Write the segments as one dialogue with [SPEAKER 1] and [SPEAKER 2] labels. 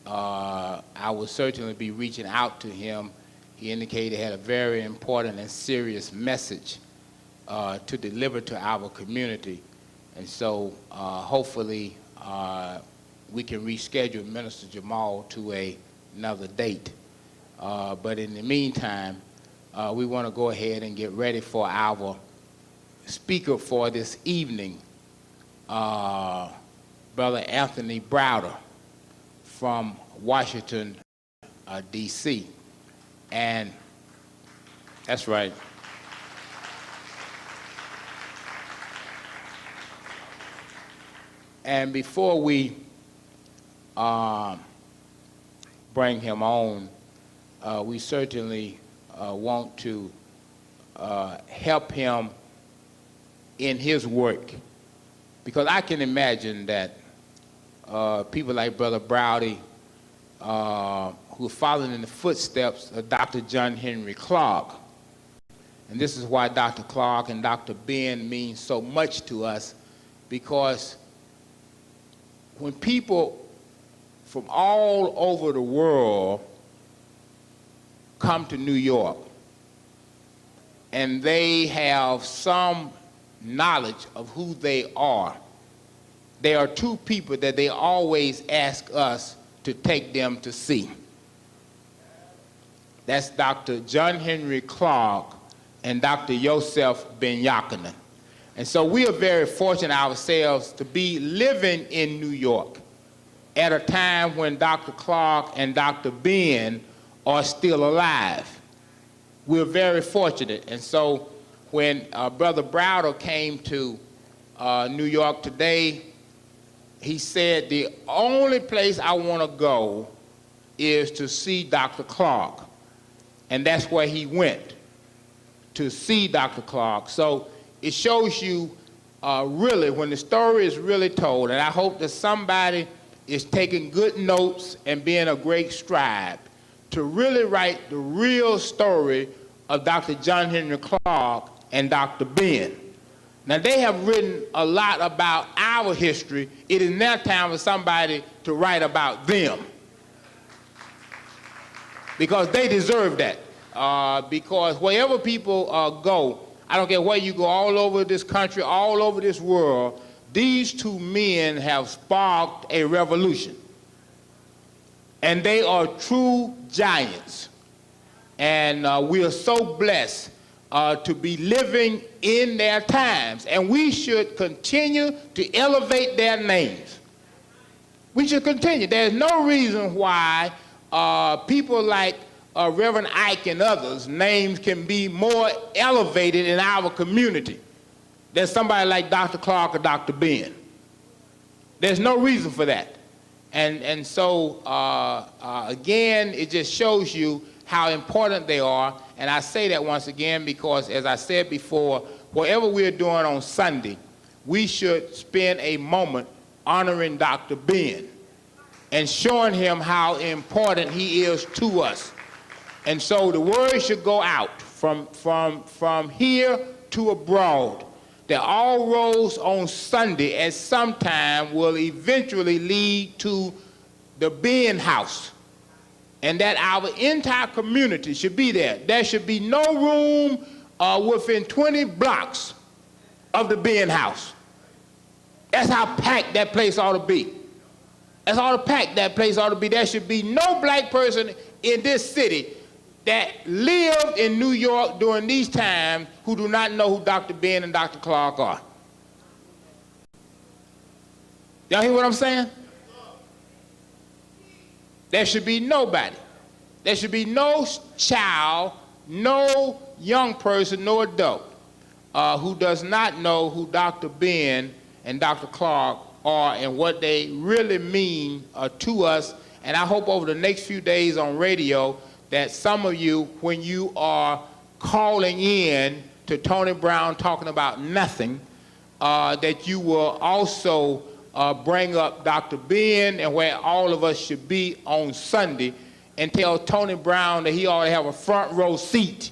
[SPEAKER 1] I will certainly be reaching out to him. He indicated he had a very important and serious message to deliver to our community. And so hopefully we can reschedule Minister Jamal to another date. But in the meantime, we want to go ahead and get ready for our speaker for this evening, Brother Anthony Browder from Washington, D.C. And that's right. And before we bring him on, we certainly want to help him in his work, because I can imagine that people like Brother Browder, who are following in the footsteps of Dr. John Henry Clark. And this is why Dr. Clark and Dr. Ben mean so much to us, because when people from all over the world come to New York and they have some knowledge of who they are, there are two people that they always ask us to take them to see. That's Dr. John Henry Clark and Dr. Yosef Ben Yakinen. And so we are very fortunate ourselves to be living in New York at a time when Dr. Clark and Dr. Ben are still alive. We're very fortunate. And so when Brother Browder came to New York today, he said, the only place I want to go is to see Dr. Clark. And that's where he went, to see Dr. Clark. So it shows you really when the story is really told, and I hope that somebody is taking good notes and being a great scribe to really write the real story of Dr. John Henry Clark and Dr. Ben. Now, they have written a lot about our history. It is now time for somebody to write about them, because they deserve that. Because wherever people go, I don't care where you go, all over this country, all over this world, these two men have sparked a revolution. And they are true giants. And we are so blessed to be living in their times. And we should continue to elevate their names. We should continue. There's no reason why people like Reverend Ike and others' names can be more elevated in our community than somebody like Dr. Clark or Dr. Ben. There's no reason for that. And so, again, it just shows you how important they are. And I say that once again because, as I said before, whatever we're doing on Sunday, we should spend a moment honoring Dr. Ben and showing him how important he is to us. And so the word should go out from here to abroad that all roads on Sunday at some time will eventually lead to the Ben house, and that our entire community should be there. There should be no room within 20 blocks of the Ben house. That's how packed that place ought to be. That's how packed that place ought to be. There should be no black person in this city that lived in New York during these times who do not know who Dr. Ben and Dr. Clark are. Y'all hear what I'm saying? There should be nobody. There should be no child, no young person, no adult who does not know who Dr. Ben and Dr. Clark are and what they really mean to us. And I hope over the next few days on radio that some of you, when you are calling in to Tony Brown talking about nothing, that you will also bring up Dr. Ben and where all of us should be on Sunday, and tell Tony Brown that he ought to have a front row seat.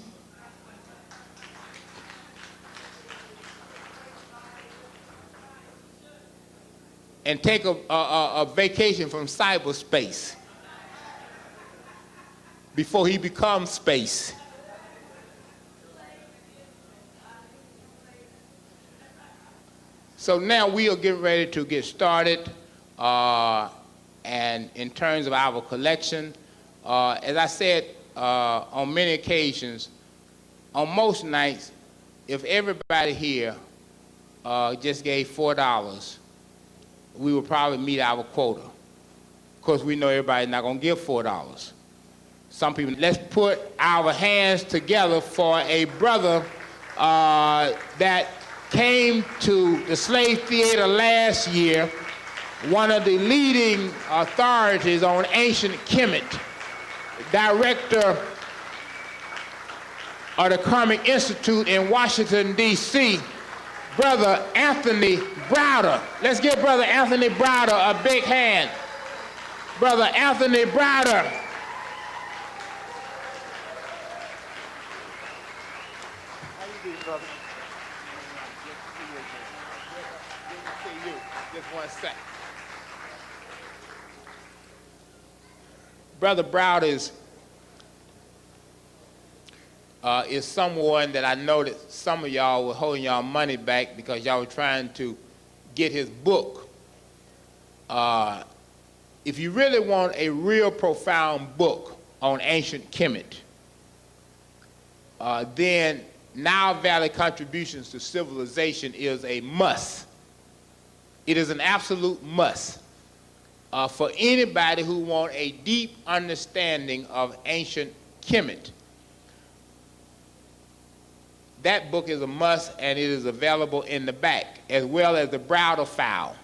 [SPEAKER 1] And take a vacation from cyberspace before he becomes space. So now we are getting ready to get started, and in terms of our collection, as I said on many occasions, on most nights, if everybody here just gave $4, we would probably meet our quota. Of course, we know everybody's not going to give $4. Some people, let's put our hands together for a brother that came to the Slave Theater last year, one of the leading authorities on ancient Kemet, director of the Karmic Institute in Washington, D.C., Brother Anthony Browder. Let's give Brother Anthony Browder a big hand. Brother Anthony Browder. How you doing, brother? Good to see you. Just one sec. Brother Browder is someone that I know that some of y'all were holding y'all money back because y'all were trying to get his book. If you really want a real profound book on ancient Kemet, then Nile Valley Contributions to Civilization is a must. It is an absolute must for anybody who wants a deep understanding of ancient Kemet. That book is a must, and it is available in the back, as well as the Browder file,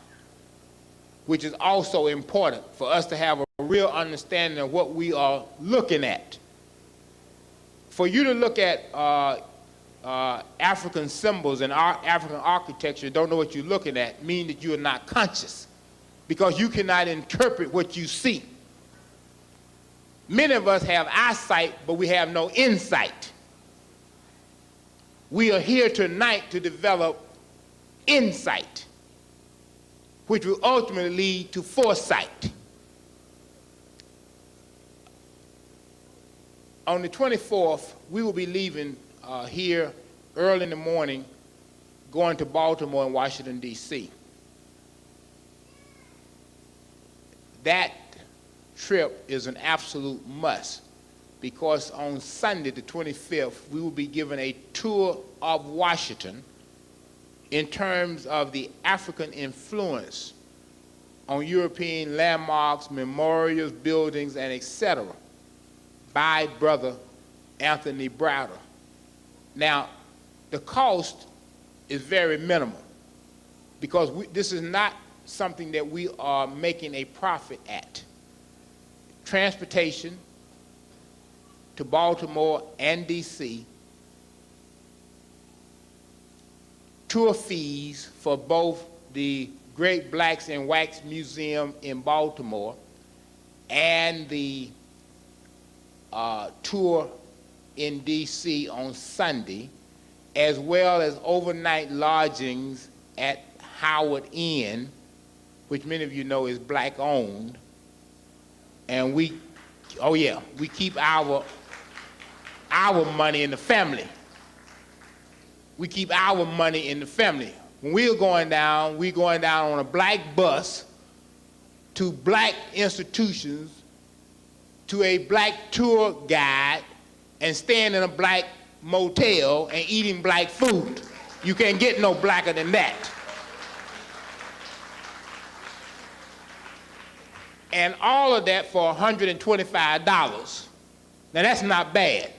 [SPEAKER 1] which is also important for us to have a real understanding of what we are looking at. For you to look at African symbols and African architecture, don't know what you're looking at, mean that you are not conscious, because you cannot interpret what you see. Many of us have eyesight, but we have no insight. We are here tonight to develop insight, which will ultimately lead to foresight. On the 24th, we will be leaving here early in the morning, going to Baltimore and Washington, D.C. That trip is an absolute must, because on Sunday, the 25th, we will be given a tour of Washington in terms of the African influence on European landmarks, memorials, buildings, and etc. by Brother Anthony Browder. Now, the cost is very minimal, because this is not something that we are making a profit at. Transportation to Baltimore and D.C., tour fees for both the Great Blacks in Wax Museum in Baltimore and the tour in D.C. on Sunday, as well as overnight lodgings at Howard Inn, which many of you know is black owned. And we keep our money in the family. We keep our money in the family. When we're going down on a black bus to black institutions, to a black tour guide, and staying in a black motel and eating black food. You can't get no blacker than that. And all of that for $125. Now that's not bad.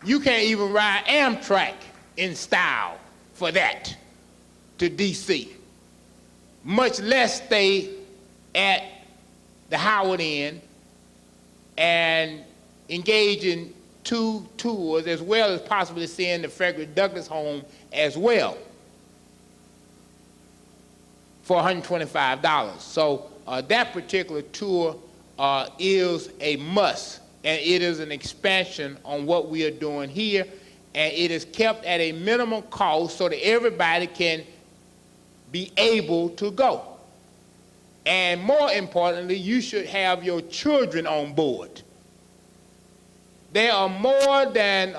[SPEAKER 1] You can't even ride Amtrak in style for that to D.C., much less stay at the Howard Inn and engage in 2 tours, as well as possibly seeing the Frederick Douglass home as well for $125. So that particular tour is a must, and it is an expansion on what we are doing here, and it is kept at a minimum cost so that everybody can be able to go. And more importantly, you should have your children on board. There are more than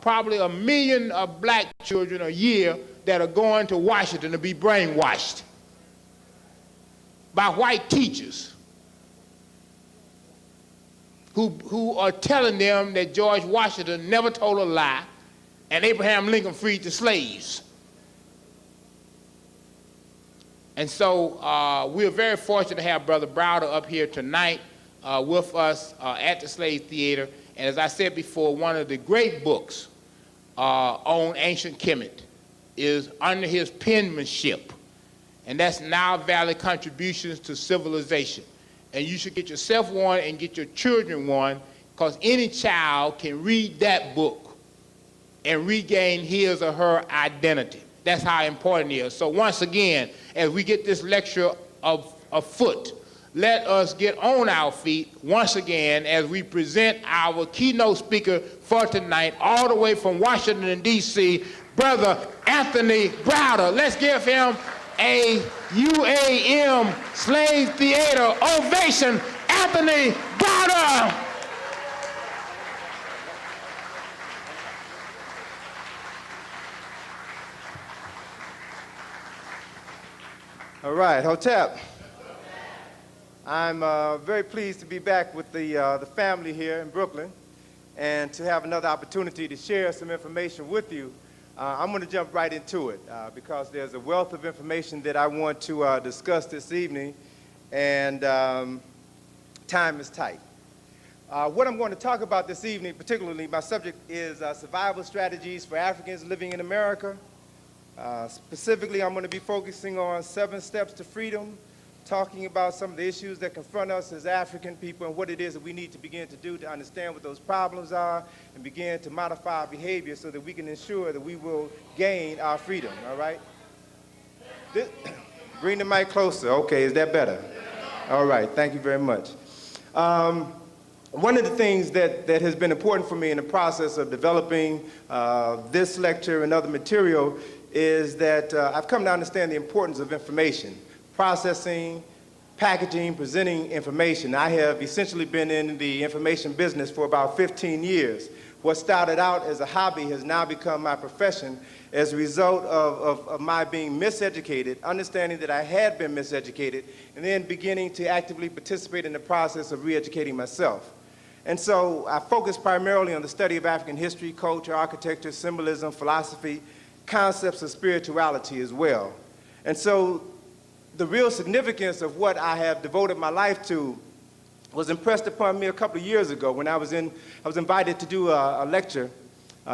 [SPEAKER 1] probably 1 million black children a year that are going to Washington to be brainwashed by white teachers who are telling them that George Washington never told a lie and Abraham Lincoln freed the slaves. And so we're very fortunate to have Brother Browder up here tonight with us at the Slave Theater. And as I said before, one of the great books on ancient Kemet is under his penmanship, and that's Nile Valley Contributions to Civilization. And you should get yourself one and get your children one, because any child can read that book and regain his or her identity. That's how important it is. So once again, as we get this lecture afoot, let us get on our feet once again as we present our keynote speaker for tonight, all the way from Washington, D.C., Brother Anthony Browder. Let's give him a UAM Slave Theater ovation. Anthony Browder.
[SPEAKER 2] All right, Hotep. I'm very pleased to be back with the family here in Brooklyn and to have another opportunity to share some information with you. I'm going to jump right into it because there's a wealth of information that I want to discuss this evening, and time is tight. What I'm going to talk about this evening, particularly, my subject is survival strategies for Africans living in America. Specifically, I'm going to be focusing on 7 steps to freedom, talking about some of the issues that confront us as African people and what it is that we need to begin to do to understand what those problems are and begin to modify our behavior so that we can ensure that we will gain our freedom, all right? Bring the mic closer. Okay, is that better? All right, thank you very much. One of the things that has been important for me in the process of developing this lecture and other material is that I've come to understand the importance of information. Processing, packaging, presenting information. I have essentially been in the information business for about 15 years. What started out as a hobby has now become my profession as a result of my being miseducated, understanding that I had been miseducated, and then beginning to actively participate in the process of re-educating myself. And so I focused primarily on the study of African history, culture, architecture, symbolism, philosophy, concepts of spirituality as well. And so the real significance of what I have devoted my life to was impressed upon me a couple of years ago when I was invited to do a lecture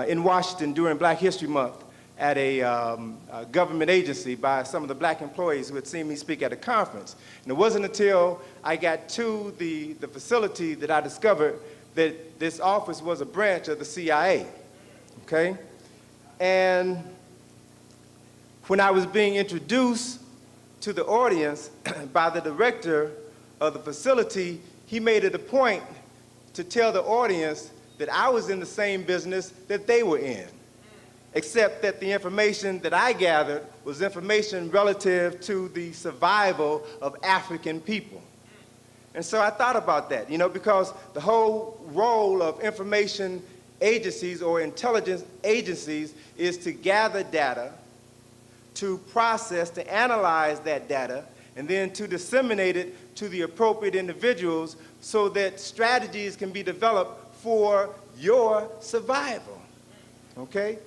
[SPEAKER 2] in Washington during Black History Month at a government agency by some of the black employees who had seen me speak at a conference. And it wasn't until I got to the facility that I discovered that this office was a branch of the CIA, okay? And when I was being introduced to the audience by the director of the facility, he made it a point to tell the audience that I was in the same business that they were in, except that the information that I gathered was information relative to the survival of African people. And so I thought about that, you know, because the whole role of information agencies or intelligence agencies is to gather data, to process, to analyze that data, and then to disseminate it to the appropriate individuals so that strategies can be developed for your survival, okay?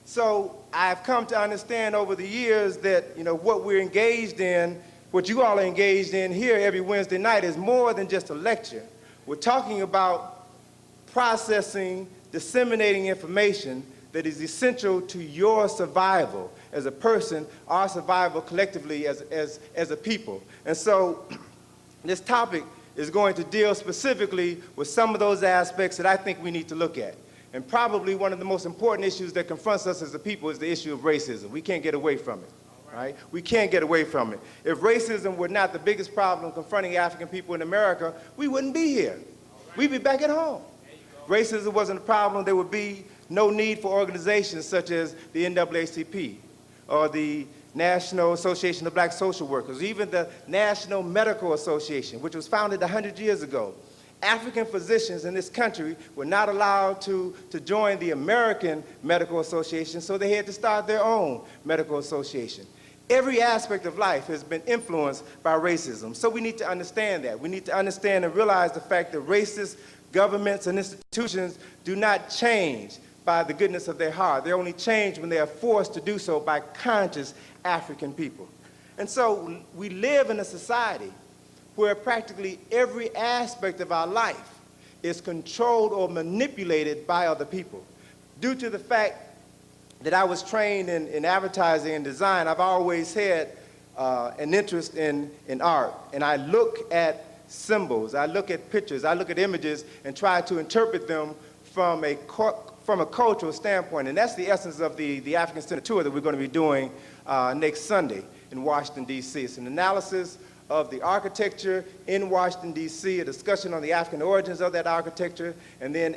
[SPEAKER 2] So I've come to understand over the years that, you know, what we're engaged in, what you all are engaged in here every Wednesday night is more than just a lecture. We're talking about processing, disseminating information that is essential to your survival as a person, our survival collectively as a people. And so this topic is going to deal specifically with some of those aspects that I think we need to look at. And probably one of the most important issues that confronts us as a people is the issue of racism. We can't get away from it, right? We can't get away from it. If racism were not the biggest problem confronting African people in America, we wouldn't be here. We'd be back at home. Racism wasn't a problem, there would be no need for organizations such as the NAACP or the National Association of Black Social Workers, even the National Medical Association, which was founded 100 years ago. African physicians in this country were not allowed to join the American Medical Association, so they had to start their own medical association. Every aspect of life has been influenced by racism, so we need to understand that. We need to understand and realize the fact that racist governments and institutions do not change by the goodness of their heart. They only change when they are forced to do so by conscious African people. And so we live in a society where practically every aspect of our life is controlled or manipulated by other people. Due to the fact that I was trained in advertising and design, I've always had an interest in art. And I look at symbols, I look at pictures, I look at images and try to interpret them from a cultural standpoint. And that's the essence of the African Center tour that we're going to be doing next Sunday in Washington, D.C. It's an analysis of the architecture in Washington, D.C., a discussion on the African origins of that architecture, and then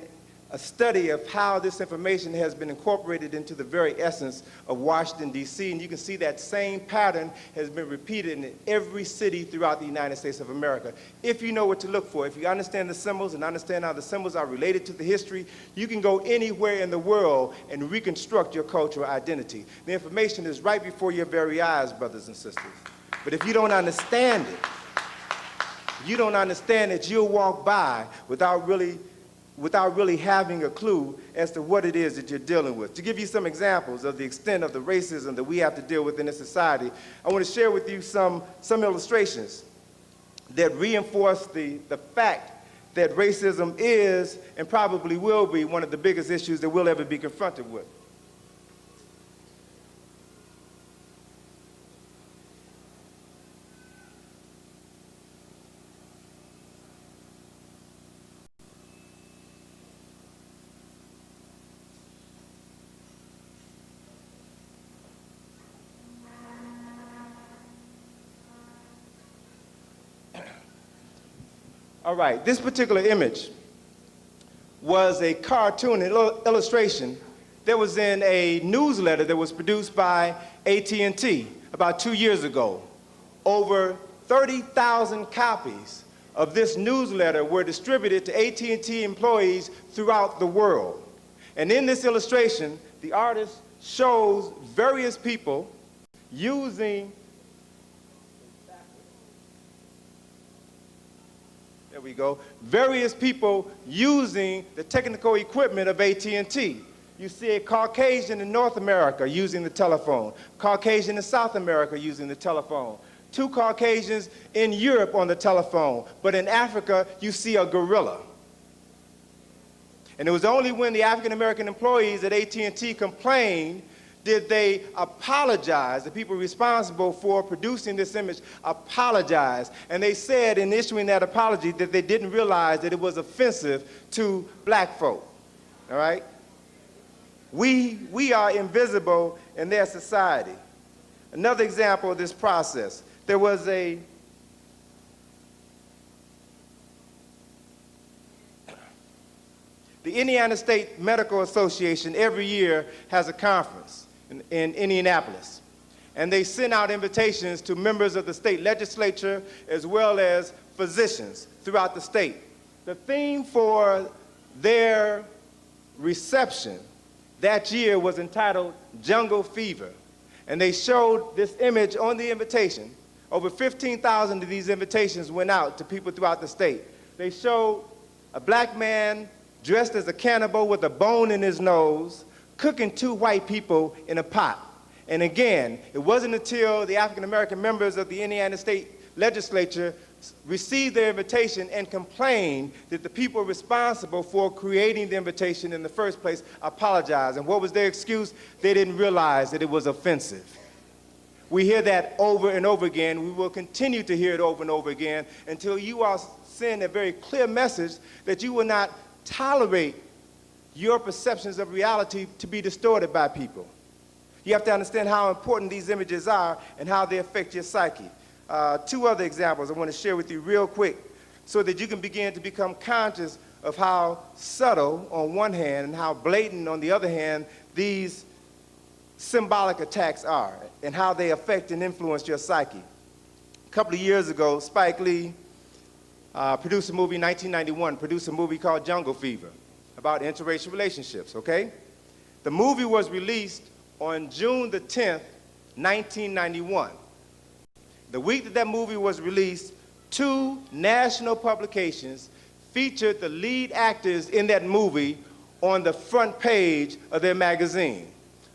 [SPEAKER 2] a study of how this information has been incorporated into the very essence of Washington, D.C. And you can see that same pattern has been repeated in every city throughout the United States of America. If you know what to look for, if you understand the symbols and understand how the symbols are related to the history, you can go anywhere in the world and reconstruct your cultural identity. The information is right before your very eyes, brothers and sisters. But if you don't understand it, you'll walk by without really having a clue as to what it is that you're dealing with. To give you some examples of the extent of the racism that we have to deal with in this society, I want to share with you some illustrations that reinforce the fact that racism is and probably will be one of the biggest issues that we'll ever be confronted with. All right, this particular image was a cartoon illustration that was in a newsletter that was produced by AT&T about 2 years ago. Over 30,000 copies of this newsletter were distributed to AT&T employees throughout the world. And in this illustration, the artist shows various people using various people using the technical equipment of AT&T. You see a Caucasian in North America using the telephone, Caucasian in South America using the telephone, 2 Caucasians in Europe on the telephone, but in Africa you see a gorilla. And it was only when the African American employees at AT&T complained did they apologize. The people responsible for producing this image apologized. And they said in issuing that apology that they didn't realize that it was offensive to black folk. All right? We are invisible in their society. Another example of this process, there was the Indiana State Medical Association every year has a conference in Indianapolis. And they send out invitations to members of the state legislature as well as physicians throughout the state. The theme for their reception that year was entitled Jungle Fever. And they showed this image on the invitation. Over 15,000 of these invitations went out to people throughout the state. They showed a black man dressed as a cannibal with a bone in his nose, cooking 2 white people in a pot. And again, it wasn't until the African American members of the Indiana State Legislature received their invitation and complained that the people responsible for creating the invitation in the first place apologized. And what was their excuse? They didn't realize that it was offensive. We hear that over and over again. We will continue to hear it over and over again until you all send a very clear message that you will not tolerate your perceptions of reality to be distorted by people. You have to understand how important these images are and how they affect your psyche. 2 other examples I want to share with you real quick so that you can begin to become conscious of how subtle on one hand and how blatant on the other hand these symbolic attacks are and how they affect and influence your psyche. A couple of years ago, Spike Lee produced a movie in 1991, produced a movie called Jungle Fever about interracial relationships, okay? The movie was released on June the 10th, 1991. The week that that movie was released, 2 national publications featured the lead actors in that movie on the front page of their magazine.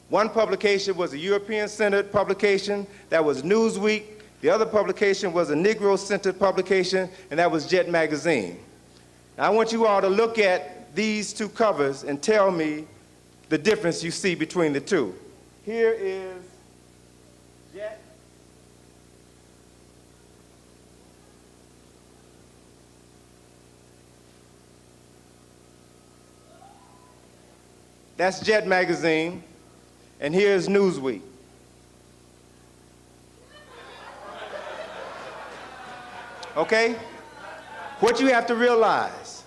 [SPEAKER 2] One publication was a European-centered publication, that was Newsweek. The other publication was a Negro-centered publication, and that was Jet Magazine. Now, I want you all to look at these 2 covers and tell me the difference you see between the 2. Here is Jet. That's Jet Magazine, and here's Newsweek. Okay? What you have to realize,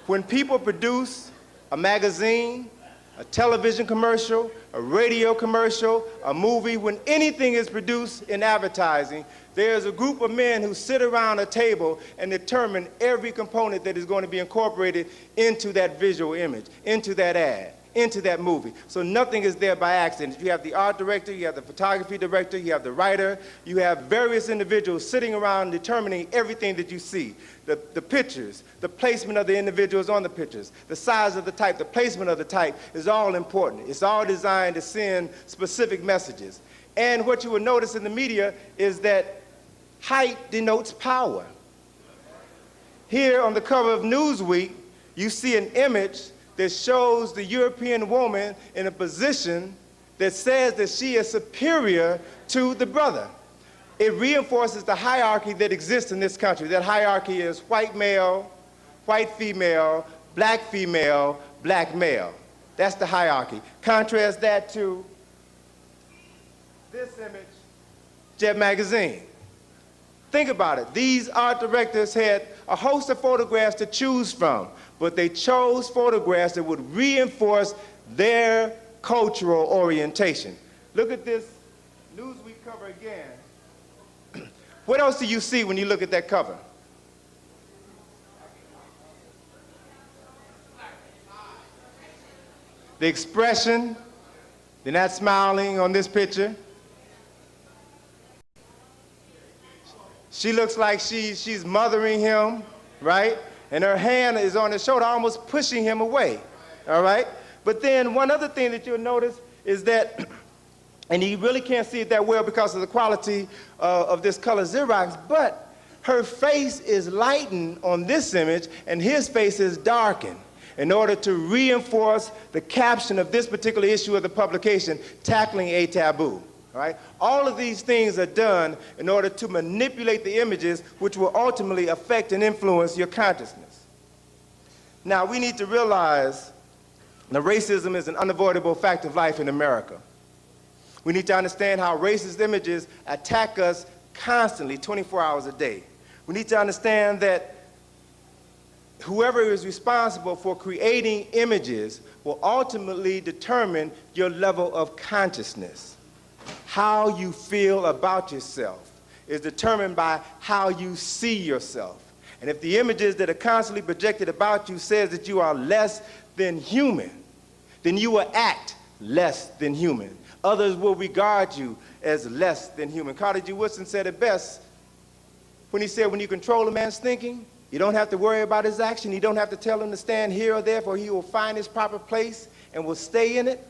[SPEAKER 2] when people produce a magazine, a television commercial, a radio commercial, a movie, when anything is produced in advertising, there's a group of men who sit around a table and determine every component that is going to be incorporated into that visual image, into that ad, into that movie. So nothing is there by accident. You have the art director, you have the photography director, you have the writer, you have various individuals sitting around determining everything that you see. The pictures, the placement of the individuals on the pictures, the size of the type, the placement of the type is all important. It's all designed to send specific messages. And what you will notice in the media is that height denotes power. Here on the cover of Newsweek, you see an image that shows the European woman in a position that says that she is superior to the brother. It reinforces the hierarchy that exists in this country. That hierarchy is white male, white female, black male. That's the hierarchy. Contrast that to this image, Jet Magazine. Think about it. These art directors had a host of photographs to choose from, but they chose photographs that would reinforce their cultural orientation. Look at this Newsweek cover again. What else do you see when you look at that cover? The expression, they're not smiling on this picture. She looks like she's mothering him, right? And her hand is on his shoulder, almost pushing him away, all right? But then one other thing that you'll notice is that, and you really can't see it that well because of the quality of this color Xerox, but her face is lightened on this image and his face is darkened in order to reinforce the caption of this particular issue of the publication, Tackling a Taboo. All right? All of these things are done in order to manipulate the images which will ultimately affect and influence your consciousness. Now, we need to realize that racism is an unavoidable fact of life in America. We need to understand how racist images attack us constantly, 24 hours a day. We need to understand that whoever is responsible for creating images will ultimately determine your level of consciousness. How you feel about yourself is determined by how you see yourself. And if the images that are constantly projected about you says that you are less than human, then you will act less than human. Others will regard you as less than human. Carter G. Woodson said it best when he said, when you control a man's thinking, you don't have to worry about his action. You don't have to tell him to stand here or there, for he will find his proper place and will stay in it.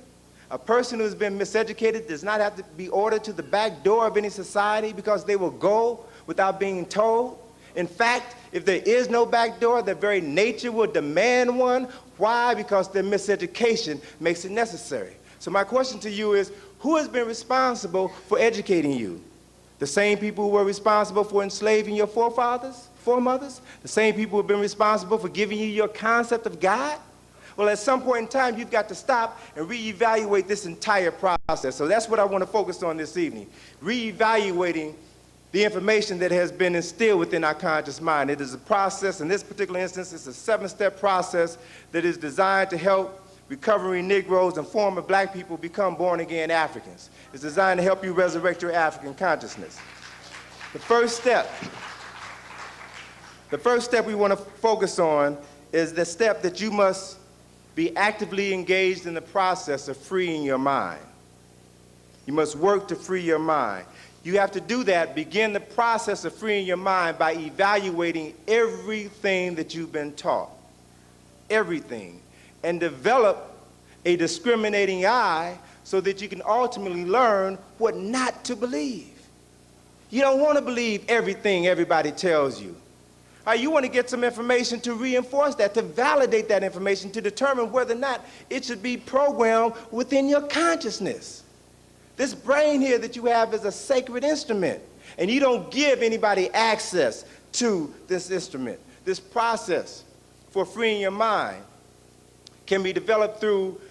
[SPEAKER 2] A person who has been miseducated does not have to be ordered to the back door of any society because they will go without being told. In fact, if there is no back door, their very nature will demand one. Why? Because their miseducation makes it necessary. So my question to you is, who has been responsible for educating you? The same people who were responsible for enslaving your foremothers? The same people who have been responsible for giving you your concept of God? Well, at some point in time, you've got to stop and reevaluate this entire process. So that's what I want to focus on this evening, reevaluating the information that has been instilled within our conscious mind. It is a process, in this particular instance, it's a 7-step process that is designed to help recovering Negroes and former black people become born-again Africans. It's designed to help you resurrect your African consciousness. The first step The first step we want to focus on is the step that you must be actively engaged in the process of freeing your mind. You must work to free your mind. You have to do that, begin the process of freeing your mind by evaluating everything that you've been taught, everything, and develop a discriminating eye so that you can ultimately learn what not to believe. You don't want to believe everything everybody tells you. You want to get some information to reinforce that, to validate that information, to determine whether or not it should be programmed within your consciousness. This brain here that you have is a sacred instrument, and you don't give anybody access to this instrument. This process for freeing your mind can be developed through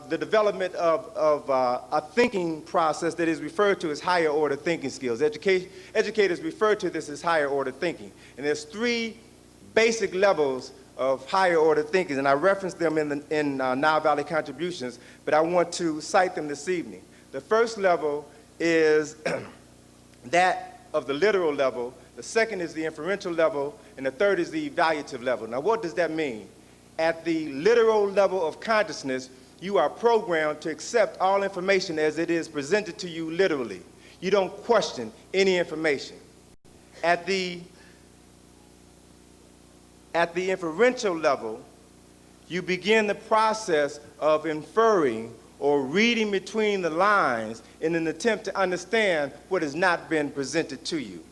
[SPEAKER 2] the development of a thinking process that is referred to as higher order thinking skills. Educators refer to this as higher order thinking. And there's 3 basic levels of higher order thinking, and I referenced them in Nile Valley Contributions, but I want to cite them this evening. The first level is that of the literal level, the second is the inferential level, and the third is the evaluative level. Now, what does that mean? At the literal level of consciousness, you are programmed to accept all information as it is presented to you literally. You don't question any information. At the inferential level, you begin the process of inferring or reading between the lines in an attempt to understand what has not been presented to you.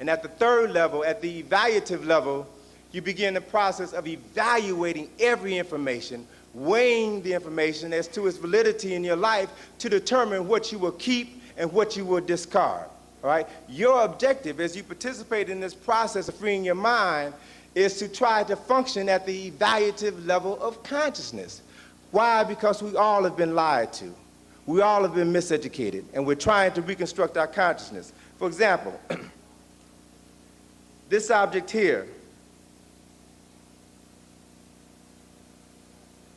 [SPEAKER 2] And at the third level, at the evaluative level, you begin the process of evaluating every information, weighing the information as to its validity in your life to determine what you will keep and what you will discard. All right? Your objective as you participate in this process of freeing your mind is to try to function at the evaluative level of consciousness. Why? Because we all have been lied to. We all have been miseducated, and we're trying to reconstruct our consciousness. For example, this object here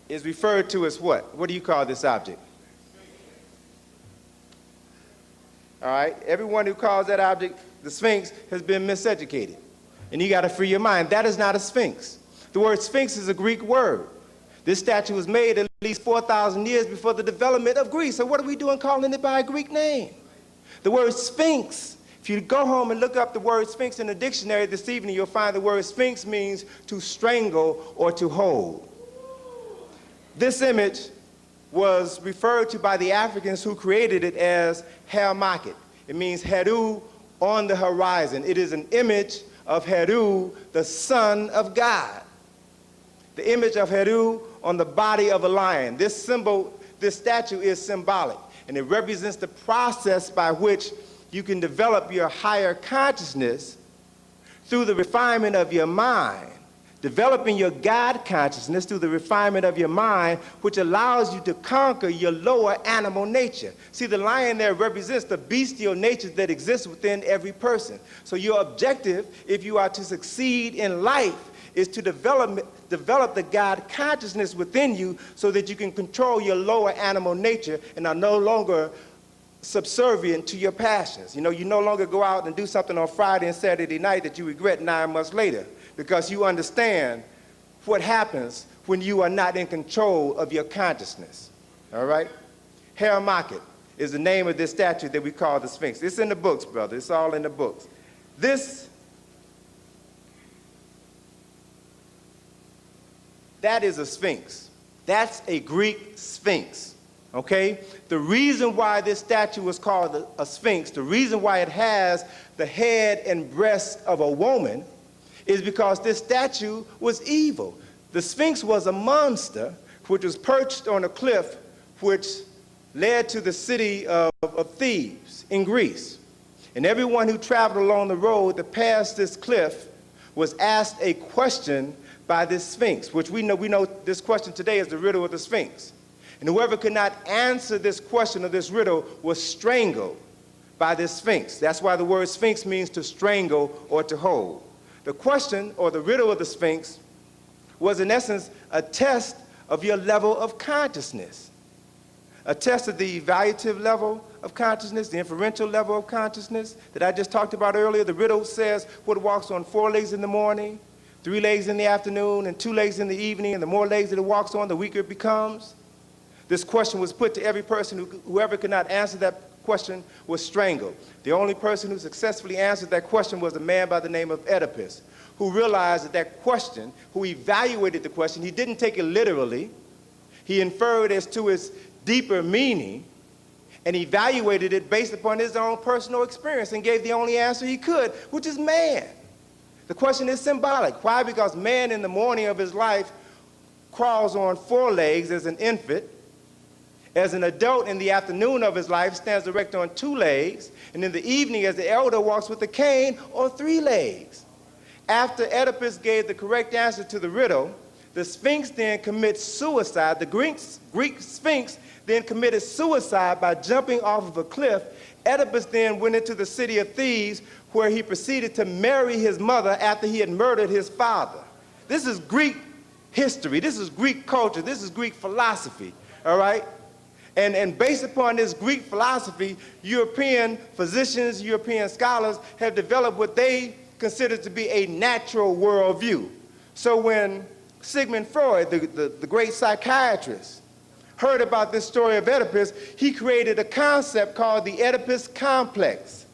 [SPEAKER 2] is referred to as what? What do you call this object? All right? Everyone who calls that object the Sphinx has been miseducated. And you got to free your mind. That is not a Sphinx. The word Sphinx is a Greek word. This statue was made at least 4,000 years before the development of Greece. So what are we doing calling it by a Greek name? The word Sphinx, if you go home and look up the word Sphinx in the dictionary this evening, you'll find the word Sphinx means to strangle or to hold. This image was referred to by the Africans who created it as Hermaket. It means Heru on the horizon. It is an image of Heru, the son of God. The image of Heru on the body of a lion. This statue is symbolic, and it represents the process by which you can develop your higher consciousness through the refinement of your mind. Developing your God consciousness through the refinement of your mind, which allows you to conquer your lower animal nature. See, the lion there represents the bestial nature that exists within every person. So your objective, if you are to succeed in life, is to develop the God consciousness within you so that you can control your lower animal nature and are no longer subservient to your passions. You no longer go out and do something on Friday and Saturday night that you regret 9 months later, because you understand what happens when you are not in control of your consciousness. All right? Hermaket is the name of this statue that we call the Sphinx. It's in the books, brother. It's all in the books. That is a Sphinx. That's a Greek Sphinx. Okay? The reason why this statue was called a Sphinx, the reason why it has the head and breast of a woman, is because this statue was evil. The Sphinx was a monster which was perched on a cliff which led to the city of Thebes in Greece. And everyone who traveled along the road that passed this cliff was asked a question by this Sphinx, which we know this question today is the riddle of the Sphinx. And whoever could not answer this question or this riddle was strangled by this Sphinx. That's why the word Sphinx means to strangle or to hold. The question, or the riddle of the Sphinx, was in essence a test of your level of consciousness, a test of the evaluative level, of consciousness, the inferential level of consciousness that I just talked about earlier. The riddle says what walks on 4 legs in the morning, 3 legs in the afternoon, and 2 legs in the evening, and the more legs that it walks on, the weaker it becomes. This question was put to every person. Whoever could not answer that question was strangled. The only person who successfully answered that question was a man by the name of Oedipus, who realized that that question, who evaluated the question, he didn't take it literally. He inferred as to its deeper meaning and evaluated it based upon his own personal experience and gave the only answer he could, which is man. The question is symbolic. Why? Because man in the morning of his life crawls on 4 legs as an infant. As an adult in the afternoon of his life stands erect on 2 legs, and in the evening as the elder walks with a cane on 3 legs. After Oedipus gave the correct answer to the riddle, the Sphinx then commits suicide. The Greek Sphinx then committed suicide by jumping off of a cliff. Oedipus then went into the city of Thebes, where he proceeded to marry his mother after he had murdered his father. This is Greek history. This is Greek culture. This is Greek philosophy, all right? And based upon this Greek philosophy, European physicians, European scholars have developed what they consider to be a natural worldview. So when Sigmund Freud, the great psychiatrist, heard about this story of Oedipus, he created a concept called the Oedipus complex,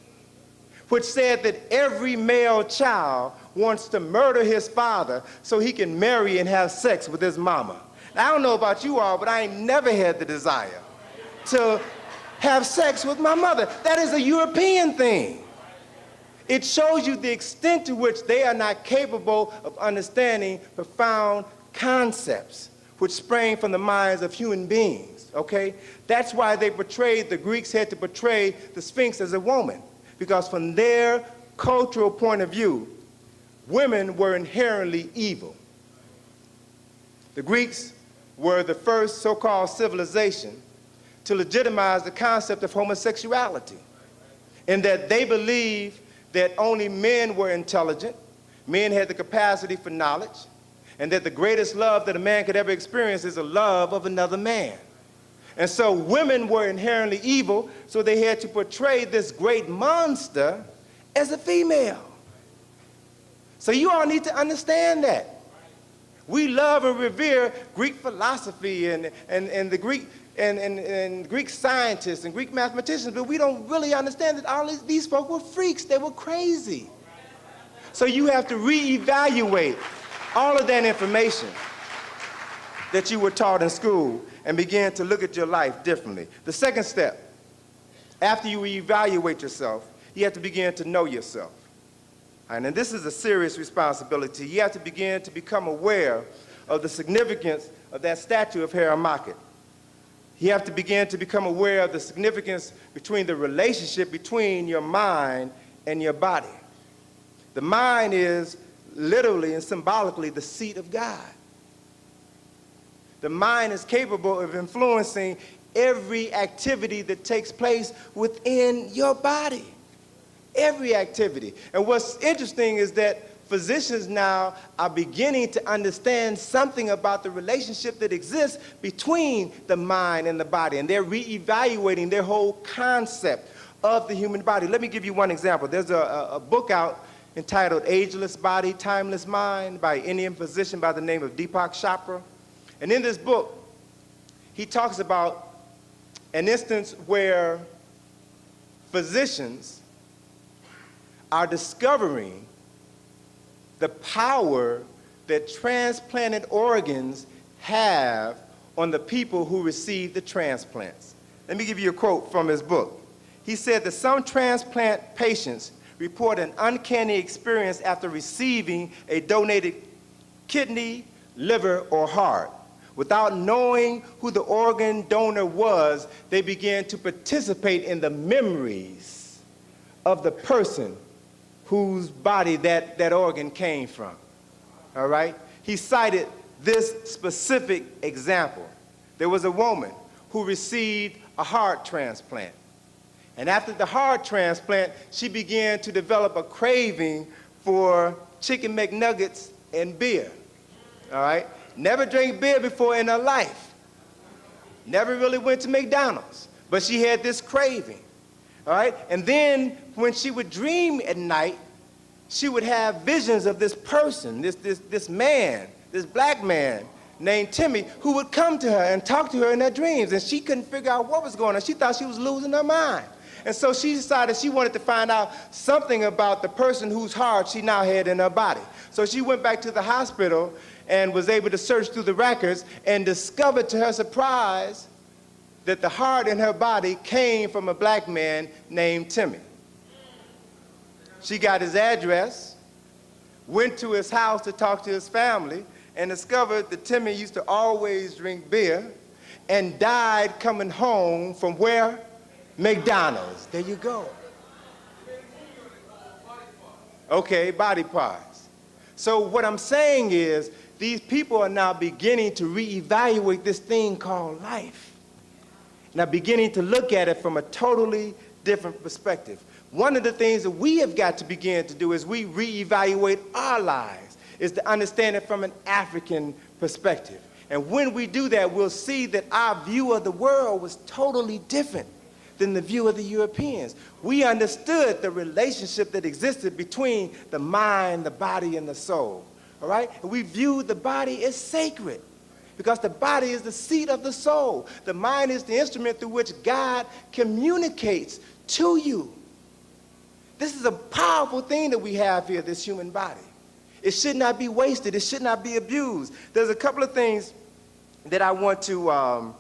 [SPEAKER 2] which said that every male child wants to murder his father so he can marry and have sex with his mama. Now, I don't know about you all, but I ain't never had the desire to have sex with my mother. That is a European thing. It shows you the extent to which they are not capable of understanding profound concepts which sprang from the minds of human beings, okay? That's why the Greeks had to portray the Sphinx as a woman, because from their cultural point of view, women were inherently evil. The Greeks were the first so-called civilization to legitimize the concept of homosexuality, in that they believed that only men were intelligent, men had the capacity for knowledge, and that the greatest love that a man could ever experience is a love of another man. And so women were inherently evil, so they had to portray this great monster as a female. So you all need to understand that. We love and revere Greek philosophy and the Greek and Greek scientists and Greek mathematicians, but we don't really understand that all these folk were freaks. They were crazy. So you have to reevaluate all of that information that you were taught in school and begin to look at your life differently. The second step, after you evaluate yourself, you have to begin to know yourself. And this is a serious responsibility. You have to begin to become aware of the significance of that statue of Haramaki. You have to begin to become aware of the significance between the relationship between your mind and your body. The mind is literally and symbolically the seat of God. The mind is capable of influencing every activity that takes place within your body. Every activity. And what's interesting is that physicians now are beginning to understand something about the relationship that exists between the mind and the body, and they're reevaluating their whole concept of the human body. Let me give you one example. There's a book out entitled Ageless Body, Timeless Mind by an Indian physician by the name of Deepak Chopra. And in this book, he talks about an instance where physicians are discovering the power that transplanted organs have on the people who receive the transplants. Let me give you a quote from his book. He said that some transplant patients report an uncanny experience after receiving a donated kidney, liver, or heart. Without knowing who the organ donor was, they began to participate in the memories of the person whose body that organ came from, all right? He cited this specific example. There was a woman who received a heart transplant. And after the heart transplant, she began to develop a craving for chicken McNuggets and beer, all right? Never drank beer before in her life. Never really went to McDonald's, but she had this craving. all right? And then when she would dream at night, she would have visions of this person, this man, this black man named Timmy, who would come to her and talk to her in her dreams, and she couldn't figure out what was going on. She thought she was losing her mind. And so she decided she wanted to find out something about the person whose heart she now had in her body. So she went back to the hospital and was able to search through the records and discovered to her surprise that the heart in her body came from a black man named Timmy. She got his address, went to his house to talk to his family, and discovered that Timmy used to always drink beer and died coming home from where? McDonald's. There you go. Okay, body parts. So what I'm saying is these people are now beginning to reevaluate this thing called life. Now beginning to look at it from a totally different perspective. One of the things that we have got to begin to do is we reevaluate our lives, is to understand it from an African perspective. And when we do that, we'll see that our view of the world was totally different than the view of the Europeans. We understood the relationship that existed between the mind, the body, and the soul, all right? And we viewed the body as sacred because the body is the seat of the soul. The mind is the instrument through which God communicates to you. This is a powerful thing that we have here, this human body. It should not be wasted. It should not be abused. There's a couple of things that I want to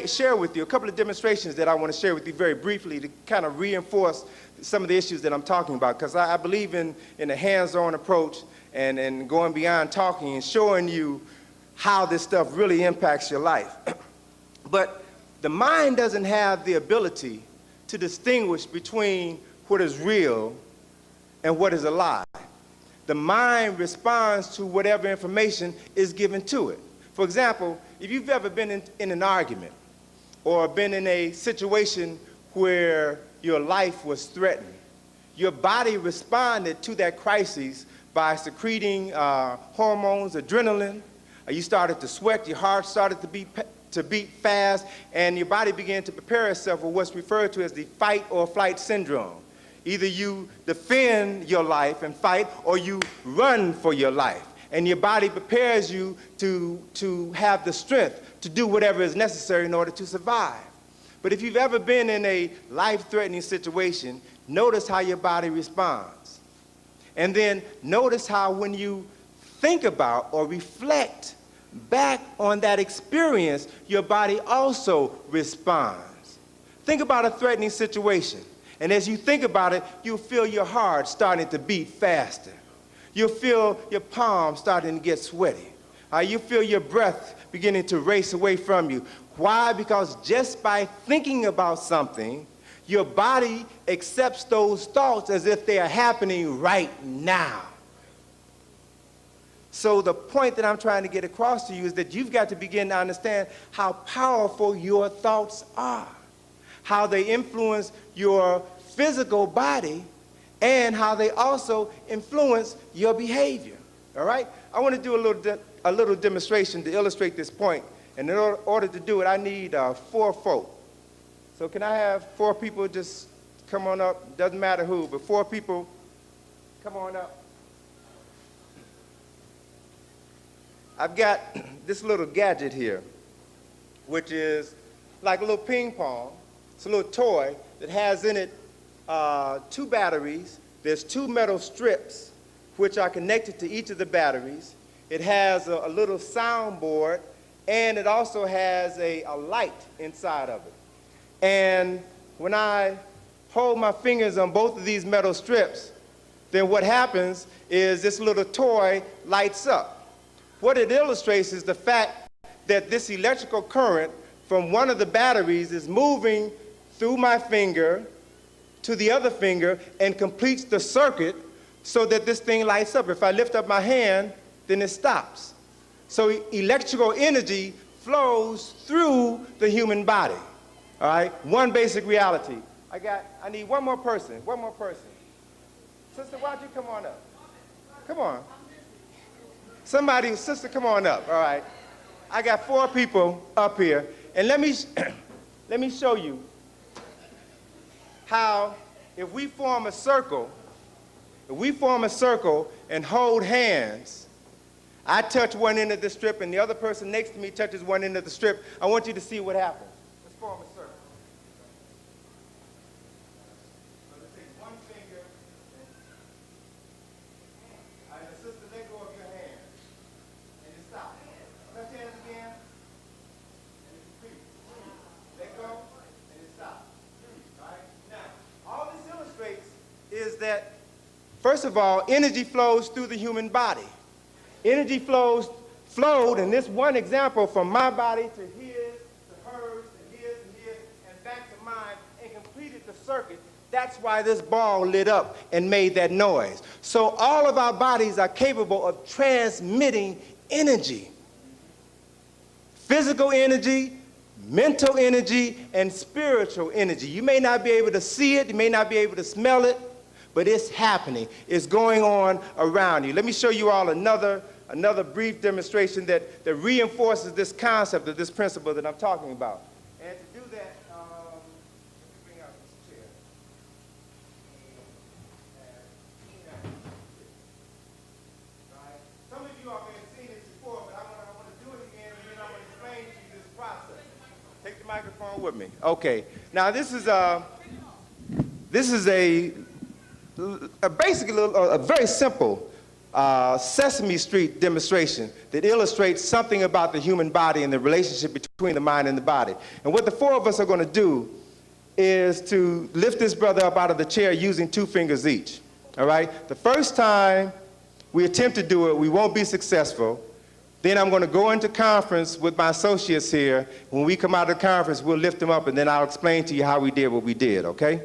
[SPEAKER 2] share with you, a couple of demonstrations that I want to share with you very briefly to kind of reinforce some of the issues that I'm talking about, because I believe in a hands-on approach and going beyond talking and showing you how this stuff really impacts your life. But the mind doesn't have the ability to distinguish between what is real and what is a lie. The mind responds to whatever information is given to it. For example, if you've ever been in an argument or been in a situation where your life was threatened, your body responded to that crisis by secreting hormones, adrenaline. You started to sweat, your heart started to beat fast, and your body began to prepare itself for what's referred to as the fight or flight syndrome. Either you defend your life and fight, or you run for your life. And your body prepares you to have the strength to do whatever is necessary in order to survive. But if you've ever been in a life-threatening situation, notice how your body responds. And then notice how when you think about or reflect back on that experience, your body also responds. Think about a threatening situation. And as you think about it, you'll feel your heart starting to beat faster. You'll feel your palms starting to get sweaty. You'll feel your breath beginning to race away from you. Why? Because just by thinking about something, your body accepts those thoughts as if they are happening right now. So the point that I'm trying to get across to you is that you've got to begin to understand how powerful your thoughts are, how they influence your physical body, and how they also influence your behavior, all right? I want to do a little demonstration to illustrate this point, and in order to do it, I need 4 folk. So can I have 4 people just come on up? Doesn't matter who, but 4 people, come on up. I've got this little gadget here, which is like a little ping pong. It's a little toy that has in it 2 batteries. There's 2 metal strips which are connected to each of the batteries. It has a little soundboard, and it also has a light inside of it. And when I hold my fingers on both of these metal strips, then what happens is this little toy lights up. What it illustrates is the fact that this electrical current from one of the batteries is moving through my finger to the other finger and completes the circuit so that this thing lights up. If I lift up my hand, then it stops. So electrical energy flows through the human body, all right? One basic reality. I need one more person. Sister, why don't you come on up? Come on. Somebody, sister, come on up, all right? I got 4 people up here, and let me show you how if we form a circle and hold hands, I touch one end of the strip and the other person next to me touches one end of the strip, I want you to see what happens. Let's form a circle. So let's take one finger. All right, sister, let go of your hand. And you stop. Touch hands again. And you repeat. Let go, and you stop. All right? Now, all this illustrates is that, first of all, energy flows through the human body. Energy flowed in this one example from my body to his, to hers, to his, and back to mine, and completed the circuit. That's why this ball lit up and made that noise. So all of our bodies are capable of transmitting energy. Physical energy, mental energy, and spiritual energy. You may not be able to see it, you may not be able to smell it, but it's happening. It's going on around you. Let me show you all another brief demonstration that reinforces this concept of this principle that I'm talking about. And to do that, let me bring out this chair. Right. Some of you all may have seen this before, but I want to do it again, and then I'm going to explain to you this process. Take the microphone with me. Okay. Now this is basically a very simple Sesame Street demonstration that illustrates something about the human body and the relationship between the mind and the body. And what the four of us are going to do is to lift this brother up out of the chair using 2 fingers each. All right? The first time we attempt to do it, we won't be successful. Then I'm going to go into conference with my associates here. When we come out of the conference, we'll lift him up, and then I'll explain to you how we did what we did, okay?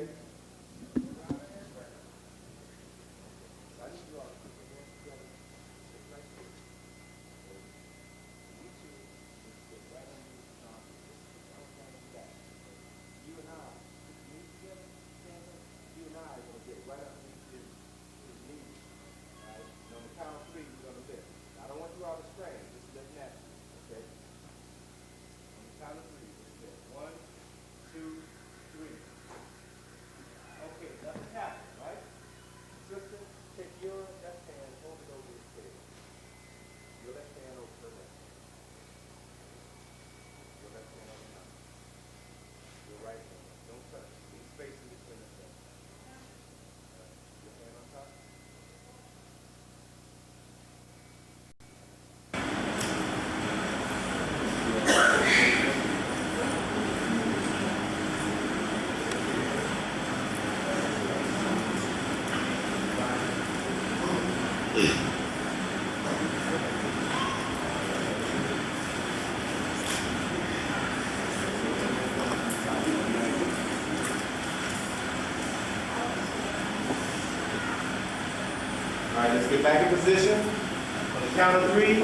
[SPEAKER 2] All right, let's get back in position. On the count of 3.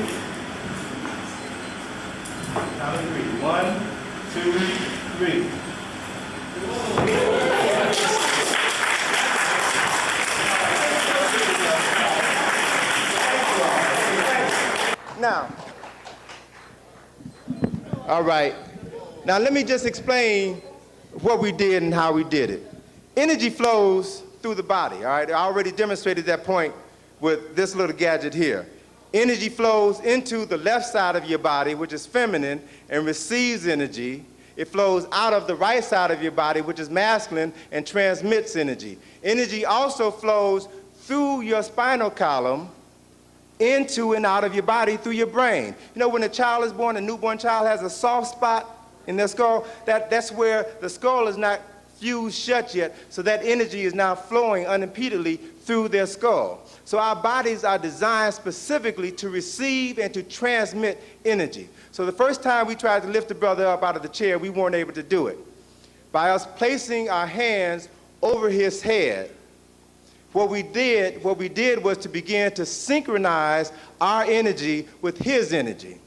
[SPEAKER 2] Count of 3. 1, 2, 3. Now, all right. Now let me just explain what we did and how we did it. Energy flows through the body, all right? I already demonstrated that point with this little gadget here. Energy flows into the left side of your body, which is feminine, and receives energy. It flows out of the right side of your body, which is masculine, and transmits energy. Energy also flows through your spinal column into and out of your body through your brain. You know, when a child is born, a newborn child has a soft spot in their skull. That's where the skull is not fused shut yet, so that energy is now flowing unimpededly through their skull. So our bodies are designed specifically to receive and to transmit energy. So the first time we tried to lift the brother up out of the chair, we weren't able to do it. By us placing our hands over his head, what we did was to begin to synchronize our energy with his energy.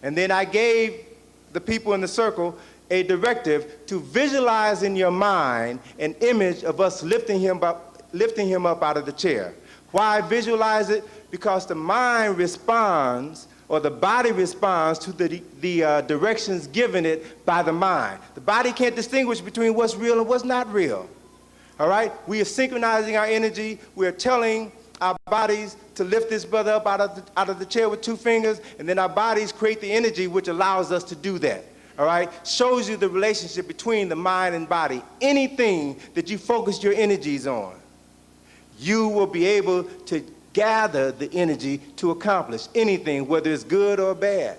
[SPEAKER 2] And then I gave the people in the circle a directive to visualize in your mind an image of us lifting him up out of the chair. Why visualize it? Because the mind responds, or the body responds to the directions given it by the mind. The body can't distinguish between what's real and what's not real. All right? We are synchronizing our energy. We are telling our bodies to lift this brother up out of the chair with 2 fingers, and then our bodies create the energy which allows us to do that. All right? Shows you the relationship between the mind and body. Anything that you focus your energies on, you will be able to gather the energy to accomplish anything, whether it's good or bad.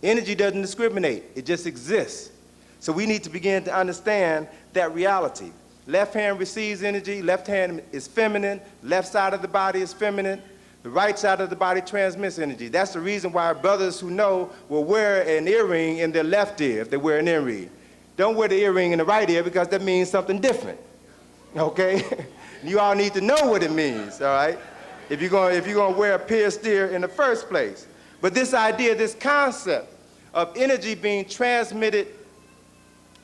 [SPEAKER 2] Energy doesn't discriminate. It just exists. So we need to begin to understand that reality. Left hand receives energy, left hand is feminine, left side of the body is feminine, the right side of the body transmits energy. That's the reason why brothers who know will wear an earring in their left ear if they wear an earring. Don't wear the earring in the right ear because that means something different, okay? You all need to know what it means, all right? If you're going to wear a pierced ear in the first place. But this idea, this concept of energy being transmitted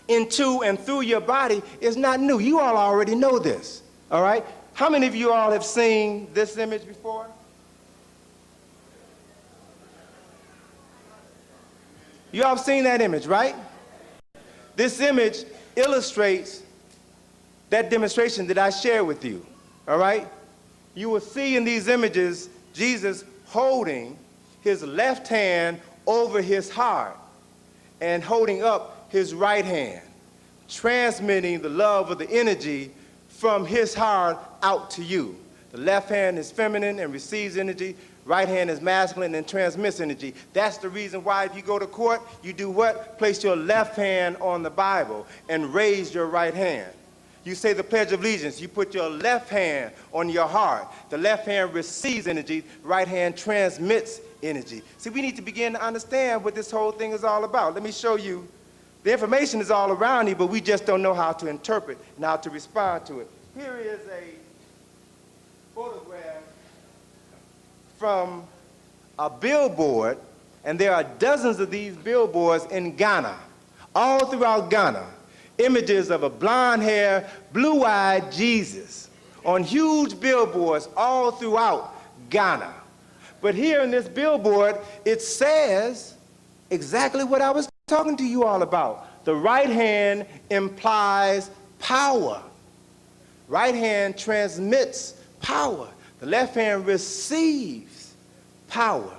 [SPEAKER 2] into and through your body is not new. You all already know this, all right? How many of you all have seen this image before? You all have seen that image, right? This image illustrates that demonstration that I shared with you, all right? You will see in these images Jesus holding his left hand over his heart and holding up his right hand, transmitting the love of the energy from his heart out to you. The left hand is feminine and receives energy. Right hand is masculine and transmits energy. That's the reason why if you go to court, you do what? Place your left hand on the Bible and raise your right hand. You say the Pledge of Allegiance, you put your left hand on your heart. The left hand receives energy, right hand transmits energy. See, we need to begin to understand what this whole thing is all about. Let me show you. The information is all around you, but we just don't know how to interpret and how to respond to it. Here is a photograph from a billboard, and there are dozens of these billboards in Ghana, all throughout Ghana. Images of a blonde-haired, blue-eyed Jesus on huge billboards all throughout Ghana. But here in this billboard, it says exactly what I was talking to you all about. The right hand implies power. Right hand transmits power. The left hand receives power.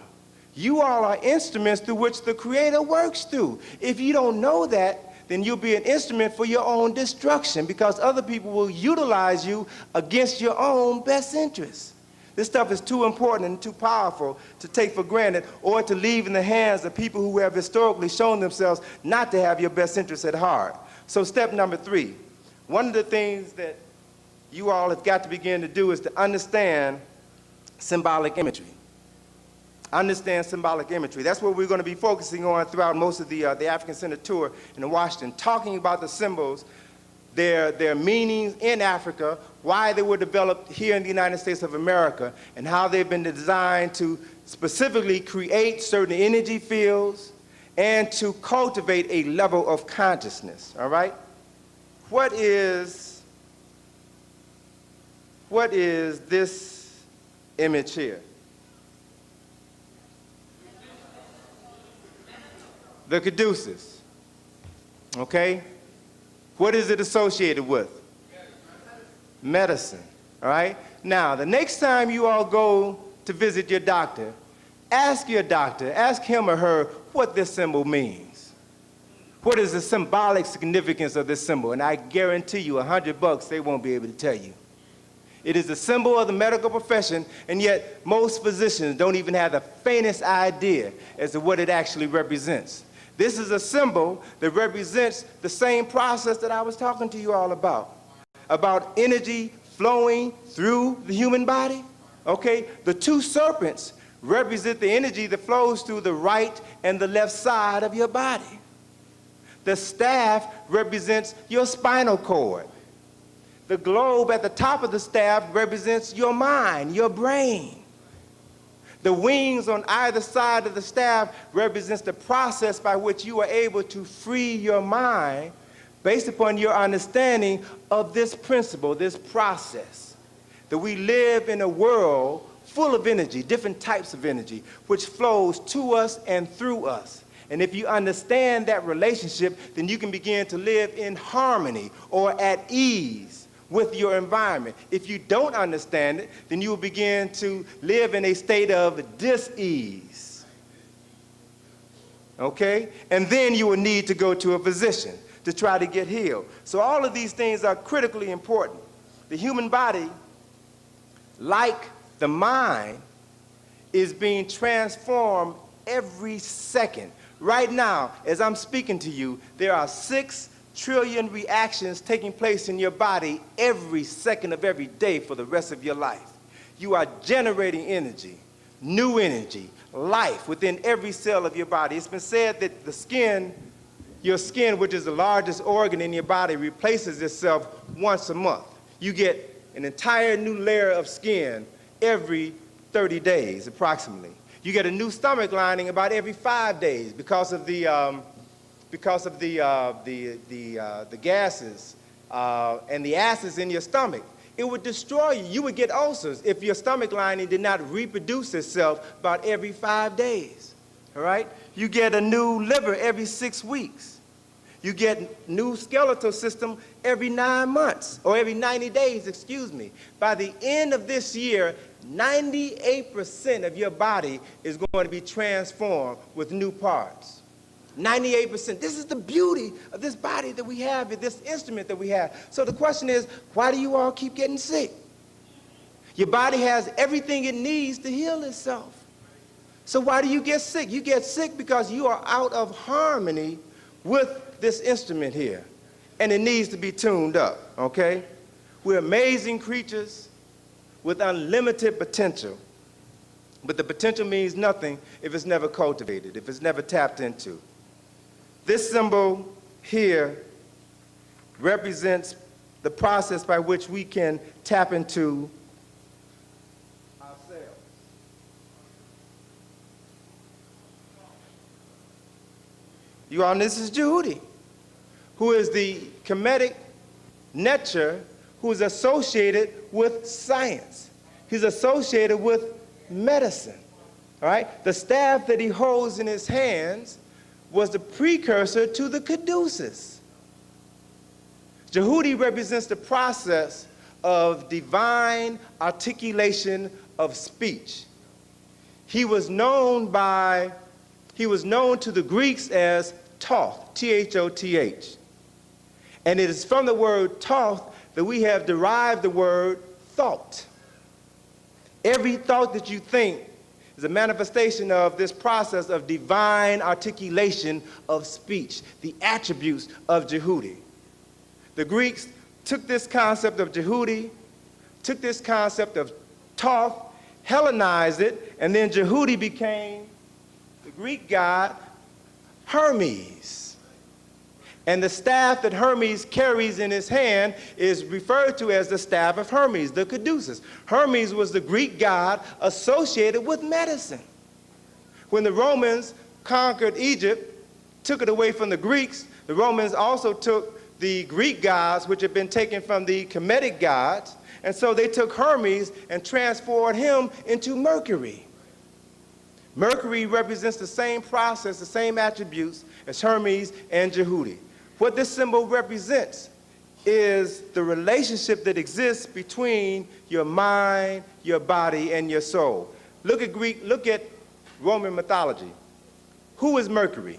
[SPEAKER 2] You all are instruments through which the Creator works through. If you don't know that, then you'll be an instrument for your own destruction because other people will utilize you against your own best interests. This stuff is too important and too powerful to take for granted or to leave in the hands of people who have historically shown themselves not to have your best interests at heart. So step number 3, one of the things that you all have got to begin to do is to understand symbolic imagery. Understand symbolic imagery. That's what we're going to be focusing on throughout most of the African Center tour in Washington, talking about the symbols, their meanings in Africa, why they were developed here in the United States of America, and how they've been designed to specifically create certain energy fields and to cultivate a level of consciousness, all right? What is this image here? The caduceus, okay? What is it associated with? Medicine, all right? Now, the next time you all go to visit your doctor, ask your doctor, ask him or her what this symbol means. What is the symbolic significance of this symbol? And I guarantee you $100 they won't be able to tell you. It is the symbol of the medical profession, and yet most physicians don't even have the faintest idea as to what it actually represents. This is a symbol that represents the same process that I was talking to you all about energy flowing through the human body. Okay, the 2 serpents represent the energy that flows through the right and the left side of your body. The staff represents your spinal cord. The globe at the top of the staff represents your mind, your brain. The wings on either side of the staff represents the process by which you are able to free your mind based upon your understanding of this principle, this process. That we live in a world full of energy, different types of energy, which flows to us and through us. And if you understand that relationship, then you can begin to live in harmony or at ease with your environment. If you don't understand it, then you will begin to live in a state of dis-ease. Okay? And then you will need to go to a physician to try to get healed. So all of these things are critically important. The human body, like the mind, is being transformed every second. Right now, as I'm speaking to you, there are 6 trillion reactions taking place in your body every second of every day for the rest of your life. You are generating energy, new energy, life within every cell of your body. It's been said that the skin, your skin, which is the largest organ in your body, replaces itself once a month. You get an entire new layer of skin every 30 days, approximately. You get a new stomach lining about every 5 days because of the gases and the acids in your stomach. It would destroy you. You would get ulcers if your stomach lining did not reproduce itself about every 5 days. All right? You get a new liver every 6 weeks. You get new skeletal system every 9 months, or every 90 days, excuse me. By the end of this year, 98% of your body is going to be transformed with new parts. 98%. This is the beauty of this body that we have, this instrument that we have. So the question is, why do you all keep getting sick? Your body has everything it needs to heal itself. So why do you get sick? You get sick because you are out of harmony with this instrument here, and it needs to be tuned up, okay? We're amazing creatures with unlimited potential, but the potential means nothing if it's never cultivated, if it's never tapped into. This symbol here represents the process by which we can tap into ourselves. You all, this is Jehudi, who is the Kemetic nature who is associated with science. He's associated with medicine, all right? The staff that he holds in his hands was the precursor to the caduceus. Jehudi represents the process of divine articulation of speech. He was known to the Greeks as Thoth, T-H-O-T-H. And it is from the word Thoth that we have derived the word thought. Every thought that you think is a manifestation of this process of divine articulation of speech, the attributes of Jehudi. The Greeks took this concept of Jehudi, took this concept of Thoth, Hellenized it, and then Jehudi became the Greek god Hermes. And the staff that Hermes carries in his hand is referred to as the staff of Hermes, the caduceus. Hermes was the Greek god associated with medicine. When the Romans conquered Egypt, took it away from the Greeks, the Romans also took the Greek gods, which had been taken from the Kemetic gods, and so they took Hermes and transformed him into Mercury. Mercury represents the same process, the same attributes as Hermes and Jehudi. What this symbol represents is the relationship that exists between your mind, your body, and your soul. Look at Roman mythology. Who is Mercury?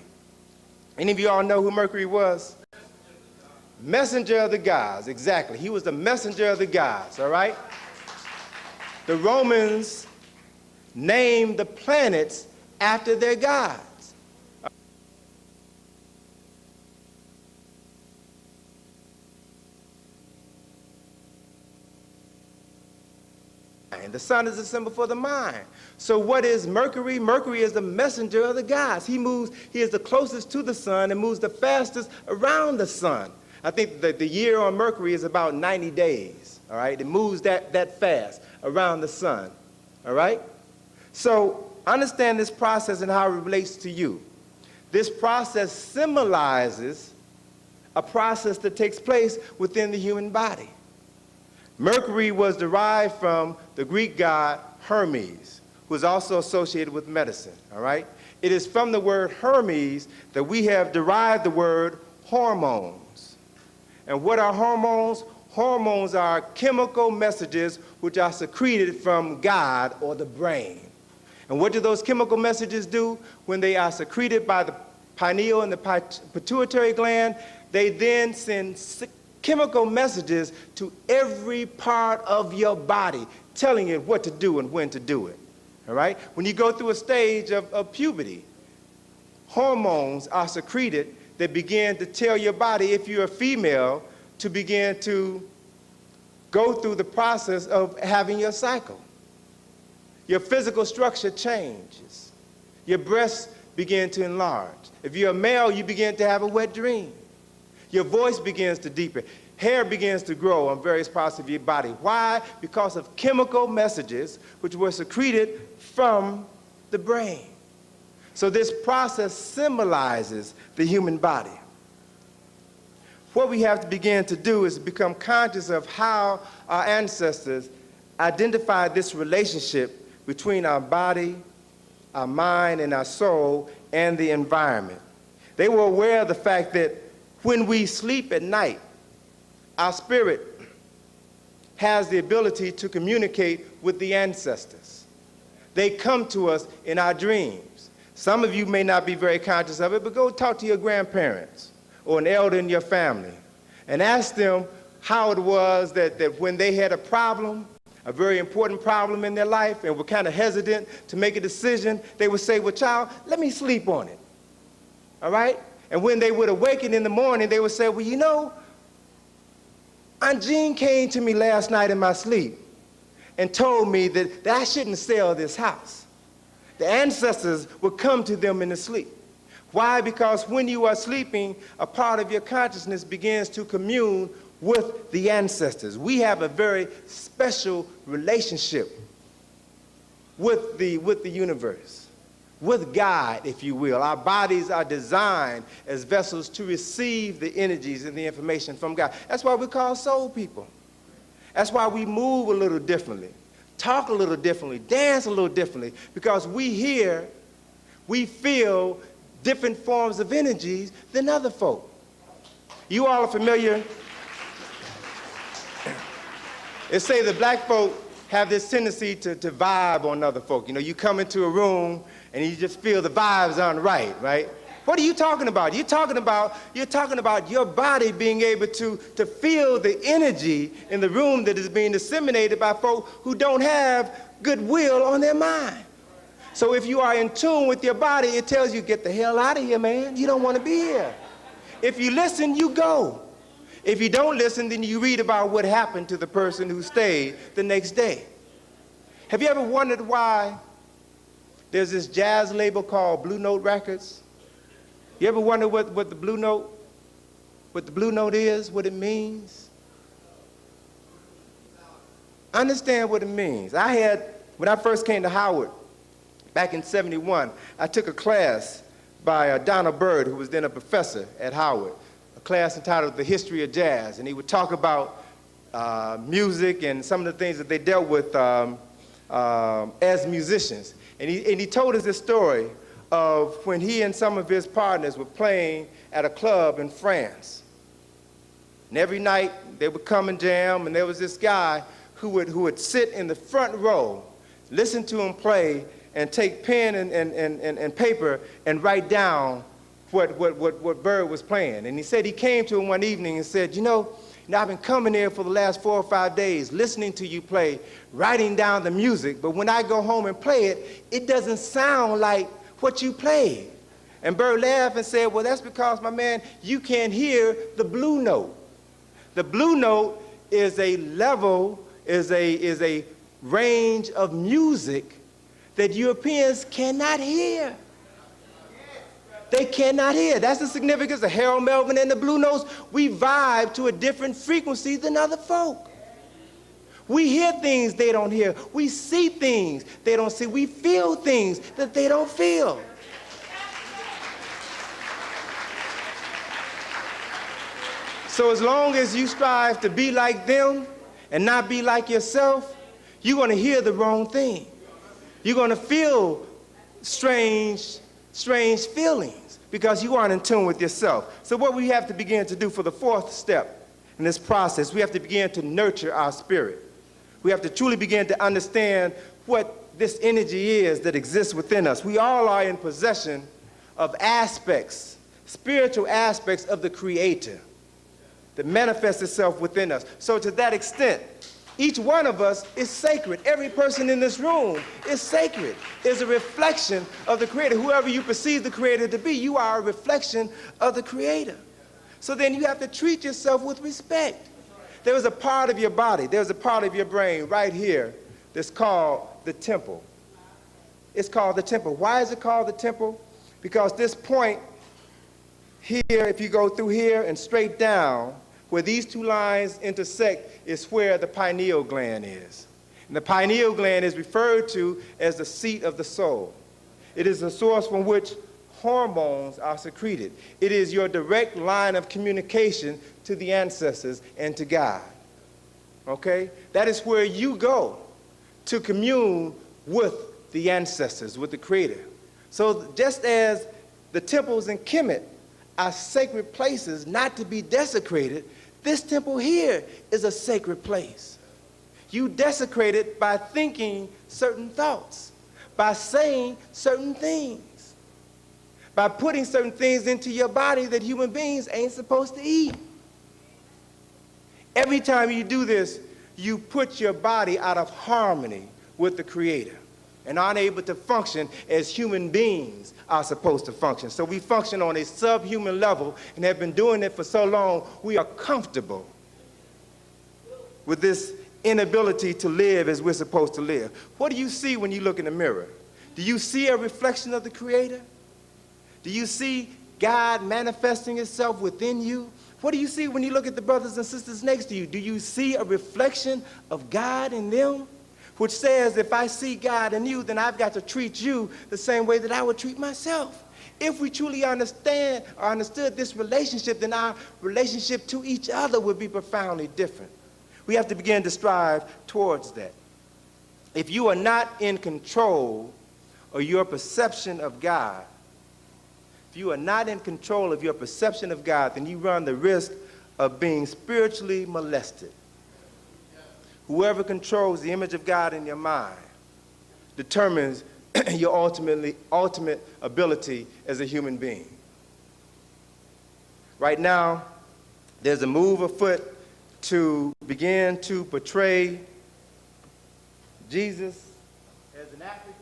[SPEAKER 2] Any of you all know who Mercury was? Messenger of the gods, exactly. He was the messenger of the gods, all right? The Romans named the planets after their gods. The sun is a symbol for the mind. So what is Mercury? Mercury is the messenger of the gods. He is the closest to the sun and moves the fastest around the sun. I think that the year on Mercury is about 90 days, all right? It moves that fast around the sun, all right? So understand this process and how it relates to you. This process symbolizes a process that takes place within the human body. Mercury was derived from the Greek god Hermes, who is also associated with medicine, all right? It is from the word Hermes that we have derived the word hormones. And what are hormones? Hormones are chemical messages which are secreted from God or the brain. And what do those chemical messages do? When they are secreted by the pineal and the pituitary gland, they then send chemical messages to every part of your body, telling it what to do and when to do it. All right? When you go through a stage of puberty, hormones are secreted that begin to tell your body, if you're a female, to begin to go through the process of having your cycle. Your physical structure changes. Your breasts begin to enlarge. If you're a male, you begin to have a wet dream. Your voice begins to deepen. Hair begins to grow on various parts of your body. Why? Because of chemical messages which were secreted from the brain. So this process symbolizes the human body. What we have to begin to do is become conscious of how our ancestors identified this relationship between our body, our mind, and our soul, and the environment. They were aware of the fact that when we sleep at night, our spirit has the ability to communicate with the ancestors. They come to us in our dreams. Some of you may not be very conscious of it, but go talk to your grandparents or an elder in your family and ask them how it was that when they had a problem, a very important problem in their life, and were kind of hesitant to make a decision, they would say, well, child, let me sleep on it. All right? And when they would awaken in the morning, they would say, well, you know, Aunt Jean came to me last night in my sleep and told me that I shouldn't sell this house. The ancestors would come to them in the sleep. Why? Because when you are sleeping, a part of your consciousness begins to commune with the ancestors. We have a very special relationship with the universe, with God, if you will. Our bodies are designed as vessels to receive the energies and the information from God. That's why we're called soul people. That's why we move a little differently, talk a little differently, dance a little differently, because we hear, we feel different forms of energies than other folk. You all are familiar. They say that black folk have this tendency to vibe on other folk. You know, you come into a room and you just feel the vibes aren't right? What are you talking about? You're talking about your body being able to feel the energy in the room that is being disseminated by folk who don't have goodwill on their mind. So if you are in tune with your body, it tells you, get the hell out of here, man. You don't want to be here. If you listen, you go. If you don't listen, then you read about what happened to the person who stayed the next day. Have you ever wondered why there's this jazz label called Blue Note Records? You ever wonder what the Blue Note is, what it means? Understand what it means. When I first came to Howard, back in '71, I took a class by Donald Byrd, who was then a professor at Howard, a class entitled The History of Jazz, and he would talk about music and some of the things that they dealt with as musicians. And he told us this story of when he and some of his partners were playing at a club in France. And every night they would come and jam, and there was this guy who would sit in the front row, listen to him play, and take pen and paper and write down what Byrd was playing. And he said he came to him one evening and said, you know, I've been coming here for the last 4 or 5 days, listening to you play, writing down the music, but when I go home and play it, it doesn't sound like what you played. And Byrd laughed and said, well, that's because, my man, you can't hear the blue note. The blue note is a level, is a range of music that Europeans cannot hear. They cannot hear. That's the significance of Harold Melvin and the Blue Notes. We vibe to a different frequency than other folk. We hear things they don't hear. We see things they don't see. We feel things that they don't feel. So as long as you strive to be like them and not be like yourself, you're going to hear the wrong thing. You're going to feel strange feelings because you aren't in tune with yourself. So what we have to begin to do for the fourth step in this process, we have to begin to nurture our spirit. We have to truly begin to understand what this energy is that exists within us. We all are in possession of aspects, spiritual aspects of the Creator that manifests itself within us. So to that extent, each one of us is sacred. Every person in this room is sacred, is a reflection of the Creator. Whoever you perceive the Creator to be, you are a reflection of the Creator. So then you have to treat yourself with respect. There is a part of your body, there's a part of your brain right here that's called the temple. It's called the temple. Why is it called the temple? Because this point here, if you go through here and straight down, where these two lines intersect is where the pineal gland is. And the pineal gland is referred to as the seat of the soul. It is the source from which hormones are secreted. It is your direct line of communication to the ancestors and to God. Okay? That is where you go to commune with the ancestors, with the Creator. So just as the temples in Kemet are sacred places not to be desecrated, this temple here is a sacred place. You desecrate it by thinking certain thoughts, by saying certain things, by putting certain things into your body that human beings ain't supposed to eat. Every time you do this, you put your body out of harmony with the Creator and aren't able to function as human beings are supposed to function. So we function on a subhuman level and have been doing it for so long, we are comfortable with this inability to live as we're supposed to live. What do you see when you look in the mirror? Do you see a reflection of the Creator? Do you see God manifesting itself within you? What do you see when you look at the brothers and sisters next to you? Do you see a reflection of God in them? Which says, if I see God in you, then I've got to treat you the same way that I would treat myself. If we truly understand or understood this relationship, then our relationship to each other would be profoundly different. We have to begin to strive towards that. If you are not in control of your perception of God, if you are not in control of your perception of God, then you run the risk of being spiritually molested. Whoever controls the image of God in your mind determines your ultimate ability as a human being. Right now, there's a move afoot to begin to portray Jesus as an African,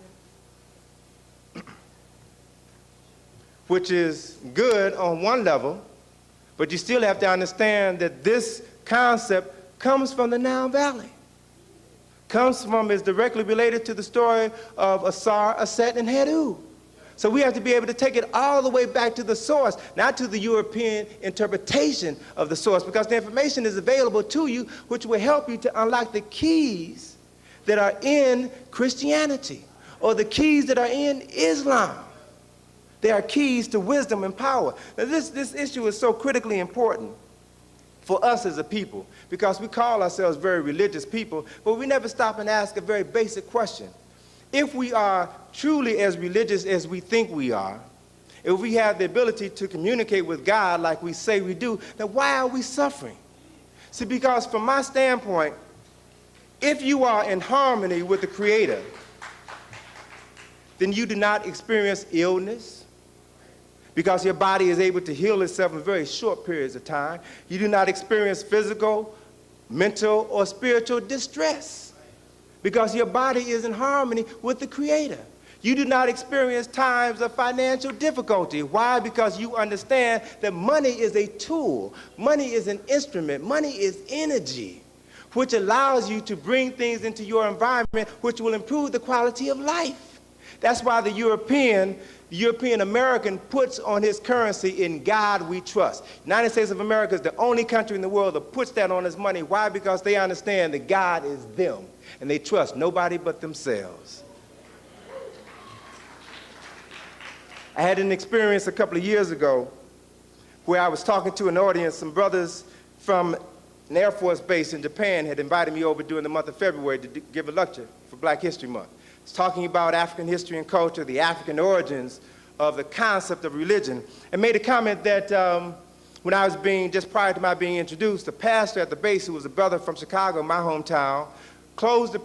[SPEAKER 2] which is good on one level, but you still have to understand that this concept comes from the Nile Valley. Is directly related to the story of Asar, Aset, and Hedu. So we have to be able to take it all the way back to the source, not to the European interpretation of the source, because the information is available to you, which will help you to unlock the keys that are in Christianity, or the keys that are in Islam. They are keys to wisdom and power. Now this issue is so critically important for us as a people, because we call ourselves very religious people, but we never stop and ask a very basic question. If we are truly as religious as we think we are, if we have the ability to communicate with God like we say we do, then why are we suffering? See, because from my standpoint, if you are in harmony with the Creator, then you do not experience illness, because your body is able to heal itself in very short periods of time. You do not experience physical, mental, or spiritual distress, because your body is in harmony with the Creator. You do not experience times of financial difficulty. Why? Because you understand that money is a tool. Money is an instrument. Money is energy, which allows you to bring things into your environment which will improve the quality of life. That's why the European American puts on his currency, "In God we trust." United States of America is the only country in the world that puts that on his money. Why? Because they understand that God is them, and they trust nobody but themselves. I had an experience a couple of years ago where I was talking to an audience. Some brothers from an Air Force base in Japan had invited me over during the month of February to give a lecture for Black History Month. It's talking about African history and culture, the African origins of the concept of religion, and made a comment that when I was just prior to my being introduced, the pastor at the base, who was a brother from Chicago, my hometown, closed his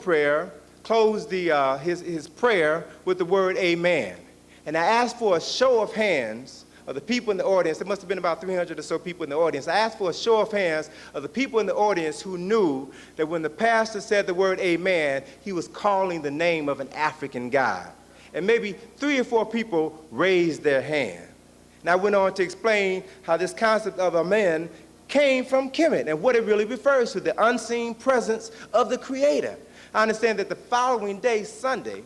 [SPEAKER 2] prayer with the word amen. And I asked for a show of hands of the people in the audience. There must have been about 300 or so people in the audience. I asked for a show of hands of the people in the audience who knew that when the pastor said the word amen, he was calling the name of an African god. And maybe 3 or 4 people raised their hand. And I went on to explain how this concept of amen came from Kemet and what it really refers to, the unseen presence of the Creator. I understand that the following day, Sunday,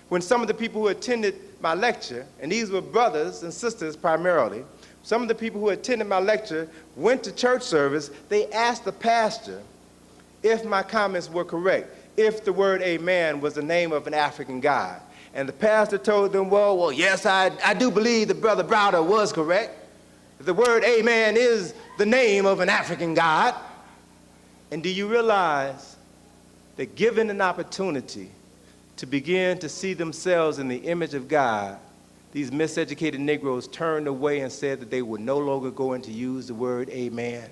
[SPEAKER 2] when some of the people who attended my lecture, and these were brothers and sisters primarily, some of the people who attended my lecture went to church service, they asked the pastor if my comments were correct, if the word amen was the name of an African god. And the pastor told them, well, yes, I do believe that Brother Browder was correct. The word amen is the name of an African god. And do you realize that given an opportunity to begin to see themselves in the image of God, these miseducated Negroes turned away and said that they were no longer going to use the word amen?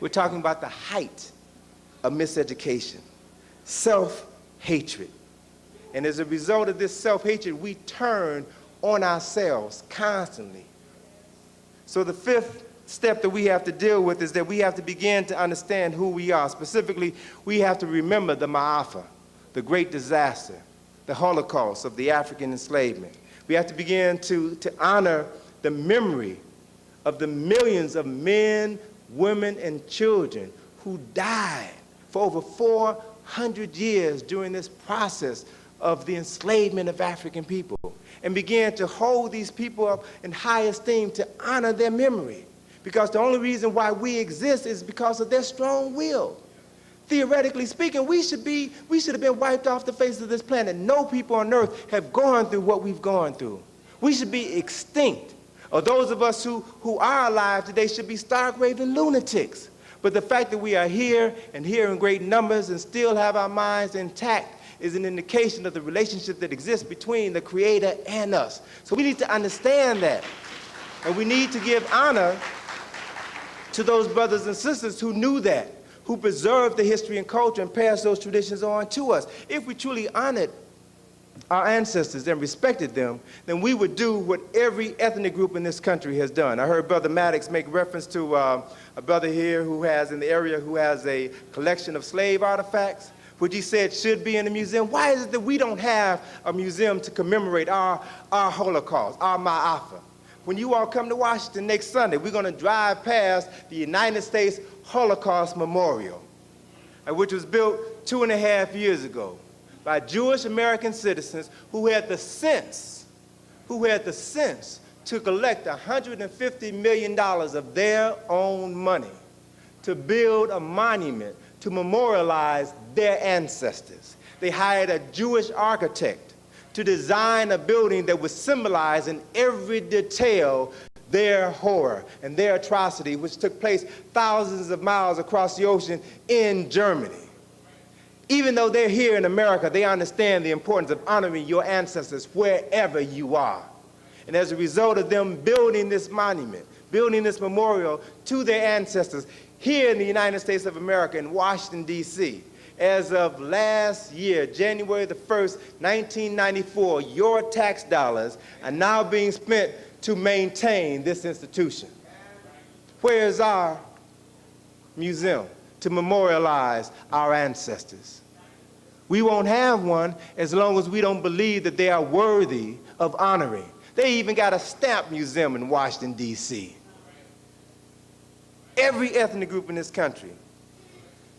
[SPEAKER 2] We're talking about the height of miseducation, self-hatred. And as a result of this self-hatred, we turn on ourselves constantly. So the 5th step that we have to deal with is that we have to begin to understand who we are. Specifically, we have to remember the Ma'afa, the great disaster, the Holocaust of the African enslavement. We have to begin to honor the memory of the millions of men, women, and children who died for over 400 years during this process of the enslavement of African people, and began to hold these people up in high esteem, to honor their memory. Because the only reason why we exist is because of their strong will. Theoretically speaking, we should have been wiped off the face of this planet. No people on earth have gone through what we've gone through. We should be extinct. Or those of us who are alive today should be stark raving lunatics. But the fact that we are here and here in great numbers and still have our minds intact is an indication of the relationship that exists between the Creator and us. So we need to understand that. And we need to give honor to those brothers and sisters who knew that, who preserved the history and culture and passed those traditions on to us. If we truly honored our ancestors and respected them, then we would do what every ethnic group in this country has done. I heard Brother Maddox make reference to a brother here who has a collection of slave artifacts, which he said should be in a museum. Why is it that we don't have a museum to commemorate our Holocaust, our Ma'afa? When you all come to Washington next Sunday, we're going to drive past the United States Holocaust Memorial, which was built 2.5 years ago by Jewish American citizens who had the sense to collect $150 million of their own money to build a monument to memorialize their ancestors. They hired a Jewish architect to design a building that would symbolize in every detail their horror and their atrocity, which took place thousands of miles across the ocean in Germany. Even though they're here in America, they understand the importance of honoring your ancestors wherever you are. And as a result of them building this monument, building this memorial to their ancestors here in the United States of America in Washington, D.C., as of last year, January the 1st, 1994, your tax dollars are now being spent to maintain this institution. Where is our museum to memorialize our ancestors? We won't have one as long as we don't believe that they are worthy of honoring. They even got a stamp museum in Washington, D.C. Every ethnic group in this country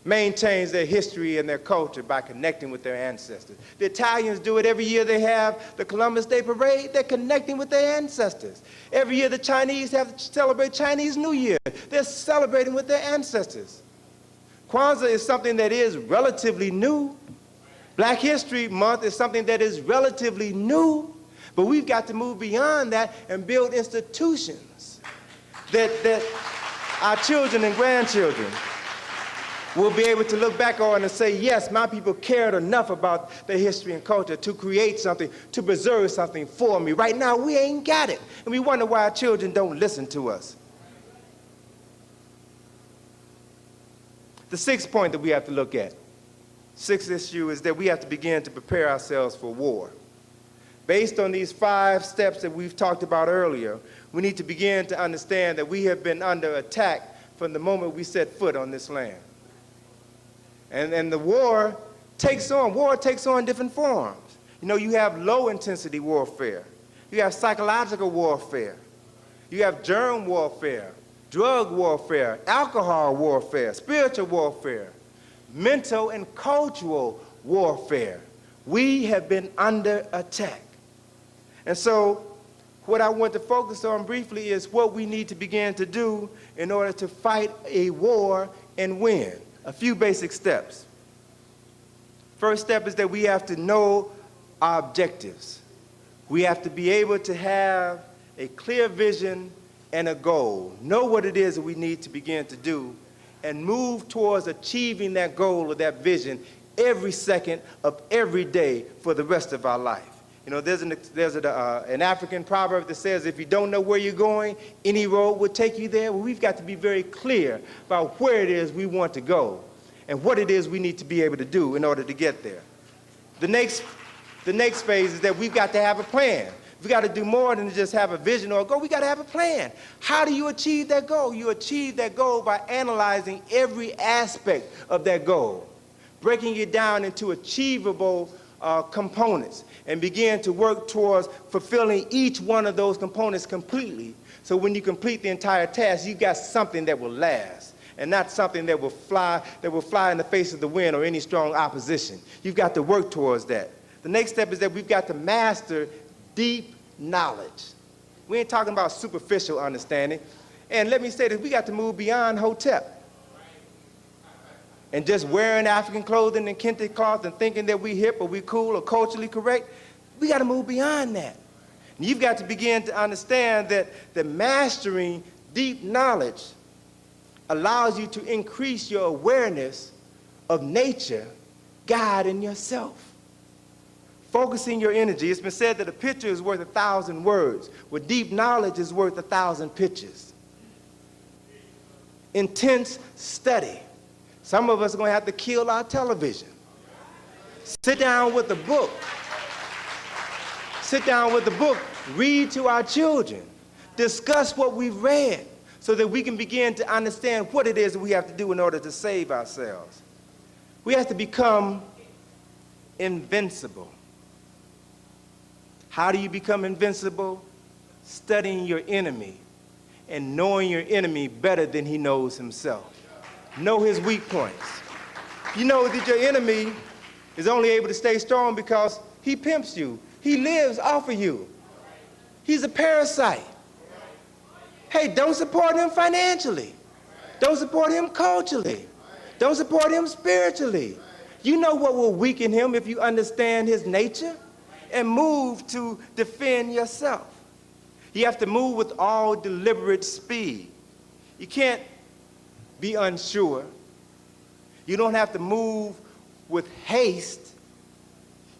[SPEAKER 2] maintains their history and their culture by connecting with their ancestors. The Italians do it every year. They have the Columbus Day Parade. They're connecting with their ancestors. Every year the Chinese have to celebrate Chinese New Year. They're celebrating with their ancestors. Kwanzaa is something that is relatively new. Black History Month is something that is relatively new. But we've got to move beyond that and build institutions that our children and grandchildren we'll be able to look back on and say, yes, my people cared enough about their history and culture to create something, to preserve something for me. Right now, we ain't got it. And we wonder why our children don't listen to us. The sixth point that we have to look at, sixth issue, is that we have to begin to prepare ourselves for war. Based on these 5 steps that we've talked about earlier, we need to begin to understand that we have been under attack from the moment we set foot on this land. And the war takes on different forms. You know, you have low-intensity warfare. You have psychological warfare. You have germ warfare, drug warfare, alcohol warfare, spiritual warfare, mental and cultural warfare. We have been under attack. And so what I want to focus on briefly is what we need to begin to do in order to fight a war and win. A few basic steps. First step is that we have to know our objectives. We have to be able to have a clear vision and a goal. Know what it is that we need to begin to do and move towards achieving that goal or that vision every second of every day for the rest of our life. You know, there's an African proverb that says, if you don't know where you're going, any road will take you there. Well, we've got to be very clear about where it is we want to go and what it is we need to be able to do in order to get there. The next phase is that we've got to have a plan. We've got to do more than just have a vision or a goal. We've got to have a plan. How do you achieve that goal? You achieve that goal by analyzing every aspect of that goal, breaking it down into achievable components, and begin to work towards fulfilling each one of those components completely. So when you complete the entire task, you've got something that will last, and not something that will fly in the face of the wind or any strong opposition. You've got to work towards that. The next step is that we've got to master deep knowledge. We ain't talking about superficial understanding. And let me say this, we got to move beyond hotep and just wearing African clothing and kente cloth and thinking that we hip or we cool or culturally correct. We got to move beyond that. And you've got to begin to understand that mastering deep knowledge allows you to increase your awareness of nature, God, and yourself. Focusing your energy. It's been said that a picture is worth 1,000 words. Well, deep knowledge is worth 1,000 pictures. Intense study. Some of us are going to have to kill our television. Sit down with a book. Sit down with a book. Read to our children. Discuss what we've read so that we can begin to understand what it is that we have to do in order to save ourselves. We have to become invincible. How do you become invincible? Studying your enemy and knowing your enemy better than he knows himself. Know his weak points. You know that your enemy is only able to stay strong because he pimps you. He lives off of you. He's a parasite. Hey, don't support him financially. Don't support him culturally. Don't support him spiritually. You know what will weaken him if you understand his nature and move to defend yourself. You have to move with all deliberate speed. You can't be unsure. You don't have to move with haste.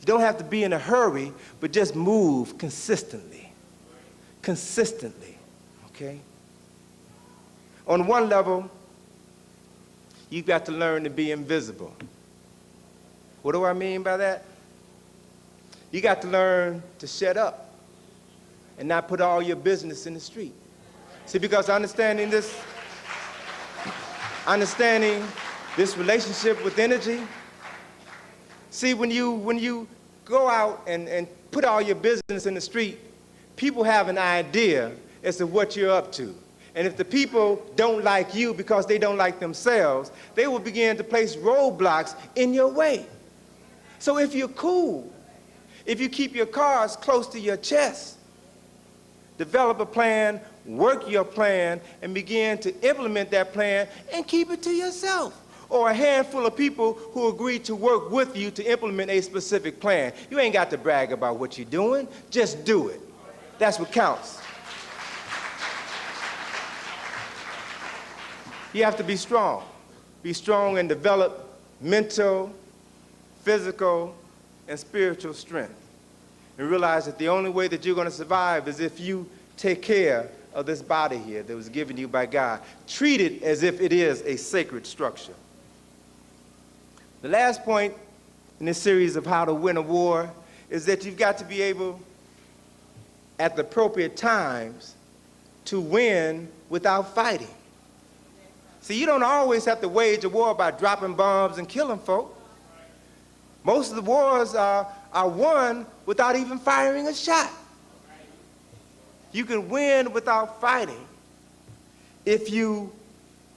[SPEAKER 2] You don't have to be in a hurry, but just move consistently. Consistently, okay? On one level, you've got to learn to be invisible. What do I mean by that? You got to learn to shut up and not put all your business in the street. See, because understanding this relationship with energy, see, when you go out and put all your business in the street, people have an idea as to what you're up to. And if the people don't like you because they don't like themselves, they will begin to place roadblocks in your way. So if you're cool, if you keep your cards close to your chest, develop a plan, work your plan, and begin to implement that plan and keep it to yourself. Or a handful of people who agree to work with you to implement a specific plan. You ain't got to brag about what you're doing, just do it. That's what counts. You have to be strong. be strong and develop mental, physical, and spiritual strength. And realize that the only way that you're going to survive is if you take care of this body here that was given you by God. Treat it as if it is a sacred structure. The last point in this series of how to win a war is that you've got to be able, at the appropriate times, to win without fighting. See, you don't always have to wage a war by dropping bombs and killing folk. Most of the wars are won without even firing a shot. You can win without fighting if you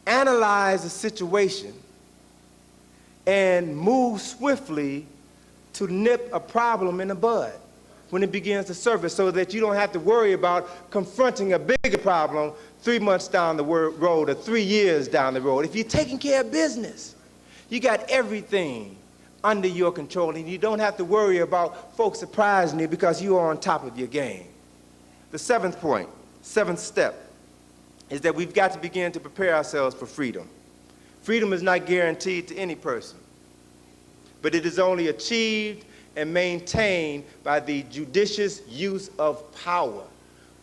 [SPEAKER 2] analyze a situation and move swiftly to nip a problem in the bud when it begins to surface, so that you don't have to worry about confronting a bigger problem 3 months down the road or 3 years down the road. If you're taking care of business, you got everything under your control, and you don't have to worry about folks surprising you because you are on top of your game. The seventh point, seventh step, is that we've got to begin to prepare ourselves for freedom. Freedom is not guaranteed to any person, but it is only achieved and maintained by the judicious use of power.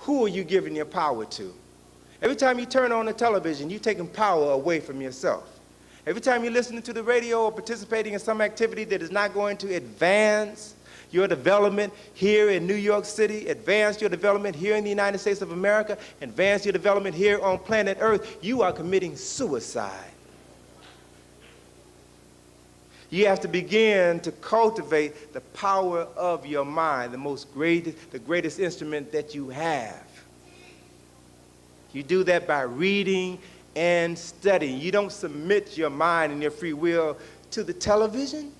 [SPEAKER 2] Who are you giving your power to? Every time you turn on the television, you're taking power away from yourself. Every time you're listening to the radio or participating in some activity that is not going to advance your development here in New York City, advance your development here in the United States of America, advance your development here on planet Earth, you are committing suicide. You have to begin to cultivate the power of your mind, the greatest instrument that you have. You do that by reading and studying. You don't submit your mind and your free will to the television,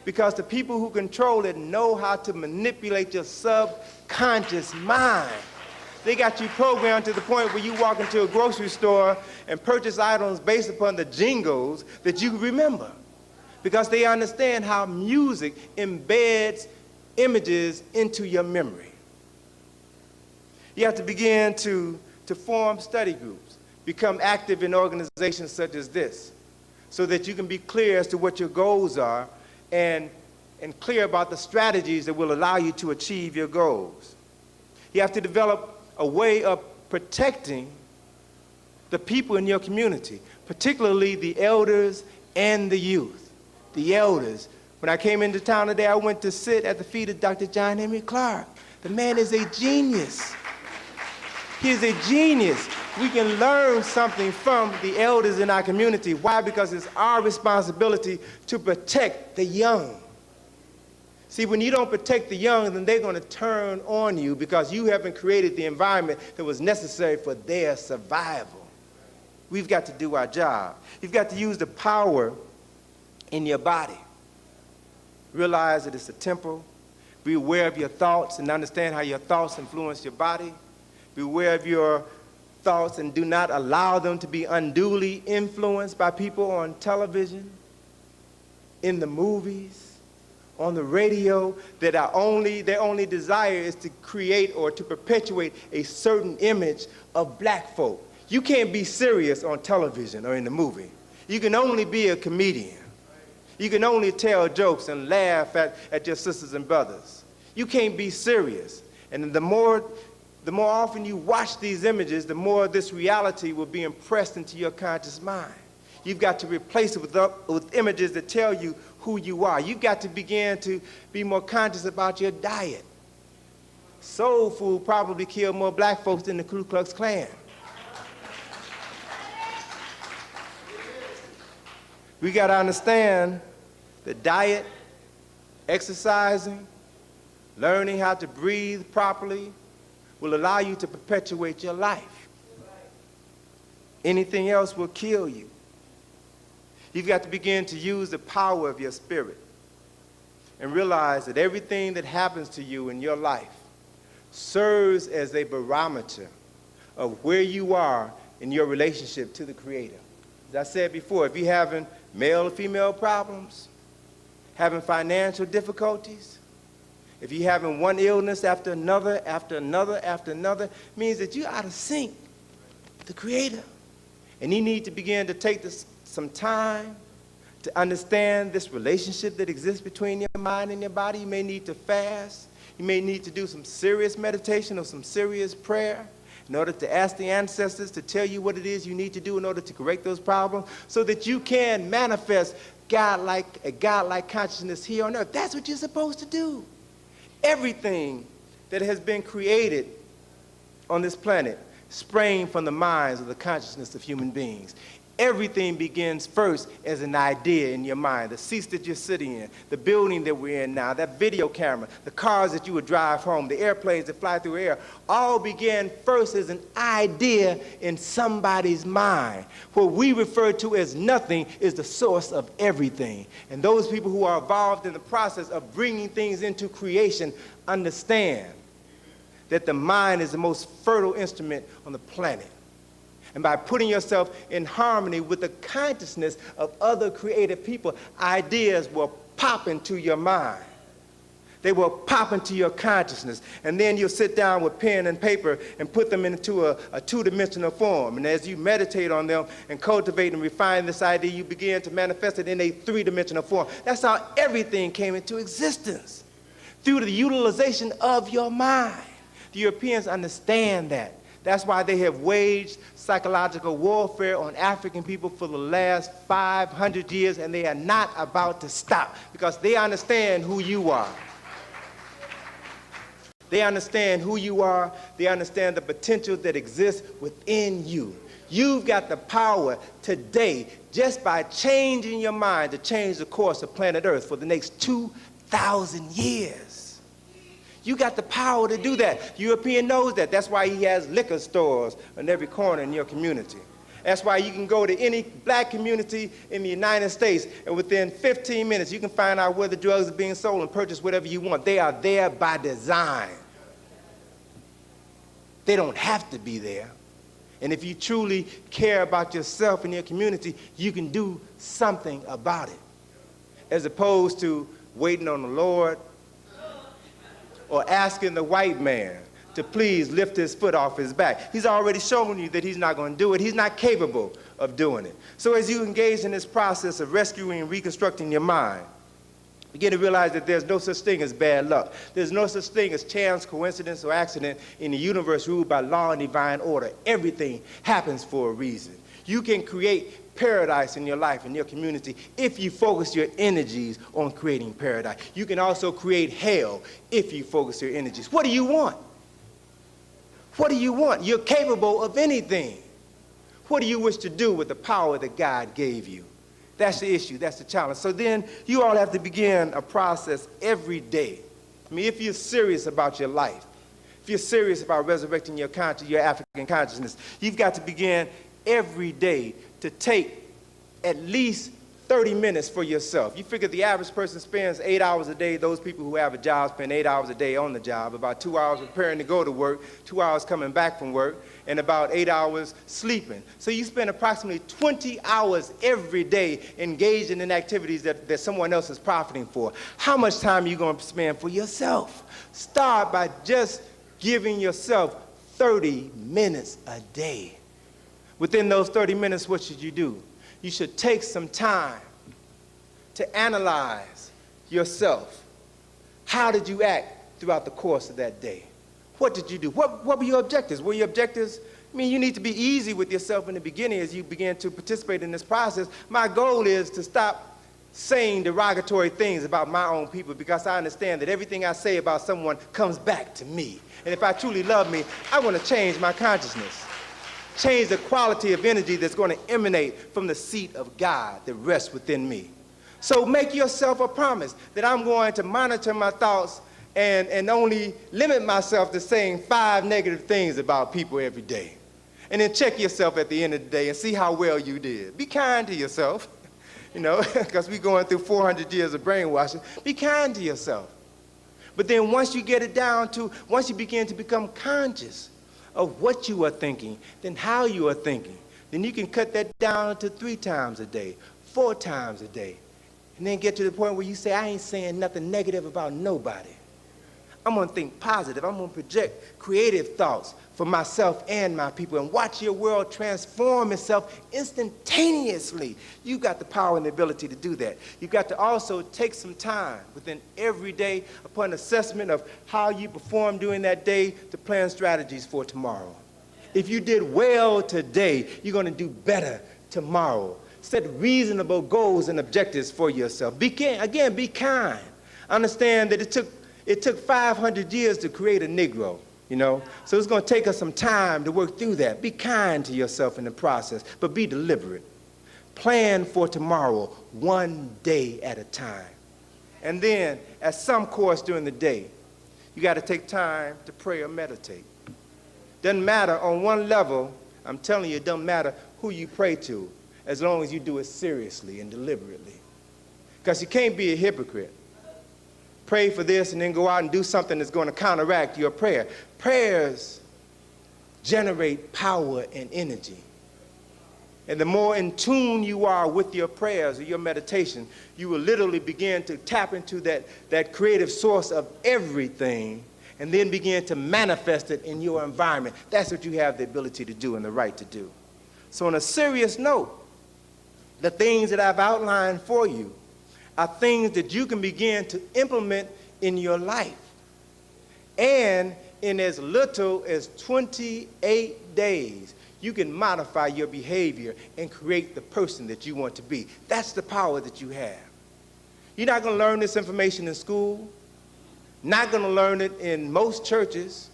[SPEAKER 2] because the people who control it know how to manipulate your subconscious mind. They got you programmed to the point where you walk into a grocery store and purchase items based upon the jingles that you remember, because they understand how music embeds images into your memory. You have to begin to form study groups, become active in organizations such as this, so that you can be clear as to what your goals are and clear about the strategies that will allow you to achieve your goals. You have to develop a way of protecting the people in your community, particularly the elders and the youth. The elders. When I came into town today, I went to sit at the feet of Dr. John Henry Clark. The man is a genius. He is a genius. We can learn something from the elders in our community. Why? Because it's our responsibility to protect the young. See, when you don't protect the young, then they're going to turn on you because you haven't created the environment that was necessary for their survival. We've got to do our job. You've got to use the power in your body. Realize that it's a temple. Be aware of your thoughts and understand how your thoughts influence your body. Be aware of your thoughts and do not allow them to be unduly influenced by people on television, in the movies, on the radio, that their only desire is to create or to perpetuate a certain image of black folk. You can't be serious on television or in the movie. You can only be a comedian. You can only tell jokes and laugh at your sisters and brothers. You can't be serious. And the more often you watch these images, the more this reality will be impressed into your conscious mind. You've got to replace it with images that tell you who you are. You've got to begin to be more conscious about your diet. Soul food probably killed more black folks than the Ku Klux Klan. We got to understand that diet, exercising, learning how to breathe properly will allow you to perpetuate your life. Anything else will kill you. You've got to begin to use the power of your spirit and realize that everything that happens to you in your life serves as a barometer of where you are in your relationship to the Creator. As I said before, if you're having male or female problems, having financial difficulties, if you're having one illness after another, after another, after another, means that you're out of sync with the Creator. And you need to begin to take the some time to understand this relationship that exists between your mind and your body. You may need to fast. You may need to do some serious meditation or some serious prayer in order to ask the ancestors to tell you what it is you need to do in order to correct those problems so that you can manifest a godlike consciousness here on earth. That's what you're supposed to do. Everything that has been created on this planet sprang from the minds of the consciousness of human beings. Everything begins first as an idea in your mind. The seats that you're sitting in, the building that we're in now, that video camera, the cars that you would drive home, the airplanes that fly through air, all began first as an idea in somebody's mind. What we refer to as nothing is the source of everything. And those people who are involved in the process of bringing things into creation understand that the mind is the most fertile instrument on the planet. And by putting yourself in harmony with the consciousness of other creative people, ideas will pop into your mind. They will pop into your consciousness. And then you'll sit down with pen and paper and put them into a two-dimensional form. And as you meditate on them and cultivate and refine this idea, you begin to manifest it in a three-dimensional form. That's how everything came into existence, through the utilization of your mind. The Europeans understand that. That's why they have waged psychological warfare on African people for the last 500 years, and they are not about to stop because they understand who you are. They understand who you are. They understand the potential that exists within you. You've got the power today, just by changing your mind, to change the course of planet Earth for the next 2,000 years. You got the power to do that. European knows that. That's why he has liquor stores on every corner in your community. That's why you can go to any black community in the United States, and within 15 minutes you can find out where the drugs are being sold and purchase whatever you want. They are there by design. They don't have to be there. And if you truly care about yourself and your community, you can do something about it, as opposed to waiting on the Lord or asking the white man to please lift his foot off his back. He's already shown you that he's not going to do it. He's not capable of doing it. So as you engage in this process of rescuing and reconstructing your mind, begin to realize that there's no such thing as bad luck. There's no such thing as chance, coincidence, or accident in the universe ruled by law and divine order. Everything happens for a reason. You can create paradise in your life, in your community, if you focus your energies on creating paradise. You can also create hell if you focus your energies. What do you want? What do you want? You're capable of anything. What do you wish to do with the power that God gave you? That's the issue. That's the challenge. So then you all have to begin a process every day. I mean, if you're serious about your life, if you're serious about resurrecting your African consciousness, you've got to begin every day to take at least 30 minutes for yourself. You figure the average person spends 8 hours a day. Those people who have a job spend 8 hours a day on the job, about 2 hours preparing to go to work, 2 hours coming back from work, and about 8 hours sleeping. So you spend approximately 20 hours every day engaging in activities that someone else is profiting for. How much time are you going to spend for yourself? Start by just giving yourself 30 minutes a day. Within those 30 minutes, what should you do? You should take some time to analyze yourself. How did you act throughout the course of that day? What did you do? What were your objectives? Were your objectives? I mean, you need to be easy with yourself in the beginning as you begin to participate in this process. My goal is to stop saying derogatory things about my own people, because I understand that everything I say about someone comes back to me. And if I truly love me, I want to change my consciousness. Change the quality of energy that's going to emanate from the seat of God that rests within me. So make yourself a promise that I'm going to monitor my thoughts and only limit myself to saying 5 negative things about people every day. And then check yourself at the end of the day and see how well you did. Be kind to yourself, you know, because we're going through 400 years of brainwashing. Be kind to yourself. But then once you get it down to, once you begin to become conscious of what you are thinking, then how you are thinking, then you can cut that down to 3 times a day, 4 times a day, and then get to the point where you say, I ain't saying nothing negative about nobody. I'm going to think positive. I'm going to project creative thoughts for myself and my people and watch your world transform itself instantaneously. You got the power and the ability to do that. You've got to also take some time within every day upon assessment of how you perform during that day to plan strategies for tomorrow. If you did well today, you're going to do better tomorrow. Set reasonable goals and objectives for yourself. Be kind. Understand that it took 500 years to create a Negro, you know? So it's going to take us some time to work through that. Be kind to yourself in the process, but be deliberate. Plan for tomorrow, one day at a time. And then, at some course during the day, you got to take time to pray or meditate. Doesn't matter, on one level, I'm telling you, it doesn't matter who you pray to, as long as you do it seriously and deliberately. Because you can't be a hypocrite. Pray for this and then go out and do something that's going to counteract your prayer. Prayers generate power and energy. And the more in tune you are with your prayers or your meditation, you will literally begin to tap into that creative source of everything and then begin to manifest it in your environment. That's what you have the ability to do and the right to do. So on a serious note, the things that I've outlined for you are things that you can begin to implement in your life. And in as little as 28 days, you can modify your behavior and create the person that you want to be. That's the power that you have. You're not going to learn this information in school. Not going to learn it in most churches.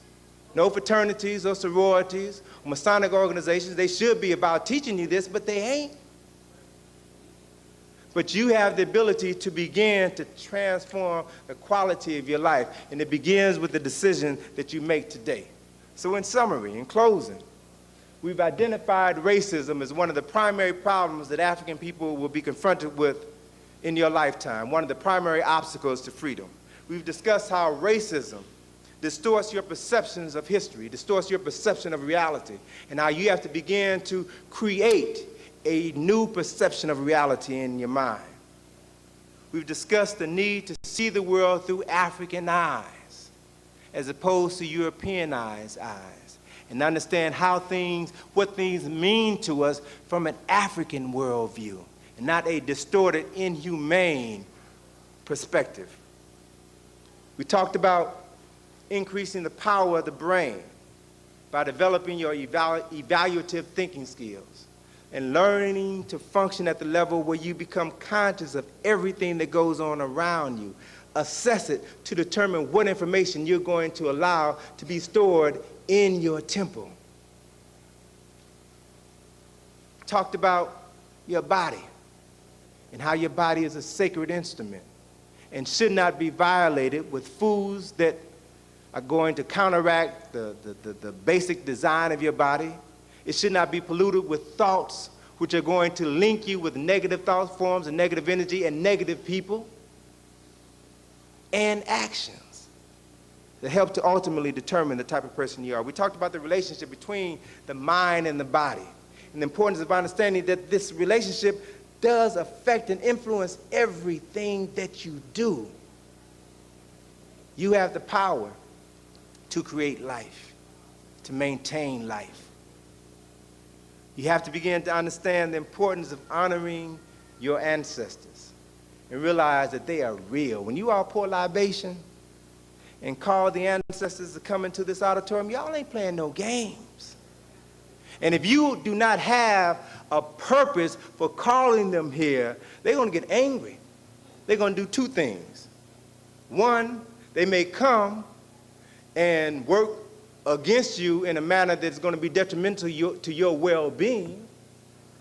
[SPEAKER 2] No fraternities or sororities or Masonic organizations. They should be about teaching you this, but they ain't. But you have the ability to begin to transform the quality of your life, and it begins with the decision that you make today. So in summary, in closing, we've identified racism as one of the primary problems that African people will be confronted with in your lifetime, one of the primary obstacles to freedom. We've discussed how racism distorts your perceptions of history, distorts your perception of reality, and how you have to begin to create a new perception of reality in your mind. We've discussed the need to see the world through African eyes as opposed to Europeanized eyes, and understand what things mean to us from an African worldview and not a distorted, inhumane perspective. We talked about increasing the power of the brain by developing your evaluative thinking skills and learning to function at the level where you become conscious of everything that goes on around you. Assess it to determine what information you're going to allow to be stored in your temple. Talked about your body and how your body is a sacred instrument and should not be violated with foods that are going to counteract the basic design of your body. It should not be polluted with thoughts which are going to link you with negative thought forms and negative energy and negative people, and actions that help to ultimately determine the type of person you are. We talked about the relationship between the mind and the body and the importance of understanding that this relationship does affect and influence everything that you do. You have the power to create life, to maintain life. You have to begin to understand the importance of honoring your ancestors and realize that they are real. When you all pour libation and call the ancestors to come into this auditorium, y'all ain't playing no games. And if you do not have a purpose for calling them here, they're going to get angry. They're going to do two things. One, they may come and work against you in a manner that's going to be detrimental to your well-being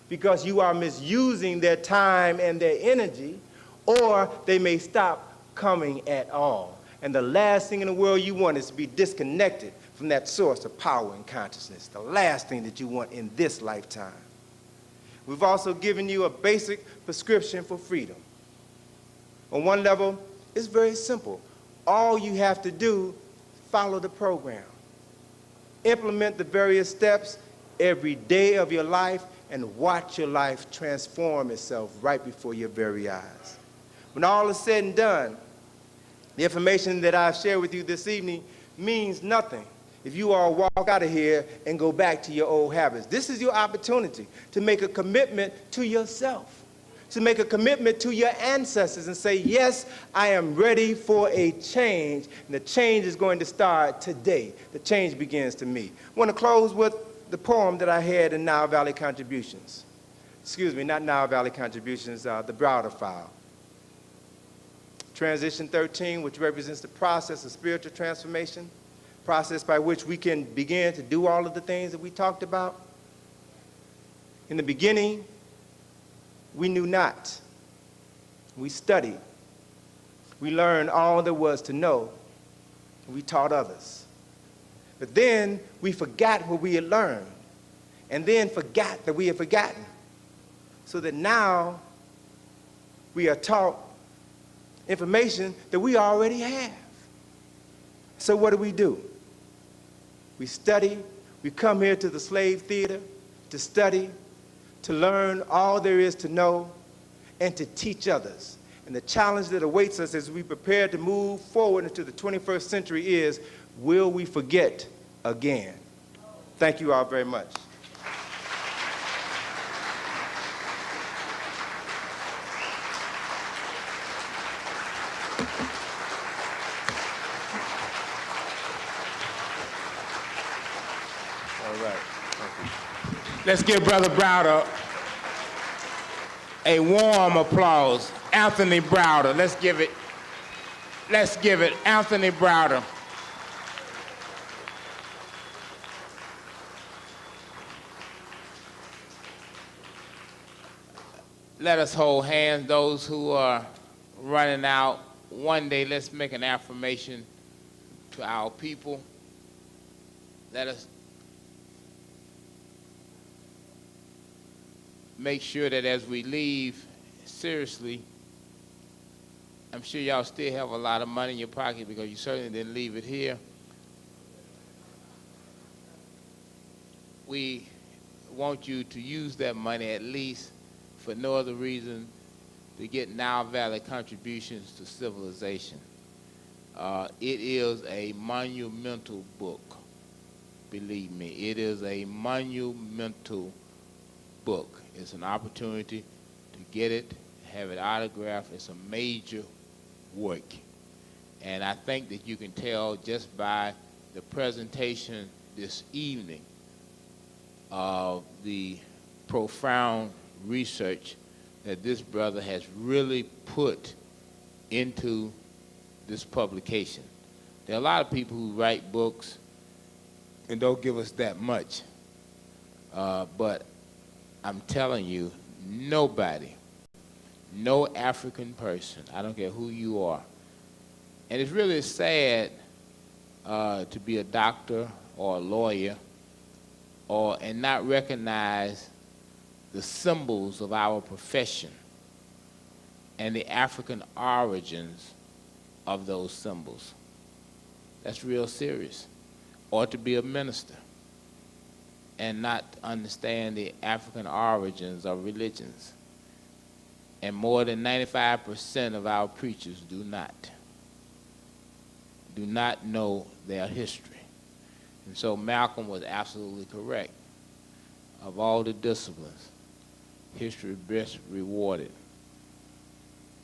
[SPEAKER 2] because you are misusing their time and their energy, or they may stop coming at all. And the last thing in the world you want is to be disconnected from that source of power and consciousness. The last thing that you want in this lifetime. We've also given you a basic prescription for freedom. On one level, it's very simple. All you have to do, follow the program. Implement the various steps every day of your life and watch your life transform itself right before your very eyes. When all is said and done, The information that I've shared with you this evening means nothing if you all walk out of here and go back to your old habits. This is your opportunity to make a commitment to yourself, to make a commitment to your ancestors and say, yes, I am ready for a change, and the change is going to start today. The change begins to me. I want to close with the poem that I had in Nile Valley Contributions. Excuse me, not Nile Valley Contributions, the Browder file. Transition 13, which represents the process of spiritual transformation, process by which we can begin to do all of the things that we talked about. In the beginning, we knew not. We studied. We learned all there was to know. We taught others. But then we forgot what we had learned, and then forgot that we had forgotten. So that now we are taught information that we already have. So what do? We study. We come here to the slave theater to study, to learn all there is to know, and to teach others. And the challenge that awaits us as we prepare to move forward into the 21st century is, will we forget again? Thank you all very much. All right.
[SPEAKER 1] Let's give Brother Browder a warm applause. Anthony Browder. Let's give it, Anthony Browder. Let us hold hands, those who are running out. One day, let's make an affirmation to our people. Let us make sure that as we leave, seriously, I'm sure y'all still have a lot of money in your pocket because you certainly didn't leave it here. We want you to use that money at least for no other reason to get Nile Valley contributions to civilization. It is a monumental book, believe me. It is a monumental book. It's an opportunity to get it, have it autographed. It's a major work. And I think that you can tell just by the presentation this evening of the profound research that this brother has really put into this publication. There are a lot of people who write books and don't give us that much. But I'm telling you, nobody, no African person, I don't care who you are, and it's really sad to be a doctor or a lawyer and not recognize the symbols of our profession and the African origins of those symbols. That's real serious. Or to be a minister and not understand the African origins of religions. And more than 95% of our preachers do not know their history. And so Malcolm was absolutely correct. Of all the disciplines, history is best rewarded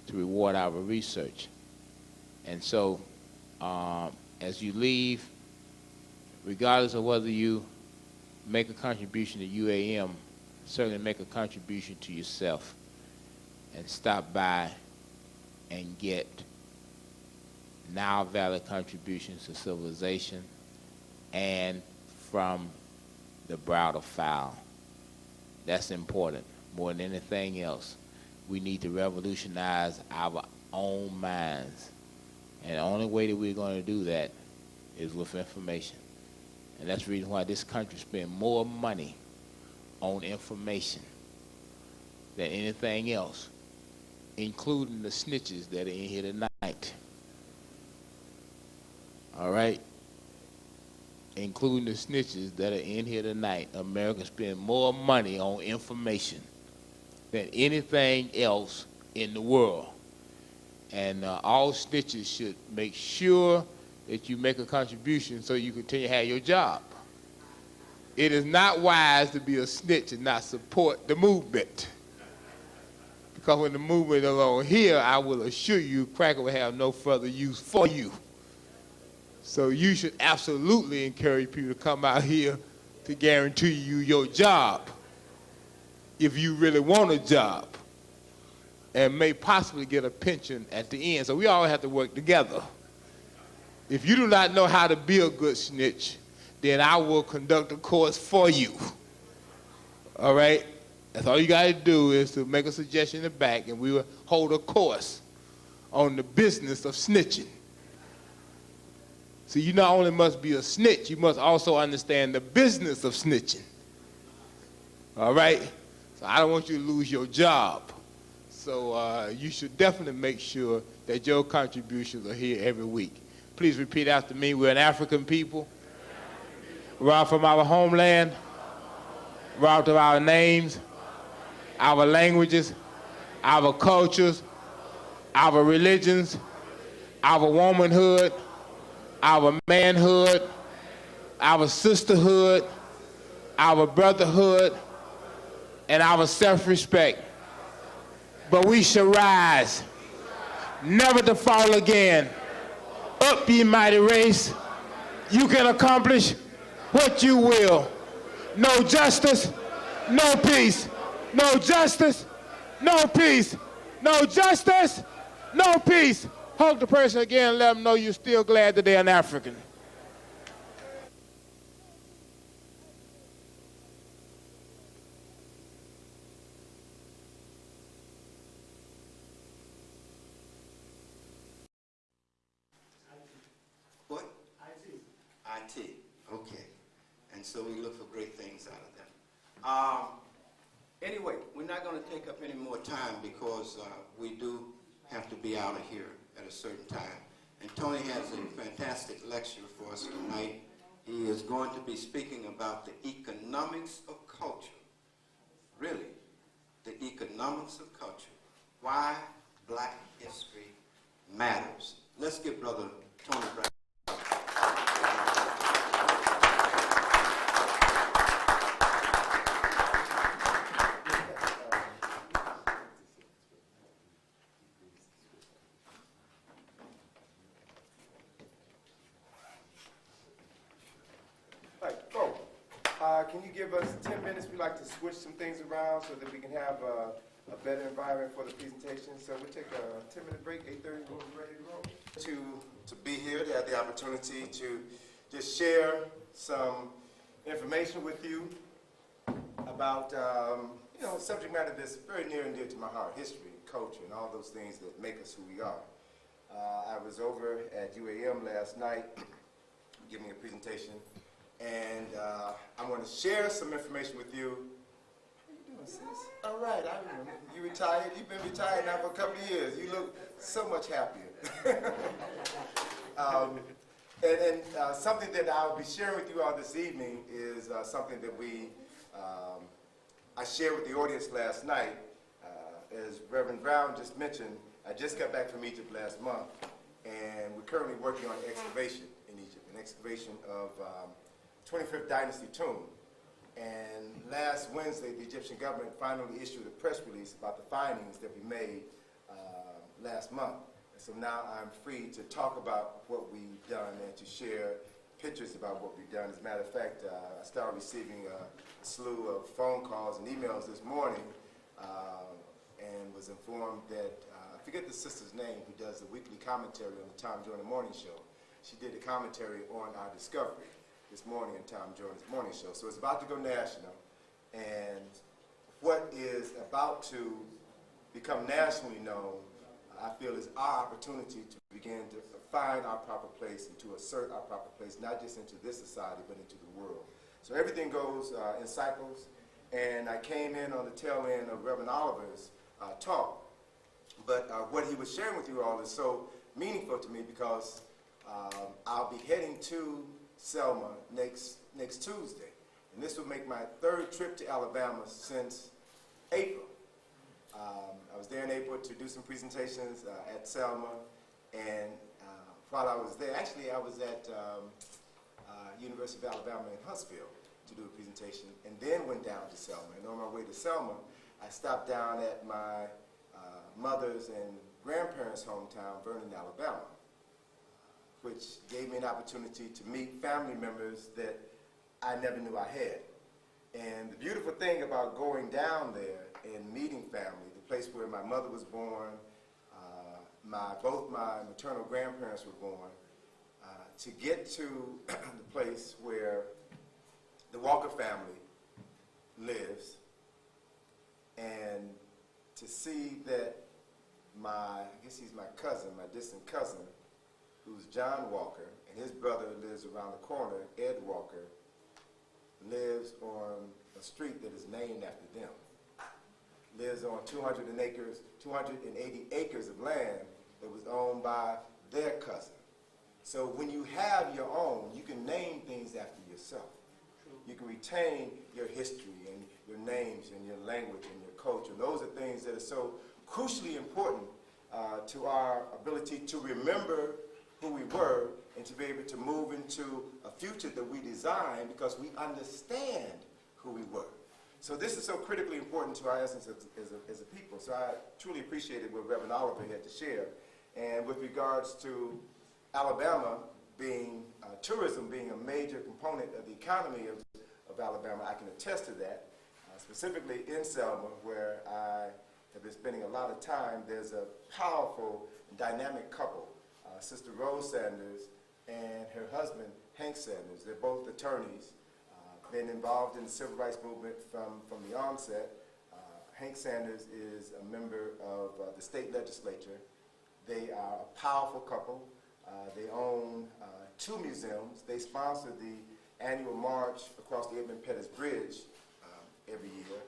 [SPEAKER 1] to reward our research. And so as you leave, regardless of whether you make a contribution to UAM, certainly make a contribution to yourself and stop by and get Nile Valley contributions to civilization and from the Browder file. That's important more than anything else. We need to revolutionize our own minds. And the only way that we're going to do that is with information. And that's the reason why this country spends more money on information than anything else, including the snitches that are in here tonight. All right? Including the snitches that are in here tonight. America spends more money on information than anything else in the world. And all snitches should make sure that you make a contribution so you continue to have your job. It is not wise to be a snitch and not support the movement. Because when the movement is on here, I will assure you, cracker will have no further use for you. So you should absolutely encourage people to come out here to guarantee you your job, if you really want a job, and may possibly get a pension at the end. So we all have to work together. If you do not know how to be a good snitch, then I will conduct a course for you. All right? That's all you got to do is to make a suggestion in the back, and we will hold a course on the business of snitching. So you not only must be a snitch, you must also understand the business of snitching. All right? So I don't want you to lose your job. So you should definitely make sure that your contributions are here every week. Please repeat after me. We're an African people. We're from our homeland. We're out of our names, our languages, our cultures, our religions, our womanhood, our manhood, our sisterhood, our brotherhood, and our self-respect. But we shall rise, never to fall again. Up, ye mighty race. You can accomplish what you will. No justice, no peace. No justice, no peace. No justice, no peace. Hug the person again and let them know you're still glad that they're an African.
[SPEAKER 3] What? IT. Okay. And so we look for great things out of them. Anyway, we're not going to take up any more time because we do have to be out of here at a certain time. And Tony has a fantastic lecture for us tonight. He is going to be speaking about the economics of culture. Really, the economics of culture. Why Black history matters. Let's give Brother Tony Browder.
[SPEAKER 2] Can you give us 10 minutes? We'd like to switch some things around so that we can have a better environment for the presentation. So we'll take a 10-minute break, 8:30, we'll be ready to roll. To be here, to have the opportunity to just share some information with you about subject matter that's very near and dear to my heart, history, culture, and all those things that make us who we are. I was over at UAM last night giving a presentation. And I'm going to share some information with you. How you doing, sis? All right, I remember. You retired. You've been retired now for a couple of years. You look so much happier. Something that I'll be sharing with you all this evening is something that I shared with the audience last night. As Reverend Brown just mentioned, I just got back from Egypt last month, and we're currently working on excavation in Egypt, an excavation of 25th Dynasty tomb. And last Wednesday, the Egyptian government finally issued a press release about the findings that we made last month. And so now I'm free to talk about what we've done and to share pictures about what we've done. As a matter of fact, I started receiving a slew of phone calls and emails this morning and was informed that, I forget the sister's name who does the weekly commentary on the Tom Joyner Morning Show. She did the commentary on our discovery this morning in Tom Joyner's Morning Show. So it's about to go national, and what is about to become nationally known, I feel, is our opportunity to begin to find our proper place and to assert our proper place, not just into this society, but into the world. So everything goes in cycles, and I came in on the tail end of Reverend Oliver's talk, but what he was sharing with you all is so meaningful to me because I'll be heading to Selma next Tuesday, and this will make my third trip to Alabama since April. I was there in April to do some presentations at Selma, and while I was there, actually I was at University of Alabama in Huntsville to do a presentation, and then went down to Selma. And on my way to Selma, I stopped down at my mother's and grandparents' hometown, Vernon, Alabama, which gave me an opportunity to meet family members that I never knew I had. And the beautiful thing about going down there and meeting family, the place where my mother was born, both my maternal grandparents were born, to get to the place where the Walker family lives, and to see that I guess he's my cousin, my distant cousin, who's John Walker, and his brother lives around the corner, Ed Walker, lives on a street that is named after them. Lives on 280 acres of land that was owned by their cousin. So when you have your own, you can name things after yourself. You can retain your history and your names and your language and your culture. And those are things that are so crucially important to our ability to remember who we were and to be able to move into a future that we design because we understand who we were. So this is so critically important to our essence as a people. So I truly appreciated what Reverend Oliver had to share. And with regards to Alabama being, tourism being a major component of the economy of Alabama, I can attest to that. Specifically in Selma, where I have been spending a lot of time, there's a powerful, dynamic couple, Sister Rose Sanders and her husband, Hank Sanders. They're both attorneys, been involved in the civil rights movement from the onset. Hank Sanders is a member of the state legislature. They are a powerful couple. They own 2 museums. They sponsor the annual march across the Edmund Pettus Bridge every year.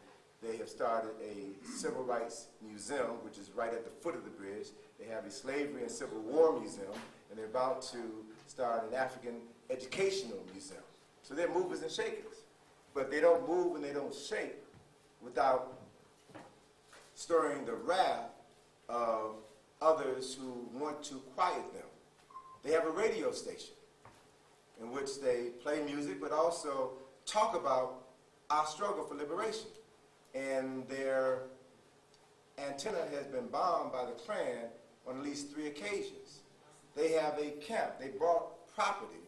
[SPEAKER 2] They have started a civil rights museum, which is right at the foot of the bridge. They have a slavery and civil war museum, and they're about to start an African educational museum. So they're movers and shakers. But they don't move and they don't shake without stirring the wrath of others who want to quiet them. They have a radio station in which they play music, but also talk about our struggle for liberation. And their antenna has been bombed by the Klan on at least 3 occasions. They have a camp. They bought property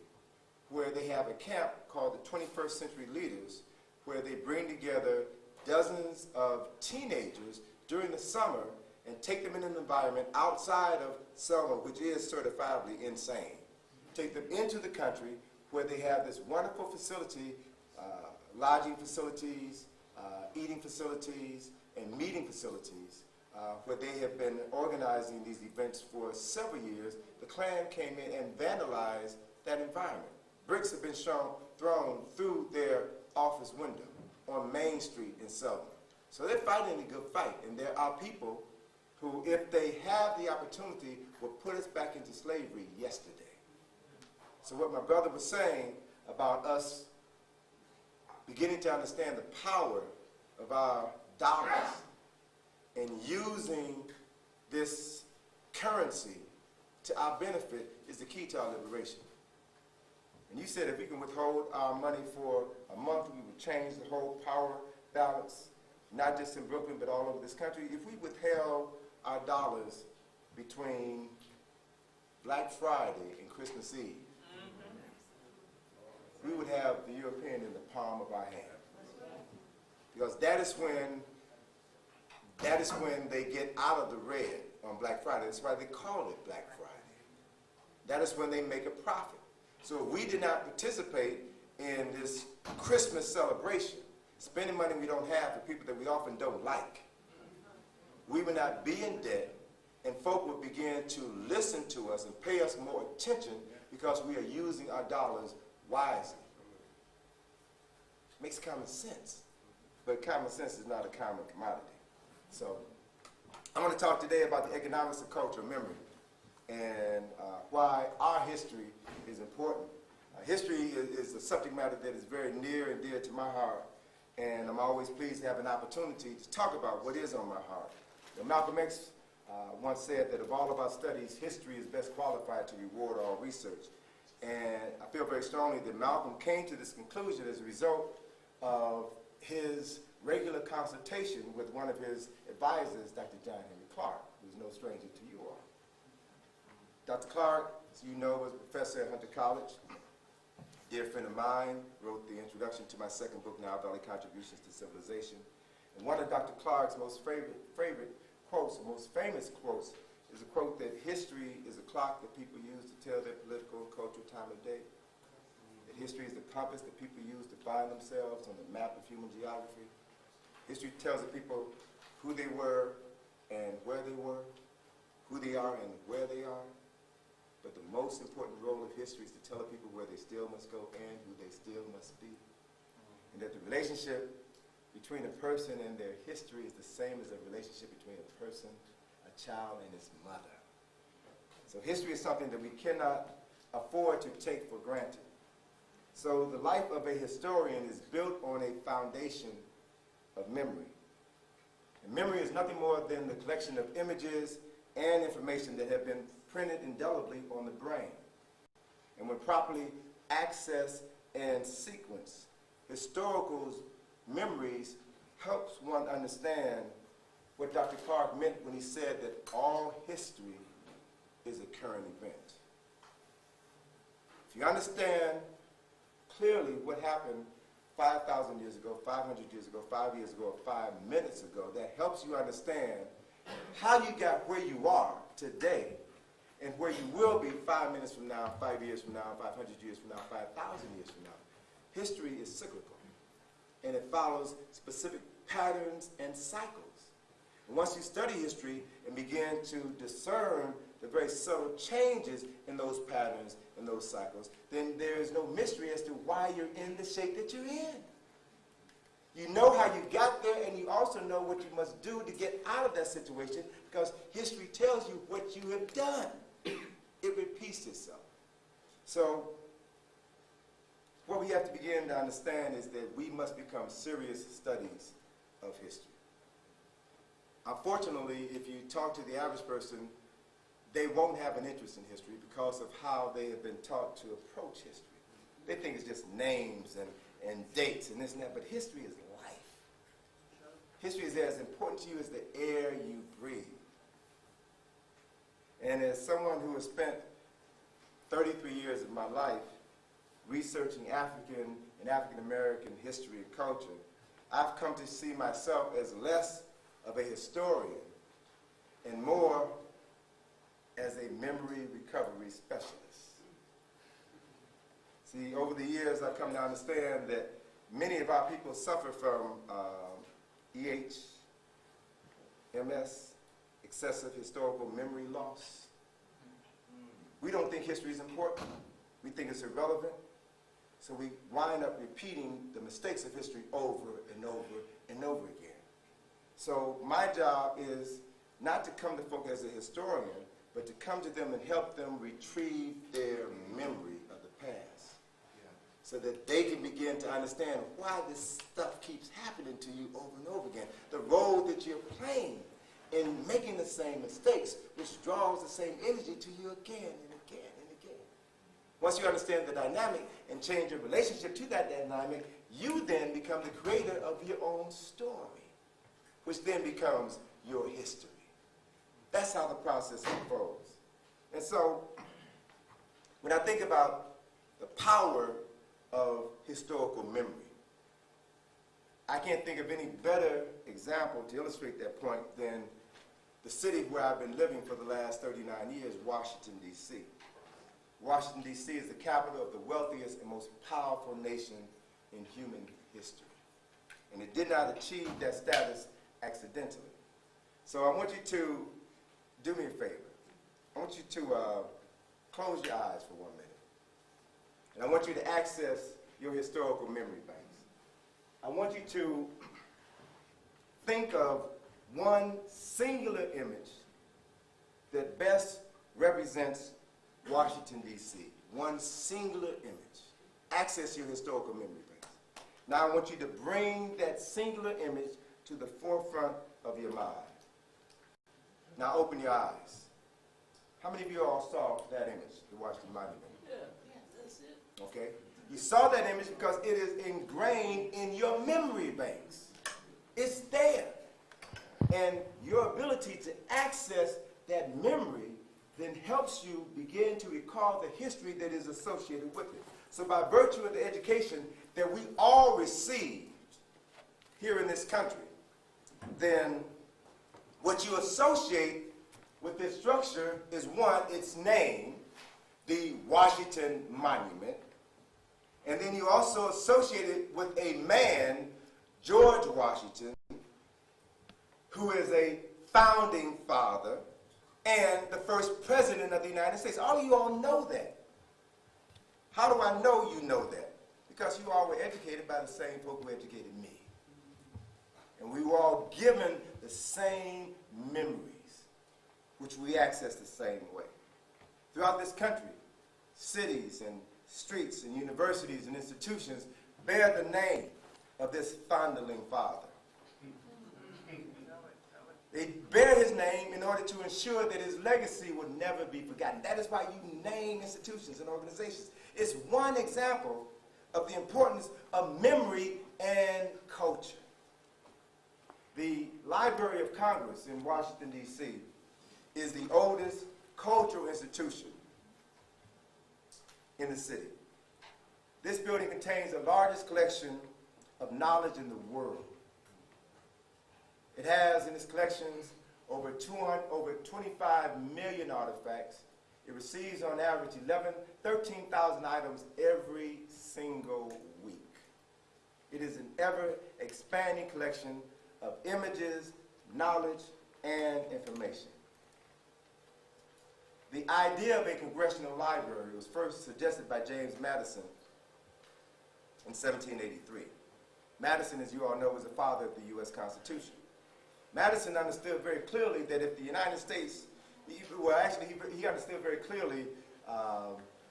[SPEAKER 2] where they have a camp called the 21st Century Leaders, where they bring together dozens of teenagers during the summer and take them in an environment outside of Selma, which is certifiably insane. Take them into the country where they have this wonderful facility, lodging facilities, eating facilities, and meeting facilities, where they have been organizing these events for several years. The Klan came in and vandalized that environment. Bricks have been thrown through their office window on Main Street in Selma. So they're fighting a good fight, and there are people who, if they have the opportunity, will put us back into slavery yesterday. So what my brother was saying about us beginning to understand the power of our dollars and using this currency to our benefit is the key to our liberation. And you said if we can withhold our money for a month, we would change the whole power balance, not just in Brooklyn, but all over this country. If we withheld our dollars between Black Friday and Christmas Eve, we would have the European in the palm of our hand. Because that is when they get out of the red on Black Friday. That's why they call it Black Friday. That is when they make a profit. So if we did not participate in this Christmas celebration, spending money we don't have for people that we often don't like, we would not be in debt, and folk would begin to listen to us and pay us more attention because we are using our dollars wisely. Makes common sense, but common sense is not a common commodity. So I want to talk today about the economics of cultural memory and why our history is important. History is a subject matter that is very near and dear to my heart, and I'm always pleased to have an opportunity to talk about what is on my heart. Malcolm X once said that of all of our studies, history is best qualified to reward all research. And I feel very strongly that Malcolm came to this conclusion as a result of his regular consultation with one of his advisors, Dr. John Henry Clark, who's no stranger to you all. Dr. Clark, as you know, was a professor at Hunter College. A dear friend of mine, wrote the introduction to my second book, Now Valley Contributions to Civilization. And one of Dr. Clark's most favorite quotes, or most famous quotes, is a quote that history is a clock that people use to tell their political and cultural time of day. That history is the compass that people use to find themselves on the map of human geography. History tells the people who they were and where they were, who they are and where they are. But the most important role of history is to tell the people where they still must go and who they still must be. And that the relationship between a person and their history is the same as a relationship between a person, a child, and his mother. So history is something that we cannot afford to take for granted. So the life of a historian is built on a foundation of memory. And memory is nothing more than the collection of images and information that have been printed indelibly on the brain. And when properly accessed and sequenced, historical memories helps one understand what Dr. Clark meant when he said that all history is a current event. If you understand clearly what happened 5,000 years ago, 500 years ago, 5 years ago, or 5 minutes ago, that helps you understand how you got where you are today and where you will be 5 minutes from now, 5 years from now, 500 years from now, 5,000 years from now. History is cyclical, and it follows specific patterns and cycles. And once you study history and begin to discern the very subtle changes in those patterns and those cycles, then there is no mystery as to why you're in the shape that you're in. You know how you got there, and you also know what you must do to get out of that situation, because history tells you what you have done. It repeats itself. So what we have to begin to understand is that we must become serious studies of history. Unfortunately, if you talk to the average person, they won't have an interest in history because of how they have been taught to approach history. They think it's just names and dates and this and that, but history is life. History is as important to you as the air you breathe. And as someone who has spent 33 years of my life researching African and African American history and culture, I've come to see myself as less of a historian and more as a memory recovery specialist. See, over the years, I've come to understand that many of our people suffer from MS, excessive historical memory loss. We don't think history is important. We think it's irrelevant. So we wind up repeating the mistakes of history over and over and over again. So my job is not to come to folk as a historian, but to come to them and help them retrieve their memory of the past, so that they can begin to understand why this stuff keeps happening to you over and over again. The role that you're playing in making the same mistakes, which draws the same energy to you again and again and again. Once you understand the dynamic and change your relationship to that dynamic, you then become the creator of your own story, which then becomes your history. That's how the process unfolds. And so, when I think about the power of historical memory, I can't think of any better example to illustrate that point than the city where I've been living for the last 39 years, Washington, D.C. Washington, D.C. is the capital of the wealthiest and most powerful nation in human history. And it did not achieve that status accidentally. So I want you to do me a favor. I want you to close your eyes for 1 minute. And I want you to access your historical memory banks. I want you to think of one singular image that best represents Washington, D.C. One singular image. Access your historical memory banks. Now I want you to bring that singular image to the forefront of your mind. Now open your eyes. How many of you all saw that image, the Washington Monument?
[SPEAKER 4] Yeah, that's it.
[SPEAKER 2] Okay? You saw that image because it is ingrained in your memory banks. It's there. And your ability to access that memory then helps you begin to recall the history that is associated with it. So by virtue of the education that we all received here in this country, then what you associate with this structure is, one, its name, the Washington Monument, and then you also associate it with a man, George Washington, who is a founding father and the first president of the United States. All of you all know that. How do I know you know that? Because you all were educated by the same folk who educated me. And we were all given the same memories, which we access the same way. Throughout this country, cities and streets and universities and institutions bear the name of this founding father. They bear his name in order to ensure that his legacy would never be forgotten. That is why you name institutions and organizations. It's one example of the importance of memory and culture. The Library of Congress in Washington, D.C. is the oldest cultural institution in the city. This building contains the largest collection of knowledge in the world. It has in its collections over 25 million artifacts. It receives on average 13,000 items every single week. It is an ever-expanding collection of images, knowledge, and information. The idea of a congressional library was first suggested by James Madison in 1783. Madison, as you all know, was the father of the U.S. Constitution. Madison understood very clearly that if the United States, he understood very clearly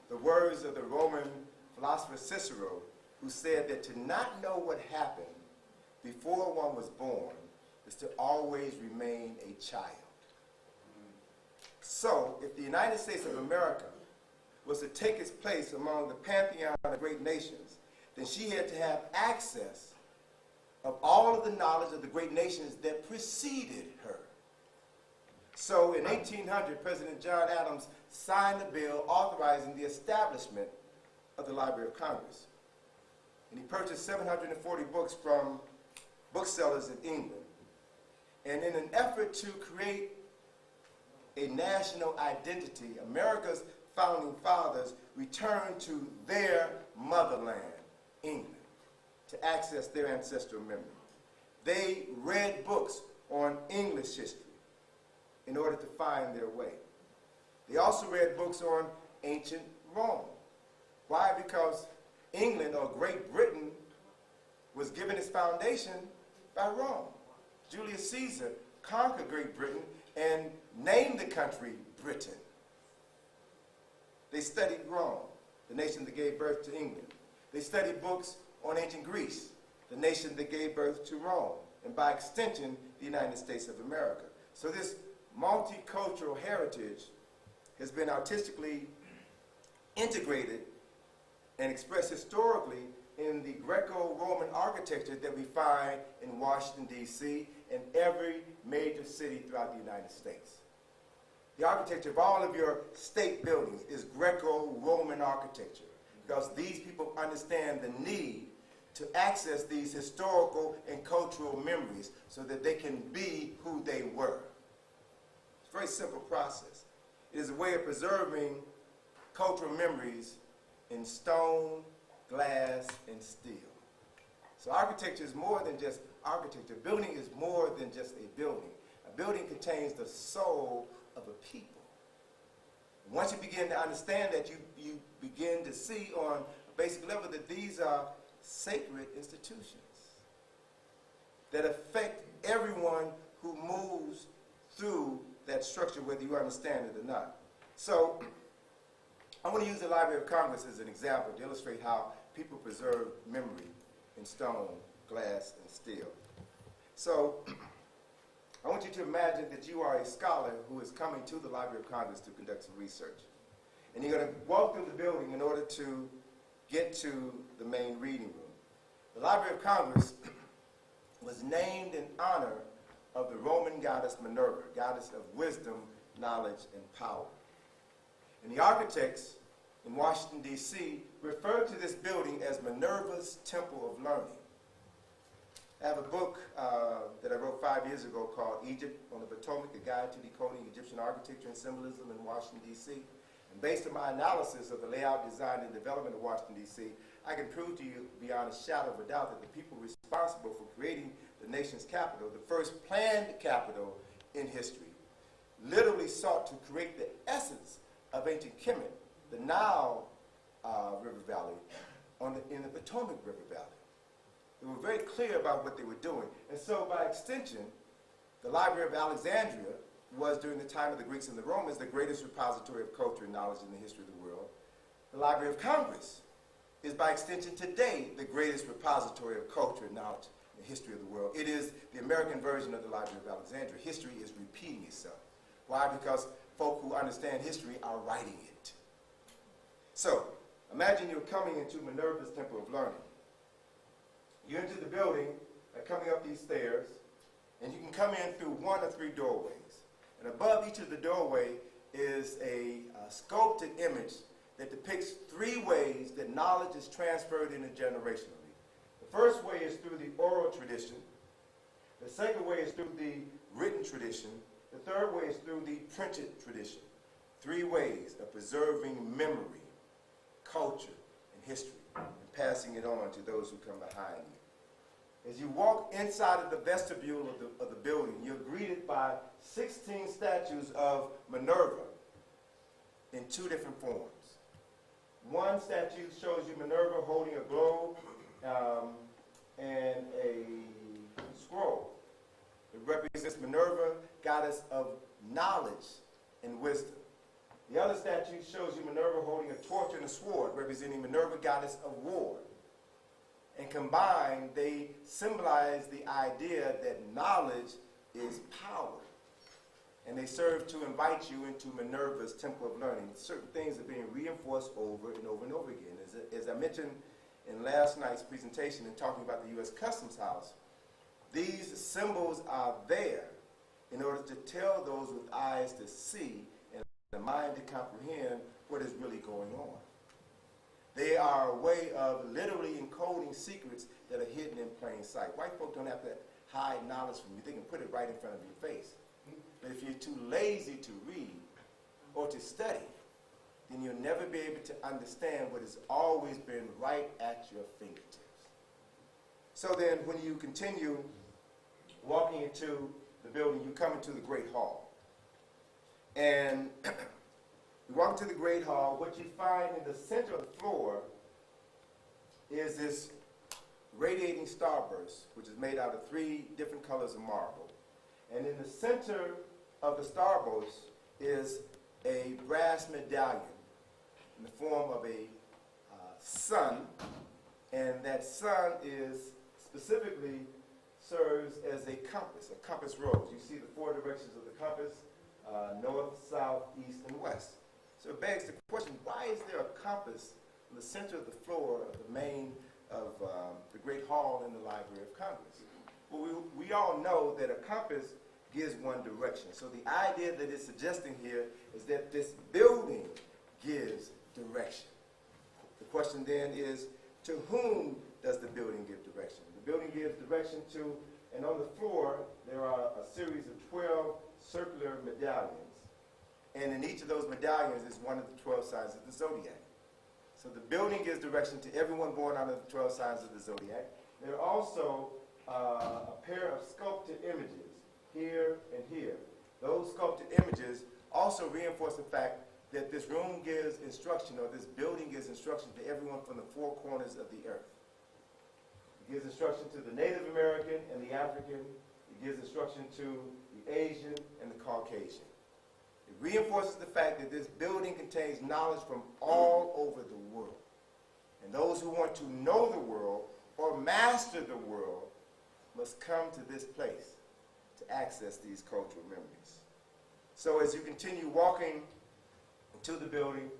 [SPEAKER 2] the words of the Roman philosopher Cicero, who said that to not know what happened before one was born is to always remain a child. So, if the United States of America was to take its place among the pantheon of great nations, then she had to have access of all of the knowledge of the great nations that preceded her. So, in 1800, President John Adams signed a bill authorizing the establishment of the Library of Congress. And he purchased 740 books from booksellers in England. And in an effort to create a national identity, America's founding fathers returned to their motherland, England, to access their ancestral memory. They read books on English history in order to find their way. They also read books on ancient Rome. Why? Because England, or Great Britain, was given its foundation by Rome. Julius Caesar conquered Great Britain and named the country Britain. They studied Rome, the nation that gave birth to England. They studied books on ancient Greece, the nation that gave birth to Rome, and by extension, the United States of America. So this multicultural heritage has been artistically integrated and expressed historically in the Greco-Roman architecture that we find in Washington, D.C., and every major city throughout the United States. The architecture of all of your state buildings is Greco-Roman architecture, because these people understand the need to access these historical and cultural memories so that they can be who they were. It's a very simple process. It is a way of preserving cultural memories in stone, glass, and steel. So architecture is more than just architecture. Building is more than just a building. A building contains the soul of a people. And once you begin to understand that, you begin to see on a basic level that these are sacred institutions that affect everyone who moves through that structure, whether you understand it or not. So I want to use the Library of Congress as an example to illustrate how people preserve memory in stone, glass, and steel. So I want you to imagine that you are a scholar who is coming to the Library of Congress to conduct some research. And you're going to walk through the building in order to get to the main reading room. The Library of Congress was named in honor of the Roman goddess Minerva, goddess of wisdom, knowledge, and power. And the architects in Washington, D.C. referred to this building as Minerva's Temple of Learning. I have a book that I wrote 5 years ago called Egypt on the Potomac, A Guide to Decoding Egyptian Architecture and Symbolism in Washington, D.C. And based on my analysis of the layout, design, and development of Washington, D.C., I can prove to you beyond a shadow of a doubt that the people responsible for creating the nation's capital, the first planned capital in history, literally sought to create the essence of ancient Kemet, the Nile River Valley, in the Potomac River Valley. They were very clear about what they were doing. And so by extension, the Library of Alexandria was, during the time of the Greeks and the Romans, the greatest repository of culture and knowledge in the history of the world. The Library of Congress is, by extension today, the greatest repository of culture and knowledge in the history of the world. It is the American version of the Library of Alexandria. History is repeating itself. Why? Because folk who understand history are writing it. So, imagine you're coming into Minerva's Temple of Learning. You enter the building by coming up these stairs, and you can come in through one of three doorways. And above each of the doorway is a sculpted image that depicts three ways that knowledge is transferred intergenerationally. The first way is through the oral tradition. The second way is through the written tradition. The third way is through the printed tradition. Three ways of preserving memory, culture, and history, and passing it on to those who come behind you. As you walk inside of the vestibule of the building, you're greeted by 16 statues of Minerva in two different forms. One statue shows you Minerva holding a globe and a scroll. It represents Minerva, goddess of knowledge and wisdom. The other statue shows you Minerva holding a torch and a sword, representing Minerva, goddess of war. And combined, they symbolize the idea that knowledge is power. And they serve to invite you into Minerva's Temple of Learning. Certain things are being reinforced over and over and over again. As I mentioned in last night's presentation and talking about the U.S. Customs House, these symbols are there in order to tell those with eyes to see and a mind to comprehend what is really going on. They are a way of literally encoding secrets that are hidden in plain sight. White folk don't have to hide knowledge from you. They can put it right in front of your face. But if you're too lazy to read or to study, then you'll never be able to understand what has always been right at your fingertips. So then when you continue walking into the building, you come into the Great Hall. And you walk into the Great Hall. What you find in the center of the floor is this radiating starburst, which is made out of three different colors of marble. And in the center of the starburst is a brass medallion in the form of a sun, and that sun is specifically serves as a compass rose. You see the four directions of the compass, north, south, east, and west. So it begs the question, why is there a compass in the center of the floor of the main of the Great Hall in the Library of Congress? Well, we all know that a compass gives one direction. So the idea that it's suggesting here is that this building gives direction. The question then is, to whom does the building give direction? The building gives direction to, and on the floor there are a series of 12 circular medallions. And in each of those medallions is one of the 12 signs of the zodiac. So the building gives direction to everyone born out of the 12 signs of the zodiac. There are also a pair of sculpted images here and here. Those sculpted images also reinforce the fact that this room gives instruction, or this building gives instruction to everyone from the four corners of the earth. It gives instruction to the Native American and the African. It gives instruction to the Asian and the Caucasian. It reinforces the fact that this building contains knowledge from all over the world. And those who want to know the world or master the world must come to this place to access these cultural memories. So as you continue walking into the building,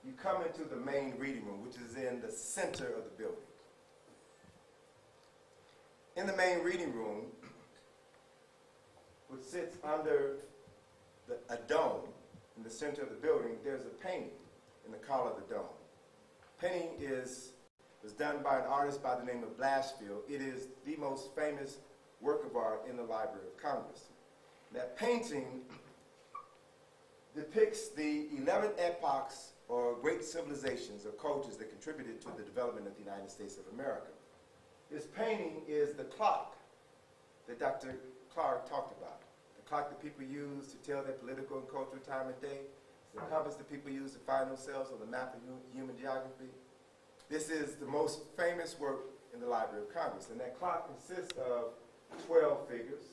[SPEAKER 2] you come into the main reading room, which is in the center of the building. In the main reading room, which sits under a dome in the center of the building, there's a painting in the collar of the dome. Painting was done by an artist by the name of Blashfield. It is the most famous work of art in the Library of Congress. That painting depicts the 11 epochs or great civilizations or cultures that contributed to the development of the United States of America. This painting is the clock that Dr. Clark talked about. The clock that people use to tell their political and cultural time and day. It's the compass that people use to find themselves on the map of human geography. This is the most famous work in the Library of Congress, and that clock consists of 12 figures.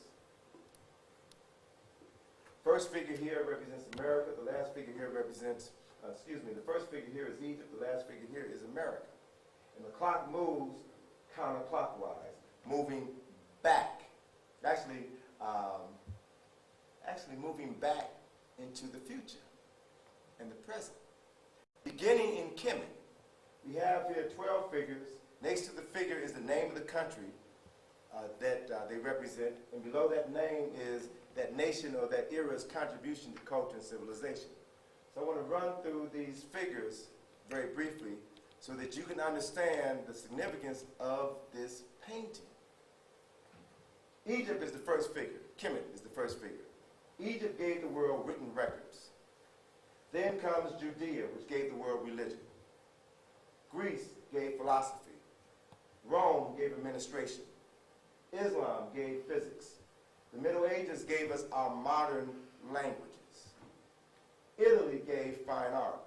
[SPEAKER 2] First figure here represents America. The last figure here represents, the first figure here is Egypt. The last figure here is America. And the clock moves counterclockwise, moving back. Actually moving back into the future and the present. Beginning in Kemet, we have here 12 figures. Next to the figure is the name of the country that they represent, and below that name is that nation or that era's contribution to culture and civilization. So I want to run through these figures very briefly so that you can understand the significance of this painting. Egypt is the first figure. Kemet is the first figure. Egypt gave the world written records. Then comes Judea, which gave the world religion. Greece gave philosophy. Rome gave administration. Islam gave physics. The Middle Ages gave us our modern languages. Italy gave fine art.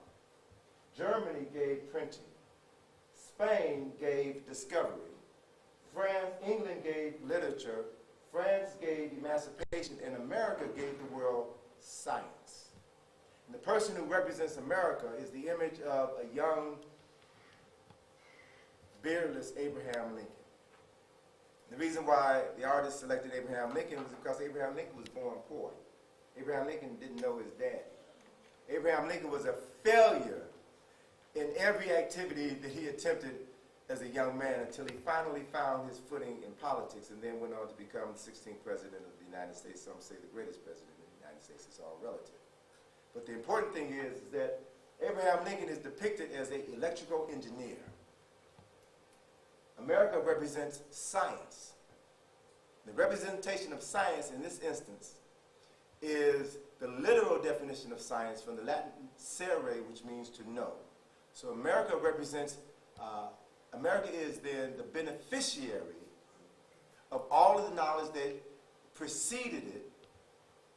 [SPEAKER 2] Germany gave printing. Spain gave discovery. England gave literature. France gave emancipation, and America gave the world science. And the person who represents America is the image of a young, beardless Abraham Lincoln. The reason why the artist selected Abraham Lincoln was because Abraham Lincoln was born poor. Abraham Lincoln didn't know his daddy. Abraham Lincoln was a failure in every activity that he attempted as a young man until he finally found his footing in politics and then went on to become the 16th president of the United States. Some say the greatest president of the United States. It's all relative. But the important thing is that Abraham Lincoln is depicted as an electrical engineer. America represents science. The representation of science in this instance is the literal definition of science from the Latin sere, which means to know. So America represents, America is then the beneficiary of all of the knowledge that preceded it,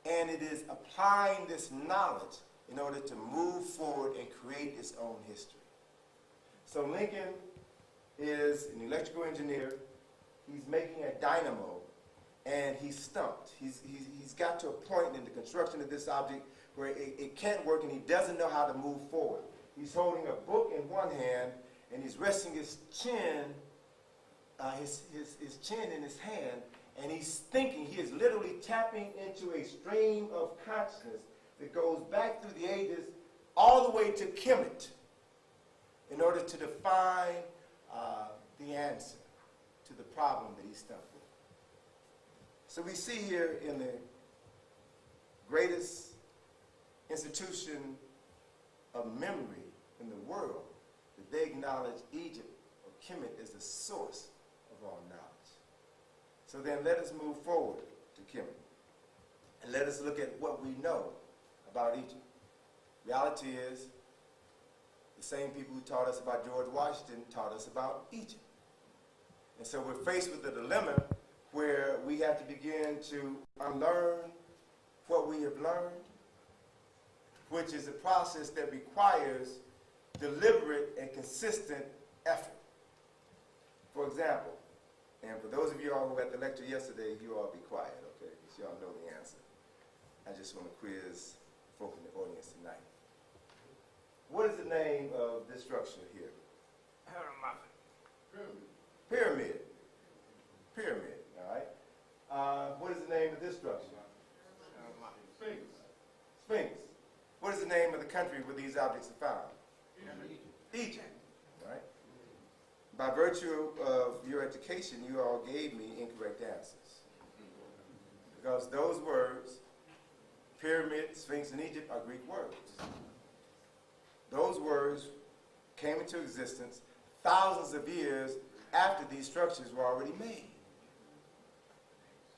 [SPEAKER 2] and it is applying this knowledge in order to move forward and create its own history. So Lincoln is an electrical engineer. He's making a dynamo, and he's stumped. He's got to a point in the construction of this object where it can't work, and he doesn't know how to move forward. He's holding a book in one hand, and he's resting his chin, his chin in his hand, and he's thinking. He is literally tapping into a stream of consciousness that goes back through the ages all the way to Kemet in order to define the answer to the problem that he's stumped with. So we see here in the greatest institution of memory in the world that they acknowledge Egypt or Kemet as the source of all knowledge. So then let us move forward to Kemet and let us look at what we know about Egypt. Reality is the same people who taught us about George Washington taught us about Egypt. And so we're faced with a dilemma where we have to begin to unlearn what we have learned, which is a process that requires deliberate and consistent effort. For example, and for those of you all who were at the lecture yesterday, you all be quiet, okay? Because you all know the answer. I just want to quiz folk in the audience tonight. What is the name of this structure here? Pyramid. Pyramid, all right? What is the name of this structure? where these objects are found? Egypt. Right? By virtue of your education, you all gave me incorrect answers. Because those words, pyramid, sphinx, and Egypt, are Greek words. Those words came into existence thousands of years after these structures were already made.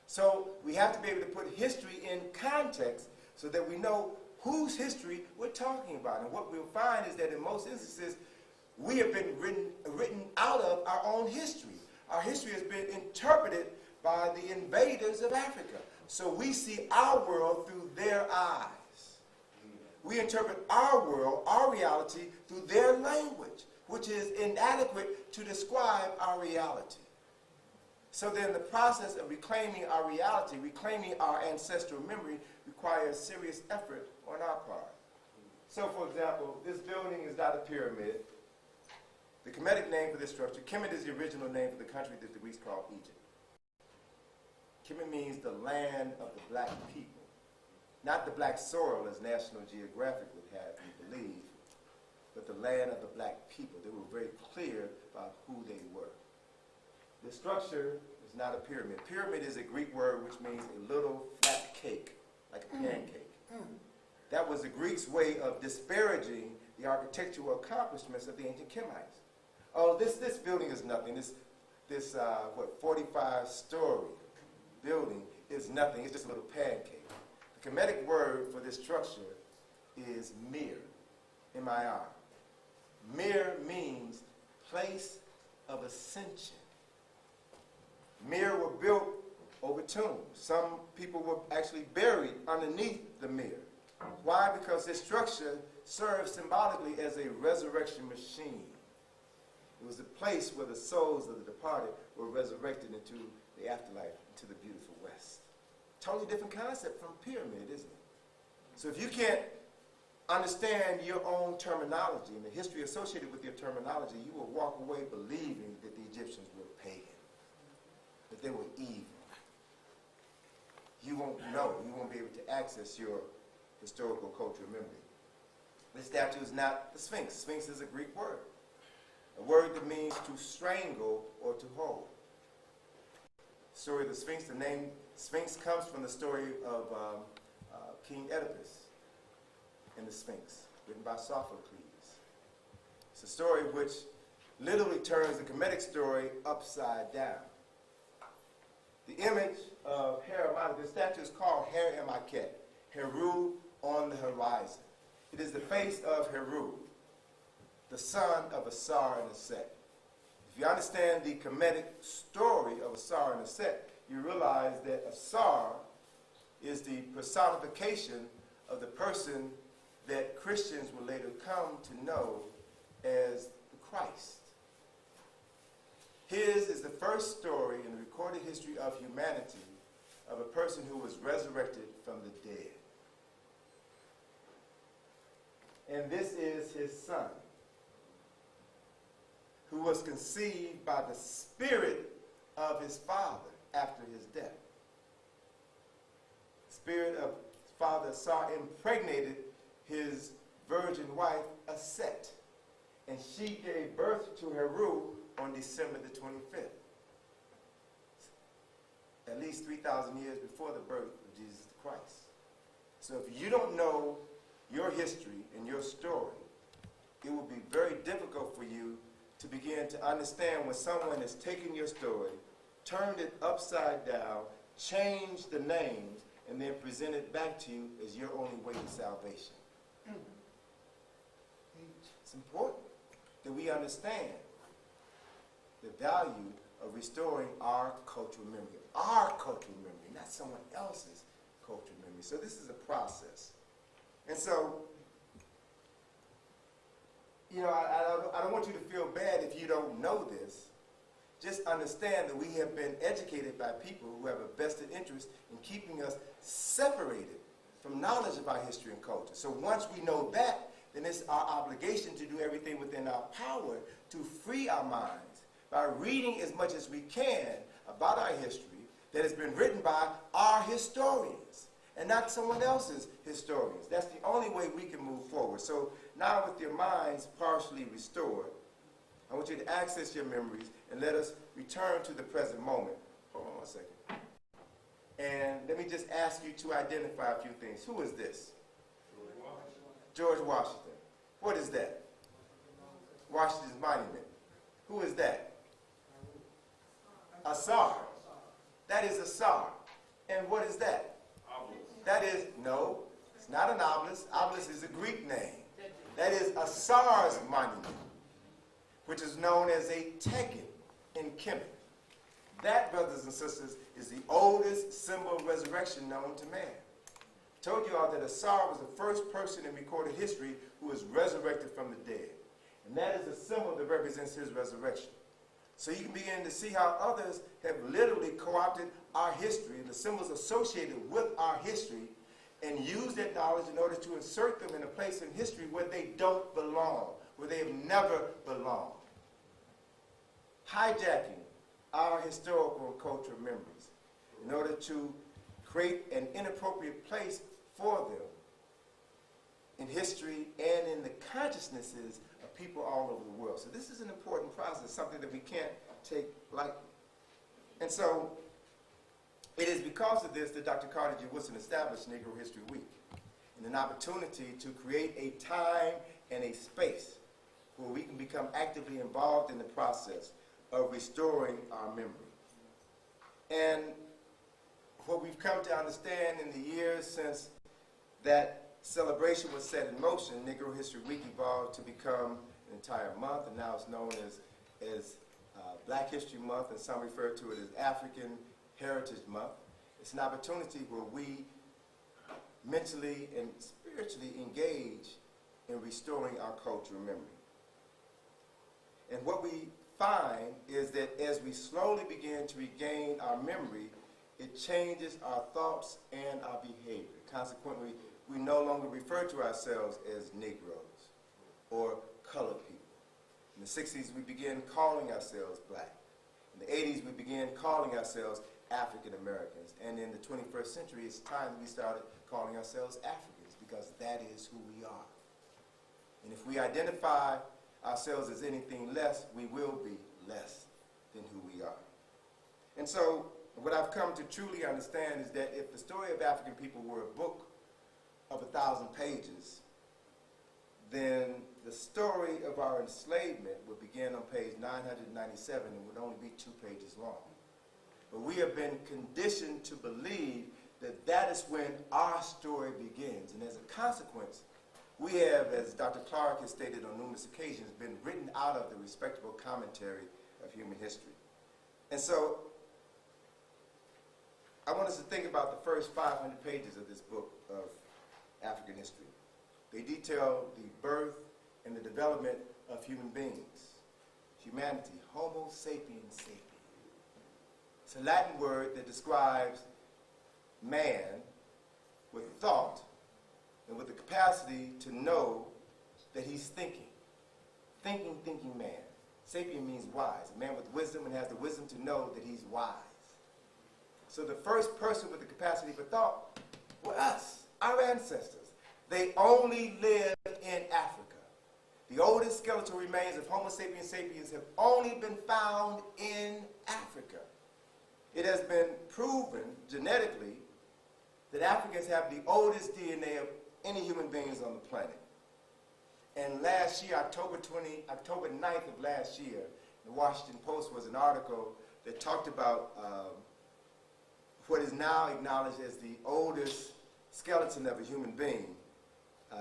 [SPEAKER 2] So we have to be able to put history in context so that we know whose history we're talking about. And what we'll find is that in most instances, we have been written out of our own history. Our history has been interpreted by the invaders of Africa. So we see our world through their eyes. We interpret our world, our reality, through their language, which is inadequate to describe our reality. So then the process of reclaiming our reality, reclaiming our ancestral memory, requires serious effort on our part. So for example, this building is not a pyramid. The Kemetic name for this structure, Kemet is the original name for the country that the Greeks called Egypt. Kemet means the land of the black people. Not the black soil, as National Geographic would have you believe, but the land of the black people. They were very clear about who they were. The structure is not a pyramid. Pyramid is a Greek word which means a little flat cake, like a pancake. That was the Greeks' way of disparaging the architectural accomplishments of the ancient Kemites. Oh, this building is nothing. This 45-story building is nothing. It's just a little pancake. The Kemetic word for this structure is mir, M-I-R. Mir means place of ascension. Mir were built over tombs. Some people were actually buried underneath the mir. Why? Because this structure served symbolically as a resurrection machine. It was a place where the souls of the departed were resurrected into the afterlife, into the beautiful West. Totally different concept from pyramid, isn't it? So if you can't understand your own terminology and the history associated with your terminology, you will walk away believing that the Egyptians were pagan, that they were evil. You won't know. You won't be able to access your historical cultural memory. This statue is not the Sphinx. Sphinx is a Greek word, a word that means to strangle or to hold. The story of the Sphinx, the name Sphinx comes from the story of King Oedipus and the Sphinx, written by Sophocles. It's a story which literally turns the Kemetic story upside down. The image of Heru, the statue is called Heru, Heru on the horizon. It is the face of Heru, the son of Asar and Aset. If you understand the Kemetic story of Asar and Aset, you realize that Asar is the personification of the person that Christians will later come to know as the Christ. His is the first story in the recorded history of humanity of a person who was resurrected from the dead. And this is his son, who was conceived by the spirit of his father after his death. The spirit of his father Asar impregnated his virgin wife Aset, and she gave birth to Heru on December the 25th, at least 3,000 years before the birth of Jesus Christ. So if you don't know your history and your story, it will be very difficult for you to begin to understand when someone has taken your story, turned it upside down, changed the names, and then presented it back to you as your only way to salvation. It's important that we understand the value of restoring our cultural memory, not someone else's cultural memory. So this is a process. And so, you know, I don't want you to feel bad if you don't know this. Just understand that we have been educated by people who have a vested interest in keeping us separated from knowledge of our history and culture. So once we know that, then it's our obligation to do everything within our power to free our minds by reading as much as we can about our history that has been written by our historians and not someone else's historians. That's the only way we can move forward. So now with your minds partially restored, I want you to access your memories and let us return to the present moment. Hold on one second. And let me just ask you to identify a few things. Who is this? George Washington. What is that? Washington's monument. Who is that? A czar. That is a czar. And what is that? That is, no, it's not an obelisk. Obelisk is a Greek name. That is a czar's monument, which is known as a tekin in Kemet. That, brothers and sisters, is the oldest symbol of resurrection known to man. I told you all that a czar was the first person in recorded history who was resurrected from the dead. And that is a symbol that represents his resurrection. So you can begin to see how others have literally co-opted our history and the symbols associated with our history and use that knowledge in order to insert them in a place in history where they don't belong, where they have never belonged. Hijacking our historical and cultural memories in order to create an inappropriate place for them in history and in the consciousnesses of people all over the world. So this is an important process, something that we can't take lightly. And so it is because of this that Dr. Carter G. Woodson established Negro History Week, and an opportunity to create a time and a space where we can become actively involved in the process of restoring our memory. And what we've come to understand in the years since that celebration was set in motion, Negro History Week evolved to become an entire month, and now it's known as Black History Month, and some refer to it as African Heritage Month. It's an opportunity where we mentally and spiritually engage in restoring our cultural memory. And what we find is that as we slowly begin to regain our memory, it changes our thoughts and our behavior. Consequently, we no longer refer to ourselves as Negroes or colored people. In the 60s, we began calling ourselves black. In the 80s, we began calling ourselves African Americans. And in the 21st century, it's time that we started calling ourselves Africans, because that is who we are. And if we identify ourselves as anything less, we will be less than who we are. And so what I've come to truly understand is that if the story of African people were a book of 1,000 pages, then the story of our enslavement would begin on page 997 and would only be 2 pages long. But we have been conditioned to believe that that is when our story begins. And as a consequence, we have, as Dr. Clark has stated on numerous occasions, been written out of the respectable commentary of human history. And so I want us to think about the first 500 pages of this book of African history. They detail the birth and the development of human beings, humanity, Homo sapiens sapiens. It's a Latin word that describes man with thought and with the capacity to know that he's thinking. Thinking man. Sapien means wise, a man with wisdom and has the wisdom to know that he's wise. So the first person with the capacity for thought were us, our ancestors. They only lived in Africa. The oldest skeletal remains of Homo sapiens sapiens have only been found in Africa. It has been proven genetically that Africans have the oldest DNA of any human beings on the planet. And last year, October 9th of last year, the Washington Post was an article that talked about what is now acknowledged as the oldest skeleton of a human being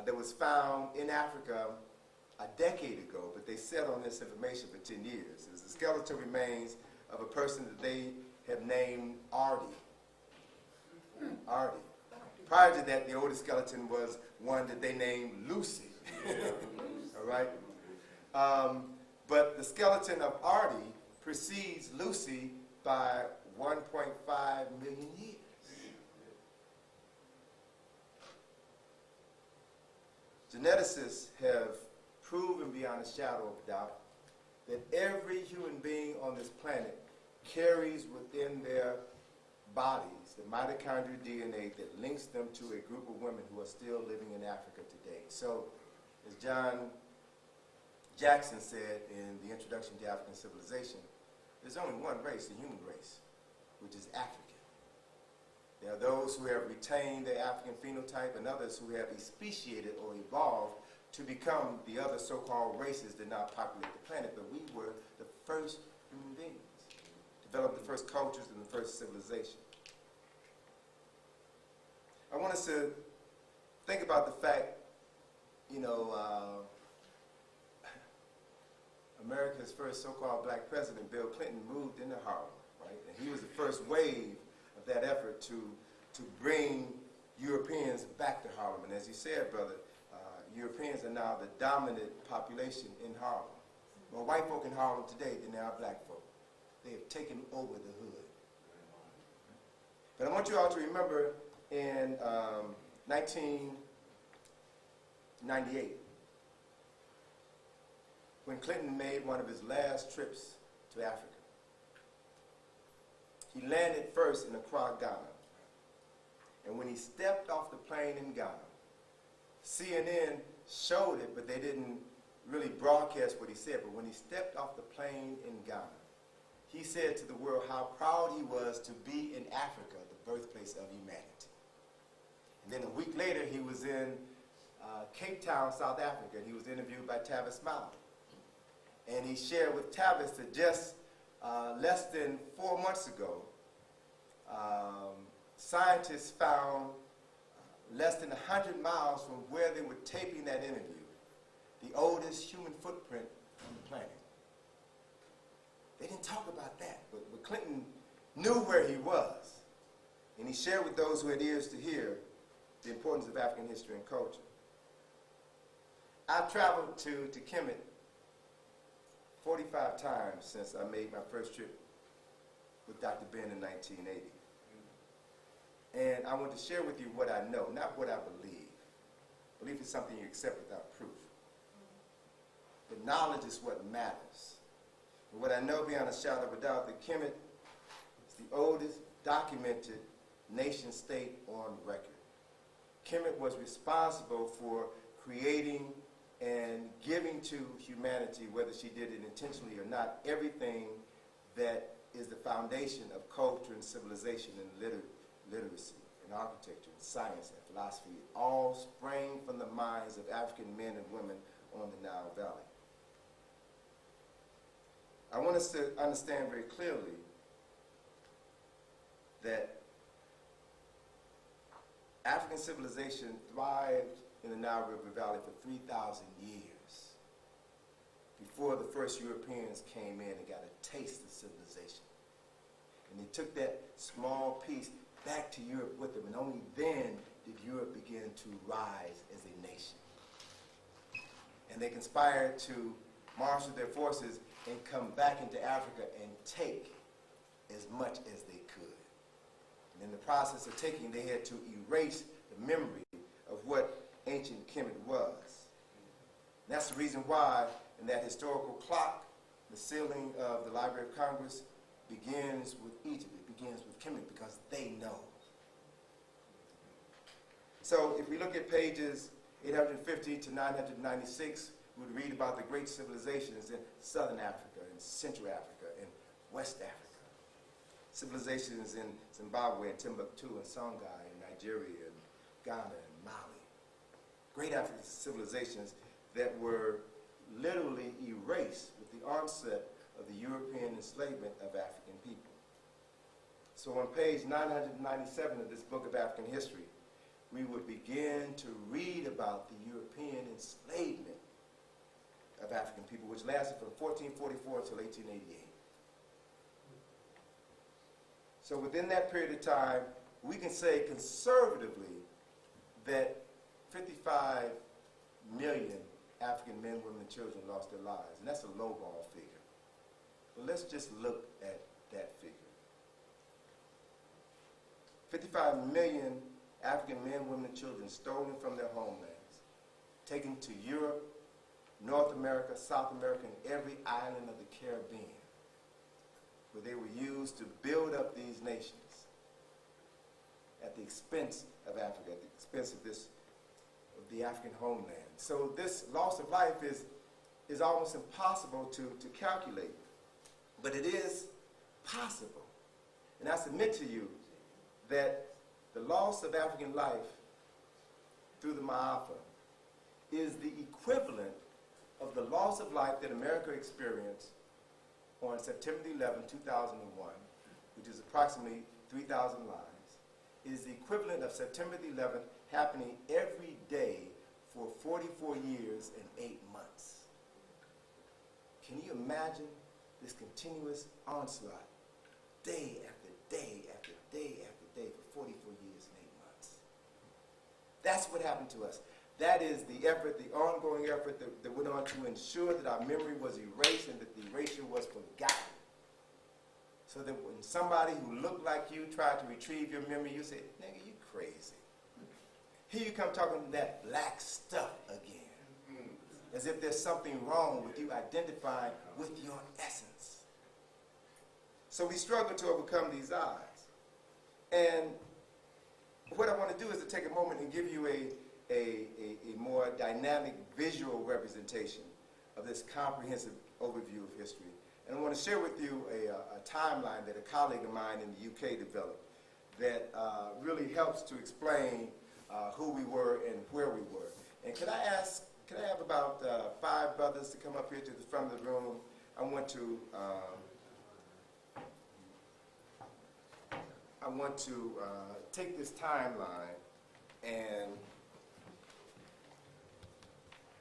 [SPEAKER 2] that was found in Africa a decade ago, but they sat on this information for 10 years. It was the skeletal remains of a person that they have named Artie. Artie. Prior to that, the oldest skeleton was one that they named Lucy. All right? But the skeleton of Artie precedes Lucy by 1.5 million years. Geneticists have proven beyond a shadow of doubt that every human being on this planet carries within their bodies, the mitochondrial DNA that links them to a group of women who are still living in Africa today. So, as John Jackson said in the Introduction to African Civilization, there's only one race, the human race, which is African. There are those who have retained their African phenotype and others who have speciated or evolved to become the other so-called races that now populate the planet. But we were the first human beings, developed the first cultures and the first civilization. I want us to think about the fact, America's first so-called black president, Bill Clinton, moved into Harlem, right? And he was the first wave of that effort to bring Europeans back to Harlem. And as you said, brother, Europeans are now the dominant population in Harlem. More white folk in Harlem today than there are black folk. They have taken over the hood. But I want you all to remember in 1998, when Clinton made one of his last trips to Africa. He landed first in Accra, Ghana. And when he stepped off the plane in Ghana, CNN showed it, but they didn't really broadcast what he said. But when he stepped off the plane in Ghana, he said to the world how proud he was to be in Africa, the birthplace of humanity. And then a week later, he was in Cape Town, South Africa, and he was interviewed by Tavis Smiley. And he shared with Tavis that just less than 4 months ago, scientists found less than 100 miles from where they were taping that interview, the oldest human footprint on the planet. They didn't talk about that, but Clinton knew where he was. And he shared with those who had ears to hear the importance of African history and culture. I've traveled to Kemet 45 times since I made my first trip with Dr. Ben in 1980. And I want to share with you what I know, not what I believe. Belief is something you accept without proof. But knowledge is what matters. And what I know beyond a shadow of a doubt, that Kemet is the oldest documented nation state on record. Kemet was responsible for creating and giving to humanity, whether she did it intentionally or not, everything that is the foundation of culture and civilization and literacy and architecture and science and philosophy. It all sprang from the minds of African men and women on the Nile Valley. I want us to understand very clearly that African civilization thrived in the Nile River Valley for 3,000 years before the first Europeans came in and got a taste of civilization. And they took that small piece back to Europe with them, and only then did Europe begin to rise as a nation. And they conspired to marshal their forces and come back into Africa and take as much as they could. And in the process of taking, they had to erase the memory of what ancient Kemet was. And that's the reason why in that historical clock, the ceiling of the Library of Congress begins with Egypt. It begins with Kemet because they know. So if we look at pages 850 to 996, we would read about the great civilizations in Southern Africa, and Central Africa, and West Africa. Civilizations in Zimbabwe, and Timbuktu, and Songhai, and Nigeria, and Ghana, and Mali. Great African civilizations that were literally erased with the onset of the European enslavement of African people. So on page 997 of this book of African history, we would begin to read about the European enslavement of African people, which lasted from 1444 until 1888. So within that period of time, we can say conservatively that 55 million African men, women, and children lost their lives. And that's a lowball figure. But let's just look at that figure. 55 million African men, women, and children stolen from their homelands, taken to Europe, North America, South America, and every island of the Caribbean, where they were used to build up these nations at the expense of Africa, at the expense of the African homeland. So this loss of life is almost impossible to calculate, but it is possible. And I submit to you that the loss of African life through the Ma'afa is the equivalent of the loss of life that America experienced on September 11, 2001, which is approximately 3,000 lives, is the equivalent of September 11th happening every day for 44 years and 8 months. Can you imagine this continuous onslaught, day after day after day after day for 44 years and 8 months? That's what happened to us. That is the effort, the ongoing effort that went on to ensure that our memory was erased and that the erasure was forgotten. So that when somebody who looked like you tried to retrieve your memory, you say, nigga, you crazy. Here you come talking that black stuff again. As if there's something wrong with you identifying with your essence. So we struggle to overcome these odds. And what I want to do is to take a moment and give you a more dynamic visual representation of this comprehensive overview of history. And I want to share with you a timeline that a colleague of mine in the UK developed that really helps to explain who we were and where we were. And can I have about 5 brothers to come up here to the front of the room? I want to take this timeline and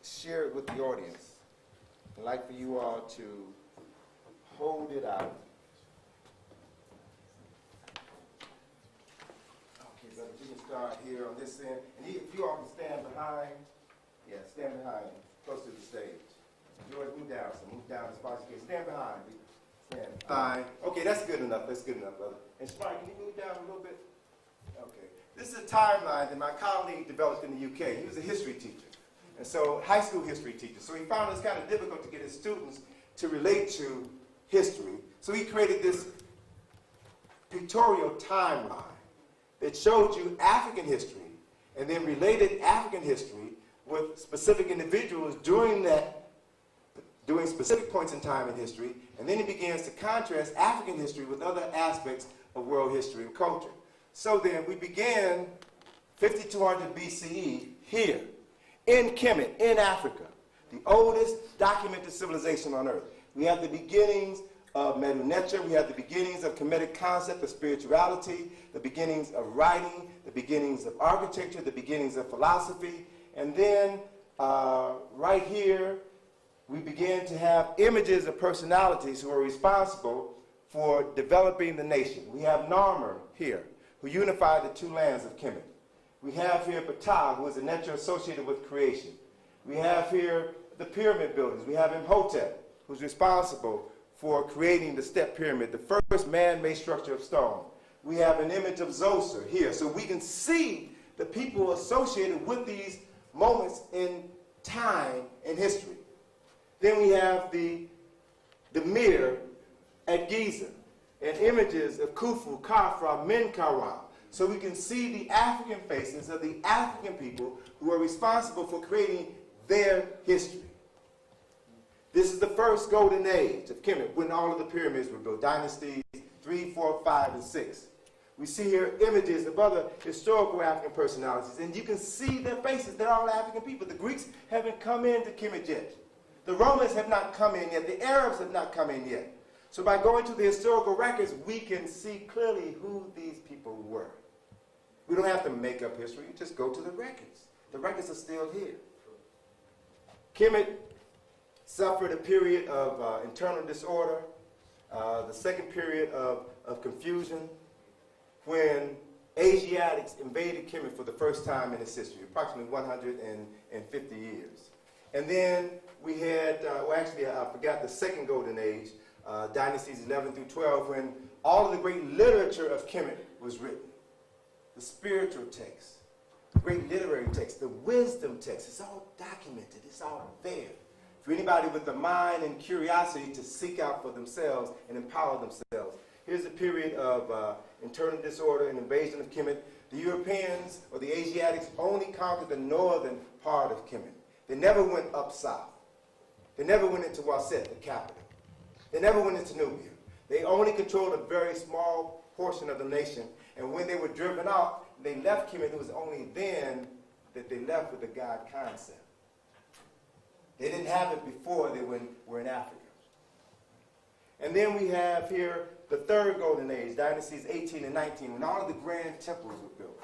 [SPEAKER 2] share it with the audience. I'd like for you all to hold it out. Okay, brothers, you can start here on this end. And if you all can stand behind, stand behind, close to the stage. George, move down, so move down as far as you can. Stand behind. Stand behind. Okay, that's good enough. That's good enough, brother. And Spike, can you move down a little bit? Okay. This is a timeline that my colleague developed in the UK. He was a history teacher. And so, high school history teacher. So he found it kind of difficult to get his students to relate to history. So he created this pictorial timeline that showed you African history and then related African history with specific individuals during specific points in time in history. And then he begins to contrast African history with other aspects of world history and culture. So then we began 5200 BCE here in Kemet, in Africa, the oldest documented civilization on earth. We have the beginnings of Medu Neter, we have the beginnings of Kemetic concept of spirituality, the beginnings of writing, the beginnings of architecture, the beginnings of philosophy, and then right here, we began to have images of personalities who are responsible for developing the nation. We have Narmer here, who unified the 2 lands of Kemet. We have here Ptah, who is a Neter associated with creation. We have here the pyramid builders. We have Imhotep, who's responsible for creating the step pyramid, the first man-made structure of stone. We have an image of Zoser here, so we can see the people associated with these moments in time in history. Then we have the mirror at Giza, and images of Khufu, Khafra, Menkaura. So we can see the African faces of the African people who are responsible for creating their history. This is the first golden age of Kemet, when all of the pyramids were built, dynasties 3, 4, 5, and 6. We see here images of other historical African personalities, and you can see their faces. They're all African people. The Greeks haven't come into Kemet yet. The Romans have not come in yet. The Arabs have not come in yet. So by going to the historical records, we can see clearly who these people were. We don't have to make up history. You just go to the records. The records are still here. Kemet suffered a period of internal disorder, the second period of confusion, when Asiatics invaded Kemet for the first time in its history, approximately 150 years. And then we had, I forgot the second golden age, dynasties 11 through 12, when all of the great literature of Kemet was written. The spiritual texts, the great literary texts, the wisdom texts, it's all documented, it's all there. For anybody with the mind and curiosity to seek out for themselves and empower themselves. Here's the period of internal disorder and invasion of Kemet. The Europeans or the Asiatics only conquered the northern part of Kemet. They never went up south. They never went into Waset, the capital. They never went into Nubia. They only controlled a very small portion of the nation. And when they were driven out, they left Kemet. It was only then that they left with the God concept. They didn't have it before they were in Africa. And then we have here the third golden age, dynasties 18 and 19, when all of the grand temples were built.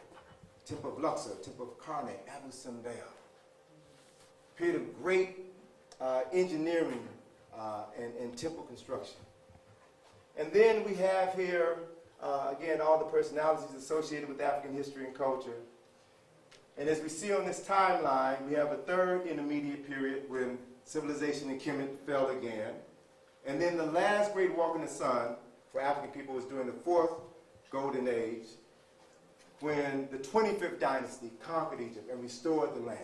[SPEAKER 2] Temple of Luxor, Temple of Karnak, Abu Simbel. Period of great engineering and temple construction. And then we have here, again, all the personalities associated with African history and culture. And as we see on this timeline, we have a third intermediate period when civilization in Kemet fell again. And then the last great walk in the sun for African people was during the fourth golden age, when the 25th dynasty conquered Egypt and restored the land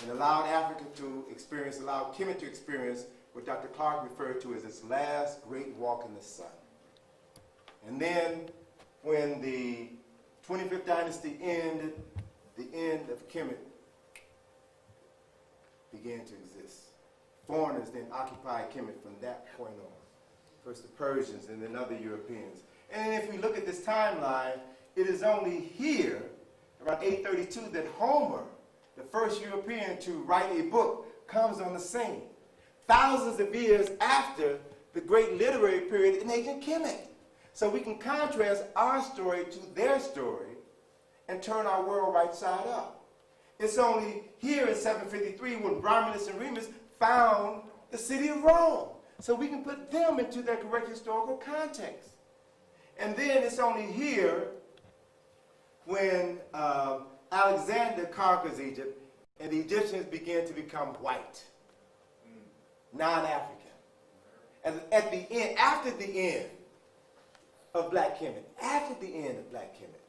[SPEAKER 2] and allowed Africa to experience, allowed Kemet to experience what Dr. Clark referred to as its last great walk in the sun. And then when the 25th dynasty ended, the end of Kemet began to exist. Foreigners then occupied Kemet from that point on. First the Persians and then other Europeans. And if we look at this timeline, it is only here, around 832, that Homer, the first European to write a book, comes on the scene. Thousands of years after the great literary period in ancient Kemet. So we can contrast our story to their story and turn our world right side up. It's only here in 753 when Romulus and Remus found the city of Rome. So we can put them into their correct historical context. And then it's only here when Alexander conquers Egypt and the Egyptians begin to become white, non-African. And at the end, after the end of Black Kemet, after the end of Black Kemet.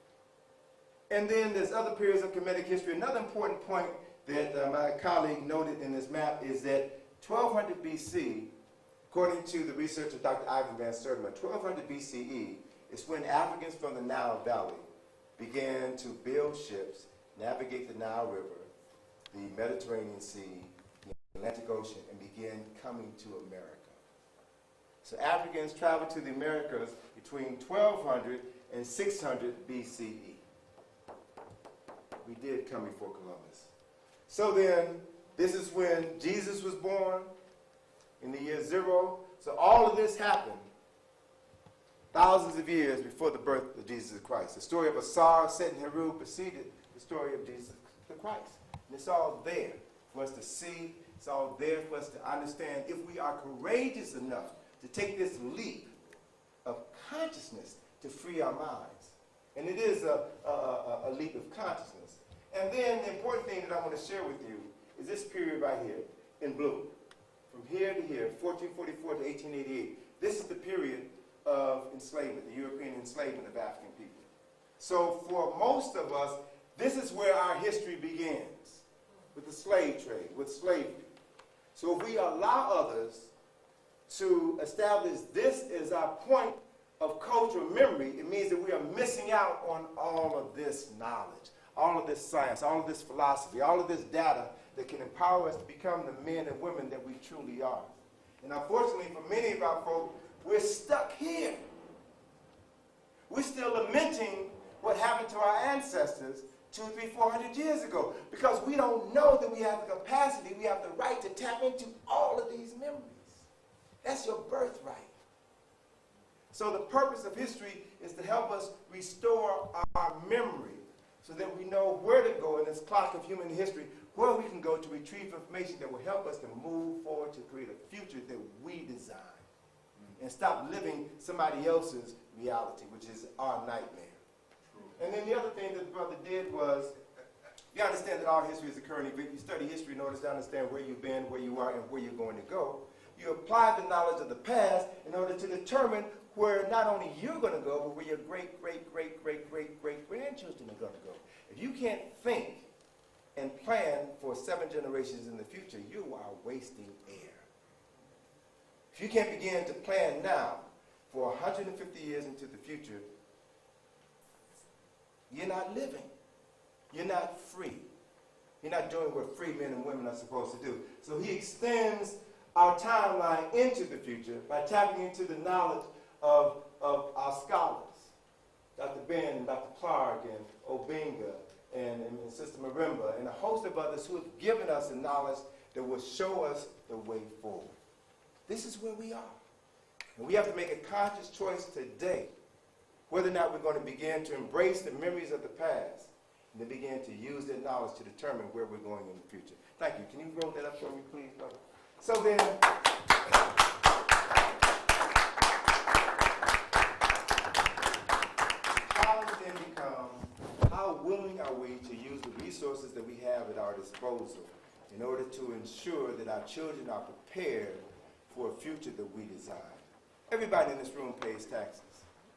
[SPEAKER 2] And then there's other periods of Kemetic history. Another important point that my colleague noted in this map is that 1200 BC, according to the research of Dr. Ivan Van Sertima, 1200 BCE is when Africans from the Nile Valley began to build ships, navigate the Nile River, the Mediterranean Sea, the Atlantic Ocean, and began coming to America. So Africans traveled to the Americas between 1200 and 600 BCE. We did come before Columbus. So then, this is when Jesus was born, in the year 0. So all of this happened thousands of years before the birth of Jesus Christ. The story of Asar, Set, and Heru preceded the story of Jesus the Christ. And it's all there for us to see. It's all there for us to understand if we are courageous enough to take this leap of consciousness to free our minds. And it is a leap of consciousness. And then the important thing that I want to share with you is this period right here in blue. From here to here, 1444 to 1888. This is the period of enslavement, the European enslavement of African people. So for most of us, this is where our history begins, with the slave trade, with slavery. So if we allow others to establish this as our point of cultural memory, it means that we are missing out on all of this knowledge, all of this science, all of this philosophy, all of this data that can empower us to become the men and women that we truly are. And unfortunately, for many of our folk, we're stuck here. We're still lamenting what happened to our ancestors 200, 300, 400 years ago because we don't know that we have the capacity, we have the right to tap into all of these memories. That's your birthright. So the purpose of history is to help us restore our memory so that we know where to go in this clock of human history, where we can go to retrieve information that will help us to move forward to create a future that we design and stop living somebody else's reality, which is our nightmare. And then the other thing that the brother did was, you understand that all history is occurring. If you study history in order to understand where you've been, where you are, and where you're going to go, you apply the knowledge of the past in order to determine where not only you're going to go, but where your great-great-great-great-great-grandchildren are going to go. If you can't think and plan for 7 generations in the future, you are wasting air. If you can't begin to plan now, for 150 years into the future, you're not living. You're not free. You're not doing what free men and women are supposed to do. So he extends our timeline into the future by tapping into the knowledge of our scholars, Dr. Ben and Dr. Clark and Obinga and Sister Marimba and a host of others who have given us the knowledge that will show us the way forward. This is where we are. And we have to make a conscious choice today whether or not we're going to begin to embrace the memories of the past and then begin to use that knowledge to determine where we're going in the future. Thank you. Can you roll that up for me, please, brother? So then, challenge then becomes, how willing are we to use the resources that we have at our disposal in order to ensure that our children are prepared for a future that we design? Everybody in this room pays taxes.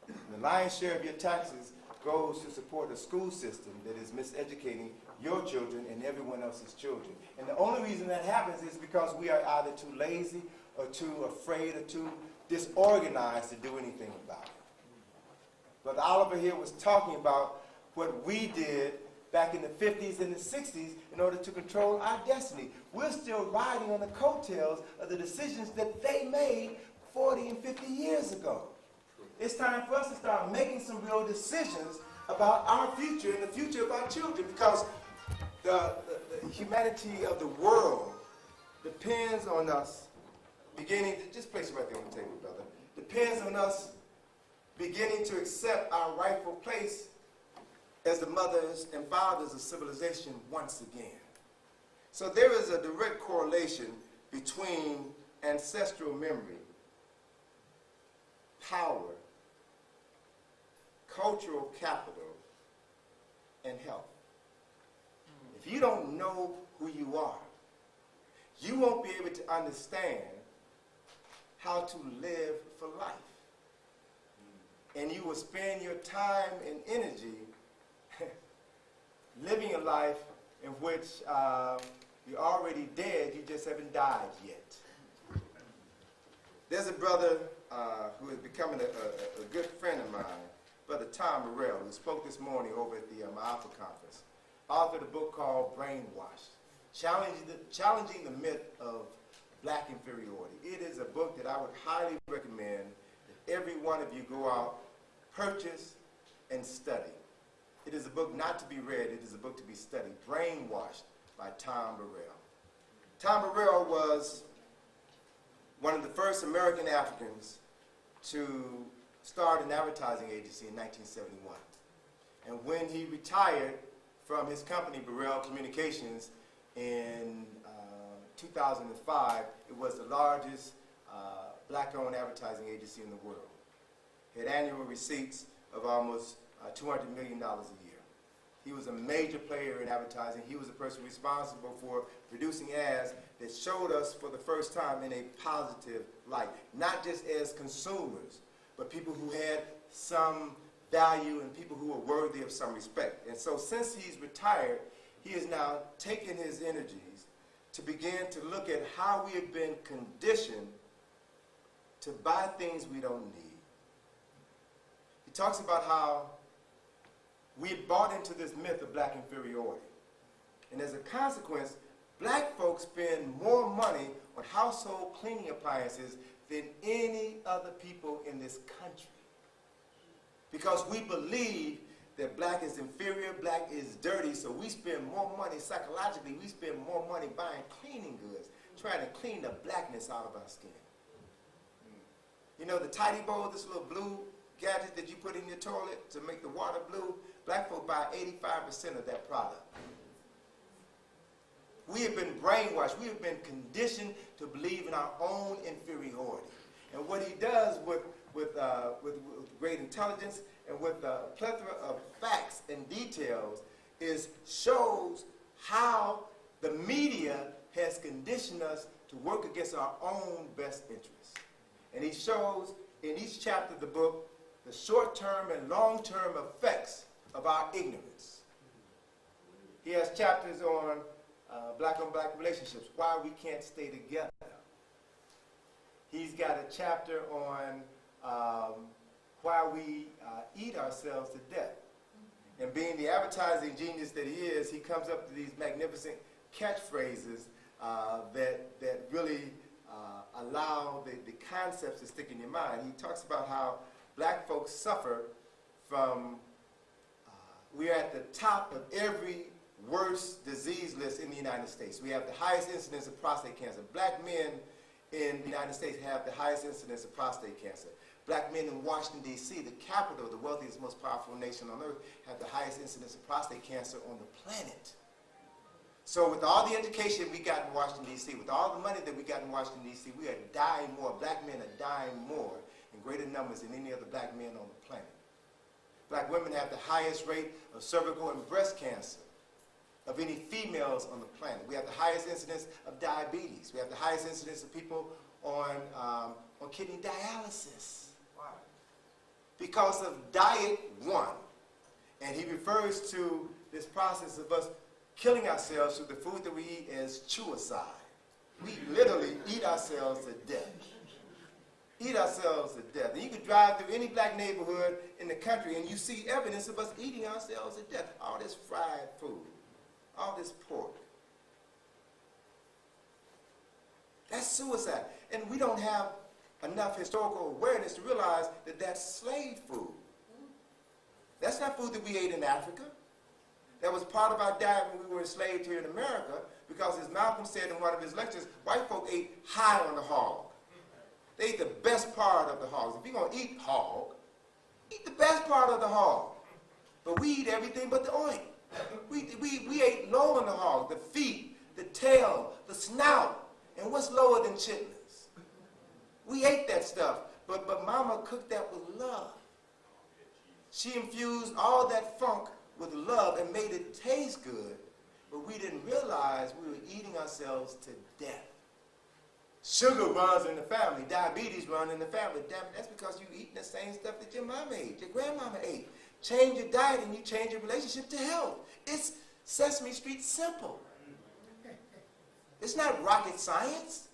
[SPEAKER 2] And the lion's share of your taxes goes to support a school system that is miseducating your children and everyone else's children. And the only reason that happens is because we are either too lazy or too afraid or too disorganized to do anything about it. Brother Oliver here was talking about what we did back in the 50s and the 60s in order to control our destiny. We're still riding on the coattails of the decisions that they made 40 and 50 years ago. It's time for us to start making some real decisions about our future and the future of our children, because the humanity of the world depends on us beginning to, just place it right there on the table, brother, depends on us beginning to accept our rightful place as the mothers and fathers of civilization once again. So there is a direct correlation between ancestral memory, power, cultural capital, and health. If you don't know who you are, you won't be able to understand how to live for life. And you will spend your time and energy living a life in which you're already dead, you just haven't died yet. There's a brother who is becoming a good friend of mine, Brother Tom Morrell, who spoke this morning over at the Alpha Conference, authored a book called Brainwash, challenging the myth of black inferiority. It is a book that I would highly recommend that every one of you go out, purchase, and study. It is a book not to be read, it is a book to be studied. Brainwashed by Tom Burrell. Tom Burrell was one of the first American Africans to start an advertising agency in 1971. And when he retired from his company, Burrell Communications, in 2005, it was the largest black-owned advertising agency in the world. It had annual receipts of almost $200 million a year. He was a major player in advertising. He was the person responsible for producing ads that showed us for the first time in a positive light, not just as consumers, but people who had some value and people who were worthy of some respect. And so since he's retired, he has now taken his energies to begin to look at how we have been conditioned to buy things we don't need. He talks about how we bought into this myth of black inferiority. And as a consequence, black folks spend more money on household cleaning appliances than any other people in this country. Because we believe that black is inferior, black is dirty, so we spend more money, psychologically, we spend more money buying cleaning goods, trying to clean the blackness out of our skin. You know the Tidy Bowl, this little blue gadget that you put in your toilet to make the water blue? Black folk buy 85% of that product. We have been brainwashed. We have been conditioned to believe in our own inferiority. And what he does with great intelligence and with a plethora of facts and details is shows how the media has conditioned us to work against our own best interests. And he shows in each chapter of the book the short-term and long-term effects of our ignorance. He has chapters on black-on-black relationships, why we can't stay together. He's got a chapter on while we eat ourselves to death. And being the advertising genius that he is, he comes up with these magnificent catchphrases that really allow the concepts to stick in your mind. He talks about how black folks suffer from, we're at the top of every worst disease list in the United States. We have the highest incidence of prostate cancer. Black men in the United States have the highest incidence of prostate cancer. Black men in Washington, D.C., the capital, the wealthiest, most powerful nation on earth, have the highest incidence of prostate cancer on the planet. So with all the education we got in Washington, D.C., with all the money that we got in Washington, D.C., we are dying more. Black men are dying more in greater numbers than any other black men on the planet. Black women have the highest rate of cervical and breast cancer of any females on the planet. We have the highest incidence of diabetes. We have the highest incidence of people on kidney dialysis. Why? Because of diet one. And he refers to this process of us killing ourselves through the food that we eat as suicide. We literally eat ourselves to death. Eat ourselves to death. And you can drive through any black neighborhood in the country and you see evidence of us eating ourselves to death. All this fried food, all this pork. That's suicide. And we don't have enough historical awareness to realize that that's slave food. That's not food that we ate in Africa. That was part of our diet when we were enslaved here in America, because as Malcolm said in one of his lectures, white folk ate high on the hog. They ate the best part of the hogs. If you're going to eat hog, eat the best part of the hog. But we eat everything but the oink. We ate low on the hog, the feet, the tail, the snout. And what's lower than chitlins? We ate that stuff, but Mama cooked that with love. She infused all that funk with love and made it taste good, but we didn't realize we were eating ourselves to death. Sugar runs in the family. Diabetes runs in the family. Damn it, that's because you're eating the same stuff that your mama ate, your grandmama ate. Change your diet and you change your relationship to health. It's Sesame Street simple. It's not rocket science.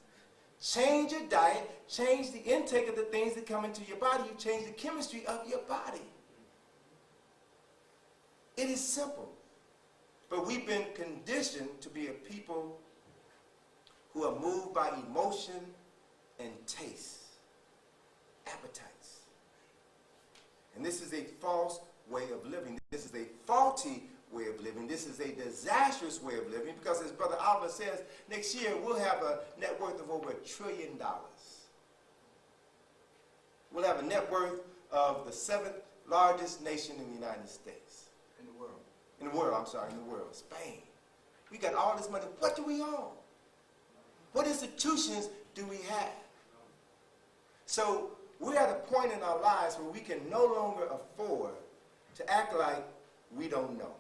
[SPEAKER 2] Change your diet, change the intake of the things that come into your body. You change the chemistry of your body. It is simple. But we've been conditioned to be a people who are moved by emotion and taste, appetites. And this is a false way of living. This is a faulty way of living. This is a disastrous way of living, because as Brother Albert says, next year we'll have a net worth of over $1 trillion. We'll have a net worth of the 7th largest nation in the United States. In the world, Spain. We got all this money. What do we own? What institutions do we have? So we're at a point in our lives where we can no longer afford to act like we don't know.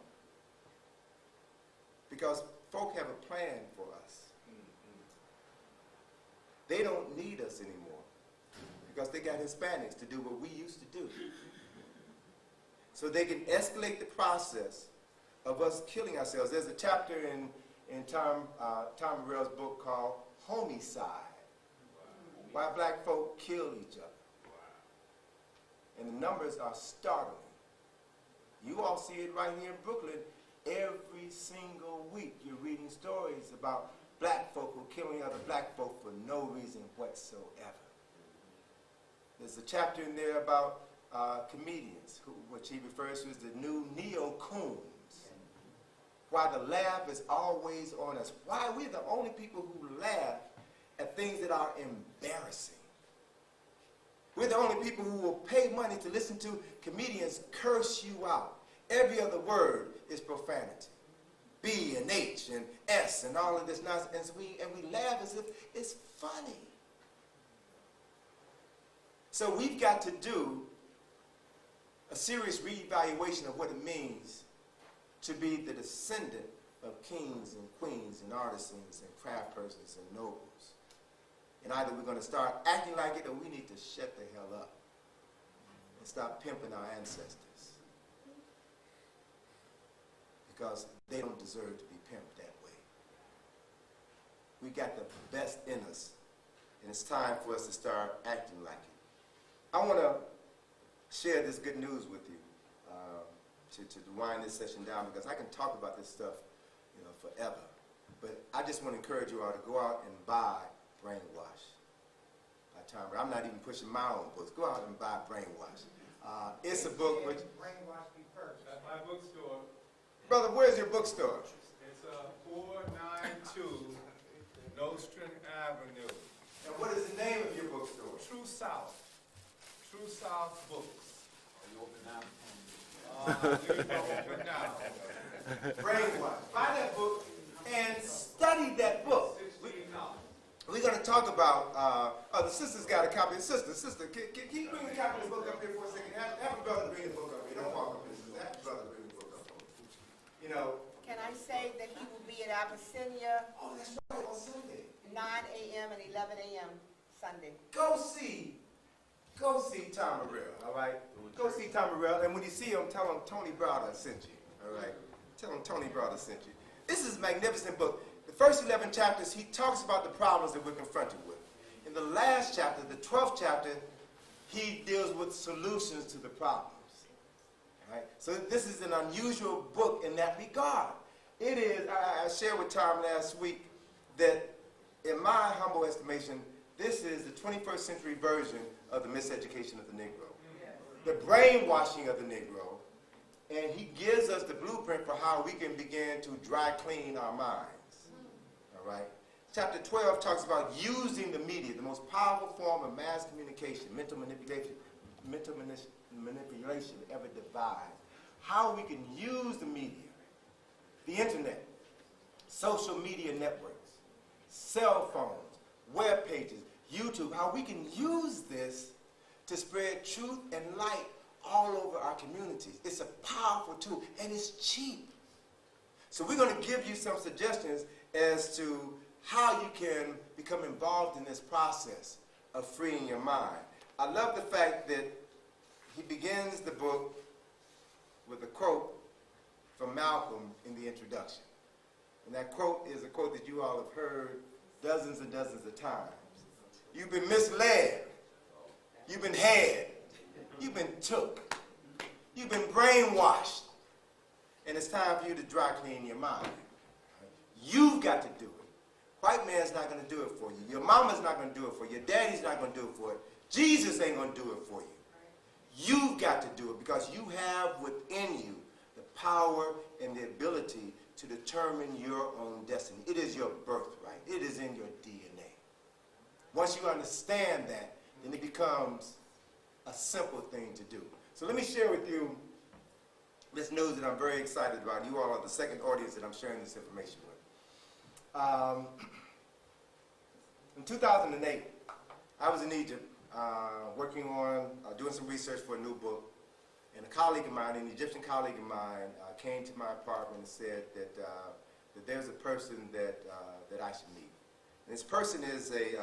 [SPEAKER 2] Because folk have a plan for us. They don't need us anymore because they got Hispanics to do what we used to do. So they can escalate the process of us killing ourselves. There's a chapter in Tom Morell's book called Homicide. Why black folk kill each other. And the numbers are startling. You all see it right here in Brooklyn. Every single week you're reading stories about black folk who are killing other black folk for no reason whatsoever. There's a chapter in there about comedians, which he refers to as the new neo-coons. Why the laugh is always on us. Why we're the only people who laugh at things that are embarrassing. We're the only people who will pay money to listen to comedians curse you out. Every other word is profanity. B and H and S and all of this nonsense. And we laugh as if it's funny. So we've got to do a serious reevaluation of what it means to be the descendant of kings and queens and artisans and craft persons and nobles. And either we're going to start acting like it, or we need to shut the hell up and stop pimping our ancestors. Because they don't deserve to be pimped that way. We got the best in us, and it's time for us to start acting like it. I want to share this good news with you to wind this session down, because I can talk about this stuff, forever. But I just want to encourage you all to go out and buy Brainwash by Tom. I'm not even pushing my own books. Go out and buy Brainwash. It's a book which...
[SPEAKER 5] Brainwash be first.
[SPEAKER 6] At my bookstore,
[SPEAKER 2] Brother, where's your bookstore?
[SPEAKER 6] it's 492 Nostrand Avenue.
[SPEAKER 2] And what is the name of your bookstore?
[SPEAKER 6] True South. True South Books.
[SPEAKER 4] Are you open now?
[SPEAKER 6] We open now.
[SPEAKER 2] Brainwash. Buy that book and study that book.
[SPEAKER 6] $16.
[SPEAKER 2] We're going to talk about, the sister's got a copy. Sister, can you bring the copy of the book up here for a second? Have a brother bring the book up here. Don't walk up here, sister. Have a brother bring the book up here.
[SPEAKER 7] Can I say that he will be at Abyssinia,
[SPEAKER 2] Oh, that's right, on Sunday.
[SPEAKER 7] 9 a.m. and 11 a.m. Sunday?
[SPEAKER 2] Go see Tom Morrell, all right? Go see Tom Morrell, and when you see him, tell him Tony Browder sent you, all right? Tell him Tony Browder sent you. This is a magnificent book. The first 11 chapters, he talks about the problems that we're confronted with. In the last chapter, the 12th chapter, he deals with solutions to the problems. All right? So this is an unusual book in that regard. It is, I shared with Tom last week that in my humble estimation, this is the 21st century version of the miseducation of the Negro, the brainwashing of the Negro, and he gives us the blueprint for how we can begin to dry clean our minds. All right? Chapter 12 talks about using the media, the most powerful form of mass communication, mental manipulation ever devised. How we can use the media, the internet, social media networks, cell phones, web pages, YouTube, how we can use this to spread truth and light all over our communities. It's a powerful tool, and it's cheap. So we're going to give you some suggestions as to how you can become involved in this process of freeing your mind. I love the fact that he begins the book with a quote from Malcolm in the introduction. And that quote is a quote that you all have heard dozens and dozens of times. You've been misled. You've been had. You've been took. You've been brainwashed. And it's time for you to dry clean your mind. You've got to do it. White man's not going to do it for you. Your mama's not going to do it for you. Your daddy's not going to do it for you. Jesus ain't going to do it for you. You've got to do it because you have within you the power and the ability to determine your own destiny. It is your birthright. It is in your DNA. Once you understand that, then it becomes a simple thing to do. So let me share with you this news that I'm very excited about. You all are the second audience that I'm sharing this information with. In 2008, I was in Egypt working on doing some research for a new book. And a colleague of mine, an Egyptian colleague of mine, came to my apartment and said that there's a person that I should meet. And this person is a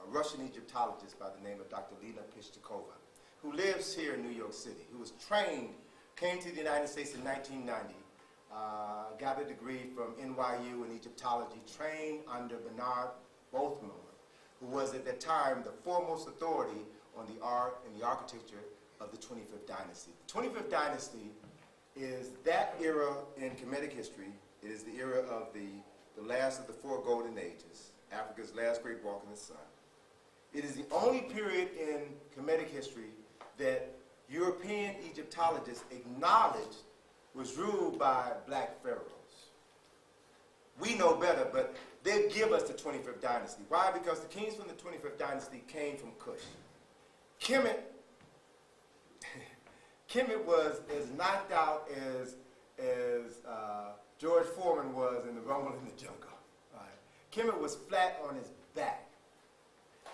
[SPEAKER 2] Russian Egyptologist by the name of Dr. Lena Pishtakova, who lives here in New York City, who was trained, came to the United States in 1990, got a degree from NYU in Egyptology, trained under Bernard Bothmiller, who was at that time the foremost authority on the art and the architecture of the 25th dynasty. The 25th dynasty is that era in Kemetic history. It is the era of the last of the four golden ages, Africa's last great walk in the sun. It is the only period in Kemetic history that European Egyptologists acknowledged was ruled by black pharaohs. We know better, but they give us the 25th dynasty. Why? Because the kings from the 25th dynasty came from Kush. Kemet was as knocked out as George Foreman was in the Rumble in the Jungle. Right. Kemet was flat on his back.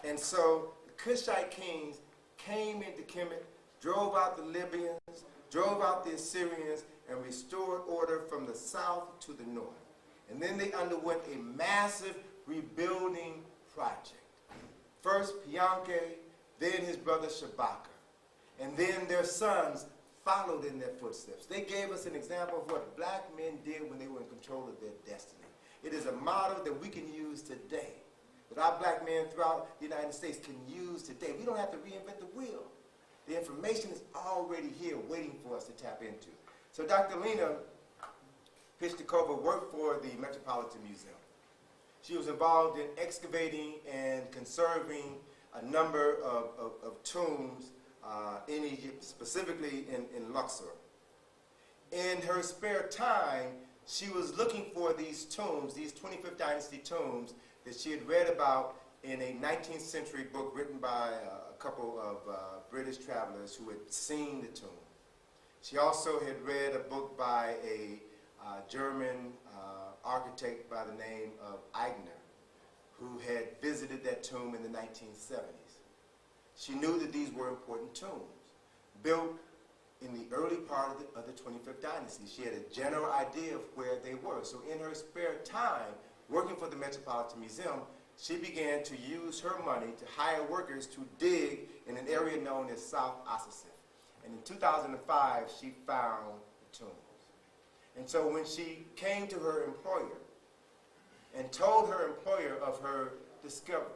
[SPEAKER 2] And so the Kushite kings came into Kemet, drove out the Libyans, drove out the Assyrians, and restored order from the south to the north. And then they underwent a massive rebuilding project. First Pianke, then his brother Shabaka. And then their sons followed in their footsteps. They gave us an example of what black men did when they were in control of their destiny. It is a model that we can use today, that our black men throughout the United States can use today. We don't have to reinvent the wheel. The information is already here waiting for us to tap into. So Dr. Lena Pistakova worked for the Metropolitan Museum. She was involved in excavating and conserving a number of tombs in Egypt, specifically in Luxor. In her spare time, she was looking for these tombs, these 25th Dynasty tombs that she had read about in a 19th century book written by a couple of British travelers who had seen the tomb. She also had read a book by a German architect by the name of Eigner, who had visited that tomb in the 1970s. She knew that these were important tombs, built in the early part of the 25th Dynasty. She had a general idea of where they were. So in her spare time, working for the Metropolitan Museum, she began to use her money to hire workers to dig in an area known as South Ossetia. And in 2005, she found the tombs. And so when she came to her employer and told her employer of her discovery,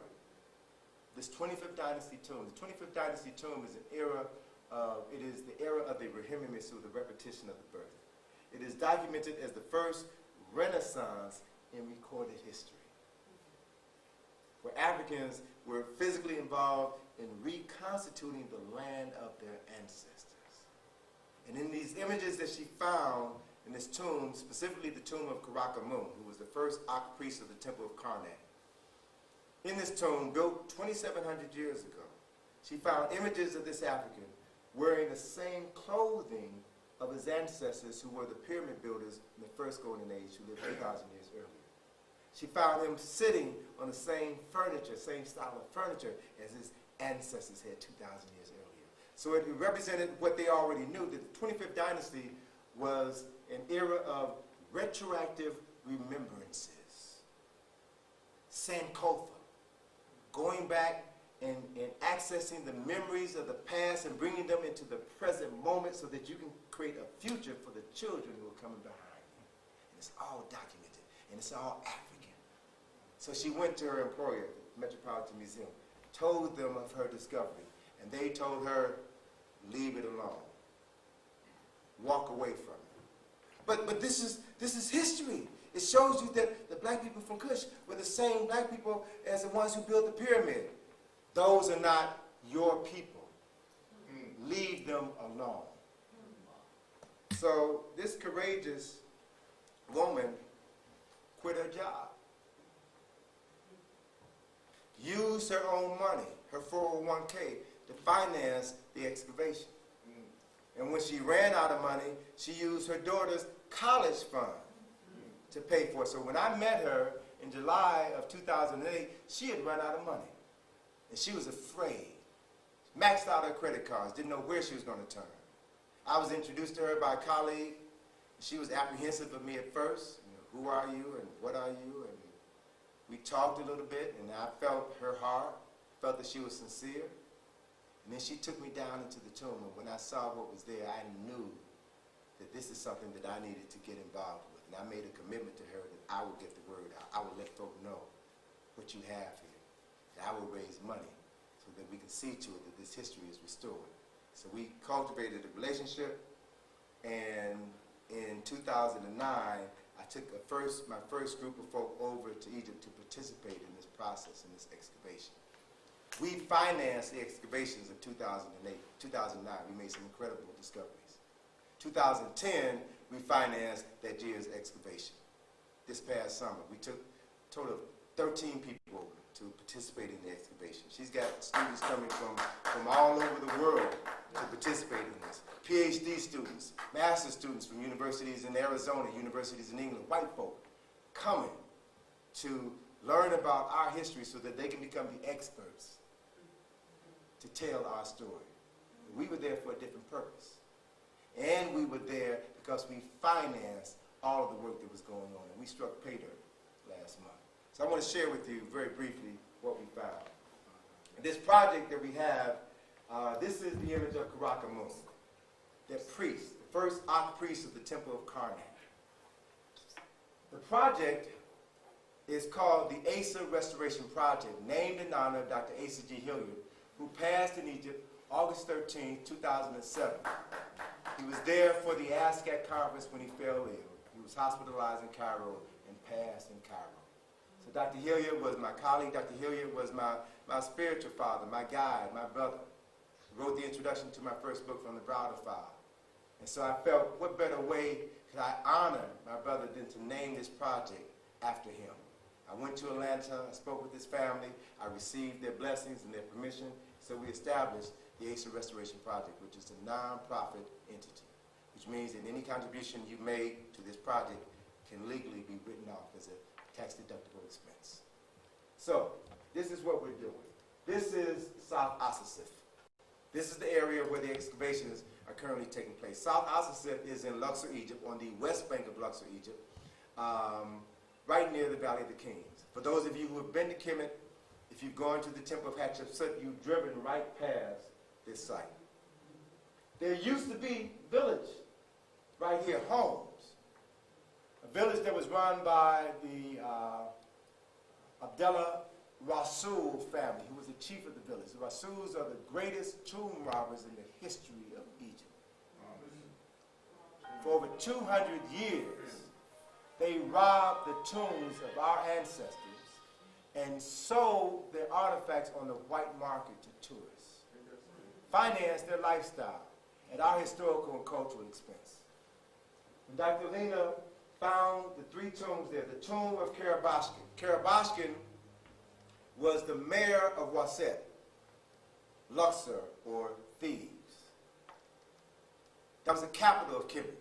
[SPEAKER 2] this 25th Dynasty tomb, the 25th Dynasty tomb is an era it is the era of the Rehimimesu, the repetition of the birth. It is documented as the first Renaissance in recorded history, where Africans were physically involved in reconstituting the land of their ancestors. And in these images that she found in this tomb, specifically the tomb of Karakamun, who was the first archpriest of the Temple of Karnak, in this tomb, built 2,700 years ago, she found images of this African wearing the same clothing of his ancestors who were the pyramid builders in the first golden age who lived 2,000 years earlier. She found him sitting on the same furniture, same style of furniture as his ancestors had 2,000 years earlier. So it represented what they already knew, that the 25th Dynasty was an era of retroactive remembrances. Sankofa, going back and accessing the memories of the past and bringing them into the present moment so that you can create a future for the children who are coming behind you. And it's all documented, and it's all African. So she went to her employer, the Metropolitan Museum, told them of her discovery, and they told her, leave it alone. Walk away from it. But this is history. It shows you that the black people from Kush were the same black people as the ones who built the pyramid. Those are not your people. Leave them alone. So this courageous woman quit her job. Used her own money, her 401k, to finance the excavation. And when she ran out of money, she used her daughter's college fund to pay for it. So when I met her in July of 2008, she had run out of money. And she was afraid. Maxed out her credit cards, didn't know where she was going to turn. I was introduced to her by a colleague. She was apprehensive of me at first. Who are you and what are you? And we talked a little bit, and I felt her heart, felt that she was sincere. And then she took me down into the tomb, and when I saw what was there, I knew that this is something that I needed to get involved with. And I made a commitment to her that I would get the word out. I would let folk know what you have here. That I would raise money so that we can see to it that this history is restored. So we cultivated a relationship, and in 2009, I took my first group of folk over to Egypt to participate in this process, in this excavation. We financed the excavations of 2008, 2009. We made some incredible discoveries. 2010, we financed that year's excavation. This past summer, we took a total of 13 people over to participate in the excavation. She's got students coming from all over the world to participate in this. PhD students, master's students from universities in Arizona, universities in England, white folk coming to learn about our history so that they can become the experts to tell our story. We were there for a different purpose. And we were there because we financed all of the work that was going on. And we struck pay dirt last month. So I want to share with you very briefly what we found. This project that we have, this is the image of Karakamun, that priest, the first archpriest of the Temple of Karnak. The project is called the Asa Restoration Project, named in honor of Dr. Asa G. Hilliard, who passed in Egypt August 13, 2007. He was there for the ASCAT conference when he fell ill. He was hospitalized in Cairo and passed in Cairo. So Dr. Hilliard was my colleague. Dr. Hilliard was my spiritual father, my guide, my brother. He wrote the introduction to my first book from the Browder file. And so I felt, what better way could I honor my brother than to name this project after him? I went to Atlanta, I spoke with his family, I received their blessings and their permission, so we established the Asa Restoration Project, which is a non-profit entity, which means that any contribution you made to this project can legally be written off as a tax-deductible expense. So, this is what we're doing. This is South Asasif. This is the area where the excavations are currently taking place. South Asasif is in Luxor, Egypt, on the west bank of Luxor, Egypt, right near the Valley of the Kings. For those of you who have been to Kemet, if you've gone to the Temple of Hatshepsut, you've driven right past this site. There used to be a village right here, homes. A village that was run by the Abdullah Rasul family, who was the chief of the village. The Rasuls are the greatest tomb robbers in the history of Egypt. For over 200 years, they robbed the tombs of our ancestors and sold their artifacts on the white market to tourists, financed their lifestyle at our historical and cultural expense. When Dr. Lena found the three tombs there, the tomb of Karabashkin. Karabashkin was the mayor of Waset, Luxor, or Thebes. That was the capital of Kemet.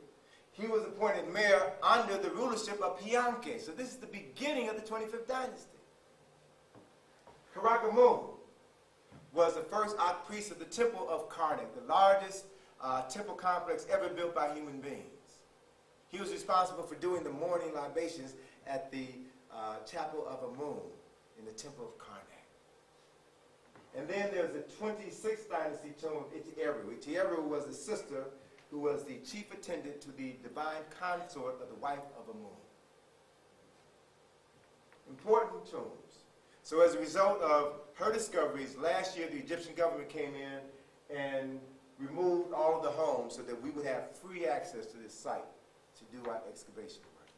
[SPEAKER 2] He was appointed mayor under the rulership of Pianke. So this is the beginning of the 25th dynasty. Karakamun was the first archpriest of the Temple of Karnak, the largest temple complex ever built by human beings. He was responsible for doing the morning libations at the Chapel of Amun in the Temple of Karnak. And then there's the 26th dynasty tomb of Itiyeru. Itiyeru was the sister who was the chief attendant to the divine consort of the wife of Amun. Important tombs. So as a result of her discoveries, last year the Egyptian government came in and removed all of the homes so that we would have free access to this site to do our excavation work.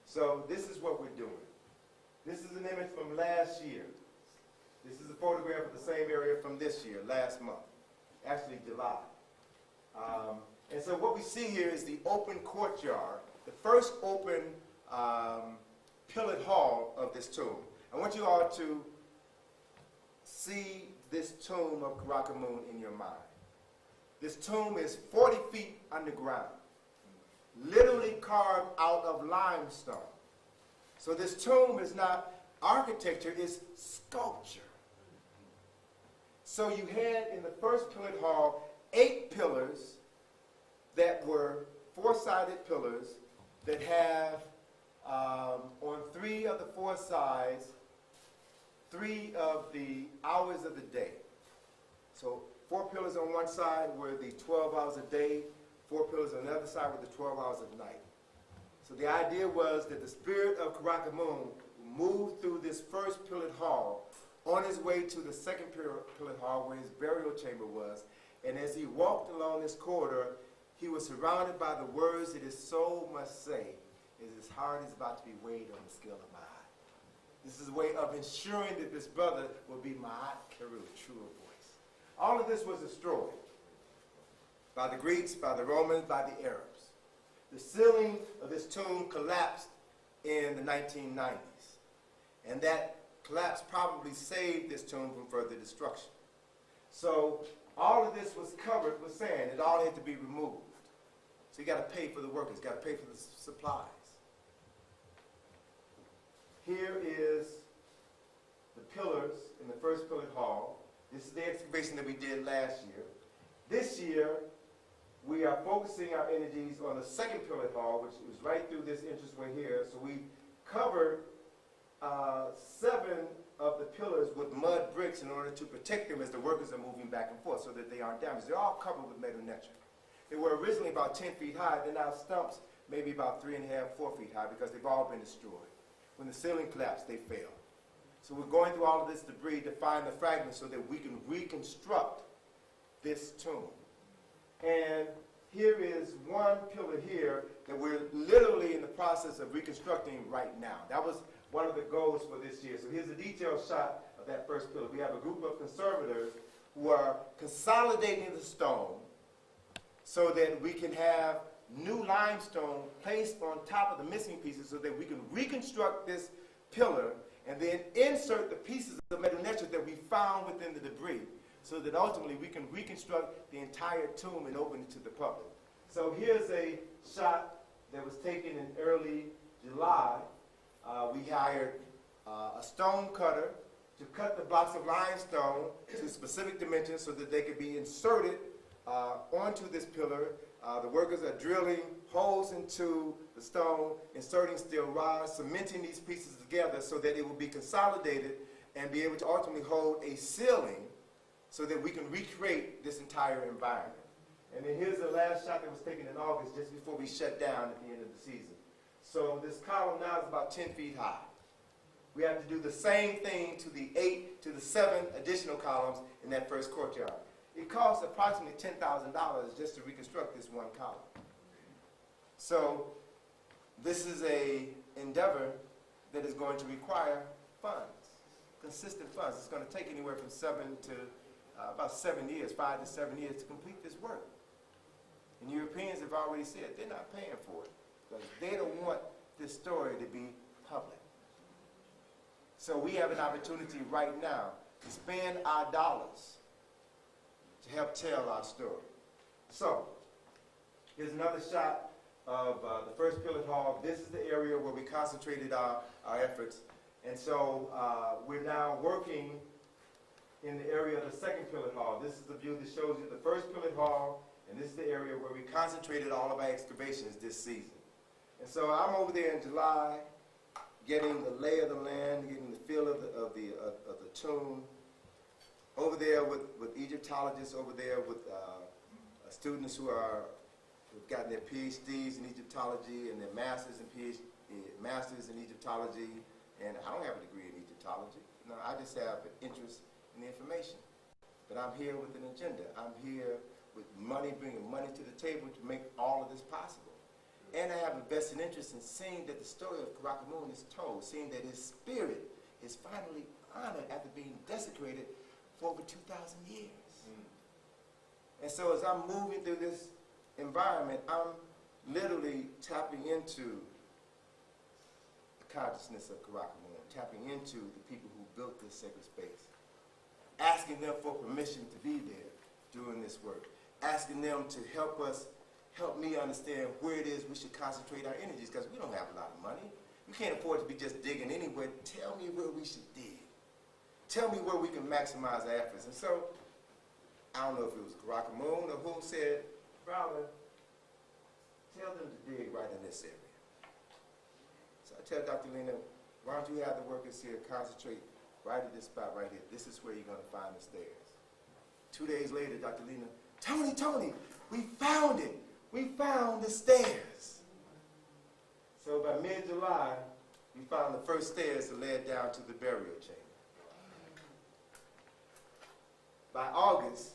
[SPEAKER 2] So this is what we're doing. This is an image from last year. This is a photograph of the same area from this year, last month, actually July. And so what we see here is the open courtyard, the first open pillared hall of this tomb. I want you all to see this tomb of Karakamun in your mind. This tomb is 40 feet underground, literally carved out of limestone. So this tomb is not architecture, it's sculpture. So you had in the first pillared hall 8 pillars that were 4-sided pillars that have on 3 of the 4 sides 3 of the hours of the day. So 4 pillars on one side were the 12 hours a day, 4 pillars on the other side were the 12 hours of night. So the idea was that the spirit of Karakamun moved through this first pillared hall on his way to the second pillared hall where his burial chamber was. And as he walked along this corridor, he was surrounded by the words that his soul must say as his heart is about to be weighed on the scale of my eye. This is a way of ensuring that this brother will be Ma'at Keru, true voice. All of this was destroyed by the Greeks, by the Romans, by the Arabs. The ceiling of this tomb collapsed in the 1990s. And that collapse probably saved this tomb from further destruction. So all of this was covered with sand. It all had to be removed. So you got to pay for the workers, got to pay for the supplies. Here is the pillars in the first pillared hall. This is the excavation that we did last year. This year, we are focusing our energies on the second pillared hall, which was right through this entranceway here. So we covered 7 of the pillars with mud bricks in order to protect them as the workers are moving back and forth so that they aren't damaged. They're all covered with metanetrin. They were originally about 10 feet high. They're now stumps maybe about 3.5, 4 feet high because they've all been destroyed. When the ceiling collapsed, they fell. So we're going through all of this debris to find the fragments so that we can reconstruct this tomb. And here is one pillar here that we're literally in the process of reconstructing right now. That was one of the goals for this year. So here's a detailed shot of that first pillar. We have a group of conservators who are consolidating the stone so that we can have new limestone placed on top of the missing pieces so that we can reconstruct this pillar and then insert the pieces of metal network that we found within the debris so that ultimately we can reconstruct the entire tomb and open it to the public. So here's a shot that was taken in early July. We hired a stone cutter to cut the blocks of limestone to specific dimensions so that they could be inserted onto this pillar. The workers are drilling holes into the stone, inserting steel rods, cementing these pieces together so that it will be consolidated and be able to ultimately hold a ceiling so that we can recreate this entire environment. And then here's the last shot that was taken in August, just before we shut down at the end of the season. So this column now is about 10 feet high. We have to do the same thing to the 8 to the 7 additional columns in that first courtyard. It costs approximately $10,000 just to reconstruct this one column. So this is an endeavor that is going to require funds, consistent funds. It's going to take anywhere from about 7 years, 5 to 7 years to complete this work. And Europeans have already said they're not paying for it because they don't want this story to be public. So we have an opportunity right now to spend our dollars to help tell our story. So here's another shot of the first Pillar Hall. This is the area where we concentrated our efforts. And so we're now working in the area of the second Pillar Hall. This is the view that shows you the first Pillar Hall, and this is the area where we concentrated all of our excavations this season. And so I'm over there in July, getting the lay of the land, getting the feel of the tomb. Over there with Egyptologists, over there with students who've gotten their PhDs in Egyptology and their masters in Egyptology. And I don't have a degree in Egyptology. No, I just have an interest in the information. But I'm here with an agenda. I'm here with money, bringing money to the table to make all of this possible. And I have a vested interest in seeing that the story of Karakamoon is told, seeing that his spirit is finally honored after being desecrated for over 2,000 years. And so as I'm moving through this environment, I'm literally tapping into the consciousness of Karakamoon, tapping into the people who built this sacred space, asking them for permission to be there doing this work, asking them to help me understand where it is we should concentrate our energies, because we don't have a lot of money. We can't afford to be just digging anywhere. Tell me where we should dig. Tell me where we can maximize our efforts. And so, I don't know if it was Karakamoon or who said, Browder, tell them to dig right in this area. So I tell Dr. Lena, why don't you have the workers here concentrate right at this spot right here. This is where you're going to find the stairs. 2 days later, Dr. Lena, Tony, we found it. We found the stairs. So by mid-July, we found the first stairs that led down to the burial chamber. By August,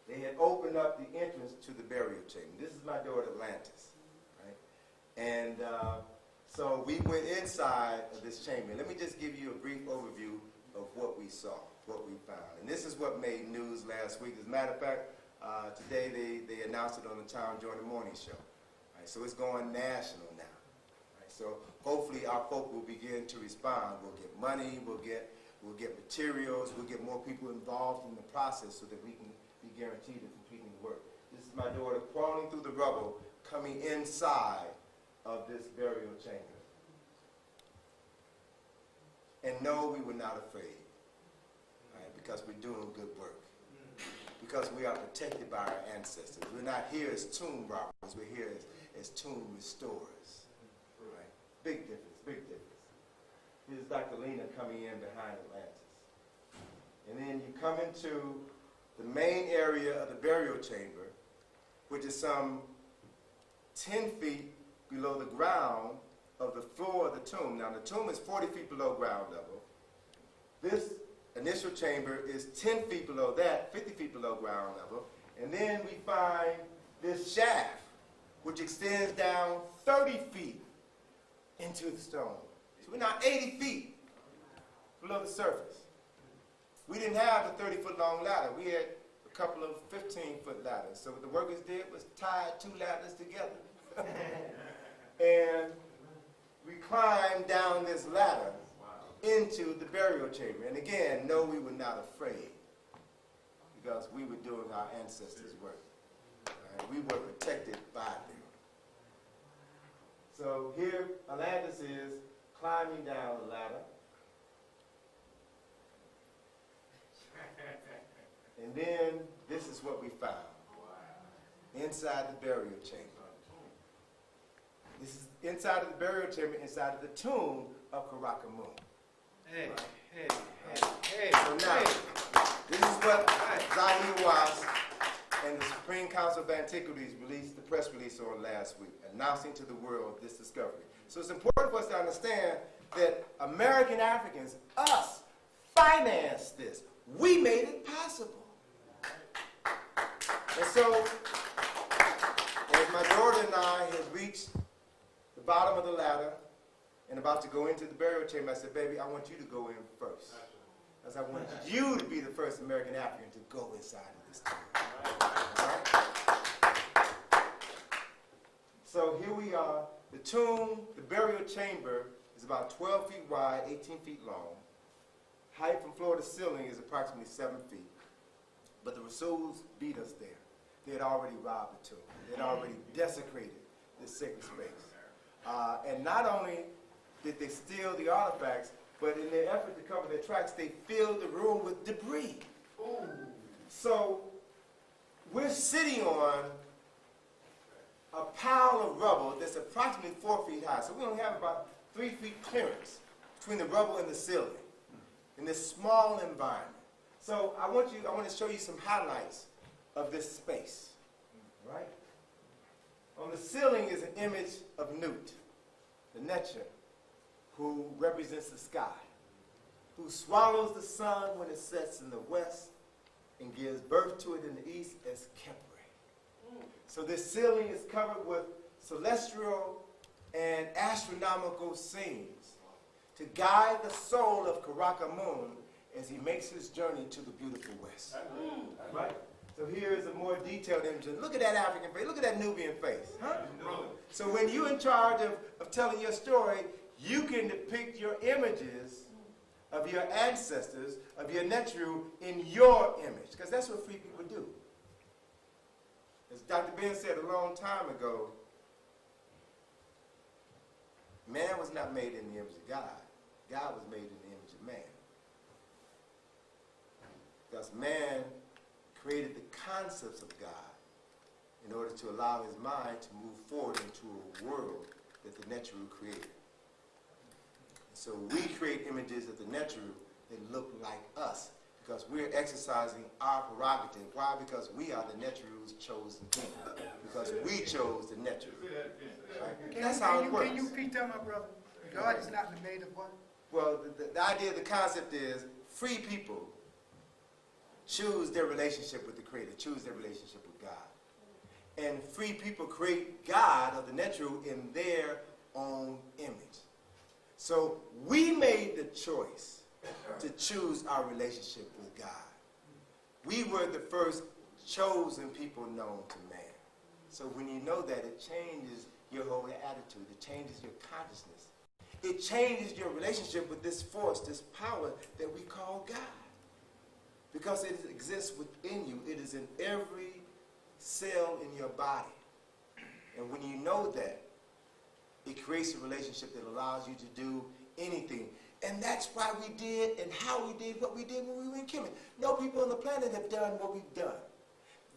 [SPEAKER 2] they had opened up the entrance to the burial chamber. This is my door at Atlantis, right? And so we went inside of this chamber. Let me just give you a brief overview of what we saw, what we found. And this is what made news last week. As a matter of fact, today they announced it on the Town Journal Morning Show. Right? So it's going national now. Right? So hopefully our folk will begin to respond. We'll get money, we'll get materials, we'll get more people involved in the process so that we can be guaranteed of completing the work. This is my daughter crawling through the rubble, coming inside of this burial chamber. And no, we were not afraid, right? Because we're doing good work. Because we are protected by our ancestors. We're not here as tomb robbers, we're here as tomb restorers. Right? Big difference, big difference. Here's Dr. Lena coming in behind Atlantis. And then you come into the main area of the burial chamber, which is some 10 feet below the ground of the floor of the tomb. Now the tomb is 40 feet below ground level. This initial chamber is 10 feet below that, 50 feet below ground level. And then we find this shaft, which extends down 30 feet into the stone. So we're now 80 feet below the surface. We didn't have a 30-foot long ladder. We had a couple of 15-foot ladders. So what the workers did was tie 2 ladders together. And we climbed down this ladder into the burial chamber. And again, no, we were not afraid because we were doing our ancestors' work. And we were protected by them. So here, Atlantis is climbing down the ladder. And then this is what we found inside the burial chamber. This is inside of the burial chamber, inside of the tomb of Karakamun.
[SPEAKER 6] Hey, hey,
[SPEAKER 2] So now, this is what Zahir was and the Supreme Council of Antiquities released the press release on last week, announcing to the world this discovery. So it's important for us to understand that American Africans, us, financed this. We made it possible. And so, as my daughter and I had reached the bottom of the ladder and about to go into the burial chamber, I said, baby, I want you to go in first. Because I want you to be the first American African to go inside of this tomb. Right? So here we are. The tomb, the burial chamber, is about 12 feet wide, 18 feet long. Height from floor to ceiling is approximately 7 feet. But the Rasuls beat us there. They had already robbed the tomb. They had already desecrated this sacred space. And not only did they steal the artifacts, but in their effort to cover their tracks, they filled the room with debris. Ooh. So we're sitting on a pile of rubble that's approximately 4 feet high. So we only have about 3 feet clearance between the rubble and the ceiling in this small environment. So I want to show you some highlights of this space. Right? On the ceiling is an image of Nut, the Netcher, who represents the sky, who swallows the sun when it sets in the west and gives birth to it in the east as Kepri. So this ceiling is covered with celestial and astronomical scenes to guide the soul of Karakamun as he makes his journey to the beautiful west. Right? So here is a more detailed image. Look at that African face. Look at that Nubian face. Huh? So when you're in charge of telling your story, you can depict your images of your ancestors, of your Netru, in your image. Because that's what free people do. As Dr. Ben said a long time ago, man was not made in the image of God. God was made in the image of man. Because man created the concepts of God in order to allow his mind to move forward into a world that the Netru created. So we create images of the Netru that look like us because we're exercising our prerogative. Why? Because we are the Netru's chosen people. Because we chose the Netru. Right? That's how it works.
[SPEAKER 5] Can you repeat that, my brother? God is not made of what?
[SPEAKER 2] Well, the idea, the concept is free people choose their relationship with the Creator, choose their relationship with God. And free people create God, or the Netru, in their own image. So we made the choice to choose our relationship with God. We were the first chosen people known to man. So when you know that, it changes your whole attitude. It changes your consciousness. It changes your relationship with this force, this power that we call God. Because it exists within you. It is in every cell in your body. And when you know that, it creates a relationship that allows you to do anything. And that's why we did and how we did what we did when we were in Kemet. No people on the planet have done what we've done.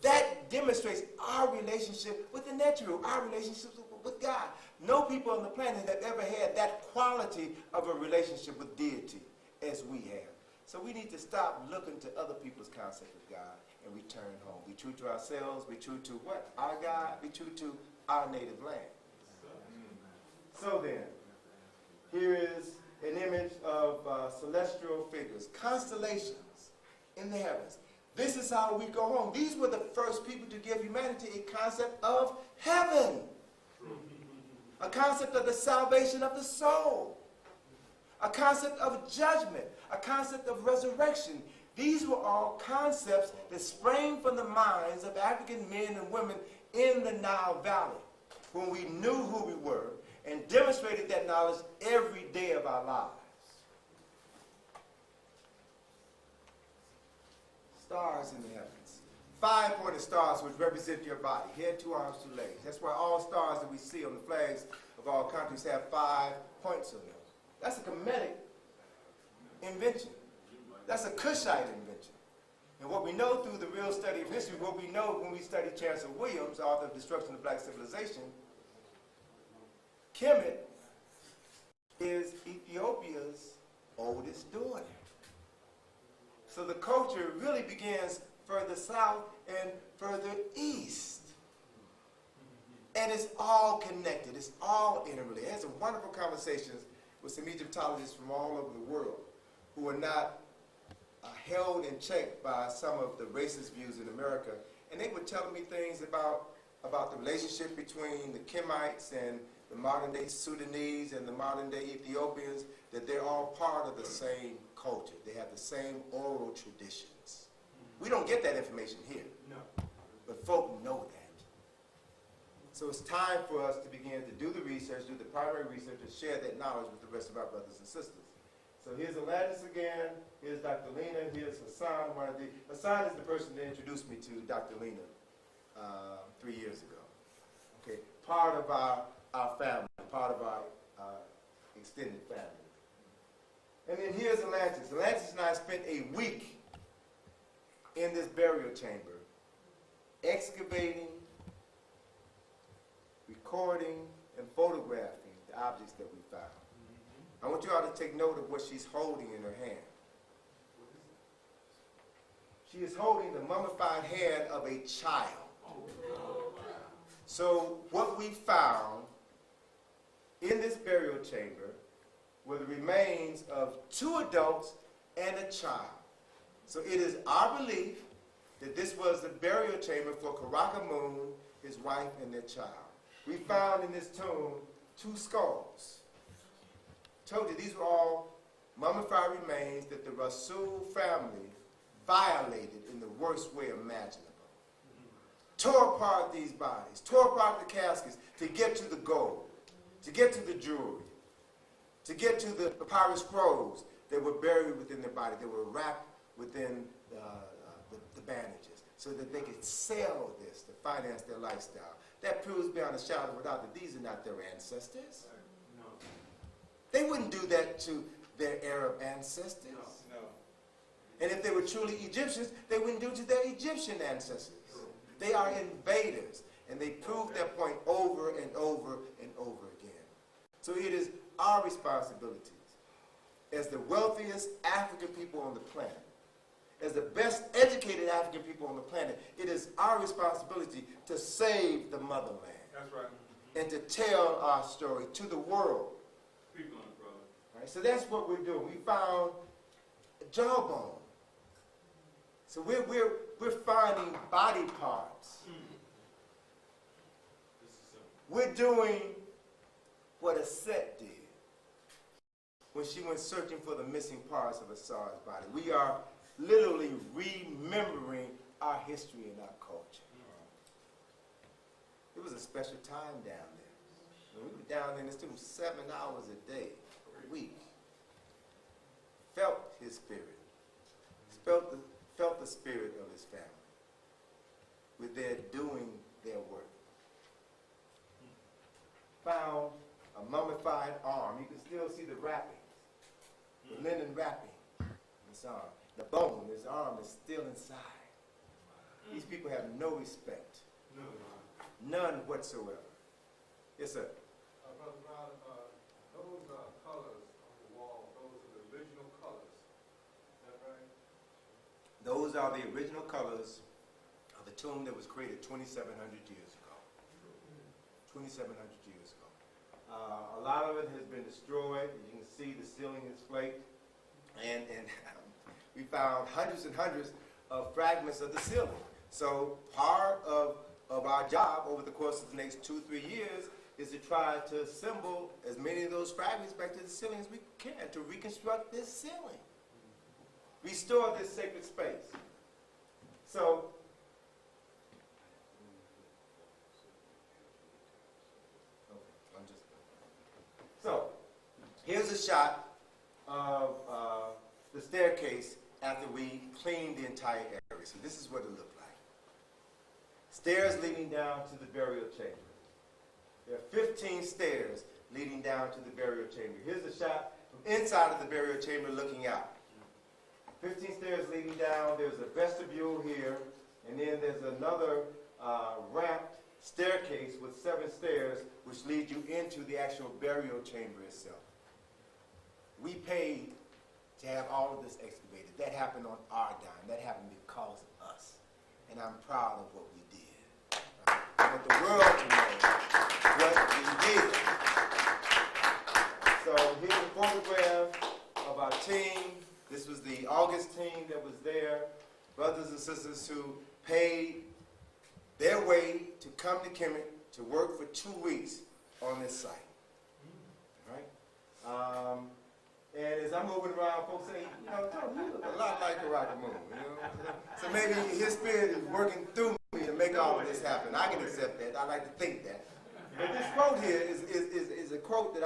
[SPEAKER 2] That demonstrates our relationship with the Netru, our relationship with God. No people on the planet have ever had that quality of a relationship with deity as we have. So we need to stop looking to other people's concept of God and return home. Be true to ourselves, be true to what? Our God, be true to our native land. So then, here is an image of celestial figures, constellations in the heavens. This is how we go home. These were the first people to give humanity a concept of heaven, a concept of the salvation of the soul, a concept of judgment, a concept of resurrection. These were all concepts that sprang from the minds of African men and women in the Nile Valley, when we knew who we were and demonstrated that knowledge every day of our lives. Stars in the heavens. 5-pointed stars which represent your body, head, 2 arms, 2 legs. That's why all stars that we see on the flags of all countries have 5 points on them. That's a Kemetic invention. That's a Kushite invention. And what we know through the real study of history, what we know when we study Chancellor Williams, author of Destruction of Black Civilization, Kemet is Ethiopia's oldest daughter. So the culture really begins further south and further east. And it's all connected. It's all interrelated. I had some wonderful conversations with some Egyptologists from all over the world who are not held in check by some of the racist views in America. And they were telling me things about the relationship between the Kemites and the modern-day Sudanese and the modern-day Ethiopians, that they're all part of the same culture. They have the same oral traditions. We don't get that information here. No. But folk know that. So it's time for us to begin to do the research, do the primary research, and share that knowledge with the rest of our brothers and sisters. So here's Atlantis again, here's Dr. Lena, here's Hassan. Hassan is the person that introduced me to Dr. Lena 3 years ago. Okay, part of our family, part of our extended family. And then here's Atlantis. Atlantis and I spent a week in this burial chamber, excavating, recording, and photographing the objects that we found. I want you all to take note of what she's holding in her hand. She is holding the mummified hand of a child. So what we found in this burial chamber were the remains of 2 adults and a child. So it is our belief that this was the burial chamber for Karakamoon, his wife, and their child. We found in this tomb 2 skulls. Told you these were all mummified remains that the Rasul family violated in the worst way imaginable. Tore apart these bodies, tore apart the caskets to get to the gold, to get to the jewelry, to get to the papyrus scrolls that were buried within their body, that were wrapped within the bandages, so that they could sell this to finance their lifestyle. That proves beyond a shadow of a doubt that these are not their ancestors. No. They wouldn't do that to their Arab ancestors. No. And if they were truly Egyptians, they wouldn't do it to their Egyptian ancestors. They are invaders, and they prove that point over and over and over again. So it is our responsibilities as the wealthiest African people on the planet, as the best educated African people on the planet, it is our responsibility to save the motherland.
[SPEAKER 6] That's right.
[SPEAKER 2] And to tell our story to the world.
[SPEAKER 6] Speak on it, brother.
[SPEAKER 2] All right, so that's what we're doing. We found a jawbone. So we're finding body parts. We're doing what a Set did when she went searching for the missing parts of Asar's body. We are literally remembering our history and our culture. It was a special time down there. When we were down there in this tomb 7 hours a day, a week. Felt his spirit. Felt the spirit of his family. With their doing their work. Found a mummified arm. You can still see the wrappings, the linen wrapping in his arm. The bone, his arm is still inside. These people have no respect. None whatsoever. Yes, sir.
[SPEAKER 6] Brother Browder, those colors on the wall, those are the original colors. Is that right?
[SPEAKER 2] Those are the original colors of the tomb that was created 2,700 years ago. 2,700 years ago. A lot of it has been destroyed. You can see the ceiling is flaked. And we found hundreds and hundreds of fragments of the ceiling. So part of our job over the course of the next 2-3 years is to try to assemble as many of those fragments back to the ceiling as we can to reconstruct this ceiling. Restore this sacred space. So here's a shot of the staircase after we cleaned the entire area. So this is what it looked like. Stairs leading down to the burial chamber. There are 15 stairs leading down to the burial chamber. Here's a shot from inside of the burial chamber looking out. 15 stairs leading down. There's a vestibule here, and then there's another ramped staircase with 7 stairs which lead you into the actual burial chamber itself. We paid to have all of this excavated. That happened on our dime. That happened because of us. And I'm proud of what we did. I want the world to know what we did. So here's a photograph of our team. This was the August team that was there. Brothers and sisters who paid their way to come to Kemet to work for 2 weeks on this site. All right? And as I'm moving around, folks say, you know, Tony, you look a lot like Rocket-Moon, you know? So maybe his spirit is working through me to make all of this happen. I can accept that. I like to think that. But this quote here is a quote that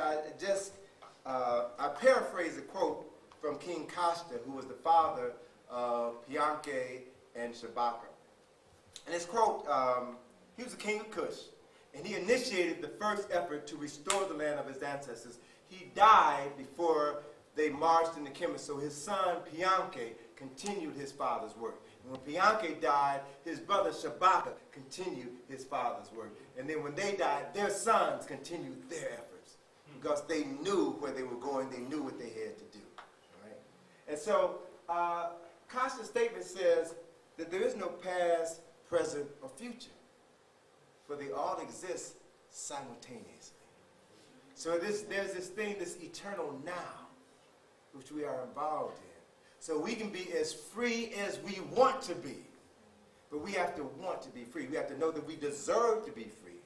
[SPEAKER 2] I paraphrase a quote from King Kashta, who was the father of Pianke and Shabaka. And this quote, he was the king of Kush, and he initiated the first effort to restore the land of his ancestors. He died before they marched into Kemet, so his son Pianke continued his father's work. And when Pianke died, his brother Shabaka continued his father's work. And then when they died, their sons continued their efforts because they knew where they were going, they knew what they had to do. Right? And so Kashta's statement says that there is no past, present, or future, for they all exist simultaneously. So there's this thing, this eternal now, which we are involved in. So we can be as free as we want to be, but we have to want to be free. We have to know that we deserve to be free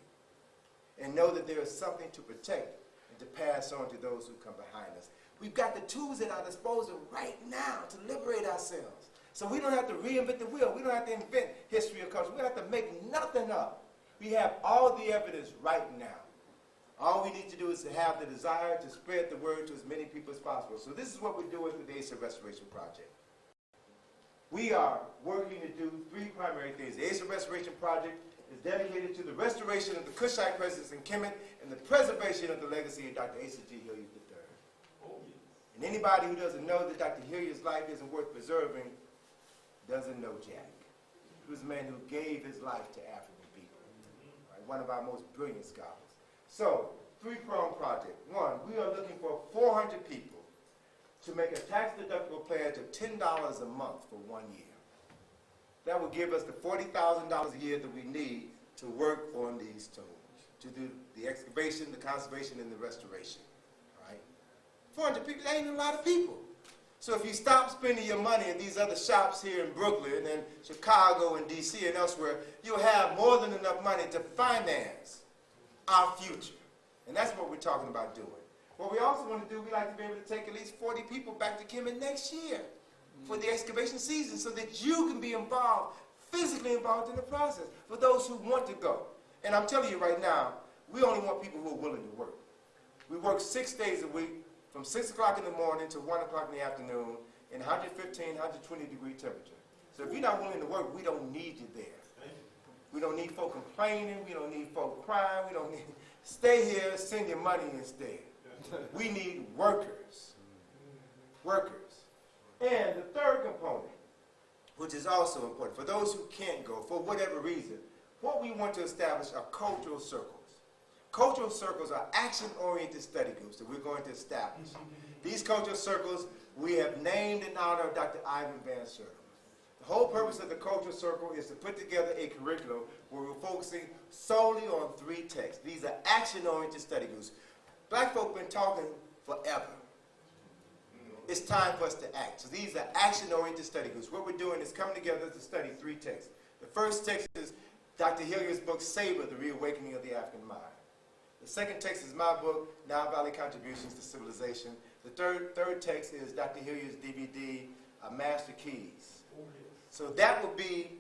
[SPEAKER 2] and know that there is something to protect and to pass on to those who come behind us. We've got the tools at our disposal right now to liberate ourselves. So we don't have to reinvent the wheel. We don't have to invent history or culture. We don't have to make nothing up. We have all the evidence right now. All we need to do is to have the desire to spread the word to as many people as possible. So this is what we're doing with the Ace of Restoration Project. We are working to do 3 primary things. The Ace of Restoration Project is dedicated to the restoration of the Kushite presence in Kemet and the preservation of the legacy of Dr. Asa G. Hilliard III. And anybody who doesn't know that Dr. Hilliard's life isn't worth preserving doesn't know Jack. He was a man who gave his life to African people. Right? One of our most brilliant scholars. So, 3-pronged project. 1, we are looking for 400 people to make a tax-deductible pledge of $10 a month for 1 year. That will give us the $40,000 a year that we need to work on these tombs, to do the excavation, the conservation, and the restoration. Right? 400 people, that ain't a lot of people. So if you stop spending your money in these other shops here in Brooklyn and Chicago and DC and elsewhere, you'll have more than enough money to finance our future. And that's what we're talking about doing. What we also want to do, we like to be able to take at least 40 people back to Kemet next year for the excavation season so that you can be involved, physically involved in the process, for those who want to go. And I'm telling you right now, we only want people who are willing to work. We work 6 days a week, from 6 o'clock in the morning to 1 o'clock in the afternoon in 115, 120 degree temperature. So if you're not willing to work, we don't need you there. We don't need folk complaining. We don't need folk crying. We don't need... Stay here, send your money instead. We need workers. Workers. And the third component, which is also important, for those who can't go, for whatever reason, what we want to establish are cultural circles. Cultural circles are action-oriented study groups that we're going to establish. These cultural circles we have named in honor of Dr. Ivan Van Sertima. The whole purpose of the cultural circle is to put together a curriculum where we're focusing solely on 3 texts. These are action-oriented study groups. Black folk been talking forever. It's time for us to act. So these are action-oriented study groups. What we're doing is coming together to study 3 texts. The first text is Dr. Hilliard's book, Savor, The Reawakening of the African Mind. The second text is my book, Nile Valley Contributions to Civilization. The third text is Dr. Hilliard's DVD, Master Keys. So that will be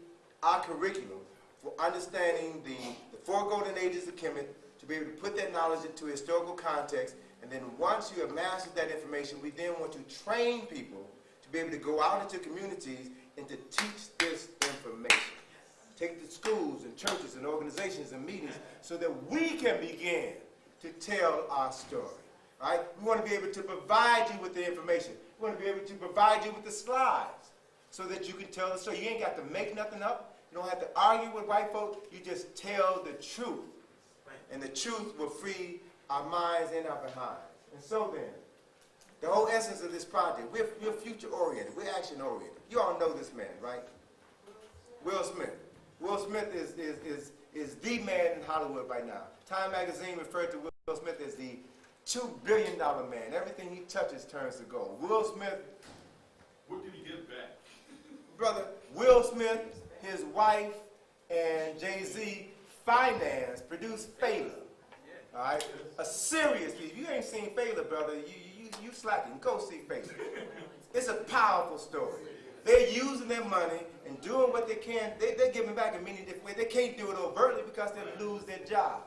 [SPEAKER 2] our curriculum for understanding the 4 golden ages of Kemet, to be able to put that knowledge into historical context. And then once you have mastered that information, we then want to train people to be able to go out into communities and to teach this information. Take it to schools and churches and organizations and meetings so that we can begin to tell our story. Right? We want to be able to provide you with the information. We want to be able to provide you with the slides so that you can tell the story. You ain't got to make nothing up. You don't have to argue with white folks. You just tell the truth. And the truth will free our minds and our behinds. And so then, the whole essence of this project, we're future-oriented. We're action-oriented. You all know this man, right? Will Smith. Will Smith is the man in Hollywood right now. Time magazine referred to Will Smith as the $2 billion man. Everything he touches turns to gold. Will Smith.
[SPEAKER 6] What did he get back?
[SPEAKER 2] Brother, Will Smith, his wife, and Jay-Z produced Fela. All right? A serious piece. If you ain't seen Fela, brother, you slacking. Go see Fela. It's a powerful story. They're using their money and doing what they can. They're giving back in many different ways. They can't do it overtly because they'll lose their job.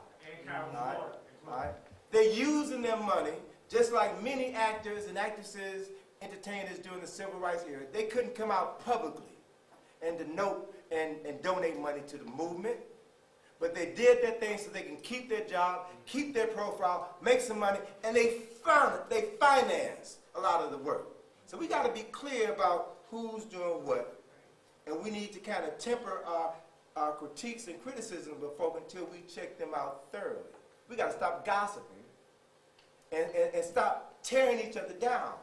[SPEAKER 2] All right? They're using their money just like many actors and actresses, entertainers during the civil rights era. They couldn't come out publicly and denote and donate money to the movement. But they did that thing so they can keep their job, keep their profile, make some money, and they finance a lot of the work. So we got to be clear about who's doing what, and we need to kind of temper our critiques and criticism of folk until we check them out thoroughly. We got to stop gossiping and stop tearing each other down,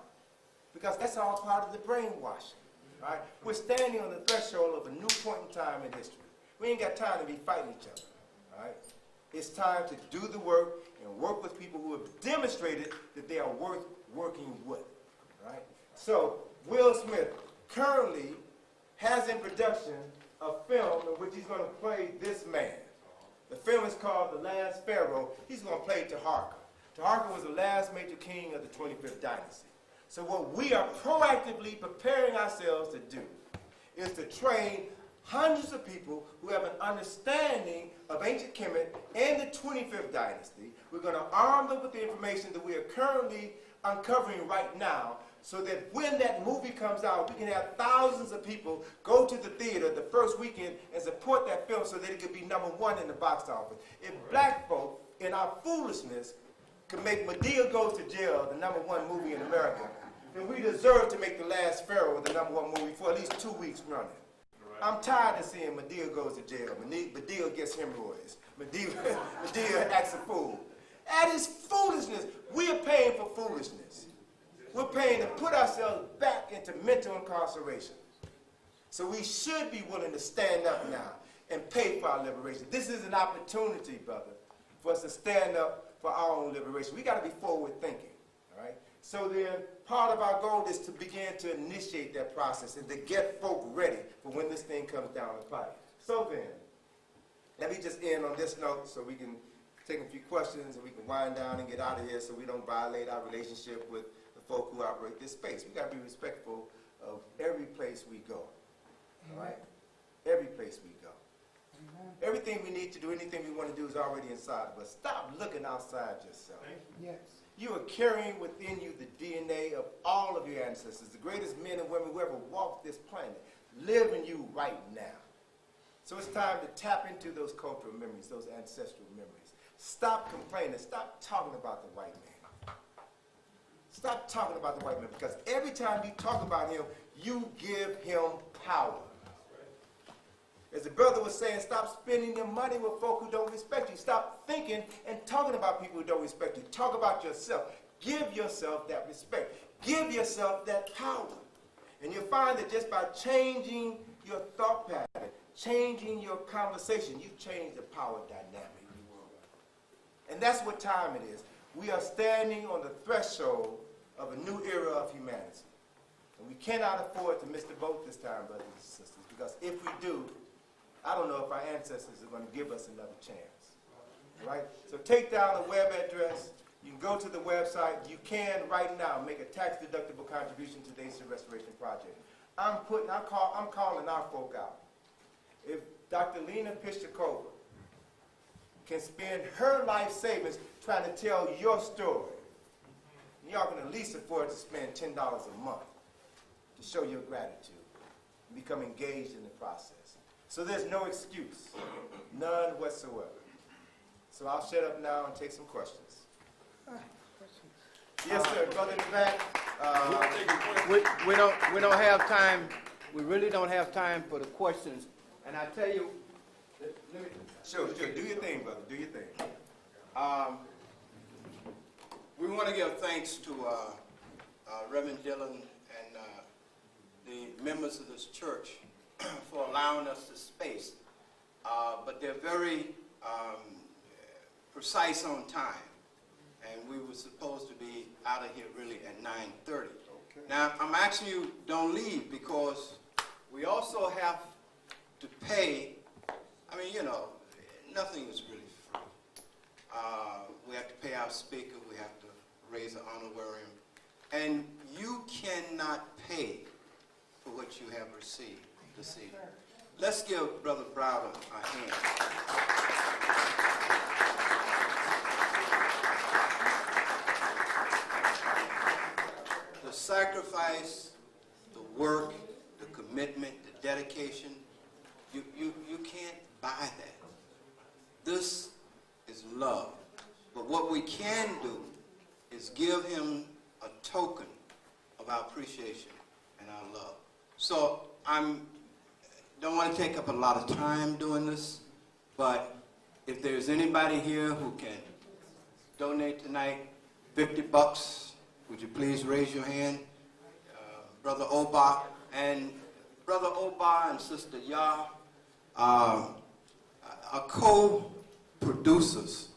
[SPEAKER 2] because that's all part of the brainwashing. Right? We're standing on the threshold of a new point in time in history. We ain't got time to be fighting each other. Right? It's time to do the work and work with people who have demonstrated that they are worth working with. Right? So Will Smith currently has in production a film in which he's going to play this man. The film is called The Last Pharaoh. He's going to play Taharka. Taharka was the last major king of the 25th dynasty. So what we are proactively preparing ourselves to do is to train hundreds of people who have an understanding of ancient Kemet and the 25th dynasty. We're going to arm them with the information that we are currently uncovering right now, so that when that movie comes out, we can have thousands of people go to the theater the first weekend and support that film so that it could be #1 in the box office. If black folk, in our foolishness, could make Madea Goes to Jail the #1 movie in America, then we deserve to make The Last Pharaoh the #1 movie for at least 2 weeks running. I'm tired of seeing Madea goes to jail, Madea gets hemorrhoids, Madea acts a fool. That is foolishness. We are paying for foolishness. We're paying to put ourselves back into mental incarceration. So we should be willing to stand up now and pay for our liberation. This is an opportunity, brother, for us to stand up for our own liberation. We got to be forward thinking, all right? So then part of our goal is to begin to initiate that process and to get folk ready for when this thing comes down the pipe. So then, let me just end on this note so we can take a few questions and we can wind down and get out of here so we don't violate our relationship with the folk who operate this space. We got to be respectful of every place we go, all right? Every place we go. Everything we need to do, anything we want to do is already inside of us. Stop looking outside yourself.
[SPEAKER 5] Yes.
[SPEAKER 2] You are carrying within you the DNA of all of your ancestors. The greatest men and women who ever walked this planet live in you right now. So it's time to tap into those cultural memories, those ancestral memories. Stop complaining. Stop talking about the white man. Stop talking about the white man, because every time you talk about him, you give him power. As the brother was saying, stop spending your money with folk who don't respect you. Stop thinking and talking about people who don't respect you. Talk about yourself. Give yourself that respect. Give yourself that power. And you'll find that just by changing your thought pattern, changing your conversation, you change the power dynamic. And that's what time it is. we are standing on the threshold of a new era of humanity. And we cannot afford to miss the boat this time, brothers and sisters, because if we do, I don't know if our ancestors are going to give us another chance. Right? So take down the web address. You can go to the website. You can, right now, make a tax-deductible contribution to the Nation Restoration Project. I'm calling our folk out. If Dr. Lena Pishakova can spend her life savings trying to tell your story, y'all can at least afford to spend $10 a month to show your gratitude and become engaged in the process. So there's no excuse, none whatsoever. So I'll shut up now and take some questions. Yes, sir. Brother in the back.
[SPEAKER 3] We don't have time. We really don't have time for the questions. And I tell you, let me.
[SPEAKER 2] Sure. Do your thing, brother. Do your thing.
[SPEAKER 3] We want to give thanks to Reverend Dillon and the members of this church for allowing us this space. But they're very precise on time. And we were supposed to be out of here really at 9:30. Okay. Now, I'm asking you, don't leave, because we also have to pay. I mean, you know, nothing is really free. We have to pay our speaker. We have to raise an honorarium. And you cannot pay for what you have received this evening. Let's give Brother Browder a hand. The sacrifice, the work, the commitment, the dedication, you can't buy that. This is love. But what we can do is give him a token of our appreciation and our love. So don't want to take up a lot of time doing this, but if there's anybody here who can donate tonight $50, would you please raise your hand? Brother Oba and Sister Yah are co-producers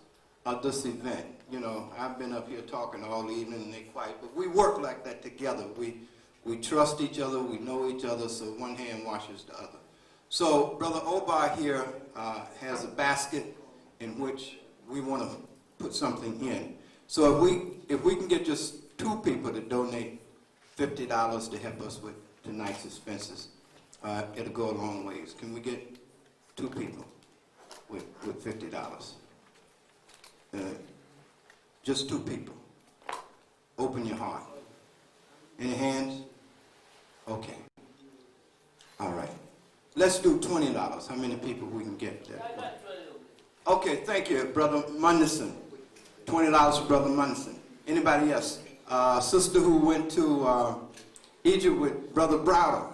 [SPEAKER 3] of this event. You know, I've been up here talking all evening and they're quiet, but we work like that together. We trust each other, we know each other, so one hand washes the other. So Brother Oba here has a basket in which we want to put something in. So if we can get just 2 people to donate $50 to help us with tonight's expenses, it'll go a long ways. Can we get 2 people with $50? Just 2 people. Open your heart. Any hands? Okay. All right. Let's do $20. How many people we can get there? Okay, thank you, Brother Munderson. $20 for Brother Munderson. Anybody else? Sister who went to Egypt with Brother Browder.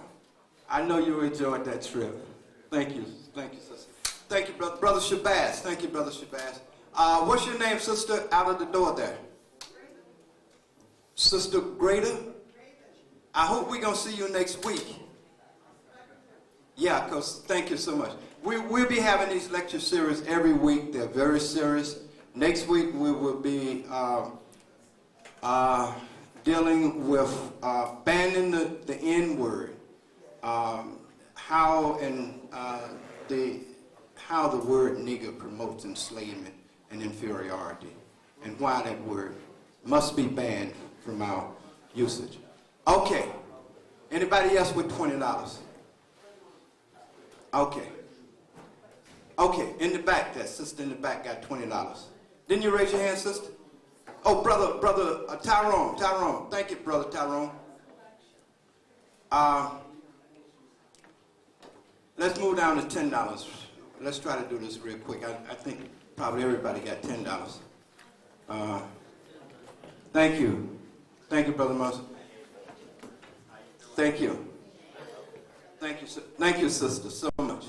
[SPEAKER 3] I know you enjoyed that trip. Thank you. Thank you, sister. Thank you, Brother Shabazz. Thank you, Brother Shabazz. What's your name, sister, out of the door there? Sister Grader? I hope we're going to see you next week. Yeah, because thank you so much. We'll be having these lecture series every week. They're very serious. Next week we will be dealing with banning the N-word, how the word nigger promotes enslavement and inferiority, and why that word must be banned from our usage. Okay. Anybody else with $20? Okay. Okay, in the back, that sister in the back got $20. Didn't you raise your hand, sister? Oh, brother Tyrone. Thank you, Brother Tyrone. Let's move down to $10. Let's try to do this real quick. I think probably everybody got $10. Thank you. Thank you, Brother Musa. Thank you. Thank you, sister, so much.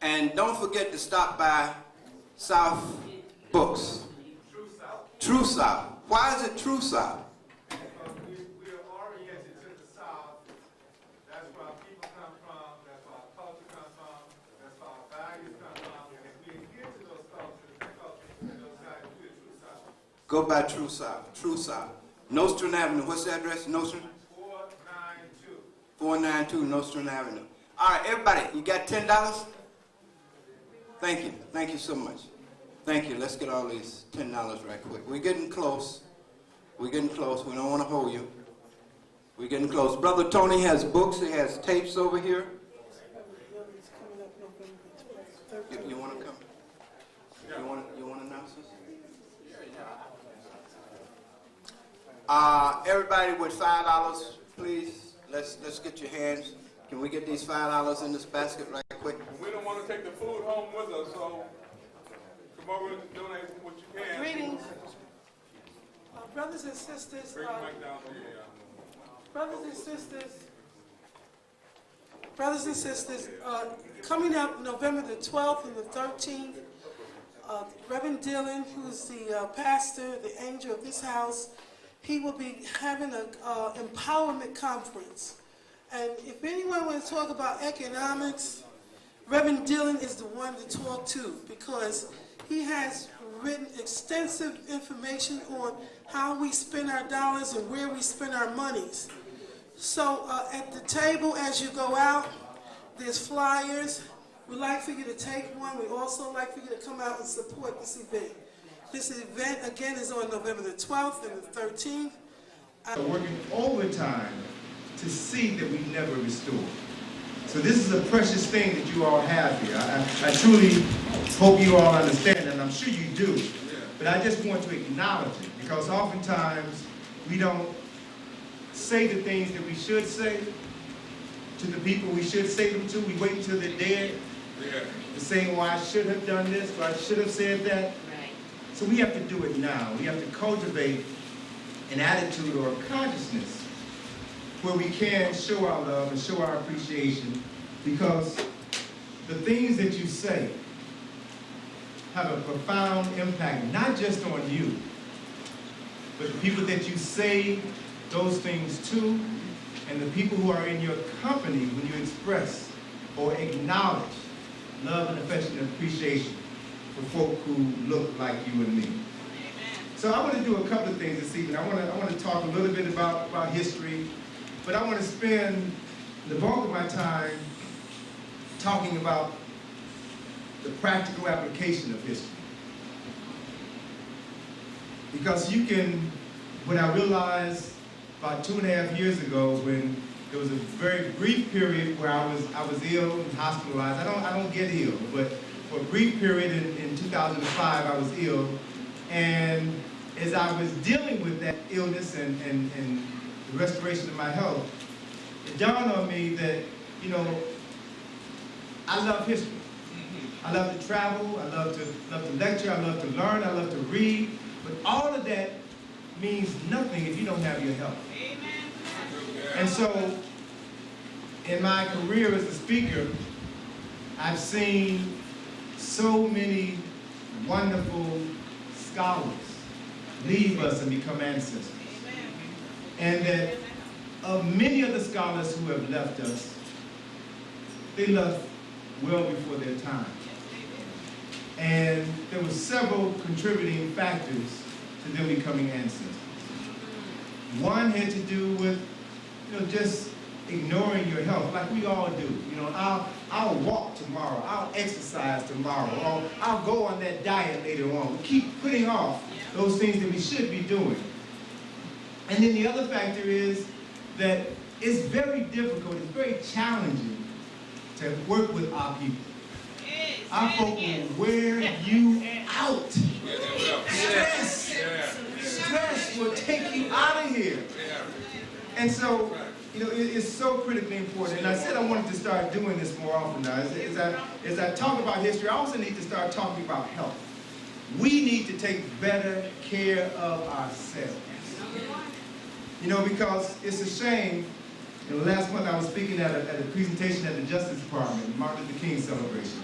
[SPEAKER 3] And don't forget to stop by South Books. True South. Why is it True South?
[SPEAKER 6] Because we are oriented to the South. That's where our people come from. That's where our culture comes from. That's where our values come from. And if we adhere to those cultures and those
[SPEAKER 3] Go by True South. True South. Nostrand Avenue. What's the address? Nostrand?
[SPEAKER 6] 492.
[SPEAKER 3] 492 Nostrand Avenue. All right, everybody, you got $10? Thank you. Thank you so much. Thank you. Let's get all these $10 right quick. We're getting close. We're getting close. We don't want to hold you. We're getting close. Brother Tony has books. He has tapes over here. You want to come? You want to announce this? Everybody with $5, please. Let's get your hands. Can we get these $5 in this basket right quick?
[SPEAKER 6] We don't want to take the food home with us, so come over and donate what you can.
[SPEAKER 5] Greetings. Brothers and sisters,
[SPEAKER 6] Bring the mic down to you.
[SPEAKER 5] brothers and sisters, coming up November the 12th and the 13th, Reverend Dillon, who's the pastor, the angel of this house, he will be having an empowerment conference. And if anyone wants to talk about economics, Reverend Dillon is the one to talk to, because he has written extensive information on how we spend our dollars and where we spend our monies. So at the table as you go out, there's flyers. We'd like for you to take one. We'd also like for you to come out and support this event. This event, again, is on November the 12th and the 13th.
[SPEAKER 2] We're working overtime to see that we never restore. So this is a precious thing that you all have here. I truly hope you all understand, and I'm sure you do. But I just want to acknowledge it, because oftentimes we don't say the things that we should say to the people we should say them to. We wait until they're dead to say, well, I should have done this, or I should have said that. Right. So we have to do it now. We have to cultivate an attitude or a consciousness where we can show our love and show our appreciation, because the things that you say have a profound impact, not just on you, but the people that you say those things to, and the people who are in your company when you express or acknowledge love and affection and appreciation for folk who look like you and me. Amen. So I want to do a couple of things this evening. I want to talk a little bit about history, but I want to spend the bulk of my time talking about the practical application of history. Because what I realized about 2.5 years ago, when there was a very brief period where I was ill and hospitalized. I don't get ill, but for a brief period in 2005, I was ill. And as I was dealing with that illness and the restoration of my health, it dawned on me that, I love history. I love to travel, I love to lecture, I love to learn, I love to read, but all of that means nothing if you don't have your health. Amen. And so, in my career as a speaker, I've seen so many wonderful scholars leave us and become ancestors. Amen. And that of many of the scholars who have left us, they left well before their time. And there were several contributing factors to them becoming ancestors. One had to do with, just ignoring your health, like we all do. I'll walk tomorrow, I'll exercise tomorrow, or I'll go on that diet later on. We keep putting off those things that we should be doing. And then the other factor is that it's very difficult, it's very challenging to work with our people. Our folk will wear you out. Stress will take you out of here. And so, it's so critically important. And I said I wanted to start doing this more often now. As I talk about history, I also need to start talking about health. We need to take better care of ourselves. Because it's a shame. Last month I was speaking at a presentation at the Justice Department, Martin Luther King celebration.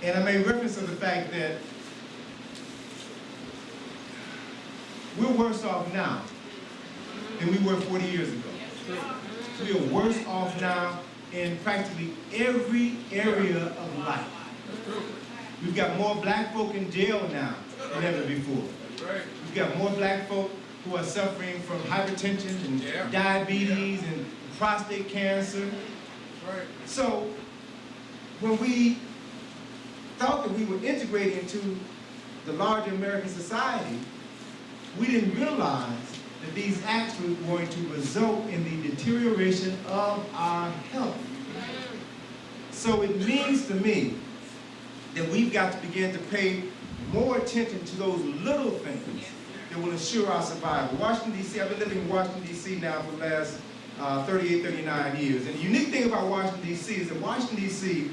[SPEAKER 2] And I made reference to the fact that we're worse off now than we were 40 years ago. We are worse off now in practically every area of life. We've got more black folk in jail now than ever before.
[SPEAKER 6] Right.
[SPEAKER 2] We've got more black folk who are suffering from hypertension and diabetes and prostate cancer.
[SPEAKER 6] Right.
[SPEAKER 2] So when we thought that we were integrating into the larger American society, we didn't realize that these acts were going to result in the deterioration of our health. So it means to me that we've got to begin to pay more attention to those little things that will ensure our survival. Washington, D.C., I've been living in Washington, D.C. now for the last 38, 39 years. And the unique thing about Washington, D.C. is that Washington, D.C.,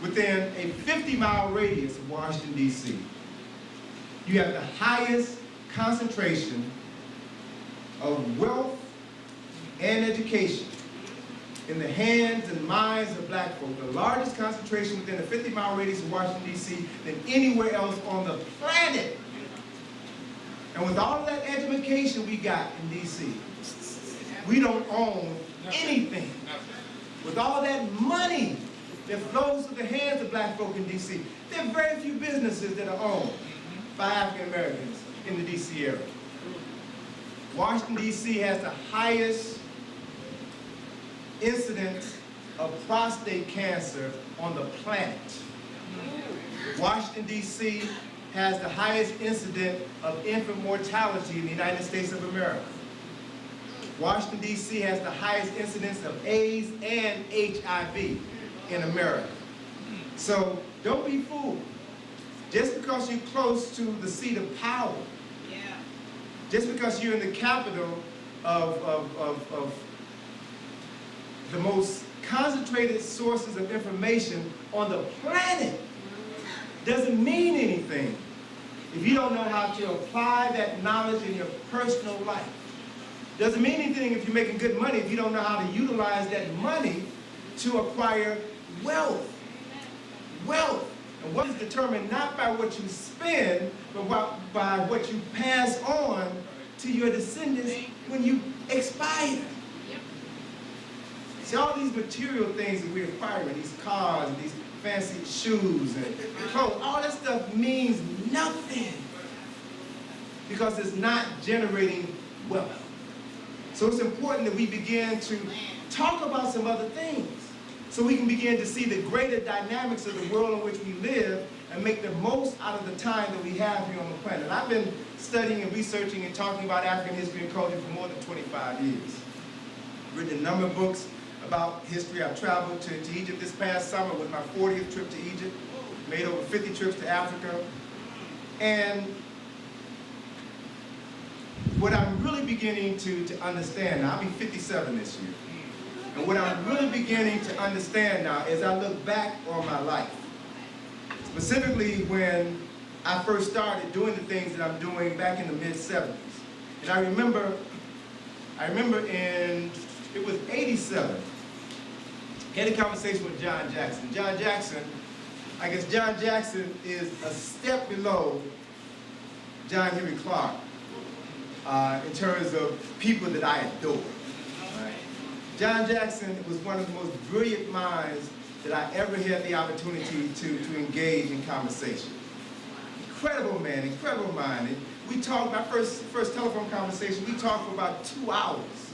[SPEAKER 2] within a 50-mile radius of Washington, D.C., you have the highest concentration of wealth and education in the hands and minds of black folk, the largest concentration within a 50-mile radius of Washington, D.C. than anywhere else on the planet. And with all of that education we got in D.C., we don't own anything. With all that money that flows through the hands of black folk in D.C., there are very few businesses that are owned by African Americans in the D.C. area. Washington, D.C. has the highest incidence of prostate cancer on the planet. Washington, D.C. has the highest incidence of infant mortality in the United States of America. Washington, D.C. has the highest incidence of AIDS and HIV in America. So don't be fooled. Just because you're close to the seat of power, just because you're in the capital of the most concentrated sources of information on the planet, doesn't mean anything if you don't know how to apply that knowledge in your personal life. Doesn't mean anything if you're making good money if you don't know how to utilize that money to acquire wealth. Wealth. And wealth is determined not by what you spend, but by what you pass on to your descendants when you expire. See, all these material things that we're acquiring, these cars, and these fancy shoes and clothes, all that stuff means nothing because it's not generating wealth. So it's important that we begin to talk about some other things so we can begin to see the greater dynamics of the world in which we live and make the most out of the time that we have here on the planet. I've been studying and researching and talking about African history and culture for more than 25 years. I've written a number of books about history. I've traveled to Egypt this past summer with my 40th trip to Egypt, made over 50 trips to Africa. And what I'm really beginning to understand now, I'll be 57 this year, and what I'm really beginning to understand now as I look back on my life, specifically when I first started doing the things that I'm doing back in the mid-70s. And I remember it was 87, I had a conversation with John Jackson. John Jackson is a step below John Henry Clark in terms of people that I adore. Right? John Jackson was one of the most brilliant minds that I ever had the opportunity to engage in conversation. Incredible man, incredible mind. And we talked, my first telephone conversation, we talked for about 2 hours.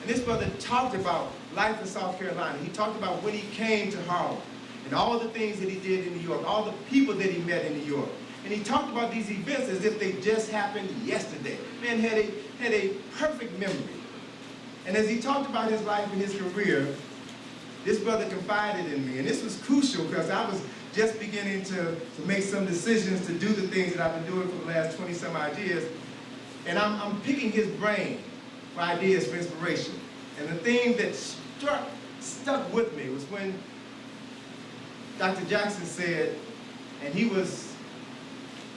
[SPEAKER 2] And this brother talked about life in South Carolina. He talked about when he came to Harlem and all the things that he did in New York, all the people that he met in New York. And he talked about these events as if they just happened yesterday. Man had a perfect memory. And as he talked about his life and his career, this brother confided in me. And this was crucial because I was just beginning to make some decisions to do the things that I've been doing for the last 20 some odd years. And I'm picking his brain for ideas, for inspiration. And the thing that stuck with me was when Dr. Jackson said, and he was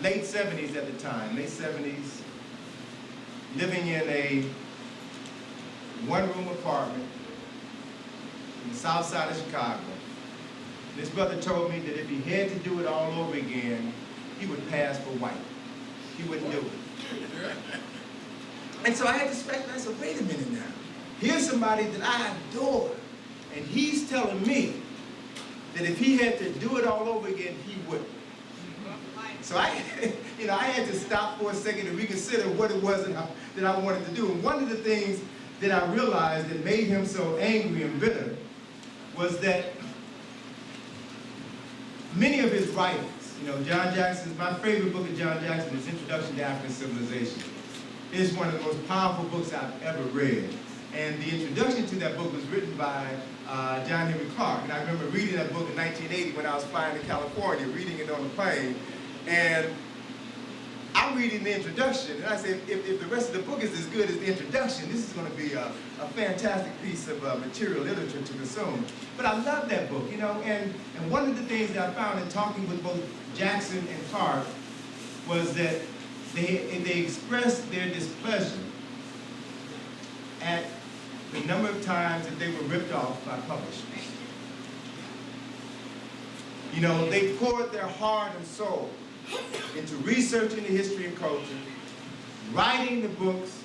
[SPEAKER 2] late 70s at the time, late 70s, living in a one-room apartment in the south side of Chicago. And this brother told me that if he had to do it all over again, he would pass for white. He wouldn't do it. And so I had to scratch and I said, wait a minute now. Here's somebody that I adore, and he's telling me that if he had to do it all over again, he wouldn't. So I I had to stop for a second and reconsider what it was that I wanted to do. And one of the things that I realized that made him so angry and bitter was that many of his writings, John Jackson's, my favorite book of John Jackson is Introduction to African Civilization. It is one of the most powerful books I've ever read. And the introduction to that book was written by John Henry Clark. And I remember reading that book in 1980 when I was flying to California, reading it on the plane. And I'm reading the introduction, and I said, if the rest of the book is as good as the introduction, this is going to be a fantastic piece of material literature to consume. But I love that book, and one of the things that I found in talking with both Jackson and Clark was that they expressed their displeasure at the number of times that they were ripped off by publishers. They poured their heart and soul into researching the history and culture, writing the books,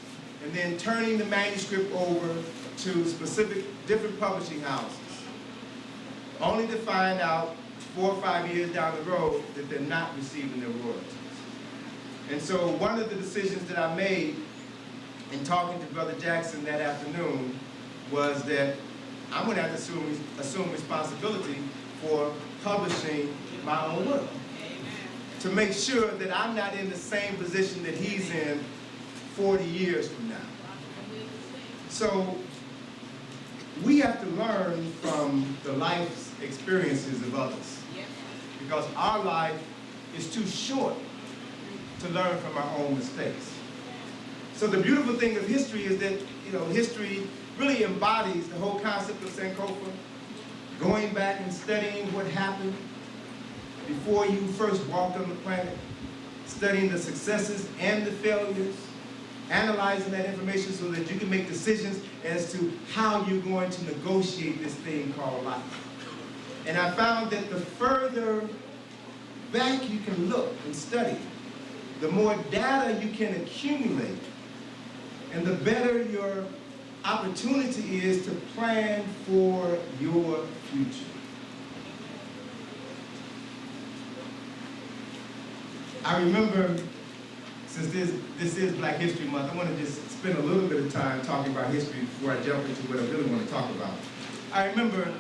[SPEAKER 2] and then turning the manuscript over to specific different publishing houses, only to find out 4 or 5 years down the road that they're not receiving their royalties. And so one of the decisions that I made in talking to Brother Jackson that afternoon was that I'm going to have to assume responsibility for publishing my own work, to make sure that I'm not in the same position that he's in 40 years from now. So we have to learn from the life experiences of others, because our life is too short to learn from our own mistakes. So the beautiful thing of history is that, history really embodies the whole concept of Sankofa, going back and studying what happened before you first walked on the planet, studying the successes and the failures, analyzing that information so that you can make decisions as to how you're going to negotiate this thing called life. And I found that the further back you can look and study, the more data you can accumulate, and the better your opportunity is to plan for your future. I remember, since this is Black History Month, I want to just spend a little bit of time talking about history before I jump into what I really want to talk about. I remember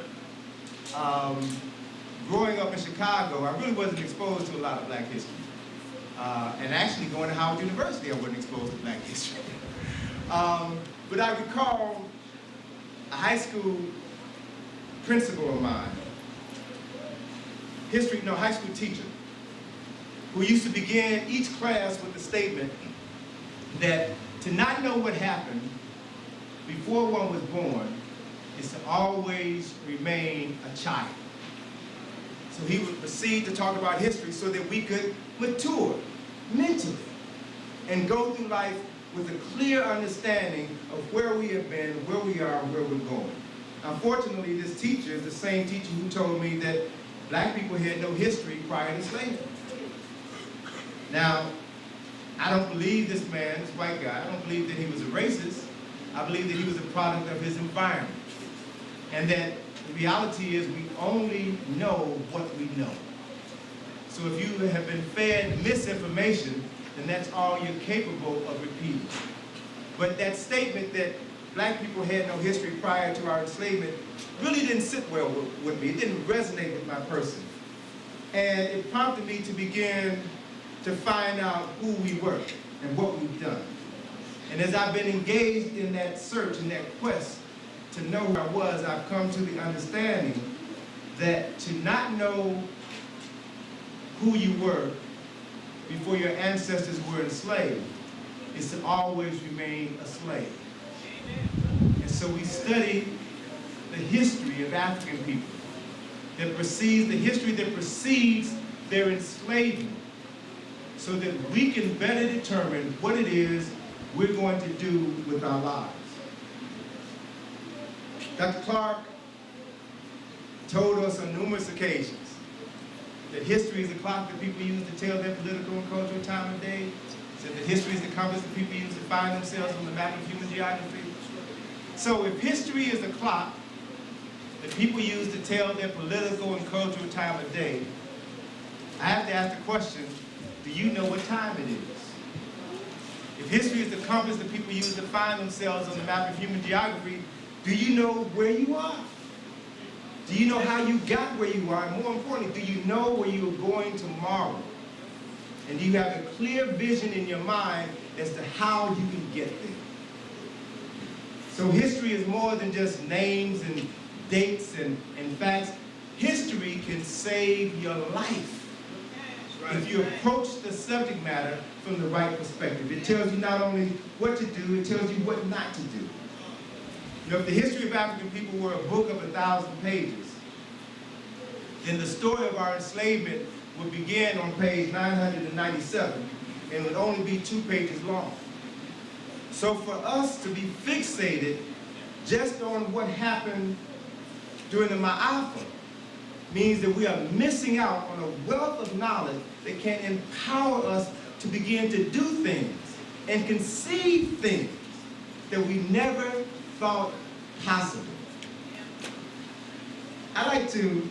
[SPEAKER 2] growing up in Chicago, I really wasn't exposed to a lot of Black history. And actually going to Howard University, I wasn't exposed to Black history. But I recall a high school principal of mine, high school teacher, who used to begin each class with the statement that to not know what happened before one was born is to always remain a child. So he would proceed to talk about history so that we could mature mentally and go through life with a clear understanding of where we have been, where we are, and where we're going. Unfortunately, this teacher is the same teacher who told me that Black people had no history prior to slavery. Now, I don't believe this man, this white guy, I don't believe that he was a racist. I believe that he was a product of his environment. And that the reality is we only know what we know. So if you have been fed misinformation, then that's all you're capable of repeating. But that statement that Black people had no history prior to our enslavement really didn't sit well with me. It didn't resonate with my person. And it prompted me to begin to find out who we were and what we've done. And as I've been engaged in that search and that quest to know who I was, I've come to the understanding that to not know who you were before your ancestors were enslaved is to always remain a slave. And so we study the history of African people, the history that precedes their enslavement, so that we can better determine what it is we're going to do with our lives. Dr. Clark told us on numerous occasions that history is a clock that people use to tell their political and cultural time of day. He said that history is the compass that people use to find themselves on the map of human geography. So if history is a clock that people use to tell their political and cultural time of day, I have to ask the question, do you know what time it is? If history is the compass that people use to find themselves on the map of human geography, do you know where you are? Do you know how you got where you are? And more importantly, do you know where you are going tomorrow? And do you have a clear vision in your mind as to how you can get there? So history is more than just names and dates and facts. History can save your life if you approach the subject matter from the right perspective. It tells you not only what to do, it tells you what not to do. You know, if the history of African people were a book of 1,000 pages, then the story of our enslavement would begin on page 997 and would only be 2 pages long. So for us to be fixated just on what happened during the Ma'afa means that we are missing out on a wealth of knowledge that can empower us to begin to do things and conceive things that we never thought possible. I like to,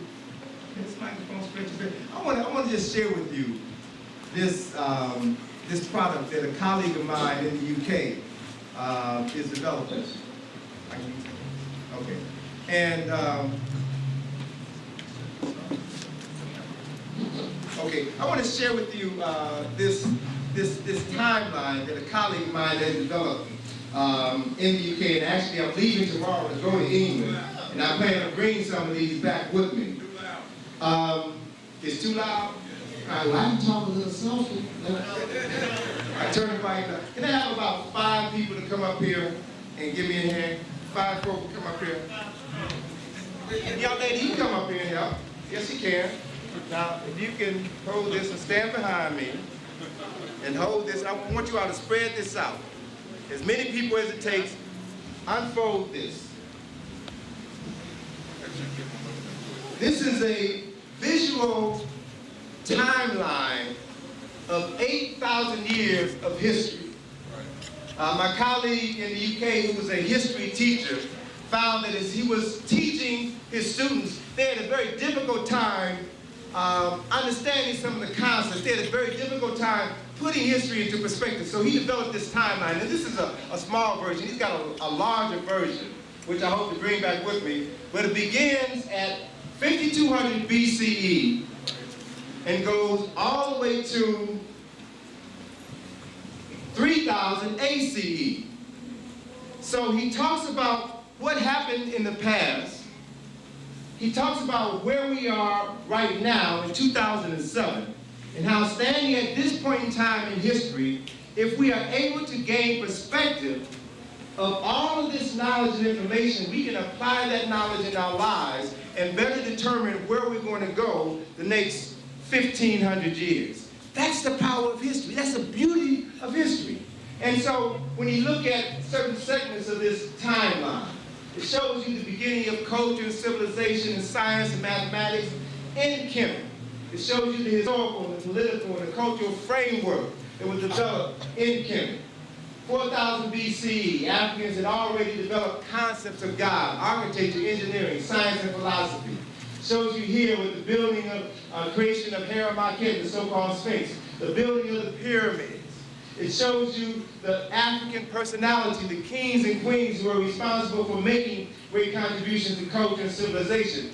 [SPEAKER 2] this microphone stretches a bit. I want to just share with you this, this product that a colleague of mine in the UK is developing. Okay. And okay, I want to share with you this timeline that a colleague of mine has developed in the UK. And actually, I'm leaving tomorrow to go to England, and I plan on bringing some of these back with me. It's too loud? All right, well, I can talk a little softly. I turn the mic up. Can I have about 5 people to come up here and give me a hand? 5 folks come up here. Young lady, you come up here and help. Yes, you can. Now, if you can hold this and stand behind me and hold this, I want you all to spread this out. As many people as it takes, unfold this. This is a visual timeline of 8,000 years of history. My colleague in the UK, who was a history teacher, found that as he was teaching his students, they had a very difficult time understanding some of the concepts. They had a very difficult time putting history into perspective. So he developed this timeline, and this is a small version. He's got a larger version, which I hope to bring back with me. But it begins at 5200 BCE and goes all the way to 3000 ACE. So he talks about what happened in the past. He talks about where we are right now in 2007 and how standing at this point in time in history, if we are able to gain perspective of all of this knowledge and information, we can apply that knowledge in our lives and better determine where we're going to go the next 1,500 years. That's the power of history. That's the beauty of history. And so when you look at certain segments of this timeline, it shows you the beginning of culture and civilization and science and mathematics in Kemet. It shows you the historical and the political and the cultural framework that was developed in Kemet. 4000 BCE, Africans had already developed concepts of God, architecture, engineering, science, and philosophy. Shows you here with the building of creation of Harem-Akhmet, the so-called Sphinx, the building of the pyramids. It shows you the African personality, the kings and queens who are responsible for making great contributions to culture and civilization.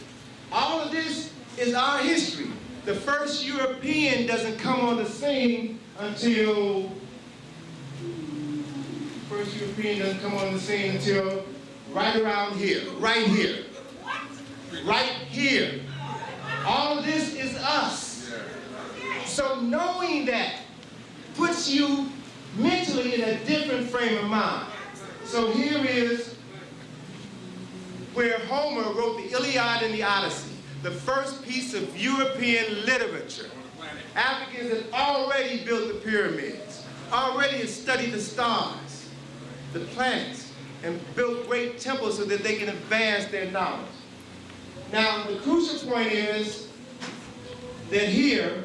[SPEAKER 2] All of this is our history. The first European doesn't come on the scene until right around here, right here. Right here. All of this is us. So knowing that puts you mentally in a different frame of mind. So here is where Homer wrote the Iliad and the Odyssey, the first piece of European literature. Africans had already built the pyramids, already had studied the stars, the planets, and built great temples so that they can advance their knowledge. Now, the crucial point is that here,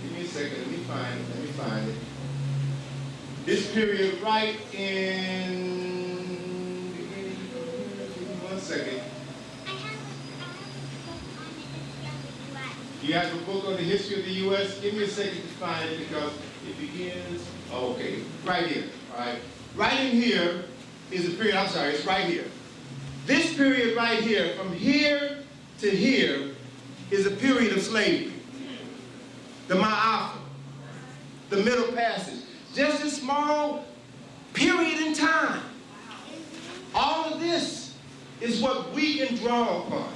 [SPEAKER 2] give me a second, let me find it. This period right in, give me 1 second.
[SPEAKER 1] You have a book on the history of the U.S.? Give me a second to find it because it begins, okay, right here, all right? Right in here is a period, I'm sorry, it's right here. This period right here, from here to here, is a period of slavery. The Ma'afa, the Middle Passage. Just a small period in time. All of this is what we can draw upon.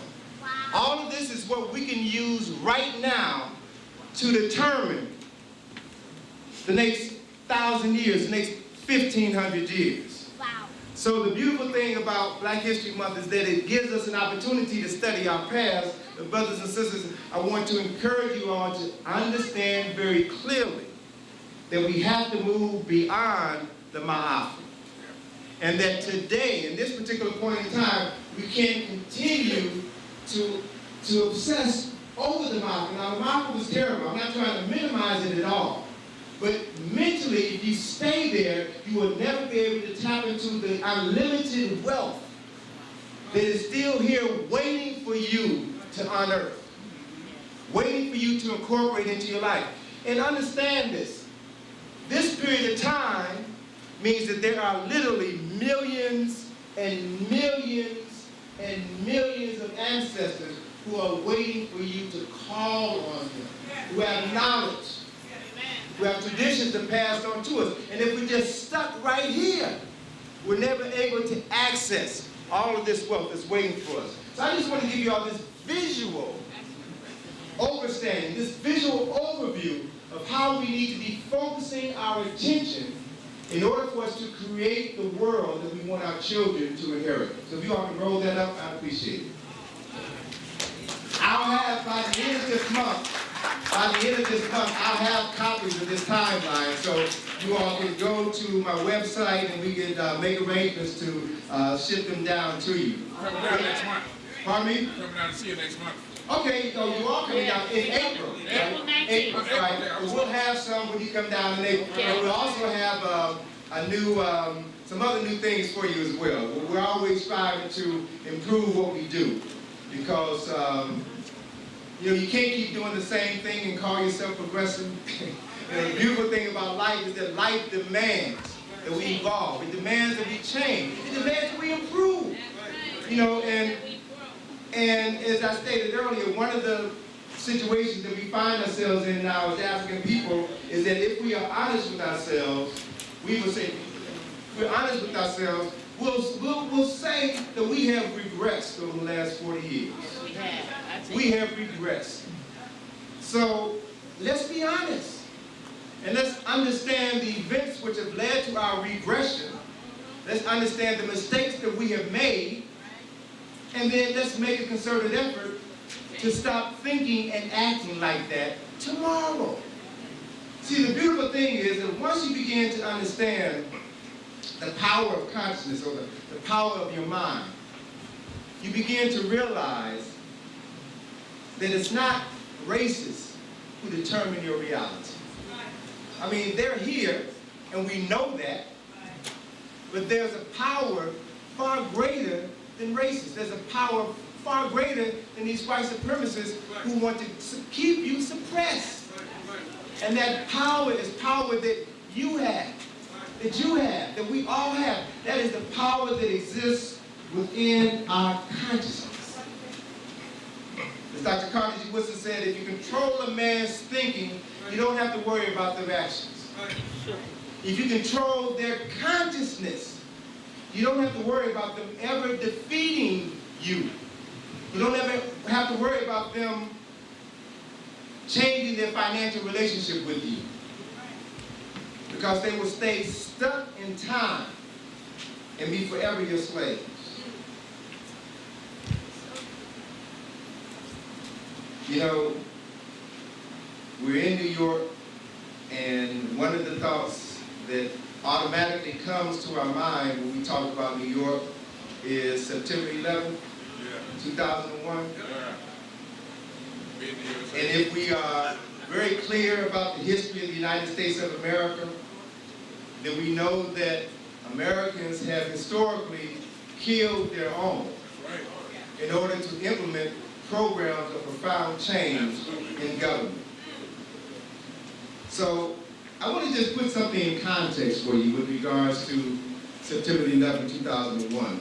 [SPEAKER 1] All of this is what we can use right now to determine the next 1,000 years, the next 1,500 years.
[SPEAKER 8] Wow.
[SPEAKER 1] So the beautiful thing about Black History Month is that it gives us an opportunity to study our past. But brothers and sisters, I want to encourage you all to understand very clearly that we have to move beyond the Ma'afa. And that today, in this particular point in time, we can't continue to obsess over the Ma'afa. Now, the Ma'afa was terrible. I'm not trying to minimize it at all. But mentally, if you stay there, you will never be able to tap into the unlimited wealth that is still here waiting for you to unearth, waiting for you to incorporate into your life. And understand this. This period of time means that there are literally millions and millions and millions of ancestors who are waiting for you to call on them, who have knowledge, who have traditions to pass on to us. And if we just stuck right here, we're never able to access all of this wealth that's waiting for us. So I just want to give you all this visual understanding, this visual overview of how we need to be focusing our attention in order for us to create the world that we want our children to inherit. So if you all can roll that up, I'd appreciate it. I'll have, by the end of this month, I'll have copies of this timeline, so you all can go to my website and we can make arrangements to ship them down to you.
[SPEAKER 9] Coming down next month.
[SPEAKER 1] Pardon me?
[SPEAKER 9] Coming down to see you next month.
[SPEAKER 1] Okay, so you all coming down in April.
[SPEAKER 8] April 19th.
[SPEAKER 1] April, right. We'll have some when you come down in April. And we'll also have some other new things for you as well. We're always striving to improve what we do because you can't keep doing the same thing and call yourself progressive. The beautiful thing about life is that life demands that we evolve. It demands that we change. It demands that we improve. And as I stated earlier, one of the situations that we find ourselves in now as African people is that if we are honest with ourselves, we will say, if we're honest with ourselves, we'll say that we have regressed over the last 40 years. We have regressed. So let's be honest. And let's understand the events which have led to our regression. Let's understand the mistakes that we have made. And then let's make a concerted effort to stop thinking and acting like that tomorrow. See, the beautiful thing is that once you begin to understand the power of consciousness or the power of your mind, you begin to realize that it's not races who determine your reality. I mean, they're here, and we know that, but there's a power far greater than races. There's a power far greater than these white supremacists who want to keep you suppressed. And that power is power that you have, that we all have. That is the power that exists within our consciousness. As Dr. Carnegie Woodson said, if you control a man's thinking, you don't have to worry about their actions. If you control their consciousness, you don't have to worry about them ever defeating you. You don't ever have to worry about them changing their financial relationship with you. Because they will stay stuck in time and be forever your slaves. You know, we're in New York, and one of the thoughts that automatically comes to our mind when we talk about New York is September 11th, 2001. And if we are very clear about the history of the United States of America, then we know that Americans have historically killed their own in order to implement
[SPEAKER 2] programs of profound change in government. So I want to just put something in context for you with regards to September 11, 2001.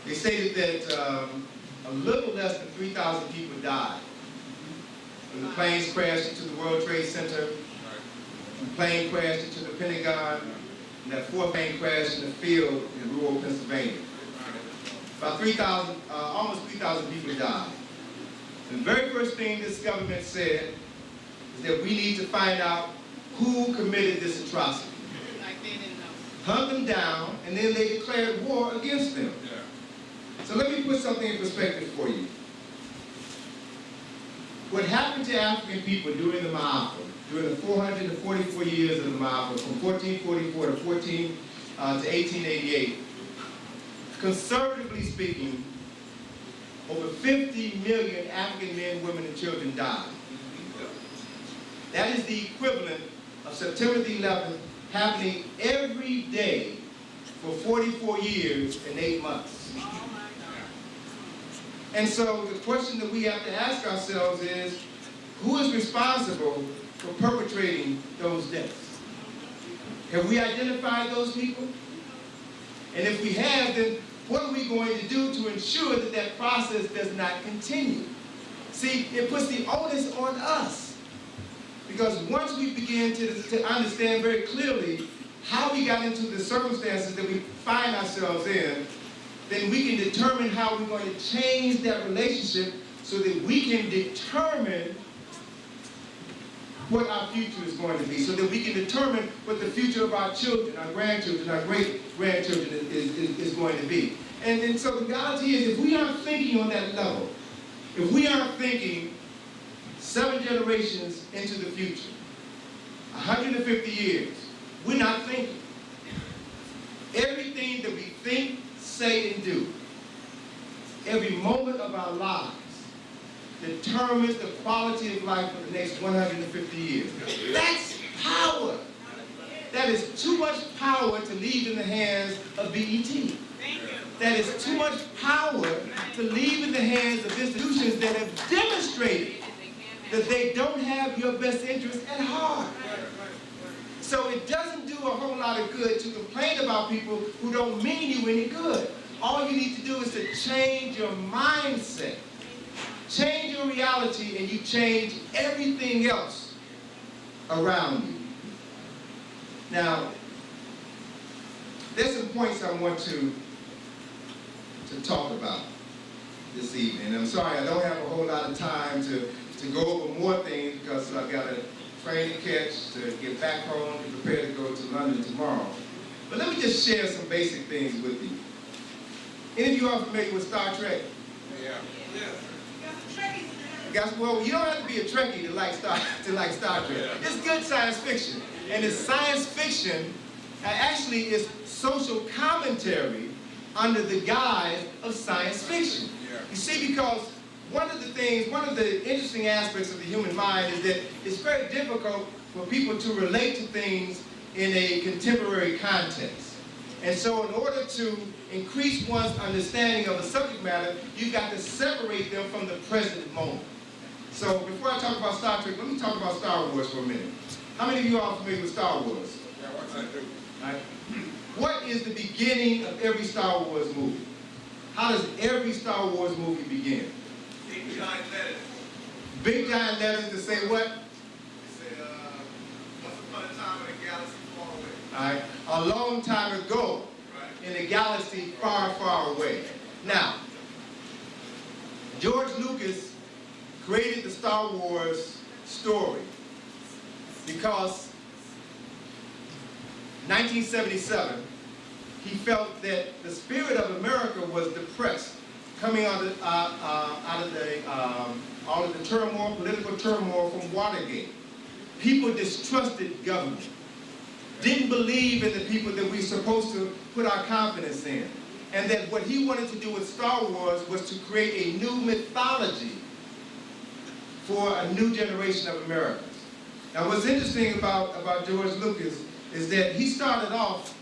[SPEAKER 2] They stated that a little less than 3,000 people died when the planes crashed into the World Trade Center, the plane crashed into the Pentagon, and that fourth plane crashed in the field in rural Pennsylvania. About 3,000, almost 3,000 people died. And the very first thing this government said is that we need to find out who committed this atrocity.
[SPEAKER 4] Like they didn't know.
[SPEAKER 2] Hunt them down, and then they declared war against them. So let me put something in perspective for you. What happened to African people during the Ma'afa, during the 444 years of the Ma'afa, from 1444 to 1888, conservatively speaking, over 50 million African men, women, and children died. That is the equivalent of September the 11th happening every day for 44 years and 8 months. And so the question that we have to ask ourselves is, who is responsible for perpetrating those deaths? Have we identified those people? And if we have, then what are we going to do to ensure that that process does not continue? See, it puts the onus on us. Because once we begin to understand very clearly how we got into the circumstances that we find ourselves in, then we can determine how we're going to change that relationship so that we can determine what our future is going to be, so that we can determine what the future of our children, our grandchildren, our great-grandchildren is going to be. And so the reality is, if we aren't thinking on that level, if we aren't thinking 7 generations into the future, 150 years, we're not thinking. Everything that we think, say, and do, every moment of our lives determines the quality of life for the next 150 years. That's power. That is too much power to leave in the hands of BET. That is too much power to leave in the hands of institutions that have demonstrated that they don't have your best interest at heart. So it doesn't do a whole lot of good to complain about people who don't mean you any good. All you need to do is to change your mindset, change your reality, and you change everything else around you. Now, there's some points I want to talk about this evening. I'm sorry I don't have a whole lot of time to go over more things because I've got a train to catch to get back home and prepare to go to London tomorrow. But let me just share some basic things with you. Any of you are familiar with Star Trek?
[SPEAKER 9] Yeah.
[SPEAKER 2] Guys, well, you don't have to be a Trekkie to like Star Trek. It's good science fiction. And it's science fiction actually is social commentary under the guise of science fiction. You see, because one of the interesting aspects of the human mind is that it's very difficult for people to relate to things in a contemporary context. And so in order to increase one's understanding of the subject matter, you've got to separate them from the present moment. So before I talk about Star Trek, let me talk about Star Wars for a minute. How many of you are familiar with Star Wars?
[SPEAKER 9] Yeah, what's that do?
[SPEAKER 2] Right? What is the beginning of every Star Wars movie? How does every Star Wars movie begin?
[SPEAKER 6] Big giant letters.
[SPEAKER 2] Big giant letters to say what?
[SPEAKER 6] They say, once upon a time in a galaxy far away.
[SPEAKER 2] All right. A long time ago, in a galaxy far, far away. Now, George Lucas created the Star Wars story because 1977, he felt that the spirit of America was depressed, coming out of all of the turmoil, political turmoil from Watergate. People distrusted government, didn't believe in the people that we're supposed to put our confidence in. And that what he wanted to do with Star Wars was to create a new mythology for a new generation of Americans. Now what's interesting about George Lucas is that he didn't start off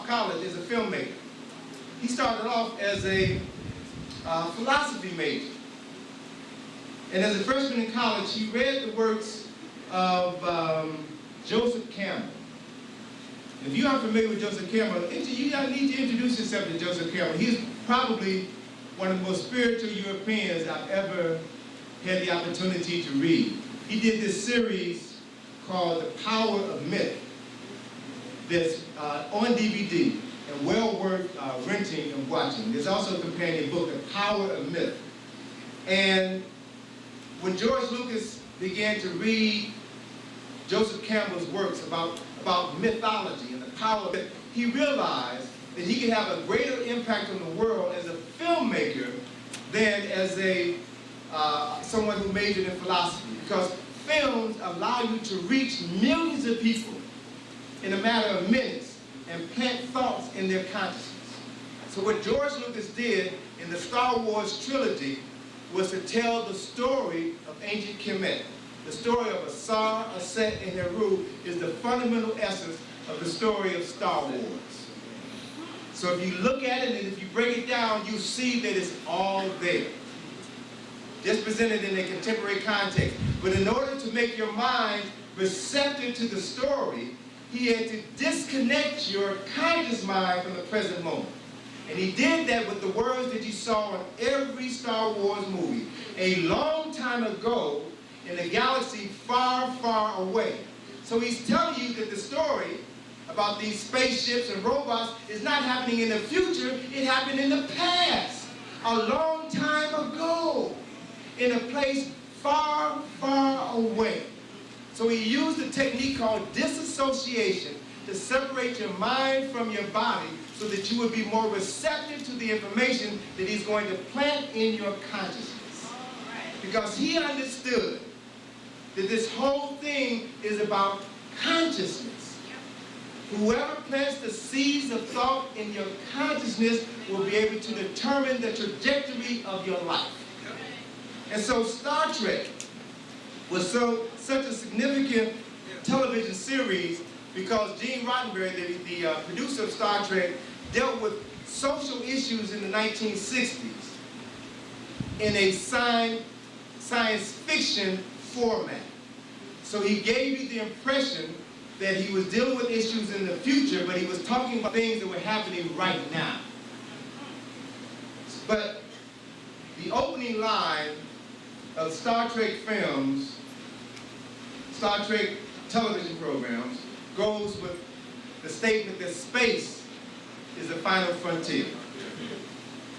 [SPEAKER 2] college as a filmmaker. He started off as a philosophy major. And as a freshman in college, he read the works of Joseph Campbell. If you aren't familiar with Joseph Campbell, you need to introduce yourself to Joseph Campbell. He's probably one of the most spiritual Europeans I've ever had the opportunity to read. He did this series called The Power of Myth that's on DVD and well worth renting and watching. There's also a companion book, The Power of Myth. And when George Lucas began to read Joseph Campbell's works about mythology and the power of it, he realized that he could have a greater impact on the world as a filmmaker than as someone who majored in philosophy, because films allow you to reach millions of people in a matter of minutes and plant thoughts in their consciousness. So what George Lucas did in the Star Wars trilogy was to tell the story of ancient Kemet. The story of Asar, Aset, and Heru is the fundamental essence of the story of Star Wars. So if you look at it and if you break it down, you see that it's all there, just presented in a contemporary context. But in order to make your mind receptive to the story, he had to disconnect your conscious mind from the present moment. And he did that with the words that you saw in every Star Wars movie. A long time ago, in a galaxy far, far away. So he's telling you that the story about these spaceships and robots is not happening in the future, it happened in the past, a long time ago, in a place far, far away. So he used a technique called disassociation to separate your mind from your body so that you would be more receptive to the information that he's going to plant in your consciousness. Because he understood that this whole thing is about consciousness. Whoever plants the seeds of thought in your consciousness will be able to determine the trajectory of your life. And so Star Trek was such a significant television series because Gene Roddenberry, the producer of Star Trek, dealt with social issues in the 1960s in a science fiction format. So he gave you the impression that he was dealing with issues in the future, but he was talking about things that were happening right now. But the opening line of Star Trek films, Star Trek television programs, goes with the statement that space is the final frontier.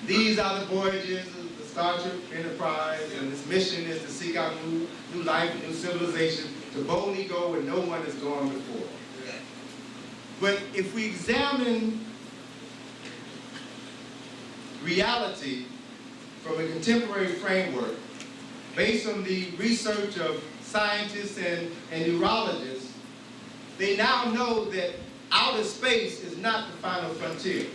[SPEAKER 2] These are the voyages of the Star Trek Enterprise, and its mission is to seek out new life, new civilization, to boldly go where no one has gone before. But if we examine reality from a contemporary framework, based on the research of scientists and neurologists, they now know that outer space is not the final frontier.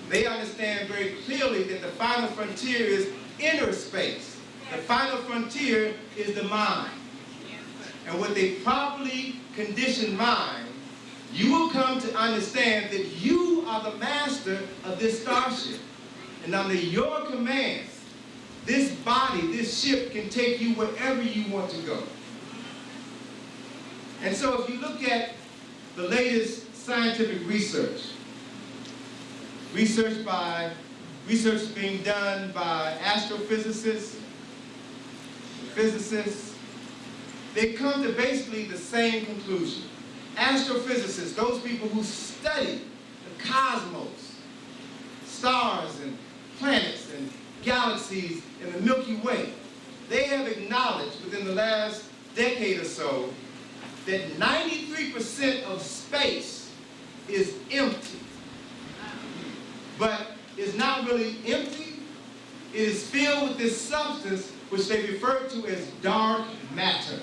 [SPEAKER 2] They understand very clearly that the final frontier is inner space. The final frontier is the mind. And with a properly conditioned mind, you will come to understand that you are the master of this starship. And under your command, this body, this ship can take you wherever you want to go. And so if you look at the latest scientific research being done by astrophysicists, physicists, they come to basically the same conclusion. Astrophysicists, those people who study the cosmos, stars and planets and galaxies in the Milky Way, they have acknowledged within the last decade or so that 93% of space is empty. But it's not really empty. It is filled with this substance which they refer to as dark matter.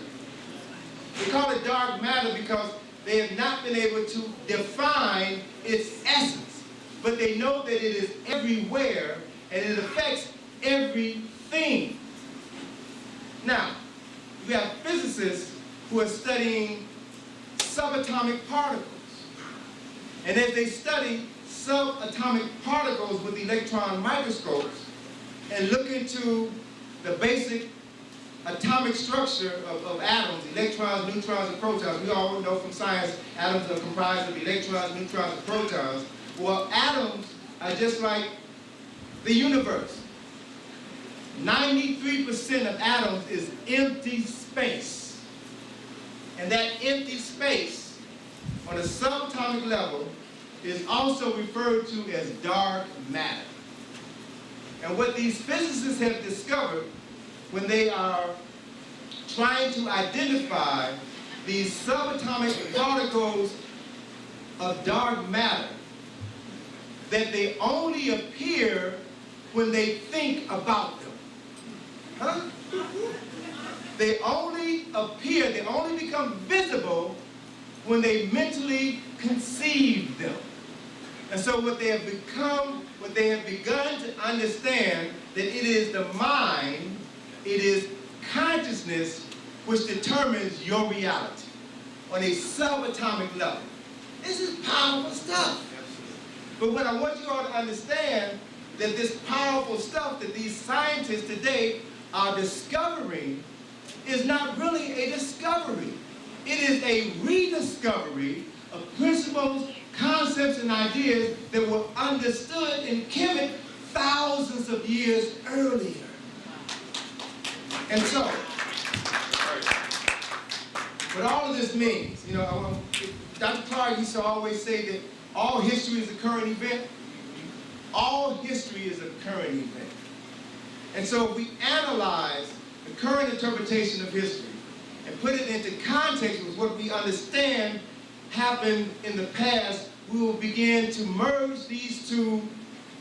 [SPEAKER 2] They call it dark matter because they have not been able to define its essence. But they know that it is everywhere and it affects everything. Now, we have physicists who are studying subatomic particles. And as they study subatomic particles with electron microscopes, and look into the basic atomic structure of atoms, electrons, neutrons, and protons. We all know from science atoms are comprised of electrons, neutrons, and protons. Well, atoms are just like the universe. 93% of atoms is empty space. And that empty space on a subatomic level is also referred to as dark matter. And what these physicists have discovered when they are trying to identify these subatomic particles of dark matter, that they only appear when they think about them. Huh? They only appear, they only become visible when they mentally conceive them. And so what they have begun to understand that it is the mind, it is consciousness which determines your reality on a subatomic level. This is powerful stuff. But what I want you all to understand, that this powerful stuff that these scientists today are discovering is not really a discovery. It is a rediscovery of principles, concepts, and ideas that were understood in Kemet thousands of years earlier. And so, what all of this means, Dr. Clark used to always say that all history is a current event. All history is a current event. And so if we analyze the current interpretation of history and put it into context with what we understand happened in the past, we will begin to merge these two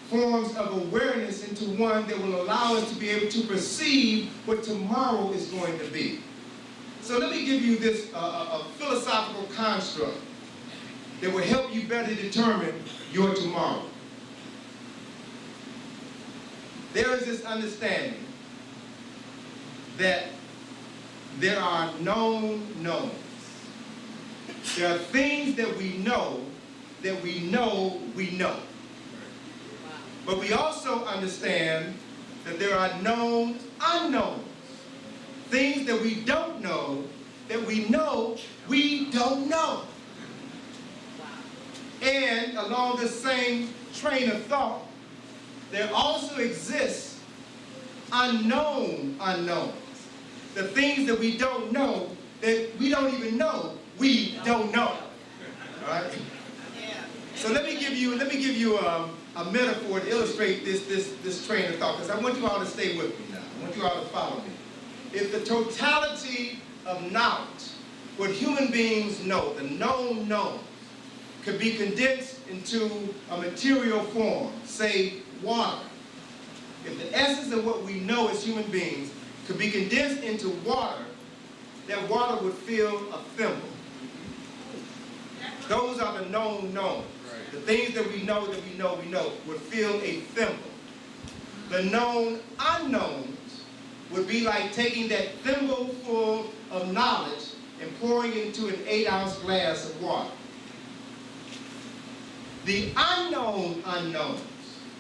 [SPEAKER 2] forms of awareness into one that will allow us to be able to perceive what tomorrow is going to be. So let me give you this a philosophical construct that will help you better determine your tomorrow. There is this understanding that there are known knowns. There are things that we know we know. But we also understand that there are known unknowns. Things that we don't know we don't know. And along the same train of thought, there also exists unknown unknowns. The things that we don't know, that we don't even know, we don't know. All right? So let me give you a metaphor to illustrate this train of thought, because I want you all to stay with me now. I want you all to follow me. If the totality of knowledge, what human beings know, the known knowns, could be condensed into a material form, say water. If the essence of what we know as human beings could be condensed into water, that water would fill a thimble. Those are the known knowns. The things that we know would fill a thimble. The known unknowns would be like taking that thimble full of knowledge and pouring it into an 8-ounce glass of water. The unknown unknowns,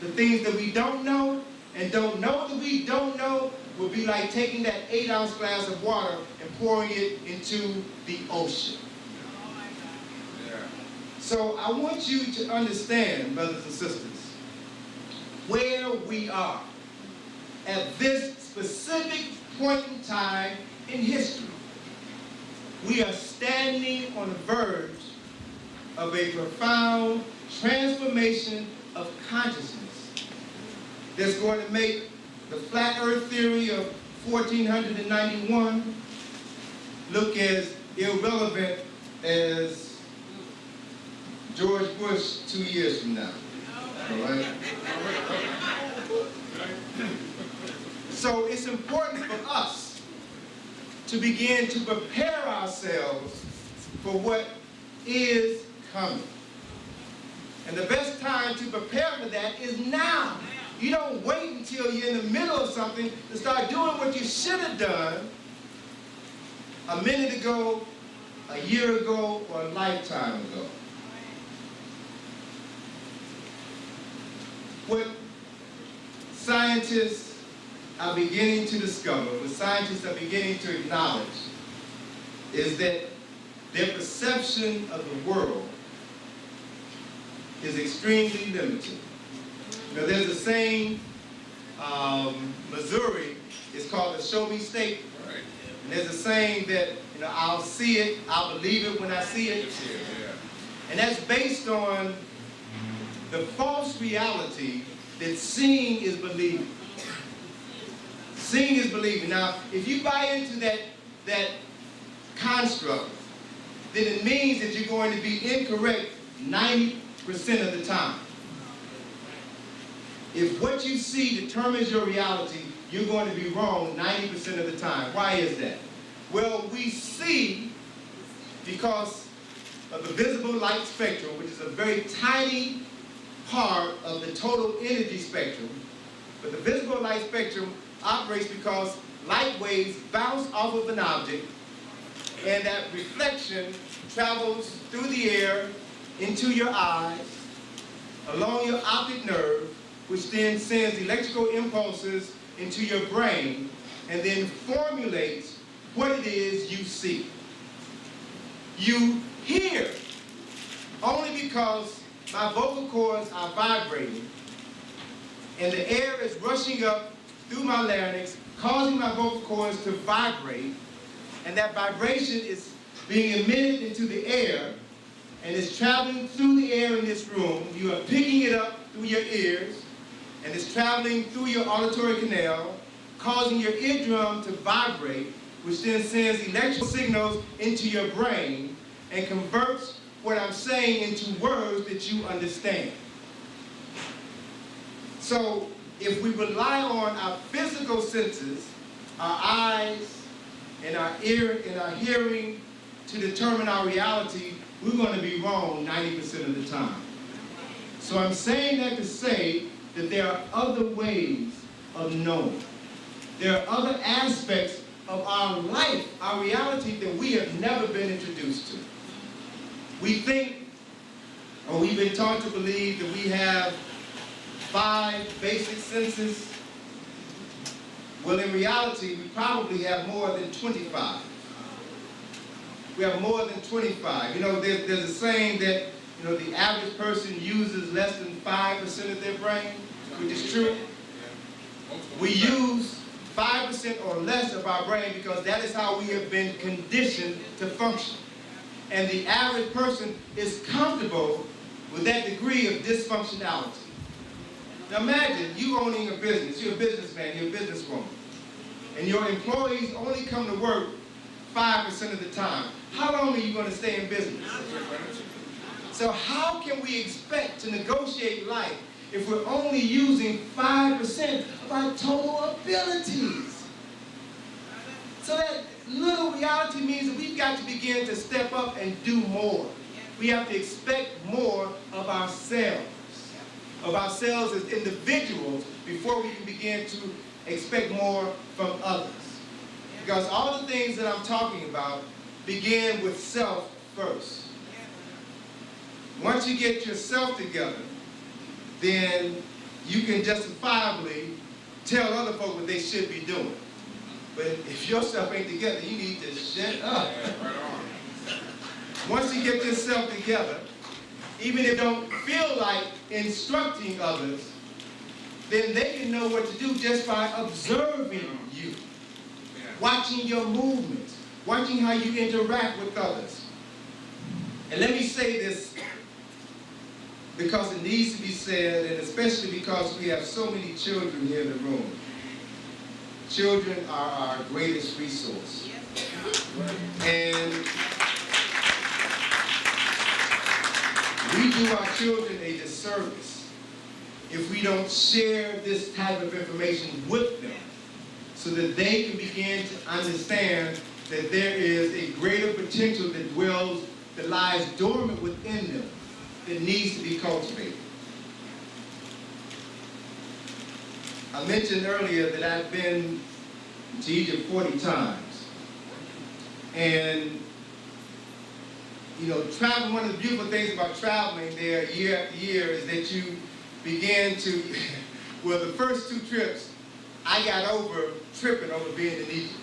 [SPEAKER 2] the things that we don't know and don't know that we don't know, would be like taking that 8-ounce glass of water and pouring it into the ocean. So I want you to understand, brothers and sisters, where we are at this specific point in time in history. We are standing on the verge of a profound transformation of consciousness that's going to make the flat earth theory of 1491 look as irrelevant as George Bush 2 years from now. All right? So it's important for us to begin to prepare ourselves for what is coming. And the best time to prepare for that is now. You don't wait until you're in the middle of something to start doing what you should have done a minute ago, a year ago, or a lifetime ago. What scientists are beginning to discover, what scientists are beginning to acknowledge, is that their perception of the world is extremely limited. You know, there's a saying, Missouri is called the show me state.
[SPEAKER 9] Right.
[SPEAKER 2] And there's a saying that, you know, I'll see it, I'll believe it when I see it.
[SPEAKER 9] Yeah.
[SPEAKER 2] And that's based on the false reality that seeing is believing. Seeing is believing. Now, if you buy into that construct, then it means that you're going to be incorrect 90% of the time. If what you see determines your reality, you're going to be wrong 90% of the time. Why is that? Well, we see because of the visible light spectrum, which is a very tiny part of the total energy spectrum. But the visible light spectrum operates because light waves bounce off of an object, and that reflection travels through the air into your eyes, along your optic nerve, which then sends electrical impulses into your brain, and then formulates what it is you see. You hear only because my vocal cords are vibrating, and the air is rushing up through my larynx, causing my vocal cords to vibrate, and that vibration is being emitted into the air, and it's traveling through the air in this room. You are picking it up through your ears, and it's traveling through your auditory canal, causing your eardrum to vibrate, which then sends electrical signals into your brain and converts what I'm saying into words that you understand. So if we rely on our physical senses, our eyes and our ear and our hearing to determine our reality, we're going to be wrong 90% of the time. So I'm saying that to say that there are other ways of knowing. There are other aspects of our life, our reality, that we have never been introduced to. We think, or we've been taught to believe, that we have 5 basic senses. Well, in reality, we probably have more than 25. We have more than 25. You know, there's a saying that, you know, the average person uses less than 5% of their brain, which is true. We use 5% or less of our brain because that is how we have been conditioned to function. And the average person is comfortable with that degree of dysfunctionality. Now imagine you owning a business, you're a businessman, you're a businesswoman, and your employees only come to work 5% of the time. How long are you going to stay in business? So how can we expect to negotiate life if we're only using 5% of our total abilities? So that little reality means that we've got to begin to step up and do more. We have to expect more of ourselves as individuals before we can begin to expect more from others. Because all the things that I'm talking about begin with self first. Once you get yourself together, then you can justifiably tell other folk what they should be doing. But if yourself ain't together, you need to shut up. Once you get yourself together, even if you don't feel like instructing others, then they can know what to do just by observing you, watching your movements, watching how you interact with others. And let me say this because it needs to be said, and especially because we have so many children here in the room. Children are our greatest resource. And we do our children a disservice if we don't share this type of information with them so that they can begin to understand that there is a greater potential that lies dormant within them that needs to be cultivated. I mentioned earlier that I've been to Egypt 40 times. And, you know, traveling, one of the beautiful things about traveling there year after year is that you begin to, well, the first 2 trips, I got over tripping over being in Egypt.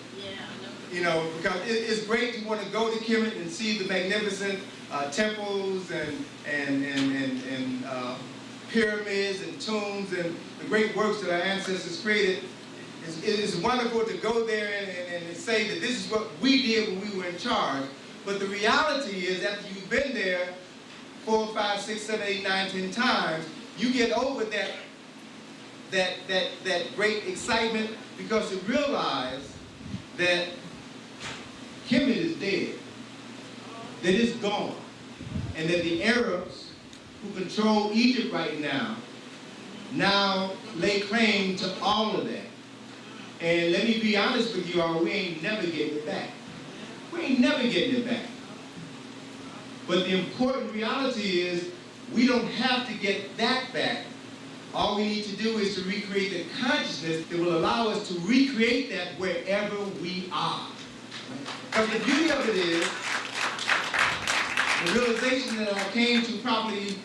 [SPEAKER 2] You know, because it's great to want to go to Kemet and see the magnificent temples and pyramids and tombs and the great works that our ancestors created. It's wonderful to go there and say that this is what we did when we were in charge. But the reality is, after you've been there 4, 5, 6, 7, 8, 9, 10 times, you get over that great excitement because you realize that Kemet is dead, that it's gone, and that the Arabs who control Egypt right now lay claim to all of that. And let me be honest with you all, we ain't never getting it back. We ain't never getting it back. But the important reality is we don't have to get that back. All we need to do is to recreate the consciousness that will allow us to recreate that wherever we are. Because the beauty of it is, the realization that I came to probably,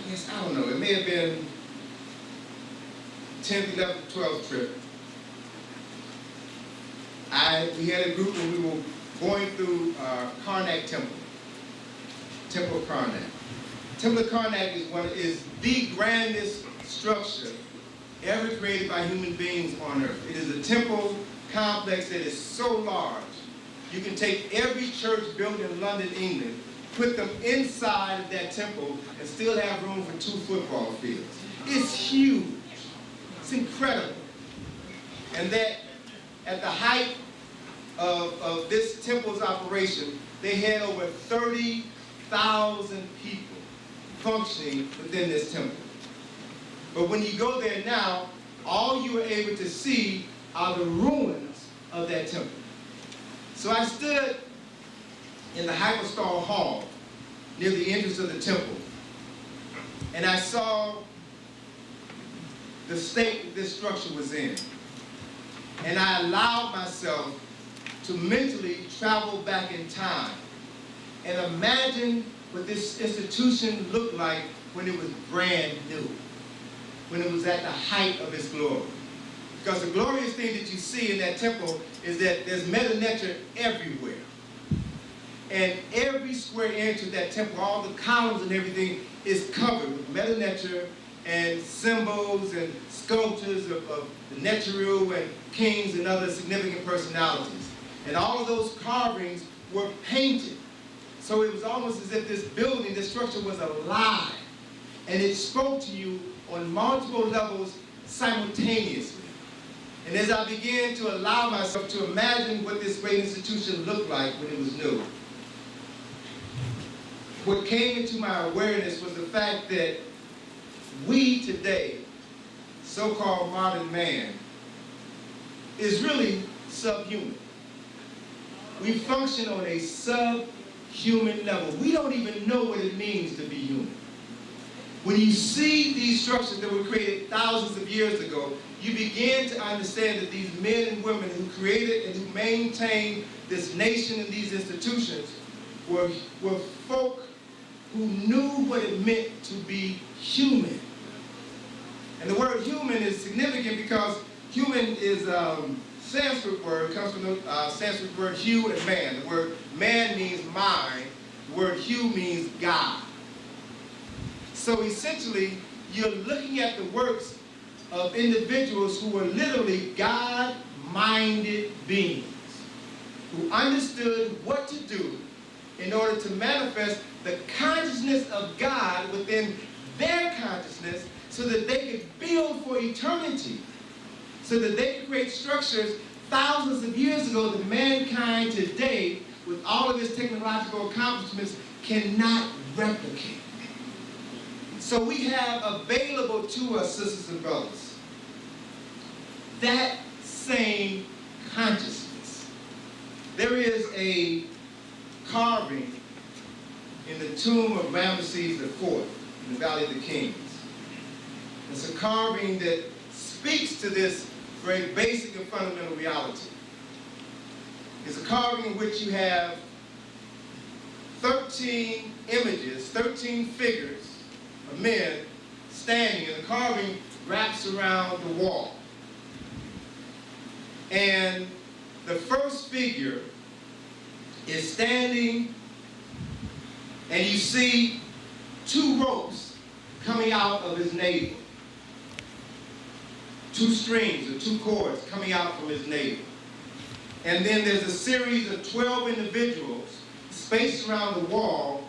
[SPEAKER 2] I don't know, it may have been 10th, 11th, 12th trip. We had a group when we were going through Karnak Temple, Temple of Karnak. Temple of Karnak is the grandest structure ever created by human beings on earth. It is a temple complex that is so large, you can take every church built in London, England, put them inside of that temple, and still have room for 2 football fields. It's huge. It's incredible. And that at the height of this temple's operation, they had over 30,000 people functioning within this temple. But when you go there now, all you are able to see are the ruins of that temple. So I stood in the hypostyle hall near the entrance of the temple, and I saw the state that this structure was in. And I allowed myself to mentally travel back in time and imagine what this institution looked like when it was brand new, when it was at the height of its glory. Because the glorious thing that you see in that temple is that there's meta nature everywhere. And every square inch of that temple, all the columns and everything, is covered with meta nature and symbols and sculptures of the Neteru and kings and other significant personalities. And all of those carvings were painted. So it was almost as if this building, this structure was alive. And it spoke to you on multiple levels simultaneously. And as I began to allow myself to imagine what this great institution looked like when it was new, what came into my awareness was the fact that we today, so-called modern man, is really subhuman. We function on a subhuman level. We don't even know what it means to be human. When you see these structures that were created thousands of years ago, you begin to understand that these men and women who created and who maintained this nation and these institutions were folk who knew what it meant to be human. And the word human is significant because human is a Sanskrit word, comes from the Sanskrit word hue and man. The word man means mind. The word hue means God. So essentially, you're looking at the works of individuals who were literally God-minded beings, who understood what to do in order to manifest the consciousness of God within their consciousness so that they could build for eternity, so that they could create structures thousands of years ago that mankind today, with all of its technological accomplishments, cannot replicate. So we have available to us, sisters and brothers, that same consciousness. There is a carving in the tomb of Ramesses IV in the Valley of the Kings. It's a carving that speaks to this very basic and fundamental reality. It's a carving in which you have 13 images, 13 figures of men standing, and the carving wraps around the wall. And the first figure is standing, and you see two ropes coming out of his navel. Two strings or two cords coming out from his navel. And then there's a series of 12 individuals spaced around the wall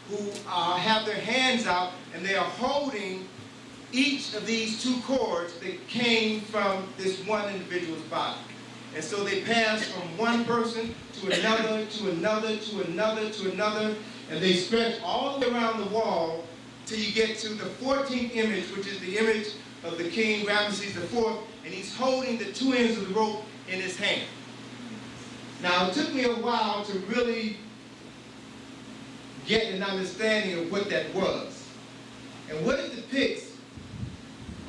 [SPEAKER 2] who have their hands out, and they are holding each of these two cords that came from this one individual's body. And so they pass from one person to another, to another, to another, to another, and they stretch all the way around the wall till you get to the 14th image, which is the image of the king Ramesses IV, and he's holding the two ends of the rope in his hand. Now, it took me a while to really get an understanding of what that was. And what it depicts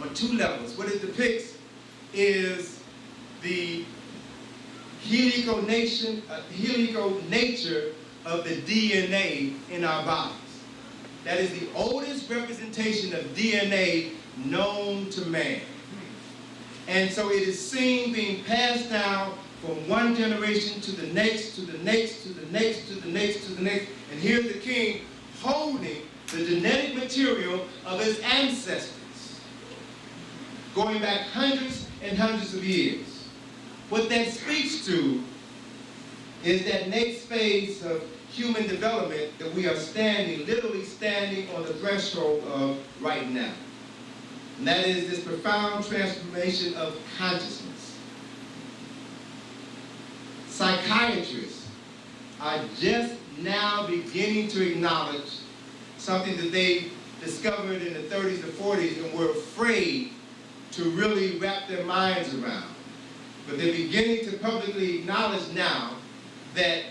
[SPEAKER 2] on two levels. What it depicts is the helical nature of the DNA in our bodies. That is the oldest representation of DNA known to man. And so it is seen being passed down from one generation to the next, to the next, to the next, to the next, to the next. And here's the king holding the genetic material of his ancestors, going back hundreds and hundreds of years. What that speaks to is that next phase of human development that we are standing, literally standing on the threshold of right now. And that is this profound transformation of consciousness. Psychiatrists are just now beginning to acknowledge something that they discovered in the 30s and 40s and were afraid to really wrap their minds around. But they're beginning to publicly acknowledge now that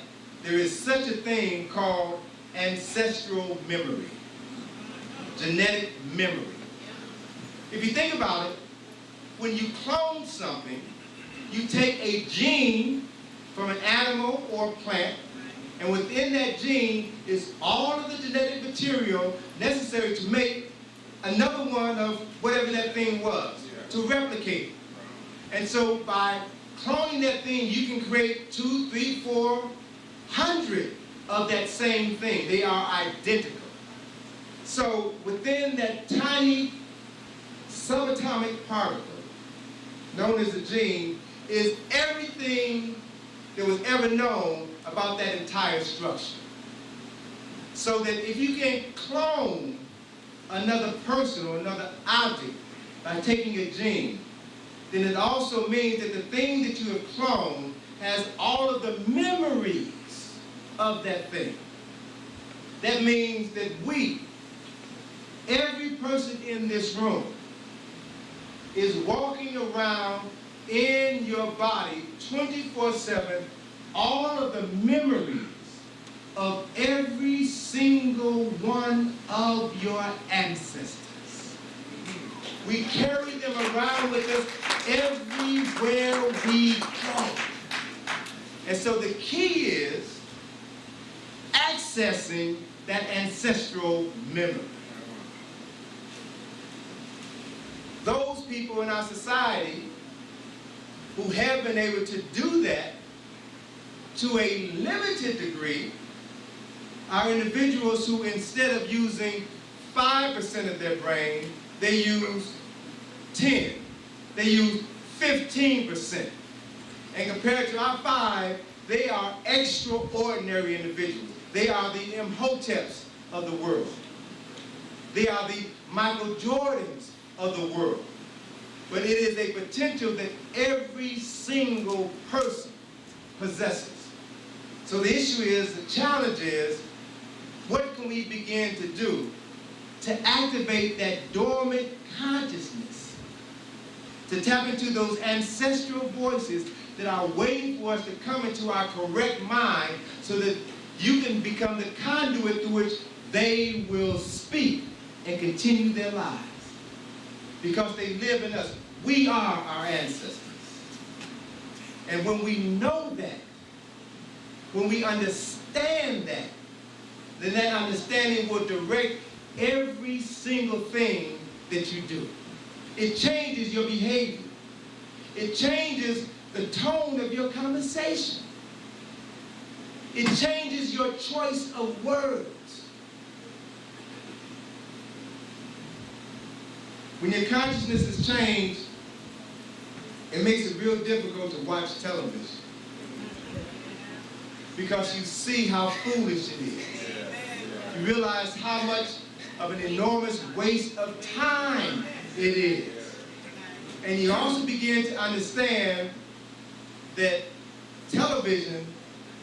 [SPEAKER 2] there is such a thing called ancestral memory, genetic memory. If you think about it, when you clone something, you take a gene from an animal or plant, and within that gene is all of the genetic material necessary to make another one of whatever that thing was, to replicate it. And so by cloning that thing, you can create 2, 3, 400 of that same thing. They are identical. So within that tiny subatomic particle, known as a gene, is everything that was ever known about that entire structure. So that if you can clone another person or another object by taking a gene, then it also means that the thing that you have cloned has all of the memories of that thing. That means that we, every person in this room, is walking around in your body 24/7, all of the memories of every single one of your ancestors. We carry them around with us everywhere we go. And so the key is accessing that ancestral memory. Those people in our society who have been able to do that to a limited degree are individuals who, instead of using 5% of their brain, they use 10. They use 15%. And compared to our 5, they are extraordinary individuals. They are the Imhoteps of the world. They are the Michael Jordans of the world. But it is a potential that every single person possesses. So the issue is, the challenge is, what can we begin to do to activate that dormant consciousness, to tap into those ancestral voices that are waiting for us to come into our correct mind so that you can become the conduit through which they will speak and continue their lives. Because they live in us. We are our ancestors. And when we know that, when we understand that, then that understanding will direct every single thing that you do. It changes your behavior. It changes
[SPEAKER 8] the tone of your conversation. It changes your choice of words. When your consciousness is changed, it makes it real difficult to watch television because you see how foolish it is. You realize how much of an enormous waste of time it is. And you also begin to understand that television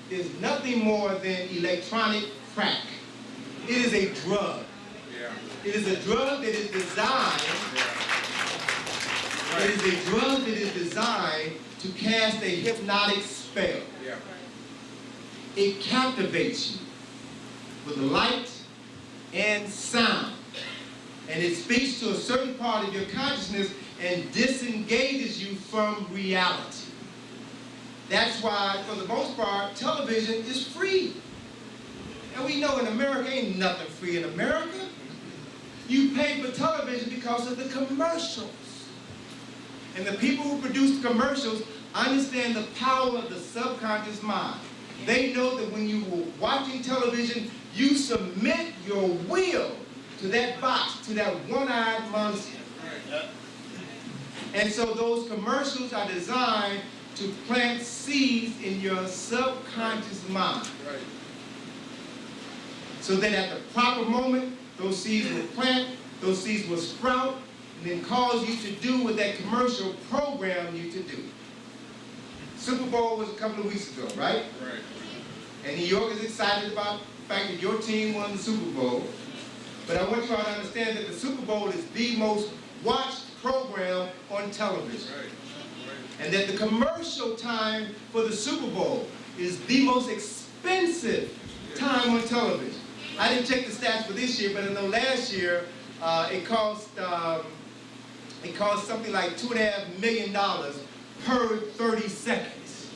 [SPEAKER 8] is nothing more than electronic crack. It is a drug. It is a drug that is designed. It is a drug that is designed to cast a hypnotic spell. It captivates you with light and sound. And it speaks to a certain part of your consciousness and disengages you from reality. That's why, for the most part, television is free. And we know in America ain't nothing free in America. You pay for television because of the commercials. And the people who produce the commercials understand the power of the subconscious mind. They know that when you were watching television, you submit your will to that box, to that one-eyed monster. And so those commercials are designed to plant seeds in your subconscious mind. So that at the proper moment, those seeds will plant, those seeds will sprout, and then cause you to do what that commercial programmed you to do. Super Bowl was a couple of weeks ago, right? And New York is excited about the fact that your team won the Super Bowl. But I want you all to understand that the Super Bowl is the most watched program on television. And that the commercial time for the Super Bowl is the most expensive time on television. I didn't check the stats for this year, but I know last year it cost something like $2.5 million per 30 seconds.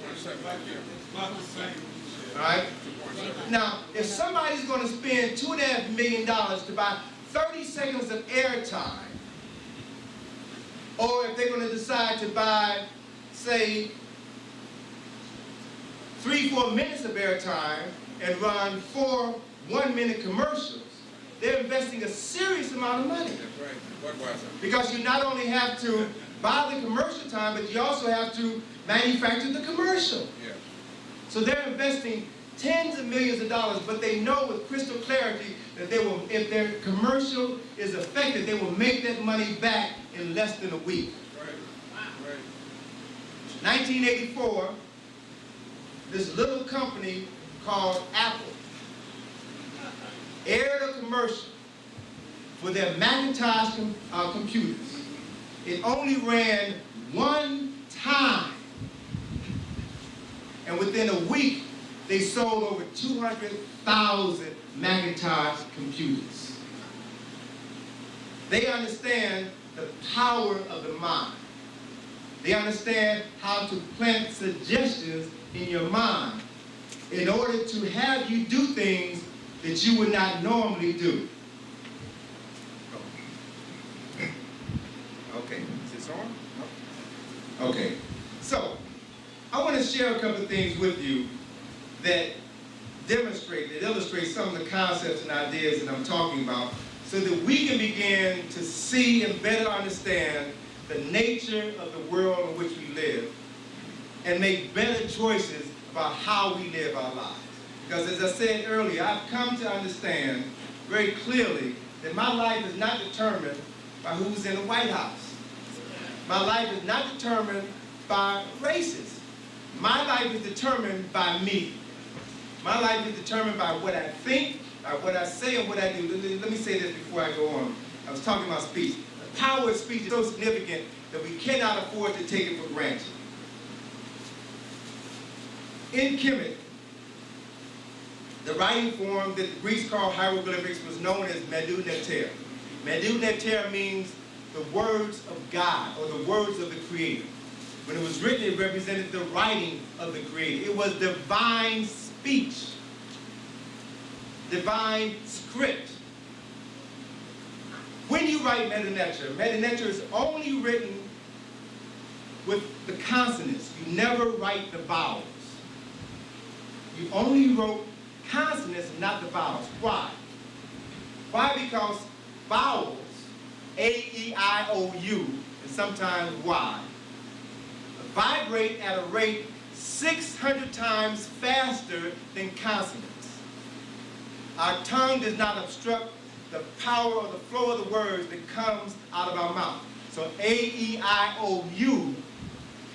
[SPEAKER 8] All right? Now, if somebody's going to spend $2.5 million to buy 30 seconds of airtime, or if they're going to decide to buy, say, 3-4 minutes of airtime and run 4 one-minute commercials, they're investing a serious amount of money. Because you not only have to buy the commercial time, but you also have to manufacture the commercial. So they're investing tens of millions of dollars, but they know with crystal clarity that they will, if their commercial is effective, they will make that money back in less than a week. 1984, this little company called Apple aired a commercial for their Macintosh computers. It only ran one time. And within a week, they sold over 200,000 Macintosh computers. They understand the power of the mind. They understand how to plant suggestions in your mind in order to have you do things that you would not normally do. Okay, is this on? Okay, so I want to share a couple of things with you that illustrate some of the concepts and ideas that I'm talking about so that we can begin to see and better understand the nature of the world in which we live and make better choices about how we live our lives. Because as I said earlier, I've come to understand very clearly that my life is not determined by who's in the White House. My life is not determined by races. My life is determined by me. My life is determined by what I think, by what I say, and what I do. Let me say this before I go on. I was talking about speech. The power of speech is so significant that we cannot afford to take it for granted. In Kemet, the writing form that the Greeks called hieroglyphics was known as Medu Neter. Medu Neter means the words of God, or the words of the Creator. When it was written, it represented the writing of the Creator. It was divine speech, divine script. When you write Medu Neter is only written with the consonants. You never write the vowels. You only wrote consonants, not the vowels. Why? Why? Because vowels, A, E, I, O, U, and sometimes Y, vibrate at a rate 600 times faster than consonants. Our tongue does not obstruct the power or the flow of the words that comes out of our mouth. So A, E, I, O, U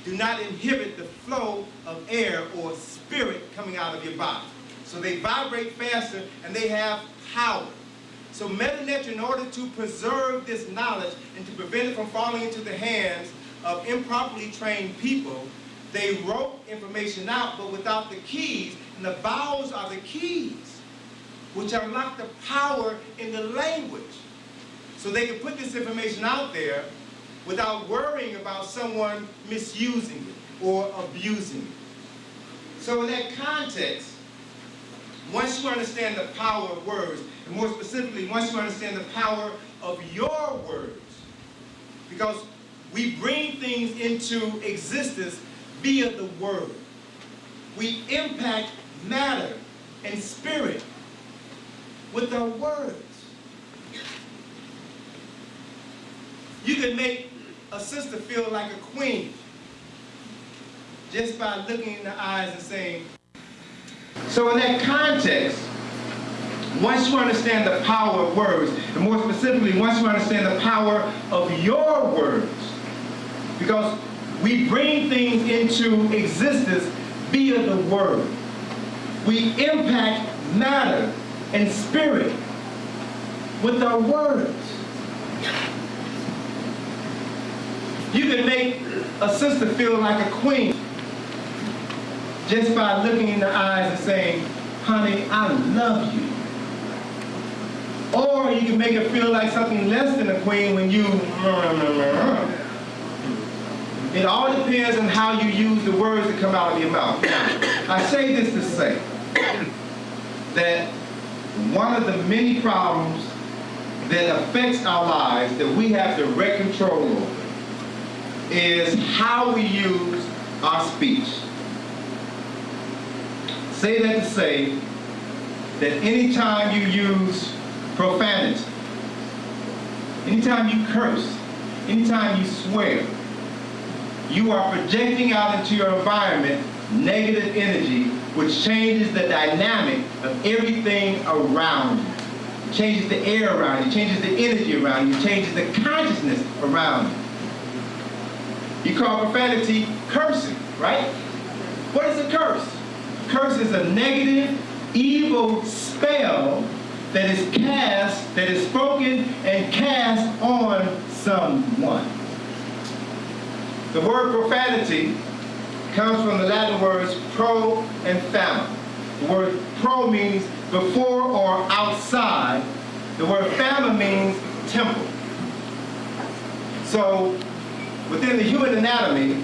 [SPEAKER 8] do not inhibit the flow of air or spirit coming out of your body. So they vibrate faster and they have power. So Meta Nature, in order to preserve this knowledge and to prevent it from falling into the hands of improperly trained people, they wrote information out, but without the keys, and the vowels are the keys, which unlock the power in the language. So they can put this information out there without worrying about someone misusing it or abusing it. So in that context, once you understand the power of words, and more specifically, once you understand the power of your words, because we bring things into existence via the word. We impact matter and spirit with our words. You can make a sister feel like a queen just by looking in the eyes and saying. So in that context, once you understand the power of words, and more specifically, once you understand the power of your words, because we bring things into existence via the word. We impact matter and spirit with our words. You can make a sister feel like a queen just by looking in the eyes and saying, honey, I love you. Or you can make her feel like something less than a queen when you. It all depends on how you use the words that come out of your mouth. I say this to say that one of the many problems that affects our lives that we have direct control over is how we use our speech. Say that to say that anytime you use profanity, anytime you curse, anytime you swear, you are projecting out into your environment negative energy, which changes the dynamic of everything around you. It changes the air around you, changes the energy around you, changes the consciousness around you. You call profanity cursing, right? What is a curse? Curse is a negative, evil spell that is cast, that is spoken and cast on someone. The word profanity comes from the Latin words pro and fama. The word pro means before or outside. The word fama means temple. So within the human anatomy,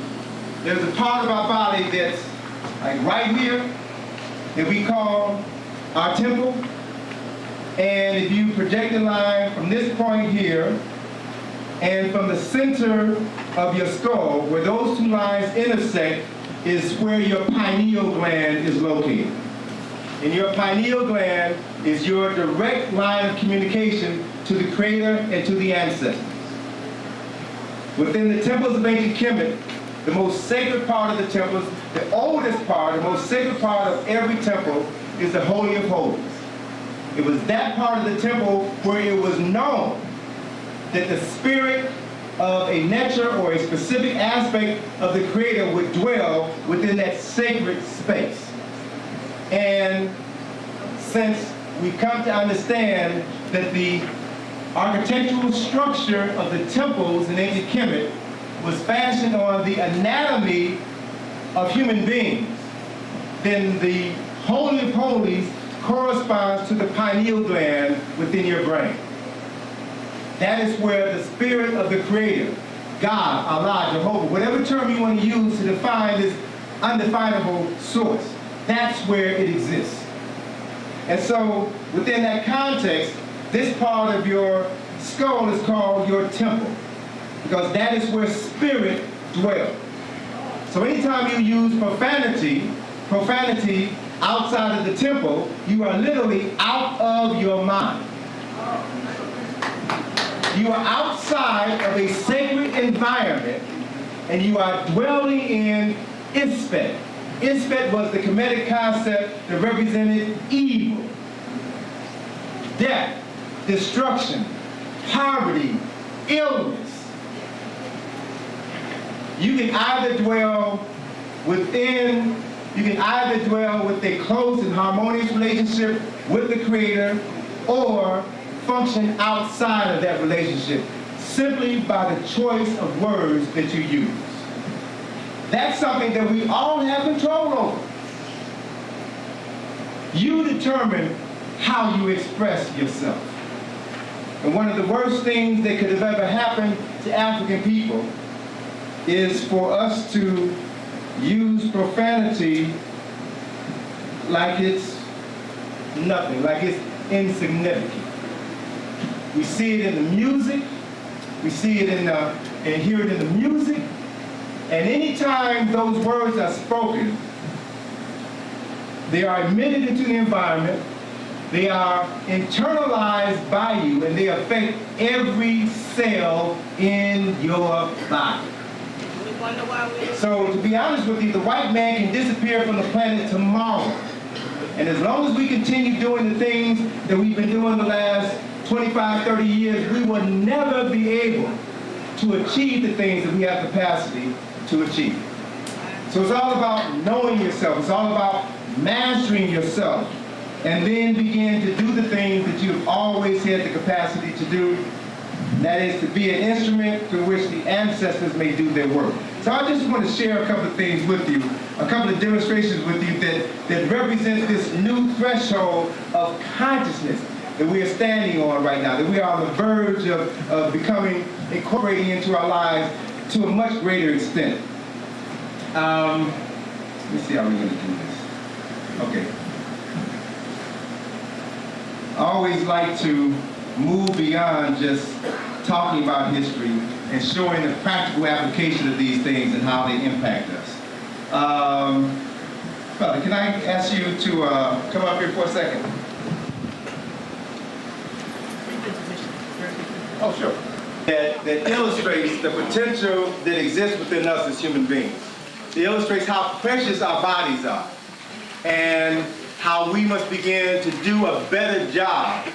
[SPEAKER 8] there's a part of our body that's like right here that we call our temple. And if you project a line from this point here and from the center of your skull, where those two lines intersect, is where your pineal gland is located. And your pineal gland is your direct line of communication to the Creator and to the ancestors. Within the temples of ancient Kemet, the most sacred part of the temples, the oldest part, the most sacred part of every temple is the Holy of Holies. It was that part of the temple where it was known that the spirit of a nature or a specific aspect of the Creator would dwell within that sacred space. And since we come to understand that the architectural structure of the temples in ancient Kemet was fashioned on the anatomy of human beings, then the Holy of Holies corresponds to the pineal gland within your brain. That is where the spirit of the Creator, God, Allah, Jehovah, whatever term you want to use to define this undefinable source, that's where it exists. And so within that context, this part of your skull is called your temple, because that is where spirit dwells. So anytime you use profanity outside of the temple, you are literally out of your mind. You are outside of a sacred environment, and you are dwelling in Ispet. Ispet was the Kemetic concept that represented evil, death, destruction, poverty, illness. You can either dwell with a close and harmonious relationship with the Creator, or function outside of that relationship simply by the choice of words that you use. That's something that we all have control over. You determine how you express yourself. And one of the worst things that could have ever happened to African people is for us to use profanity like it's nothing, like it's insignificant. We see it in the music, we see it and hear it in the music, and anytime those words are spoken, they are emitted into the environment, they are internalized by you, and they affect every cell in your body. So to be honest with you, the white man can disappear from the planet tomorrow. And as long as we continue doing the things that we've been doing the last 25, 30 years, we will never be able to achieve the things that we have capacity to achieve. So it's all about knowing yourself. It's all about mastering yourself, and then begin to do the things that you've always had the capacity to do. And that is to be an instrument through which the ancestors may do their work. So I just want to share a couple of things with you, a couple of demonstrations with you that represent this new threshold of consciousness that we are standing on right now, that we are on the verge of incorporating into our lives to a much greater extent. Let me see how we're going to do this. Okay. I always like to move beyond just talking about history and showing the practical application of these things and how they impact us. Brother, can I ask you to come up here for a second? Oh, sure. That illustrates the potential that exists within us as human beings. It illustrates how precious our bodies are and how we must begin to do a better job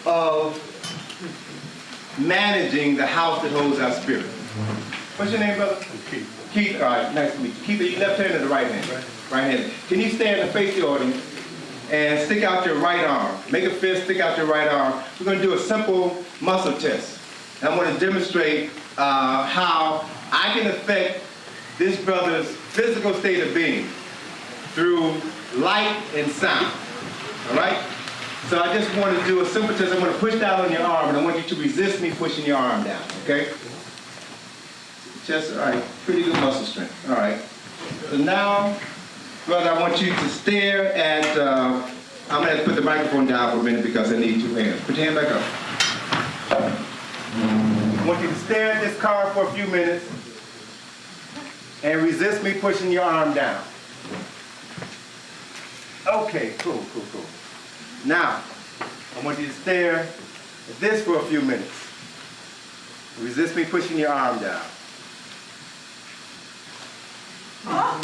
[SPEAKER 8] of managing the house that holds our spirit. What's your name, brother? Keith. Keith, all right, nice to meet you. Keith, are you left hand or the right hand? Right handed. Can you stand and face the audience and stick out your right arm? Make a fist, stick out your right arm. We're going to do a simple muscle test. And I'm going to demonstrate how I can affect this brother's physical state of being through light and sound. All right? So I just want to do a simple test. I'm going to push down on your arm, and I want you to resist me pushing your arm down, okay? Just, all right, pretty good muscle strength. All right. So now, brother, I want you to stare at, I'm going to have to put the microphone down for a minute because I need 2 hands. Put your hand back up. I want you to stare at this card for a few minutes and resist me pushing your arm down. Okay, cool. Now, I want you to stare at this for a few minutes. Resist me pushing your arm down.
[SPEAKER 7] What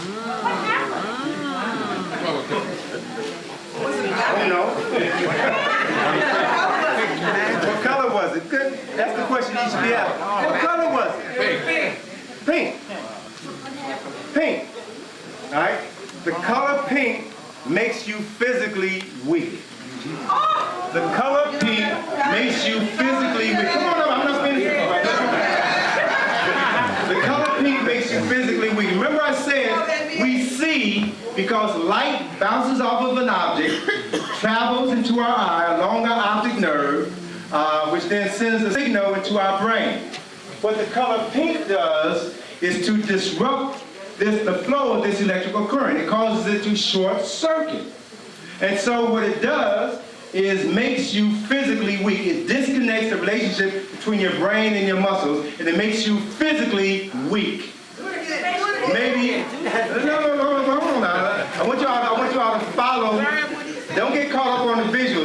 [SPEAKER 7] happened?
[SPEAKER 8] I don't know. What color was it? Good. That's the question you should be asking. What color was it? Pink. Pink. All right? The color pink makes you physically weak. The color pink makes you physically weak. Come on up, I'm not finished. The color pink makes you physically weak. Remember I said we see because light bounces off of an object, travels into our eye along our optic nerve, which then sends a signal into our brain. What the color pink does is to disrupt the flow of this electrical current. It causes it to short circuit. And so what it does is makes you physically weak. It disconnects the relationship between your brain and your muscles, and it makes you physically weak. Maybe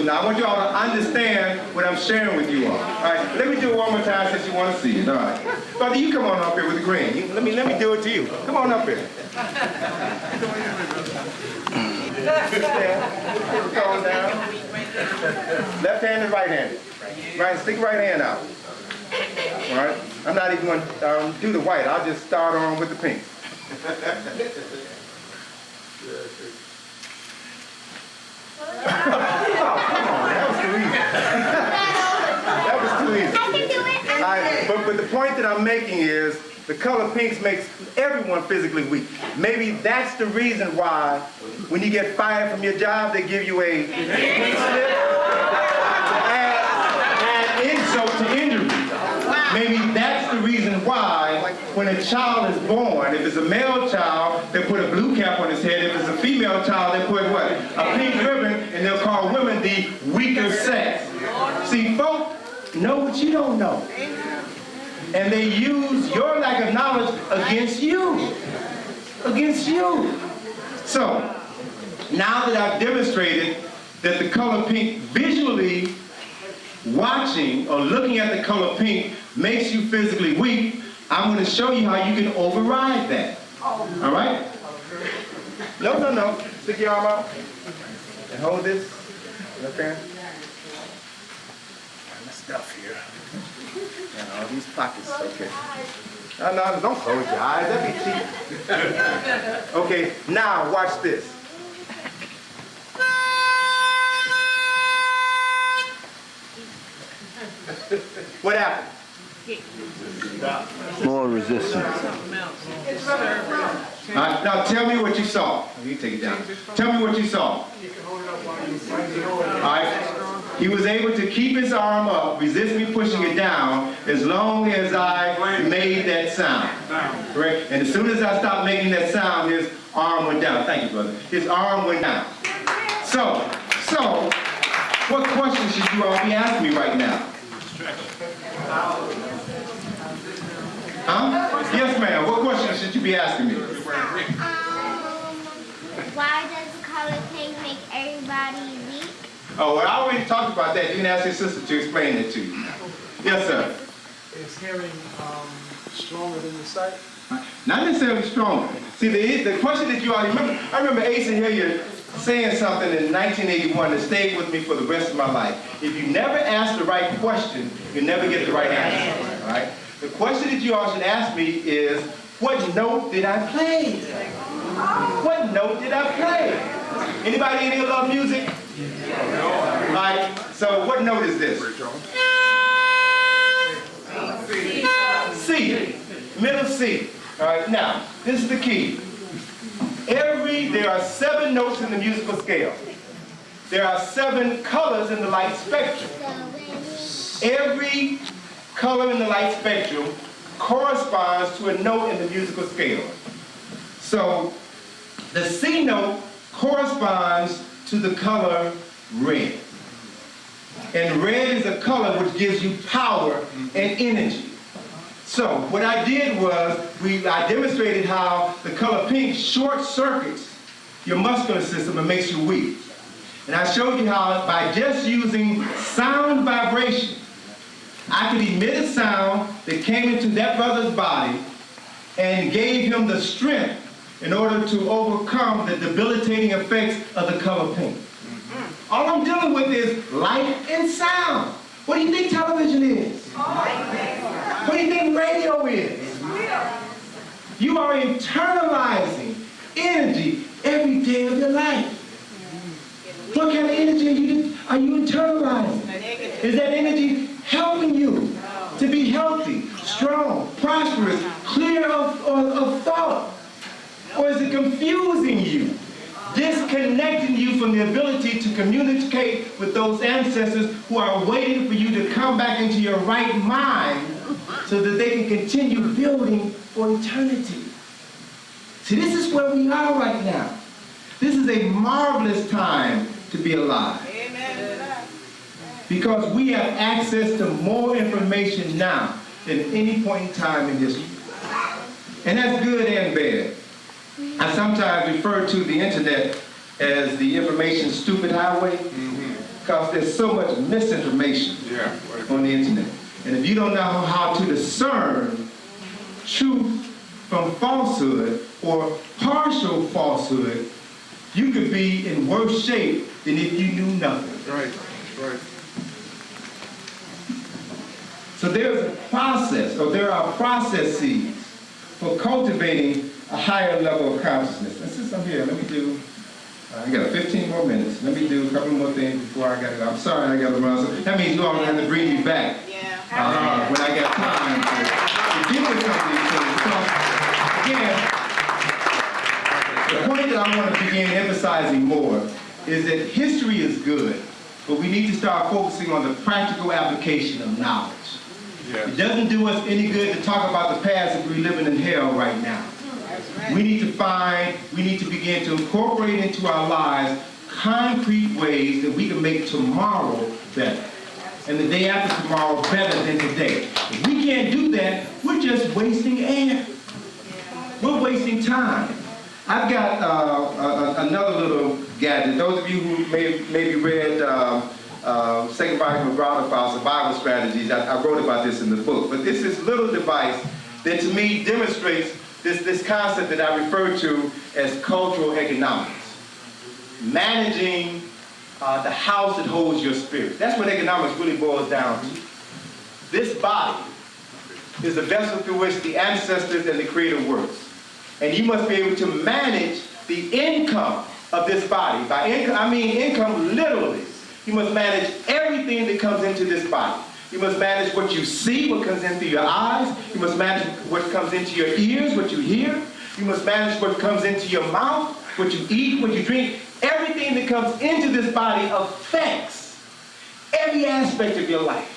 [SPEAKER 8] Now, I want you all to understand what I'm sharing with you all. All right, let me do it one more time since you want to see it. All right. Brother, you come on up here with the green. Let me do it to you. Come on up here. Calm down. Left hand and right hand. Right, stick right hand out. All right. I'm not even going to do the white. I'll just start on with the pink. That was too easy. I can do it. But the point that I'm making is the color pinks makes everyone physically weak. Maybe that's the reason why when you get fired from your job, they give you a pink slip to add insult to injury. Maybe that's the reason why when a child is born, if it's a male child, they put a blue cap on his head. If it's a female child, they put what? A pink ribbon, and they'll call women the weaker sex. See, folks know what you don't know. And they use your lack of knowledge against you. Against you. So, now that I've demonstrated that the color pink visually watching or looking at the color pink makes you physically weak, I'm going to show you how you can override that. All right? No. Stick your arm out and hold this. Okay? My stuff here. And all these pockets. Okay. No, don't close your eyes. That'd be cheap. Okay, now watch this. What happened?
[SPEAKER 10] More resistance.
[SPEAKER 8] Now tell me what you saw. You take it down. Tell me what you saw. All right. He was able to keep his arm up, resist me pushing it down, as long as I made that sound. Correct? And as soon as I stopped making that sound, his arm went down. Thank you, brother. His arm went down. So, what questions should you all be asking me right now? Huh? Yes, ma'am. What questions should you be asking me?
[SPEAKER 7] Why does the color pink make everybody weak?
[SPEAKER 8] Oh, well, I already talked about that. You can ask your sister to explain it to you. Yes, sir.
[SPEAKER 6] Is hearing stronger than the sight?
[SPEAKER 8] Not necessarily stronger. See, the question that you all remember, I remember Asa Hilliard saying something in 1981 that stayed with me for the rest of my life. If you never ask the right question, you never get the right answer. All right? The question that you all should ask me is, what note did I play? What note did I play? Anybody in here love music? All right, so what note is this? C. Middle C. All right, now, this is the key. There are 7 notes in the musical scale. There are 7 colors in the light spectrum. Every color in the light spectrum corresponds to a note in the musical scale. So the C note corresponds to the color red. And red is a color which gives you power and energy. So what I did was, I demonstrated how the color pink short circuits your muscular system and makes you weak. And I showed you how by just using sound vibration, I could emit a sound that came into that brother's body and gave him the strength in order to overcome the debilitating effects of the color pink. All I'm dealing with is light and sound. What do you think television is? What do you think radio is? You are internalizing energy every day of your life. What kind of energy are you internalizing? Is that energy helping you to be healthy, strong, prosperous, clear of thought? Or is it confusing you, disconnecting you from the ability to communicate with those ancestors who are waiting for you to come back into your right mind so that they can continue building for eternity? See, this is where we are right now. This is a marvelous time to be alive. Because we have access to more information now than any point in time in history. And that's good and bad. I sometimes refer to the internet as the information stupid highway. because there's so much misinformation on the internet. And if you don't know how to discern truth from falsehood or partial falsehood, you could be in worse shape than if you knew nothing.
[SPEAKER 6] Right.
[SPEAKER 8] So there's a process, or there are processes for cultivating a higher level of consciousness. Let's see something here. Let me do, I got 15 more minutes. Let me do a couple more things before I got to go. I'm sorry I got to run. So that means you all have to bring me back when I get time to deal with something. So again, the point that I want to begin emphasizing more is that history is good, but we need to start focusing on the practical application of knowledge. It doesn't do us any good to talk about the past if we're living in hell right now. We need to begin to incorporate into our lives concrete ways that we can make tomorrow better, and the day after tomorrow better than today. If we can't do that, we're just wasting air. We're wasting time. I've got another little gadget. Those of you who maybe read Second Volume of Browder Files, Survival Strategies, I wrote about this in the book. But this is little device that to me demonstrates this concept that I refer to as cultural economics. Managing the house that holds your spirit. That's what economics really boils down to. This body is a vessel through which the ancestors and the Creator works. And you must be able to manage the income of this body. By income, I mean income literally. You must manage everything that comes into this body. You must manage what you see, what comes in through your eyes. You must manage what comes into your ears, what you hear. You must manage what comes into your mouth, what you eat, what you drink. Everything that comes into this body affects every aspect of your life.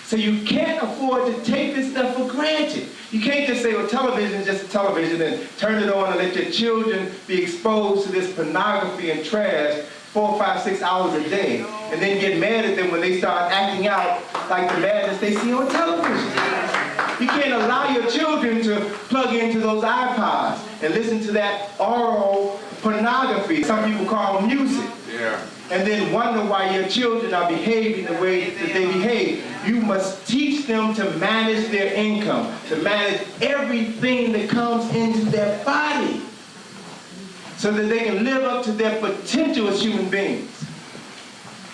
[SPEAKER 8] So you can't afford to take this stuff for granted. You can't just say, well, television is just a television, and turn it on and let your children be exposed to this pornography and trash 4, 5, 6 hours a day, and then get mad at them when they start acting out like the madness they see on television. You can't allow your children to plug into those iPods and listen to that oral pornography, some people call music, and then wonder why your children are behaving the way that they behave. You must teach them to manage their income, to manage everything that comes into their body, so that they can live up to their potential as human beings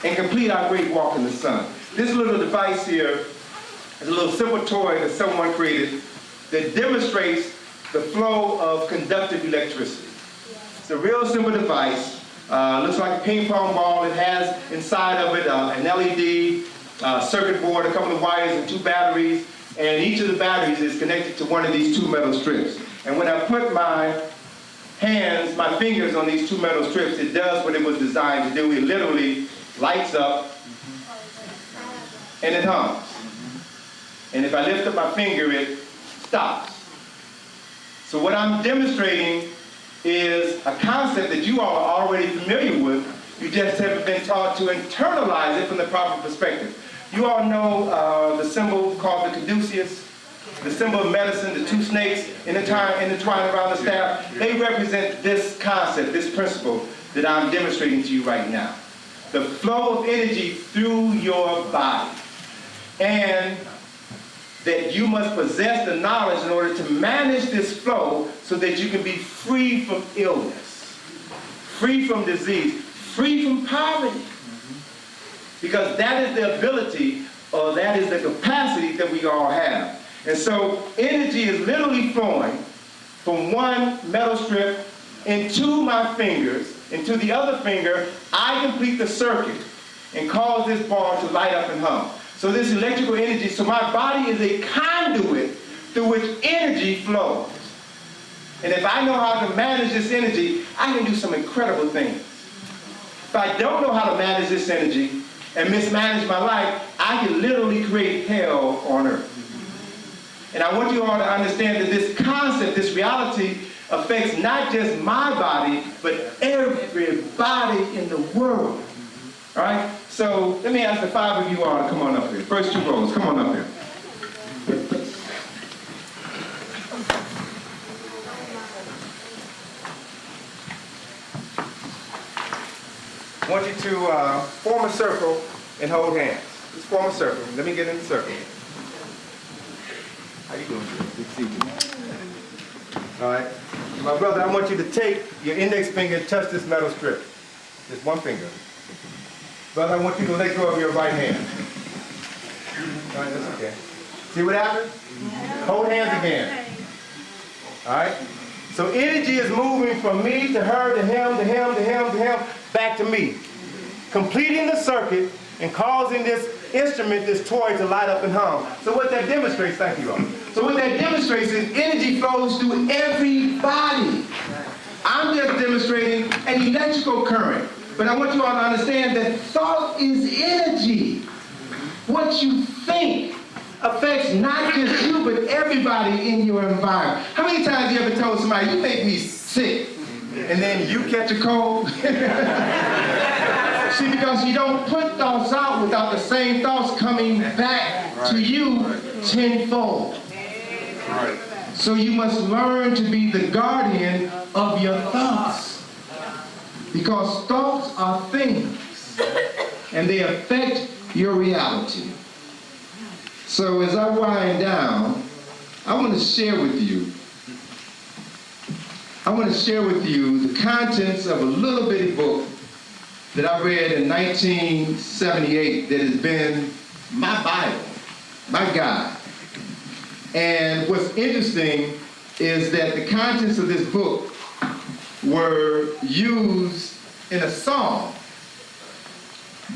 [SPEAKER 8] and complete our great walk in the sun. This little device here is a little simple toy that someone created that demonstrates the flow of conductive electricity. It's a real simple device. Looks like a ping pong ball. It has inside of it an LED circuit board, a couple of wires, and 2 batteries. And each of the batteries is connected to one of these 2 metal strips. And when I put my fingers on these 2 metal strips, it does what it was designed to do. It literally lights up and it hums. And if I lift up my finger, it stops. So what I'm demonstrating is a concept that you all are already familiar with. You just haven't been taught to internalize it from the proper perspective. You all know the symbol called the caduceus, the symbol of medicine, the 2 snakes intertwined around the staff. They represent this concept, this principle that I'm demonstrating to you right now. The flow of energy through your body. And that you must possess the knowledge in order to manage this flow so that you can be free from illness, free from disease, free from poverty. Because that is the ability, or that is the capacity that we all have. And so energy is literally flowing from one metal strip into my fingers, into the other finger. I complete the circuit and cause this ball to light up and hum. So this electrical energy, so my body is a conduit through which energy flows. And if I know how to manage this energy, I can do some incredible things. If I don't know how to manage this energy and mismanage my life, I can literally create hell on earth. And I want you all to understand that this concept, this reality, affects not just my body, but everybody in the world. All right? So let me ask the 5 of you all to come on up here. First 2 rows, come on up here.
[SPEAKER 2] I want you to form a circle and hold hands. Just form a circle. Let me get in the circle. How you doing? Good to see you. All right. My brother, I want you to take your index finger and touch this metal strip. Just one finger. Brother, I want you to let go of your right hand. All right, that's okay. See what happened? Hold hands again. All right? So energy is moving from me to her, to him, to him, to him, to him, back to me. Completing the circuit and causing this instrument, this toy, to light up and hum. So what that demonstrates, thank you all. So what that demonstrates is energy flows through everybody. I'm just demonstrating an electrical current. But I want you all to understand that thought is energy. What you think affects not just you, but everybody in your environment. How many times have you ever told somebody, you make me sick, and then you catch a cold? See, because you don't put thoughts out without the same thoughts coming back to you tenfold. Right. So you must learn to be the guardian of your thoughts. Because thoughts are things, and they affect your reality. So as I wind down, I want to share with you the contents of a little bitty book that I read in 1978 that has been my Bible, my guide. And what's interesting is that the contents of this book were used in a song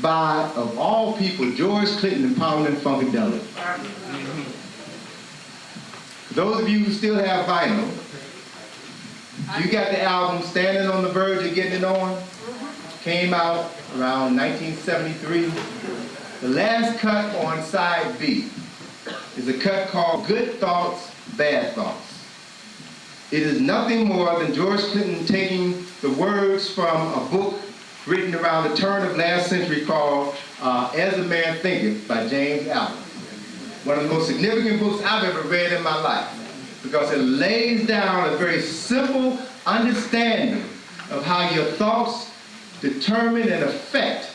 [SPEAKER 2] by, of all people, George Clinton and Parliament Funkadelic. For those of you who still have vinyl, you got the album Standing on the Verge of Getting It On. Came out around 1973. The last cut on side B is a cut called Good Thoughts, Bad Thoughts. It is nothing more than George Clinton taking the words from a book written around the turn of last century called As a Man Thinketh by James Allen. One of the most significant books I've ever read in my life, because it lays down a very simple understanding of how your thoughts determine and affect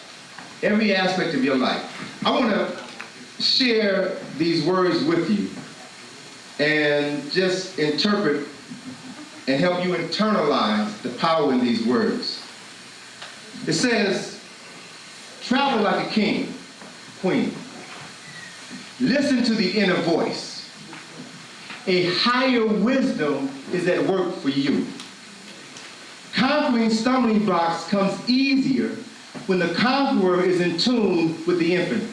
[SPEAKER 2] every aspect of your life. I want to share these words with you and just interpret and help you internalize the power in these words. It says, travel like a king, queen. Listen to the inner voice. A higher wisdom is at work for you. Conquering stumbling blocks comes easier when the conqueror is in tune with the infinite.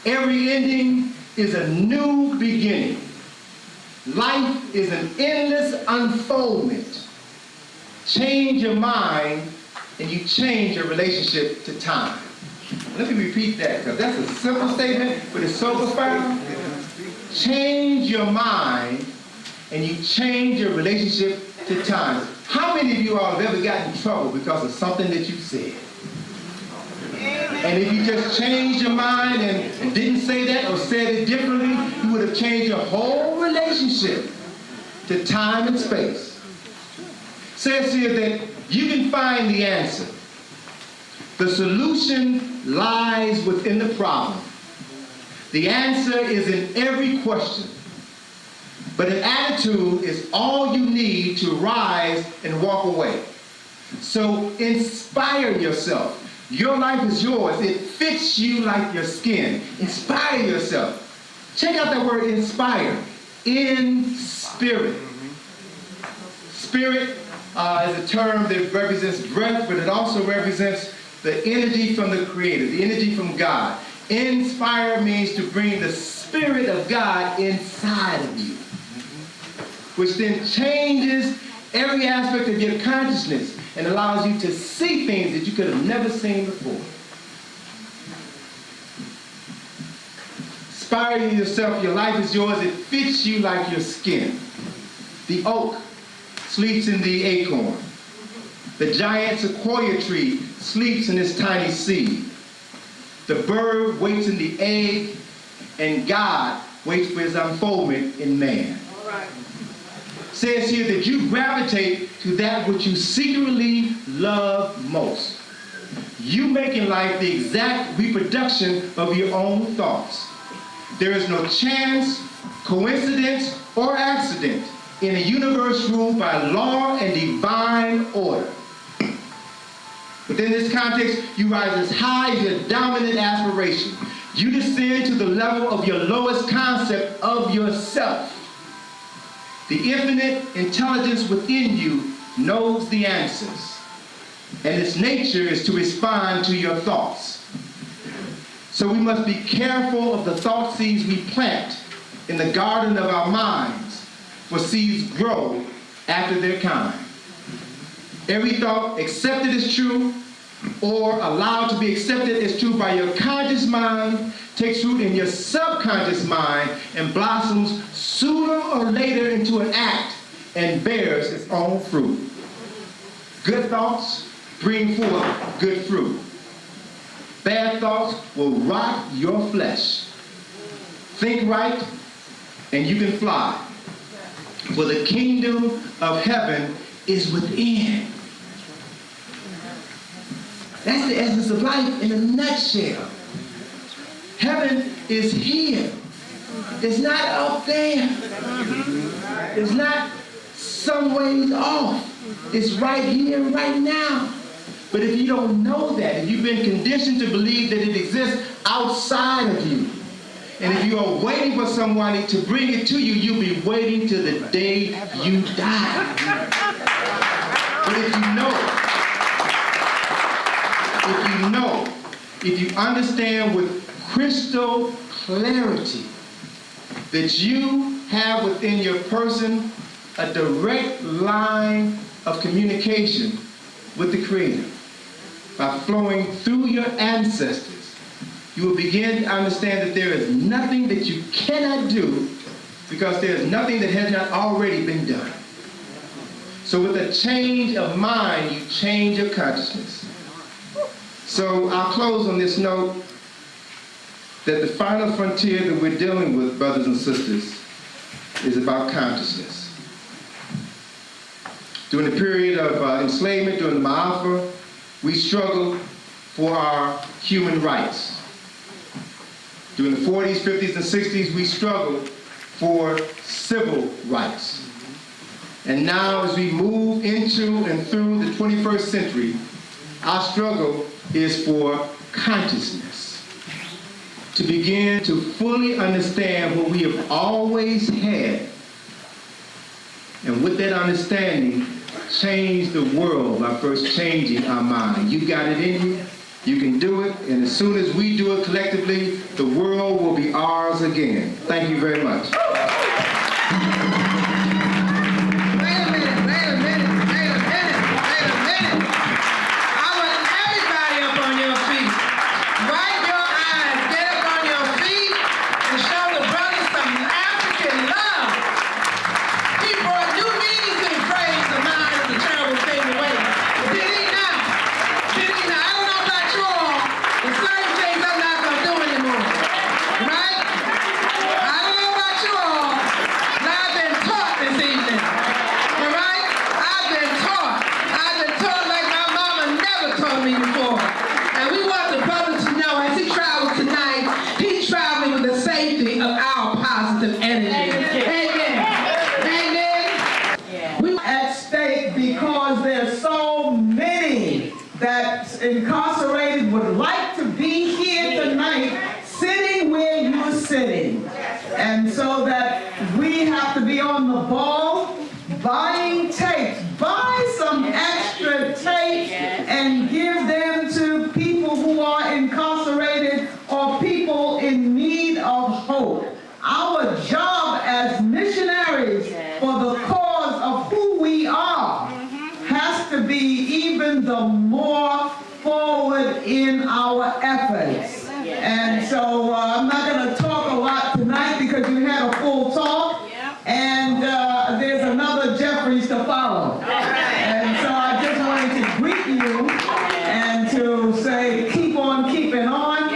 [SPEAKER 2] Every ending is a new beginning. Life is an endless unfoldment. Change your mind and you change your relationship to time. Let me repeat that, because that's a simple statement, but it's so profound. Change your mind and you change your relationship to time. How many of you all have ever gotten in trouble because of something that you said? And if you just changed your mind and didn't say that or said it differently, you would have changed your whole relationship to time and space. It says here that you can find the answer. The solution lies within the problem. The answer is in every question. But an attitude is all you need to rise and walk away. So inspire yourself. Your life is yours. It fits you like your skin. Inspire yourself. Check out that word inspire. In spirit. Spirit is a term that represents breath, but it also represents the energy from the Creator, the energy from God. Inspire means to bring the Spirit of God inside of you, which then changes every aspect of your consciousness and allows you to see things that you could have never seen before. Inspire yourself. Your life is yours. It fits you like your skin. The oak sleeps in the acorn. The giant sequoia tree sleeps in its tiny seed. The bird waits in the egg, and God waits for his unfoldment in man. All right. It says here that you gravitate to that which you secretly love most.
[SPEAKER 8] you make in life the exact reproduction of your own thoughts. There is no chance, coincidence, or accident in a universe ruled by law and divine order. Within this context, you rise as high as your dominant aspiration. You descend to the level of your lowest concept of yourself. The infinite intelligence within you knows the answers, and its nature is to respond to your thoughts. So we must be careful of the thought seeds we plant in the garden of our minds, for seeds grow after their kind. Every thought accepted as true or allowed to be accepted as true by your conscious mind takes root in your subconscious mind and blossoms sooner or later into an act and bears its own fruit. Good thoughts bring forth good fruit. Bad thoughts will rot your flesh. Think right and you can fly. For the kingdom of heaven is within. That's the essence of life in a nutshell. Heaven is here. It's not up there. It's not some ways off. It's right here, right now. But if you don't know that, if you've been conditioned to believe that it exists outside of you, and if you are waiting for somebody to bring it to you, you'll be waiting till the day you die. But if you understand with crystal clarity that you have within your person a direct line of communication with the Creator by flowing through your ancestors, you will begin to understand that there is nothing that you cannot do because there is nothing that has not already been done. So with a change of mind, you change your consciousness. So I'll close on this note that the final frontier that we're dealing with, brothers and sisters, is about consciousness. During the period of enslavement, during the Ma'afa, we struggled for our human rights. During the 40s, 50s, and 60s, we struggled for civil rights. And now as we move into and through the 21st century, our struggle is for consciousness. To begin to fully understand what we have always had. And with that understanding, change the world by first changing our mind. You got it in you. You can do it. And as soon as we do it collectively, the world will be ours again. Thank you very much.
[SPEAKER 10] Incarcerated would like to be here tonight, sitting where you're sitting. And so that we have to be on the ball, buying tapes. Buy some extra tapes and give them to people who are incarcerated or people in need of hope. Our job as missionaries for the cause of who we are has to be even the more forward in our efforts. And so I'm not going to talk a lot tonight because you had a full talk, and there's another Jeffries to follow. And so I just wanted to greet you and to say keep on keeping on.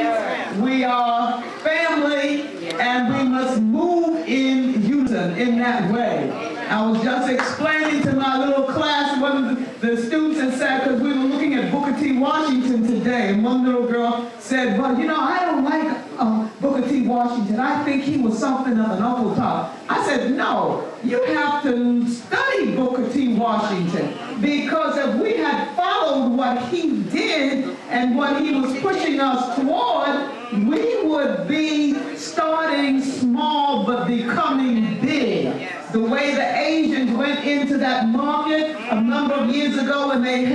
[SPEAKER 10] We are family and we must move in unison in that way. I was just explaining to my little class, one of the students had said, because we were looking at Booker T. Washington today, and one little girl said, well, you know, I don't like Booker T. Washington. I think he was something of an Uncle Tom. I said, no, you have to study Booker T. Washington, because if we had followed what he did and what he was pushing us toward, we would be starting small but becoming big. The way the Asians went into that market a number of years ago, and they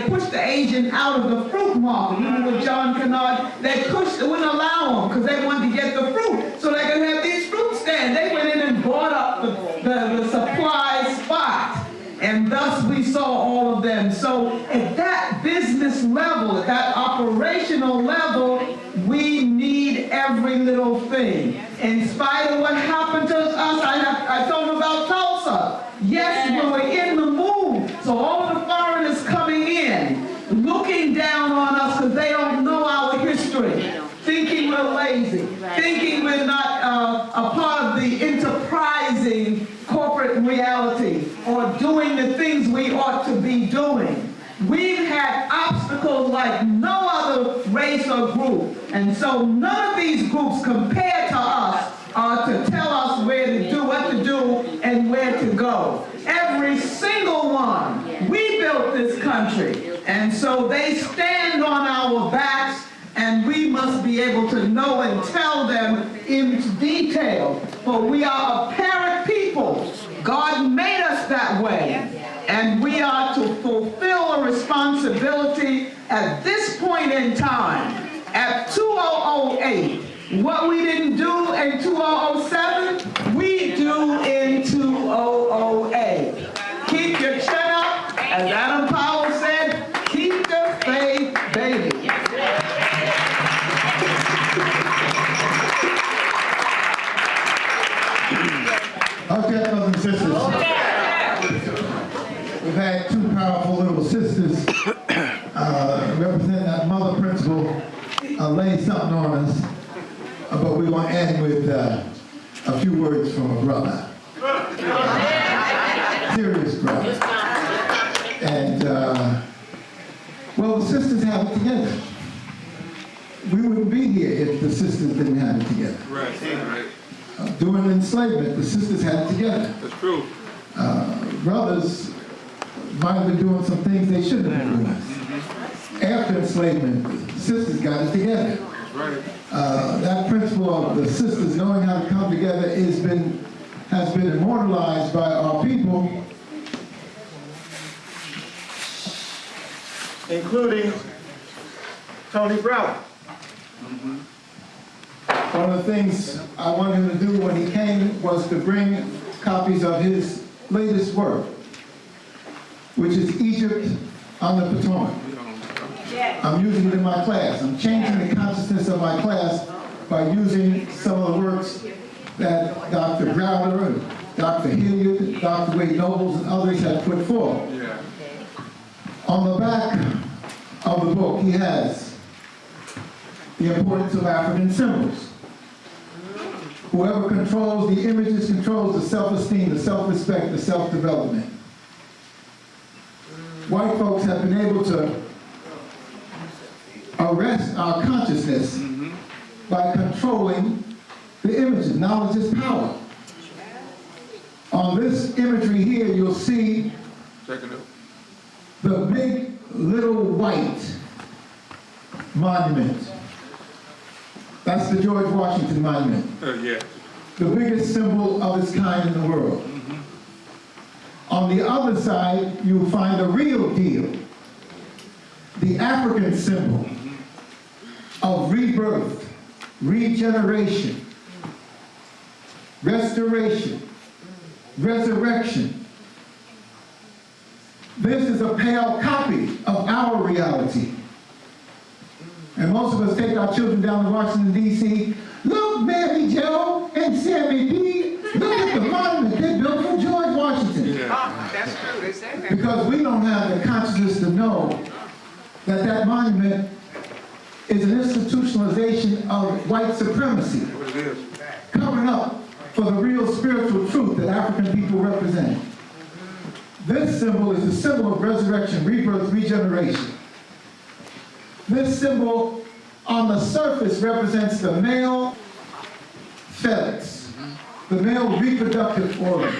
[SPEAKER 10] pushed the Asian out of the fruit market. Remember with John Kennard? They wouldn't allow them because they wanted to get the fruit so they could have these fruit stands. They went in and bought up the supply spot. And thus we saw all of them. So at that business level, at that operational level, we need every little thing. In spite of what happened to us, I told them about Tulsa. Yes, we were in the move. So all of the foreigners coming in, looking down on us because they don't know our history, thinking we're lazy, thinking we're not a part of the enterprising corporate reality or doing the things we ought to be doing. We've had obstacles like no other race or group, and so none of these groups compared to us are to tell us where to do, what to do, and where to go. Every single one, we built this country, and so they stand on our backs, and we must be able to know and tell them in detail. For we are a parent people. God made us that way. And we are to fulfill a responsibility at this point in time, at 2008. What we didn't do in 2007, we do in 2008. Keep your chin up, as Adam Powell said, keep the faith, baby.
[SPEAKER 11] Okay, brothers and sisters. We've had two powerful little sisters representing that mother principle lay something on us, but we're going to end with a few words from a brother. Serious brother. And, well, the sisters have it together. We wouldn't be here if the sisters didn't have it together.
[SPEAKER 9] Right.
[SPEAKER 11] During enslavement, the sisters had it together.
[SPEAKER 9] That's true.
[SPEAKER 11] Brothers might have been doing some things they shouldn't have been doing. After enslavement, sisters got it together.
[SPEAKER 9] That's right.
[SPEAKER 11] That principle of the sisters knowing how to come together has been immortalized by our people,
[SPEAKER 2] including Tony Browder.
[SPEAKER 11] One of the things I wanted him to do when he came was to bring copies of his latest work, which is Egypt on the Potomac. I'm using it in my class. I'm changing the consciousness of my class by using some of the works that Dr. Browder and Dr. Hilliard, Dr. Wade Nobles, and others have put forth.
[SPEAKER 9] Yeah.
[SPEAKER 11] On the back of the book, he has the importance of African symbols. Whoever controls the images controls the self-esteem, the self-respect, the self-development. White folks have been able to arrest our consciousness by controlling the images. Knowledge is power. On this imagery here, you'll see the big little white monument. That's the George Washington Monument.
[SPEAKER 9] Yeah.
[SPEAKER 11] The biggest symbol of its kind in the world. On the other side, you'll find the real deal. The African symbol of rebirth, regeneration, restoration, resurrection. This is a pale copy of our reality. And most of us take our children down to Washington, D.C. Look, Mary Jo and Sammy P. Look at the monument they built for George Washington.
[SPEAKER 9] Yeah.
[SPEAKER 4] That's true, they say that.
[SPEAKER 11] Because we don't have the consciousness to know that that monument is an institutionalization of white supremacy,
[SPEAKER 9] What it is.
[SPEAKER 11] covering up for the real spiritual truth that African people represent. This symbol is the symbol of resurrection, rebirth, regeneration. This symbol on the surface represents the male phalanx, the male reproductive organ.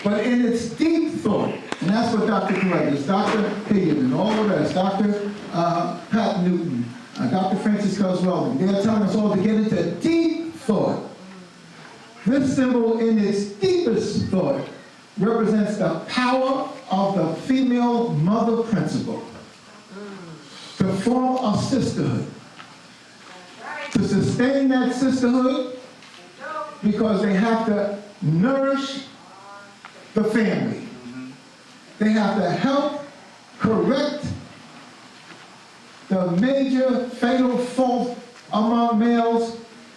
[SPEAKER 11] But in its deep thought, and that's what Dr. Correctus, Dr. Hilliard, and all the rest, Dr. Pat Newton, Dr. Francis Coswell, they're telling us all to get into deep thought. This symbol in its deepest thought represents the power of the female mother principle to form a sisterhood, to sustain that sisterhood because they have to nourish the family. They have to help correct the major fatal fault among males,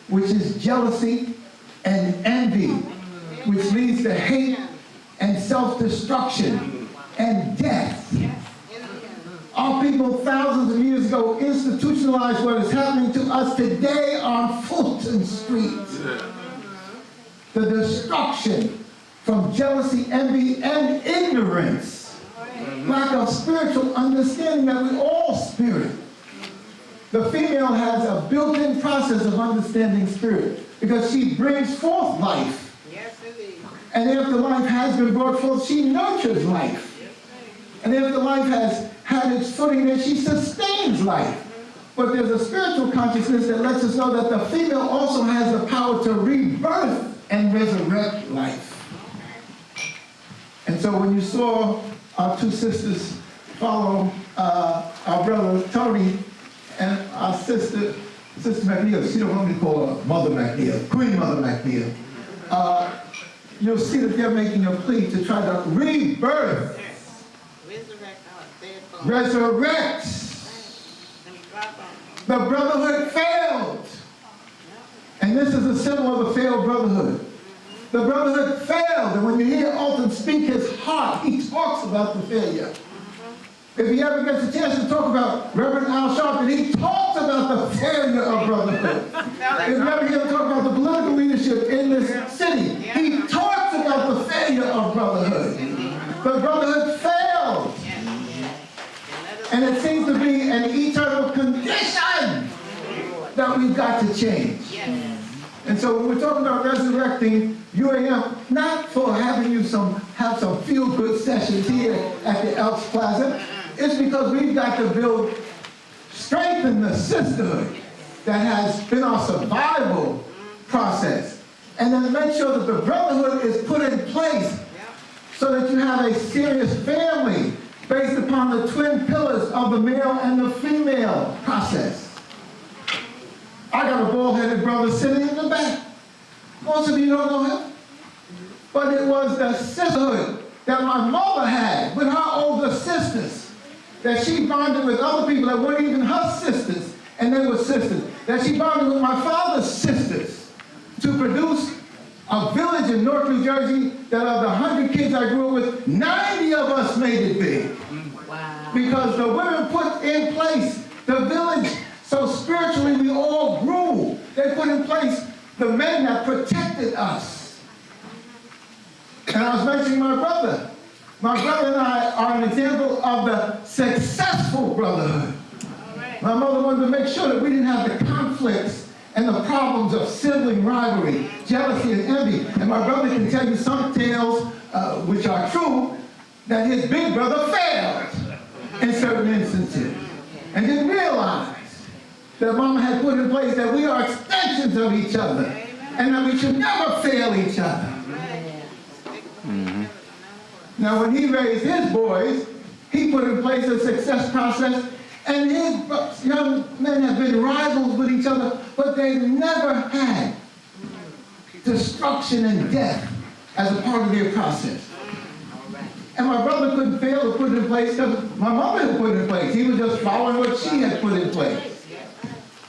[SPEAKER 11] which is jealousy and envy, which leads to hate and self-destruction and death. Our people thousands of years ago institutionalized what is happening to us today on Fulton Street. The destruction from jealousy, envy, and ignorance. Lack of spiritual understanding that we're all spirit. The female has a built-in process of understanding spirit because she brings forth life.
[SPEAKER 4] Yes, indeed.
[SPEAKER 11] And after life has been brought forth, she nurtures life. And after life has had its footing, then she sustains life. But there's a spiritual consciousness that lets us know that the female also has the power to rebirth and resurrect life. And so when you saw our two sisters follow our brother Tony and our sister McNeil, she don't want me to call her Mother McNeil, Queen Mother McNeil, you'll see that they're making a plea to try to rebirth, resurrect. The brotherhood failed. And this is a symbol of a failed brotherhood. The brotherhood failed, and when you hear Alton speak his heart, he talks about the failure. If he ever gets a chance to talk about Reverend Al Sharpton, he talks about the failure of brotherhood. If you ever hear him talk about the political leadership in this city, he talks about the failure of brotherhood. The brotherhood failed. And it seems to be an eternal condition that we've got to change. And so when we're talking about resurrecting UAM, not for having you have some feel-good sessions here at the Elks Plaza, it's because we've got to strengthen the sisterhood that has been our survival process. And then make sure that the brotherhood is put in place so that you have a serious family based upon the twin pillars of the male and the female process. I got a bald-headed brother sitting in the back. Most of you don't know him. But it was the sisterhood that my mother had with her older sisters, that she bonded with other people that weren't even her sisters, and they were sisters, that she bonded with my father's sisters to produce a village in North New Jersey that of the 100 kids I grew up with, 90 of us made it big. Wow. Because the women put in place the village. So spiritually, we all grew. They put in place the men that protected us. And I was mentioning my brother. My brother and I are an example of the successful brotherhood. Right. My mother wanted to make sure that we didn't have the conflicts and the problems of sibling rivalry, jealousy, and envy. And my brother can tell you some tales, which are true, that his big brother failed in certain instances and didn't realize that Mama had put in place that we are extensions of each other and that we should never fail each other. Now, when he raised his boys, he put in place a success process, and his young men have been rivals with each other, but they've never had destruction and death as a part of their process. And my brother couldn't fail to put it in place because my mother had put it in place. He was just following what she had put in place.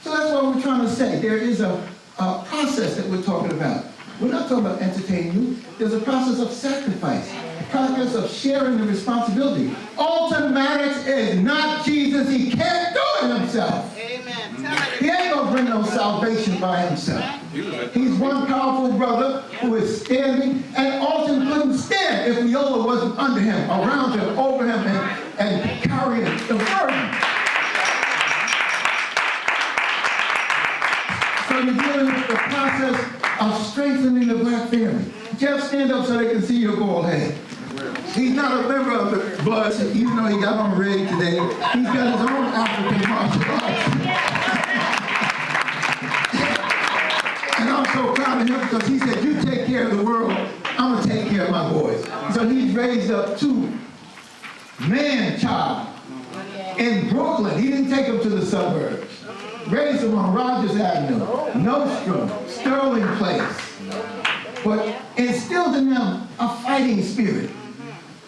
[SPEAKER 11] So that's what we're trying to say. There is a process that we're talking about. We're not talking about entertaining you. There's a process of sacrifice, a process of sharing the responsibility. Alton Maddox is not Jesus. He can't do it himself. Amen. He ain't going to bring no salvation by himself. He's one powerful brother who is standing, and Alton couldn't stand if Viola wasn't under him, around him, over him, and carrying the burden. you're dealing with the process of strengthening the black family. Jeff, stand up so they can see your bald head. He's not a member of the Bloods, even though he got on red today. He's got his own African martial arts. And I'm so proud of him because he said, you take care of the world, I'm going to take care of my boys. So he's raised up 2 man-child in Brooklyn. He didn't take them to the suburbs. Raised them on Rogers Avenue, Nostrum, Sterling Place. But instilled in them a fighting spirit.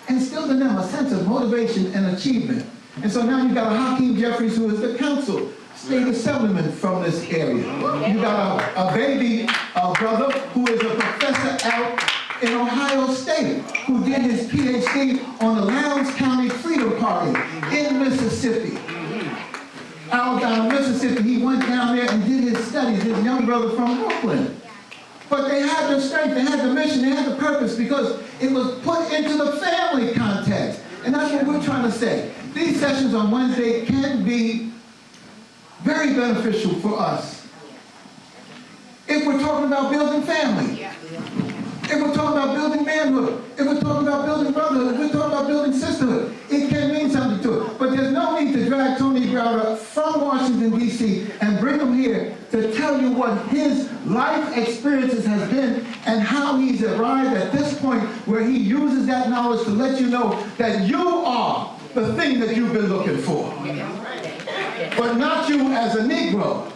[SPEAKER 11] Instilled in them a sense of motivation and achievement. And so now you've got a Hakeem Jeffries who is the council, state assemblyman from this area. You got a baby brother who is a professor out in Ohio State who did his PhD on the Lowndes County Freedom Party in Mississippi. Alabama, Mississippi, he went down there and did his studies, his young brother from Brooklyn. But they had the strength, they had the mission, they had the purpose because it was put into the family context. And that's what we're trying to say. These sessions on Wednesday can be very beneficial for us. If we're talking about building family, if we're talking about building manhood, if we're talking about building brotherhood, if we're talking about building sisterhood, it can mean something to it. But there's no need to drag Tony Browder from Washington, D.C. and bring him here to tell you what his life experiences has been and how he's arrived at this point where he uses that knowledge to let you know that you are the thing that you've been looking for. But not you as a Negro,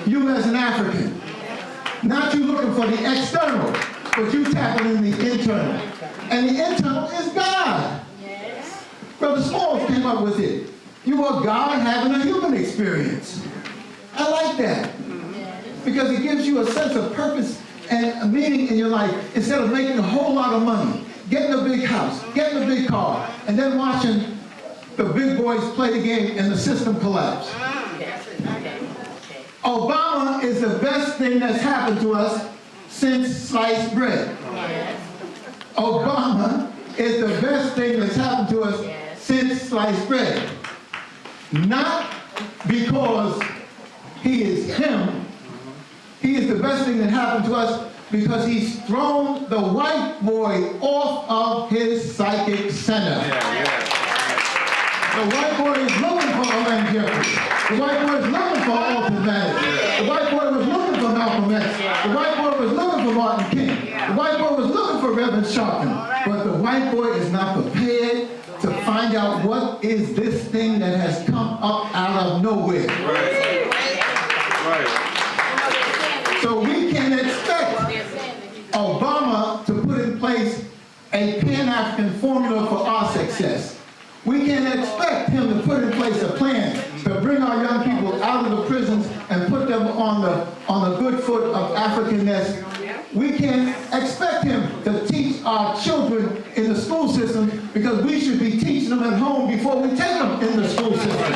[SPEAKER 11] you as an African. Not you looking for the external, but you tapping in the internal. And the internal is God. Yes. Brother Smalls came up with it. You are God having a human experience. I like that. Because it gives you a sense of purpose and a meaning in your life instead of making a whole lot of money, getting a big house, getting a big car, and then watching the big boys play the game and the system collapse. Obama is the best thing that's happened to us since sliced bread. Yes. Obama is the best thing that's happened to us since sliced bread. Not because he is him. He is the best thing that happened to us because he's thrown the white boy off of his psychic center. The white boy is looking for Ellen Jeffries. The white boy is looking for Alton Madison. The white boy was looking for Malcolm X. The white boy was looking for Martin King. The white boy was looking for Reverend Sharpton. But the white boy is not prepared to find out what is this thing that has come up out of nowhere. Right. So we can expect Obama to put in place a Pan-African formula for our success. We can expect him to put in place a plan to bring our young people out of the prisons and put them on the good foot of Africanness. We can expect him to teach our children in the school system because we should be teaching them at home before we take them in the school system.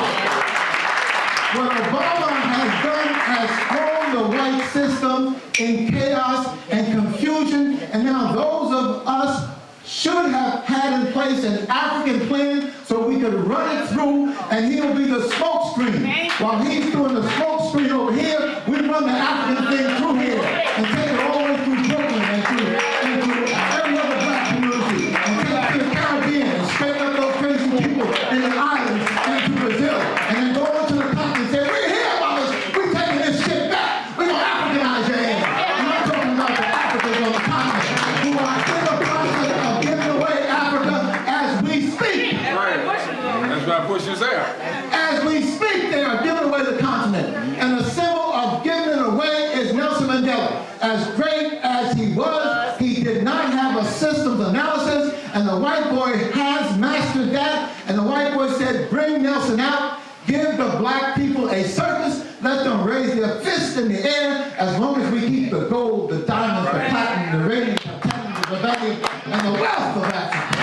[SPEAKER 11] What Obama has done has thrown the white system in chaos and confusion, and now those of us should have had in place an African plan so we could run it through and he'll be the smoke screen. While he's doing the smoke screen over here, we run the African thing through here and take it all the way through Brooklyn and to every other black community and take it to the Caribbean and straighten up those crazy people in the islands and to Brazil and then go on to the continent and say, we're here, mamas, we're taking this shit back. We're going to Africanize your ass. And I'm talking about the Africans on the continent who are in the process of giving away Africa as we speak.
[SPEAKER 9] That's why Bush is there.
[SPEAKER 11] As we speak, they are giving away the continent. And the symbol of giving it away is Nelson Mandela. As great as he was, he did not have a systems analysis, and the white boy has mastered that. And the white boy said, bring Nelson out, give the black people a circus, let them raise their fists in the air, as long as we keep the gold, the diamonds, the platinum, the radium, the titanium, the value, and the wealth of Africa.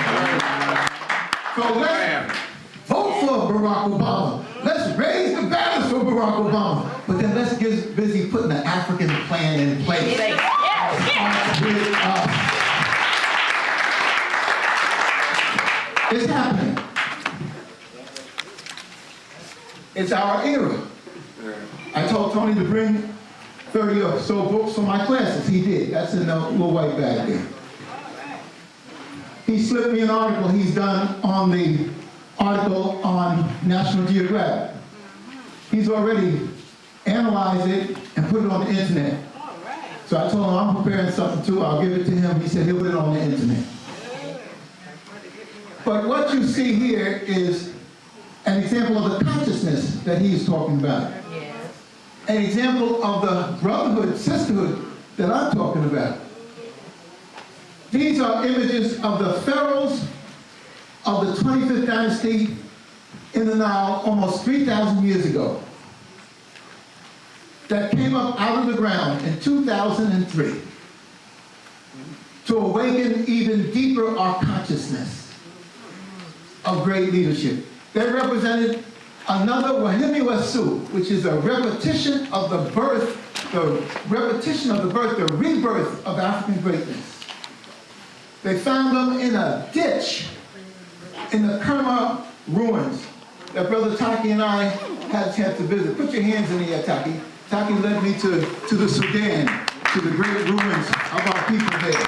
[SPEAKER 11] So let's vote for Barack Obama. Let's raise the banners for Barack Obama. But then let's get busy putting the African plan in place. It's happening. It's our era. I told Tony to bring 30 or so books for my classes. He did. That's in the little white bag there. He slipped me an article he's done on the article on National Geographic. He's already analyzed it and put it on the internet. So I told him I'm preparing something too. I'll give it to him. He said he'll put it on the internet. But what you see here is an example of the consciousness that he's talking about. An example of the brotherhood, sisterhood that I'm talking about. These are images of the pharaohs of the 25th dynasty in the Nile almost 3,000 years ago that came up out of the ground in 2003 to awaken even deeper our consciousness of great leadership. They represented another Wahimi Wasu, which is a repetition of the birth, the rebirth of African greatness. They found them in a ditch in the Kerma ruins that Brother Taki and I had a chance to visit. Put your hands in the air, Taki. Taki led me to the Sudan, to the great ruins of our people there.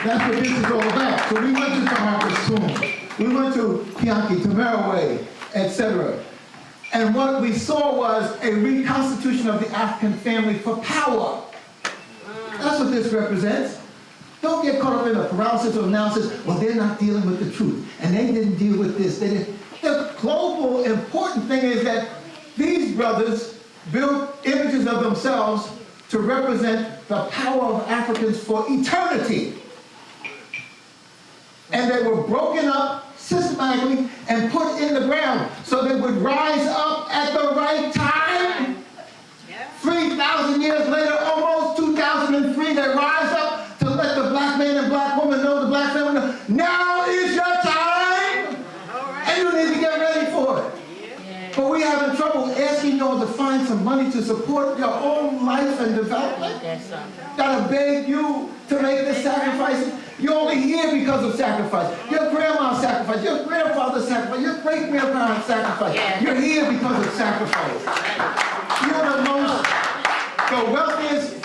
[SPEAKER 11] That's what this is all about. So we went to Taharka's tomb. We went to Pianki, to Merowe, etc. And what we saw was a reconstitution of the African family for power. That's what this represents. Don't get caught up in a paralysis of analysis. Well, they're not dealing with the truth. And they didn't deal with this. They didn't. The global important thing is that these brothers built images of themselves to represent the power of Africans for eternity. And they were broken up systematically and put in the ground so they would rise up at the right time. 3,000 years later, almost 2003, they rise up to let the black man and black woman know, the black family know, now is your time, and you need to get ready for it. But we having trouble asking y'all to find some money to support your own life and development. Gotta beg you to make the sacrifices. You're only here because of sacrifice. Your grandma sacrificed, your grandfather sacrificed, your great-grandparents sacrificed. You're here because of sacrifice. The wealthiest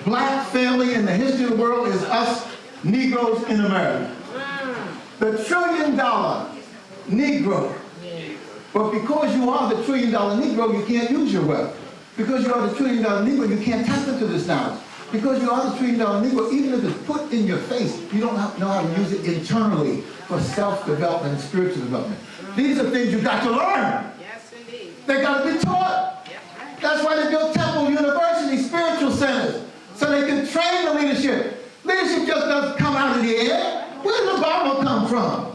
[SPEAKER 11] black family in the history of the world is us Negroes in America. The $1 trillion Negro. But because you are the $1 trillion Negro, you can't use your wealth. Because you are the $1 trillion Negro, you can't tap into this knowledge. Because you are the $1 trillion Negro, even if it's put in your face, you don't know how to use it internally for self-development and spiritual development. These are things you got to learn.
[SPEAKER 4] Yes, indeed.
[SPEAKER 11] They got to be taught. That's why they built Temple University, spiritual centers, so they can train the leadership. Leadership just doesn't come out of the air. Where does Obama come from?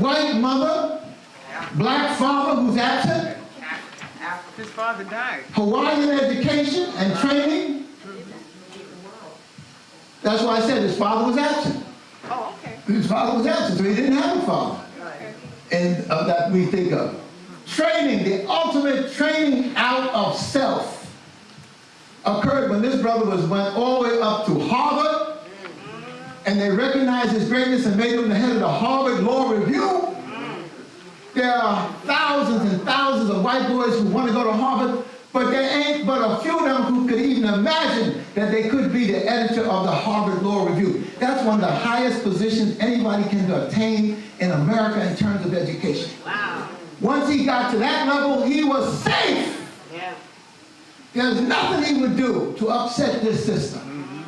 [SPEAKER 11] White mother, black father who's absent,
[SPEAKER 4] His father died.
[SPEAKER 11] Hawaiian education and training. That's why I said his father was absent.
[SPEAKER 4] Oh, okay.
[SPEAKER 11] His father was absent, so he didn't have a father. And that we think of. Training, the ultimate training out of self, occurred when this brother went all the way up to Harvard, and they recognized his greatness and made him the head of the Harvard Law Review. There are thousands and thousands of white boys who want to go to Harvard, but there ain't but a few of them who could even imagine that they could be the editor of the Harvard Law Review. That's one of the highest positions anybody can attain in America in terms of education.
[SPEAKER 4] Wow.
[SPEAKER 11] Once he got to that level, he was safe.
[SPEAKER 4] Yeah.
[SPEAKER 11] There's nothing he would do to upset this system.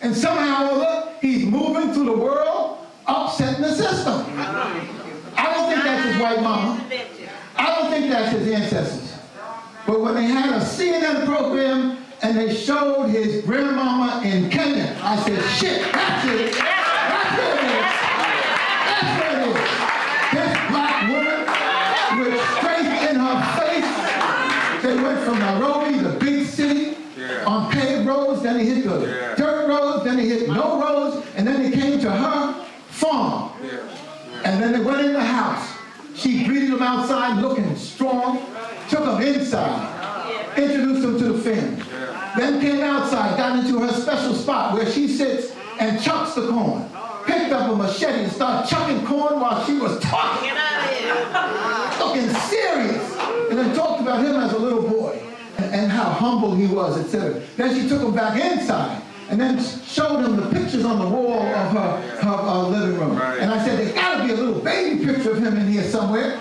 [SPEAKER 11] And somehow or other, he's moving through the world, upsetting the system. I don't think that's his white mama. I don't think that's his ancestors. But when they had a CNN program and they showed his grandmama in Kenya, I said, shit, that's it. That's what it is. That's what it is. This black woman with strength in her face. They went from Nairobi, the big city, on paved roads, then they hit the dirt roads, then they hit no roads, and then they came to her farm. And then they went in the house. She greeted them outside looking strong, took them inside, introduced them to the family. Then came outside, got into her special spot where she sits and chucks the corn. Picked up a machete and started chucking corn while she was talking. Looking serious. And then talked about about him as a little boy and how humble he was, etc. Then she took him back inside and then showed him the pictures on the wall of her living room.
[SPEAKER 9] Right.
[SPEAKER 11] And I said, there's got to be a little baby picture of him in here somewhere.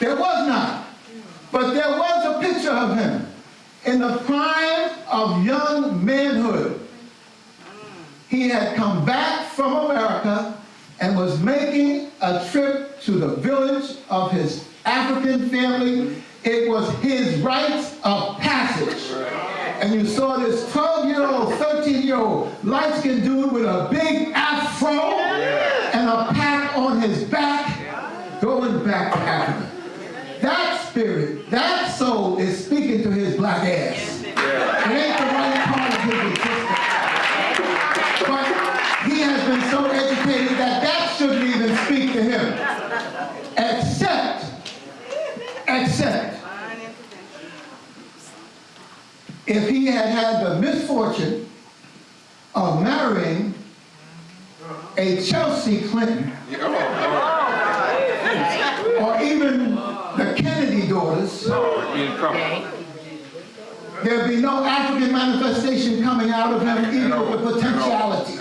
[SPEAKER 11] There was not. But there was a picture of him in the prime of young manhood. He had come back from America and was making a trip to the village of his African family. It was his rites of passage. And you saw this 12-year-old, 13-year-old, light-skinned dude with a big afro and a pack on his back going back to Africa. That spirit, that soul is speaking to his black ass. It ain't the right part of his existence. But he has been so educated that that shouldn't even speak to him. Except, if he had had the misfortune of marrying a Chelsea Clinton, or even the Kennedy daughters, there'd be no African manifestation coming out of him, even with the potentiality.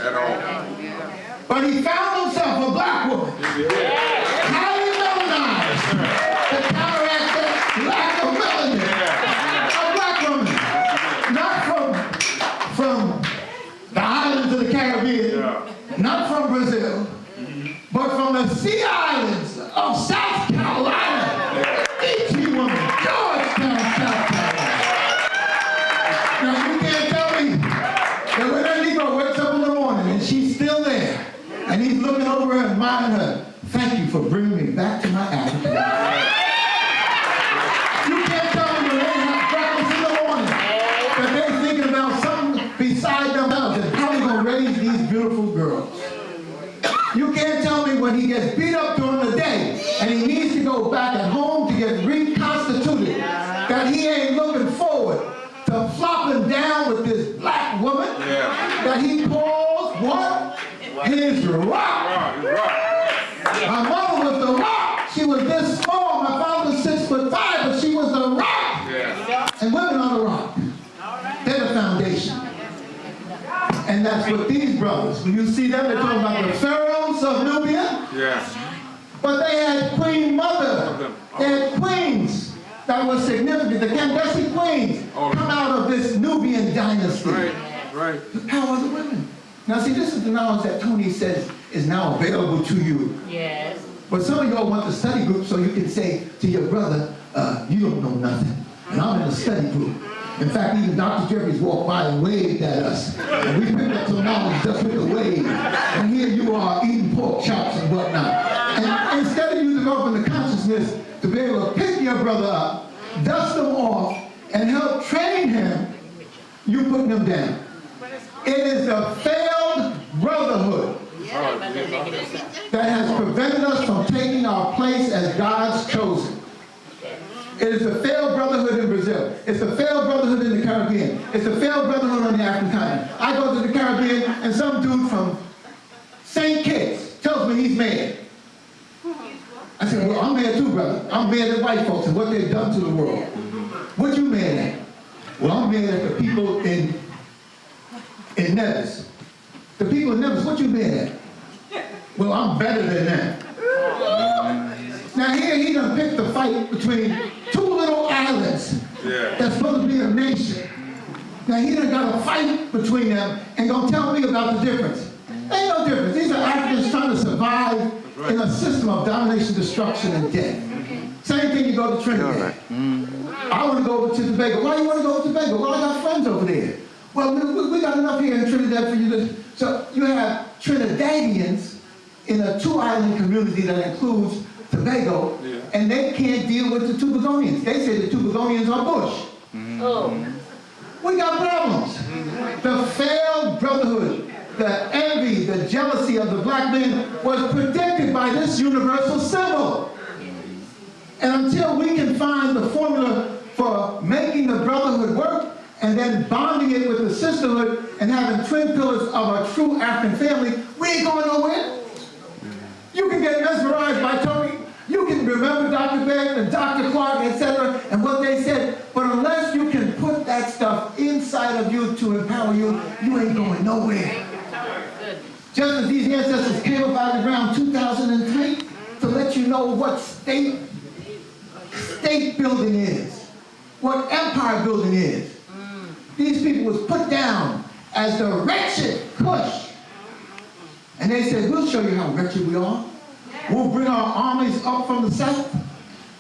[SPEAKER 11] But he found himself a black woman, highly melanized, to counteract that lack of melanin. A black woman, not from the islands of the Caribbean, not from Brazil, but from the sea islands of South Carolina. E.T. woman, Georgetown, South Carolina. Now you can't tell me that when that Negro wakes up in the morning and she's still there, and he's looking over her and admiring her, thank you for bringing me back to my Africa. You can't tell me when they have breakfast in the morning that they're thinking about something beside themselves and how they're going to raise these beautiful girls. You can't tell me when he gets beat up during the day and he needs to go back at home to get reconstituted that he ain't looking forward to flopping down with this black woman that he calls what? His rock. My mother was the rock. She was this small. My father was 6'5", but she was the rock. And women are the rock. They're the foundation. And that's what these brothers, when you see them, they're talking about the pharaohs of Nubia. But they had Queen Mother. They had queens that were significant. The Kandesi queens come out of this Nubian dynasty. How are the women? Now see, this is the knowledge that Tony says is now available to you.
[SPEAKER 4] Yes.
[SPEAKER 11] But some of y'all want the study group so you can say to your brother, you don't know nothing. And I'm in the study group. In fact, even Dr. Jeffries walked by and waved at us. And we picked up some knowledge just with the wave. And here you are eating pork chops and whatnot. And instead of you developing the consciousness to be able to pick your brother up, dust him off, and help train him, you putting him down. It is the failed brotherhood that has prevented us from taking our place as God's chosen. It is the failed brotherhood in Brazil. It's the failed brotherhood in the Caribbean. It's the failed brotherhood on the African continent. I go to the Caribbean and some dude from St. Kitts tells me he's mad. I said, well, I'm mad too, brother. I'm mad at white folks and what they've done to the world. What you mad at? Well, I'm mad at the people in Nevis. The people in Nevis, what you mad at? Well, I'm better than that. Now here he done picked the fight between two little islands that's supposed to be a nation. Now he done got a fight between them and gonna tell me about the difference. Ain't no difference. These are Africans trying to survive in a system of domination, destruction, and death. Same thing you go to Trinidad. I want to go over to Tobago. Why you want to go to Tobago? Well, I got friends over there. Well, we got enough here in Trinidad for you to... So you have Trinidadians in a two-island community that includes Tobago, and they can't deal with the Tubagonians. They say the Tubagonians are Bush. We got problems. The failed brotherhood, the envy, the jealousy of the black man was predicted by this universal symbol. And until we can find the formula for making the brotherhood work and then bonding it with the sisterhood and having twin pillars of a true African family, we ain't going nowhere. You can get mesmerized by Tony. You can remember Dr. Beck and Dr. Clark, etc., and what they said, but unless you can put that stuff inside of you to empower you, you ain't going nowhere. Just as these ancestors came up out of the ground 2003 to let you know what state building is, what empire building is. These people was put down as the wretched Cush. And they said, we'll show you how wretched we are. We'll bring our armies up from the south.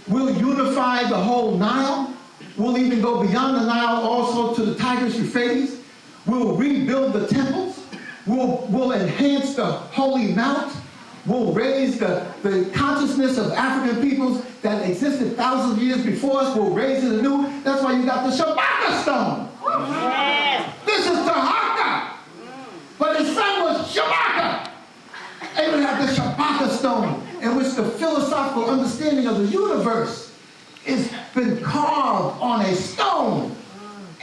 [SPEAKER 11] We'll unify the whole Nile. We'll even go beyond the Nile also to the Tigris Euphrates. We'll rebuild the temples. We'll enhance the Holy Mount. We'll raise the consciousness of African peoples that existed thousands of years before us. We'll raise it anew. That's why you got the Shabaka stone. Yes. This is Tahaka. But his son was Shabaka. Abraham had the Shabaka stone, in which the philosophical understanding of the universe has been carved on a stone.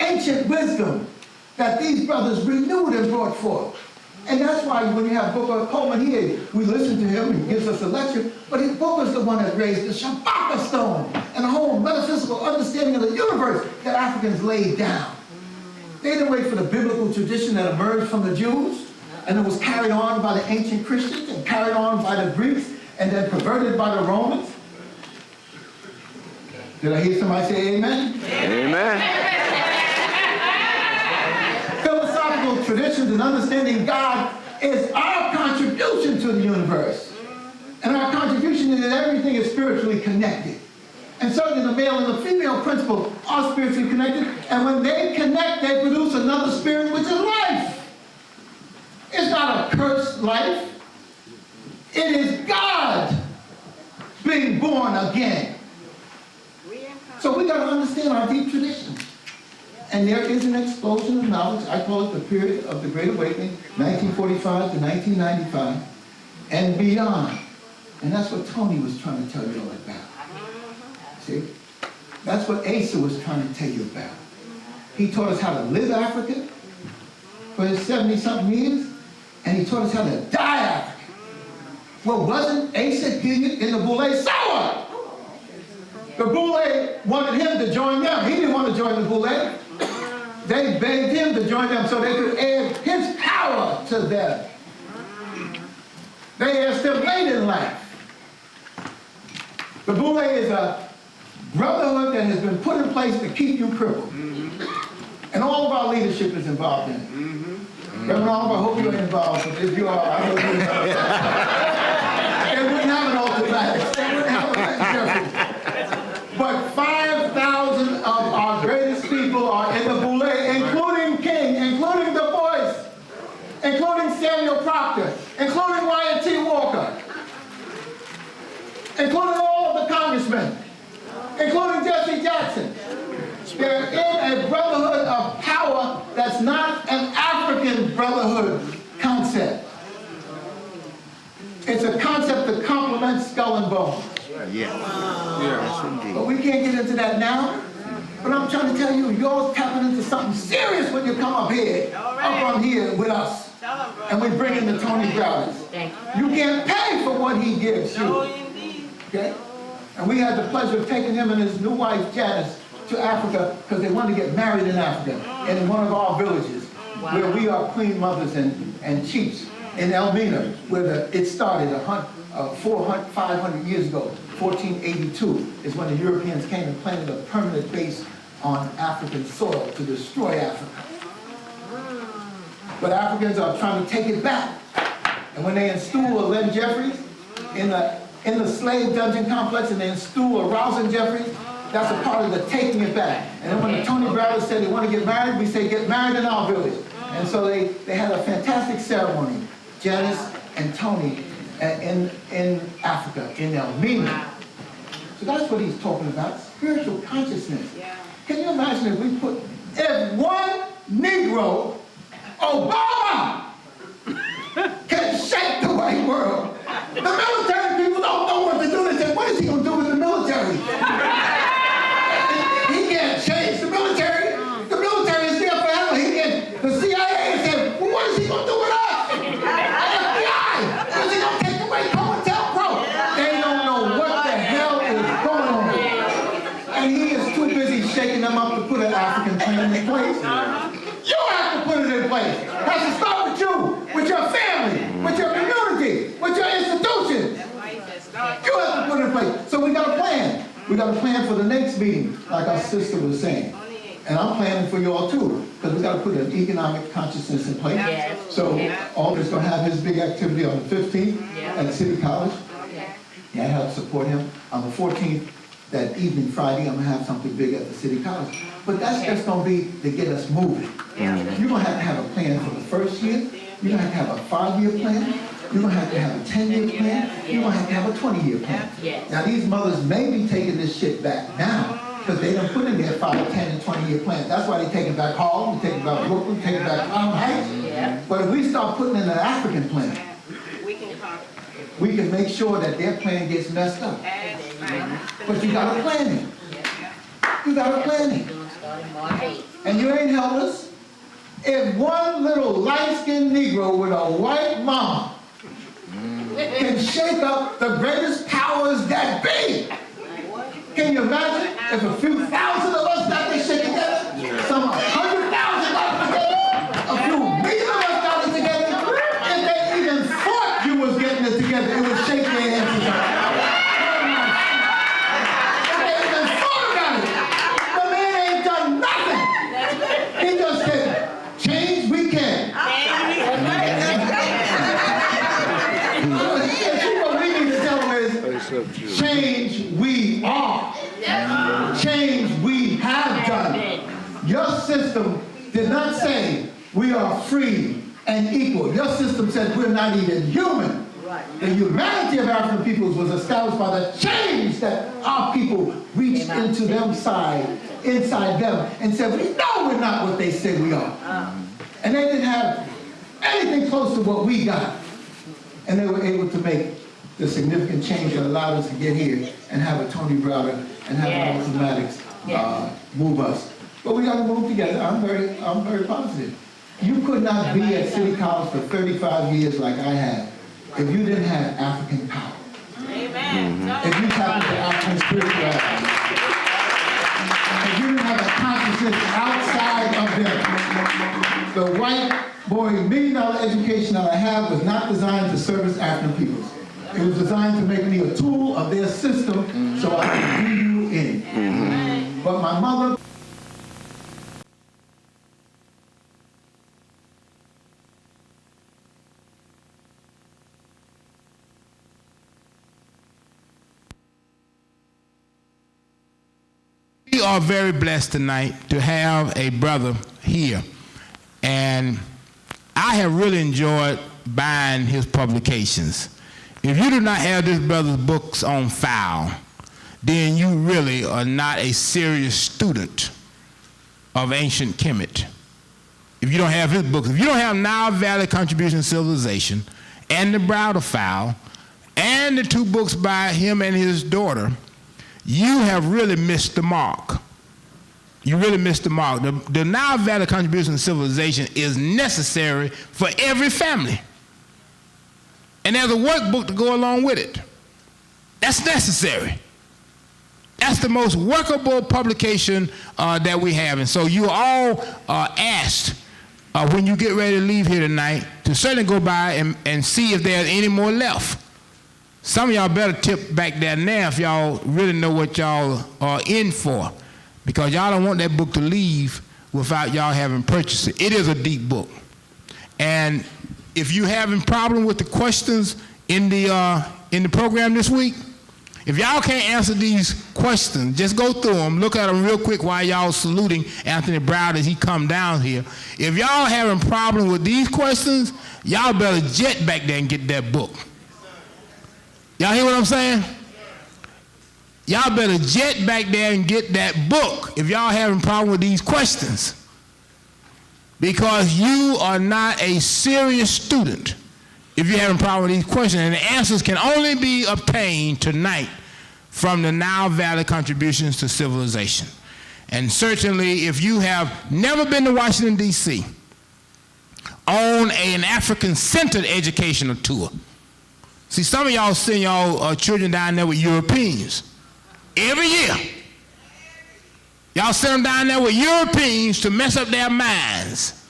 [SPEAKER 11] Ancient wisdom that these brothers renewed and brought forth. And that's why when you have Booker Coleman here, we listen to him, he gives us a lecture, but Booker's the one that raised the Shabaka stone and the whole metaphysical understanding of the universe that Africans laid down. They didn't wait for the biblical tradition that emerged from the Jews, and it was carried on by the ancient Christians and carried on by the Greeks and then perverted by the Romans. Did I hear somebody say amen?
[SPEAKER 12] Amen.
[SPEAKER 11] Philosophical traditions and understanding God is our contribution to the universe. And our contribution is that everything is spiritually connected. And certainly the male and the female principle are spiritually connected. And when they connect, they produce another spirit, which is life. It's not a cursed life. It is God being born again. So we got to understand our deep traditions. And there is an explosion of knowledge. I call it the period of the Great Awakening, 1945 to 1995, and beyond. And that's what Tony was trying to tell you all about. See? That's what Asa was trying to tell you about. He taught us how to live Africa for his 70-something years, and he taught us how to die African. Well, wasn't Asa here in the Boule Sawa? The Boule wanted him to join them. He didn't want to join the Boule. They begged him to join them so they could add his power to them. They asked him late in life. The Boule is a brotherhood that has been put in place to keep you crippled. And all of our leadership is involved in it. Reverend Oliver, I hope you're involved, but if you are, I hope you're involved. They wouldn't have an ultimate. They wouldn't have a But 5,000 of our greatest people are in the Boule, including King, including Du Bois, including Samuel Proctor, including Wyatt T. Walker, including all of the congressmen, including Jesse Jackson. They're in a brotherhood of power that's not an African brotherhood concept. It's a concept that complements skull and bone.
[SPEAKER 12] Yes,
[SPEAKER 11] But we can't get into that now. But I'm trying to tell you, you're tapping into something serious when you come up here, up on here with us. And we bring in the Tony Browders. You can't pay for what he gives you. Okay? And we had the pleasure of taking him and his new wife, Janice, to Africa because they wanted to get married in Africa, and in one of our villages, where we are queen mothers and chiefs, in Elmina, where it started 500 years ago. 1482 is when the Europeans came and planted a permanent base on African soil to destroy Africa. But Africans are trying to take it back. And when they install a Len Jeffries in the slave dungeon complex, and they install a Rousing Jeffries, that's a part of the taking it back. And then when the Tony Browder said they want to get married, we say get married in our village. And so they had a fantastic ceremony, Janice and Tony, in Africa, in Elmina. So that's what he's talking about, spiritual consciousness. Can you imagine if we put one Negro, Obama, can shake the white world? The military people don't know what to do. They say, what is he going to do with the military? He can't change the military. The military is there forever. The CIA said, well, what is he going to do with us? FBI, what is he going to take away COINTELPRO? They don't know what the hell is going on. place. You have to put it in place. It has to start with you, with your family, with your community, with your institution. You have to put it in place. So we got a plan. We got a plan for the next meeting, like our sister was saying. And I'm planning for you all too, because we got to put an economic consciousness in place. So Alder's going to have his big activity on the 15th at City College. Yeah, I help support him. On the 14th, that evening Friday, I'm going to have something big at the City College. But that's just going to be to get us moving. You're going to have a plan for the first year. You're going to have a 5-year plan. You're going to have a 10-year plan. You're going to have a 20-year plan. Now, these mothers may be taking this shit back now, because they done put in their 5, 10, and 20-year plans. That's why they take it back Harlem, they take it back Brooklyn, take it back Crown Heights. But if we start putting in an African plan, we can make sure that their plan gets messed up. But you got to plan it. You got to plan it. And you ain't helpless. If one little light-skinned Negro with a white mama can shake up the greatest powers that be, can you imagine if a few thousand of us got this shit together? Some 100,000 got it together? A few million of us got it together? If they even thought you was getting it together, it would shake their heads together. If they even thought about it, the man ain't done nothing. He just said, change we can. What we need to tell them is, change we are. Change we have done. Your system did not say we are free and equal. Your system said we're not even human. The humanity of African peoples was established by the change that our people reached into them inside them, and said, we know we're not what they say we are. And they didn't have anything close to what we got. And they were able to make the significant change that allowed us to get here and have a Tony Browder and have a mathematics move us. But we got to move together. I'm very positive. You could not be at City College for 35 years like I have if you didn't have African power. Amen. If you tapped into African spirituality. If you didn't have a consciousness outside of them. The white boy $1 million education that I have was not designed to service African peoples. It was designed to make me a tool of their system so I could bring you in. But my mother...
[SPEAKER 1] We are very blessed tonight to have a brother here. And I have really enjoyed buying his publications. If you do not have this brother's books on file, then you really are not a serious student of ancient Kemet. If you don't have his books, if you don't have Nile Valley Contribution to Civilization and the Browder file and the 2 books by him and his daughter, you have really missed the mark. You really missed the mark. The Nile Valley Contribution to Civilization is necessary for every family. And there's a workbook to go along with it. That's necessary. That's the most workable publication that we have. And so you all are asked when you get ready to leave here tonight to certainly go by and see if there's any more left. Some of y'all better tip back there now if y'all really know what y'all are in for, because y'all don't want that book to leave without y'all having purchased it. It is a deep book. And if you're having problem with the questions in the program this week, if y'all can't answer these questions, just go through them, look at them real quick while y'all saluting Anthony Browder as he come down here. If y'all having problem with these questions, y'all better jet back there and get that book. Y'all hear what I'm saying? Y'all better jet back there and get that book if y'all having problem with these questions. Because you are not a serious student if you're having a problem with these questions. And the answers can only be obtained tonight from the Nile Valley Contributions to Civilization. And certainly if you have never been to Washington, D.C., on an African-centered educational tour. See, some of y'all send y'all children down there with Europeans every year. Y'all send them down there with Europeans to mess up their minds.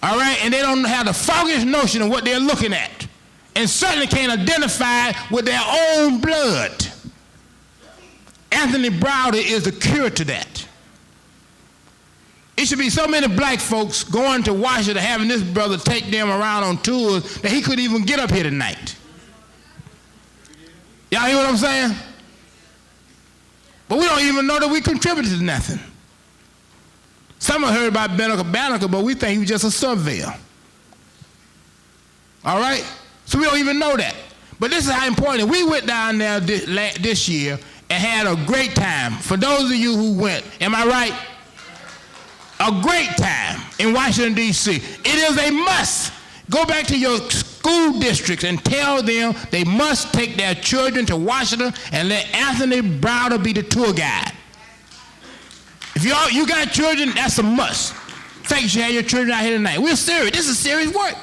[SPEAKER 1] All right? And they don't have the foggiest notion of what they're looking at. And certainly can't identify with their own blood. Anthony Browder is the cure to that. It should be so many black folks going to Washington having this brother take them around on tours that he couldn't even get up here tonight. Y'all hear what I'm saying? But we don't even know that we contributed to nothing. Some have heard about Banneker, but we think he was just a surveyor. All right? So we don't even know that. But this is how important. We went down there this year and had a great time. For those of you who went, am I right? A great time in Washington, D.C. It is a must. Go back to your school districts and tell them they must take their children to Washington and let Anthony Browder be the tour guide. If you got children, that's a must. In fact, you should have your children out here tonight. We're serious. This is serious work.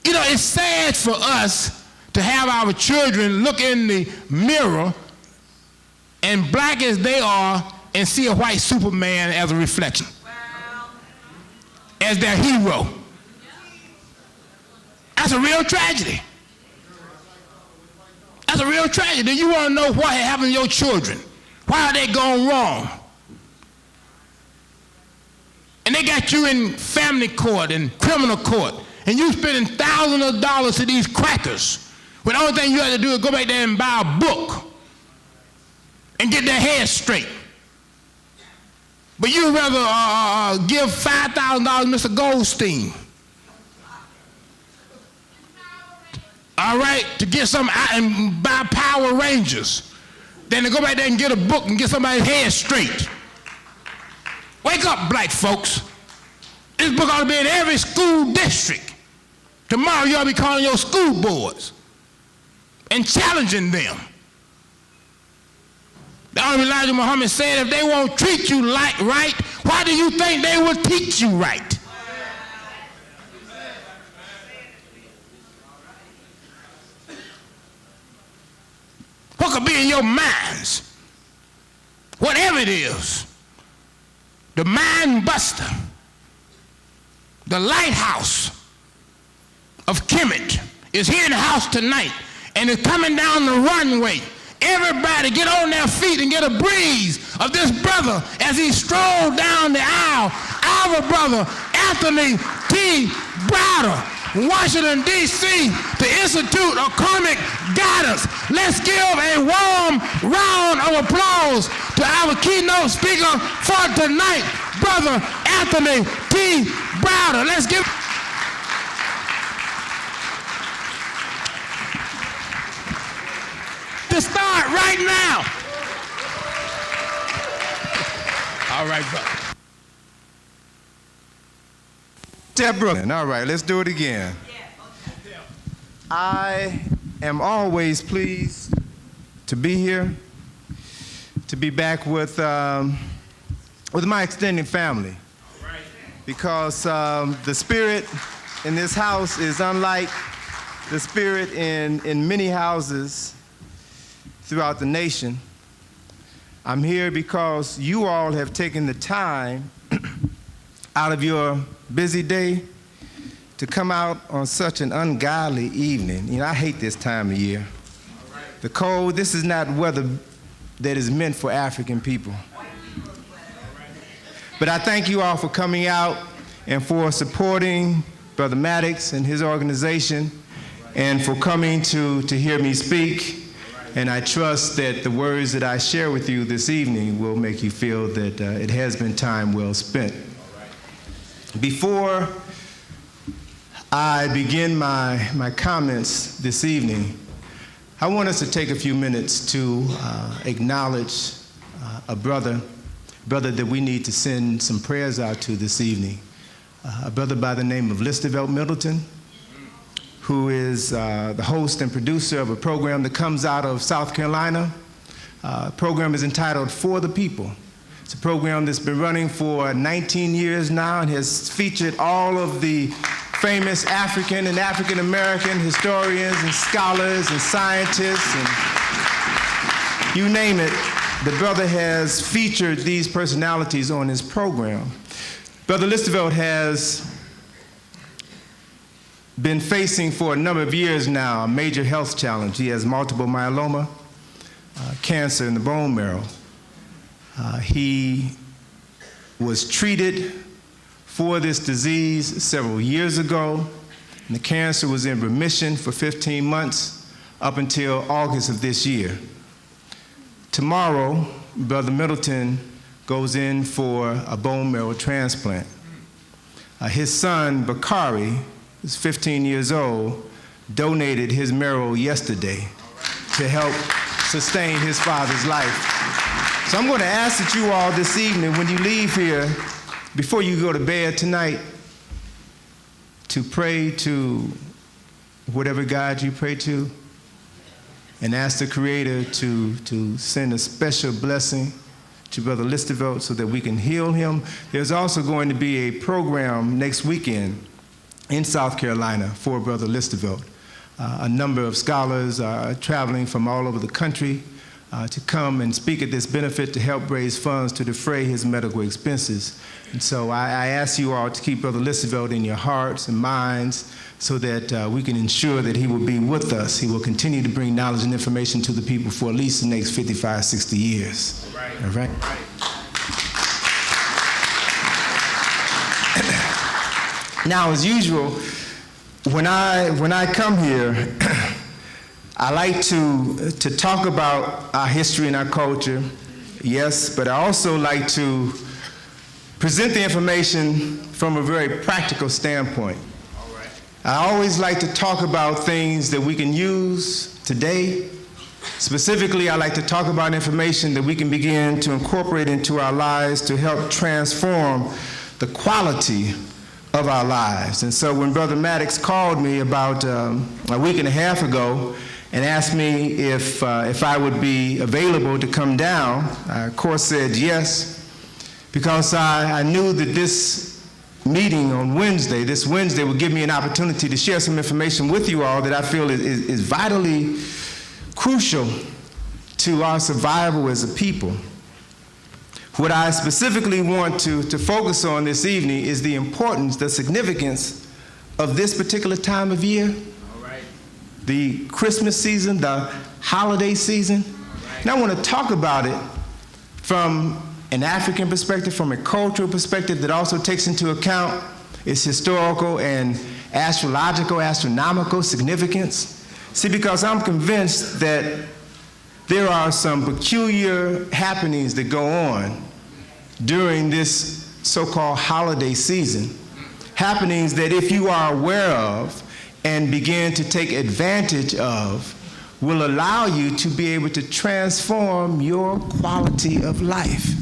[SPEAKER 1] You know, it's sad for us to have our children look in the mirror and black as they are and see a white Superman as a reflection. As their hero. That's a real tragedy. That's a real tragedy. You want to know what happened to your children. Why are they going wrong? And they got you in family court and criminal court, and you spending thousands of dollars to these crackers, when the only thing you have to do is go back there and buy a book and get their head straight. But you'd rather give $5,000 to Mr. Goldstein, all right, to get some and buy Power Rangers, than to go back there and get a book and get somebody's head straight. Wake up, black folks. This book ought to be in every school district. Tomorrow you ought to be calling your school boards and challenging them. The Honorable Elijah Muhammad said, if they won't treat you right, why do you think they will teach you right? What could be in your minds? Whatever it is, the mind buster, the lighthouse of Kemet is here in the house tonight and is coming down the runway. Everybody get on their feet and get a breeze of this brother as he strolled down the aisle. Our brother, Anthony T. Browder, Washington, D.C., the Institute of Karmic Guidance. Let's give a warm round of applause to our keynote speaker for tonight, Brother Anthony T. Browder. Let's give... to start right now. All right, brother.
[SPEAKER 2] Step Brooklyn. All right, let's do it again. I am always pleased to be here, to be back with my extended family, because the spirit in this house is unlike the spirit in many houses throughout the nation. I'm here because you all have taken the time out of your busy day to come out on such an ungodly evening. You know, I hate this time of year. The cold, this is not weather that is meant for African people. But I thank you all for coming out and for supporting Brother Maddox and his organization and for coming to hear me speak. And I trust that the words that I share with you this evening will make you feel that it has been time well spent. Before I begin my comments this evening, I want us to take a few minutes to acknowledge a brother that we need to send some prayers out to this evening. A brother by the name of Listervelt Middleton, who is the host and producer of a program that comes out of South Carolina. The program is entitled For the People. It's a program that's been running for 19 years now and has featured all of the famous African and African-American historians and scholars and scientists and you name it. the brother has featured these personalities on his program. Brother Listerveld has been facing for a number of years now a major health challenge. He has multiple myeloma, cancer in the bone marrow. He was treated for this disease several years ago, and the cancer was in remission for 15 months up until August of this year. Tomorrow, Brother Middleton goes in for a bone marrow transplant. His son, Bakari, who's 15 years old, donated his marrow yesterday to help sustain his father's life. So I'm going to ask that you all this evening, when you leave here, before you go to bed tonight, to pray to whatever God you pray to, and ask the Creator to send a special blessing to Brother Listerveld so that we can heal him. There's also going to be a program next weekend in South Carolina for Brother Listerveld. A number of scholars are traveling from all over the country to come and speak at this benefit to help raise funds to defray his medical expenses. And so I ask you all to keep Brother Listerveld in your hearts and minds so that we can ensure that he will be with us. He will continue to bring knowledge and information to the people for at least the next 55, 60 years. All right? All right? Now, as usual, when I come here, I like to talk about our history and our culture, yes, but I also like to present the information from a very practical standpoint. All right. I always like to talk about things that we can use today. Specifically, I like to talk about information that we can begin to incorporate into our lives to help transform the quality of our lives. And so when Brother Maddox called me about a week and a half ago and asked me if I would be available to come down, I of course said yes, because I knew that this meeting on Wednesday, this Wednesday, would give me an opportunity to share some information with you all that I feel is vitally crucial to our survival as a people. What I specifically want to focus on this evening is the importance, the significance of this particular time of year, the Christmas season, the holiday season. And I want to talk about it from an African perspective, from a cultural perspective that also takes into account its historical and astrological, astronomical significance. See, because I'm convinced that there are some peculiar happenings that go on during this so-called holiday season. Happenings that if you are aware of and begin to take advantage of will allow you to be able to transform your quality of life.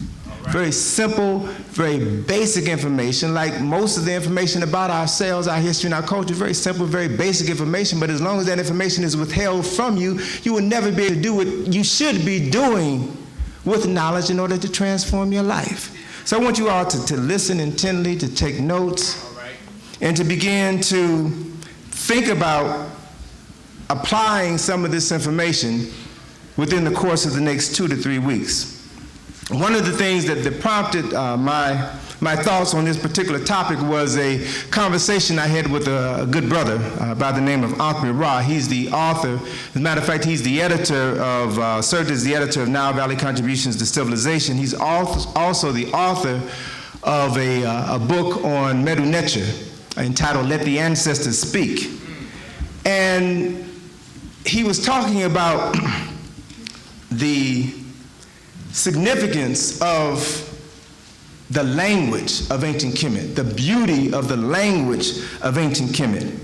[SPEAKER 2] Very simple, very basic information, like most of the information about ourselves, our history, and our culture, very simple, very basic information, but as long as that information is withheld from you, you will never be able to do what you should be doing with knowledge in order to transform your life. So I want you all to listen intently, to take notes, and to begin to think about applying some of this information within the course of the next 2 to 3 weeks. One of the things that prompted my thoughts on this particular topic was a conversation I had with a good brother by the name of Ankmi Ra. He's the author, as a matter of fact, he's the editor of, served as the editor of Nile Valley Contributions to Civilization. He's also the author of a book on Medu Neter entitled Let the Ancestors Speak. And he was talking about the significance of the language of ancient Kemet, the beauty of the language of ancient Kemet,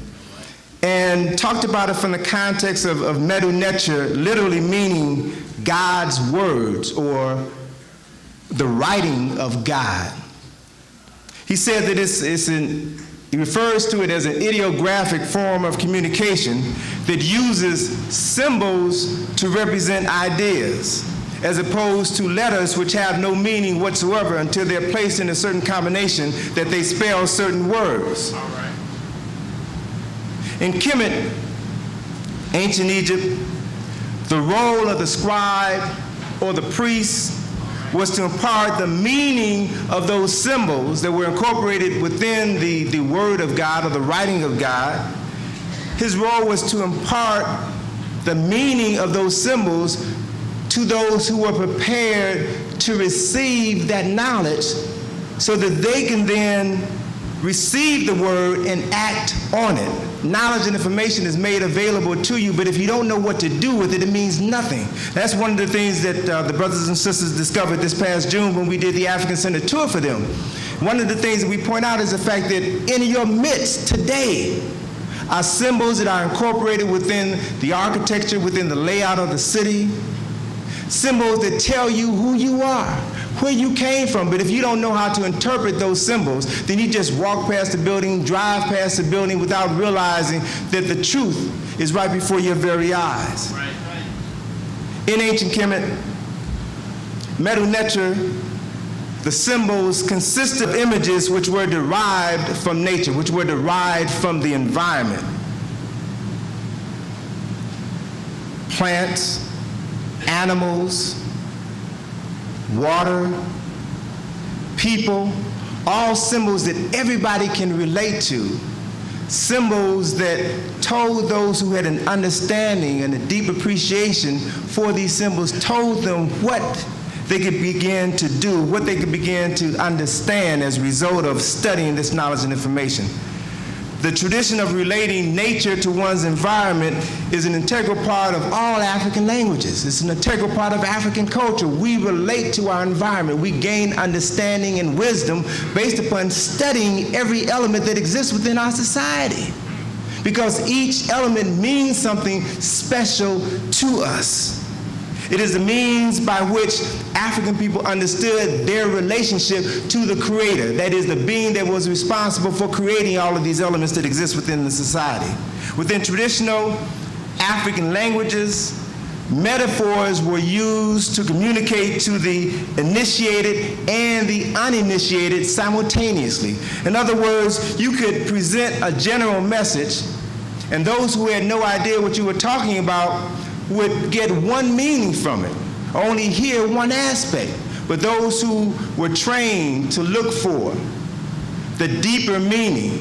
[SPEAKER 2] and talked about it from the context of Medu Neter literally meaning God's words or the writing of God. He said that he refers to it as an ideographic form of communication that uses symbols to represent ideas, as opposed to letters which have no meaning whatsoever until they're placed in a certain combination that they spell certain words. All right. In Kemet, ancient Egypt, the role of the scribe or the priest was to impart the meaning of those symbols that were incorporated within the Word of God or the writing of God. His role was to impart the meaning of those symbols to those who were prepared to receive that knowledge so that they can then receive the word and act on it. Knowledge and information is made available to you, but if you don't know what to do with it, it means nothing. That's one of the things that the brothers and sisters discovered this past June when we did the African Center tour for them. One of the things that we point out is the fact that in your midst today are symbols that are incorporated within the architecture, within the layout of the city, symbols that tell you who you are, where you came from. But if you don't know how to interpret those symbols, then you just walk past the building, drive past the building without realizing that the truth is right before your very eyes. Right. In ancient Kemet, Medu Neter, the symbols consist of images which were derived from nature, which were derived from the environment. Plants, animals, water, people, all symbols that everybody can relate to, symbols that told those who had an understanding and a deep appreciation for these symbols, told them what they could begin to do, what they could begin to understand as a result of studying this knowledge and information. The tradition of relating nature to one's environment is an integral part of all African languages. It's an integral part of African culture. We relate to our environment. We gain understanding and wisdom based upon studying every element that exists within our society, because each element means something special to us. It is the means by which African people understood their relationship to the Creator, that is, the being that was responsible for creating all of these elements that exist within the society. Within traditional African languages, metaphors were used to communicate to the initiated and the uninitiated simultaneously. In other words, you could present a general message, and those who had no idea what you were talking about would get one meaning from it, only hear one aspect. But those who were trained to look for the deeper meaning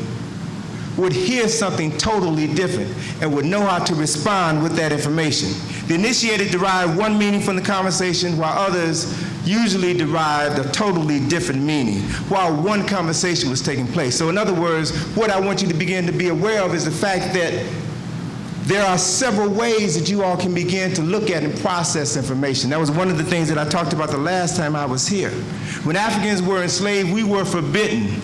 [SPEAKER 2] would hear something totally different and would know how to respond with that information. The initiated derived one meaning from the conversation, while others usually derived a totally different meaning while one conversation was taking place. So in other words, what I want you to begin to be aware of is the fact that there are several ways that you all can begin to look at and process information. That was one of the things that I talked about the last time I was here. When Africans were enslaved, we were forbidden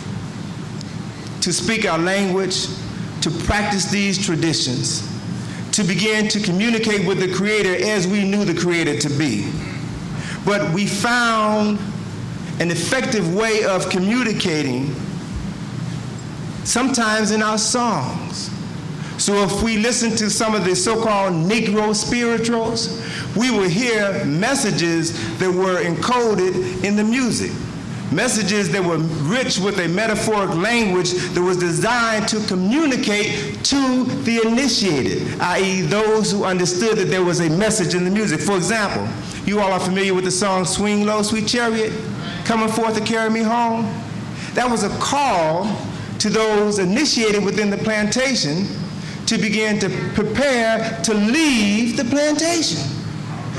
[SPEAKER 2] to speak our language, to practice these traditions, to begin to communicate with the Creator as we knew the Creator to be. But we found an effective way of communicating, sometimes in our songs. So if we listen to some of the so-called Negro spirituals, we will hear messages that were encoded in the music. Messages that were rich with a metaphoric language that was designed to communicate to the initiated, i.e. those who understood that there was a message in the music. For example, you all are familiar with the song Swing Low, Sweet Chariot, Coming Forth to Carry Me Home. That was a call to those initiated within the plantation to begin to prepare to leave the plantation.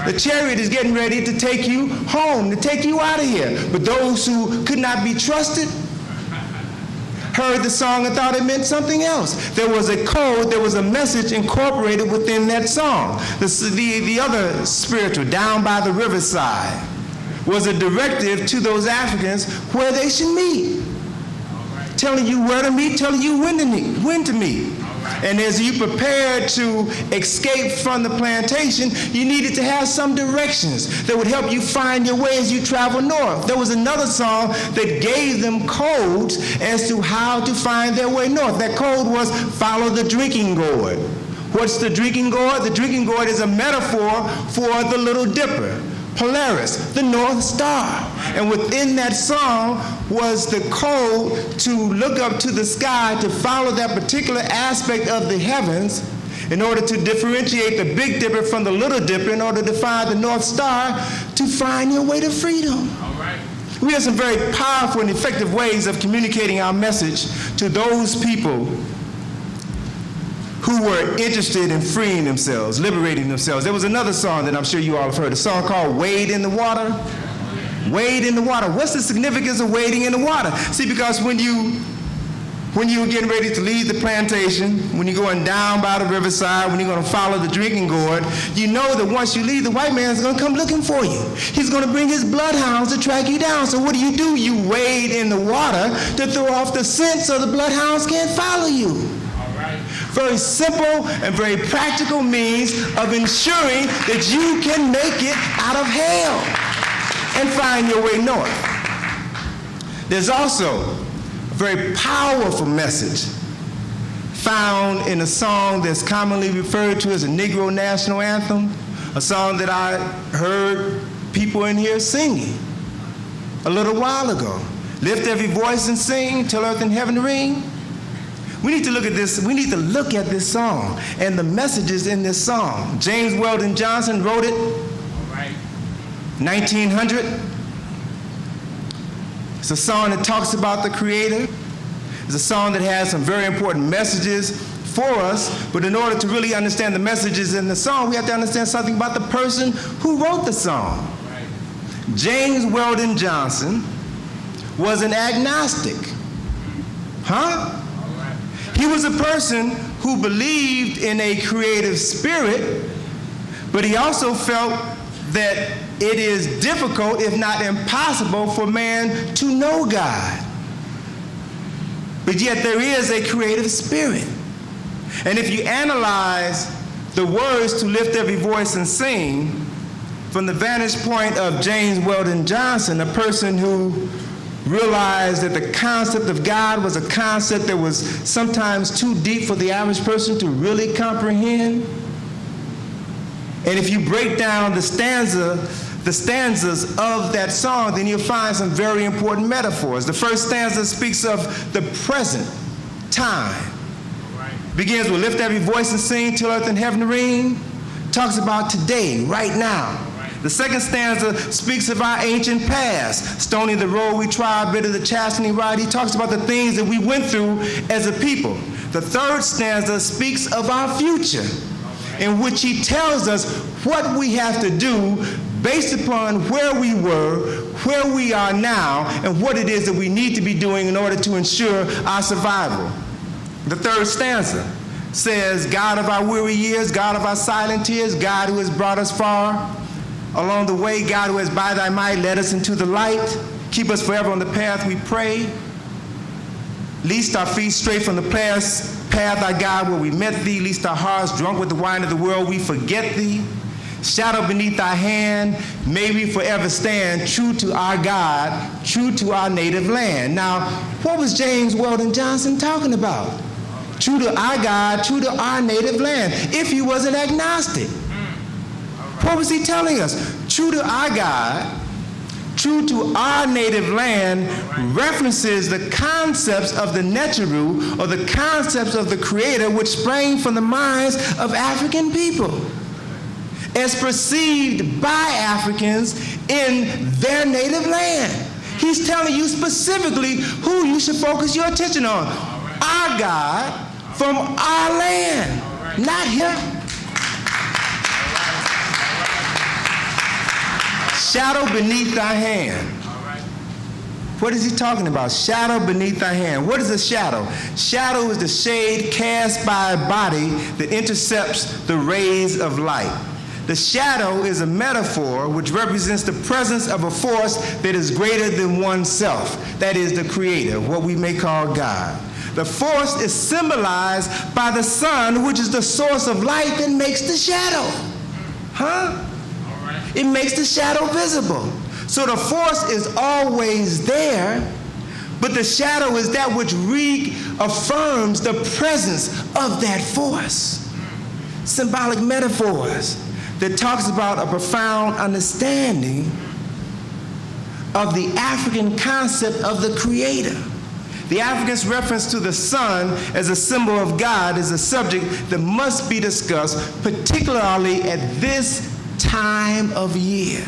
[SPEAKER 2] The chariot is getting ready to take you home, to take you out of here. But those who could not be trusted heard the song and thought it meant something else. There was a code, there was a message incorporated within that song. The other spiritual, Down by the Riverside, was a directive to those Africans where they should meet. Telling you where to meet, telling you when to meet. And as you prepared to escape from the plantation, you needed to have some directions that would help you find your way as you travel north. There was another song that gave them codes as to how to find their way north. That code was follow the drinking gourd. What's the drinking gourd? The drinking gourd is a metaphor for the Little Dipper, Polaris, the North Star. And within that song was the code to look up to the sky, to follow that particular aspect of the heavens, in order to differentiate the Big Dipper from the Little Dipper, in order to find the North Star, to find your way to freedom.
[SPEAKER 1] All right.
[SPEAKER 2] We have some very powerful and effective ways of communicating our message to those people who were interested in freeing themselves, liberating themselves. There was another song that I'm sure you all have heard, a song called Wade in the Water. Wade in the water. What's the significance of wading in the water? See, because when you were getting ready to leave the plantation, when you're going down by the riverside, when you're going to follow the drinking gourd, you know that once you leave, the white man's going to come looking for you. He's going to bring his bloodhounds to track you down. So what do? You wade in the water to throw off the scent so the bloodhounds can't follow you. Very simple and very practical means of ensuring that you can make it out of hell and find your way north. There's also a very powerful message found in a song that's commonly referred to as a Negro national anthem, a song that I heard people in here singing a little while ago. Lift every voice and sing till earth and heaven ring. We need to look at this. We need to look at this song and the messages in this song. James Weldon Johnson wrote it, 1900. It's a song that talks about the Creator. It's a song that has some very important messages for us, but in order to really understand the messages in the song, we have to understand something about the person who wrote the song. James Weldon Johnson was an agnostic. He was a person who believed in a creative spirit, but he also felt that it is difficult, if not impossible, for man to know God. But yet there is a creative spirit. And if you analyze the words to lift every voice and sing from the vantage point of James Weldon Johnson, a person who realized that the concept of God was a concept that was sometimes too deep for the average person to really comprehend. And if you break down the stanzas of that song, then you'll find some very important metaphors. The first stanza speaks of the present time. Begins with lift every voice and sing till earth and heaven ring. Talks about today, right now. The second stanza speaks of our ancient past. Stony the road we trod, bitter the chastening ride. He talks about the things that we went through as a people. The third stanza speaks of our future, in which he tells us what we have to do based upon where we were, where we are now, and what it is that we need to be doing in order to ensure our survival. The third stanza says, God of our weary years, God of our silent tears, God who has brought us far along the way, God who has by thy might led us into the light, keep us forever on the path we pray. Least our feet straight from the path, our God, where we met thee. Least our hearts drunk with the wine of the world, we forget thee. Shadow beneath thy hand, may we forever stand true to our God, true to our native land. Now, what was James Weldon Johnson talking about? True to our God, true to our native land. If he was an agnostic, what was he telling us? True to our God, true to our native land references the concepts of the Neteru, or the concepts of the Creator, which sprang from the minds of African people, as perceived by Africans in their native land. He's telling you specifically who you should focus your attention on. Our God from our land, not him. Shadow beneath thy hand. What is he talking about? Shadow beneath thy hand. What is a shadow? Shadow is the shade cast by a body that intercepts the rays of light. The shadow is a metaphor which represents the presence of a force that is greater than oneself. That is the Creator, what we may call God. The force is symbolized by the sun, which is the source of light that makes the shadow. It makes the shadow visible. So the force is always there, but the shadow is that which reaffirms the presence of that force. Symbolic metaphors that talks about a profound understanding of the African concept of the Creator. The Africans' reference to the sun as a symbol of God is a subject that must be discussed, particularly at this time of year.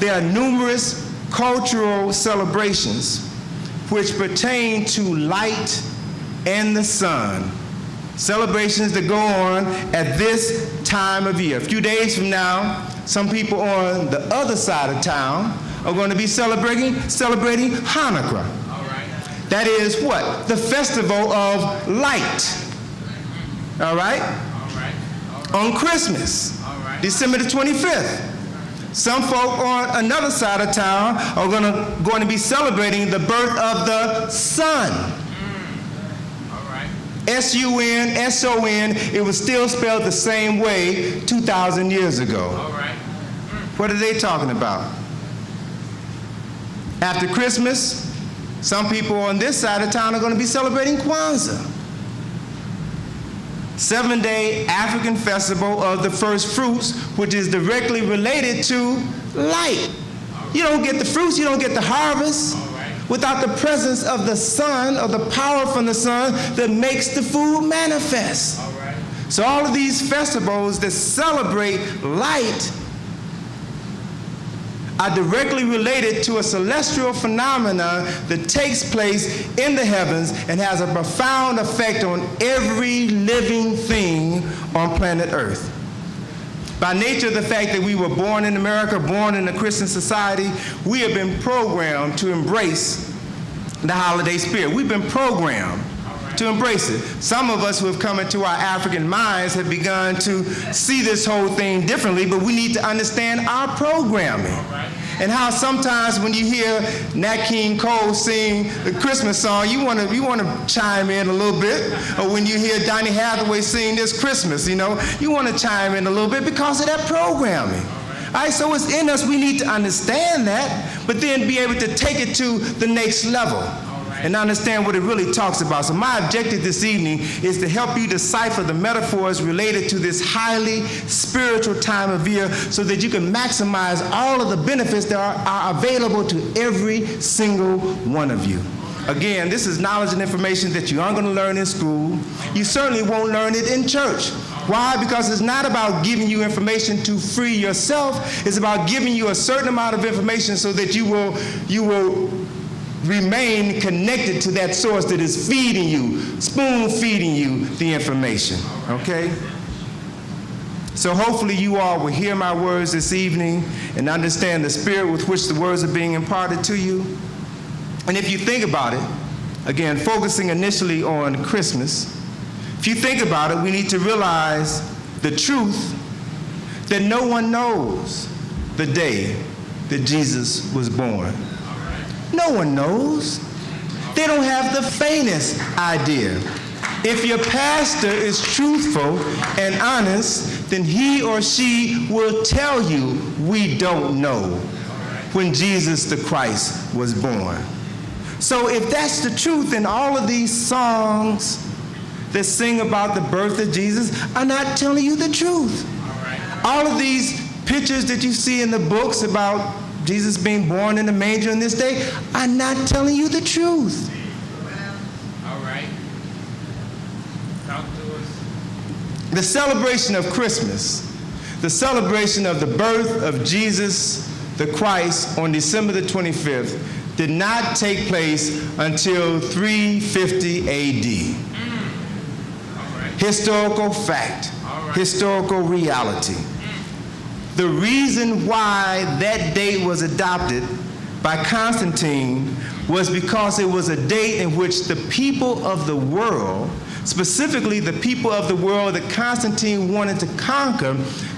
[SPEAKER 2] There are numerous cultural celebrations which pertain to light and the sun. Celebrations that go on at this time of year. A few days from now, some people on the other side of town are going to be celebrating Hanukkah. That is what? The festival of light. All right? On Christmas, December the 25th. Some folk on another side of town are going to be celebrating the birth of the sun. S-U-N, S-O-N, it was still spelled the same way 2,000 years ago. What are they talking about? After Christmas, some people on this side of town are going to be celebrating Kwanzaa. 7-day African festival of the first fruits, which is directly related to light. You don't get the fruits, you don't get the harvest without the presence of the sun, or the power from the sun that makes the food manifest. So all of these festivals that celebrate light are directly related to a celestial phenomenon that takes place in the heavens and has a profound effect on every living thing on planet Earth. By nature of the fact that we were born in America, born in a Christian society, we have been programmed to embrace the holiday spirit. We've been programmed to embrace it. Some of us who have come into our African minds have begun to see this whole thing differently, but we need to understand our programming. And how sometimes when you hear Nat King Cole sing the Christmas song, you want to chime in a little bit. Or when you hear Donny Hathaway sing This Christmas, you want to chime in a little bit because of that programming. All right, so it's in us. We need to understand that, but then be able to take it to the next level and understand what it really talks about. So my objective this evening is to help you decipher the metaphors related to this highly spiritual time of year so that you can maximize all of the benefits that are available to every single one of you. Again, this is knowledge and information that you aren't going to learn in school. You certainly won't learn it in church. Why? Because it's not about giving you information to free yourself. It's about giving you a certain amount of information so that you will remain connected to that source that is feeding you, spoon feeding you the information, okay? So hopefully you all will hear my words this evening and understand the spirit with which the words are being imparted to you. And if you think about it, again, focusing initially on Christmas, if you think about it, we need to realize the truth that no one knows the day that Jesus was born. No one knows. They don't have the faintest idea. If your pastor is truthful and honest, then he or she will tell you, we don't know when Jesus the Christ was born. So if that's the truth, then all of these songs that sing about the birth of Jesus are not telling you the truth. All of these pictures that you see in the books about Jesus being born in the manger on this day are not telling you the truth.
[SPEAKER 1] All right. Talk to us.
[SPEAKER 2] The celebration of Christmas, the celebration of the birth of Jesus the Christ on December the 25th, did not take place until 350 AD. Historical fact, historical reality. The reason why that date was adopted by Constantine was because it was a date in which the people of the world, specifically the people of the world that Constantine wanted to conquer,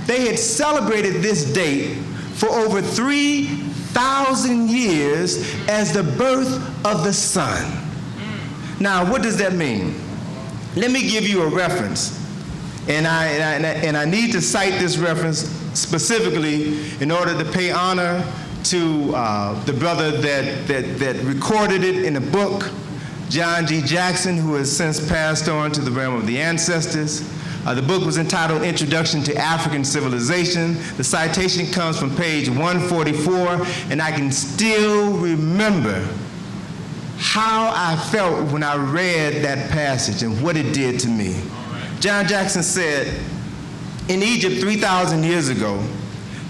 [SPEAKER 2] they had celebrated this date for over 3,000 years as the birth of the sun. Now, what does that mean? Let me give you a reference. And I need to cite this reference specifically in order to pay honor to the brother that recorded it in a book, John G. Jackson, who has since passed on to the realm of the ancestors. The book was entitled Introduction to African Civilization. The citation comes from page 144, and I can still remember how I felt when I read that passage and what it did to me. John Jackson said, in Egypt 3,000 years ago,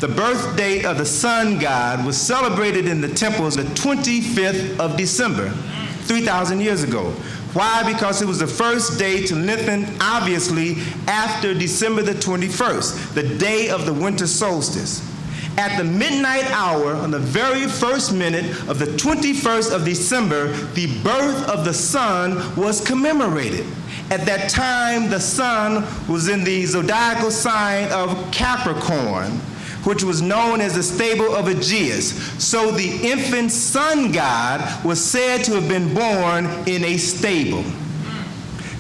[SPEAKER 2] the birthday of the sun god was celebrated in the temples the 25th of December, 3,000 years ago. Why? Because it was the first day to lengthen, obviously, after December the 21st, the day of the winter solstice. At the midnight hour, on the very first minute of the 21st of December, the birth of the sun was commemorated. At that time, the sun was in the zodiacal sign of Capricorn, which was known as the stable of Aegeus. So the infant sun god was said to have been born in a stable.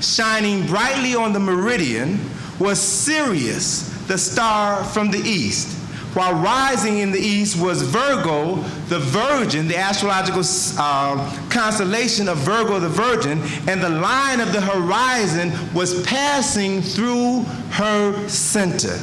[SPEAKER 2] Shining brightly on the meridian was Sirius, the star from the east, while rising in the east was Virgo, the Virgin, the astrological constellation of Virgo the Virgin, and the line of the horizon was passing through her center.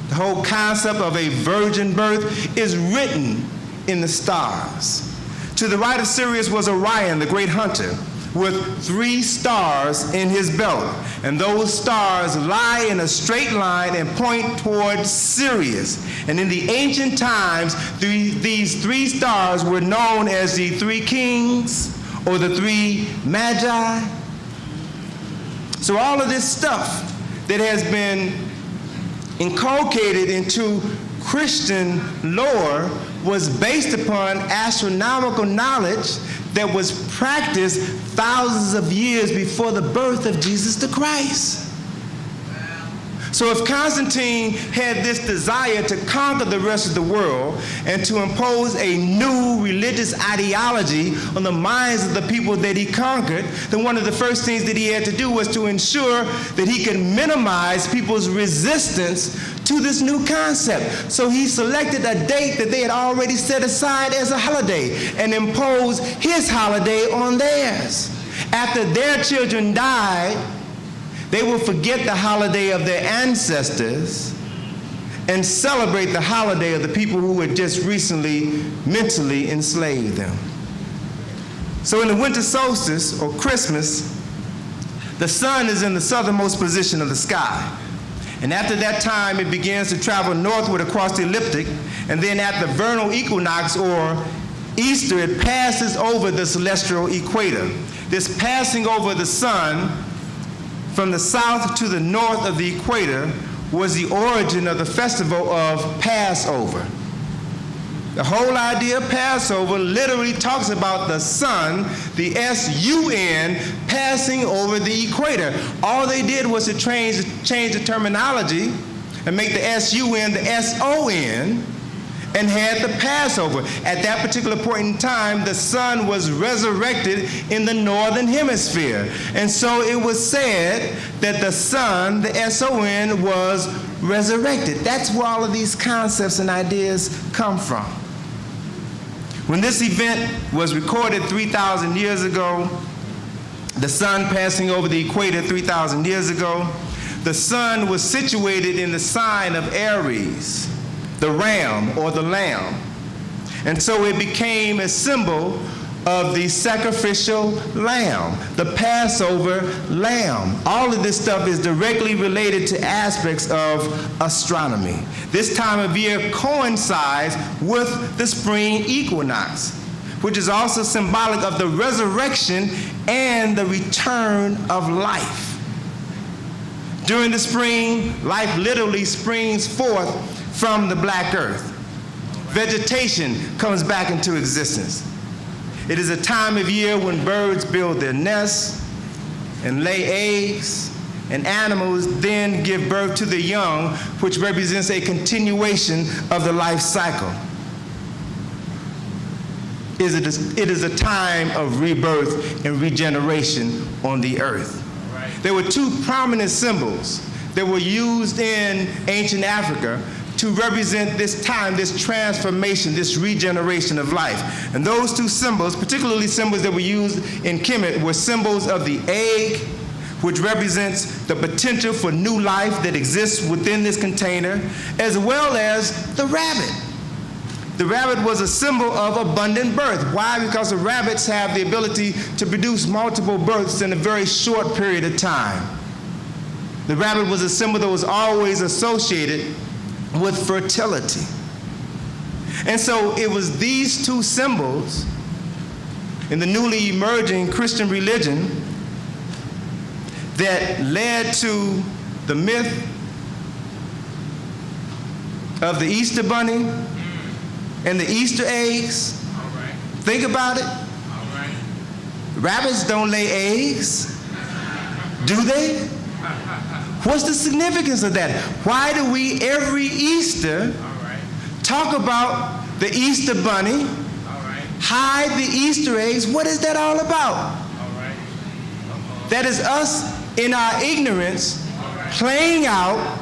[SPEAKER 2] The whole concept of a virgin birth is written in the stars. To the right of Sirius was Orion, the great hunter, with 3 stars in his belt. And those stars lie in a straight line and point toward Sirius. And in the ancient times, these 3 stars were known as the 3 kings or the 3 magi. So all of this stuff that has been inculcated into Christian lore was based upon astronomical knowledge that was practiced thousands of years before the birth of Jesus the Christ. So if Constantine had this desire to conquer the rest of the world and to impose a new religious ideology on the minds of the people that he conquered, then one of the first things that he had to do was to ensure that he could minimize people's resistance to this new concept. So he selected a date that they had already set aside as a holiday and imposed his holiday on theirs. After their children died, they will forget the holiday of their ancestors and celebrate the holiday of the people who had just recently mentally enslaved them. So in the winter solstice, or Christmas, the sun is in the southernmost position of the sky. And after that time, it begins to travel northward across the ecliptic, and then at the vernal equinox, or Easter, it passes over the celestial equator. This passing over the sun from the south to the north of the equator was the origin of the festival of Passover. The whole idea of Passover literally talks about the sun, the S-U-N, passing over the equator. All they did was to change the terminology and make the S-U-N the S-O-N, and had the Passover. At that particular point in time, the sun was resurrected in the northern hemisphere. And so it was said that the sun, the S-O-N, was resurrected. That's where all of these concepts and ideas come from. When this event was recorded 3,000 years ago, the sun passing over the equator 3,000 years ago, the sun was situated in the sign of Aries, the ram or the lamb. And so it became a symbol of the sacrificial lamb, the Passover lamb. All of this stuff is directly related to aspects of astronomy. This time of year coincides with the spring equinox, which is also symbolic of the resurrection and the return of life. During the spring, life literally springs forth from the black earth. Vegetation comes back into existence. It is a time of year when birds build their nests and lay eggs, and animals then give birth to the young, which represents a continuation of the life cycle. It is a time of rebirth and regeneration on the earth. There were 2 prominent symbols that were used in ancient Africa to represent this time, this transformation, this regeneration of life. And those 2 symbols, particularly symbols that were used in Kemet, were symbols of the egg, which represents the potential for new life that exists within this container, as well as the rabbit. the rabbit was a symbol of abundant birth. Why? Because the rabbits have the ability to produce multiple births in a very short period of time. The rabbit was a symbol that was always associated with fertility. And so it was these two symbols in the newly emerging Christian religion that led to the myth of the Easter bunny and the Easter eggs.
[SPEAKER 1] All right.
[SPEAKER 2] Think about it.
[SPEAKER 1] All right.
[SPEAKER 2] Rabbits don't lay eggs, do they? What's the significance of that? Why do we every Easter talk about the Easter bunny, hide the Easter eggs? What is that all about? That is us in our ignorance playing out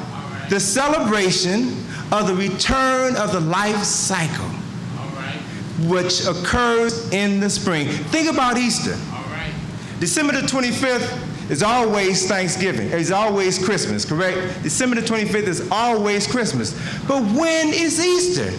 [SPEAKER 2] the celebration of the return of the life cycle, which occurs in the spring. Think about Easter. December the 25th is always Thanksgiving. It's always Christmas, correct? December the 25th is always Christmas. But when is Easter?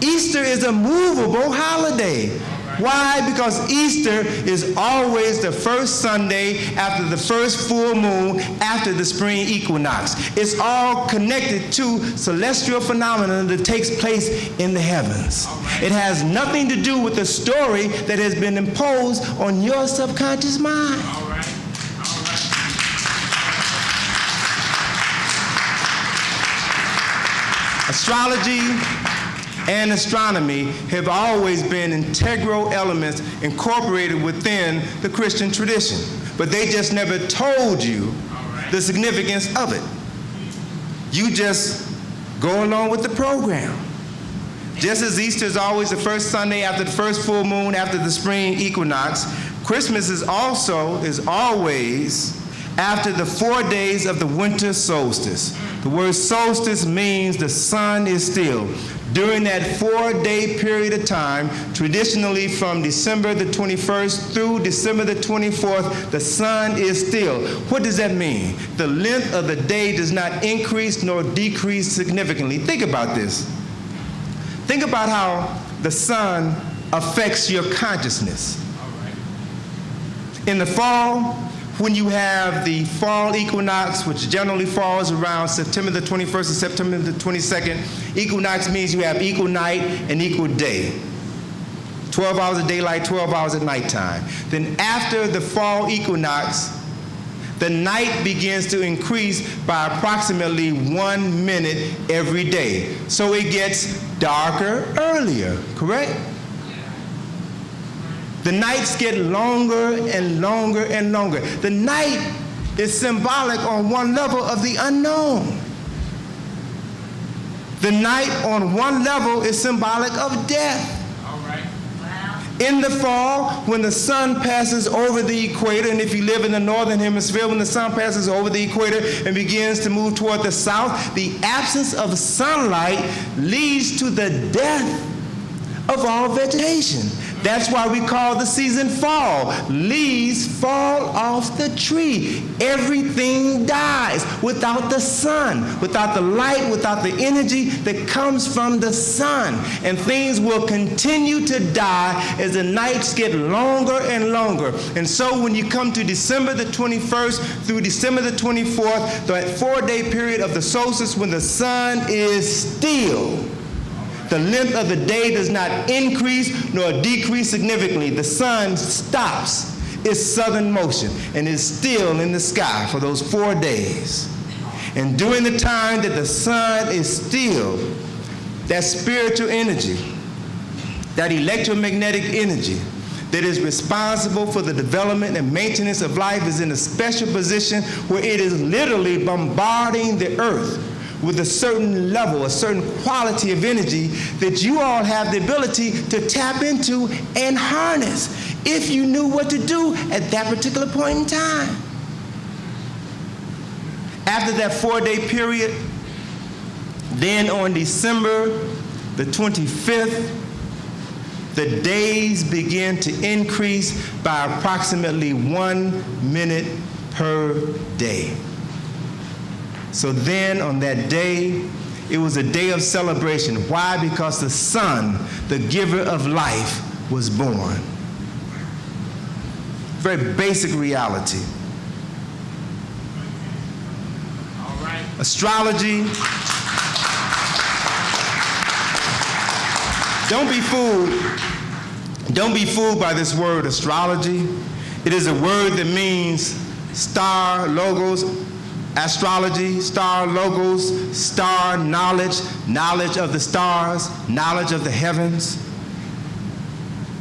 [SPEAKER 2] Easter is a movable holiday. Why? Because Easter is always the first Sunday after the first full moon after the spring equinox. It's all connected to celestial phenomena that takes place in the heavens. It has nothing to do with the story that has been imposed on your subconscious mind. Astrology and astronomy have always been integral elements incorporated within the Christian tradition, but they just never told you the significance of it. You just go along with the program. Just as Easter is always the first Sunday after the first full moon after the spring equinox, Christmas is always after the 4 days of the winter solstice. The word solstice means the sun is still. During that 4-day period of time, traditionally from December the 21st through December the 24th, the sun is still. What does that mean? The length of the day does not increase nor decrease significantly. Think about this. Think about how the sun affects your consciousness. In the fall, when you have the fall equinox, which generally falls around September the 21st and September the 22nd, equinox means you have equal night and equal day. 12 hours of daylight, 12 hours at nighttime. Then after the fall equinox, the night begins to increase by approximately 1 minute every day. So it gets darker earlier, correct? The nights get longer and longer and longer. The night is symbolic on one level of the unknown. The night on one level is symbolic of death.
[SPEAKER 1] All right.
[SPEAKER 7] Wow.
[SPEAKER 2] In the fall, when the sun passes over the equator, and if you live in the northern hemisphere, when the sun passes over the equator and begins to move toward the south, the absence of sunlight leads to the death of all vegetation. That's why we call the season fall. Leaves fall off the tree. Everything dies without the sun, without the light, without the energy that comes from the sun. And things will continue to die as the nights get longer and longer. And so when you come to December the 21st through December the 24th, that 4-day period of the solstice when the sun is still, the length of the day does not increase nor decrease significantly. The sun stops its southern motion and is still in the sky for those 4 days. And during the time that the sun is still, that spiritual energy, that electromagnetic energy that is responsible for the development and maintenance of life is in a special position where it is literally bombarding the earth with a certain level, a certain quality of energy that you all have the ability to tap into and harness if you knew what to do at that particular point in time. After that 4-day period, then on December the 25th, the days begin to increase by approximately 1 minute per day. So then on that day, It was a day of celebration. Why? Because the Son, the giver of life, was born. Very basic reality.
[SPEAKER 1] All right.
[SPEAKER 2] Astrology. Don't be fooled. Don't be fooled by this word astrology. It is a word that means star, logos, astrology, star, logos, star, knowledge, knowledge of the stars, knowledge of the heavens.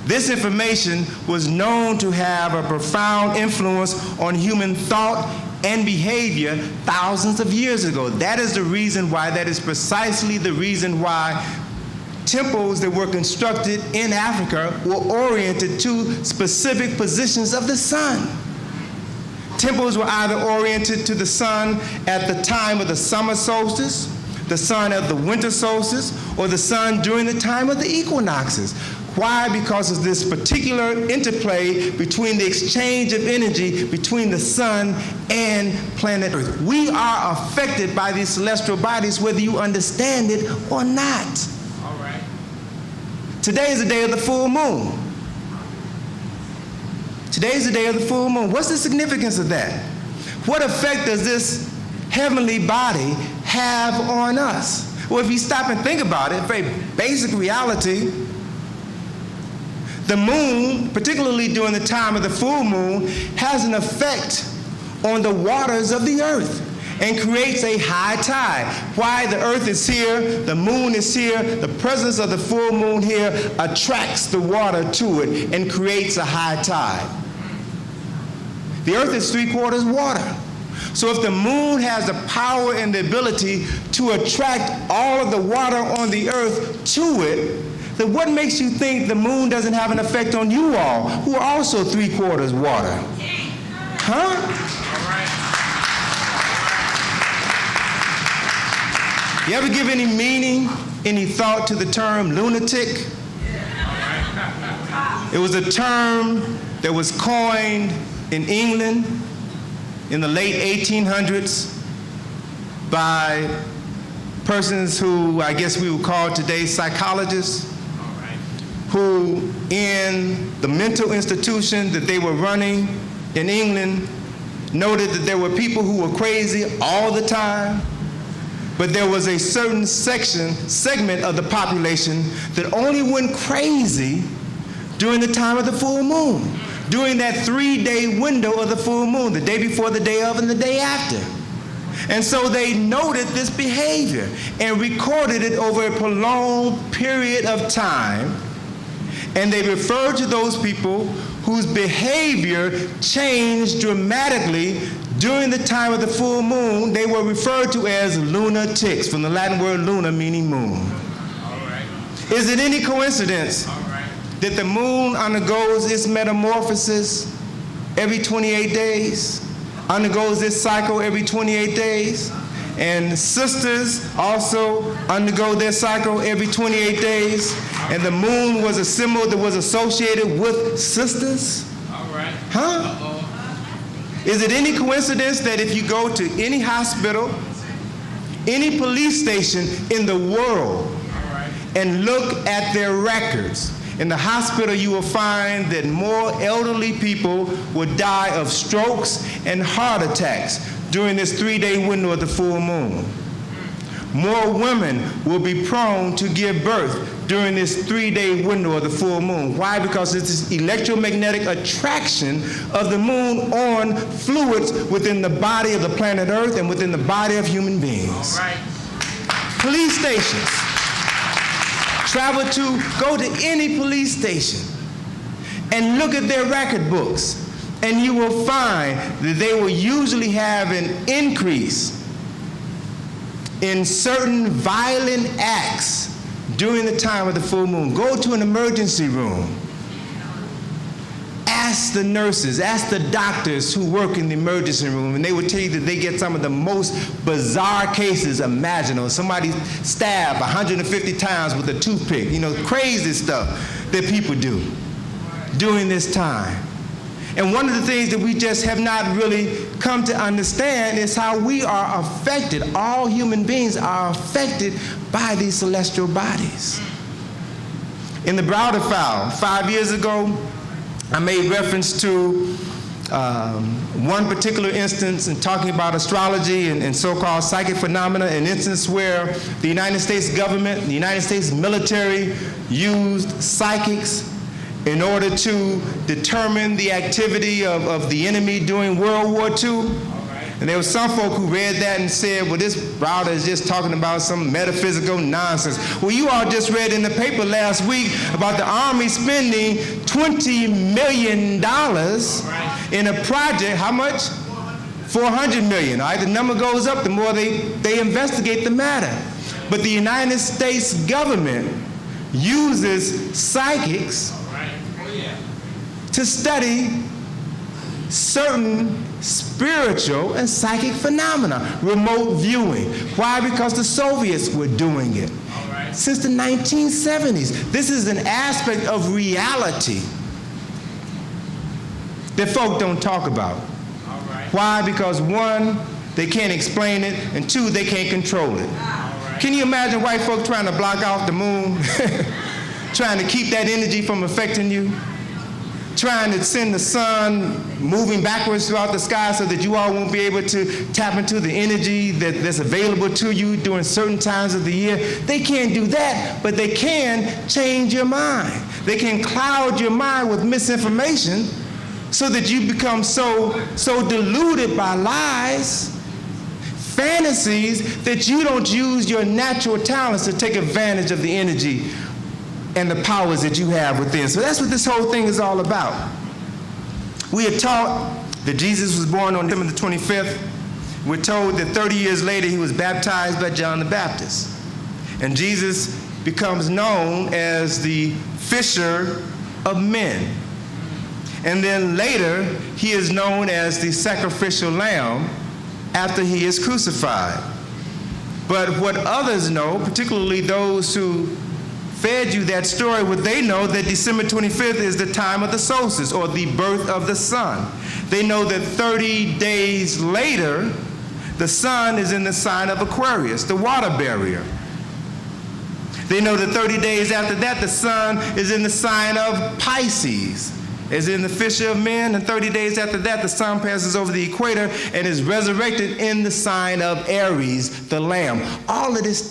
[SPEAKER 2] This information was known to have a profound influence on human thought and behavior thousands of years ago. That is the reason why, that is precisely the reason why temples that were constructed in Africa were oriented to specific positions of the sun. Temples were either oriented to the sun at the time of the summer solstice, the sun at the winter solstice, or the sun during the time of the equinoxes. Why? Because of this particular interplay between the exchange of energy between the sun and planet Earth. We are affected by these celestial bodies whether you understand it or not.
[SPEAKER 1] All right.
[SPEAKER 2] Today is the day of the full moon. Today is the day of the full moon. What's the significance of that? What effect does this heavenly body have on us? Well, if you stop and think about it, very basic reality, the moon, particularly during the time of the full moon, has an effect on the waters of the earth and creates a high tide. Why? The earth is here, the moon is here, the presence of the full moon here attracts the water to it and creates a high tide. The earth is 3/4 water. So if the moon has the power and the ability to attract all of the water on the earth to it, then what makes you think the moon doesn't have an effect on you all, who are also 3/4 water? Huh? You ever give any meaning, any thought to the term lunatic? It was a term that was coined in England in the late 1800s by persons who I guess we would call today psychologists, who in the mental institution that they were running in England noted that there were people who were crazy all the time, but there was a certain segment of the population that only went crazy during the time of the full moon, during that 3-day window of the full moon, the day before, the day of, and the day after. And so they noted this behavior and recorded it over a prolonged period of time, and they referred to those people whose behavior changed dramatically during the time of the full moon. They were referred to as lunatics, from the Latin word luna, meaning moon.
[SPEAKER 1] All right.
[SPEAKER 2] Is it any coincidence that the moon undergoes its metamorphosis every 28 days, undergoes this cycle every 28 days, and sisters also undergo their cycle every 28 days, and the moon was a symbol that was associated with sisters?
[SPEAKER 1] All right.
[SPEAKER 2] Huh? Is it any coincidence that if you go to any hospital, any police station in the world, and look at their records, in the hospital you will find that more elderly people would die of strokes and heart attacks during this 3-day window of the full moon. More women will be prone to give birth during this 3-day window of the full moon. Why? Because it's this electromagnetic attraction of the moon on fluids within the body of the planet Earth and within the body of human beings.
[SPEAKER 1] All right.
[SPEAKER 2] Police stations. Go to any police station and look at their record books, and you will find that they will usually have an increase in certain violent acts during the time of the full moon. Go to an emergency room. Ask the nurses, ask the doctors who work in the emergency room, and they will tell you that they get some of the most bizarre cases imaginable. Somebody stabbed 150 times with a toothpick, crazy stuff that people do during this time. And one of the things that we just have not really come to understand is how we are affected. All human beings are affected by these celestial bodies. In the Browder file, 5 years ago, I made reference to one particular instance in talking about astrology and so-called psychic phenomena, an instance where the United States government, the United States military used psychics in order to determine the activity of the enemy during World War II. And there were some folk who read that and said, well, this Browder is just talking about some metaphysical nonsense. Well, you all just read in the paper last week about the Army spending $20 million in a project. How much? $400 million. All right, the number goes up the more they investigate the matter. But the United States government uses psychics to study certain spiritual and psychic phenomena, remote viewing. Why? Because the Soviets were doing it since the 1970s. This is an aspect of reality that folk don't talk about. Why? Because one, they can't explain it, and two, they can't control it. Can you imagine white folk trying to block out the moon, trying to keep that energy from affecting you? Trying to send the sun moving backwards throughout the sky so that you all won't be able to tap into the energy that's available to you during certain times of the year. They can't do that, but they can change your mind. They can cloud your mind with misinformation so that you become so deluded by lies, fantasies, that you don't use your natural talents to take advantage of the energy and the powers that you have within. So that's what this whole thing is all about. We are taught that Jesus was born on December the 25th. We're told that 30 years later he was baptized by John the Baptist. And Jesus becomes known as the fisher of men. And then later he is known as the sacrificial lamb after he is crucified. But what others know, particularly those who fed you that story, what they know that December 25th is the time of the solstice, or the birth of the sun. They know that 30 days later, the sun is in the sign of Aquarius, the water barrier. They know that 30 days after that, the sun is in the sign of Pisces, as in the fisher of men, and 30 days after that, the sun passes over the equator and is resurrected in the sign of Aries, the lamb. All of this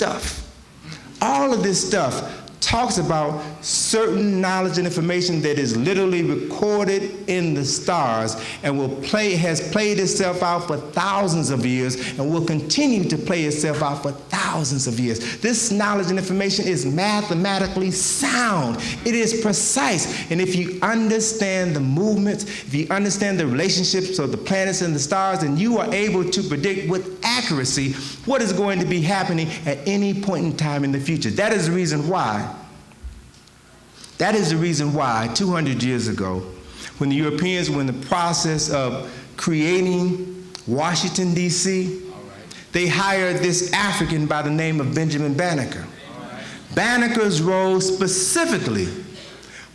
[SPEAKER 2] stuff talks about certain knowledge and information that is literally recorded in the stars and has played itself out for thousands of years and will continue to play itself out for thousands of years. This knowledge and information is mathematically sound. It is precise. And if you understand the movements, if you understand the relationships of the planets and the stars, then you are able to predict with accuracy what is going to be happening at any point in time in the future. That is the reason why 200 years ago, when the Europeans were in the process of creating Washington, D.C., they hired this African by the name of Benjamin Banneker. Banneker's role specifically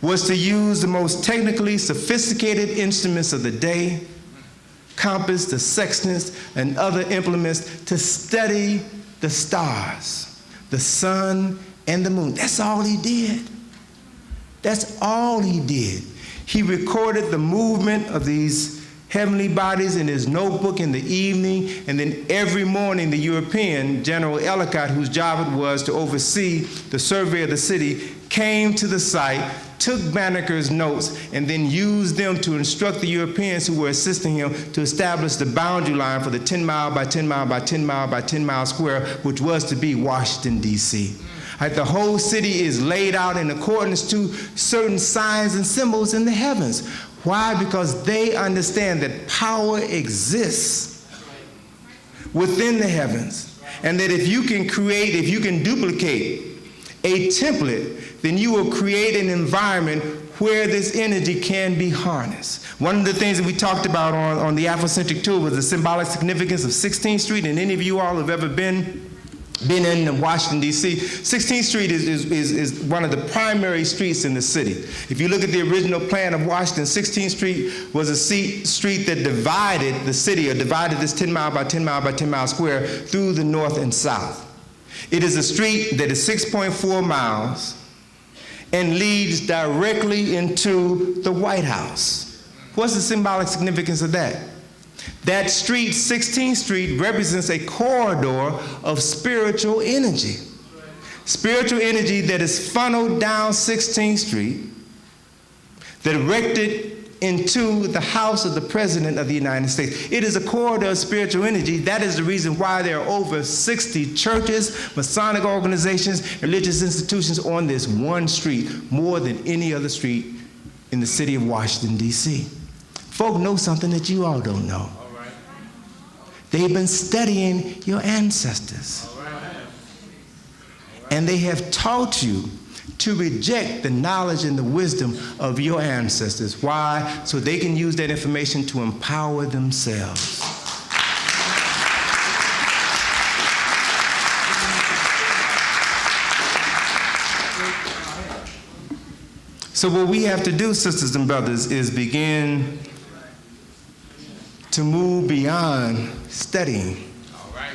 [SPEAKER 2] was to use the most technically sophisticated instruments of the day, compass, the sextants, and other implements to study the stars, the sun, and the moon. That's all he did. That's all he did. He recorded the movement of these heavenly bodies in his notebook in the evening, and then every morning the European, General Ellicott, whose job it was to oversee the survey of the city, came to the site, took Banneker's notes, and then used them to instruct the Europeans who were assisting him to establish the boundary line for the 10 mile by 10 mile by 10 mile by 10 mile square, which was to be Washington, D.C. The whole city is laid out in accordance to certain signs and symbols in the heavens. Why? Because they understand that power exists within the heavens, and that if you can duplicate a template, then you will create an environment where this energy can be harnessed. One of the things that we talked about on the Afrocentric tour was the symbolic significance of 16th Street, and any of you all have ever been been in Washington, D.C., 16th Street is one of the primary streets in the city. If you look at the original plan of Washington, 16th Street was a street that divided the city, or divided this 10 mile by 10 mile by 10 mile square through the north and south. It is a street that is 6.4 miles and leads directly into the White House. What's the symbolic significance of that? That street, 16th Street, represents a corridor of spiritual energy. Spiritual energy that is funneled down 16th Street, directed into the house of the President of the United States. It is a corridor of spiritual energy. That is the reason why there are over 60 churches, Masonic organizations, religious institutions on this one street, more than any other street in the city of Washington, D.C. Folk know something that you all don't know. They've been studying your ancestors. And they have taught you to reject the knowledge and the wisdom of your ancestors. Why? So they can use that information to empower themselves. So what we have to do, sisters and brothers, is begin to move beyond studying.
[SPEAKER 1] All right.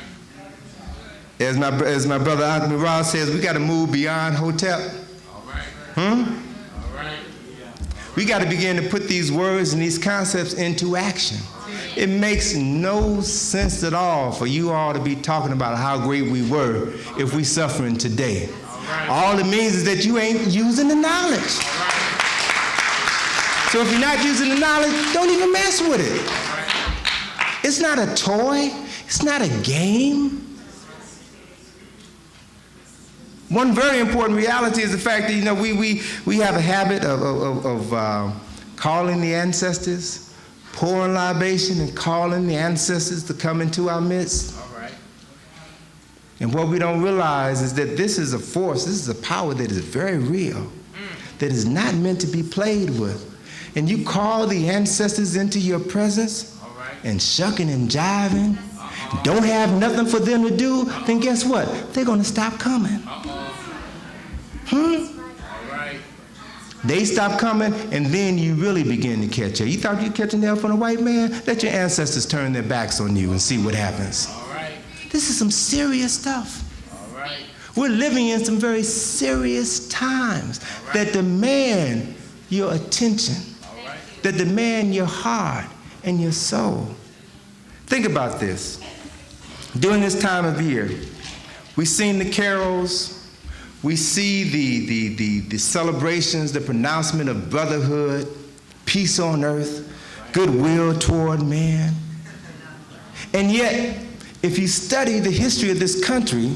[SPEAKER 2] As my brother Anthony Ross says, we got to move beyond hotel.
[SPEAKER 1] All right.
[SPEAKER 2] All
[SPEAKER 1] right.
[SPEAKER 2] We got to begin to put these words and these concepts into action. It makes no sense at all for you all to be talking about how great we were if we suffering today. All it means is that you ain't using the knowledge. So if you're not using the knowledge, don't even mess with it. It's not a toy. It's not a game. One very important reality is the fact that, we have a habit of calling the ancestors, pouring libation and calling the ancestors to come into our midst.
[SPEAKER 1] All right.
[SPEAKER 2] And what we don't realize is that this is a force, this is a power that is very real, that is not meant to be played with. And you call the ancestors into your presence, and shucking and jiving, don't have nothing for them to do, then guess what? They're going to stop coming. They stop coming, and then you really begin to catch hell. You thought you'd catch an hell from a white man? Let your ancestors turn their backs on you and see what happens. This is some serious stuff. We're living in some very serious times that demand your attention, that demand your heart and your soul. Think about this. During this time of year, we sing the carols, we see the celebrations, the pronouncement of brotherhood, peace on earth, goodwill toward man. And yet, if you study the history of this country,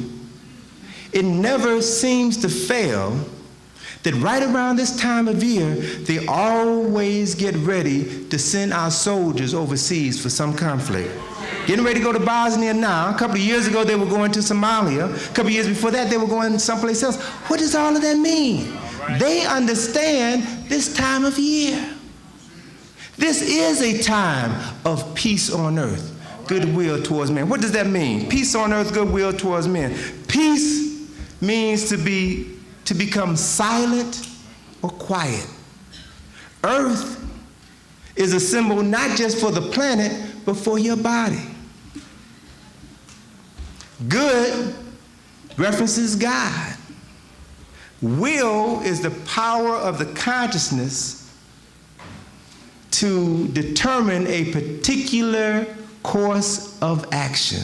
[SPEAKER 2] it never seems to fail that right around this time of year, they always get ready to send our soldiers overseas for some conflict. Getting ready to go to Bosnia now. A couple of years ago, they were going to Somalia. A couple of years before that, they were going someplace else. What does all of that mean? They understand this time of year. This is a time of peace on earth, goodwill towards men. What does that mean? Peace on earth, goodwill towards men. Peace means to become silent or quiet. Earth is a symbol not just for the planet, but for your body. Good references God. Will is the power of the consciousness to determine a particular course of action.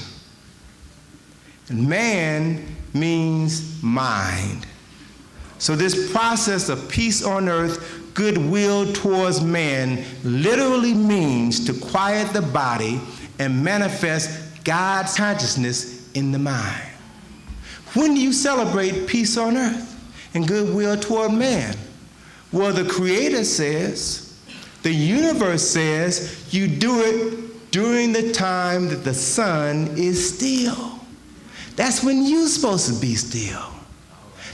[SPEAKER 2] And man means mind. So this process of peace on earth, goodwill towards man, literally means to quiet the body and manifest God's consciousness in the mind. When do you celebrate peace on earth and goodwill toward man? Well, the Creator says, the universe says, you do it during the time that the sun is still. That's when you're supposed to be still.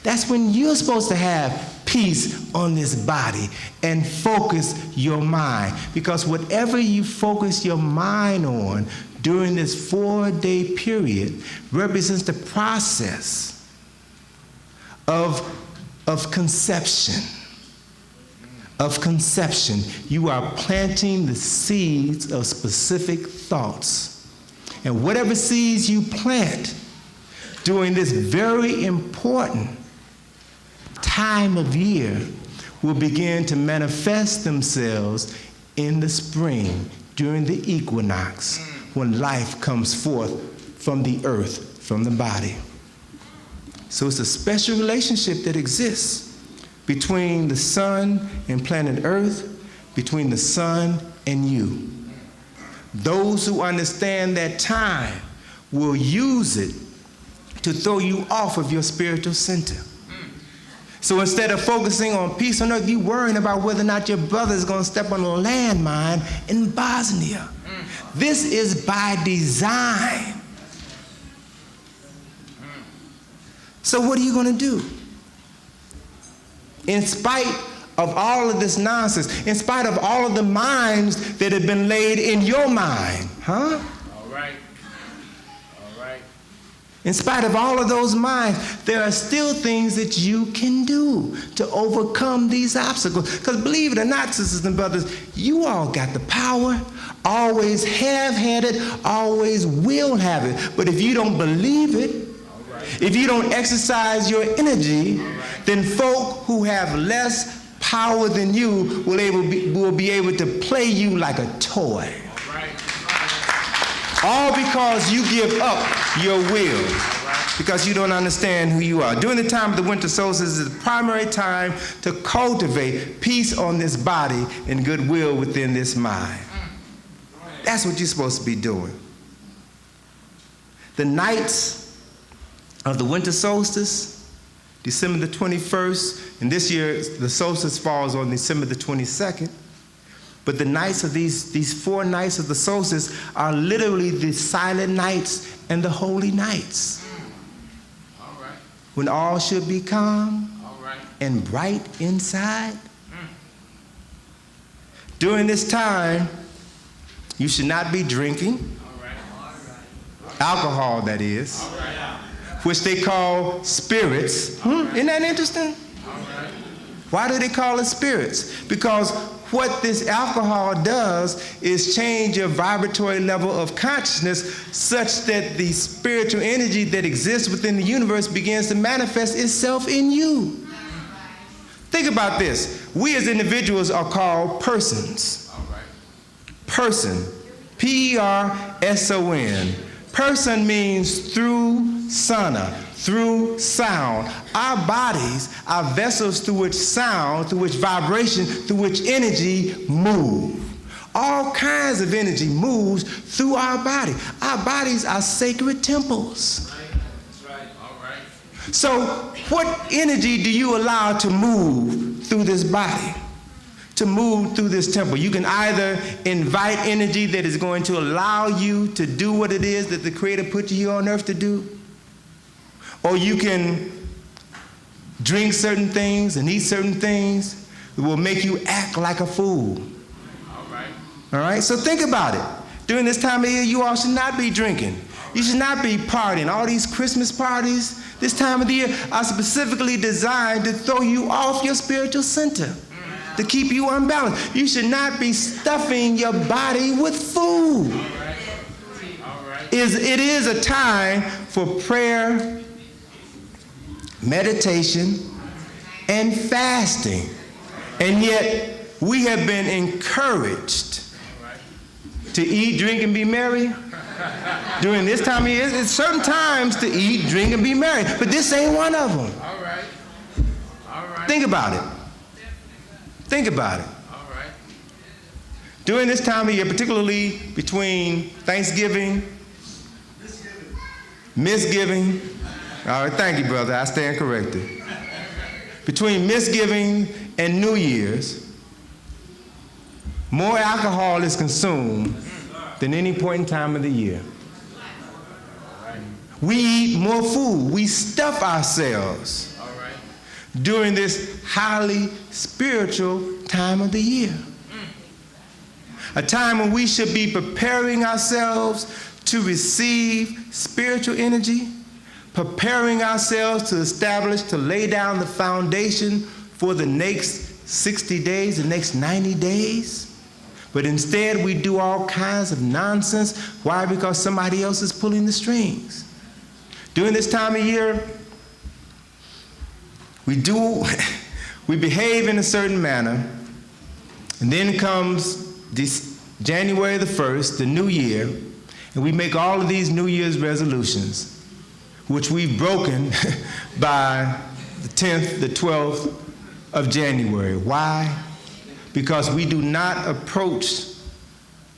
[SPEAKER 2] That's when you're supposed to have peace on this body and focus your mind. Because whatever you focus your mind on
[SPEAKER 8] during this 4-day period represents the process of conception. Of conception. You are planting the seeds of specific thoughts. And whatever seeds you plant during this very important time of year will begin to manifest themselves in the spring during the equinox when life comes forth from the earth, from the body. So it's a special relationship that exists between the sun and planet Earth, between the sun and you. Those who understand that time will use it to throw you off of your spiritual center. So instead of focusing on peace on earth, you worrying about whether or not your brother is going to step on a landmine in Bosnia. This is by design. So what are you going to do? In spite of all of this nonsense, in spite of all of the mines that have been laid in your mind, huh?
[SPEAKER 1] All right. All right.
[SPEAKER 8] In spite of all of those mines, there are still things that you can do to overcome these obstacles. Because believe it or not, sisters and brothers, you all got the power, always have had it, always will have it. But if you don't believe it, if you don't exercise your energy, then folk who have less power than you will be able to play you like a toy. All because you give up your will, because you don't understand who you are. During the time of the winter solstice is the primary time to cultivate peace on this body and goodwill within this mind. That's what you're supposed to be doing. The nights of the winter solstice, December the 21st, and this year the solstice falls on December the 22nd, but the nights of these 4 nights of the solstice are literally the silent nights and the holy nights.
[SPEAKER 1] All right.
[SPEAKER 8] When all should be calm
[SPEAKER 1] All right.
[SPEAKER 8] and bright inside. During this time, you should not be drinking.
[SPEAKER 1] All right.
[SPEAKER 8] Alcohol, that is.
[SPEAKER 1] All right.
[SPEAKER 8] Which they call spirits. Isn't that interesting? Why do they call it spirits? Because what this alcohol does is change your vibratory level of consciousness such that the spiritual energy that exists within the universe begins to manifest itself in you. Think about this. We as individuals are called persons. Person. P-E-R-S-O-N. Person means through sana, through sound. Our bodies are vessels through which sound, through which vibration, through which energy move. All kinds of energy moves through our body. Our bodies are sacred temples.
[SPEAKER 1] That's right. All right.
[SPEAKER 8] So what energy do you allow to move through this body? To move through this temple? You can either invite energy that is going to allow you to do what it is that the Creator put you here on earth to do, or you can drink certain things and eat certain things that will make you act like a fool.
[SPEAKER 1] All right.
[SPEAKER 8] All right? So think about it. During this time of year, you all should not be drinking. You should not be partying. All these Christmas parties, this time of the year, are specifically designed to throw you off your spiritual center, to keep you unbalanced. You should not be stuffing your body with food.
[SPEAKER 1] All right.
[SPEAKER 8] It is a time for prayer, meditation, and fasting. And yet, we have been encouraged to eat, drink, and be merry. During this time of year, it's certain times to eat, drink, and be merry. But this ain't one of them.
[SPEAKER 1] All right. All right.
[SPEAKER 8] Think about it. Think about it.
[SPEAKER 1] All right.
[SPEAKER 8] During this time of year, particularly between Thanksgiving, Misgiving. All right, thank you, brother. I stand corrected. Between Misgiving and New Year's, more alcohol is consumed than any point in time of the year. We eat more food. We stuff ourselves during this highly spiritual time of the year. A time when we should be preparing ourselves
[SPEAKER 2] to receive spiritual energy, preparing ourselves to establish, to lay down the foundation for the next 60 days, the next 90 days. But instead, we do all kinds of nonsense. Why? Because somebody else is pulling the strings. During this time of year, we behave in a certain manner, and then comes this January the 1st, the new year, and we make all of these New Year's resolutions, which we've broken by the 10th, the 12th of January. Why? Because we do not approach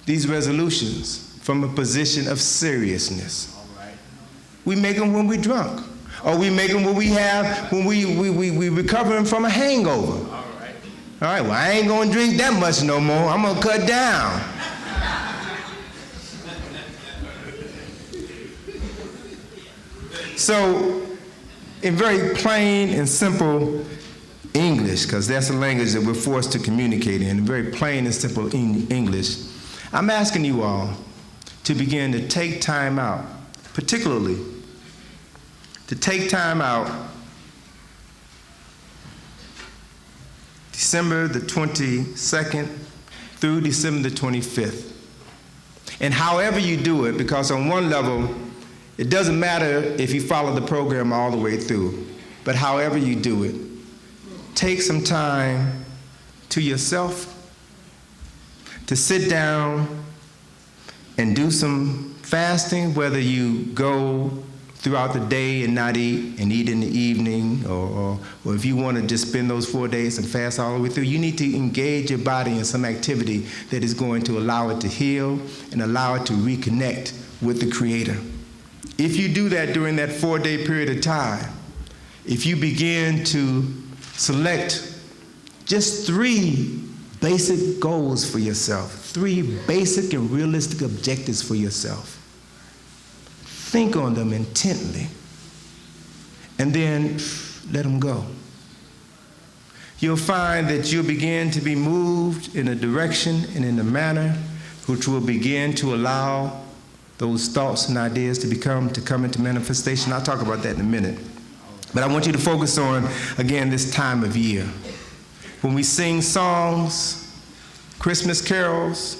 [SPEAKER 2] these resolutions from a position of seriousness. We make them when we're drunk, or we make them when we recovering from a hangover. All right, well, I ain't gonna drink that much no more. I'm gonna cut down. So, in very plain and simple English, because that's the language that we're forced to communicate in very plain and simple English, I'm asking you all to begin to take time out, particularly to take time out December the 22nd through December the 25th. And however you do it, because on one level, it doesn't matter if you follow the program all the way through, but however you do it, take some time to yourself to sit down and do some fasting, whether you go throughout the day and not eat and eat in the evening, or if you want to just spend those 4 days and fast all the way through, you need to engage your body in some activity that is going to allow it to heal and allow it to reconnect with the Creator. If you do that during that 4-day period of time, if you begin to select just 3 basic goals for yourself, 3 basic and realistic objectives for yourself, think on them intently, and then let them go. You'll find that you'll begin to be moved in a direction and in a manner which will begin to allow those thoughts and ideas to come into manifestation. I'll talk about that in a minute. But I want you to focus on, again, this time of year. When we sing songs, Christmas carols,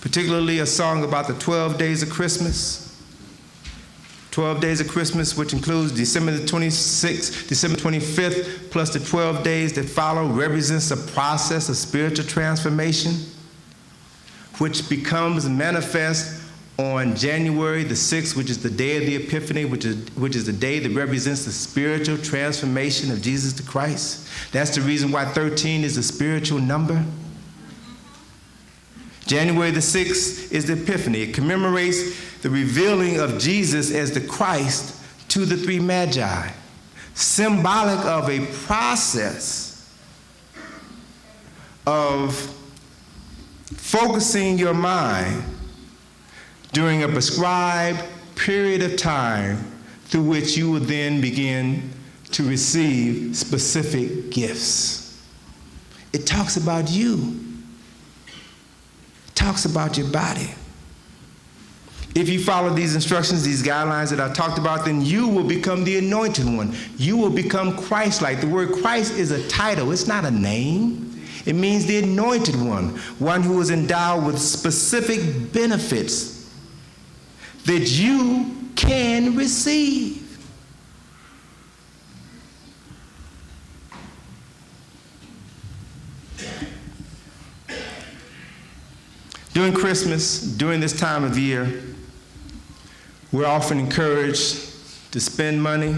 [SPEAKER 2] particularly a song about the 12 days of Christmas, 12 days of Christmas, which includes December the 26th, December 25th, plus the 12 days that follow, represents a process of spiritual transformation, which becomes manifest on January the 6th, which is the day of the Epiphany, which is the day that represents the spiritual transformation of Jesus the Christ. That's the reason why 13 is a spiritual number. January the 6th is the Epiphany. It commemorates the revealing of Jesus as the Christ to the 3 Magi, symbolic of a process of focusing your mind during a prescribed period of time through which you will then begin to receive specific gifts. It talks about you. It talks about your body. If you follow these instructions, these guidelines that I talked about, then you will become the anointed one. You will become Christ-like. The word Christ is a title. It's not a name. It means the anointed one who is endowed with specific benefits that you can receive. During Christmas, during this time of year, we're often encouraged to spend money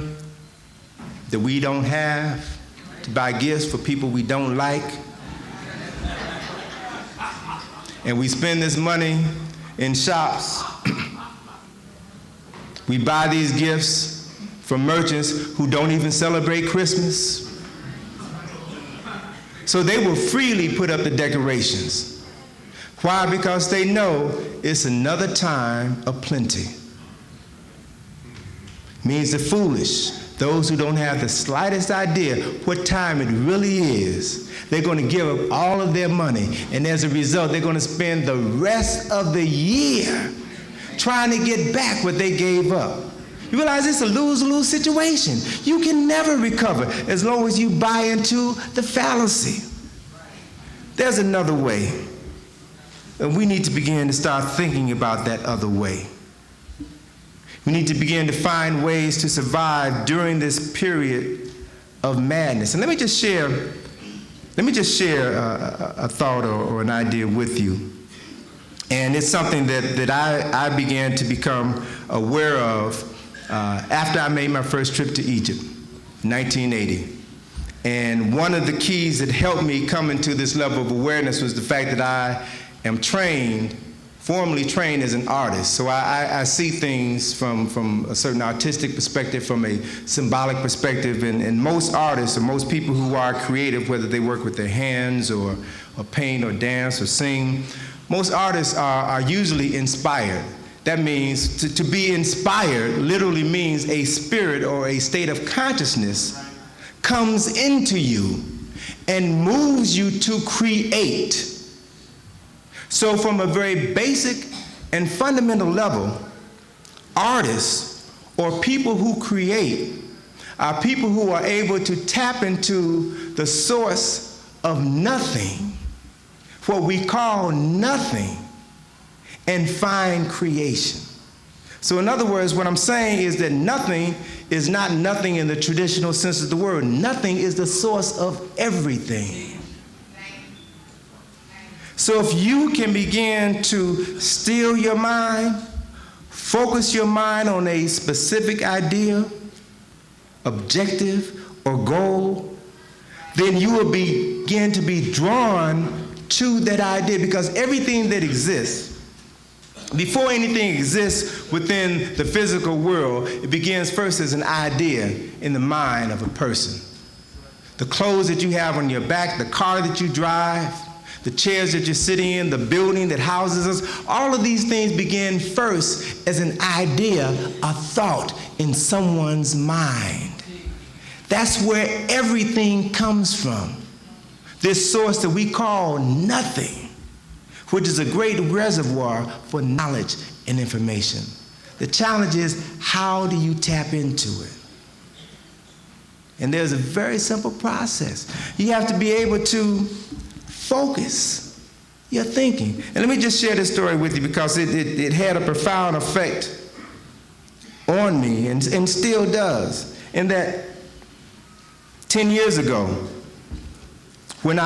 [SPEAKER 2] that we don't have, to buy gifts for people we don't like. And we spend this money in shops. We buy these gifts from merchants who don't even celebrate Christmas. So they will freely put up the decorations. Why? Because they know it's another time of plenty. Means the foolish, those who don't have the slightest idea what time it really is, they're going to give up all of their money, and as a result, they're going to spend the rest of the year
[SPEAKER 12] trying to get back what they gave up. You realize it's a lose-lose situation. You can never recover as long as you buy into the fallacy. There's another way, and we need to begin to start thinking about that other way. We need to begin to find ways to survive during this period of madness. And let me just share a thought or an idea with you. And it's something that I began to become aware of after I made my first trip to Egypt, 1980. And one of the keys that helped me come into this level of awareness was the fact that I am formally trained as an artist. So I see things from a certain artistic perspective, from a symbolic perspective, and most artists or most people who are creative, whether they work with their hands or paint or dance or sing, most artists are usually inspired. That means to be inspired literally means a spirit or a state of consciousness comes into you and moves you to create. So from a very basic and fundamental level, artists or people who create are people who are able to tap into the source of nothing, what we call nothing, and find creation. So in other words, what I'm saying is that nothing is not nothing in the traditional sense of the word. Nothing is the source of everything. So if you can begin to still your mind, focus your mind on a specific idea, objective, or goal, then you will begin to be drawn to that idea, because everything that exists, before anything exists within the physical world, it begins first as an idea in the mind of a person. The clothes that you have on your back, the car that you drive, the chairs that you're sitting in, the building that houses us, all of these things begin first as an idea, a thought in someone's mind. That's where everything comes from. This source that we call nothing, which is a great reservoir for knowledge and information. The challenge is, how do you tap into it? And there's a very simple process. You have to be able to focus your thinking. And let me just share this story with you, because it had a profound effect on me and still does. In that 10 years ago, when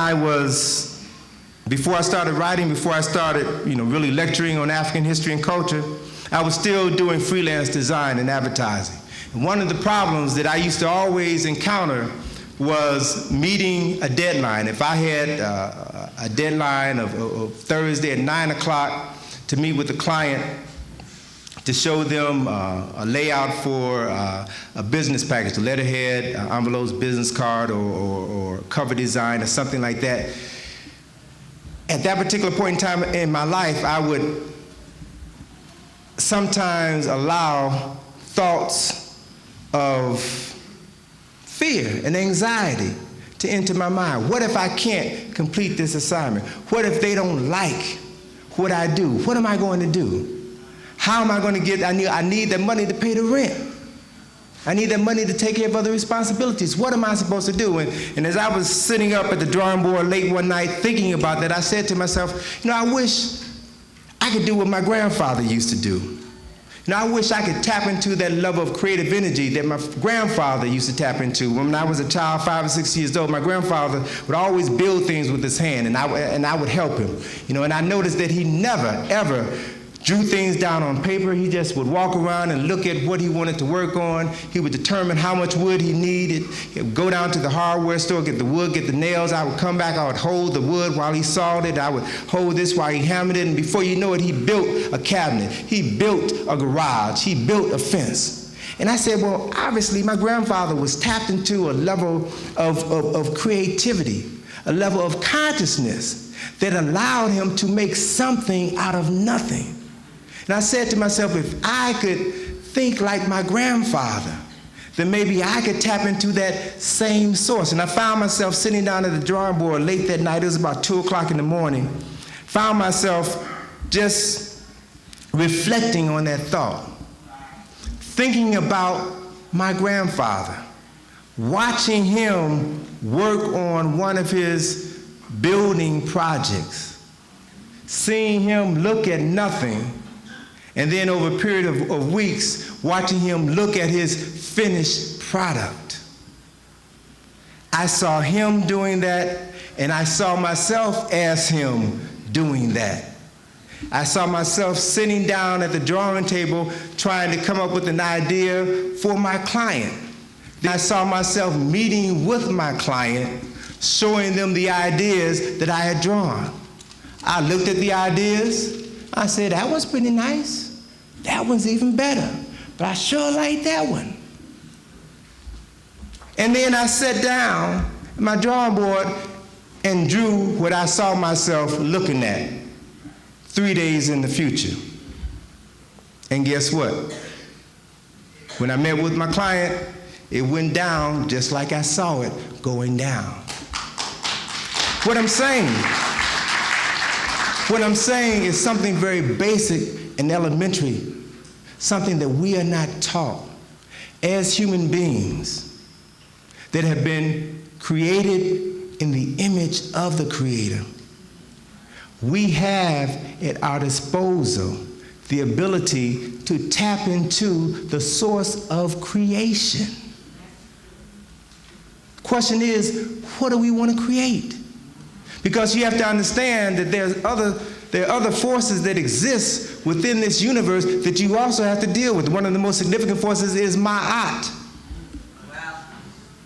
[SPEAKER 12] before I started writing, before I started, really lecturing on African history and culture, I was still doing freelance design and advertising. And one of the problems that I used to always encounter was meeting a deadline. If I had a deadline of Thursday at 9 o'clock to meet with the client to show them a layout for a business package, a letterhead, envelopes, business card, or cover design, or something like that. At that particular point in time in my life, I would sometimes allow thoughts of fear and anxiety to enter my mind. What if I can't complete this assignment? What if they don't like what I do? What am I going to do? How am I going to get, I need that money to pay the rent. I need that money to take care of other responsibilities. What am I supposed to do? And as I was sitting up at the drawing board late one night thinking about that, I said to myself, I wish I could do what my grandfather used to do. I wish I could tap into that level of creative energy that my grandfather used to tap into. When I was a child, 5 or 6 years old, my grandfather would always build things with his hand, and I would help him. And I noticed that he never, ever drew things down on paper. He just would walk around and look at what he wanted to work on. He would determine how much wood he needed. He would go down to the hardware store, get the wood, get the nails. I would come back, I would hold the wood while he sawed it. I would hold this while he hammered it. And before you know it, he built a cabinet. He built a garage. He built a fence. And I said, well, obviously my grandfather was tapped into a level of creativity, a level of consciousness that allowed him to make something out of nothing. And I said to myself, if I could think like my grandfather, then maybe I could tap into that same source. And I found myself sitting down at the drawing board late that night. It was about 2 o'clock in the morning. Found myself just reflecting on that thought, thinking about my grandfather, watching him work on one of his building projects, seeing him look at nothing, and then over a period of weeks, watching him look at his finished product. I saw him doing that, and I saw myself as him doing that. I saw myself sitting down at the drawing table trying to come up with an idea for my client. Then I saw myself meeting with my client, showing them the ideas that I had drawn. I looked at the ideas. I said, that one's pretty nice. That one's even better. But I sure like that one. And then I sat down at my drawing board and drew what I saw myself looking at 3 days in the future. And guess what? When I met with my client, it went down just like I saw it going down. What I'm saying is something very basic and elementary, something that we are not taught as human beings that have been created in the image of the Creator. We have at our disposal the ability to tap into the source of creation. Question is, what do we want to create? Because you have to understand that there are other forces that exist within this universe that you also have to deal with. One of the most significant forces is ma'at.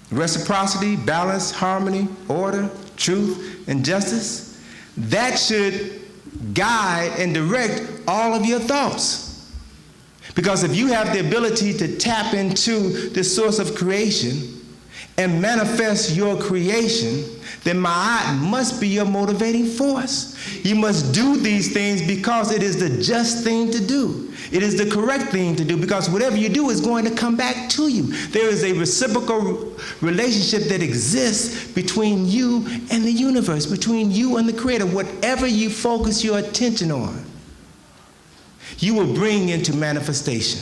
[SPEAKER 12] Reciprocity, balance, harmony, order, truth, and justice. That should guide and direct all of your thoughts. Because if you have the ability to tap into the source of creation and manifest your creation, then ma'at must be your motivating force. You must do these things because it is the just thing to do. It is the correct thing to do, because whatever you do is going to come back to you. There is a reciprocal relationship that exists between you and the universe, between you and the Creator. Whatever you focus your attention on, you will bring into manifestation.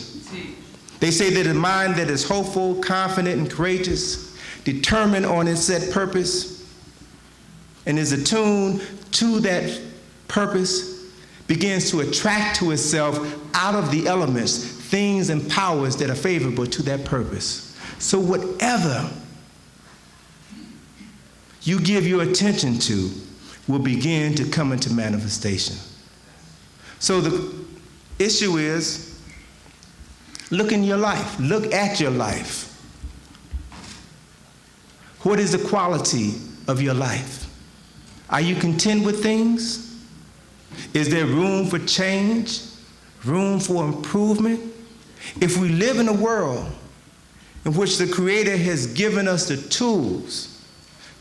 [SPEAKER 12] They say that a mind that is hopeful, confident, and courageous, determined on its set purpose, and is attuned to that purpose, begins to attract to itself out of the elements things and powers that are favorable to that purpose. So whatever you give your attention to will begin to come into manifestation. So the issue is, look in your life. Look at your life. What is the quality of your life? Are you content with things? Is there room for change? Room for improvement? If we live in a world in which the Creator has given us the tools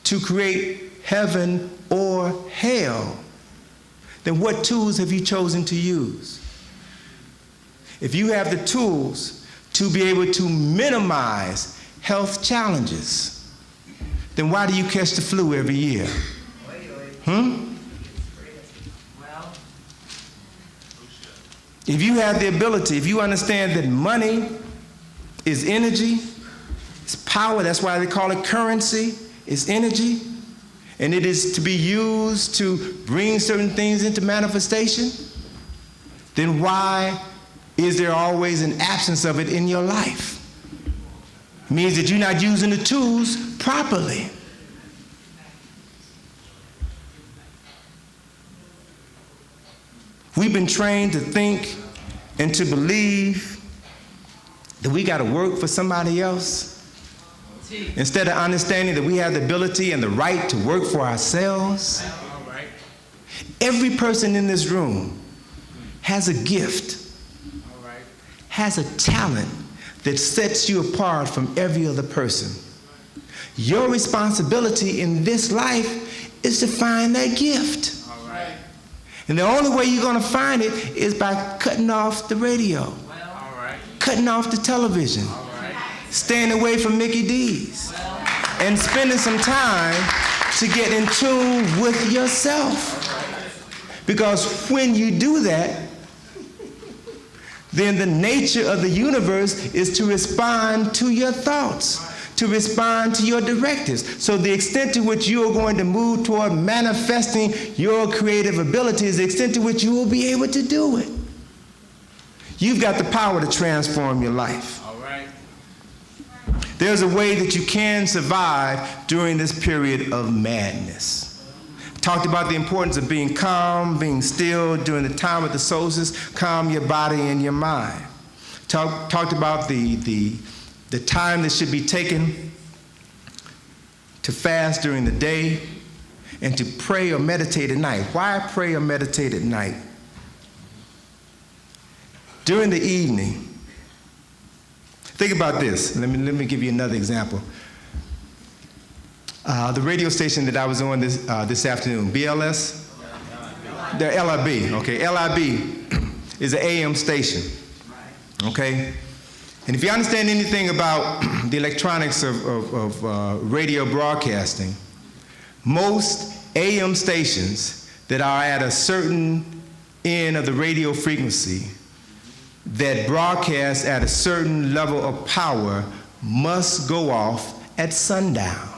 [SPEAKER 12] to create heaven or hell, then what tools have you chosen to use? If you have the tools to be able to minimize health challenges, then why do you catch the flu every year? If you have the ability, if you understand that money is energy, it's power, that's why they call it currency, it's energy, and it is to be used to bring certain things into manifestation, then why is there always an absence of it in your life? It means that you're not using the tools properly. We've been trained to think and to believe that we got to work for somebody else, instead of understanding that we have the ability and the right to work for ourselves. Every person in this room has a gift, has a talent that sets you apart from every other person. Your responsibility in this life is to find that gift. And the only way you're going to find it is by cutting off the radio, cutting off the television, staying away from Mickey D's, and spending some time to get in tune with yourself. Because when you do that, then the nature of the universe is to respond to your thoughts, to respond to your directives. So the extent to which you are going to move toward manifesting your creative ability is the extent to which you will be able to do it. You've got the power to transform your life.
[SPEAKER 1] All right.
[SPEAKER 12] There's a way that you can survive during this period of madness. Talked about the importance of being calm, being still during the time of the solstice. Calm your body and your mind. Talked about the time that should be taken to fast during the day and to pray or meditate at night. Why pray or meditate at night? During the evening, think about this. Let me give you another example. The radio station that I was on this afternoon, BLS? The LIB, okay. LIB is an AM station, okay? And if you understand anything about the electronics of radio broadcasting, most AM stations that are at a certain end of the radio frequency that broadcast at a certain level of power must go off at sundown.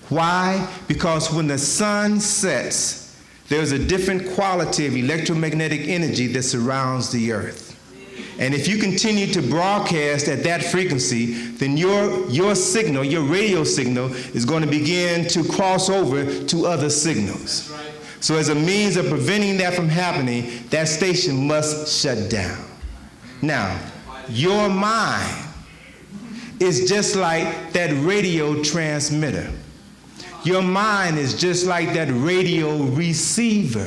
[SPEAKER 12] Why? Because when the sun sets, there's a different quality of electromagnetic energy that surrounds the earth. And if you continue to broadcast at that frequency, then your signal, your radio signal, is going to begin to cross over to other signals. So as a means of preventing that from happening, that station must shut down. Now, your mind is just like that radio transmitter. Your mind is just like that radio receiver.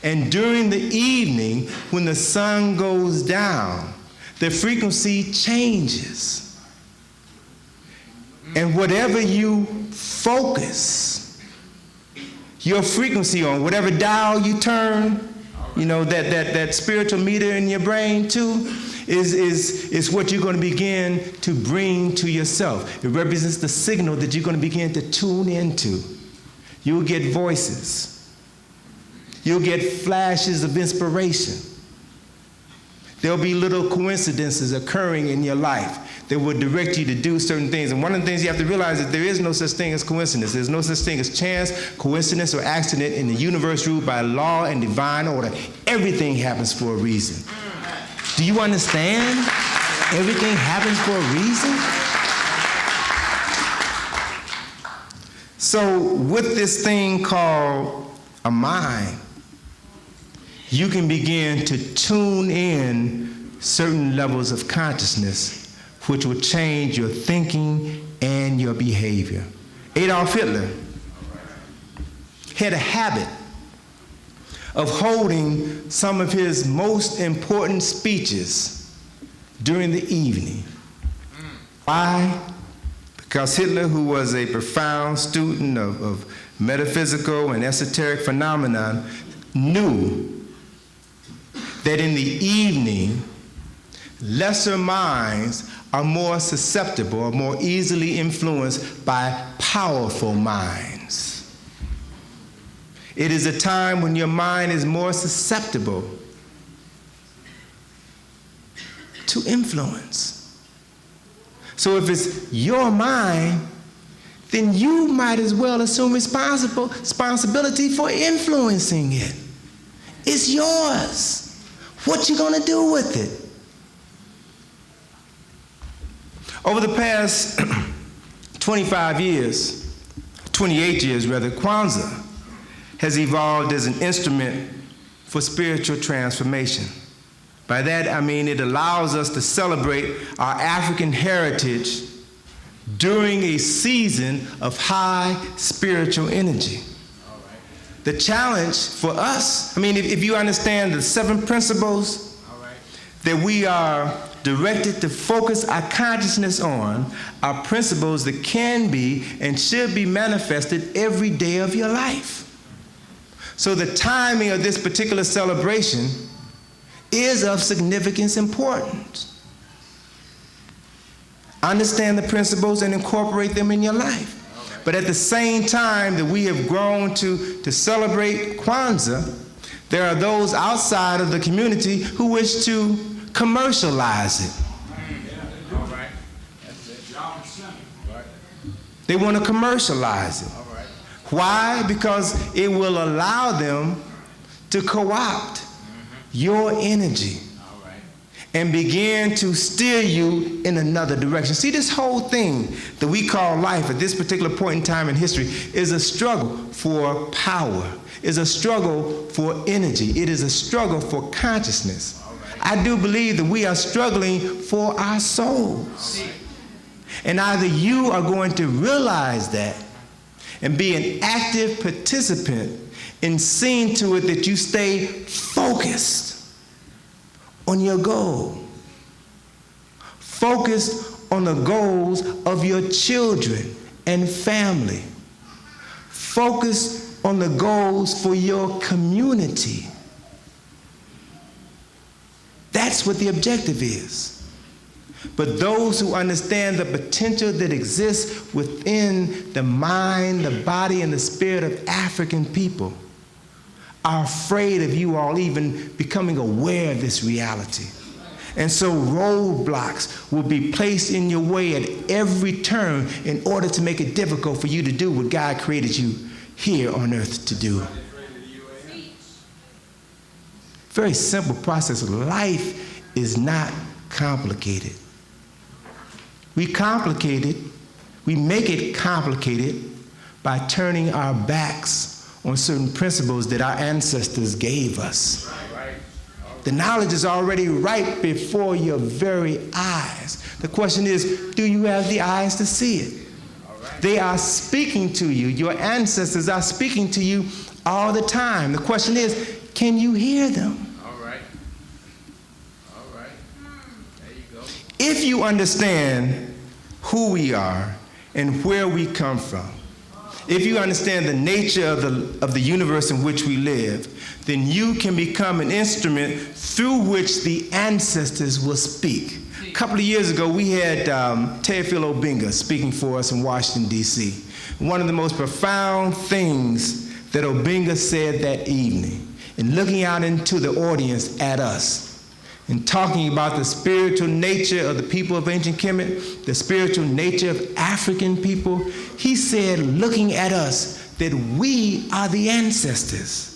[SPEAKER 12] And during the evening, when the sun goes down, the frequency changes. And whatever you focus your frequency on, whatever dial you turn, that spiritual meter in your brain to, is what you're going to begin to bring to yourself. It represents the signal that you're going to begin to tune into. You'll get voices. You'll get flashes of inspiration. There'll be little coincidences occurring in your life that will direct you to do certain things. And one of the things you have to realize is there is no such thing as coincidence. There's no such thing as chance, coincidence, or accident in the universe ruled by law and divine order. Everything happens for a reason. Do you understand? Everything happens for a reason. So with this thing called a mind, you can begin to tune in certain levels of consciousness which will change your thinking and your behavior. Adolf Hitler had a habit of holding some of his most important speeches during the evening. Why? Because Hitler, who was a profound student of metaphysical and esoteric phenomena, knew that in the evening, lesser minds are more susceptible, or more easily influenced by powerful minds. It is a time when your mind is more susceptible to influence. So if it's your mind, then you might as well assume responsibility for influencing it. It's yours. What you gonna do with it? Over the past 28 years rather, Kwanzaa has evolved as an instrument for spiritual transformation. By that I mean it allows us to celebrate our African heritage during a season of high spiritual energy. The challenge for us, if you understand the 7 principles that we are directed to focus our consciousness on, are principles that can be and should be manifested every day of your life. So the timing of this particular celebration is of significant importance. Understand the principles and incorporate them in your life. But at the same time that we have grown to celebrate Kwanzaa, There are those outside of the community who wish to commercialize it.
[SPEAKER 9] All right. That's it. Y'all simple. Right.
[SPEAKER 12] They want to commercialize it.
[SPEAKER 9] All right.
[SPEAKER 12] Why? Because it will allow them to co-opt your energy and begin to steer you in another direction. See, this whole thing that we call life at this particular point in time in history is a struggle for power, is a struggle for energy. It is a struggle for consciousness. I do believe that we are struggling for our souls. And either you are going to realize that and be an active participant in seeing to it that you stay focused on your goal. Focused on the goals of your children and family. Focus on the goals for your community. That's what the objective is. But those who understand the potential that exists within the mind, the body, and the spirit of African people are afraid of you all even becoming aware of this reality. And so roadblocks will be placed in your way at every turn in order to make it difficult for you to do what God created you here on earth to do. Very simple process. Life is not complicated. We make it complicated by turning our backs on certain principles that our ancestors gave us. The knowledge is already right before your very eyes. The question is, do you have the eyes to see it? They are speaking to you. Your ancestors are speaking to you all the time. The question is, can you hear them?
[SPEAKER 9] All right. All right. There you go.
[SPEAKER 12] If you understand who we are and where we come from, if you understand the nature of the universe in which we live, then you can become an instrument through which the ancestors will speak. A couple of years ago, we had Teofilo Obenga speaking for us in Washington, D.C. One of the most profound things that Obenga said that evening, and looking out into the audience at us, and talking about the spiritual nature of the people of ancient Kemet, the spiritual nature of African people, he said, looking at us, that we are the ancestors.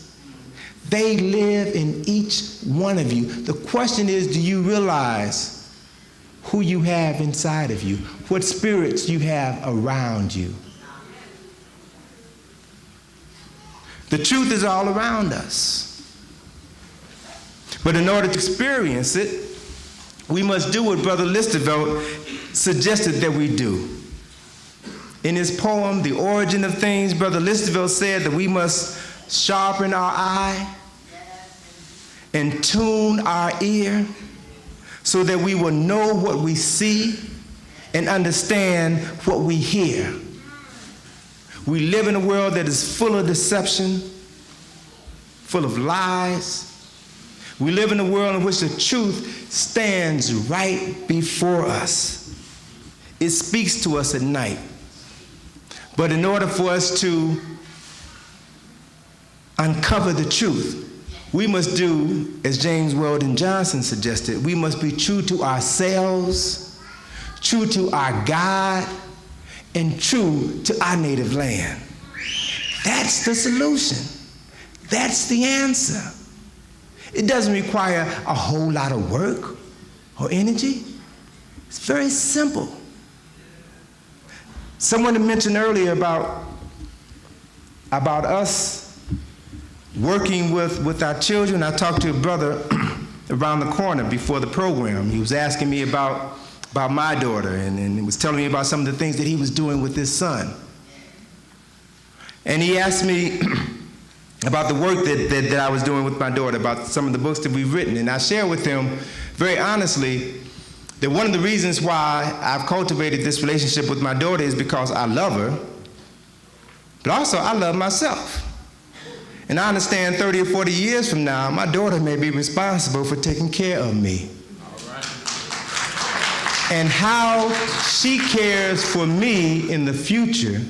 [SPEAKER 12] They live in each one of you. The question is, do you realize who you have inside of you? What spirits you have around you? The truth is all around us. But in order to experience it, we must do what Brother Listervelt suggested that we do. In his poem, The Origin of Things, Brother Listervelt said that we must sharpen our eye and tune our ear so that we will know what we see and understand what we hear. We live in a world that is full of deception, full of lies. We live in a world in which the truth stands right before us. It speaks to us at night. But in order for us to uncover the truth, we must do, as James Weldon Johnson suggested, we must be true to ourselves, true to our God, and true to our native land. That's the solution. That's the answer. It doesn't require a whole lot of work or energy. It's very simple. Someone mentioned earlier about us working with our children. I talked to a brother around the corner before the program. He was asking me about my daughter and he was telling me about some of the things that he was doing with his son. And he asked me about the work that I was doing with my daughter, about some of the books that we've written. And I shared with him very honestly that one of the reasons why I've cultivated this relationship with my daughter is because I love her, but also I love myself. And I understand 30 or 40 years from now, my daughter may be responsible for taking care of me.
[SPEAKER 9] All right.
[SPEAKER 12] And how she cares for me in the future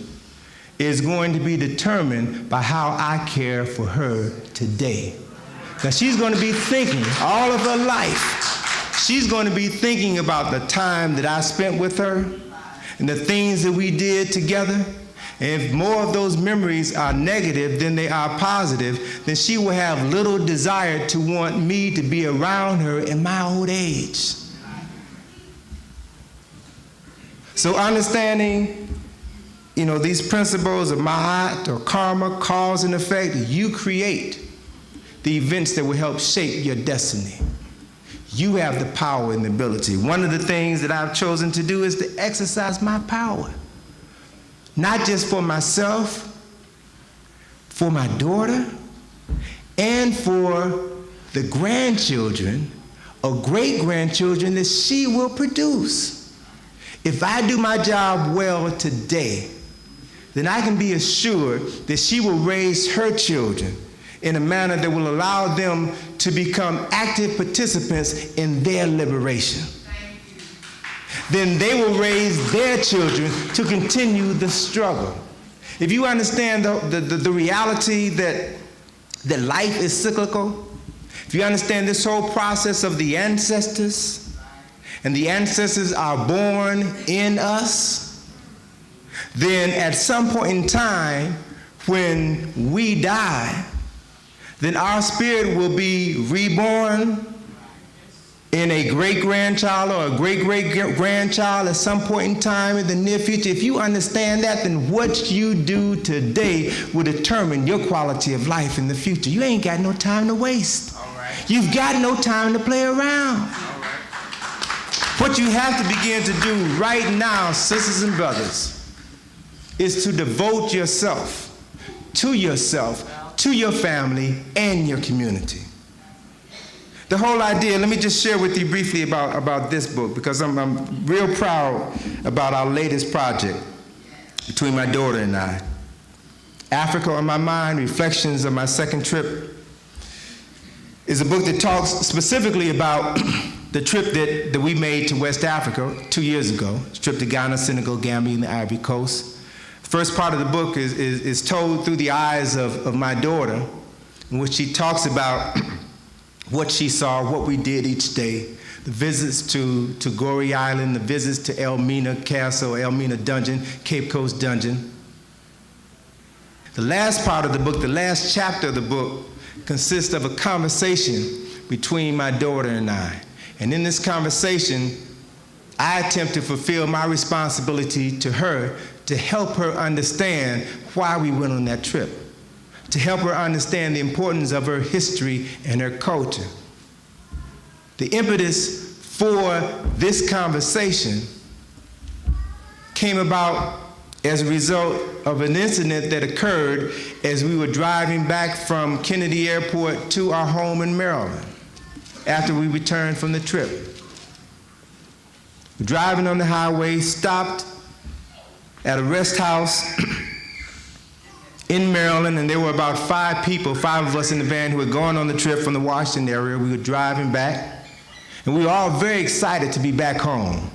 [SPEAKER 12] is going to be determined by how I care for her today. Now she's going to be thinking all of her life. She's going to be thinking about the time that I spent with her and the things that we did together. And if more of those memories are negative than they are positive, then she will have little desire to want me to be around her in my old age. So understanding, these principles of ma'at or karma, cause and effect, you create the events that will help shape your destiny. You have the power and the ability. One of the things that I've chosen to do is to exercise my power. Not just for myself, for my daughter, and for the grandchildren or great-grandchildren that she will produce. If I do my job well today, then I can be assured that she will raise her children in a manner that will allow them to become active participants in their liberation. Then they will raise their children to continue the struggle. If you understand the reality that life is cyclical, if you understand this whole process of the ancestors, and the ancestors are born in us, then at some point in time, when we die, then our spirit will be reborn in a great-grandchild or a great-great-grandchild at some point in time in the near future. If you understand that, then what you do today will determine your quality of life in the future. You ain't got no time to waste.
[SPEAKER 9] All right.
[SPEAKER 12] You've got no time to play around.
[SPEAKER 9] All right.
[SPEAKER 12] What you have to begin to do right now, sisters and brothers, is to devote yourself, to your family, and your community. The whole idea, let me just share with you briefly about this book, because I'm real proud about our latest project between my daughter and I. Africa on My Mind, Reflections of My Second Trip, is a book that talks specifically about the trip that we made to West Africa 2 years ago, a trip to Ghana, Senegal, Gambia, and the Ivory Coast. The first part of the book is told through the eyes of my daughter, in which she talks about what she saw, what we did each day, the visits to Goree Island, the visits to Elmina Castle, Elmina Dungeon, Cape Coast Dungeon. The last part of the book, the last chapter of the book, consists of a conversation between my daughter and I. And in this conversation, I attempt to fulfill my responsibility to her to help her understand why we went on that trip, to help her understand the importance of her history and her culture. The impetus for this conversation came about as a result of an incident that occurred as we were driving back from Kennedy Airport to our home in Maryland after we returned from the trip. Driving on the highway, stopped at a rest house in Maryland, and there were about 5 people, 5 of us in the van who had gone on the trip from the Washington area. We were driving back, and we were all very excited to be back home,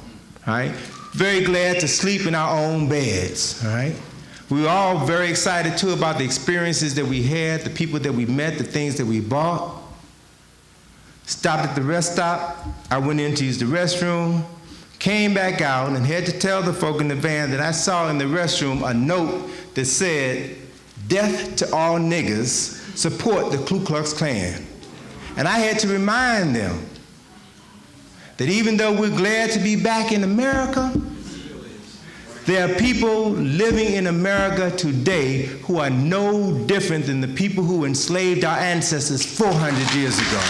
[SPEAKER 12] all right? Very glad to sleep in our own beds, all right? We were all very excited, too, about the experiences that we had, the people that we met, the things that we bought. Stopped at the rest stop. I went in to use the restroom, came back out, and had to tell the folk in the van that I saw in the restroom a note that said, "Death to all niggers, support the Ku Klux Klan." And I had to remind them that even though we're glad to be back in America, there are people living in America today who are no different than the people who enslaved our ancestors 400 years ago.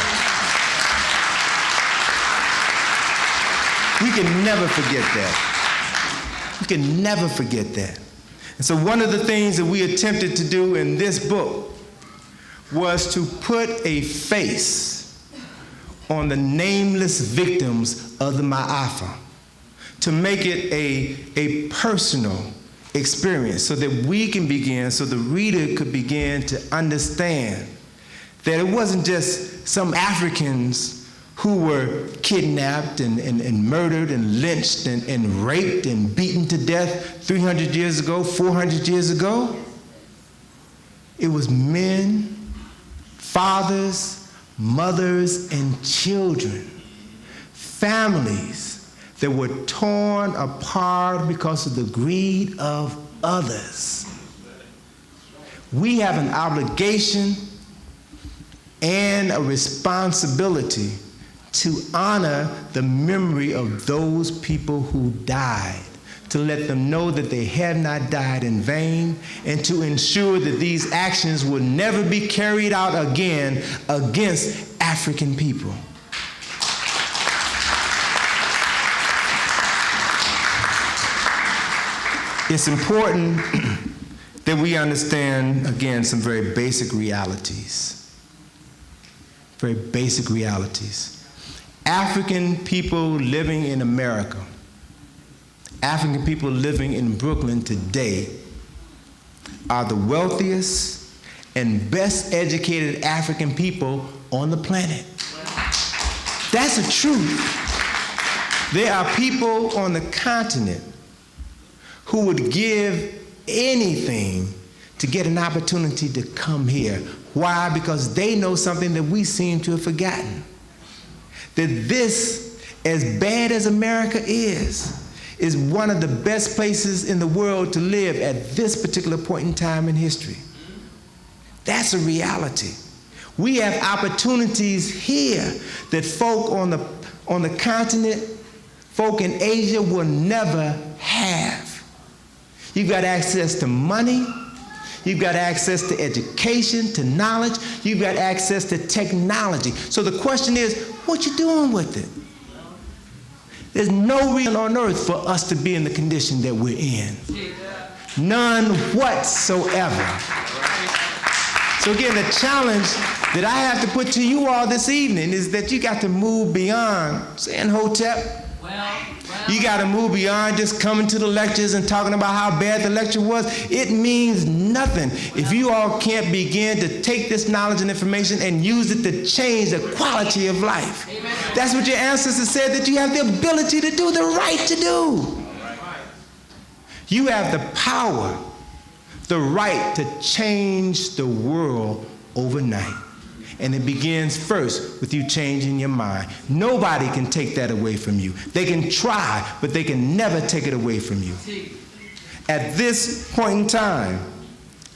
[SPEAKER 12] We can never forget that. We can never forget that. And so one of the things that we attempted to do in this book was to put a face on the nameless victims of the Ma'afa, to make it a personal experience so that we can begin, so the reader could begin to understand that it wasn't just some Africans who were kidnapped and murdered and lynched and raped and beaten to death 300 years ago, 400 years ago. It was men, fathers, mothers and children, families that were torn apart because of the greed of others. We have an obligation and a responsibility to honor the memory of those people who died, to let them know that they have not died in vain, and to ensure that these actions will never be carried out again against African people. It's important that we understand, again, some very basic realities. Very basic realities. African people living in America, African people living in Brooklyn today are the wealthiest and best educated African people on the planet. That's the truth. There are people on the continent who would give anything to get an opportunity to come here. Why? Because they know something that we seem to have forgotten. That this, as bad as America is one of the best places in the world to live at this particular point in time in history. That's a reality. We have opportunities here that folk on the continent, folk in Asia will never have. You've got access to money, you've got access to education, to knowledge, you've got access to technology. So the question is, what you doing with it? There's no reason on earth for us to be in the condition that we're in. None whatsoever. So again, the challenge that I have to put to you all this evening is that you got to move beyond saying Hotep. You got to move beyond just coming to the lectures and talking about how bad the lecture was. It means nothing if you all can't begin to take this knowledge and information and use it to change the quality of life. That's what your ancestors said, that you have the ability to do, the right to do. You have the power, the right to change the world overnight. And it begins first with you changing your mind. Nobody can take that away from you. They can try, but they can never take it away from you. At this point in time,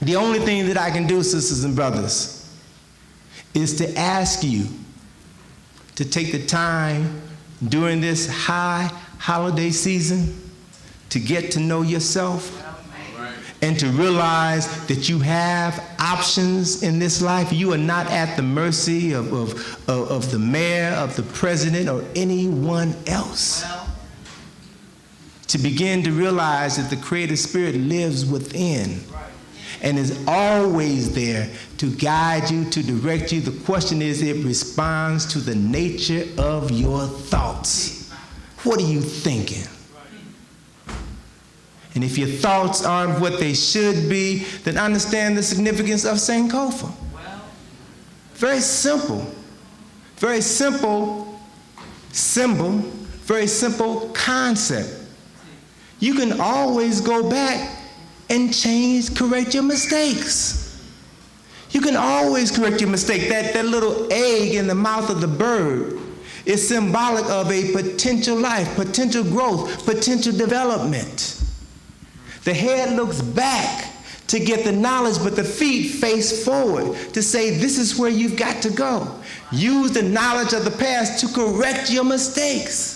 [SPEAKER 12] the only thing that I can do, sisters and brothers, is to ask you to take the time during this high holiday season to get to know yourself and to realize that you have options in this life. You are not at the mercy of the mayor, of the president, or anyone else. To begin to realize that the creative spirit lives within and is always there to guide you, to direct you. The question is, it responds to the nature of your thoughts. What are you thinking? And if your thoughts aren't what they should be, then understand the significance of Sankofa. Very simple. Very simple symbol, very simple concept. You can always go back and correct your mistakes. You can always correct your mistake. That little egg in the mouth of the bird is symbolic of a potential life, potential growth, potential development. The head looks back to get the knowledge, but the feet face forward to say, this is where you've got to go. Use the knowledge of the past to correct your mistakes.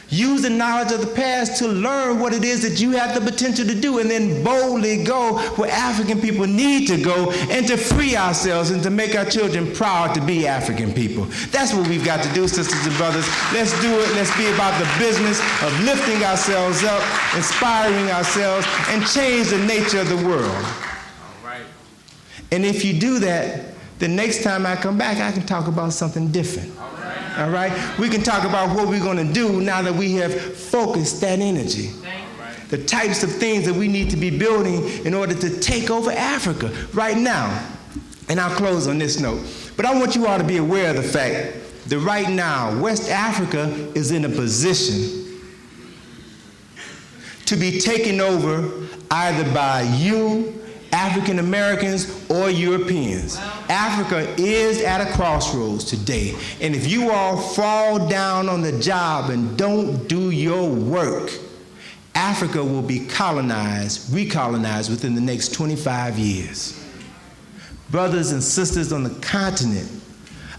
[SPEAKER 12] Use the knowledge of the past to learn what it is that you have the potential to do, and then boldly go where African people need to go, and to free ourselves and to make our children proud to be African people. That's what we've got to do, sisters and brothers. Let's do it. Let's be about the business of lifting ourselves up, inspiring ourselves, and change the nature of the world.
[SPEAKER 9] All right.
[SPEAKER 12] And if you do that, the next time I come back, I can talk about something different. All right? We can talk about what we're going to do now that we have focused that energy. The types of things that we need to be building in order to take over Africa right now. And I'll close on this note. But I want you all to be aware of the fact that right now, West Africa is in a position to be taken over either by you African Americans or Europeans. Africa is at a crossroads today. And if you all fall down on the job and don't do your work, Africa will be recolonized within the next 25 years. Brothers and sisters on the continent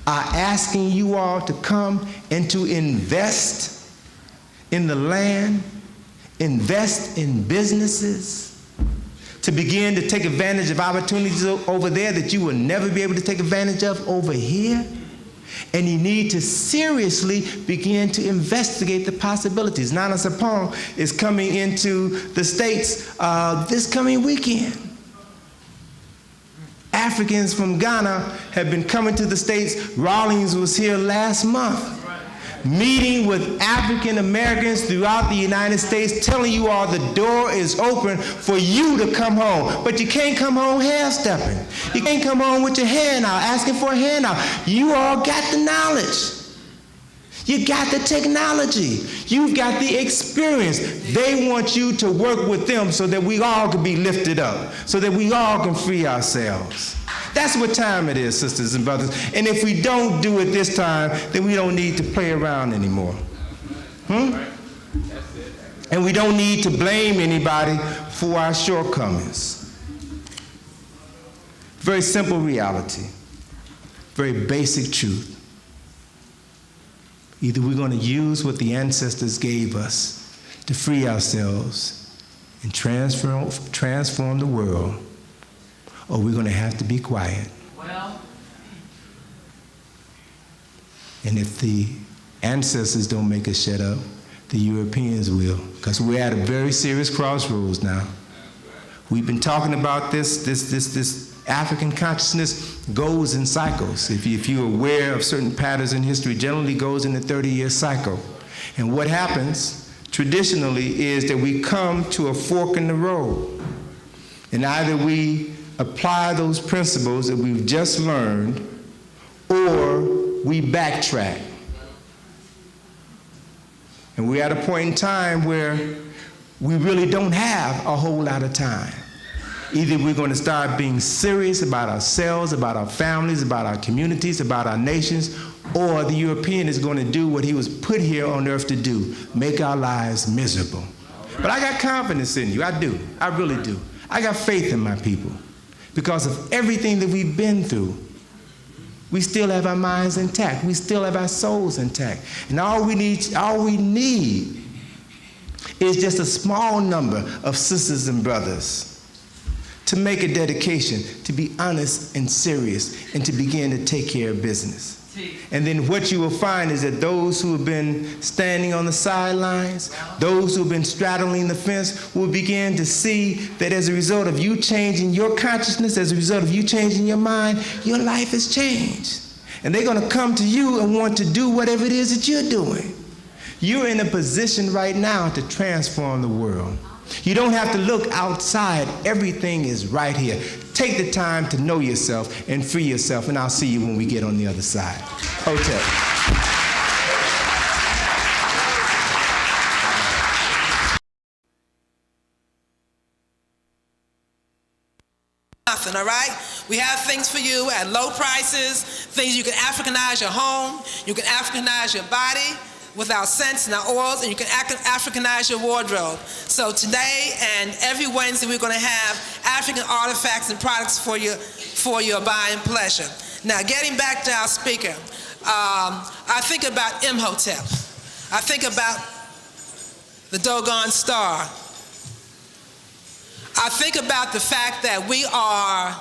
[SPEAKER 12] are asking you all to come and to invest in the land, invest in businesses, to begin to take advantage of opportunities over there that you will never be able to take advantage of over here. And you need to seriously begin to investigate the possibilities. Nana Sapong is coming into the States this coming weekend. Africans from Ghana have been coming to the States. Rawlings was here last month, meeting with African Americans throughout the United States, telling you all the door is open for you to come home. But you can't come home half-stepping. You can't come home with your hand out, asking for a handout. You all got the knowledge. You got the technology. You've got the experience. They want you to work with them so that we all can be lifted up, so that we all can free ourselves. That's what time it is, sisters and brothers. And if we don't do it this time, then we don't need to play around anymore. And we don't need to blame anybody for our shortcomings. Very simple reality. Very basic truth. Either we're going to use what the ancestors gave us to free ourselves and transform the world, or we're going to have to be quiet.
[SPEAKER 4] Well.
[SPEAKER 12] And if the ancestors don't make us shut up, the Europeans will, because we're at a very serious crossroads now. We've been talking about this African consciousness goes in cycles. If you're aware of certain patterns in history, generally goes in a 30-year cycle. And what happens traditionally is that we come to a fork in the road. And either we apply those principles that we've just learned, or we backtrack. And we're at a point in time where we really don't have a whole lot of time. Either we're going to start being serious about ourselves, about our families, about our communities, about our nations, or the European is going to do what he was put here on earth to do, make our lives miserable. But I got confidence in you. I do. I really do. I got faith in my people. Because of everything that we've been through, we still have our minds intact. We still have our souls intact. And all we need is just a small number of sisters and brothers to make a dedication, to be honest and serious, and to begin to take care of business. And then what you will find is that those who have been standing on the sidelines, those who have been straddling the fence, will begin to see that as a result of you changing your consciousness, as a result of you changing your mind, your life has changed. And they're going to come to you and want to do whatever it is that you're doing. You're in a position right now to transform the world. You don't have to look outside. Everything is right here. Take the time to know yourself and free yourself, and I'll see you when we get on the other side. Hotel.
[SPEAKER 13] Nothing, all right? We have things for you at low prices, things you can Africanize your home, you can Africanize your body with our scents and our oils, and you can Africanize your wardrobe. So today and every Wednesday we're going to have African artifacts and products for your buying pleasure. Now, getting back to our speaker, I think about Imhotep. I think about the Dogon Star. I think about the fact that we are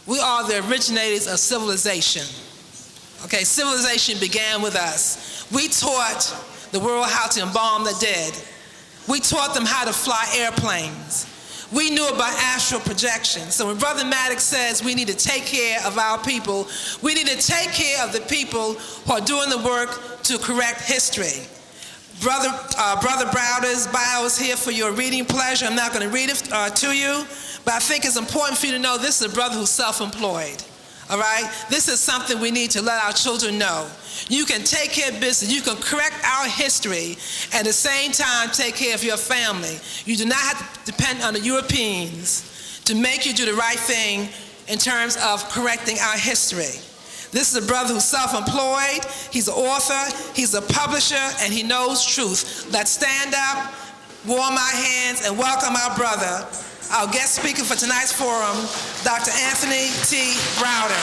[SPEAKER 13] the originators of civilization. Okay, civilization began with us. We taught the world how to embalm the dead. We taught them how to fly airplanes. We knew about astral projection. So when Brother Maddox says we need to take care of our people, we need to take care of the people who are doing the work to correct history. Brother Browder's bio is here for your reading pleasure. I'm not going to read it to you, but I think it's important for you to know this is a brother who's self-employed. All right? This is something we need to let our children know. You can take care of business. You can correct our history and at the same time take care of your family. You do not have to depend on the Europeans to make you do the right thing in terms of correcting our history. This is a brother who's self-employed, he's an author, he's a publisher, and he knows truth. Let's stand up, warm our hands, and welcome our brother, our guest speaker for tonight's forum, Dr. Anthony T. Browder.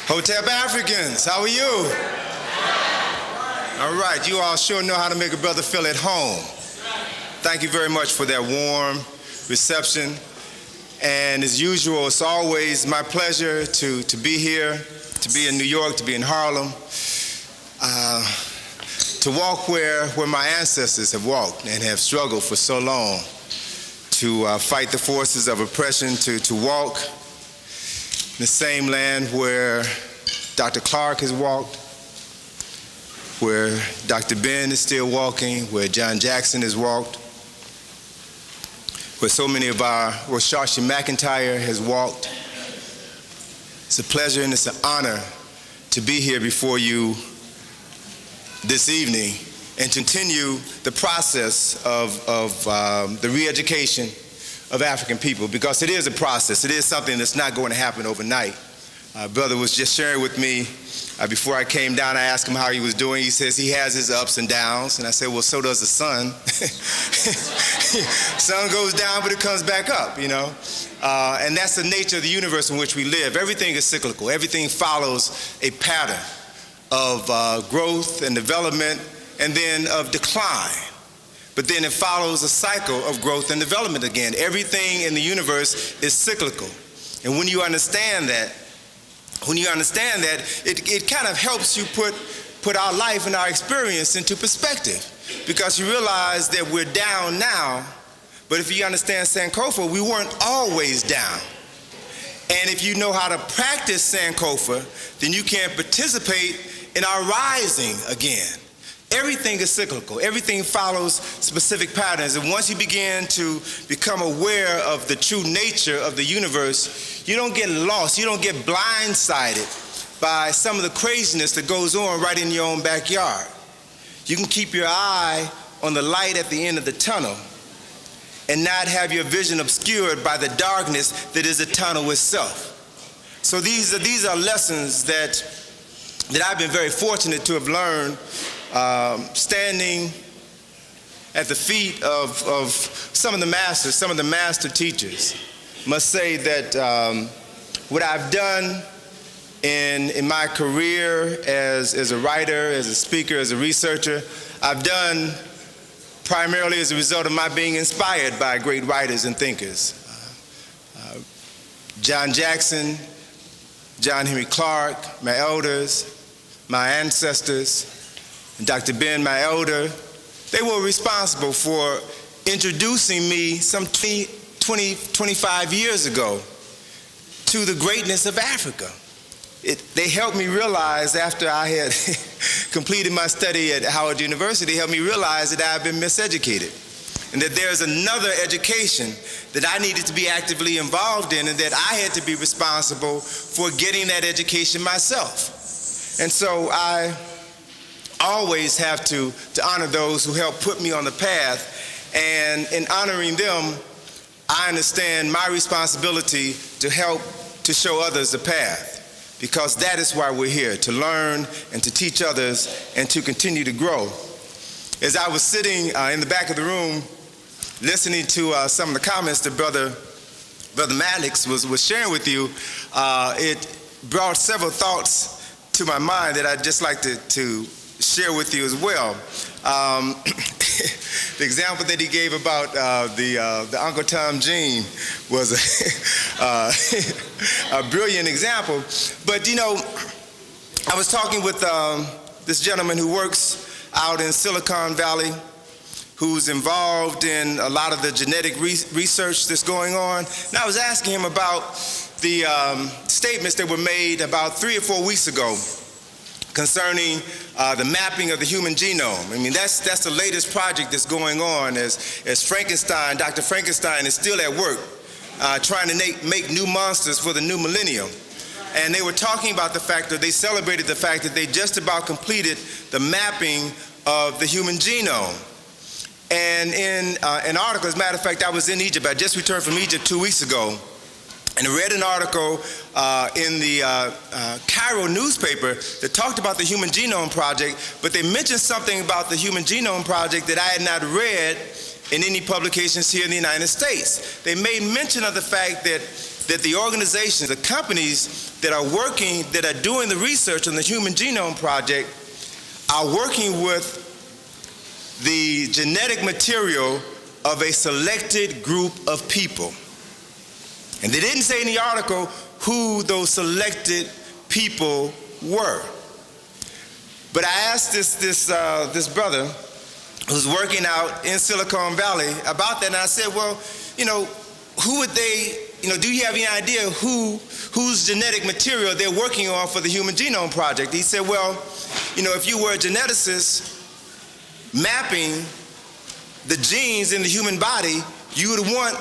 [SPEAKER 12] Hotep Africans, how are you? All right, you all sure know how to make a brother feel at home. Thank you very much for that warm reception. And as usual, it's always my pleasure to be here, to be in New York, to be in Harlem, to walk where my ancestors have walked and have struggled for so long, to fight the forces of oppression, to walk in the same land where Dr. Clark has walked, where Dr. Ben is still walking, where John Jackson has walked, where so many of where Shashi McIntyre has walked. It's a pleasure and it's an honor to be here before you this evening and continue the process of the re-education of African people, because it is a process. It is something that's not going to happen overnight. Brother was just sharing with me before I came down. I asked him how he was doing. He says he has his ups and downs, and I said, well, so does the sun. Sun goes down, but it comes back up, you know. And that's the nature of the universe in which we live. Everything is cyclical. Everything follows a pattern of growth and development, and then of decline. But then it follows a cycle of growth and development again. Everything in the universe is cyclical. And when you understand that, it kind of helps you put our life and our experience into perspective, because you realize that we're down now, but if you understand Sankofa, we weren't always down. And if you know how to practice Sankofa, then you can participate in our rising again. everything is cyclical. Everything follows specific patterns. And once you begin to become aware of the true nature of the universe, you don't get lost. You don't get blindsided by some of the craziness that goes on right in your own backyard. You can keep your eye on the light at the end of the tunnel and not have your vision obscured by the darkness that is the tunnel itself. So these are lessons that I've been very fortunate to have learned standing at the feet of some of the masters, some of the master teachers. Must say that what I've done in my career as a writer, as a speaker, as a researcher, I've done primarily as a result of my being inspired by great writers and thinkers. John Jackson, John Henry Clark, my elders, my ancestors, and Dr. Ben, my elder, they were responsible for introducing me some 25 years ago to the greatness of Africa. They helped me realize, after I had completed my study at Howard University, they helped me realize that I had been miseducated and that there's another education that I needed to be actively involved in and that I had to be responsible for getting that education myself. And so I always have to honor those who helped put me on the path, and in honoring them, I understand my responsibility to help to show others the path. Because that is why we're here, to learn and to teach others and to continue to grow. As I was sitting in the back of the room listening to some of the comments that Brother Maddox was sharing with you, it brought several thoughts to my mind that I'd just like to share with you as well. The example that he gave about the Uncle Tom jean was a brilliant example. But you know, I was talking with this gentleman who works out in Silicon Valley, who's involved in a lot of the genetic research that's going on. And I was asking him about the statements that were made about 3 or 4 weeks ago concerning the mapping of the human genome. I mean, that's the latest project that's going on as Frankenstein, Dr. Frankenstein is still at work trying to make new monsters for the new millennium. And they were talking about the fact that they celebrated the fact that they just about completed the mapping of the human genome. And in an article, as a matter of fact, I was in Egypt. I just returned from Egypt 2 weeks ago. And I read an article in the Cairo newspaper that talked about the Human Genome Project, but they mentioned something about the Human Genome Project that I had not read in any publications here in the United States. They made mention of the fact that the organizations, the companies that are working, that are doing the research on the Human Genome Project are working with the genetic material of a selected group of people. And they didn't say in the article who those selected people were. But I asked this brother who's working out in Silicon Valley about that, and I said, well, you know, who would they, you know, do you have any idea whose genetic material they're working on for the Human Genome Project? He said, well, you know, if you were a geneticist mapping the genes in the human body, you would want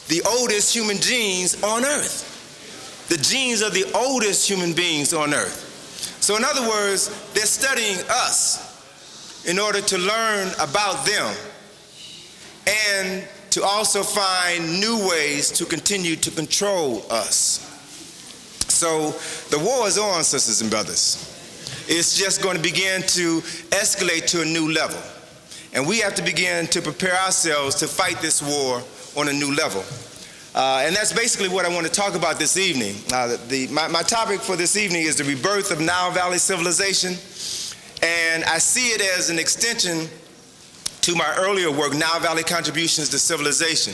[SPEAKER 12] the oldest human genes on Earth. The genes of the oldest human beings on Earth. So in other words, they're studying us in order to learn about them and to also find new ways to continue to control us. So the war is on, sisters and brothers. It's just going to begin to escalate to a new level. And we have to begin to prepare ourselves to fight this war on a new level. And that's basically what I want to talk about this evening. My topic for this evening is the rebirth of Nile Valley civilization. And I see it as an extension to my earlier work, Nile Valley Contributions to Civilization,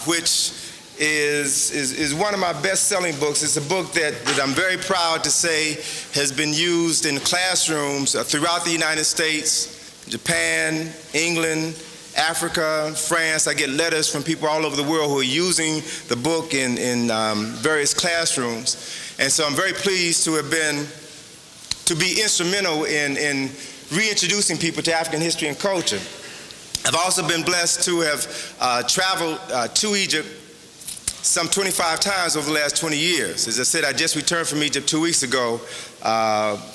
[SPEAKER 12] which is one of my best-selling books. It's a book that I'm very proud to say has been used in classrooms throughout the United States, Japan, England, Africa, France. I get letters from people all over the world who are using the book in various classrooms. And so I'm very pleased to be instrumental in reintroducing people to African history and culture. I've also been blessed to have traveled to Egypt some 25 times over the last 20 years. As I said, I just returned from Egypt 2 weeks ago,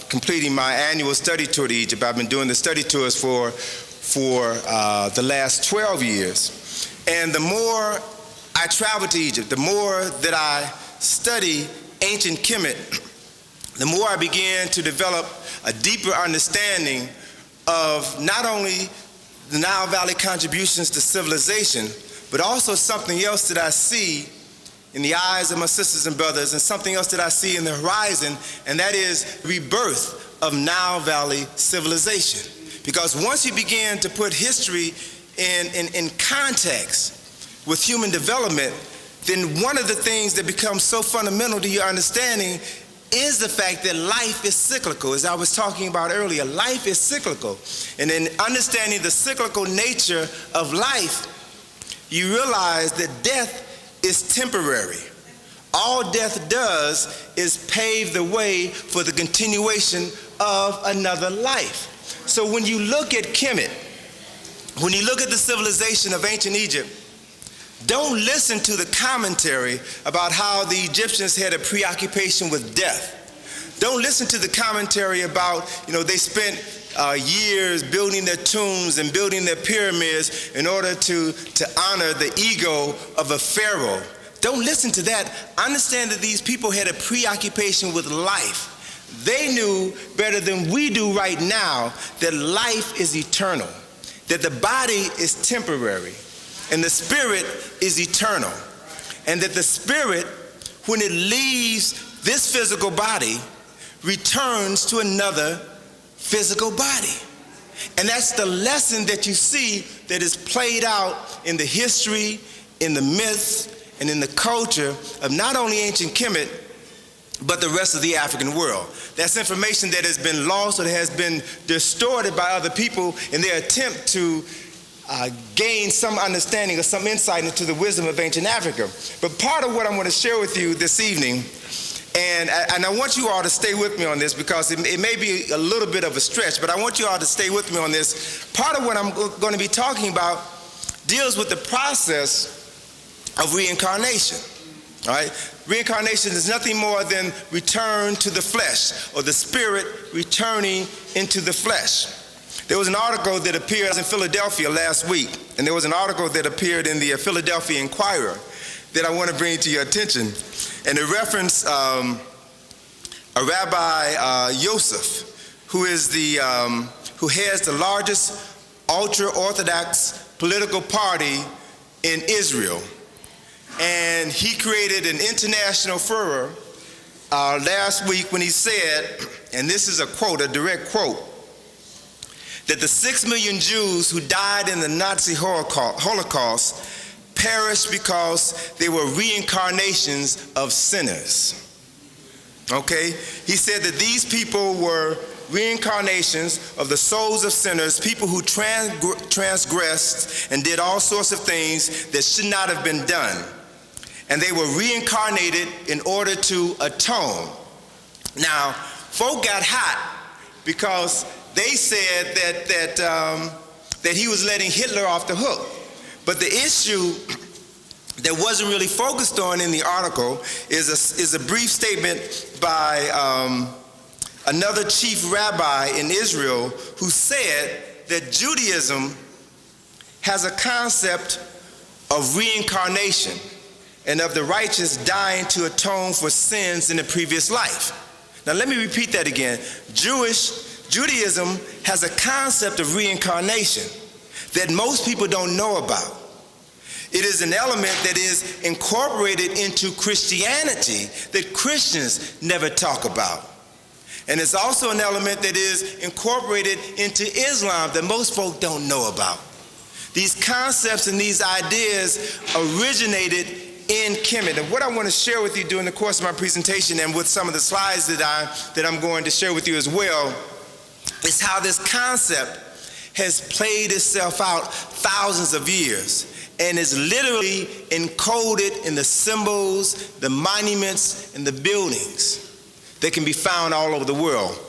[SPEAKER 12] completing my annual study tour to Egypt. I've been doing the study tours for the last 12 years. And the more I travel to Egypt, the more that I study ancient Kemet, the more I began to develop a deeper understanding of not only the Nile Valley contributions to civilization, but also something else that I see in the eyes of my sisters and brothers, and something else that I see in the horizon, and that is rebirth of Nile Valley civilization. Because once you begin to put history in context with human development, then one of the things that becomes so fundamental to your understanding is the fact that life is cyclical. As I was talking about earlier, life is cyclical. And in understanding the cyclical nature of life, you realize that death is temporary. All death does is pave the way for the continuation of another life. So when you look at Kemet, when you look at the civilization of ancient Egypt, don't listen to the commentary about how the Egyptians had a preoccupation with death. Don't listen to the commentary about, they spent years building their tombs and building their pyramids in order to honor the ego of a pharaoh. Don't listen to that. Understand that these people had a preoccupation with life. They knew better than we do right now that life is eternal, that the body is temporary, and the spirit is eternal. And that the spirit, when it leaves this physical body, returns to another physical body. And that's the lesson that you see that is played out in the history, in the myths, and in the culture of not only ancient Kemet, but the rest of the African world. That's information that has been lost or that has been distorted by other people in their attempt to gain some understanding or some insight into the wisdom of ancient Africa. But part of what I want to share with you this evening, and I want you all to stay with me on this because it may be a little bit of a stretch, but I want you all to stay with me on this. Part of what I'm going to be talking about deals with the process of reincarnation. All right? Reincarnation is nothing more than return to the flesh, or the spirit returning into the flesh. There was an article that appeared in Philadelphia last week, and there was an article that appeared in the Philadelphia Inquirer that I want to bring to your attention. And it referenced a Rabbi Yosef, who has the largest ultra-Orthodox political party in Israel. And he created an international furor last week when he said, and this is a quote, a direct quote, that the 6 million Jews who died in the Nazi Holocaust perished because they were reincarnations of sinners. Okay? He said that these people were reincarnations of the souls of sinners, people who transgressed and did all sorts of things that should not have been done. And they were reincarnated in order to atone. Now, folk got hot because they said that he was letting Hitler off the hook. But the issue that wasn't really focused on in the article is a brief statement by another chief rabbi in Israel who said that Judaism has a concept of reincarnation and of the righteous dying to atone for sins in the previous life. Now let me repeat that again. Judaism has a concept of reincarnation that most people don't know about. It is an element that is incorporated into Christianity that Christians never talk about. And it's also an element that is incorporated into Islam that most folk don't know about. These concepts and these ideas originated in Kemet. And what I want to share with you during the course of my presentation and with some of the slides that I'm going to share with you as well is how this concept has played itself out thousands of years and is literally encoded in the symbols, the monuments, and the buildings that can be found all over the world.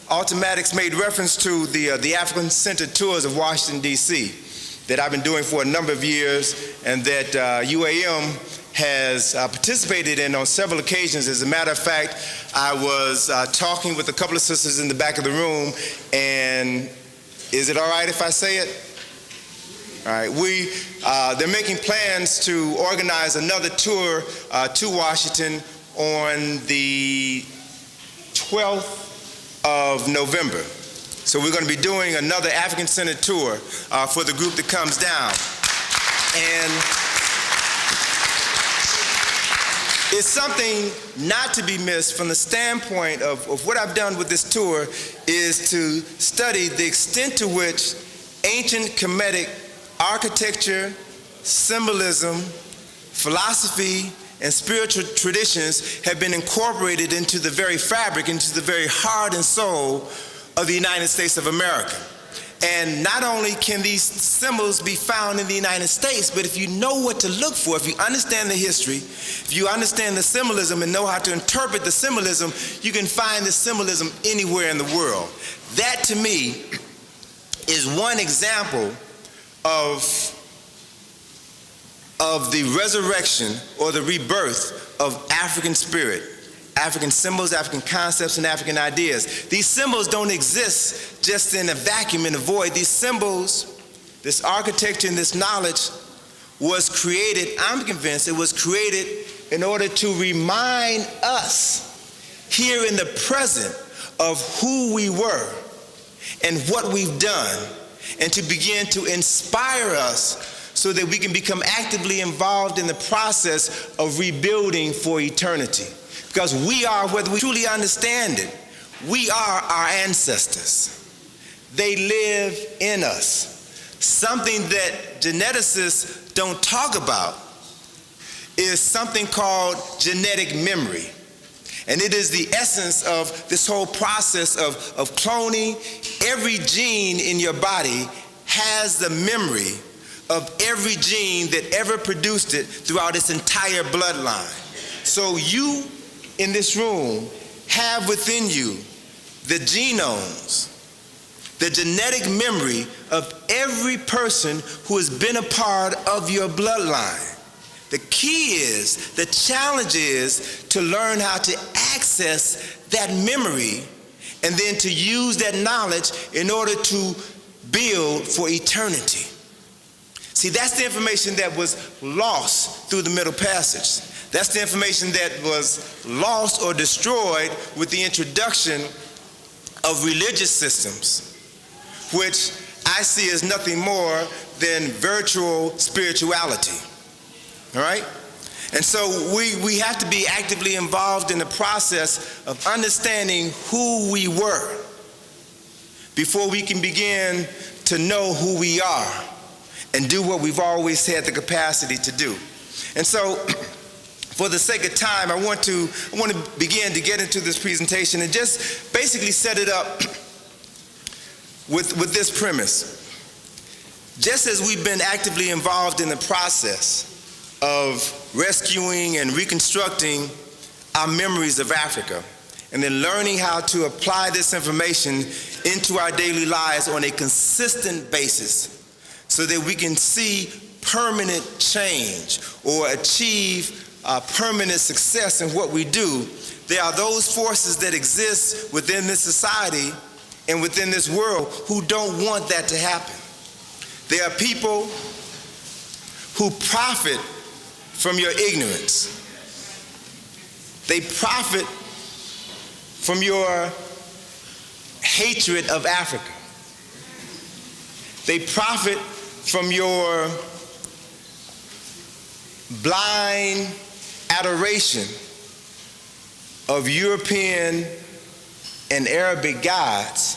[SPEAKER 12] Automatics made reference to the African-centered tours of Washington, D.C. that I've been doing for a number of years and that UAM has participated in on several occasions. As a matter of fact, I was talking with a couple of sisters in the back of the room, and is it all right if I say it? All right, they're making plans to organize another tour to Washington on the 12th of November. So we're going to be doing another African-centered tour for the group that comes down. And it's something not to be missed from the standpoint of what I've done with this tour is to study the extent to which ancient Kemetic architecture, symbolism, philosophy, and spiritual traditions have been incorporated into the very fabric, into the very heart and soul of the United States of America. And not only can these symbols be found in the United States, but if you know what to look for, if you understand the history, if you understand the symbolism and know how to interpret the symbolism, you can find the symbolism anywhere in the world. That, to me, is one example of the resurrection or the rebirth of African spirit, African symbols, African concepts, and African ideas. These symbols don't exist just in a vacuum, in a void. These symbols, this architecture and this knowledge was created, I'm convinced, it was created in order to remind us here in the present of who we were and what we've done, and to begin to inspire us so that we can become actively involved in the process of rebuilding for eternity. Because we are, whether we truly understand it, we are our ancestors. They live in us. Something that geneticists don't talk about is something called genetic memory. And it is the essence of this whole process of cloning. Every gene in your body has the memory of every gene that ever produced it throughout its entire bloodline. So you in this room have within you the genomes, the genetic memory of every person who has been a part of your bloodline. The key is, the challenge is to learn how to access that memory and then to use that knowledge in order to build for eternity. See, that's the information that was lost through the Middle Passage. That's the information that was lost or destroyed with the introduction of religious systems, which I see as nothing more than virtual spirituality. All right? And so we have to be actively involved in the process of understanding who we were before we can begin to know who we are and do what we've always had the capacity to do. And so, for the sake of time, I want to begin to get into this presentation and just basically set it up with this premise. Just as we've been actively involved in the process of rescuing and reconstructing our memories of Africa, and then learning how to apply this information into our daily lives on a consistent basis so that we can see permanent change or achieve permanent success in what we do, there are those forces that exist within this society and within this world who don't want that to happen. There are people who profit from your ignorance. They profit from your hatred of Africa. They profit from your blind adoration of European and Arabic gods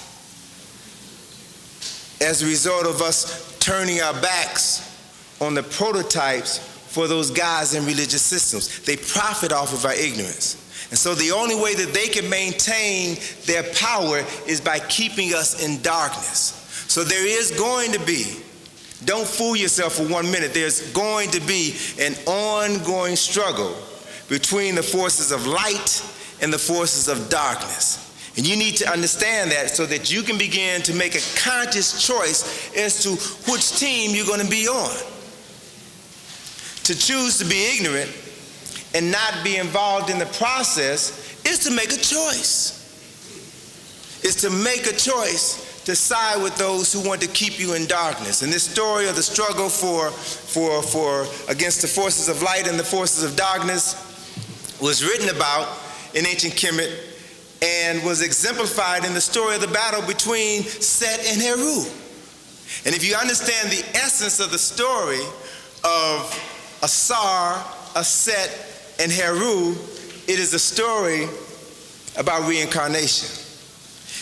[SPEAKER 12] as a result of us turning our backs on the prototypes for those gods and religious systems. They profit off of our ignorance. And so the only way that they can maintain their power is by keeping us in darkness. So there is going to be, don't fool yourself for 1 minute, there's going to be an ongoing struggle between the forces of light and the forces of darkness. And you need to understand that so that you can begin to make a conscious choice as to which team you're going to be on. To choose to be ignorant and not be involved in the process is to make a choice. It's to make a choice to side with those who want to keep you in darkness. And this story of the struggle against the forces of light and the forces of darkness was written about in ancient Kemet and was exemplified in the story of the battle between Set and Heru. And if you understand the essence of the story of Asar, Aset, and Heru, it is a story about reincarnation.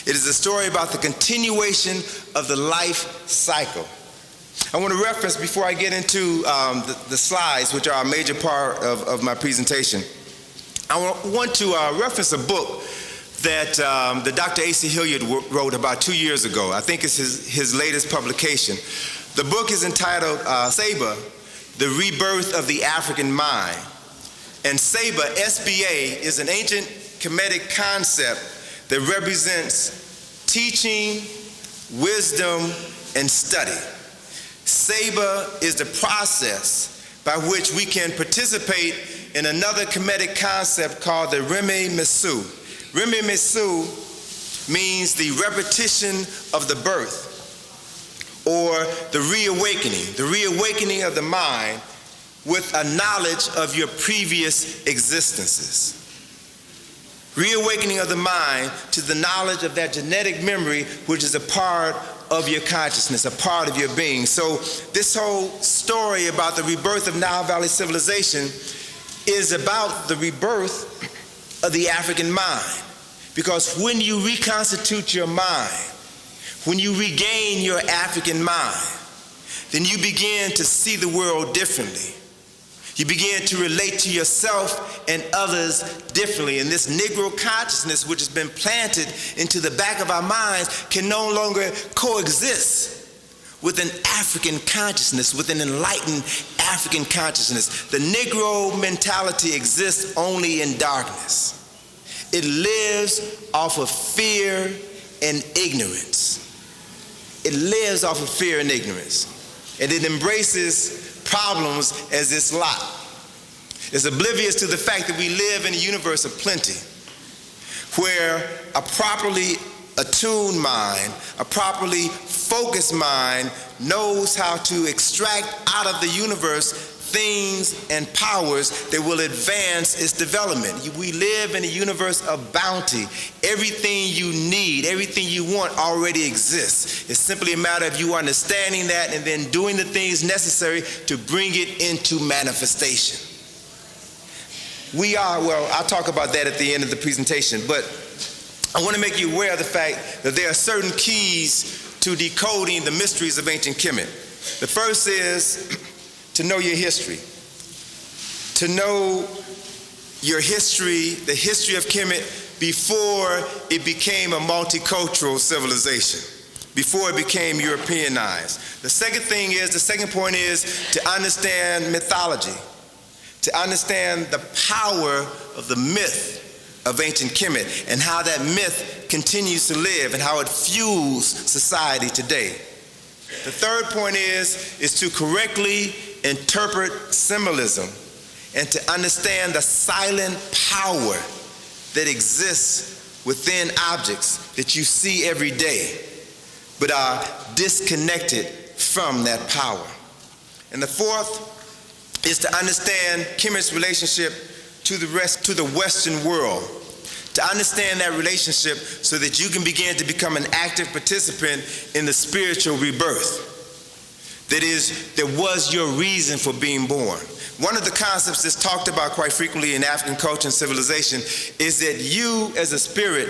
[SPEAKER 12] It is a story about the continuation of the life cycle. I want to reference, before I get into the slides, which are a major part of my presentation, I want to reference a book that the Dr. A.C. Hilliard wrote about 2 years ago. I think it's his latest publication. The book is entitled Saba, The Rebirth of the African Mind. And Saba, SBA, is an ancient Kemetic concept that represents teaching, wisdom, and study. Saba is the process by which we can participate in another Kemetic concept called the Reme Mesu. Reme Mesu means the repetition of the birth, or the reawakening of the mind with a knowledge of your previous existences. Reawakening of the mind to the knowledge of that genetic memory, which is a part of your consciousness, a part of your being. So this whole story about the rebirth of Nile Valley civilization is about the rebirth of the African mind. Because when you reconstitute your mind, when you regain your African mind, then you begin to see the world differently. You begin to relate to yourself and others differently. And this Negro consciousness, which has been planted into the back of our minds, can no longer coexist with an African consciousness, with an enlightened African consciousness. The Negro mentality exists only in darkness. It lives off of fear and ignorance. It lives off of fear and ignorance. And it embraces problems as its lot. It's oblivious to the fact that we live in a universe of plenty, where a properly attuned mind, a properly focused mind knows how to extract out of the universe things and powers that will advance its development. We live in a universe of bounty. Everything you need, everything you want already exists. It's simply a matter of you understanding that and then doing the things necessary to bring it into manifestation. I'll talk about that at the end of the presentation, but I want to make you aware of the fact that there are certain keys to decoding the mysteries of ancient Kemet. The first is to know your history. To know your history, the history of Kemet before it became a multicultural civilization, before it became Europeanized. The second point is to understand mythology, to understand the power of the myth of ancient Kemet and how that myth continues to live and how it fuels society today. The third point is to correctly interpret symbolism and to understand the silent power that exists within objects that you see every day but are disconnected from that power. And the fourth is to understand Kemet's relationship to the Western world, to understand that relationship so that you can begin to become an active participant in the spiritual rebirth. That is, there was your reason for being born. One of the concepts that's talked about quite frequently in African culture and civilization is that you as a spirit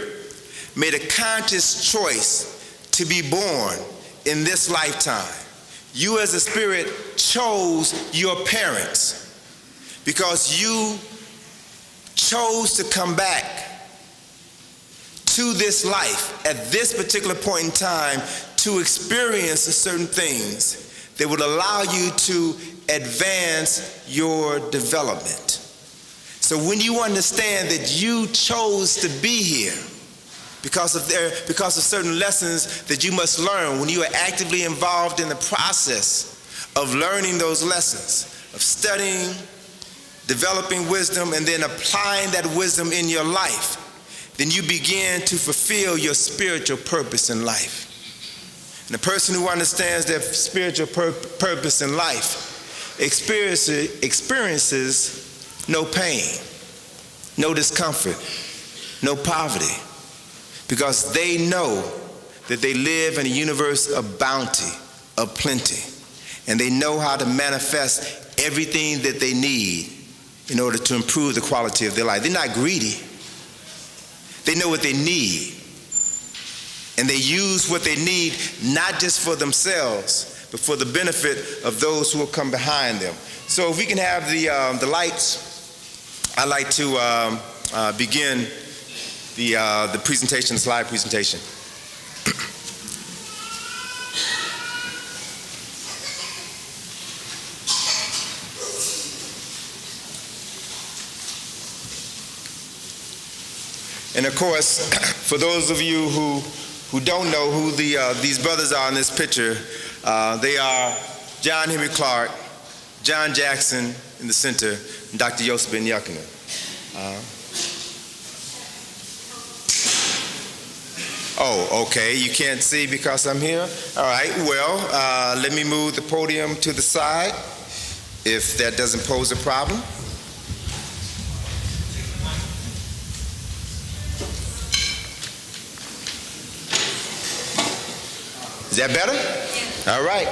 [SPEAKER 12] made a conscious choice to be born in this lifetime. You as a spirit chose your parents because you chose to come back to this life at this particular point in time to experience certain things that would allow you to advance your development. So when you understand that you chose to be here because of certain lessons that you must learn when you are actively involved in the process of learning those lessons, of studying, developing wisdom, and then applying that wisdom in your life, then you begin to fulfill your spiritual purpose in life. And the person who understands their spiritual purpose in life experiences no pain, no discomfort, no poverty, because they know that they live in a universe of bounty, of plenty, and they know how to manifest everything that they need in order to improve the quality of their life. They're not greedy. They know what they need, and they use what they need not just for themselves, but for the benefit of those who will come behind them. So if we can have the lights, I'd like to begin the presentation, the slide presentation. And of course, for those of you who don't know who these brothers are in this picture, they are John Henry Clark, John Jackson in the center, and Dr. Yosef Ben Yakina. Oh, okay, you can't see because I'm here? All right, well, let me move the podium to the side if that doesn't pose a problem. Is that better? Yeah. All right.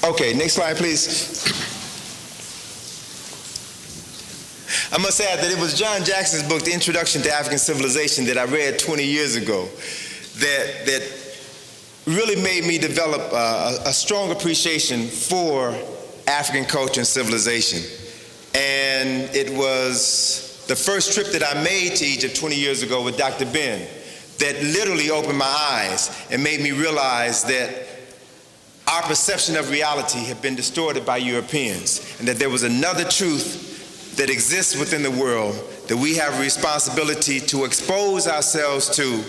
[SPEAKER 12] Okay, next slide, please. I must add that it was John Jackson's book, The Introduction to African Civilization, that I read 20 years ago, that really made me develop a strong appreciation for African culture and civilization. And it was the first trip that I made to Egypt 20 years ago with Dr. Ben that literally opened my eyes and made me realize that our perception of reality had been distorted by Europeans, and that there was another truth that exists within the world that we have a responsibility to expose ourselves to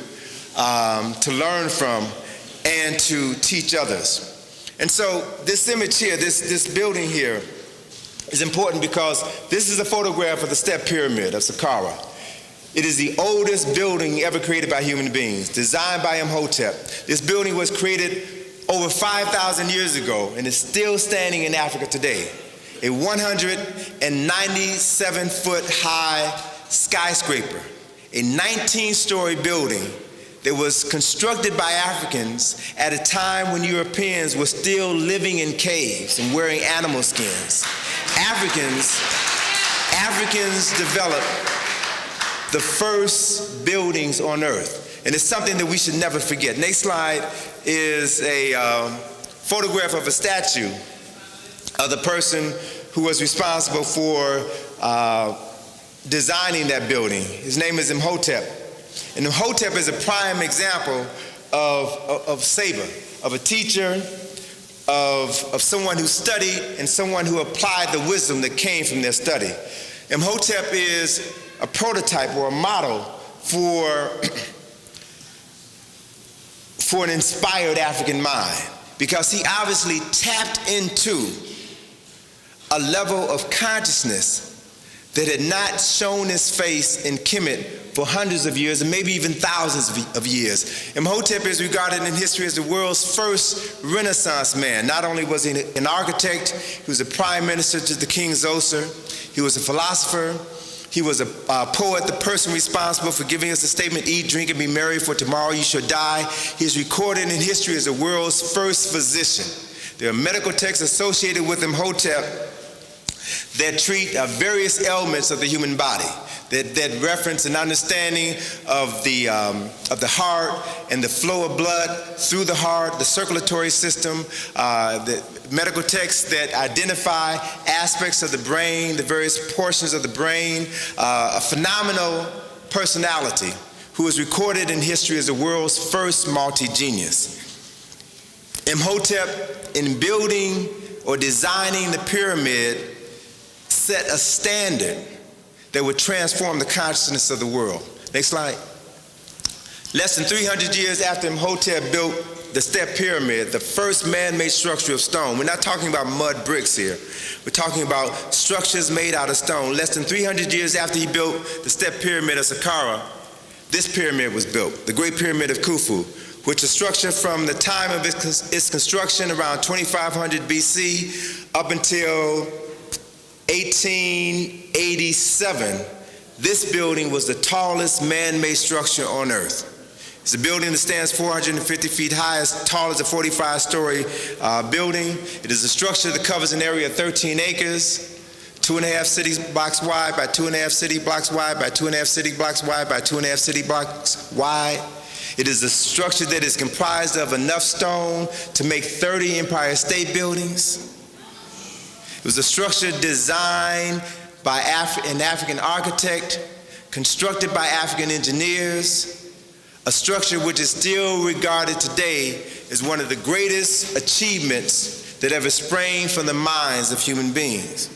[SPEAKER 12] learn from, and to teach others. And so this image here, this building here, is important because this is a photograph of the Step Pyramid of Saqqara. It is the oldest building ever created by human beings, designed by Imhotep. This building was created over 5,000 years ago and is still standing in Africa today. A 197-foot high skyscraper, a 19-story building that was constructed by Africans at a time when Europeans were still living in caves and wearing animal skins. Africans developed the first buildings on earth, and it's something that we should never forget. Next slide is a photograph of a statue of the person who was responsible for designing that building. His name is Imhotep. And Imhotep is a prime example of Saber, of a teacher, of someone who studied and someone who applied the wisdom that came from their study. Imhotep is a prototype or a model for an inspired African mind, because he obviously tapped into a level of consciousness that had not shown its face in Kemet for hundreds of years and maybe even thousands of years. Imhotep is regarded in history as the world's first Renaissance man. Not only was he an architect, he was a prime minister to the King Zoser, he was a philosopher, he was a poet, the person responsible for giving us the statement, "Eat, drink, and be merry, for tomorrow you shall die." He is recorded in history as the world's first physician. There are medical texts associated with Imhotep that treat various ailments of the human body, that reference an understanding of the heart and the flow of blood through the heart, the circulatory system, the medical texts that identify aspects of the brain, the various portions of the brain, a phenomenal personality who is recorded in history as the world's first multi-genius. Imhotep, in building or designing the pyramid, set a standard that would transform the consciousness of the world. Next slide. Less than 300 years after Imhotep built the step pyramid, the first man-made structure of stone. We're not talking about mud bricks here. We're talking about structures made out of stone. Less than 300 years after he built the step pyramid of Saqqara, this pyramid was built, the Great Pyramid of Khufu, which is structured from the time of its construction around 2500 BC up until 1887. This building was the tallest man-made structure on Earth. It's a building that stands 450 feet high, as tall as a 45-story building. It is a structure that covers an area of 13 acres, 2.5 city blocks wide by 2.5 city blocks wide by 2.5 city blocks wide by 2.5 city blocks wide. It is a structure that is comprised of enough stone to make 30 Empire State Buildings. It was a structure designed by an African architect, constructed by African engineers, a structure which is still regarded today as one of the greatest achievements that ever sprang from the minds of human beings.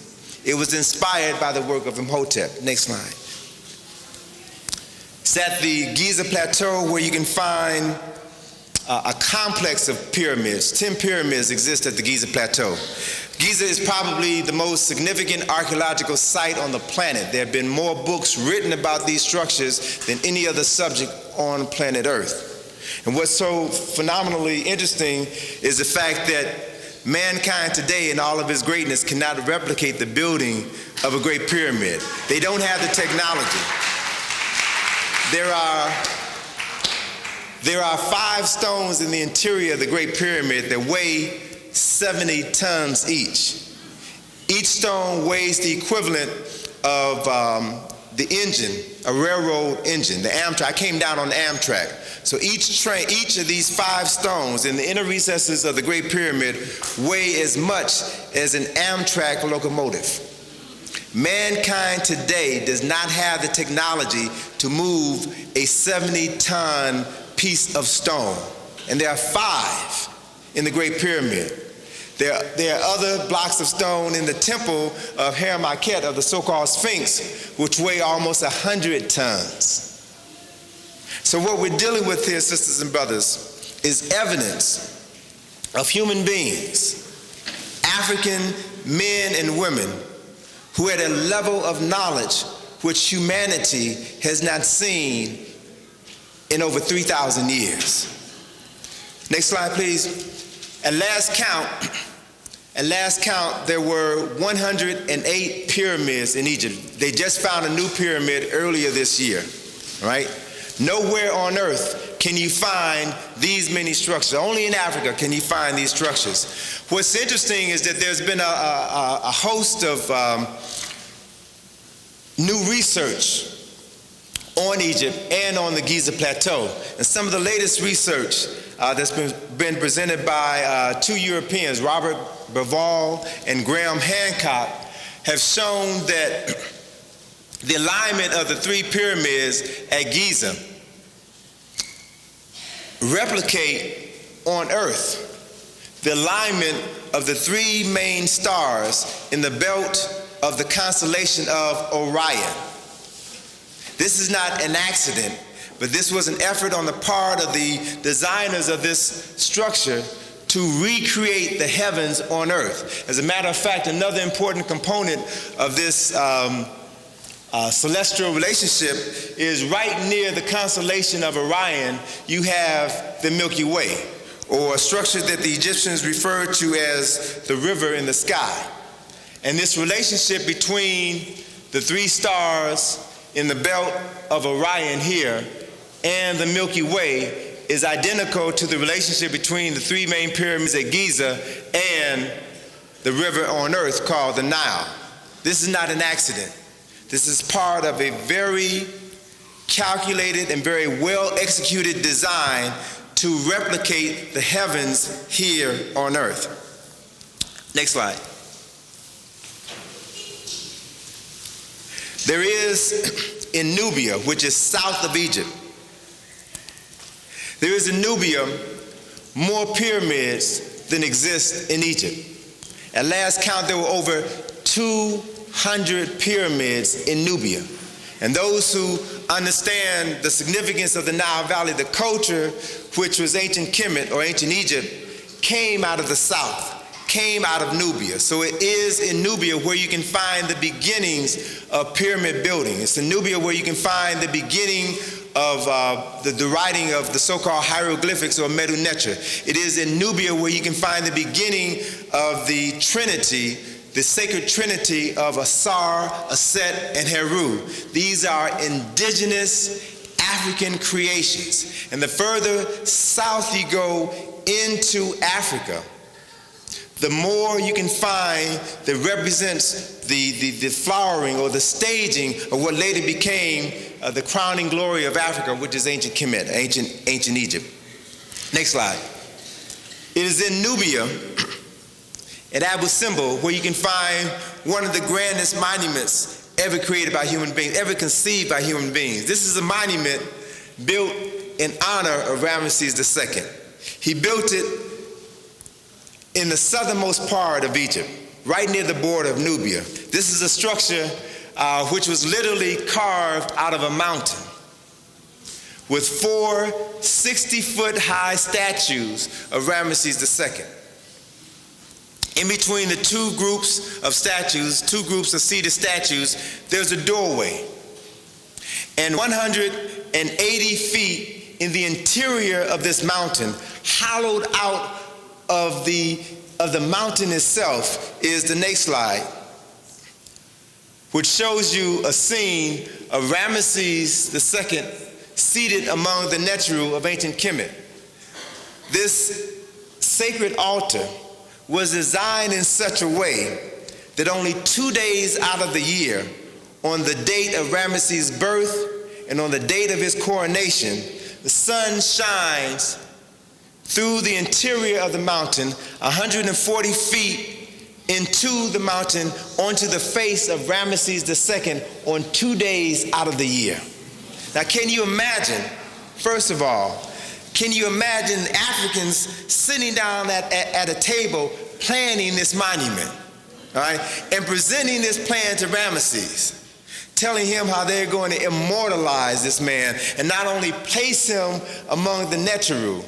[SPEAKER 12] It was inspired by the work of Imhotep. Next slide. It's at the Giza Plateau where you can find a complex of pyramids. 10 pyramids exist at the Giza Plateau. Giza is probably the most significant archaeological site on the planet. There have been more books written about these structures than any other subject on planet Earth. And what's so phenomenally interesting is the fact that mankind today in all of its greatness cannot replicate the building of a great pyramid. They don't have the technology. There are 5 stones in the interior of the Great Pyramid that weigh 70 tons each. Each stone weighs the equivalent of the engine, a railroad engine, the Amtrak. I came down on the Amtrak. So each of these 5 stones in the inner recesses of the Great Pyramid weigh as much as an Amtrak locomotive. Mankind today does not have the technology to move a 70-ton piece of stone. And there are 5 in the Great Pyramid. There are other blocks of stone in the temple of Hera-Makhet, of the so-called Sphinx, which weigh almost 100 tons. So what we're dealing with here, sisters and brothers, is evidence of human beings, African men and women, who had a level of knowledge which humanity has not seen in over 3,000 years. Next slide, please. At last count, there were 108 pyramids in Egypt. They just found a new pyramid earlier this year, right? Nowhere on Earth can you find these many structures. Only in Africa can you find these structures. What's interesting is that there's been a host of new research on Egypt and on the Giza Plateau. And some of the latest research that's been presented by 2 Europeans, Robert Browder and Graham Hancock, have shown that the alignment of the 3 pyramids at Giza replicate on Earth the alignment of the 3 main stars in the belt of the constellation of Orion. This is not an accident, but this was an effort on the part of the designers of this structure to recreate the heavens on Earth. As a matter of fact, another important component of this celestial relationship is right near the constellation of Orion, you have the Milky Way, or a structure that the Egyptians referred to as the river in the sky. And this relationship between the 3 stars in the belt of Orion here and the Milky Way is identical to the relationship between the 3 main pyramids at Giza and the river on Earth called the Nile. This is not an accident. This is part of a very calculated and very well executed design to replicate the heavens here on Earth. Next slide. There is in Nubia, which is south of Egypt, There is in Nubia more pyramids than exist in Egypt. At last count, there were over 200 pyramids in Nubia. And those who understand the significance of the Nile Valley, the culture, which was ancient Kemet or ancient Egypt, came out of the south, came out of Nubia. So it is in Nubia where you can find the beginnings of pyramid building. It's in Nubia where you can find the beginning of the writing of the so-called hieroglyphics or Medu Neter. It is in Nubia where you can find the beginning of the Trinity, the sacred trinity of Asar, Aset, and Heru. These are indigenous African creations. And the further south you go into Africa, the more you can find that represents the flowering or the staging of what later became the crowning glory of Africa, which is ancient Kemet, ancient Egypt. Next slide. It is in Nubia, at Abu Simbel, where you can find one of the grandest monuments ever created by human beings, ever conceived by human beings. This is a monument built in honor of Ramesses II. He built it in the southernmost part of Egypt, right near the border of Nubia. This is a structure which was literally carved out of a mountain with 4 60-foot-high statues of Ramesses II. In between the two groups of statues, two groups of seated statues, there's a doorway. And 180 feet in the interior of this mountain, hollowed out of the mountain itself, is the next slide, which shows you a scene of Ramesses II seated among the Neteru of ancient Kemet. This sacred altar was designed in such a way that only 2 days out of the year, on the date of Ramesses' birth and on the date of his coronation, the sun shines through the interior of the mountain 140 feet into the mountain onto the face of Ramesses II on 2 days out of the year. Now, can you imagine, first of all, can you imagine Africans sitting down at a table planning this monument, all right, and presenting this plan to Ramesses, telling him how they're going to immortalize this man and not only place him among the Neteru,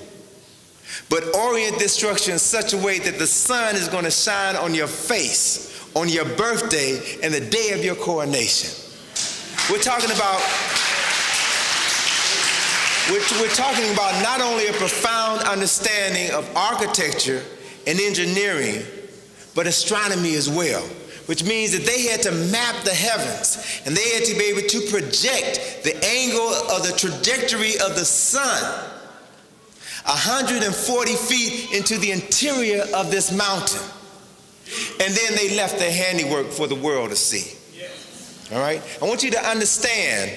[SPEAKER 12] but orient this structure in such a way that the sun is going to shine on your face on your birthday and the day of your coronation. We're talking about not only a profound understanding of architecture and engineering, but astronomy as well, which means that they had to map the heavens and they had to be able to project the angle of the trajectory of the sun 140 feet into the interior of this mountain. And then they left their handiwork for the world to see. All right? I want you to understand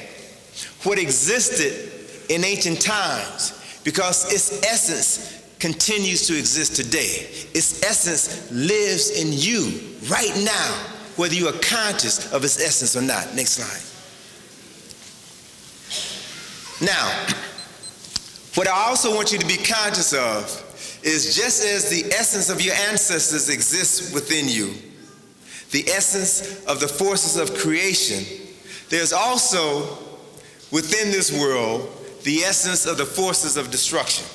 [SPEAKER 12] what existed in ancient times, because its essence continues to exist today. Its essence lives in you right now, whether you are conscious of its essence or not. Next slide. Now, what I also want you to be conscious of is, just as the essence of your ancestors exists within you, the essence of the forces of creation, there's also within this world the essence of the forces of destruction,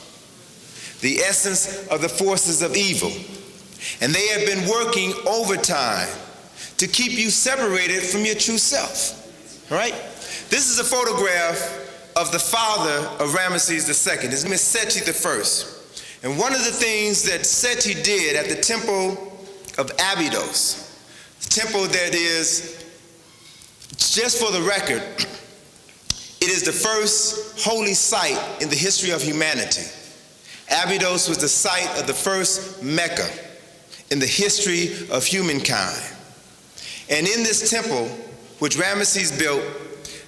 [SPEAKER 12] the essence of the forces of evil. And they have been working overtime to keep you separated from your true self. All right? This is a photograph of the father of Ramesses II. His name is Seti I. And one of the things that Seti did at the temple of Abydos, the temple that is, just for the record, it is the first holy site in the history of humanity. Abydos was the site of the first Mecca in the history of humankind. And in this temple, which Ramesses built,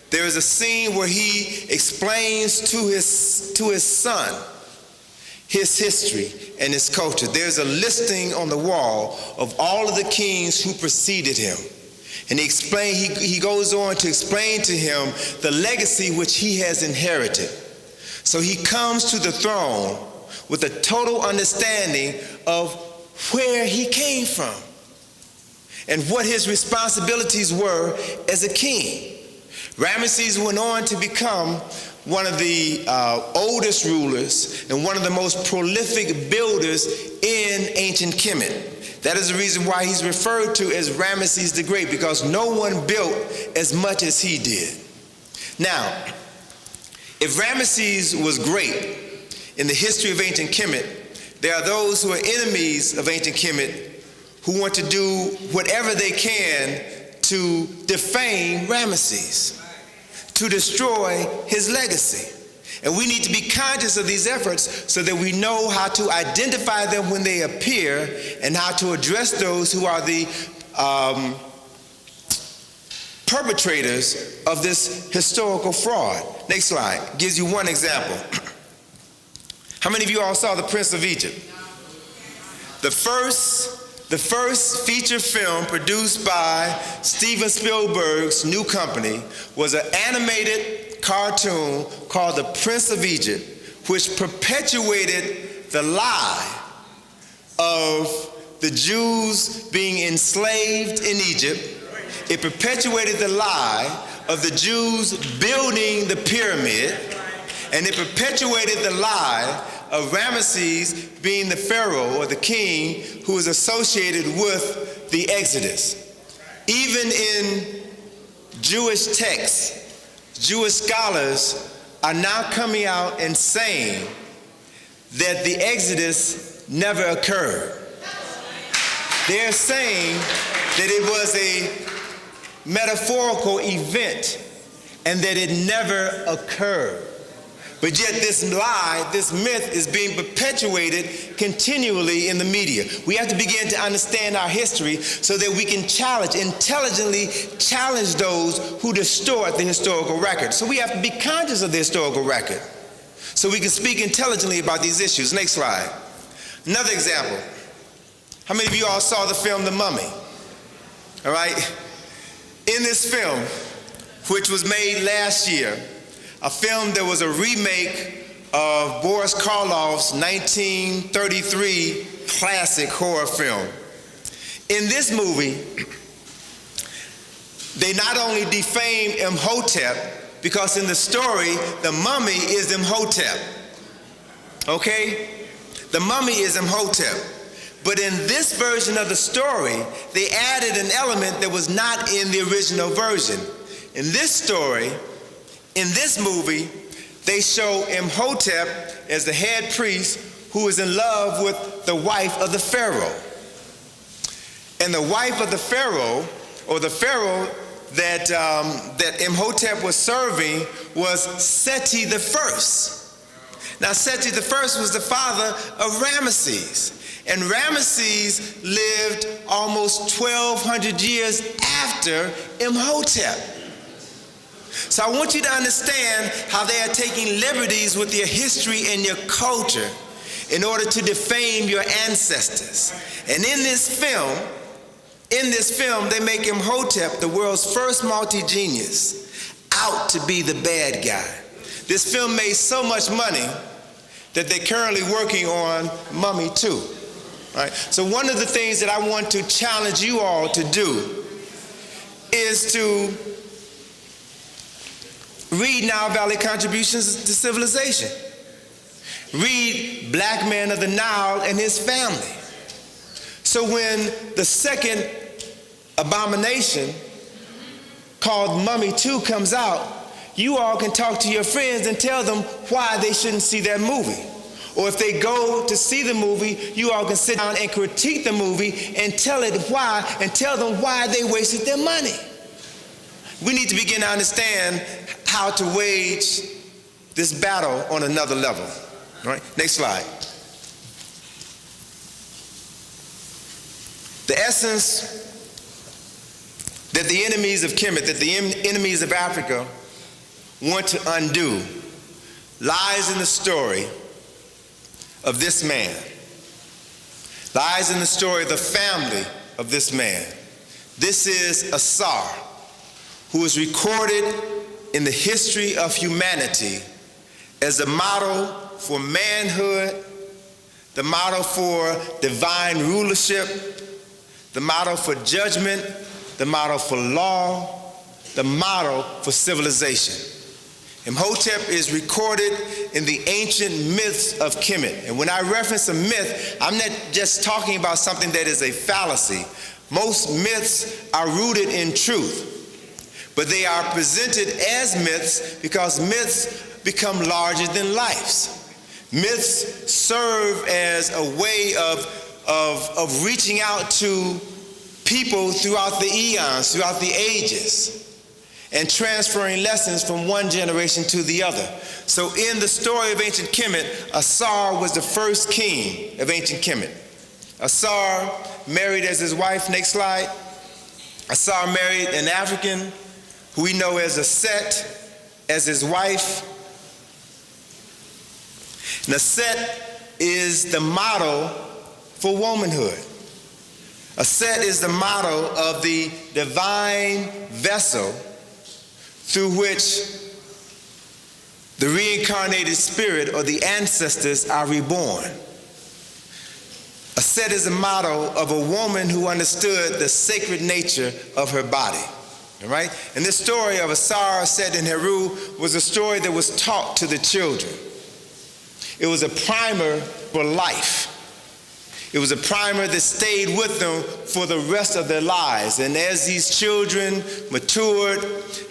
[SPEAKER 12] there is a scene where he explains to his son his history and his culture. There's a listing on the wall of all of the kings who preceded him. And he goes on to explain to him the legacy which he has inherited. So he comes to the throne with a total understanding of where he came from and what his responsibilities were as a king. Ramesses went on to become one of the oldest rulers and one of the most prolific builders in ancient Kemet. That is the reason why he's referred to as Ramesses the Great, because no one built as much as he did. Now, if Ramesses was great in the history of ancient Kemet, there are those who are enemies of ancient Kemet who want to do whatever they can to defame Ramesses, to destroy his legacy. And we need to be conscious of these efforts so that we know how to identify them when they appear and how to address those who are the perpetrators of this historical fraud. Next slide gives you one example. How many of you all saw The Prince of Egypt? The first feature film produced by Steven Spielberg's new company was an animated cartoon called The Prince of Egypt, which perpetuated the lie of the Jews being enslaved in Egypt. It perpetuated the lie of the Jews building the pyramid, and it perpetuated the lie of Ramesses being the pharaoh or the king who was associated with the Exodus. Even in Jewish texts, Jewish scholars are now coming out and saying that the Exodus never occurred. They're saying that it was a metaphorical event and that it never occurred. But yet this lie, this myth is being perpetuated continually in the media. We have to begin to understand our history so that we can intelligently challenge those who distort the historical record. So we have to be conscious of the historical record so we can speak intelligently about these issues. Next slide. Another example. How many of you all saw the film The Mummy? All right? In this film, which was made last year, a film that was a remake of Boris Karloff's 1933 classic horror film. In this movie, they not only defame Imhotep, because in the story, the mummy is Imhotep. Okay? The mummy is Imhotep. But in this version of the story, they added an element that was not in the original version. In this story, in this movie, they show Imhotep as the head priest who is in love with the wife of the pharaoh. And the wife of the pharaoh, or the pharaoh that Imhotep was serving, was Seti the First. Now, Seti the First was the father of Ramesses. And Ramesses lived almost 1,200 years after Imhotep. So I want you to understand how they are taking liberties with your history and your culture in order to defame your ancestors. And in this film, they make Imhotep, the world's first multi-genius, out to be the bad guy. This film made so much money that they're currently working on Mummy 2. Right? So one of the things that I want to challenge you all to do is to read Nile Valley Contributions to Civilization. Read Black Man of the Nile and His Family. So when the second abomination called Mummy 2 comes out, you all can talk to your friends and tell them why they shouldn't see that movie. Or if they go to see the movie, you all can sit down and critique the movie and tell them why they wasted their money. We need to begin to understand how to wage this battle on another level. All right, next slide. The essence that the enemies of Kemet, that the enemies of Africa want to undo lies in the story of this man. Lies in the story of the family of this man. This is Asar, who is recorded in the history of humanity as the model for manhood, the model for divine rulership, the model for judgment, the model for law, the model for civilization. Imhotep is recorded in the ancient myths of Kemet. And when I reference a myth, I'm not just talking about something that is a fallacy. Most myths are rooted in truth, but they are presented as myths because myths become larger than life. Myths serve as a way of reaching out to people throughout the eons, throughout the ages, and transferring lessons from one generation to the other. So in the story of ancient Kemet, Asar was the first king of ancient Kemet. Asar married as his wife, next slide. Asar married an African who we know as Aset as his wife. And Aset is the model for womanhood. Aset is the model of the divine vessel through which the reincarnated spirit or the ancestors are reborn. Aset is a model of a woman who understood the sacred nature of her body. All right? And this story of Asar, Aset, and Heru was a story that was taught to the children. It was a primer for life. It was a primer that stayed with them for the rest of their lives. And as these children matured,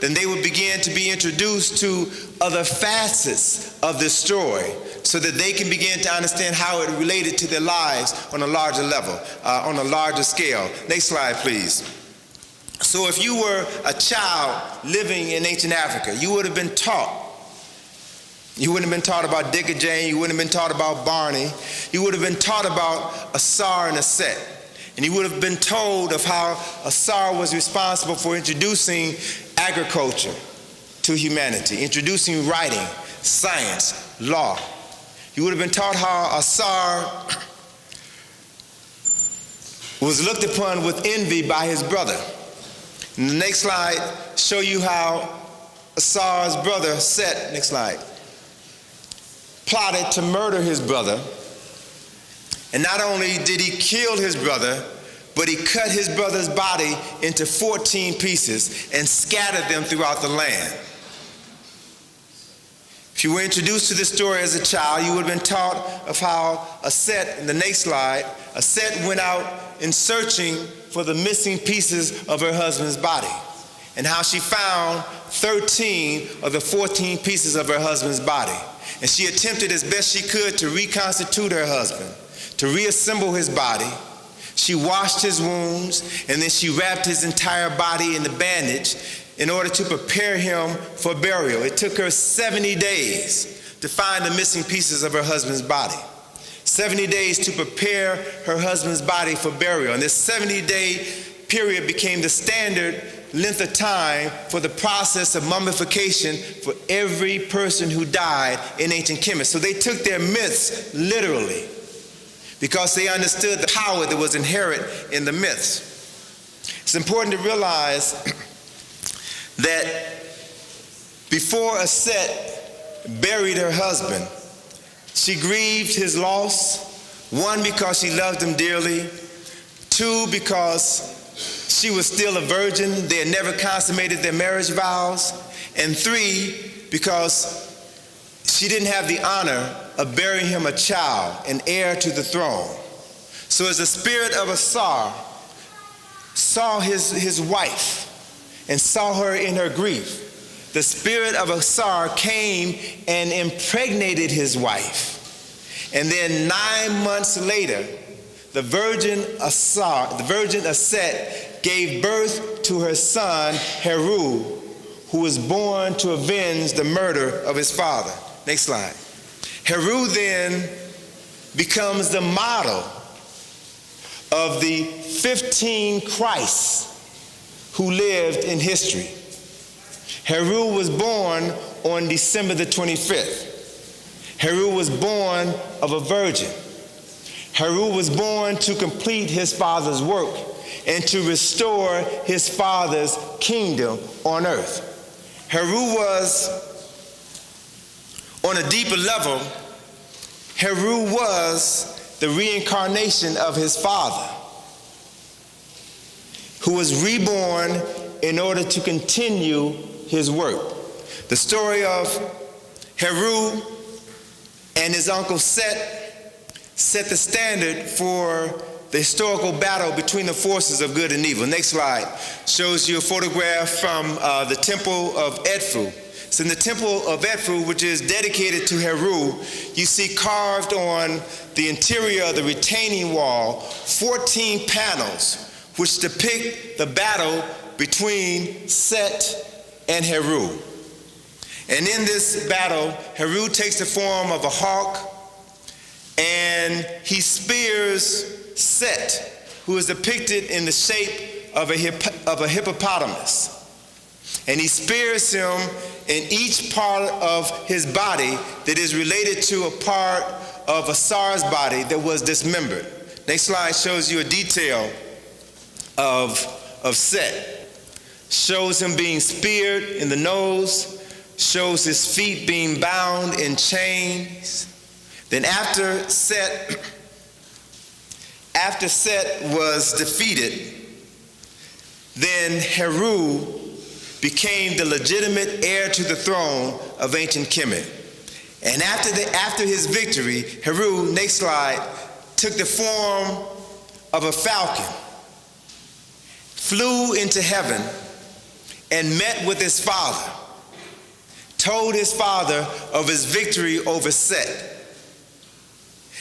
[SPEAKER 12] then they would begin to be introduced to other facets of this story so that they can begin to understand how it related to their lives on a larger level, on a larger scale. Next slide, please. So if you were a child living in ancient Africa, you would have been taught. You wouldn't have been taught about Dick or Jane. You wouldn't have been taught about Barney. You would have been taught about Asar and Aset. And you would have been told of how Asar was responsible for introducing agriculture to humanity, introducing writing, science, law. You would have been taught how Asar was looked upon with envy by his brother. And the next slide show you how Asar's brother, Set, next slide, plotted to murder his brother. And not only did he kill his brother, but he cut his brother's body into 14 pieces and scattered them throughout the land. If you were introduced to this story as a child, you would have been taught of how Aset, in the next slide, Aset went out in searching for the missing pieces of her husband's body, and how she found 13 of the 14 pieces of her husband's body. And she attempted as best she could to reconstitute her husband, to reassemble his body. She washed his wounds, and then she wrapped his entire body in the bandage in order to prepare him for burial. It took her 70 days to find the missing pieces of her husband's body. 70 days to prepare her husband's body for burial. And this 70-day period became the standard length of time for the process of mummification for every person who died in ancient Kemet. So they took their myths literally because they understood the power that was inherent in the myths. It's important to realize that before Aset buried her husband, she grieved his loss, one, because she loved him dearly, two, because she was still a virgin. They had never consummated their marriage vows. And three, because she didn't have the honor of burying him a child, an heir to the throne. So as the spirit of Asar saw his wife and saw her in her grief, the spirit of Asar came and impregnated his wife. And then 9 months later, the virgin Aset gave birth to her son, Heru, who was born to avenge the murder of his father. Next slide. Heru then becomes the model of the 15 Christs who lived in history. Heru was born on December the 25th. Heru was born of a virgin. Heru was born to complete his father's work and to restore his father's kingdom on earth. Heru was on a deeper level, Heru was the reincarnation of his father, who was reborn in order to continue his work. The story of Heru and his uncle set the standard for the historical battle between the forces of good and evil. Next slide shows you a photograph from the temple of Edfu. So in the temple of Edfu, which is dedicated to Heru, you see carved on the interior of the retaining wall 14 panels which depict the battle between Set and Heru. And in this battle, Heru takes the form of a hawk, and he spears Set, who is depicted in the shape of a hippopotamus. And he spears him in each part of his body that is related to a part of Asar's body that was dismembered. Next slide shows you a detail of Set. Shows him being speared in the nose, shows his feet being bound in chains. Then after Set was defeated, then Heru became the legitimate heir to the throne of ancient Kemet. And after his victory, Heru, next slide, took the form of a falcon, flew into heaven, and met with his father, told his father of his victory over Set.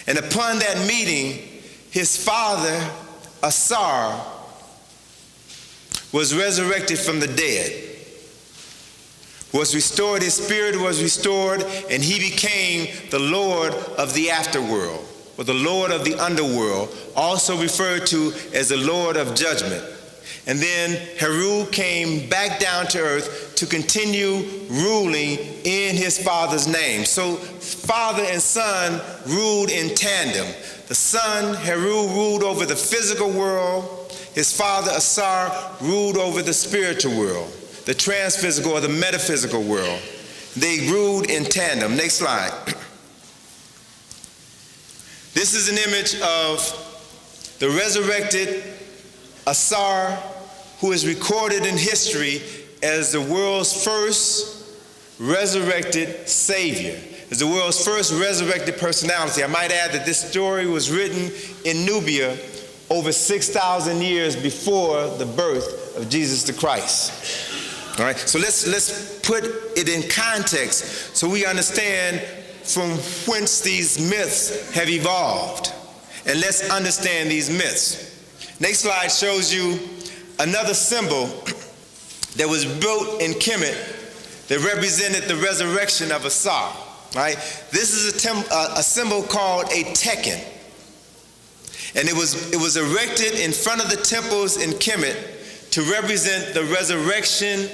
[SPEAKER 12] And upon that meeting, his father, Asar, was resurrected from the dead, was restored, his spirit was restored, and he became the Lord of the afterworld, or the Lord of the underworld, also referred to as the Lord of judgment. And then Heru came back down to earth to continue ruling in his father's name. So father and son ruled in tandem. The son, Heru, ruled over the physical world. His father, Asar, ruled over the spiritual world, the transphysical or the metaphysical world. They ruled in tandem. Next slide. This is an image of the resurrected Asar, who is recorded in history as the world's first resurrected savior, as the world's first resurrected personality. I might add that this story was written in Nubia over 6,000 years before the birth of Jesus the Christ. All right, so let's put it in context so we understand from whence these myths have evolved. And let's understand these myths. Next slide shows you another symbol that was built in Kemet that represented the resurrection of Asar. Right? This is a symbol called a tekken, and it was erected in front of the temples in Kemet to represent the resurrection.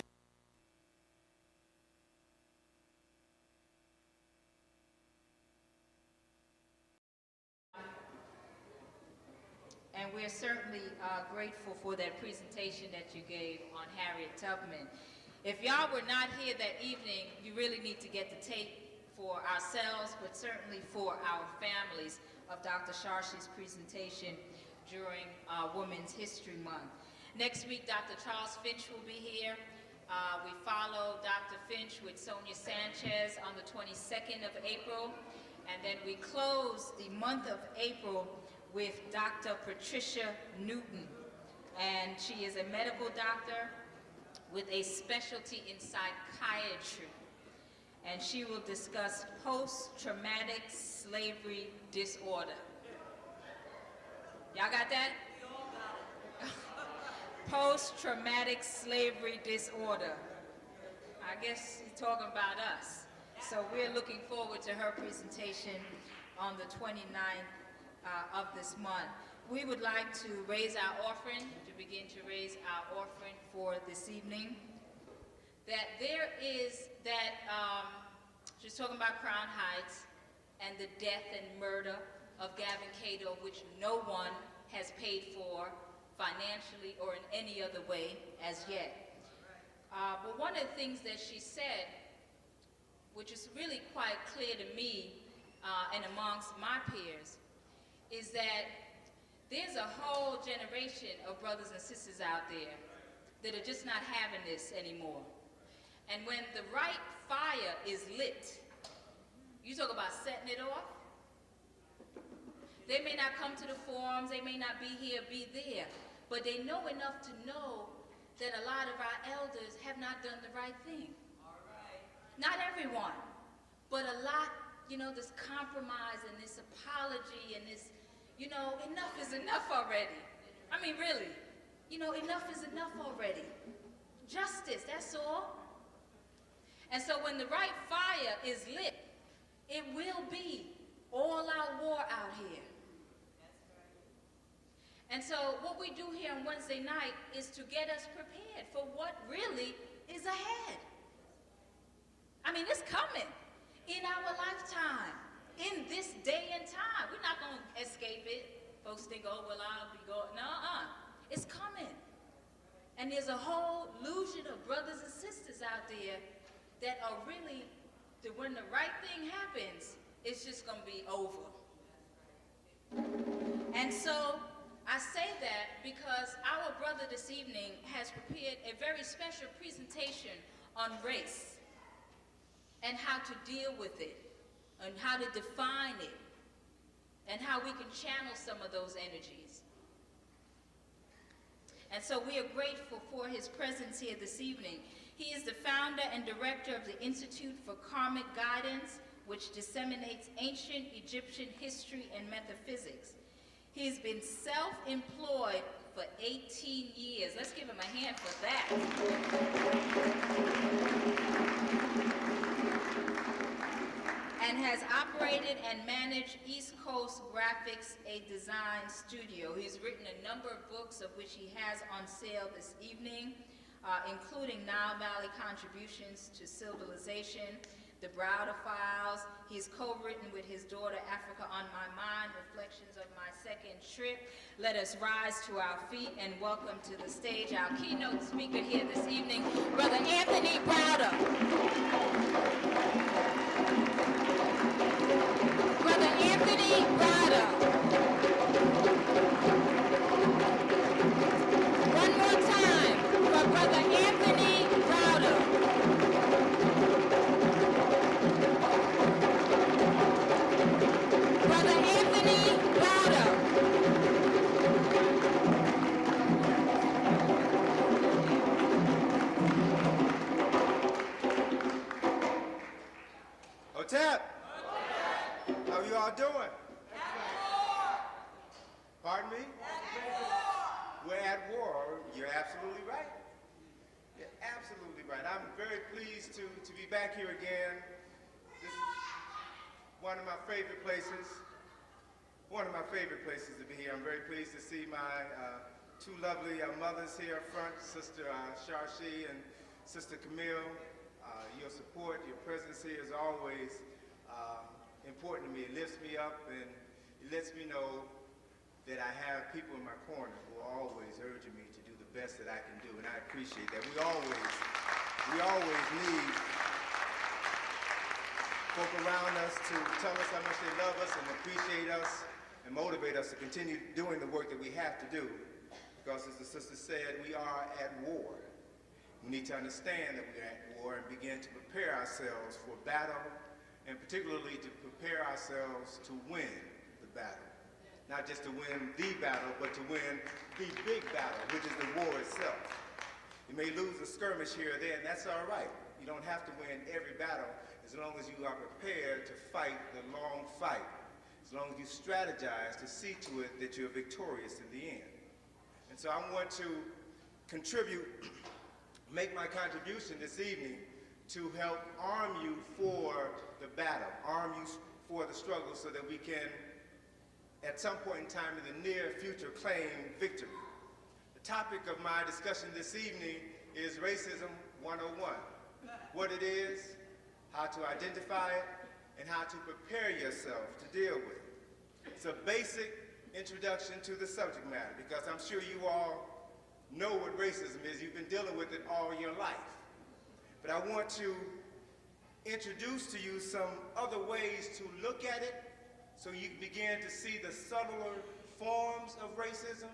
[SPEAKER 14] And we're certainly grateful for that presentation that you gave on Harriet Tubman. If y'all were not here that evening, you really need to get the tape for ourselves, but certainly for our families, of Dr. Sharshi's presentation during Women's History Month. Next week, Dr. Charles Finch will be here. We follow Dr. Finch with Sonia Sanchez on the 22nd of April, and then we close the month of April with Dr. Patricia Newton, and she is a medical doctor with a specialty in psychiatry, and she will discuss post-traumatic slavery disorder. Y'all got that? Post-traumatic slavery disorder. I guess he's talking about us. So we're looking forward to her presentation on the 29th of this month. We would like to raise our offering, to begin to raise our offering for this evening. That there is that, she's talking about Crown Heights and the death and murder of Gavin Cato, which no one has paid for financially or in any other way as yet. But one of the things that she said which is really quite clear to me and amongst my peers, is that there's a whole generation of brothers and sisters out there that are just not having this anymore. And when the right fire is lit, you talk about setting it off. They may not come to the forums, they may not be here, be there, but they know enough to know that a lot of our elders have not done the right thing. All right. Not everyone, but a lot, you know, this compromise and this apology and this, you know, enough is enough already. I mean, really, you know, enough is enough already. Justice, that's all. And so when the right fire is lit, it will be all-out war out here. And so what we do here on Wednesday night is to get us prepared for what really is ahead. I mean, it's coming in our lifetime, in this day and time. We're not going to escape it. Folks think, oh, well, I'll be going. No, it's coming. And there's a whole legion of brothers and sisters out there that are really, when the right thing happens, it's just going to be over. And so I say that because our brother this evening has prepared a very special presentation on race and how to deal with it and how to define it and how we can channel some of those energies. And so we are grateful for his presence here this evening. He is the founder and director of the Institute for Karmic Guidance, which disseminates ancient Egyptian history and metaphysics. He's been self-employed for 18 years. Let's give him a hand for that. And has operated and managed East Coast Graphics, a design studio. He's written a number of books, of which he has on sale this evening, including Nile Valley Contributions to Civilization, the Browder Files. He's co-written with his daughter, Africa on My Mind, Reflections of My Second Trip. Let us rise to our feet and welcome to the stage our keynote speaker here this evening, Brother Anthony Browder. Brother Anthony Browder. One more time for Brother Anthony Browder. Brother Anthony Browder.
[SPEAKER 2] Hotep! How you all doing? Pardon me? We're at war. You're absolutely right. You're absolutely right. I'm very pleased to be back here again. This is one of my favorite places. One of my favorite places to be here. I'm very pleased to see my two lovely mothers here up front, Sister Sharshi and Sister Camille. Your support, your presence here is always important to me. It lifts me up and it lets me know that I have people in my corner who are always urging me to do the best that I can do, and I appreciate that. We always need folk around us to tell us how much they love us and appreciate us and motivate us to continue doing the work that we have to do. Because as the sister said, we are at war. We need to understand that we're at war and begin to prepare ourselves for battle, and particularly to prepare ourselves to win the battle. Not just to win the battle, but to win the big battle, which is the war itself. You may lose a skirmish here or there, and that's all right. You don't have to win every battle as long as you are prepared to fight the long fight, as long as you strategize to see to it that you're victorious in the end. And so I want to make my contribution this evening to help arm you for the battle, arm you for the struggle so that we can, at some point in time in the near future, claim victory. The topic of my discussion this evening is Racism 101. What it is, how to identify it, and how to prepare yourself to deal with it. It's a basic introduction to the subject matter because I'm sure you all know what racism is. You've been dealing with it all your life. But I want to introduce to you some other ways to look at it so you can begin to see the subtler forms of racism.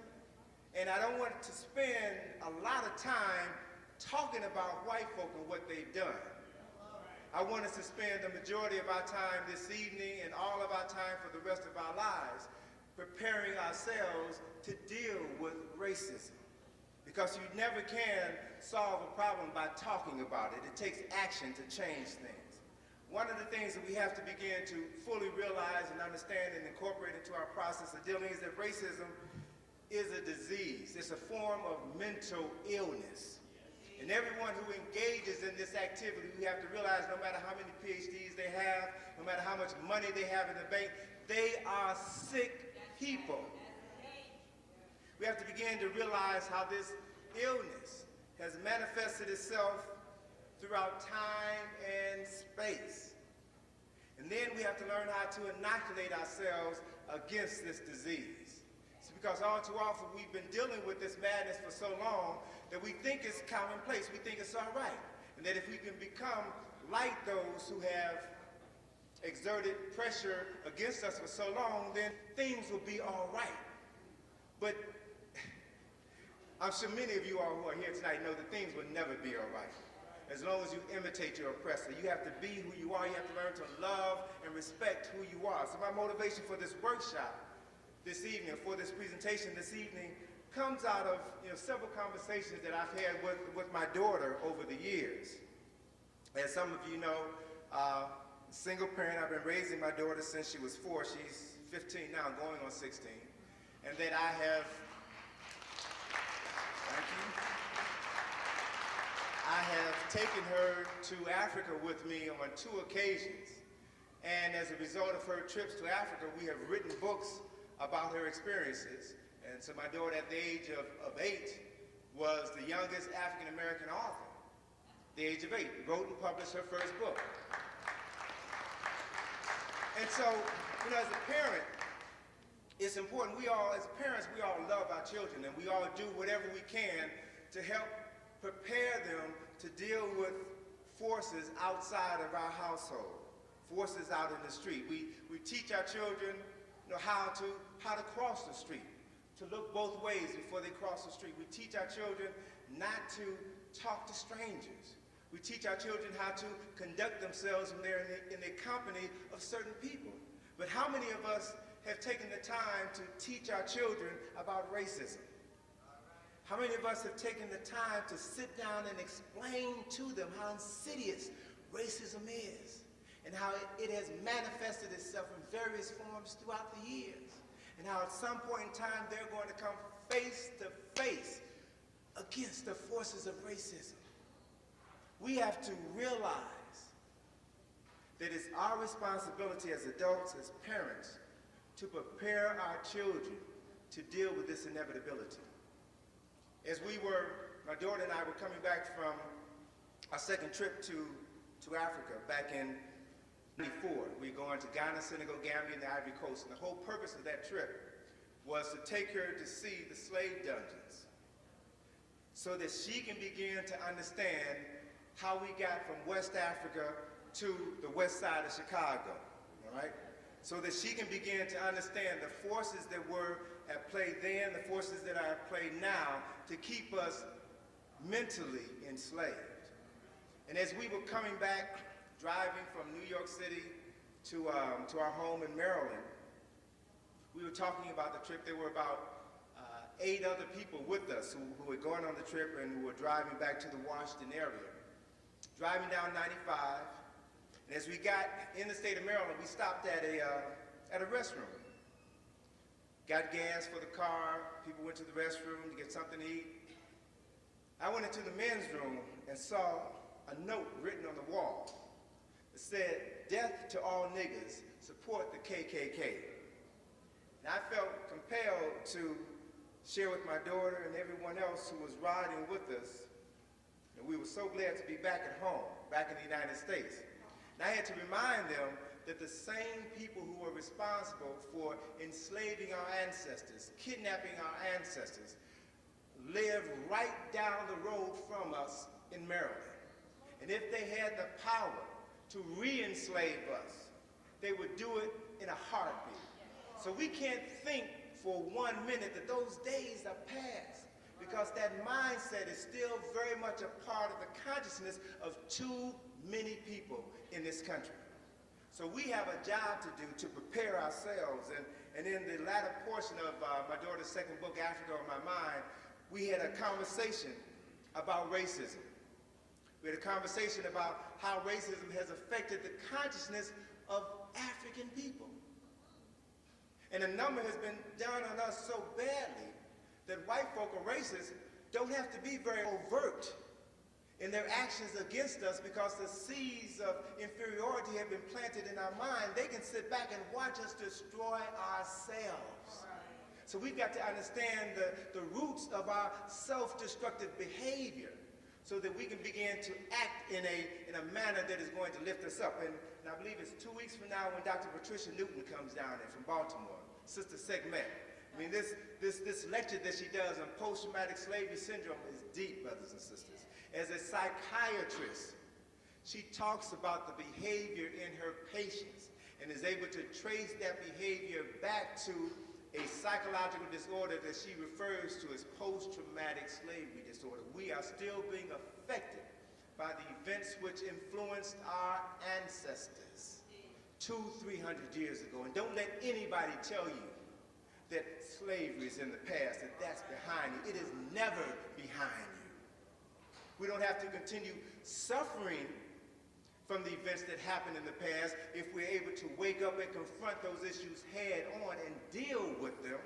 [SPEAKER 2] And I don't want to spend a lot of time talking about white folk and what they've done. I want us to spend the majority of our time this evening and all of our time for the rest of our lives preparing ourselves to deal with racism. Because you never can solve a problem by talking about it. It takes action to change things. One of the things that we have to begin to fully realize and understand and incorporate into our process of dealing is that racism is a disease. It's a form of mental illness. And everyone who engages in this activity, we have to realize no matter how many PhDs they have, no matter how much money they have in the bank, they are sick people. We have to begin to realize how this illness has manifested itself throughout time and space. And then we have to learn how to inoculate ourselves against this disease. It's because all too often we've been dealing with this madness for so long that we think it's commonplace, we think it's all right. And that if we can become like those who have exerted pressure against us for so long, then things will be all right. But I'm sure many of you all who are here tonight know that things will never be all right. As long as you imitate your oppressor, you have to be who you are. You have to learn to love and respect who you are. So my motivation for this workshop this evening, for this presentation this evening, comes out of several conversations that I've had with my daughter over the years. As some of you know, single parent, I've been raising my daughter since she was 4. She's 15 now, going on 16. And then I have, thank you. I have taken her to Africa with me on 2 occasions. And as a result of her trips to Africa, we have written books about her experiences. And so my daughter at the age of 8 was the youngest African-American author. At the age of 8, wrote and published her first book. And so, as a parent, it's important. As parents, we all love our children, and we all do whatever we can to help prepare them to deal with forces outside of our household, forces out in the street. We teach our children how to cross the street, to look both ways before they cross the street. We teach our children not to talk to strangers. We teach our children how to conduct themselves when they're in the company of certain people. But how many of us have taken the time to teach our children about racism? How many of us have taken the time to sit down and explain to them how insidious racism is and how it has manifested itself in various forms throughout the years, and how at some point in time they're going to come face to face against the forces of racism? We have to realize that it's our responsibility as adults, as parents, to prepare our children to deal with this inevitability. As my daughter and I were coming back from our second trip to Africa back in '94. We were going to Ghana, Senegal, Gambia, and the Ivory Coast. And the whole purpose of that trip was to take her to see the slave dungeons so that she can begin to understand how we got from West Africa to the west side of Chicago, all right? So that she can begin to understand the forces that were at play then, the forces that are at play now, to keep us mentally enslaved. And as we were coming back, driving from New York City to our home in Maryland, we were talking about the trip. There were about 8 other people with us who were going on the trip and who were driving back to the Washington area. Driving down 95, and as we got in the state of Maryland, we stopped at a restroom. Got gas for the car, people went to the restroom to get something to eat. I went into the men's room and saw a note written on the wall that said, "Death to all niggas, support the KKK." And I felt compelled to share with my daughter and everyone else who was riding with us, and we were so glad to be back at home, back in the United States. And I had to remind them that the same people who were responsible for enslaving our ancestors, kidnapping our ancestors, lived right down the road from us in Maryland. And if they had the power to re-enslave us, they would do it in a heartbeat. So we can't think for 1 minute that those days are past, because that mindset is still very much a part of the consciousness of too many people in this country. So we have a job to do to prepare ourselves. And in the latter portion of my daughter's second book, Africa on My Mind, we had a conversation about racism. We had a conversation about how racism has affected the consciousness of African people. And a number has been done on us so badly that white folk or racists don't have to be very overt in their actions against us, because the seeds of inferiority have been planted in our mind. They can sit back and watch us destroy ourselves. So we've got to understand the roots of our self-destructive behavior so that we can begin to act in a manner that is going to lift us up. And I believe it's 2 weeks from now when Dr. Patricia Newton comes down there from Baltimore, Sister Segment. I mean, this lecture that she does on post-traumatic slavery syndrome is deep, brothers and sisters. As a psychiatrist, she talks about the behavior in her patients and is able to trace that behavior back to a psychological disorder that she refers to as post-traumatic slavery disorder. We are still being affected by the events which influenced our ancestors 200-300 years ago. And don't let anybody tell you that slavery is in the past, that that's behind you. It is never behind you. We don't have to continue suffering from the events that happened in the past if we're able to wake up and confront those issues head on and deal with them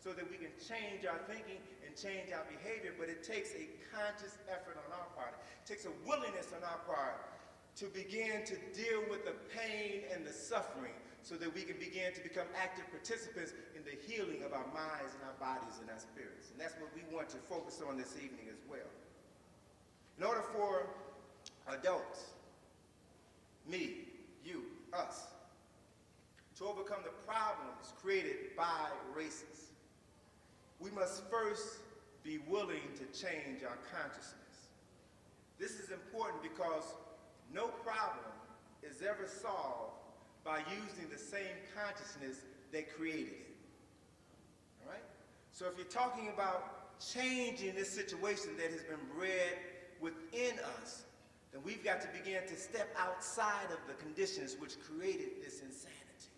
[SPEAKER 2] so that we can change our thinking and change our behavior. But it takes a conscious effort on our part. It takes a willingness on our part to begin to deal with the pain and the suffering so that we can begin to become active participants in the healing of our minds and our bodies and our spirits. And that's what we want to focus on this evening as well. In order for adults, me, you, us, to overcome the problems created by racists, we must first be willing to change our consciousness. This is important because no problem is ever solved by using the same consciousness that created it. All right? So if you're talking about changing this situation that has been bred within us, then we've got to begin to step outside of the conditions which created this insanity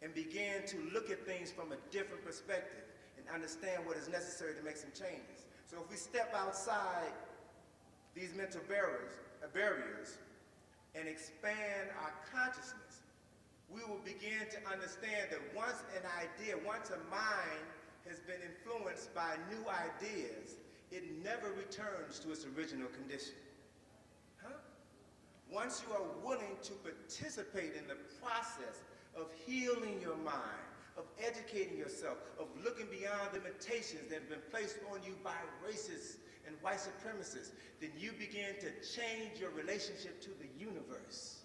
[SPEAKER 2] and begin to look at things from a different perspective and understand what is necessary to make some changes. So if we step outside these mental barriers and expand our consciousness, we will begin to understand that once an idea, once a mind has been influenced by new ideas, it never returns to its original condition. Once you are willing to participate in the process of healing your mind, of educating yourself, of looking beyond the limitations that have been placed on you by racists and white supremacists, then you begin to change your relationship to the universe.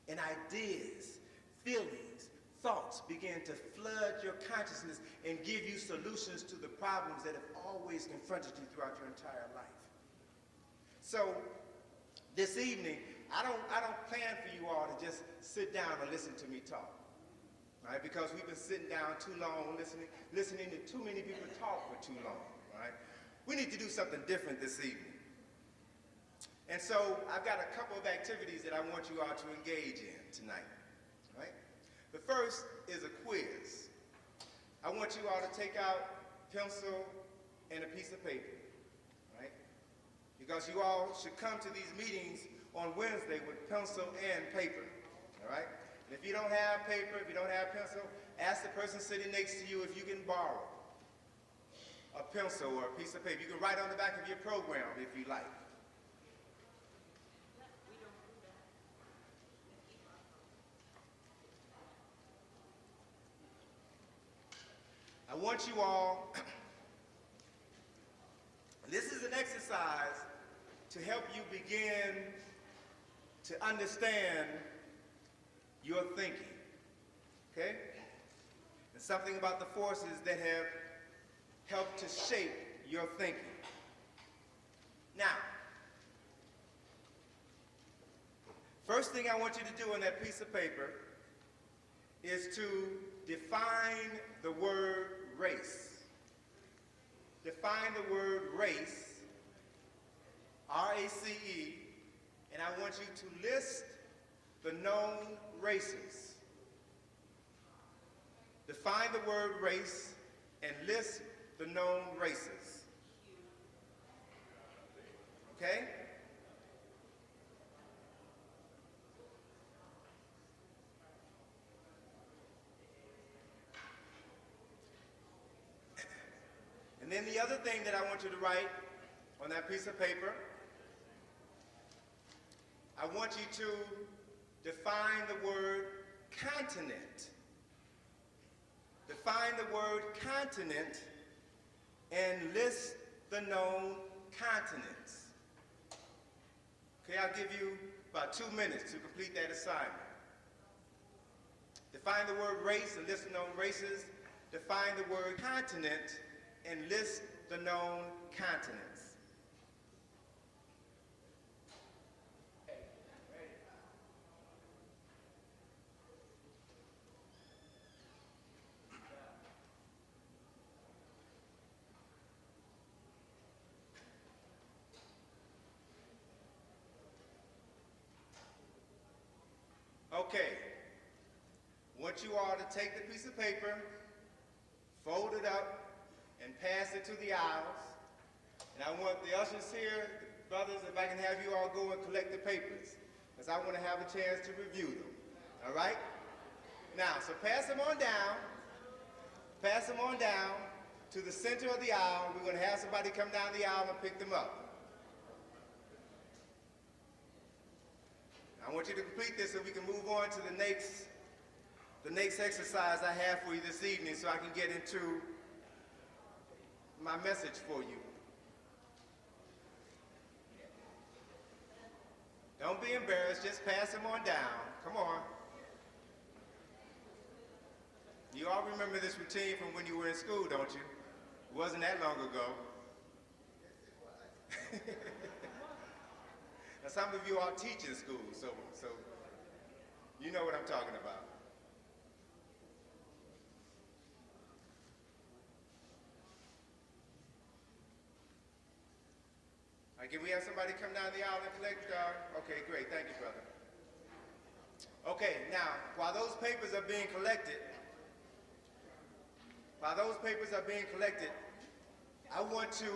[SPEAKER 2] And ideas, feelings, thoughts begin to flood your consciousness and give you solutions to the problems that have always confronted you throughout your entire life. So this evening, I don't plan for you all to just sit down and listen to me talk, right? Because we've been sitting down too long, listening to too many people talk for too long, right? We need to do something different this evening. And so I've got a couple of activities that I want you all to engage in tonight, right? The first is a quiz. I want you all to take out pencil and a piece of paper, right? Because you all should come to these meetings on Wednesday with pencil and paper, all right? And if you don't have paper, if you don't have pencil, ask the person sitting next to you if you can borrow a pencil or a piece of paper. You can write on the back of your program if you like. I want you all, this is an exercise to help you begin to understand your thinking, okay? And something about the forces that have helped to shape your thinking. Now, First thing I want you to do on that piece of paper is to define the word race. Define the word race, R-A-C-E, and I want you to list the known races. Define the word race and list the known races. Okay? And then the other thing that I want you to write on that piece of paper, I want you to define the word continent. Define the word continent and list the known continents. Okay, I'll give you about 2 minutes to complete that assignment. Define the word race and list the known races. Define the word continent and list the known continents. Okay, I want you all to take the piece of paper, fold it up, and pass it to the aisles. And I want the ushers here, the brothers, if I can have you all go and collect the papers, because I want to have a chance to review them. All right? Now, so pass them on down. Pass them on down to the center of the aisle. We're going to have somebody come down the aisle and pick them up. I want you to complete this so we can move on to the next exercise I have for you this evening so I can get into my message for you. Don't be embarrassed, just pass them on down. Come on. You all remember this routine from when you were in school, don't you? It wasn't that long ago. Now, some of you all teach in school, so you know what I'm talking about. All right, can we have somebody come down the aisle and collect? Okay, great. Thank you, brother. Okay, now, while those papers are being collected, I want to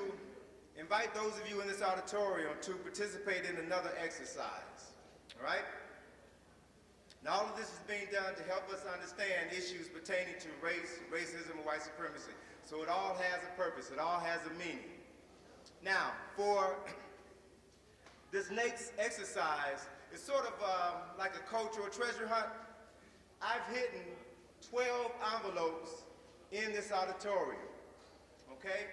[SPEAKER 2] invite those of you in this auditorium to participate in another exercise, all right? Now, all of this is being done to help us understand issues pertaining to race, racism, and white supremacy. So it all has a purpose, it all has a meaning. Now, for this next exercise, it's sort of like a cultural treasure hunt. I've hidden 12 envelopes in this auditorium, okay?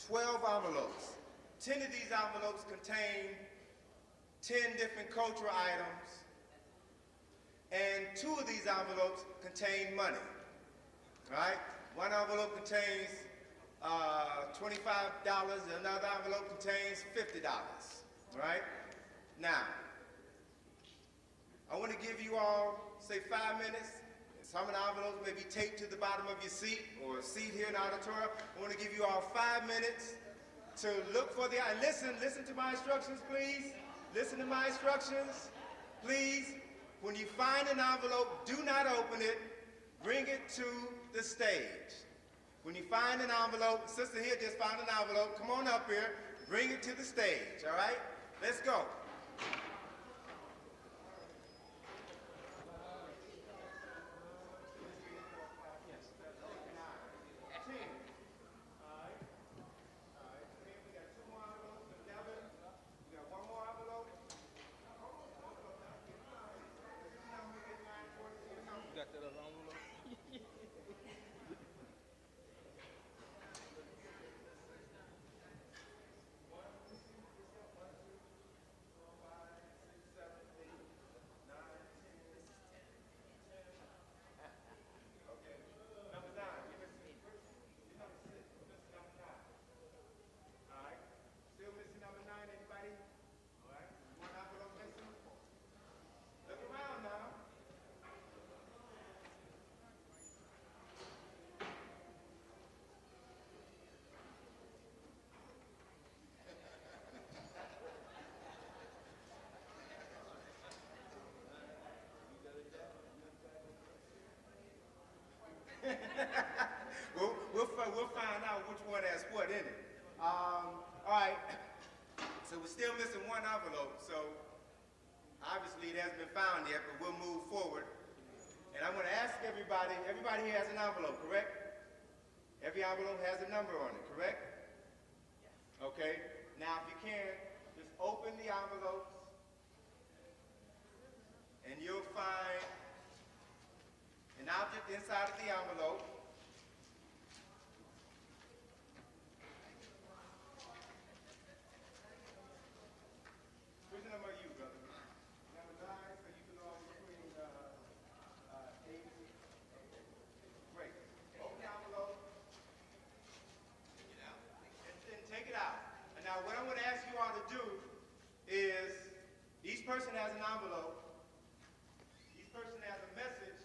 [SPEAKER 2] 12 envelopes. 10 of these envelopes contain 10 different cultural items, and 2 of these envelopes contain money, all right? One envelope contains $25, and another envelope contains $50, all right? Now, I want to give you all, say, 5 minutes. Some of the envelopes may be taped to the bottom of your seat or a seat here in the auditorium. I want to give you all 5 minutes to look for the, and listen to my instructions, please. Listen to my instructions, please. When you find an envelope, do not open it. Bring it to the stage. When you find an envelope, sister here just found an envelope. Come on up here. Bring it to the stage, all right? Let's go. still missing one envelope, so obviously it hasn't been found yet, but we'll move forward. And I'm going to ask everybody here has an envelope, correct? Every envelope has a number on it, correct? Yes. Okay. Now, if you can, just open the envelopes, and you'll find an object inside of the envelope. Which number are you, brother? Number 9, so you belong between 8. Great. Open the envelope. Take it out. And then take it out. And now what I'm going to ask you all to do is, each person has an envelope. Each person has a message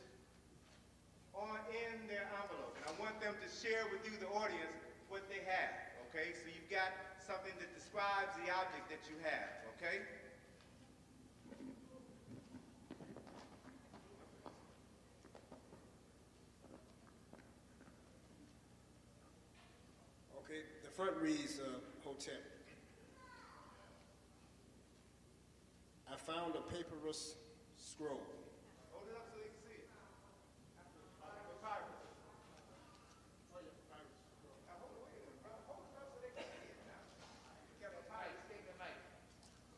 [SPEAKER 2] in their envelope. And I want them to share with you, the audience, what they have. Okay? So you've got something that describes the object that you have. Okay?
[SPEAKER 6] Okay, the front reads Hotep. I found a papyrus scroll.
[SPEAKER 2] Hold it up so they can see it. Papyrus. Now, hold it, wait a minute, brother. Hold it up so they can see it now. You got papyrus.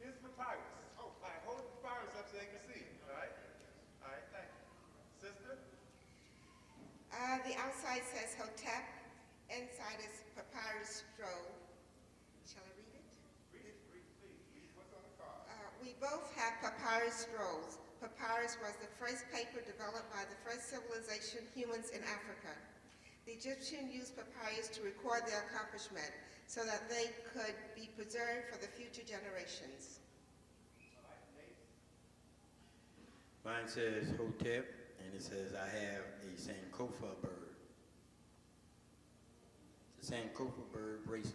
[SPEAKER 2] Here's papyrus. Oh, all right, hold the papyrus up so they can see it. All right? All right, thank you. Sister?
[SPEAKER 15] The outside says Hotep. Inside is papyrus scroll. Shall I read it?
[SPEAKER 2] Read it, please. Read what's on the card.
[SPEAKER 15] We both have papyrus scrolls. Papyrus was the first paper developed by the first civilization, humans in Africa. The Egyptians used papyrus to record their accomplishment so that they could be preserved for the future generations.
[SPEAKER 3] Mine says Hotep, and it says I have a Sankofa bird. It's a Sankofa bird bracelet.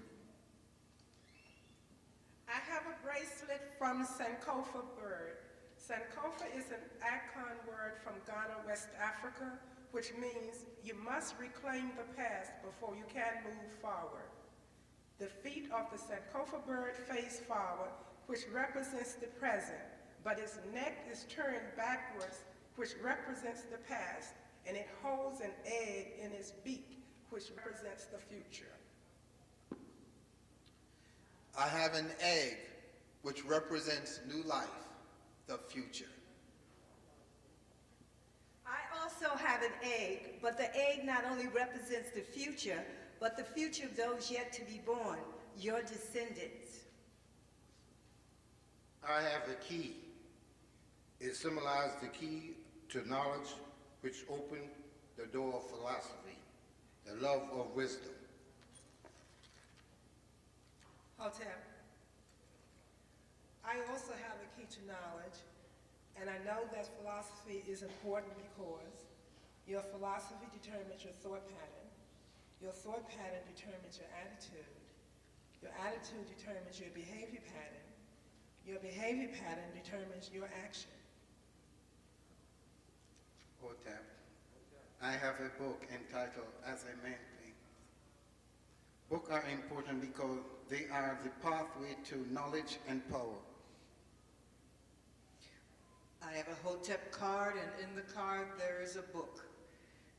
[SPEAKER 16] I have a bracelet from Sankofa bird. Sankofa is an Akan word from Ghana, West Africa, which means you must reclaim the past before you can move forward. The feet of the Sankofa bird face forward, which represents the present, but its neck is turned backwards, which represents the past, and it holds an egg in its beak, which represents the future.
[SPEAKER 17] I have an egg, which represents new life, the future.
[SPEAKER 18] I also have an egg, but the egg not only represents the future, but the future of those yet to be born, your descendants.
[SPEAKER 19] I have the key. It symbolizes the key to knowledge, which opened the door of philosophy, the love of wisdom.
[SPEAKER 16] Hotep. I also have a key to knowledge, and I know that philosophy is important because your philosophy determines your thought pattern. Your thought pattern determines your attitude. Your attitude determines your behavior pattern. Your behavior pattern determines your action.
[SPEAKER 19] Hotep. I have a book entitled As a Man Thinks. Books are important because they are the pathway to knowledge and power.
[SPEAKER 20] I have a Hotep card, and in the card there is a book.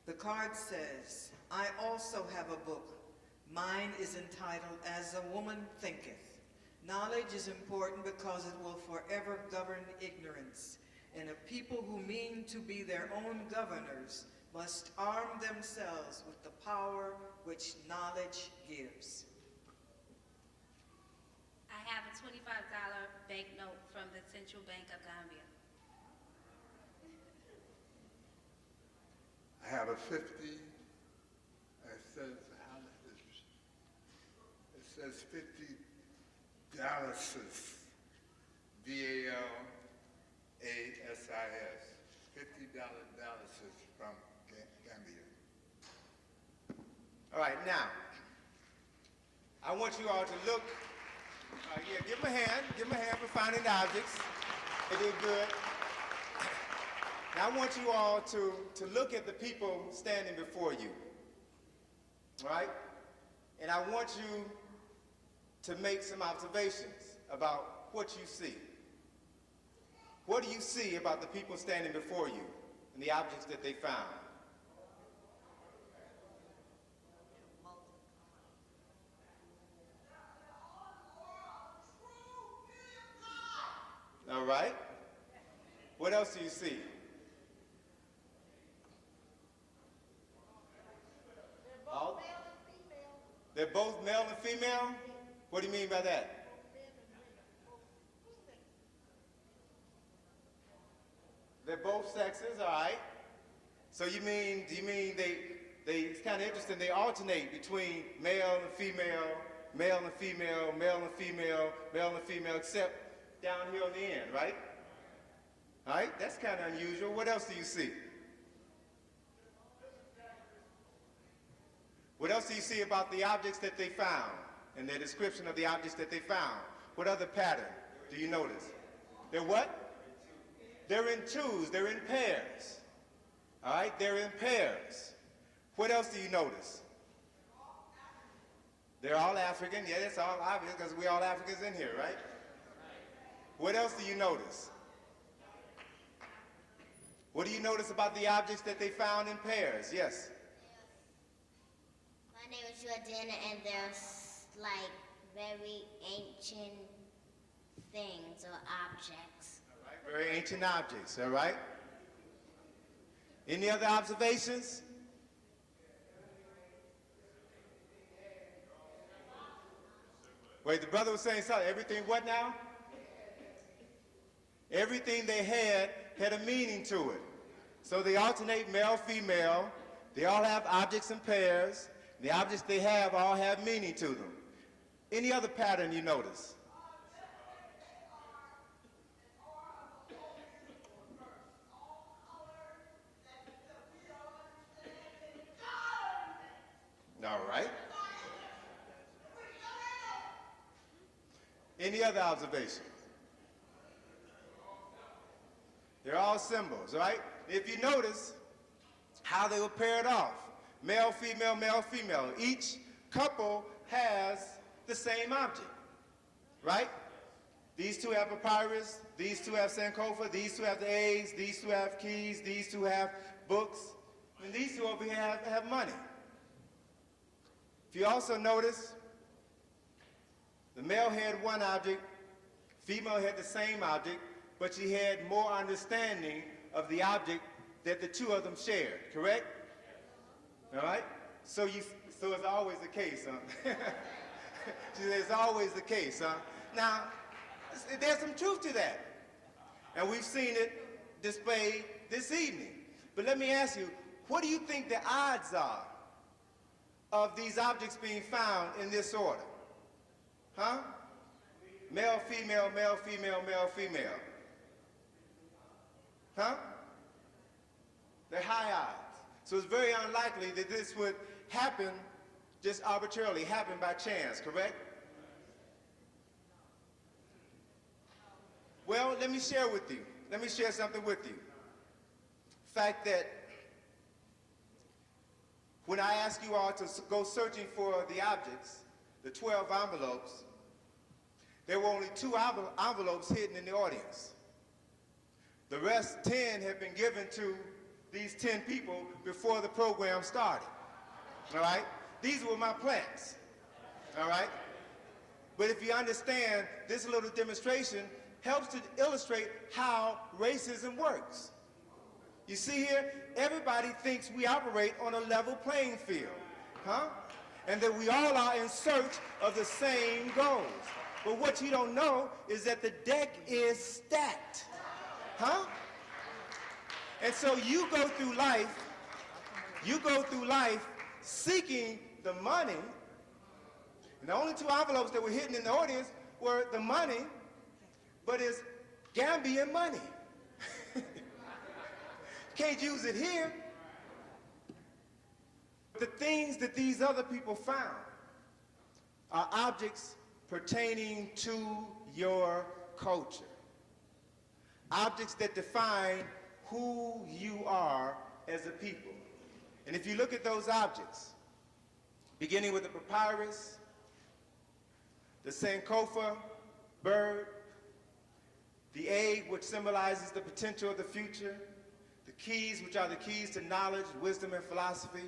[SPEAKER 20] The card says, I also have a book. Mine is entitled As a Woman Thinketh. Knowledge is important because it will forever govern ignorance, and a people who mean to be their own governors must arm themselves with the power which knowledge gives.
[SPEAKER 21] I have a $25 banknote from the Central Bank of Gambia.
[SPEAKER 22] I have a 50, it says $50, Dallas, D-A-L-A-S-I-S, $50 Dallas from Gambia.
[SPEAKER 2] All right, now, I want you all to look. Yeah, give them a hand. Give them a hand for finding the objects. They did good. Now, I want you all to look at the people standing before you. All right? And I want you to make some observations. about what you see. What do you see about the people standing before you and the objects that they found? All right. What else do you see? They're both male and female? What do you mean by that? They're both sexes, all right. So do you mean it's kind of interesting, they alternate between male and female, male and female, male and female, male and female, except down here on the end, right? All right, that's kind of unusual. What else do you see? What else do you see about the objects that they found and their description of the objects that they found? What other pattern do you notice? They're what? They're in twos, they're in pairs. All right, they're in pairs. What else do you notice? They're all African. Yeah, that's all obvious because we're all Africans in here, right? What else do you notice? What do you notice about the objects that they found in pairs? Yes?
[SPEAKER 7] My name is Jordana, and there's like very ancient things or objects.
[SPEAKER 2] All right, very ancient objects, all right? Any other observations? Wait, the brother was saying something. Everything what now? Everything they had a meaning to it. So they alternate male, female. They all have objects in pairs. The objects they have all have meaning to them. Any other pattern you notice? All right. Any other observations? They're all symbols, right? If you notice how they were paired off, male, female, male, female. Each couple has the same object, right? These two have papyrus, these two have Sankofa, these two have the eggs, these two have keys, these two have books, and these two over here have money. If you also notice, the male had one object, female had the same object, but she had more understanding of the object that the two of them shared, correct? All right? So it's always the case, huh? It's always the case, huh? Now, there's some truth to that. And we've seen it displayed this evening. But let me ask you, what do you think the odds are of these objects being found in this order? Huh? Male, female, male, female, male, female. Huh? They're high odds. So it's very unlikely that this would happen just arbitrarily, happen by chance, correct? Well, let me share something with you. The fact that when I asked you all to go searching for the objects, the 12 envelopes, there were only 2 envelopes hidden in the audience. The rest 10 have been given to these 10 people before the program started, all right? These were my plants, all right? But if you understand, this little demonstration helps to illustrate how racism works. You see here, everybody thinks we operate on a level playing field, huh? And that we all are in search of the same goals. But what you don't know is that the deck is stacked, huh? And so you go through life seeking the money, and the only 2 envelopes that were hidden in the audience were the money, but it's Gambian money. Can't use it here. The things that these other people found are objects pertaining to your culture. Objects that define who you are as a people. And if you look at those objects, beginning with the papyrus, the Sankofa, bird, the egg, which symbolizes the potential of the future, the keys, which are the keys to knowledge, wisdom, and philosophy,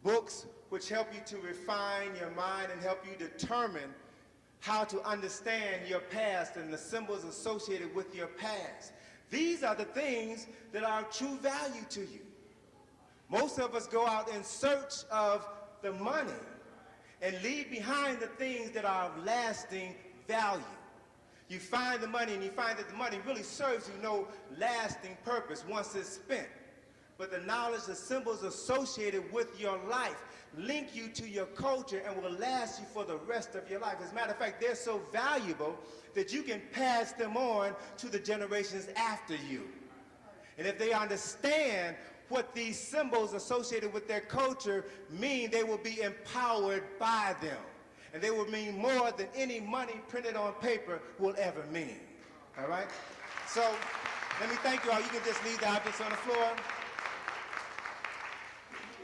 [SPEAKER 2] books, which help you to refine your mind and help you determine how to understand your past and the symbols associated with your past. These are the things that are of true value to you. Most of us go out in search of the money and leave behind the things that are of lasting value. You find the money and you find that the money really serves you no lasting purpose once it's spent. But the knowledge, the symbols associated with your life link you to your culture and will last you for the rest of your life. As a matter of fact, they're so valuable that you can pass them on to the generations after you. And if they understand what these symbols associated with their culture mean, they will be empowered by them. And they will mean more than any money printed on paper will ever mean. All right? So, let me thank you all. You can just leave the objects on the floor.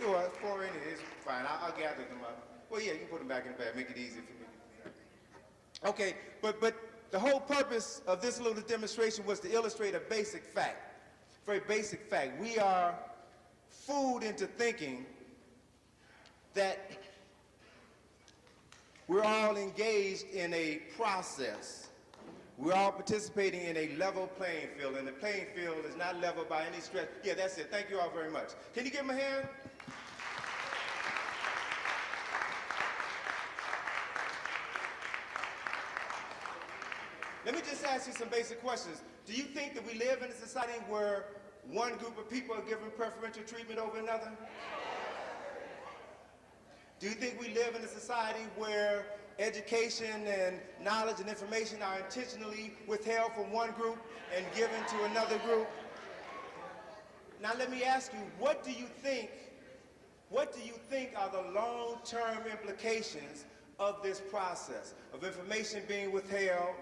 [SPEAKER 2] You are 4 in it. It's fine. I'll gather them up. Well, yeah, you can put them back in the bag. Make it easy for me. Okay, but the whole purpose of this little demonstration was to illustrate a basic fact. Very basic fact. We are fooled into thinking that we're all engaged in a process. We're all participating in a level playing field, and the playing field is not level by any stretch. Yeah, that's it. Thank you all very much. Can you give him a hand? Let me just ask you some basic questions. Do you think that we live in a society where one group of people are given preferential treatment over another? Do you think we live in a society where education and knowledge and information are intentionally withheld from one group and given to another group? Now let me ask you, what do you think are the long-term implications of this process, of information being withheld,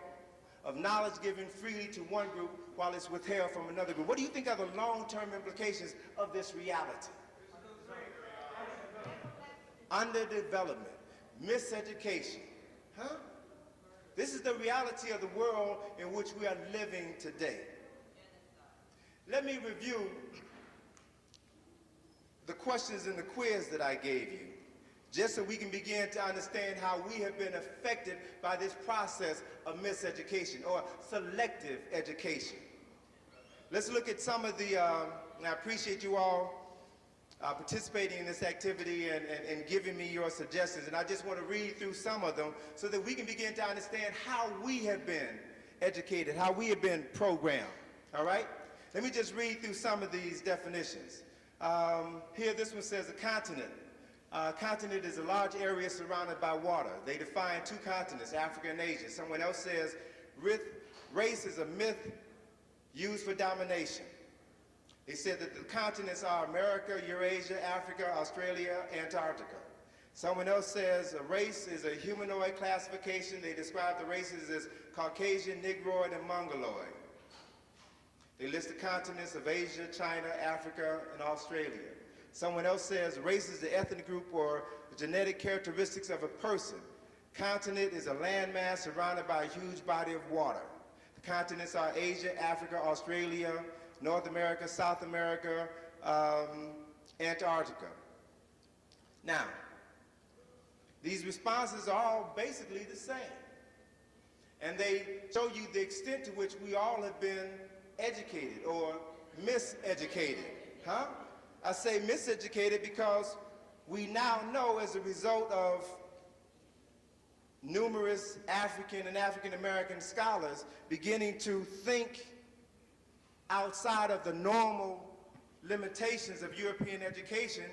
[SPEAKER 2] of knowledge given freely to one group while it's withheld from another group? What do you think are the long-term implications of this reality? Underdevelopment, miseducation. Huh? This is the reality of the world in which we are living today. Let me review the questions in the quiz that I gave you, just so we can begin to understand how we have been affected by this process of miseducation or selective education. Let's look at some of the, and I appreciate you all participating in this activity and giving me your suggestions. And I just want to read through some of them so that we can begin to understand how we have been educated, how we have been programmed. All right? Let me just read through some of these definitions. Here, this one says a continent. Continent is a large area surrounded by water. They define 2 continents, Africa and Asia. Someone else says race is a myth used for domination. They said that the continents are America, Eurasia, Africa, Australia, Antarctica. Someone else says a race is a humanoid classification. They describe the races as Caucasian, Negroid, and Mongoloid. They list the continents of Asia, China, Africa, and Australia. Someone else says race is the ethnic group or the genetic characteristics of a person. Continent is a landmass surrounded by a huge body of water. The continents are Asia, Africa, Australia, North America, South America, Antarctica. Now, these responses are all basically the same. And they show you the extent to which we all have been educated or miseducated. Huh? I say miseducated because we now know, as a result of numerous African and African American scholars beginning to think outside of the normal limitations of European education,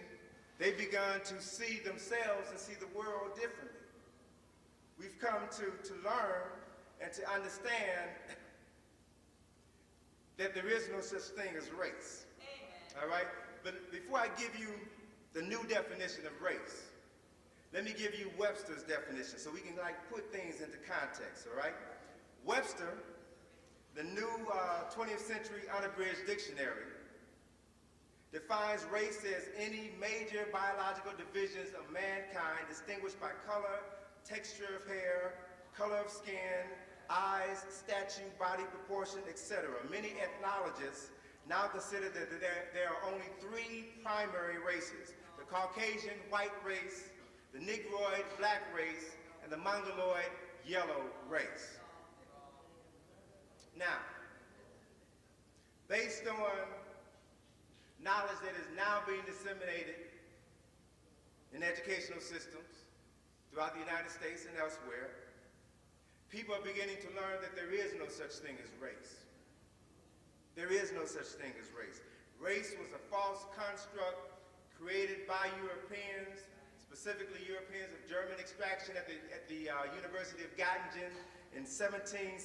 [SPEAKER 2] they've begun to see themselves and see the world differently. We've come to learn and to understand that there is no such thing as race. Amen. All right? But before I give you the new definition of race, let me give you Webster's definition so we can put things into context, all right? Webster, the new 20th century unabridged dictionary, defines race as any major biological divisions of mankind distinguished by color, texture of hair, color of skin, eyes, stature, body proportion, etc. Many ethnologists now consider that there are only three primary races: the Caucasian white race, the Negroid black race, and the Mongoloid yellow race. Now, based on knowledge that is now being disseminated in educational systems throughout the United States and elsewhere, people are beginning to learn that there is no such thing as race. There is no such thing as race. Race was a false construct created by Europeans, specifically Europeans of German extraction at the University of Göttingen in 1775.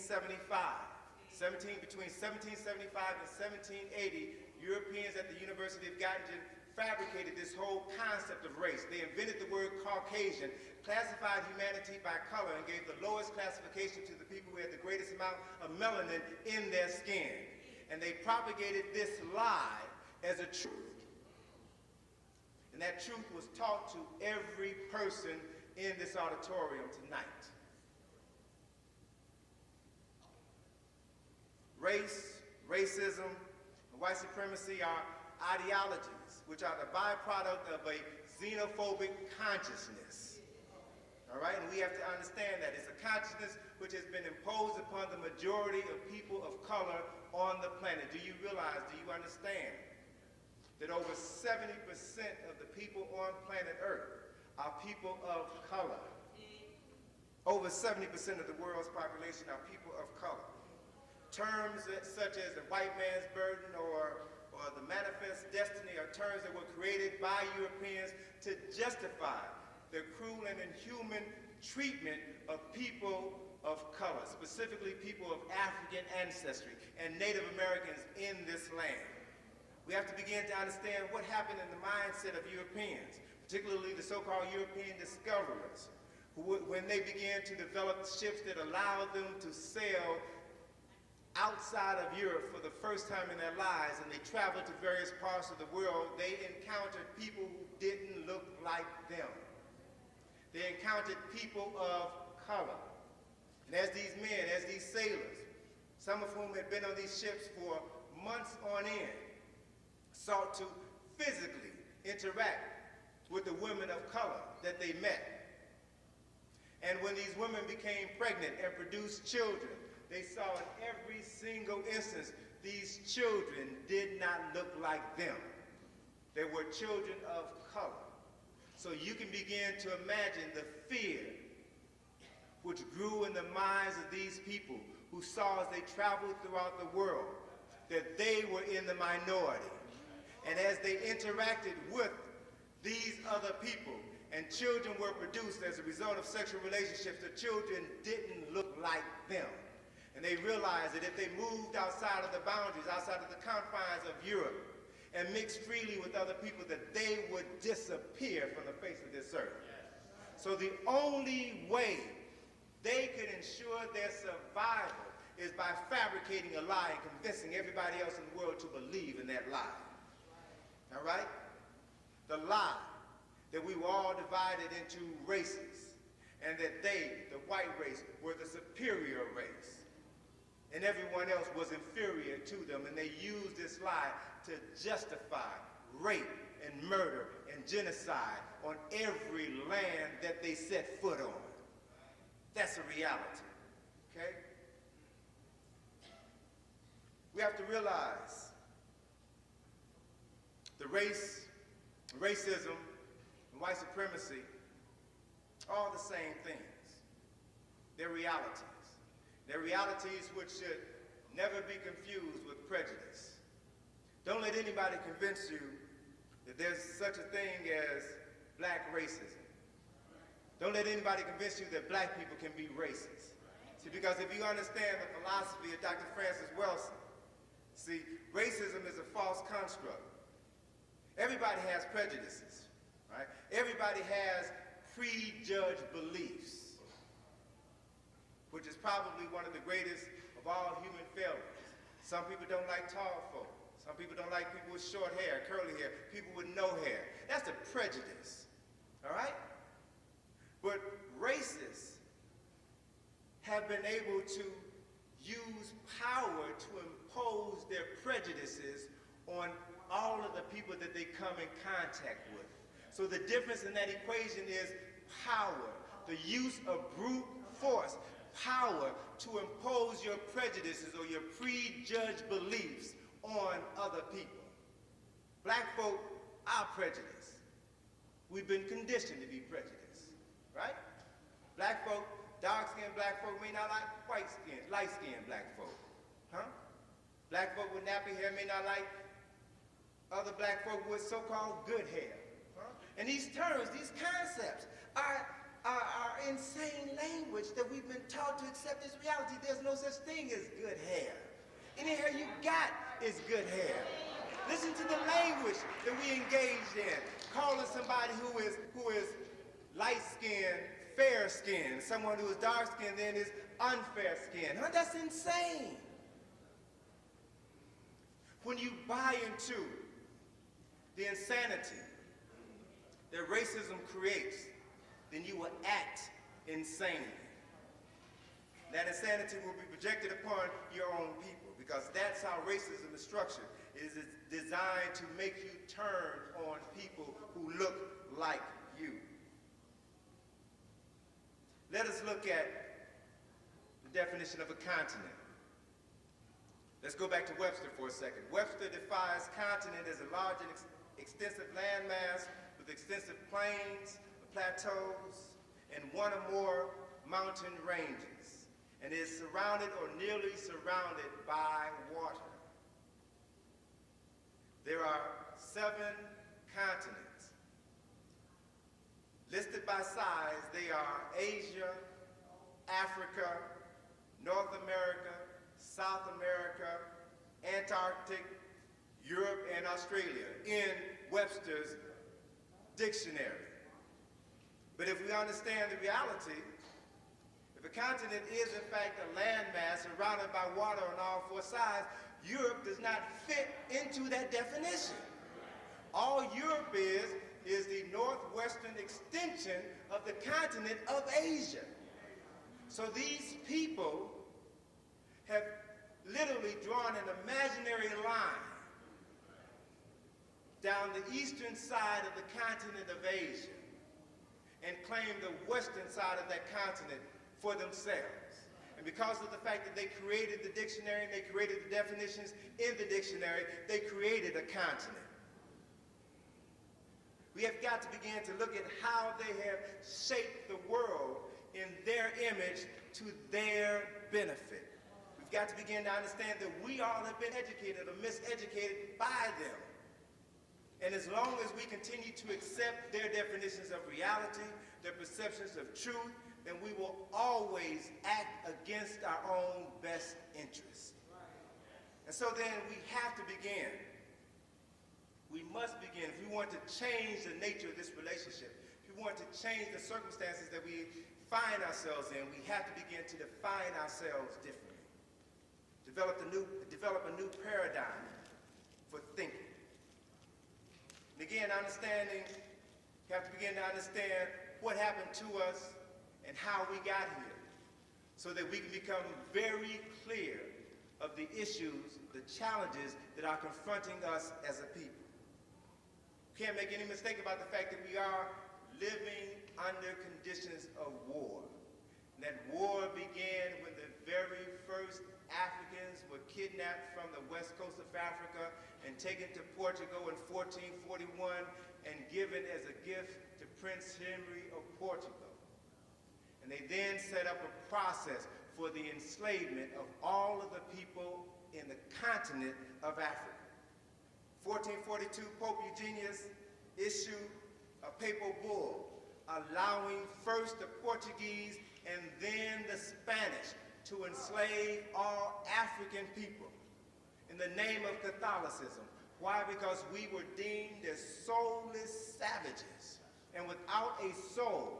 [SPEAKER 2] Between 1775 and 1780, Europeans at the University of Göttingen fabricated this whole concept of race. They invented the word Caucasian, classified humanity by color, and gave the lowest classification to the people who had the greatest amount of melanin in their skin. And they propagated this lie as a truth. And that truth was taught to every person in this auditorium tonight. Race, racism, and white supremacy are ideologies which are the byproduct of a xenophobic consciousness. All right, and we have to understand that it's a consciousness which has been imposed upon the majority of people of color on the planet. Do you realize, do you understand that over 70% of the people on planet Earth are people of color? Over 70% of the world's population are people of color. Terms such as the white man's burden or the manifest destiny are terms that were created by Europeans to justify the cruel and inhuman treatment of people of color, specifically people of African ancestry and Native Americans in this land. We have to begin to understand what happened in the mindset of Europeans, particularly the so-called European discoverers, who, when they began to develop ships that allowed them to sail outside of Europe for the first time in their lives, and they traveled to various parts of the world, they encountered people who didn't look like them. They encountered people of color. And as these men, as these sailors, some of whom had been on these ships for months on end, sought to physically interact with the women of color that they met. And when these women became pregnant and produced children, they saw in every single instance these children did not look like them. They were children of color. So you can begin to imagine the fear which grew in the minds of these people who saw as they traveled throughout the world that they were in the minority. And as they interacted with these other people and children were produced as a result of sexual relationships, the children didn't look like them. And they realized that if they moved outside of the boundaries, outside of the confines of Europe, and mixed freely with other people, that they would disappear from the face of this earth. So the only way they could ensure their survival is by fabricating a lie and convincing everybody else in the world to believe in that lie. All right? The lie that we were all divided into races, and that they, the white race, were the superior race, and everyone else was inferior to them, and they used this lie to justify rape and murder and genocide on every land that they set foot on. That's a reality, okay? We have to realize the racism, and white supremacy are all the same things. They're realities. They're realities which should never be confused with prejudice. Don't let anybody convince you that there's such a thing as black racism. Don't let anybody convince you that black people can be racist. See, because if you understand the philosophy of Dr. Francis Wilson, see, racism is a false construct. Everybody has prejudices, right? Everybody has prejudged beliefs, which is probably one of the greatest of all human failures. Some people don't like tall folk. Some people don't like people with short hair, curly hair, people with no hair. That's a prejudice, all right? But racists have been able to use power to impose their prejudices on all of the people that they come in contact with. So the difference in that equation is power, the use of brute force, power to impose your prejudices or your prejudged beliefs on other people. Black folk are prejudiced. We've been conditioned to be prejudiced, right? Black folk, dark-skinned black folk may not like white-skinned, light-skinned black folk, huh? Black folk with nappy hair may not like other black folk with so-called good hair, huh? And these terms, these concepts are insane language that we've been taught to accept as reality. There's no such thing as good hair. Any hair you got is good hair. Listen to the language that we engaged in, calling somebody who is light-skinned, fair-skinned, someone who is dark-skinned then is unfair-skinned. Huh? That's insane. When you buy into the insanity that racism creates, then you will act insane. That insanity will be projected upon your own people, because that's how racism is structured. It is designed to make you turn on people who look like you. Let us look at the definition of a continent. Let's go back to Webster for a second. Webster defines continent as a large and extensive landmass with extensive plains, plateaus, and one or more mountain ranges, and is surrounded or nearly surrounded by water. There are 7 continents. Listed by size, they are Asia, Africa, North America, South America, Antarctic, Europe, and Australia in Webster's dictionary. But if we understand the reality, if a continent is in fact a landmass surrounded by water on all 4 sides, Europe does not fit into that definition. All Europe is the northwestern extension of the continent of Asia. So these people have literally drawn an imaginary line down the eastern side of the continent of Asia and claim the western side of that continent for themselves. And because of the fact that they created the dictionary and they created the definitions in the dictionary, they created a continent. We have got to begin to look at how they have shaped the world in their image to their benefit. We've got to begin to understand that we all have been educated or miseducated by them. And as long as we continue to accept their definitions of reality, their perceptions of truth, then we will always act against our own best interests. And so then we have to begin. We must begin. If we want to change the nature of this relationship, if we want to change the circumstances that we find ourselves in, we have to begin to define ourselves differently. Develop a new paradigm for thinking. And again, understanding, you have to begin to understand what happened to us and how we got here, so that we can become very clear of the issues, the challenges that are confronting us as a people. Can't make any mistake about the fact that we are living under conditions of war. And that war began when the very first Africans were kidnapped from the west coast of Africa and taken to Portugal in 1441 and given as a gift to Prince Henry of Portugal. And they then set up a process for the enslavement of all of the people in the continent of Africa. 1442, Pope Eugenius issued a papal bull allowing first the Portuguese and then the Spanish to enslave all African people in the name of Catholicism. Why? Because we were deemed as soulless savages. And without a soul,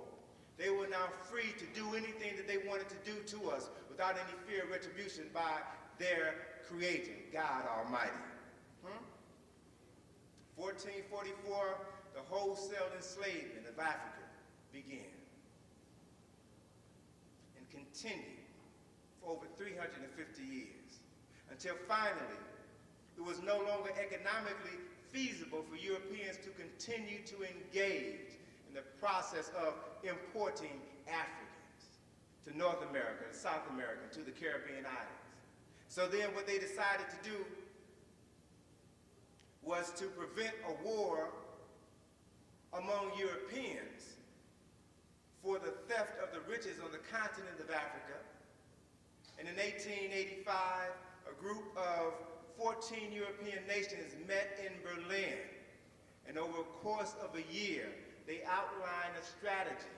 [SPEAKER 2] they were now free to do anything that they wanted to do to us without any fear of retribution by their creator, God Almighty. 1444, the wholesale enslavement of Africa began and continued for over 350 years, until finally it was no longer economically feasible for Europeans to continue to engage in the process of importing Africans to North America, to South America, to the Caribbean islands. So then what they decided to do was to prevent a war among Europeans for the theft of the riches on the continent of Africa. And in 1885, a group of 14 European nations met in Berlin. And over a course of a year, they outlined a strategy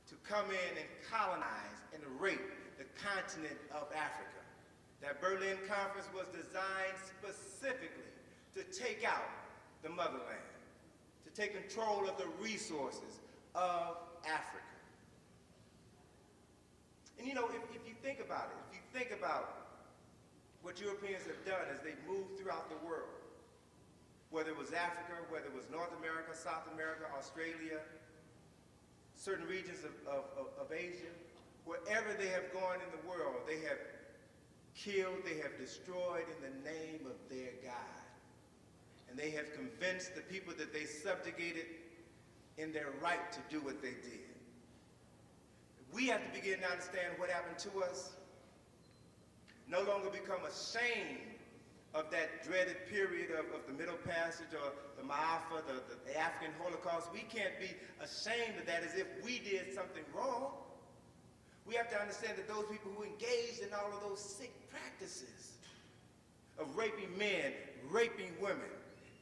[SPEAKER 2] to come in and colonize and rape the continent of Africa. That Berlin Conference was designed specifically to take out the motherland, to take control of the resources of Africa. And you know, if you think about it, if you think about what Europeans have done as they moved throughout the world, whether it was Africa, whether it was North America, South America, Australia, certain regions of Asia, wherever they have gone in the world, they have killed, they have destroyed in the name of their God. And they have convinced the people that they subjugated in their right to do what they did. We have to begin to understand what happened to us, no longer become ashamed of that dreaded period of the Middle Passage or the Ma'afa, the African Holocaust. We can't be ashamed of that as if we did something wrong. We have to understand that those people who engaged in all of those sick practices of raping men, raping women,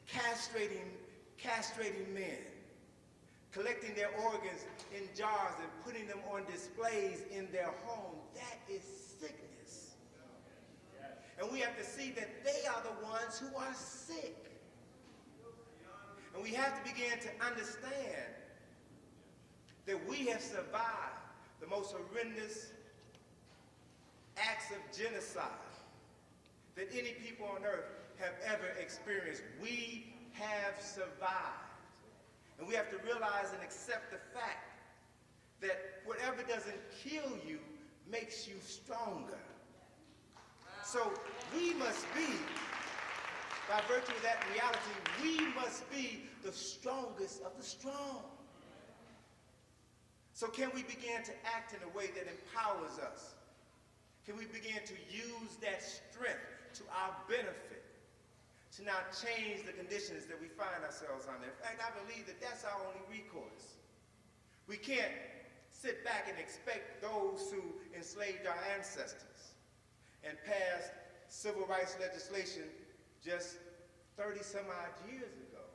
[SPEAKER 2] castrating men, collecting their organs in jars and putting them on displays in their home, that is sickness. And we have to see that they are the ones who are sick. And we have to begin to understand that we have survived the most horrendous acts of genocide that any people on earth have ever experienced. We have survived. And we have to realize and accept the fact that whatever doesn't kill you makes you stronger. So we must be, by virtue of that reality, we must be the strongest of the strong. So can we begin to act in a way that empowers us? Can we begin to use that strength to our benefit, to now change the conditions that we find ourselves under? In fact, I believe that that's our only recourse. We can't sit back and expect those who enslaved our ancestors and passed civil rights legislation just 30 some odd years ago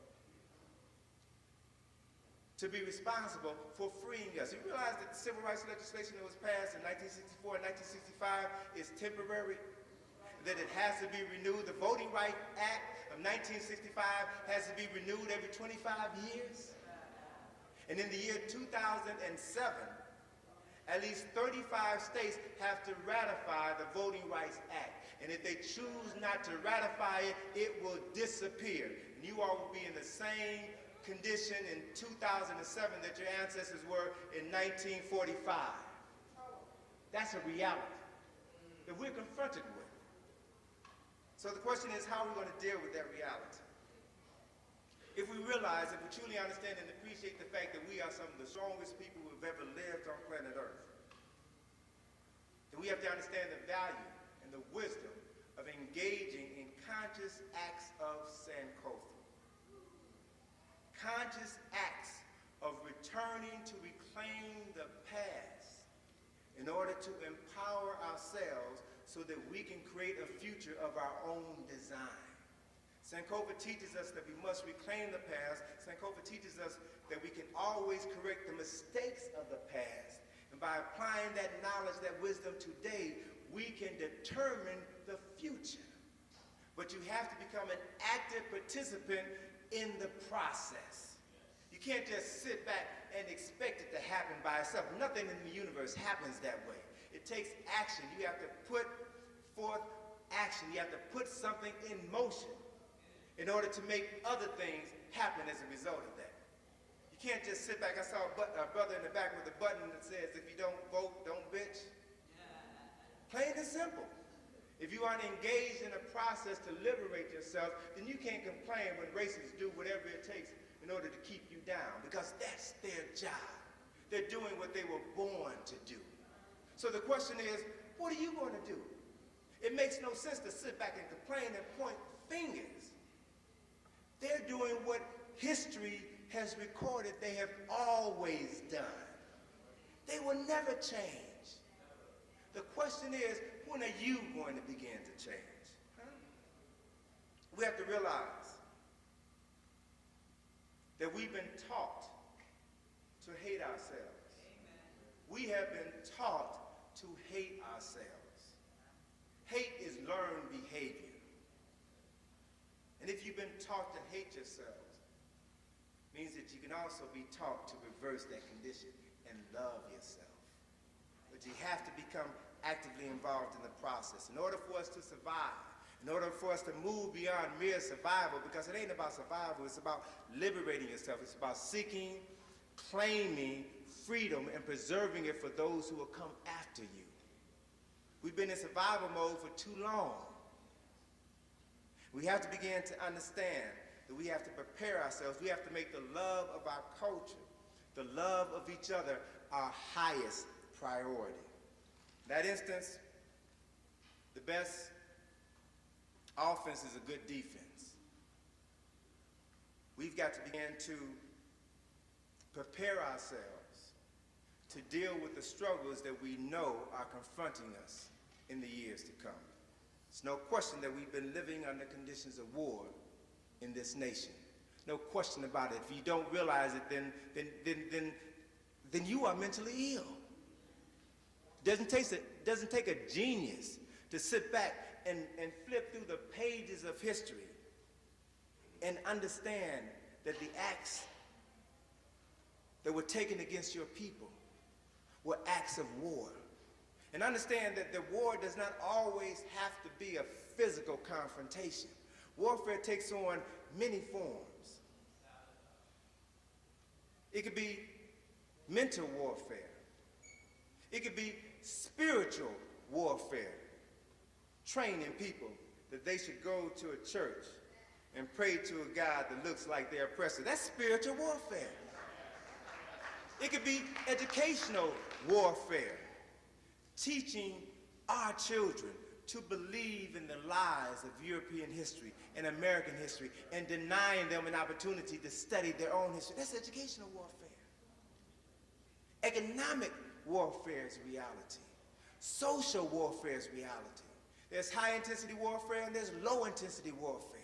[SPEAKER 2] to be responsible for freeing us. You realize that the civil rights legislation that was passed in 1964 and 1965 is temporary, that it has to be renewed. The Voting Rights Act of 1965 has to be renewed every 25 years. And in the year 2007, at least 35 states have to ratify the Voting Rights Act. And if they choose not to ratify it, it will disappear. And you all will be in the same condition in 2007 that your ancestors were in 1945. That's a reality that we're confronted with. So the question is, how are we going to deal with that reality? If we realize, if we truly understand and appreciate the fact that we are some of the strongest people who have ever lived on planet Earth, then we have to understand the value and the wisdom of engaging in conscious acts of Sankofa. Conscious acts of returning to reclaim the past in order to empower ourselves so that we can create a future of our own design. Sankofa teaches us that we must reclaim the past. Sankofa teaches us that we can always correct the mistakes of the past. And by applying that knowledge, that wisdom today, we can determine the future. But you have to become an active participant in the process. You can't just sit back and expect it to happen by itself. Nothing in the universe happens that way. It takes action. You have to put forth action. You have to put something in motion in order to make other things happen as a result of that. You can't just sit back. I saw a brother in the back with a button that says, if you don't vote, don't bitch. Plain and simple. If you aren't engaged in a process to liberate yourself, then you can't complain when racists do whatever it takes in order to keep you down, because that's their job. They're doing what they were born to do. So the question is, what are you going to do? It makes no sense to sit back and complain and point fingers. They're doing what history has recorded they have always done. They will never change. The question is, when are you going to begin to change? Huh? We have to realize that we've been taught to hate ourselves. We have been taught to hate ourselves. Hate is learned behavior. And if you've been taught to hate yourselves, it means that you can also be taught to reverse that condition and love yourself. But you have to become actively involved in the process in order for us to survive, in order for us to move beyond mere survival, because it ain't about survival, it's about liberating yourself. It's about seeking, claiming freedom and preserving it for those who will come after you. We've been in survival mode for too long. We have to begin to understand that we have to prepare ourselves. We have to make the love of our culture, the love of each other, our highest priority. In that instance, the best offense is a good defense. We've got to begin to prepare ourselves to deal with the struggles that we know are confronting us in the years to come. It's no question that we've been living under conditions of war in this nation. No question about it. If you don't realize it, then you are mentally ill. Doesn't take a genius to sit back and flip through the pages of history and understand that the acts that were taken against your people were acts of war. And understand that the war does not always have to be a physical confrontation. Warfare takes on many forms. It could be mental warfare. It could be spiritual warfare, training people that they should go to a church and pray to a God that looks like their oppressor. That's spiritual warfare. It could be educational warfare, teaching our children to believe in the lies of European history and American history and denying them an opportunity to study their own history. That's educational warfare. Economic warfare is reality. Social warfare is reality. There's high-intensity warfare and there's low-intensity warfare.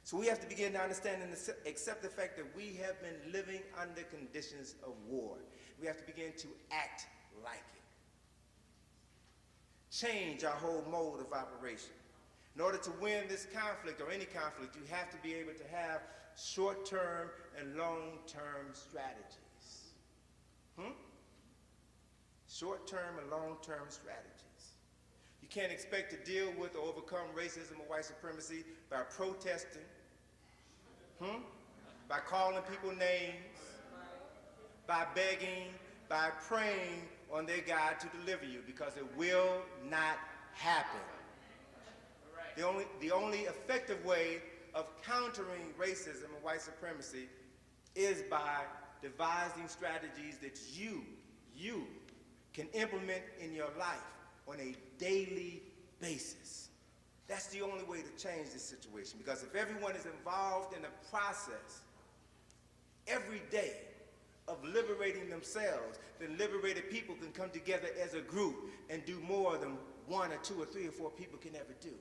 [SPEAKER 2] So we have to begin to understand and accept the fact that we have been living under conditions of war. We have to begin to act like it. Change our whole mode of operation. In order to win this conflict or any conflict, you have to be able to have short-term and long-term strategies. Short-term and long-term strategies. You can't expect to deal with or overcome racism or white supremacy by protesting, by calling people names, by begging, by praying on their God to deliver you, because it will not happen. The only effective way of countering racism and white supremacy is by devising strategies that you can implement in your life on a daily basis. That's the only way to change this situation, because if everyone is involved in a process every day of liberating themselves, then liberated people can come together as a group and do more than one or two or three or four people can ever do.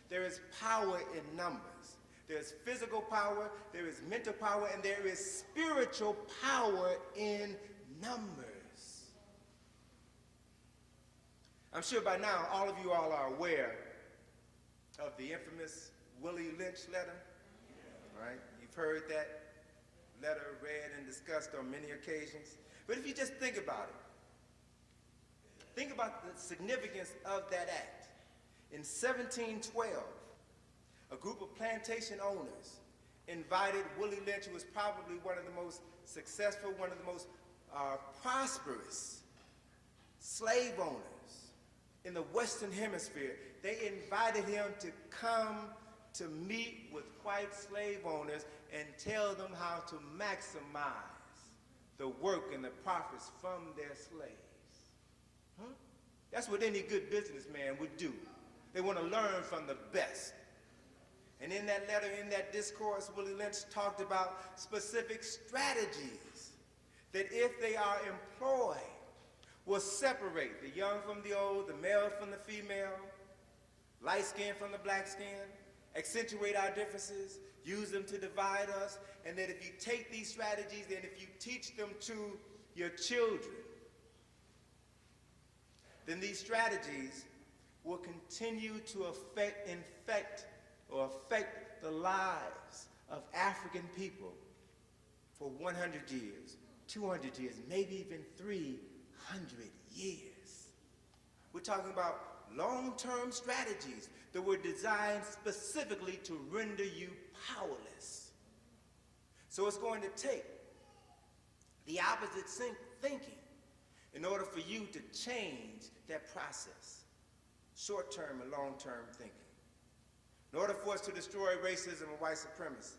[SPEAKER 2] There is power in numbers. There's physical power, there is mental power, and there is spiritual power in numbers. I'm sure by now all of you all are aware of the infamous Willie Lynch letter, right? You've heard that letter read and discussed on many occasions. But if you just think about it, think about the significance of that act. In 1712, a group of plantation owners invited Willie Lynch, who was probably one of the most successful, one of the most prosperous slave owners in the Western Hemisphere. They invited him to come to meet with white slave owners and tell them how to maximize the work and the profits from their slaves. That's what any good businessman would do. They want to learn from the best. And in that letter, in that discourse, Willie Lynch talked about specific strategies that if they are employed will separate the young from the old, the male from the female, light skin from the black skin, accentuate our differences, use them to divide us, and that if you take these strategies and if you teach them to your children, then these strategies will continue to affect the lives of African people for 100 years, 200 years, maybe even 300 years. We're talking about long-term strategies that were designed specifically to render you powerless. So it's going to take the opposite thinking in order for you to change that process, short-term and long-term thinking. In order for us to destroy racism and white supremacy,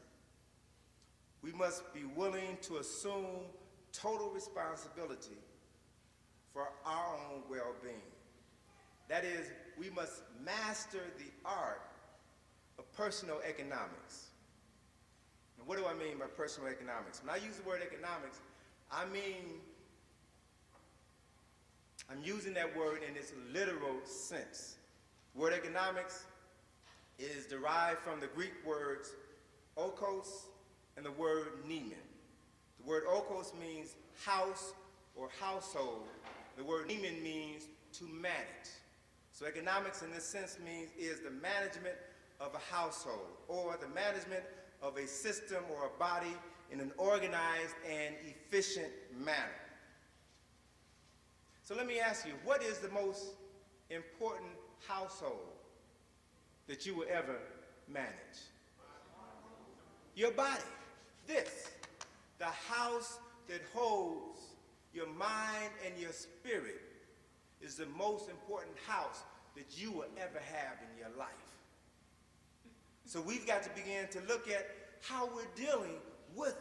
[SPEAKER 2] we must be willing to assume total responsibility for our own well-being. That is, we must master the art of personal economics. And what do I mean by personal economics? When I use the word economics, I'm using that word in its literal sense. The word economics is derived from the Greek words okos and the word nemen. The word okos means house or household. The word nemen means to manage. So economics in this sense is the management of a household or the management of a system or a body in an organized and efficient manner. So let me ask you, what is the most important household that you will ever manage? Your body. This, the house that holds your mind and your spirit, is the most important house that you will ever have in your life. So we've got to begin to look at how we're dealing with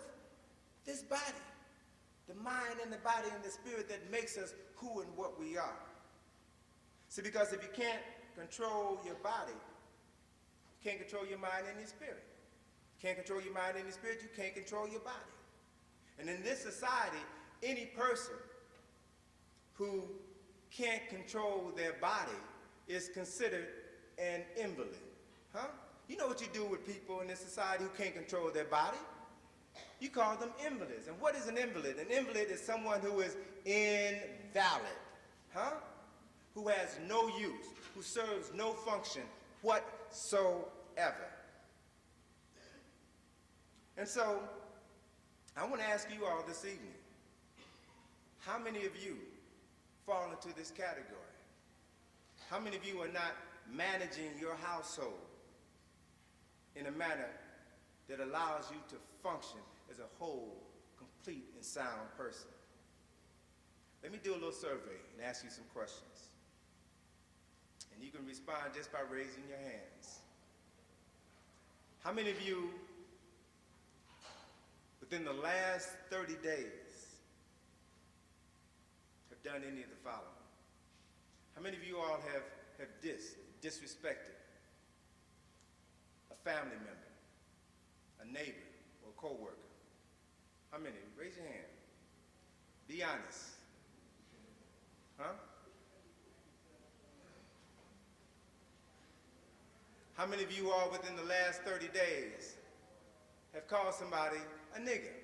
[SPEAKER 2] this body, the mind and the body and the spirit that makes us who and what we are. See, because if you can't control your body, you can't control your mind and your spirit. You can't control your mind and your spirit, you can't control your body. And in this society, any person who can't control their body is considered an invalid. You know what you do with people in this society who can't control their body? You call them invalids. And what is an invalid? An invalid is someone who is invalid, who has no use, who serves no function whatsoever. And so, I want to ask you all this evening, how many of you fall into this category? How many of you are not managing your household in a manner that allows you to function as a whole, complete, and sound person? Let me do a little survey and ask you some questions. And you can respond just by raising your hands. How many of you, within the last 30 days, have done any of the following? How many of you all have disrespected a family member, a neighbor, or a co-worker? How many? Raise your hand. Be honest. How many of you all within the last 30 days have called somebody a nigger?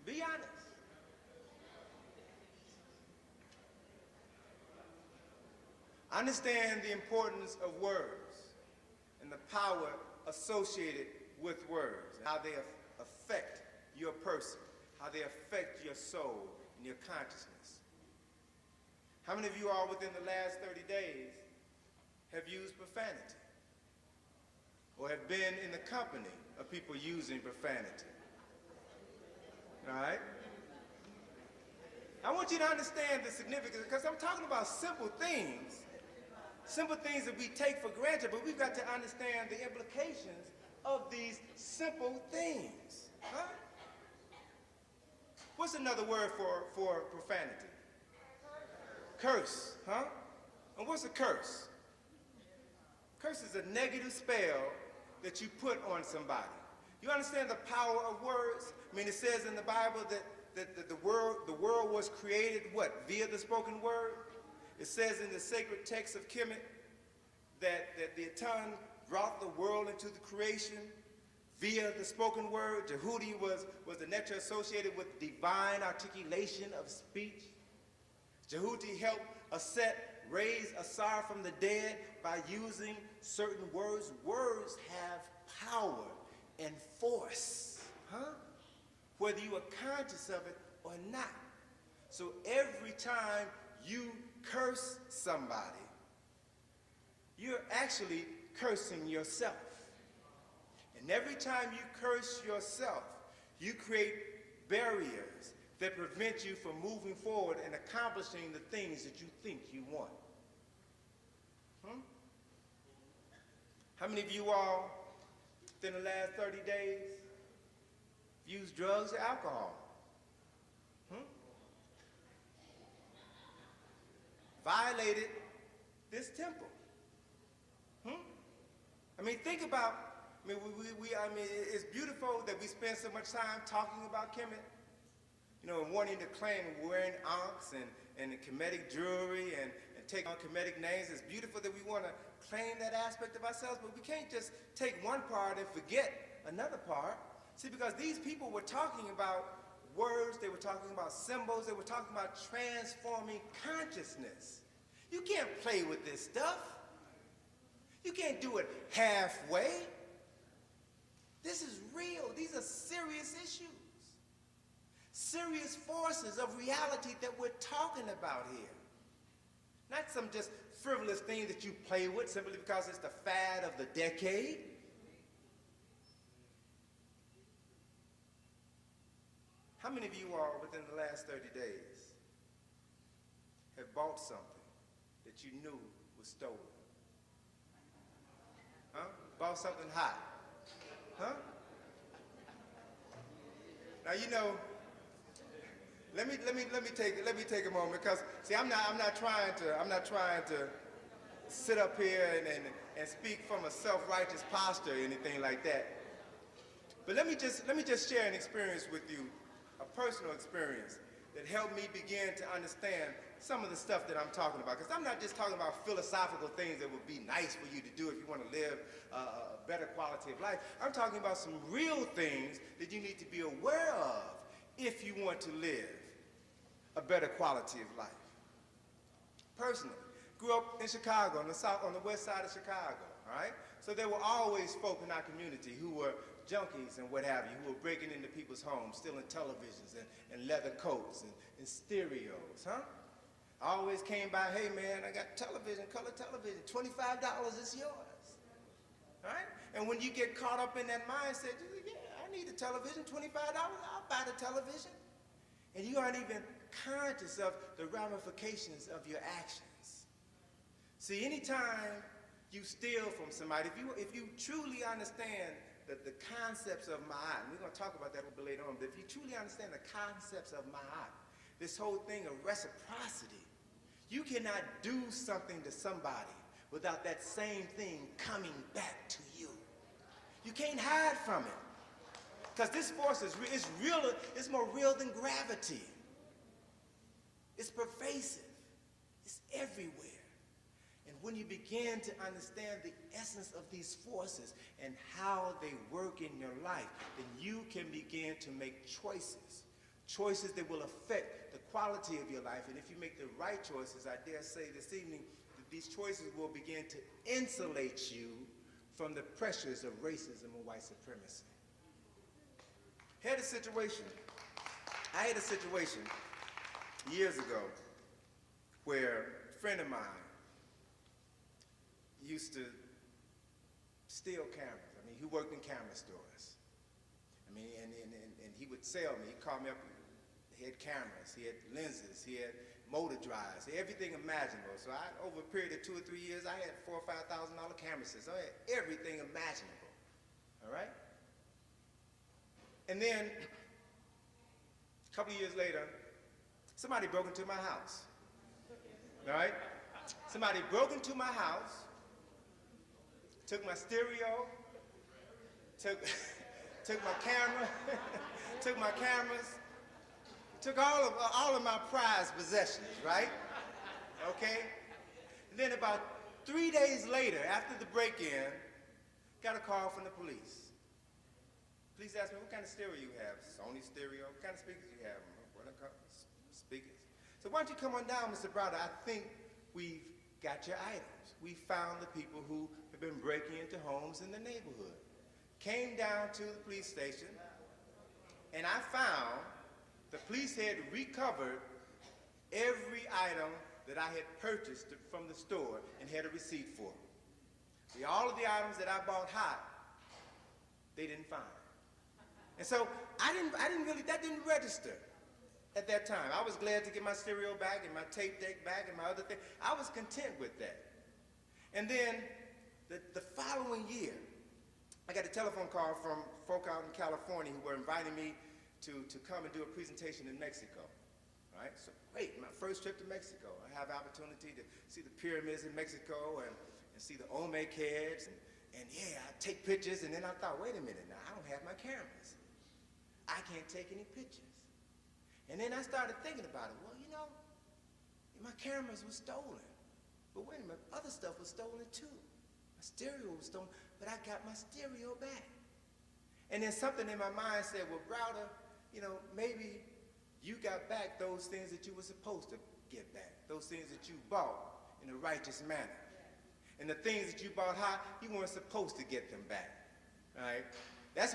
[SPEAKER 2] Be honest. Understand the importance of words and the power associated with words, and how they affect your person, how they affect your soul and your consciousness. How many of you all within the last 30 days have used profanity or have been in the company of people using profanity? All right? I want you to understand the significance, because I'm talking about simple things that we take for granted, but we've got to understand the implications of these simple things. Huh? What's another word for profanity? Curse, huh? And what's a curse? Curse is a negative spell that you put on somebody. You understand the power of words? I mean, it says in the Bible that the world was created, what, via the spoken word? It says in the sacred text of Kemet that the tongue brought the world into the creation via the spoken word. Jehudi was the nectar associated with divine articulation of speech. Jehudi helped Aset raise Asar from the dead by using certain words. Words have power and force, huh? Whether you are conscious of it or not. So every time you curse somebody, you're actually cursing yourself. And every time you curse yourself, you create barriers that prevent you from moving forward and accomplishing the things that you think you want. How many of you all, within the last 30 days, used drugs or alcohol? Violated this temple? I mean, think about, I mean, it's beautiful that we spend so much time talking about Kemet, you know, and wanting to claim wearing ankhs and Kemetic jewelry and take on Kemetic names. It's beautiful that we want to claim that aspect of ourselves, but we can't just take one part and forget another part. See, because these people were talking about words, they were talking about symbols, they were talking about transforming consciousness. You can't play with this stuff. You can't do it halfway. This is real. These are serious issues. Serious forces of reality that we're talking about here. Not some just frivolous thing that you play with simply because it's the fad of the decade. How many of you all within the last 30 days have bought something that you knew was stolen? Huh? Bought something hot? Huh? Now, you know, let me take a moment, because see, I'm not trying to sit up here and speak from a self-righteous posture or anything like that. But let me just share an experience with you, a personal experience that helped me begin to understand some of the stuff that I'm talking about. Because I'm not just talking about philosophical things that would be nice for you to do if you want to live a better quality of life. I'm talking about some real things that you need to be aware of if you want to live a better quality of life. Personally, grew up in Chicago, on the west side of Chicago, all right? So there were always folk in our community who were junkies and what have you, who were breaking into people's homes, stealing televisions and leather coats and stereos, huh? I always came by, hey man, I got television, color television, $25 is yours, all right? And when you get caught up in that mindset, you say, yeah, I need a television, $25, I'll buy the television. And you aren't even conscious of the ramifications of your actions. See, anytime you steal from somebody, if you truly understand the concepts of ma'at, and we're going to talk about that a little bit later on, but if you truly understand the concepts of ma'at, this whole thing of reciprocity, you cannot do something to somebody without that same thing coming back to you. You can't hide from it. Because this force is real, it's more real than gravity. It's pervasive. It's everywhere. And when you begin to understand the essence of these forces and how they work in your life, then you can begin to make choices. Choices that will affect the quality of your life. And if you make the right choices, I dare say this evening, that these choices will begin to insulate you from the pressures of racism and white supremacy. I had a situation years ago where a friend of mine used to steal cameras. I mean, he worked in camera stores. I mean, and he would sell me. He'd call me up, He had cameras, he had lenses, he had motor drives, everything imaginable. So over a period of 2 or 3 years, I had $4,000 or $5,000 camera systems. I had everything imaginable, all right? And then, a couple of years later, somebody broke into my house, all right? Somebody broke into my house, took my stereo, took my camera, took my cameras, took all of my prized possessions, right? Okay? And then about 3 days later, after the break-in, got a call from the police. Police asked me, what kind of stereo you have? Sony stereo. What kind of speakers you have? What are speakers? So why don't you come on down, Mr. Browder? I think we've got your items. We found the people who have been breaking into homes in the neighborhood. Came down to the police station, and I found the police had recovered every item that I had purchased from the store and had a receipt for. All of the items that I bought hot, they didn't find. And so that didn't register at that time. I was glad to get my stereo back and my tape deck back and my other thing. I was content with that. And then the following year, I got a telephone call from folk out in California who were inviting me to come and do a presentation in Mexico. All right, so great, my first trip to Mexico. I have the opportunity to see the pyramids in Mexico and see the Olmec heads and yeah, I take pictures, and then I thought, wait a minute, now I don't have my cameras. I can't take any pictures. And then I started thinking about it. Well, you know, my cameras were stolen. But wait a minute, other stuff was stolen too. My stereo was stolen, but I got my stereo back. And then something in my mind said, well, Browder, you know, maybe you got back those things that you were supposed to get back, those things that you bought in a righteous manner. And the things that you bought hot, you weren't supposed to get them back, all right? That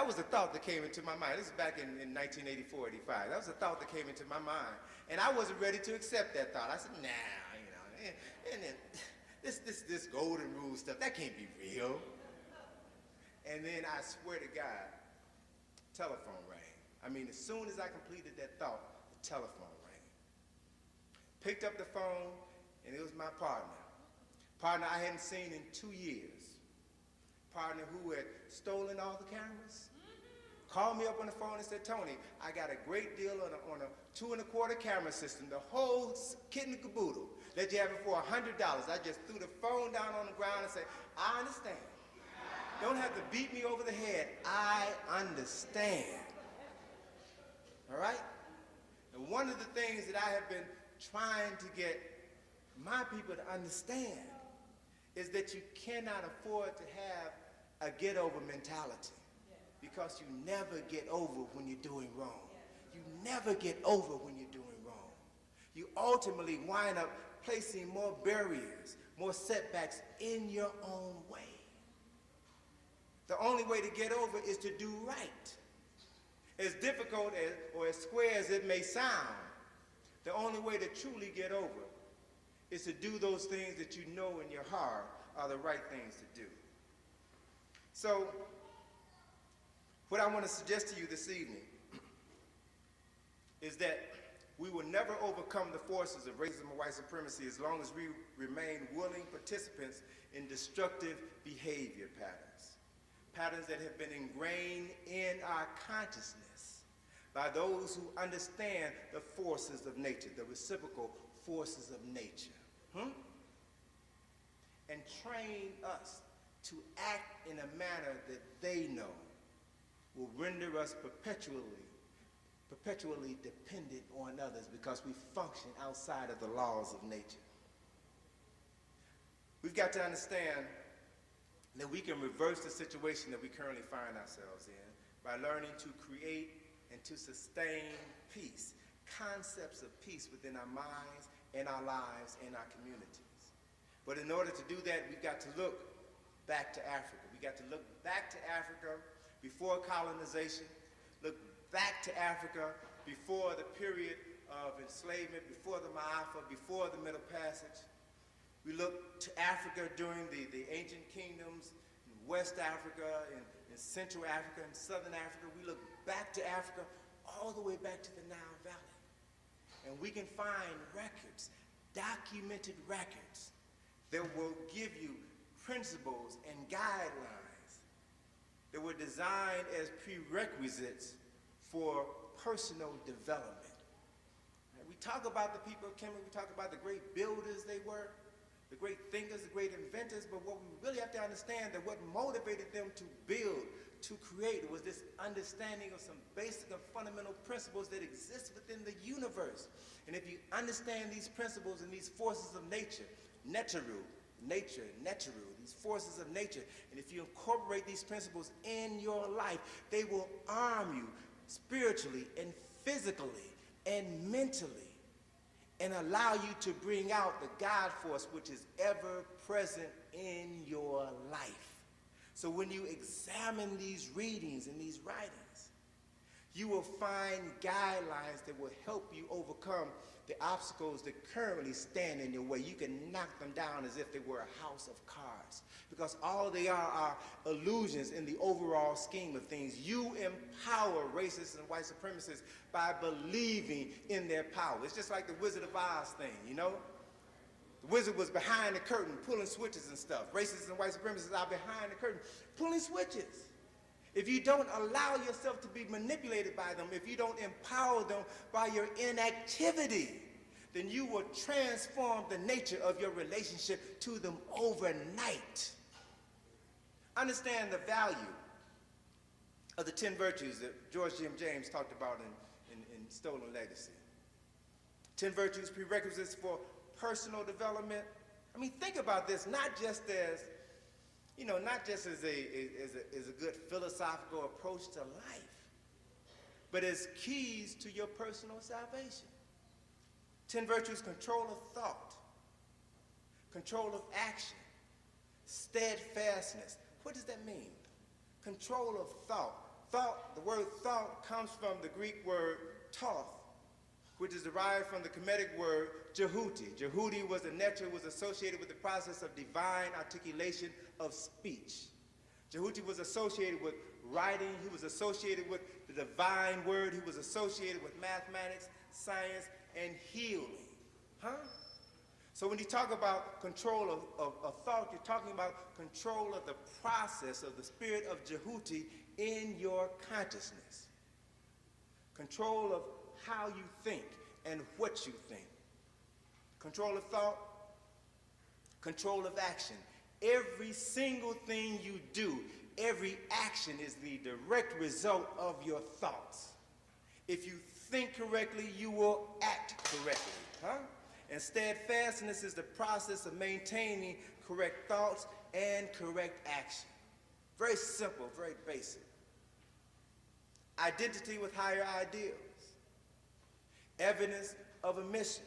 [SPEAKER 2] was the thought that came into my mind. This is back in 1984, 85. That was the thought that came into my mind. And I wasn't ready to accept that thought. I said, nah, you know, and then this golden rule stuff, that can't be real. And then I swear to God, telephone rang. I mean, as soon as I completed that thought, the telephone rang. Picked up the phone, and it was my partner. Partner I hadn't seen in 2 years. Partner who had stolen all the cameras. Called me up on the phone and said, Tony, I got a great deal on a 2 1/4 camera system, the whole kit and caboodle. Let you have it for $100. I just threw the phone down on the ground and said, I understand. Don't have to beat me over the head. I understand. All right? And one of the things that I have been trying to get my people to understand is that you cannot afford to have a get-over mentality, because you never get over when you're doing wrong. You never get over when you're doing wrong. You ultimately wind up placing more barriers, more setbacks in your own way. The only way to get over is to do right. As difficult or as square as it may sound, the only way to truly get over is to do those things that you know in your heart are the right things to do. So, what I want to suggest to you this evening is that we will never overcome the forces of racism and white supremacy as long as we remain willing participants in destructive behavior patterns. Patterns that have been ingrained in our consciousness by those who understand the forces of nature, the reciprocal forces of nature. And train us to act in a manner that they know will render us perpetually dependent on others, because we function outside of the laws of nature. We've got to understand that we can reverse the situation that we currently find ourselves in by learning to create and to sustain peace, concepts of peace within our minds and our lives and our communities. But in order to do that, we've got to look back to Africa. We've got to look back to Africa before colonization, look back to Africa before the period of enslavement, before the Ma'afa, before the Middle Passage. We look to Africa during the ancient kingdoms in West Africa, in Central Africa, in Southern Africa. We look back to Africa all the way back to the Nile Valley. And we can find records, documented records, that will give you principles and guidelines that were designed as prerequisites for personal development. And we talk about the people of Kemet, we talk about the great builders they were, the great thinkers, the great inventors, but what we really have to understand that what motivated them to build, to create, was this understanding of some basic and fundamental principles that exist within the universe. And if you understand these principles and these forces of nature, Neteru, nature, Neteru, these forces of nature, and if you incorporate these principles in your life, they will arm you spiritually and physically and mentally, and allow you to bring out the God force which is ever present in your life. So when you examine these readings and these writings, you will find guidelines that will help you overcome the obstacles that currently stand in your way. You can knock them down as if they were a house of cards, because all they are illusions in the overall scheme of things. You empower racists and white supremacists by believing in their power. It's just like the Wizard of Oz thing, you know? The wizard was behind the curtain pulling switches and stuff. Racists and white supremacists are behind the curtain pulling switches. If you don't allow yourself to be manipulated by them, if you don't empower them by your inactivity, then you will transform the nature of your relationship to them overnight. Understand the value of the 10 virtues that George Jim James talked about in Stolen Legacy. 10 virtues, prerequisites for personal development. I mean, think about this, not just as a good philosophical approach to life, but as keys to your personal salvation. 10 virtues: control of thought, control of action, steadfastness. What does that mean? Control of thought. Thought, the word thought comes from the Greek word toth, which is derived from the Kemetic word Jehuti. Jehuti was a Neter, was associated with the process of divine articulation of speech. Jehuti was associated with writing. He was associated with the divine word. He was associated with mathematics, science, and healing. So when you talk about control of thought, you're talking about control of the process of the spirit of Jehuti in your consciousness. Control of how you think and what you think. Control of thought, control of action. Every single thing you do, every action is the direct result of your thoughts. If you think correctly, you will act correctly. And steadfastness is the process of maintaining correct thoughts and correct action. Very simple, very basic. Identity with higher ideals. Evidence of a mission.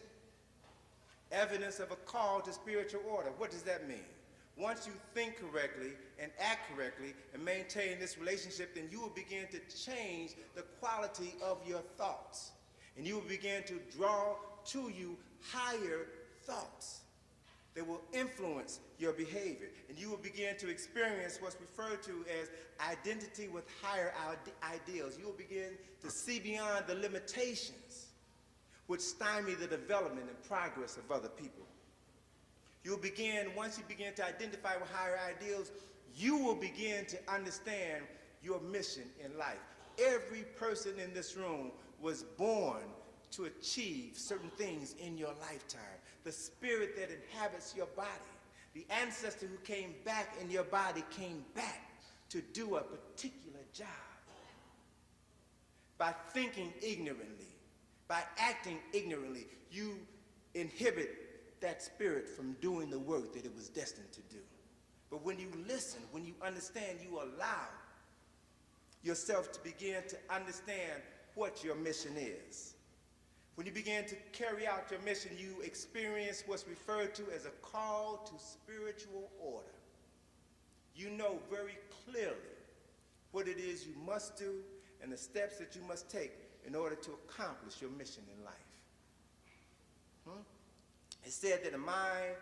[SPEAKER 2] Evidence of a call to spiritual order. What does that mean? Once you think correctly and act correctly and maintain this relationship, then you will begin to change the quality of your thoughts. And you will begin to draw to you higher thoughts that will influence your behavior. And you will begin to experience what's referred to as identity with higher ideals. You will begin to see beyond the limitations which stymie the development and progress of other people. You'll begin, once you begin to identify with higher ideals, you will begin to understand your mission in life. Every person in this room was born to achieve certain things in your lifetime. The spirit that inhabits your body, the ancestor who came back in your body came back to do a particular job. By thinking ignorantly, by acting ignorantly, you inhibit that spirit from doing the work that it was destined to do. But when you listen, when you understand, you allow yourself to begin to understand what your mission is. When you begin to carry out your mission, you experience what's referred to as a call to spiritual order. You know very clearly what it is you must do and the steps that you must take in order to accomplish your mission in life. It's said that a mind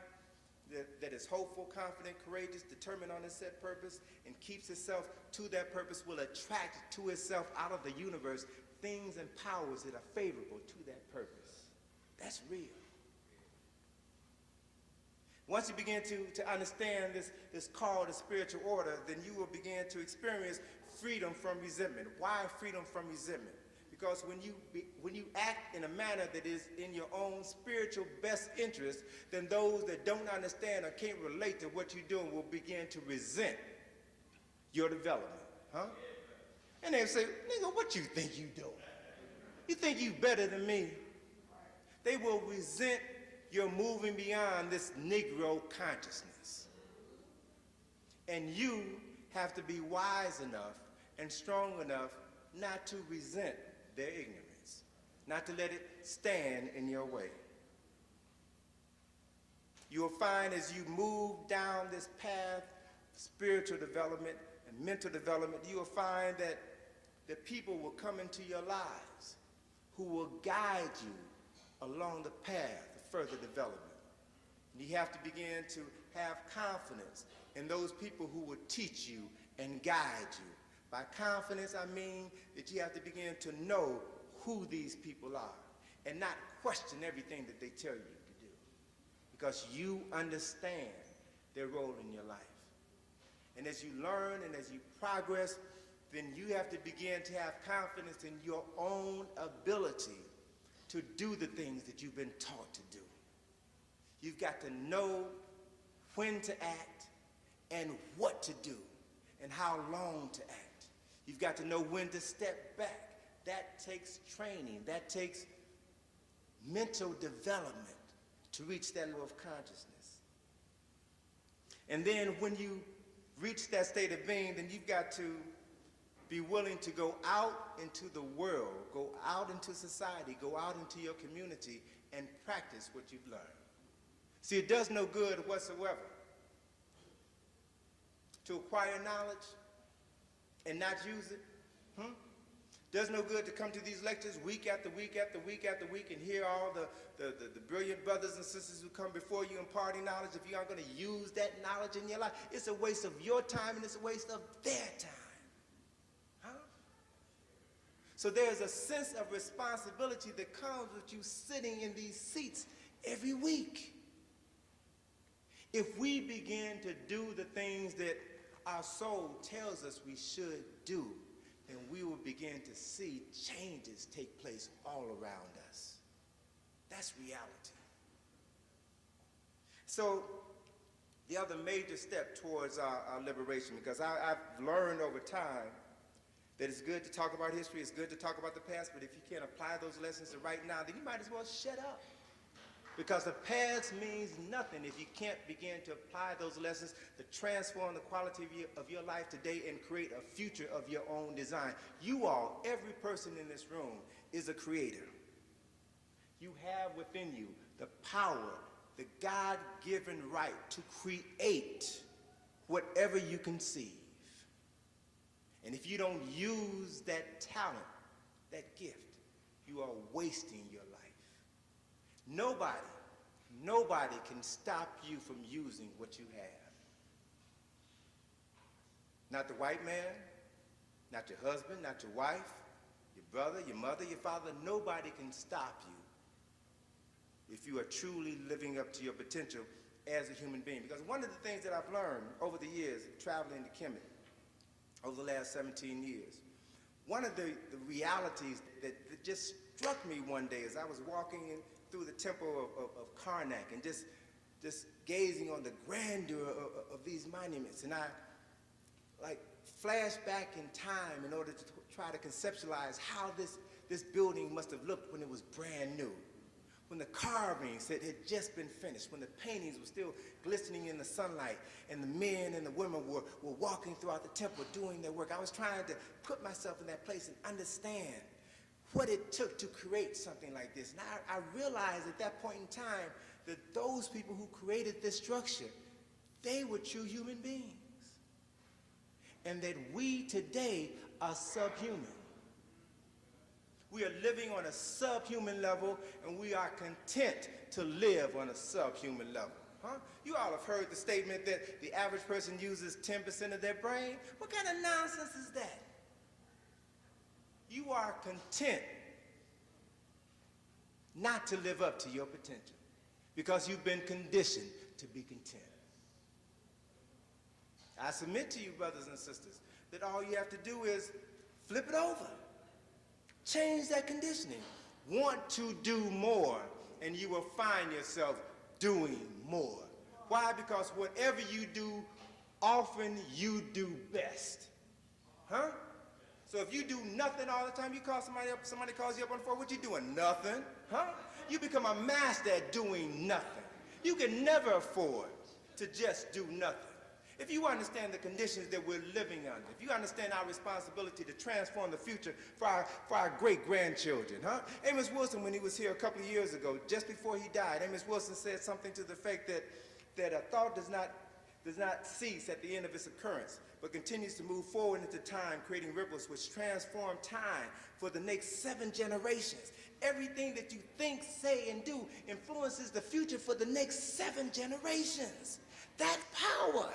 [SPEAKER 2] that is hopeful, confident, courageous, determined on its set purpose, and keeps itself to that purpose will attract to itself out of the universe things and powers that are favorable to that purpose. That's real. Once you begin to understand this call to spiritual order, then you will begin to experience freedom from resentment. Why freedom from resentment? Because when you act in a manner that is in your own spiritual best interest, then those that don't understand or can't relate to what you're doing will begin to resent your development. Huh? And they'll say, nigga, what you think you doing? You think you better than me? They will resent your moving beyond this Negro consciousness. And you have to be wise enough and strong enough not to resent their ignorance, not to let it stand in your way. You'll find as you move down this path, spiritual development and mental development, you will find that the people will come into your lives who will guide you along the path of further development. And you have to begin to have confidence in those people who will teach you and guide you. By confidence, I mean that you have to begin to know who these people are and not question everything that they tell you to do, because you understand their role in your life. And as you learn and as you progress, then you have to begin to have confidence in your own ability to do the things that you've been taught to do. You've got to know when to act and what to do and how long to act. You've got to know when to step back. That takes training. That takes mental development to reach that level of consciousness. And then when you reach that state of being, then you've got to be willing to go out into the world, go out into society, go out into your community and practice what you've learned. See, it does no good whatsoever to acquire knowledge and not use it. Does no good to come to these lectures week after week after week after week and hear all the brilliant brothers and sisters who come before you imparting knowledge if you aren't going to use that knowledge in your life. It's a waste of your time and it's a waste of their time. So there's a sense of responsibility that comes with you sitting in these seats every week. If we begin to do the things that our soul tells us we should do, then we will begin to see changes take place all around us. That's reality. So the other major step towards our liberation, because I've learned over time that it's good to talk about history, it's good to talk about the past, but if you can't apply those lessons to right now, then you might as well shut up. Because the past means nothing if you can't begin to apply those lessons to transform the quality of your life today and create a future of your own design. You all, every person in this room, is a creator. You have within you the power, the God-given right to create whatever you conceive. And if you don't use that talent, that gift, you are wasting your life. Nobody can stop you from using what you have. Not the white man, not your husband, not your wife, your brother, your mother, your father. Nobody can stop you if you are truly living up to your potential as a human being. Because one of the things that I've learned over the years of traveling to Kemet, over the last 17 years, one of the realities that just struck me one day as I was walking through the temple of Karnak and just gazing on the grandeur of these monuments. And I flashed back in time in order to try to conceptualize how this building must have looked when it was brand new. When the carvings had just been finished, when the paintings were still glistening in the sunlight, and the men and the women were walking throughout the temple doing their work. I was trying to put myself in that place and understand what it took to create something like this. And I realized at that point in time that those people who created this structure, they were true human beings. And that we today are subhuman. We are living on a subhuman level, and we are content to live on a subhuman level. You all have heard the statement that the average person uses 10% of their brain. What kind of nonsense is that? you are content not to live up to your potential because you've been conditioned to be content. I submit to you, brothers and sisters, that all you have to do is flip it over. Change that conditioning. Want to do more, and you will find yourself doing more. Why? Because whatever you do, often you do best. Huh? So if you do nothing all the time, you call somebody up, somebody calls you up on the phone, what you doing? Nothing. Huh? You become a master at doing nothing. You can never afford to just do nothing. If you understand the conditions that we're living under, if you understand our responsibility to transform the future for our great-grandchildren, huh? Amos Wilson, when he was here a couple of years ago, just before he died, Amos Wilson said something to the effect that a thought does not cease at the end of its occurrence, but continues to move forward into time, creating ripples which transform time for the next 7 generations. Everything that you think, say, and do influences the future for the next 7 generations. That power.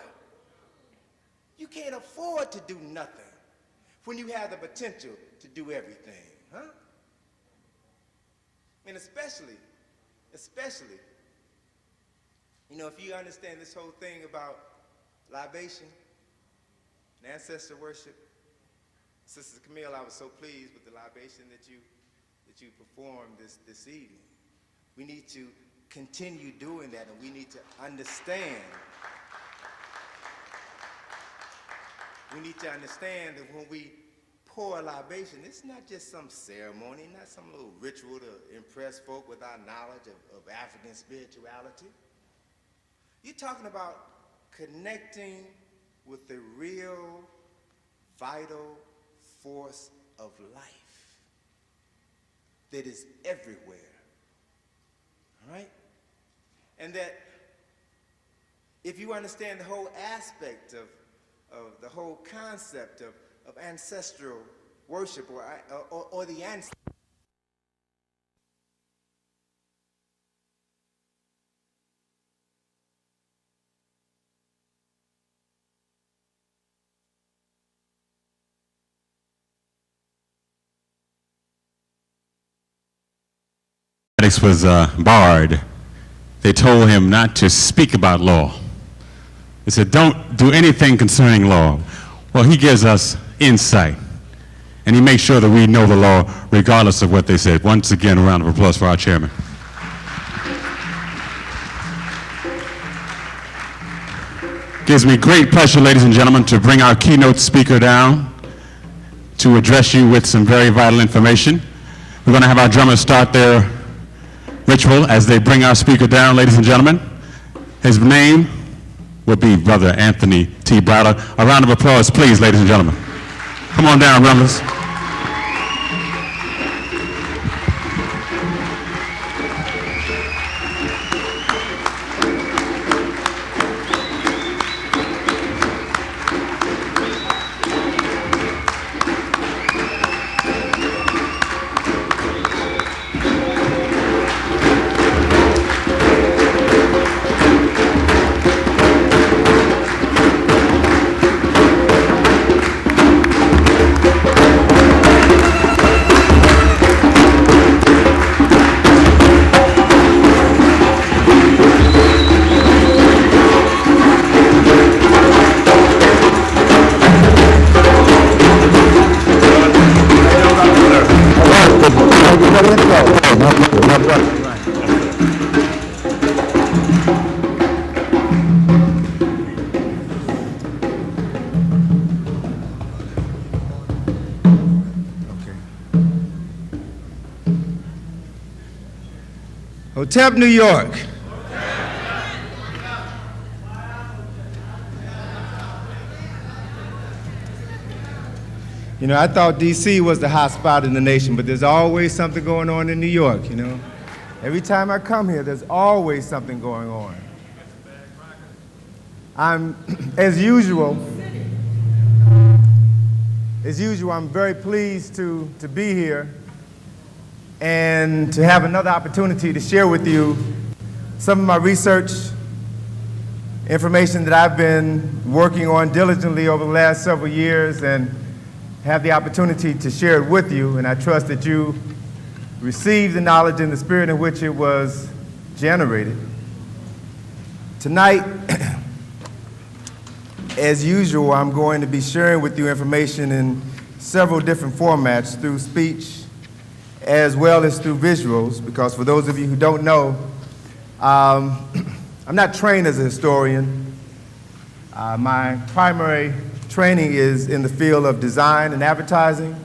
[SPEAKER 2] You can't afford to do nothing when you have the potential to do everything, huh? And especially, you know, if you understand this whole thing about libation and ancestor worship, Sister Camille, I was so pleased with the libation that you performed this evening. We need to continue doing that, and we need to understand. We need to understand that when we pour a libation, it's not just some ceremony, not some little ritual to impress folk with our knowledge of African spirituality. You're talking about connecting with the real, vital force of life that is everywhere, all right? And that if you understand the whole aspect of the whole concept of ancestral worship or the ancestors.
[SPEAKER 5] Was barred. They told him not to speak about law. They said, don't do anything concerning law. Well, he gives us insight, and he makes sure that we know the law regardless of what they said. Once again, a round of applause for our chairman. Gives me great pleasure, ladies and gentlemen, to bring our keynote speaker down to address you with some very vital information. We're going to have our drummers start their ritual as they bring our speaker down, ladies and gentlemen. His name will be Brother Anthony T. Browder. A round of applause, please, ladies and gentlemen. Come on down, drummers.
[SPEAKER 2] Hotep, New York. You know, I thought D.C. was the hot spot in the nation, but there's always something going on in New York, you know. Every time I come here, there's always something going on. As usual, I'm very pleased to be here and to have another opportunity to share with you some of my research information that I've been working on diligently over the last several years and have the opportunity to share it with you, and I trust that you receive the knowledge in the spirit in which it was generated. Tonight, as usual, I'm going to be sharing with you information in several different formats through speech as well as through visuals, because for those of you who don't know, I'm not trained as a historian. My primary training is in the field of design and advertising,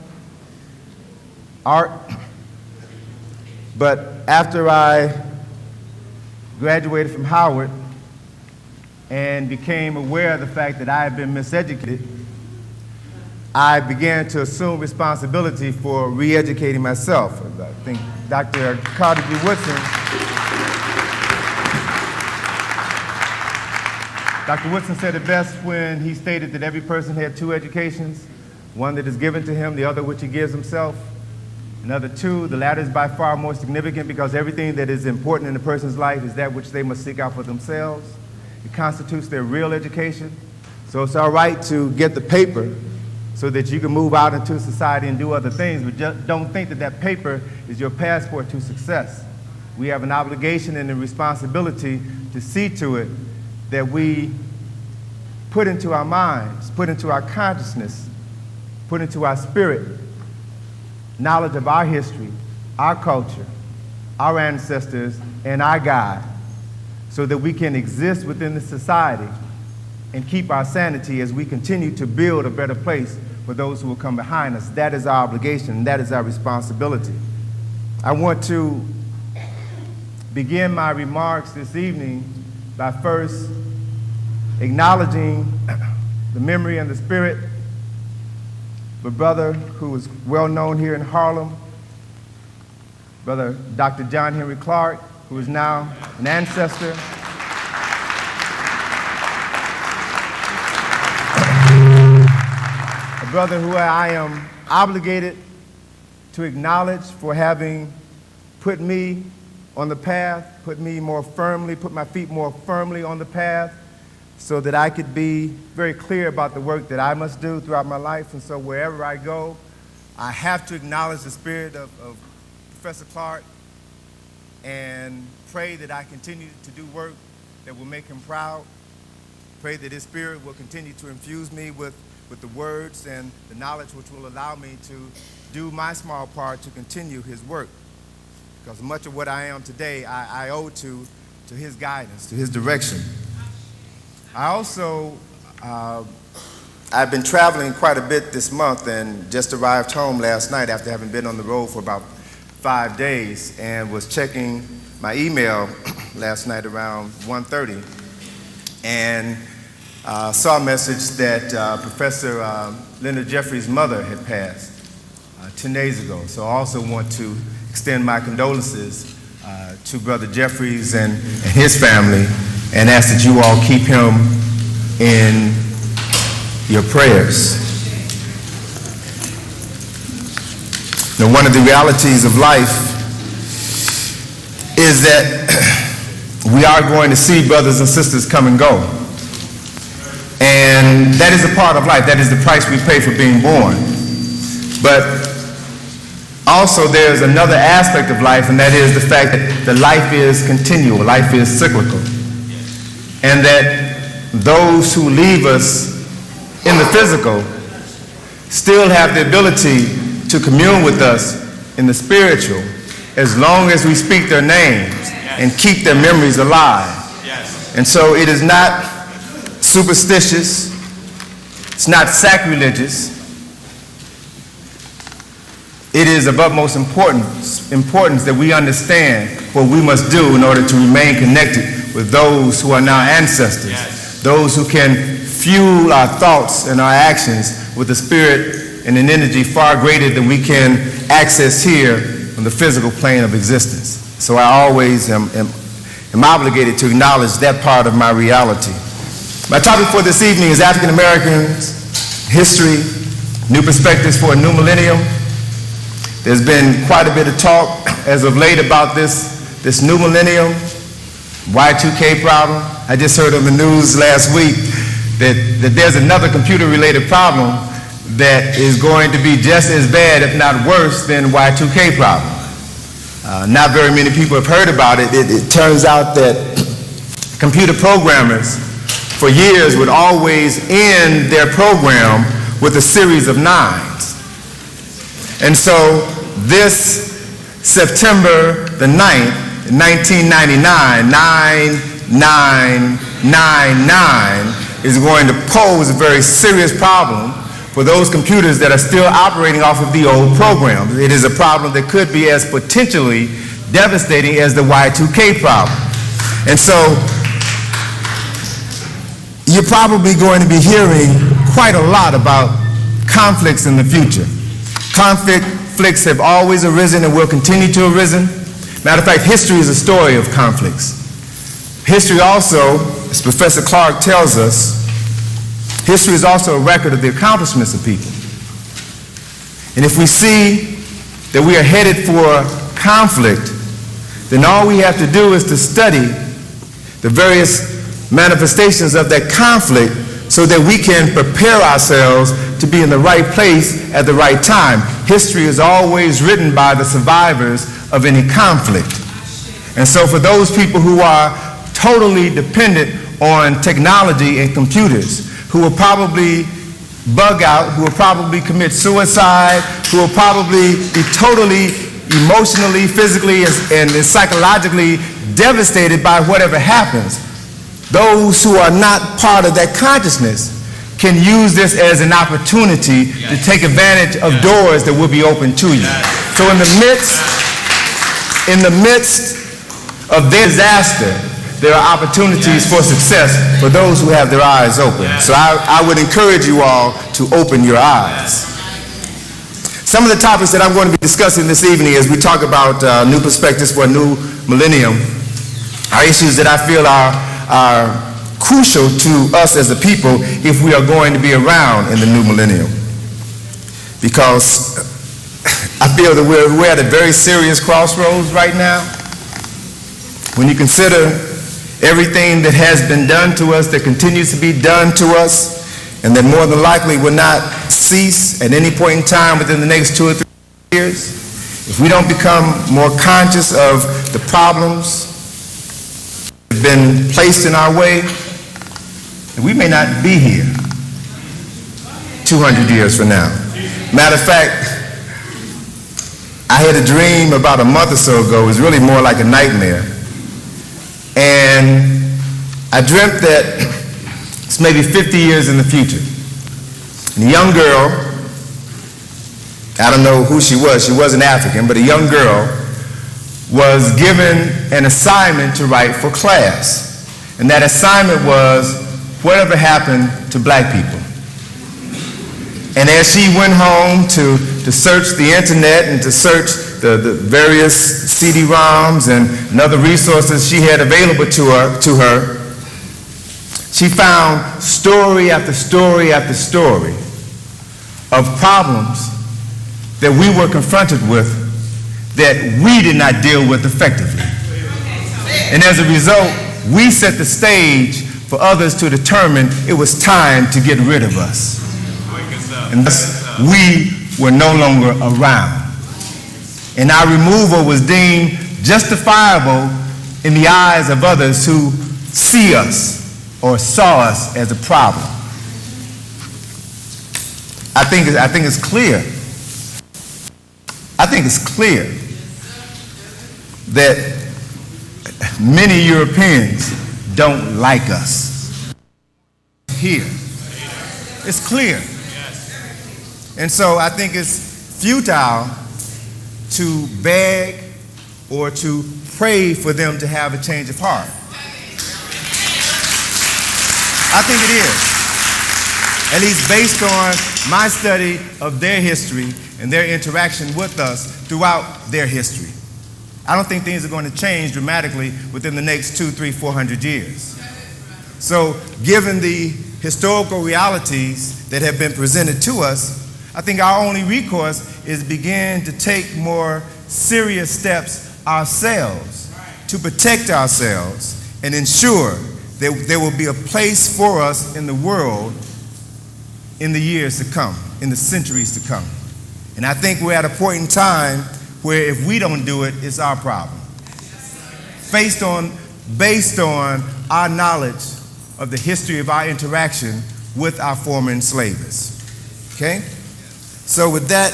[SPEAKER 2] art. But after I graduated from Howard and became aware of the fact that I had been miseducated, I began to assume responsibility for re-educating myself. I think Dr. Carter G. Woodson, Dr. Woodson said it best when he stated that every person had two educations, one that is given to him, the other which he gives himself. Another two, the latter is by far more significant because everything that is important in a person's life is that which they must seek out for themselves. It constitutes their real education. So it's all right to get the paper so that you can move out into society and do other things, but just don't think that that paper is your passport to success. We have an obligation and a responsibility to see to it that we put into our minds, put into our consciousness, put into our spirit knowledge of our history, our culture, our ancestors, and our God, so that we can exist within the society and keep our sanity as we continue to build a better place for those who will come behind us. That is our obligation, that is our responsibility. I want to begin my remarks this evening by first acknowledging the memory and the spirit of a brother who is well known here in Harlem, Brother Dr. John Henry Clark, who is now an ancestor. A brother who I am obligated to acknowledge for having put me on the path, put my feet more firmly on the path, so that I could be very clear about the work that I must do throughout my life. And so wherever I go, I have to acknowledge the spirit of Professor Clark and pray that I continue to do work that will make him proud. Pray that his spirit will continue to infuse me with the words and the knowledge which will allow me to do my small part to continue his work. Because much of what I am today, I owe to his guidance, to his direction. I also, I've been traveling quite a bit this month and just arrived home last night after having been on the road for about 5 days, and was checking my email last night around 1:30 and saw a message that Professor Leonard Jeffries' mother had passed 10 days ago. So I also want to extend my condolences to Brother Jeffries and his family, and ask that you all keep him in your prayers. Now, one of the realities of life is that we are going to see brothers and sisters come and go. And that is a part of life. That is the price we pay for being born. But also there's another aspect of life, and that is the fact that life is continual, life is cyclical. And that those who leave us in the physical still have the ability to commune with us in the spiritual, as long as we speak their names and keep their memories alive. And so it is not superstitious, it's not sacrilegious. It is of utmost importance that we understand what we must do in order to remain connected with those who are now ancestors, those who can fuel our thoughts and our actions with a spirit and an energy far greater than we can access here on the physical plane of existence. So I always am obligated to acknowledge that part of my reality. My topic for this evening is African Americans, history, new perspectives for a new millennium. There's been quite a bit of talk as of late about this new millennium, Y2K problem. I just heard on the news last week that there's another computer-related problem
[SPEAKER 12] that is going to be just as bad, if not worse, than Y2K problem. Not very many people have heard about it. It turns out that computer programmers for years would always end their program with a series of nines. And so this September the 9th, 1999, 9999 is going to pose a very serious problem for those computers that are still operating off of the old program. It is a problem that could be as potentially devastating as the Y2K problem. And so you're probably going to be hearing quite a lot about conflicts in the future. Conflicts have always arisen and will continue to arisen. Matter of fact, history is a story of conflicts. History also, as Professor Clark tells us, history is also a record of the accomplishments of people. And if we see that we are headed for conflict, then all we have to do is to study the various manifestations of that conflict so that we can prepare ourselves to be in the right place at the right time. History is always written by the survivors of any conflict. And so for those people who are totally dependent on technology and computers, who will probably bug out, who will probably commit suicide, who will probably be totally emotionally, physically, and psychologically devastated by whatever happens. Those who are not part of that consciousness can use this as an opportunity to take advantage of doors that will be open to you. So in the midst of their disaster, there are opportunities for success for those who have their eyes open. So I would encourage you all to open your eyes. Some of the topics that I'm going to be discussing this evening as we talk about new perspectives for a new millennium are issues that I feel are crucial to us as a people if we are going to be around in the new millennium. Because I feel that we're at a very serious crossroads right now. When you consider everything that has been done to us, that continues to be done to us, and that more than likely will not cease at any point in time within the next 2 or 3 years, if we don't become more conscious of the problems that have been placed in our way, we may not be here 200 years from now. Matter of fact, I had a dream about a month or so ago. It was really more like a nightmare. And I dreamt that it's maybe 50 years in the future. And a young girl, I don't know who she wasn't African, but a young girl was given an assignment to write for class. And that assignment was, whatever happened to black people? And as she went home to search the internet and to search the various CD-ROMs and other resources she had available to her, she found story after story after story of problems that we were confronted with that we did not deal with effectively. And as a result, we set the stage for others to determine it was time to get rid of us. And thus, we were no longer around. And our removal was deemed justifiable in the eyes of others who see us or saw us as a problem. I think it's clear. I think it's clear that many Europeans don't like us here. It's clear. And so I think it's futile to beg or to pray for them to have a change of heart. I think it is. At least based on my study of their history and their interaction with us throughout their history. I don't think things are going to change dramatically within the next 200, 300, 400 years. So given the historical realities that have been presented to us, I think our only recourse is begin to take more serious steps ourselves to protect ourselves and ensure that there will be a place for us in the world in the years to come, in the centuries to come. And I think we're at a point in time where if we don't do it, it's our problem. Based on our knowledge of the history of our interaction with our former enslavers. Okay? So with that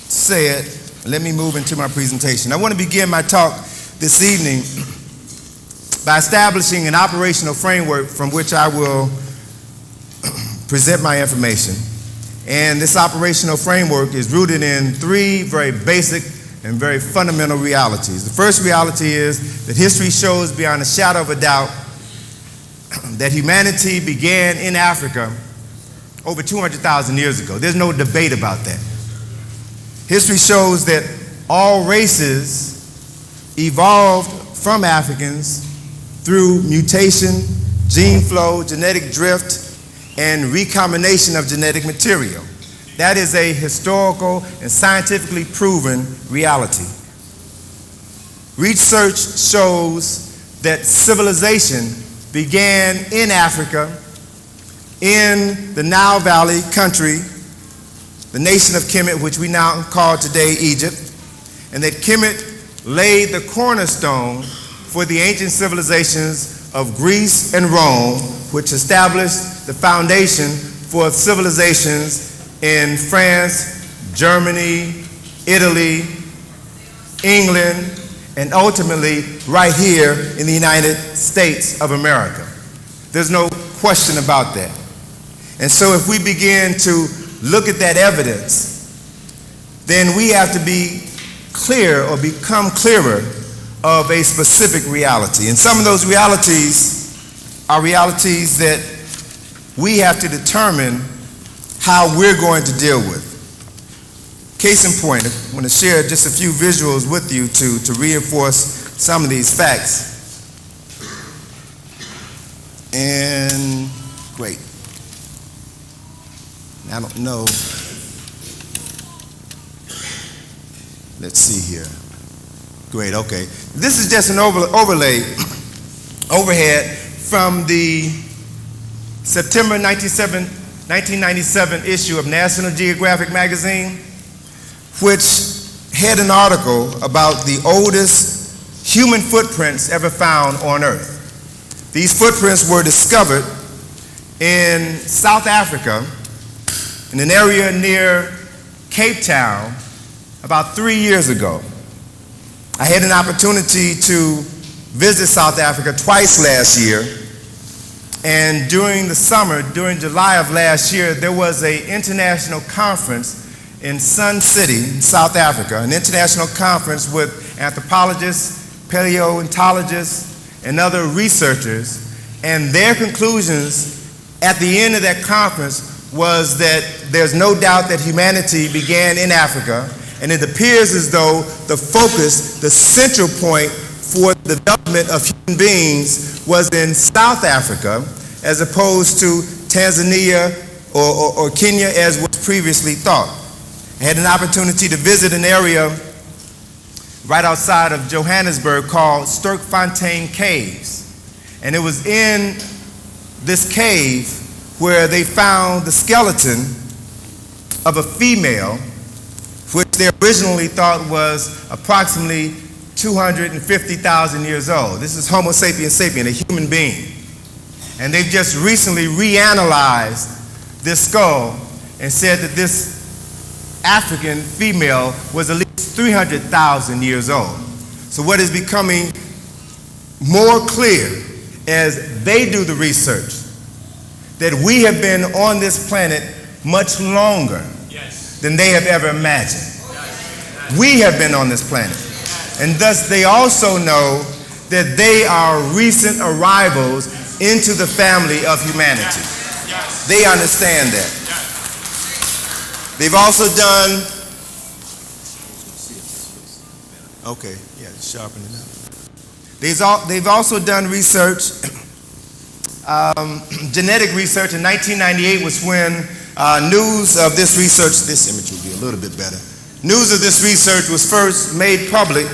[SPEAKER 12] said, let me move into my presentation. I want to begin my talk this evening by establishing an operational framework from which I will present my information. And this operational framework is rooted in three very basic and very fundamental realities. The first reality is that history shows beyond a shadow of a doubt that humanity began in Africa over 200,000 years ago. There's no debate about that. History shows that all races evolved from Africans through mutation, gene flow, genetic drift, and recombination of genetic material. That is a historical and scientifically proven reality. Research shows that civilization began in Africa, in the Nile Valley country, the nation of Kemet, which we now call today Egypt, and that Kemet laid the cornerstone for the ancient civilizations of Greece and Rome, which established the foundation for civilizations in France, Germany, Italy, England, and ultimately right here in the United States of America. There's no question about that. And so if we begin to look at that evidence, then we have to be clear or become clearer of a specific reality. And some of those realities are realities that we have to determine how we're going to deal with. Case in point, I want to share just a few visuals with you to reinforce some of these facts. And great. I don't know. Let's see here. Great, okay. This is just an overhead from the September 1997 issue of National Geographic magazine, which had an article about the oldest human footprints ever found on Earth. These footprints were discovered in South Africa, in an area near Cape Town, about 3 years ago. I had an opportunity to visit South Africa twice last year, and during the summer, during July of last year, there was an international conference in Sun City, South Africa, an international conference with anthropologists, paleontologists, and other researchers, and their conclusions at the end of that conference was that there's no doubt that humanity began in Africa, and it appears as though the focus, the central point for the development of human beings was in South Africa, as opposed to Tanzania or Kenya as was previously thought. I had an opportunity to visit an area right outside of Johannesburg called Sterkfontein Caves. And it was in this cave where they found the skeleton of a female, which they originally thought was approximately 250,000 years old. This is Homo sapiens sapien, a human being. And they've just recently reanalyzed this skull and said that this African female was at least 300,000 years old. So what is becoming more clear as they do the research, that we have been on this planet much longer than they have ever imagined. We have been on this planet. And thus they also know that they are recent arrivals into the family of humanity. They understand that. They've also done, okay, yeah, sharpen it up. They've also done research, genetic research. In 1998 was when news of this research, this image will be a little bit better. News of this research was first made public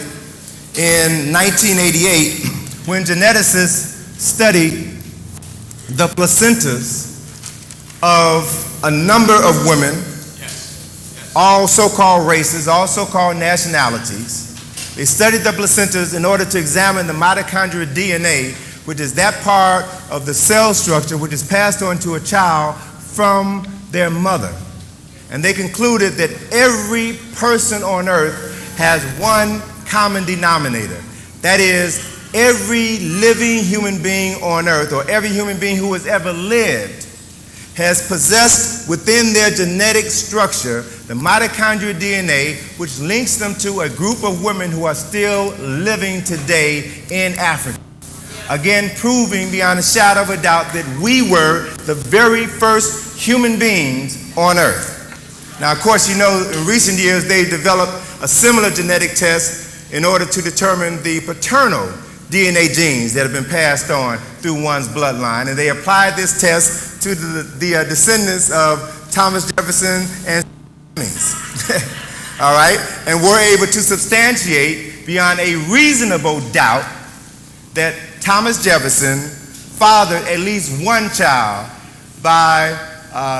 [SPEAKER 12] in 1988 when geneticists studied the placentas of a number of women, all so-called races, all so-called nationalities. They studied the placentas in order to examine the mitochondrial DNA, which is that part of the cell structure which is passed on to a child from their mother. And they concluded that every person on earth has one common denominator. That is, every living human being on earth, or every human being who has ever lived, has possessed within their genetic structure the mitochondrial DNA, which links them to a group of women who are still living today in Africa. Again, proving beyond a shadow of a doubt that we were the very first human beings on earth. Now, of course, you know, in recent years, they've developed a similar genetic test in order to determine the paternal DNA genes that have been passed on through one's bloodline. And they applied this test to the descendants of Thomas Jefferson and all right? And were able to substantiate beyond a reasonable doubt that Thomas Jefferson fathered at least one child by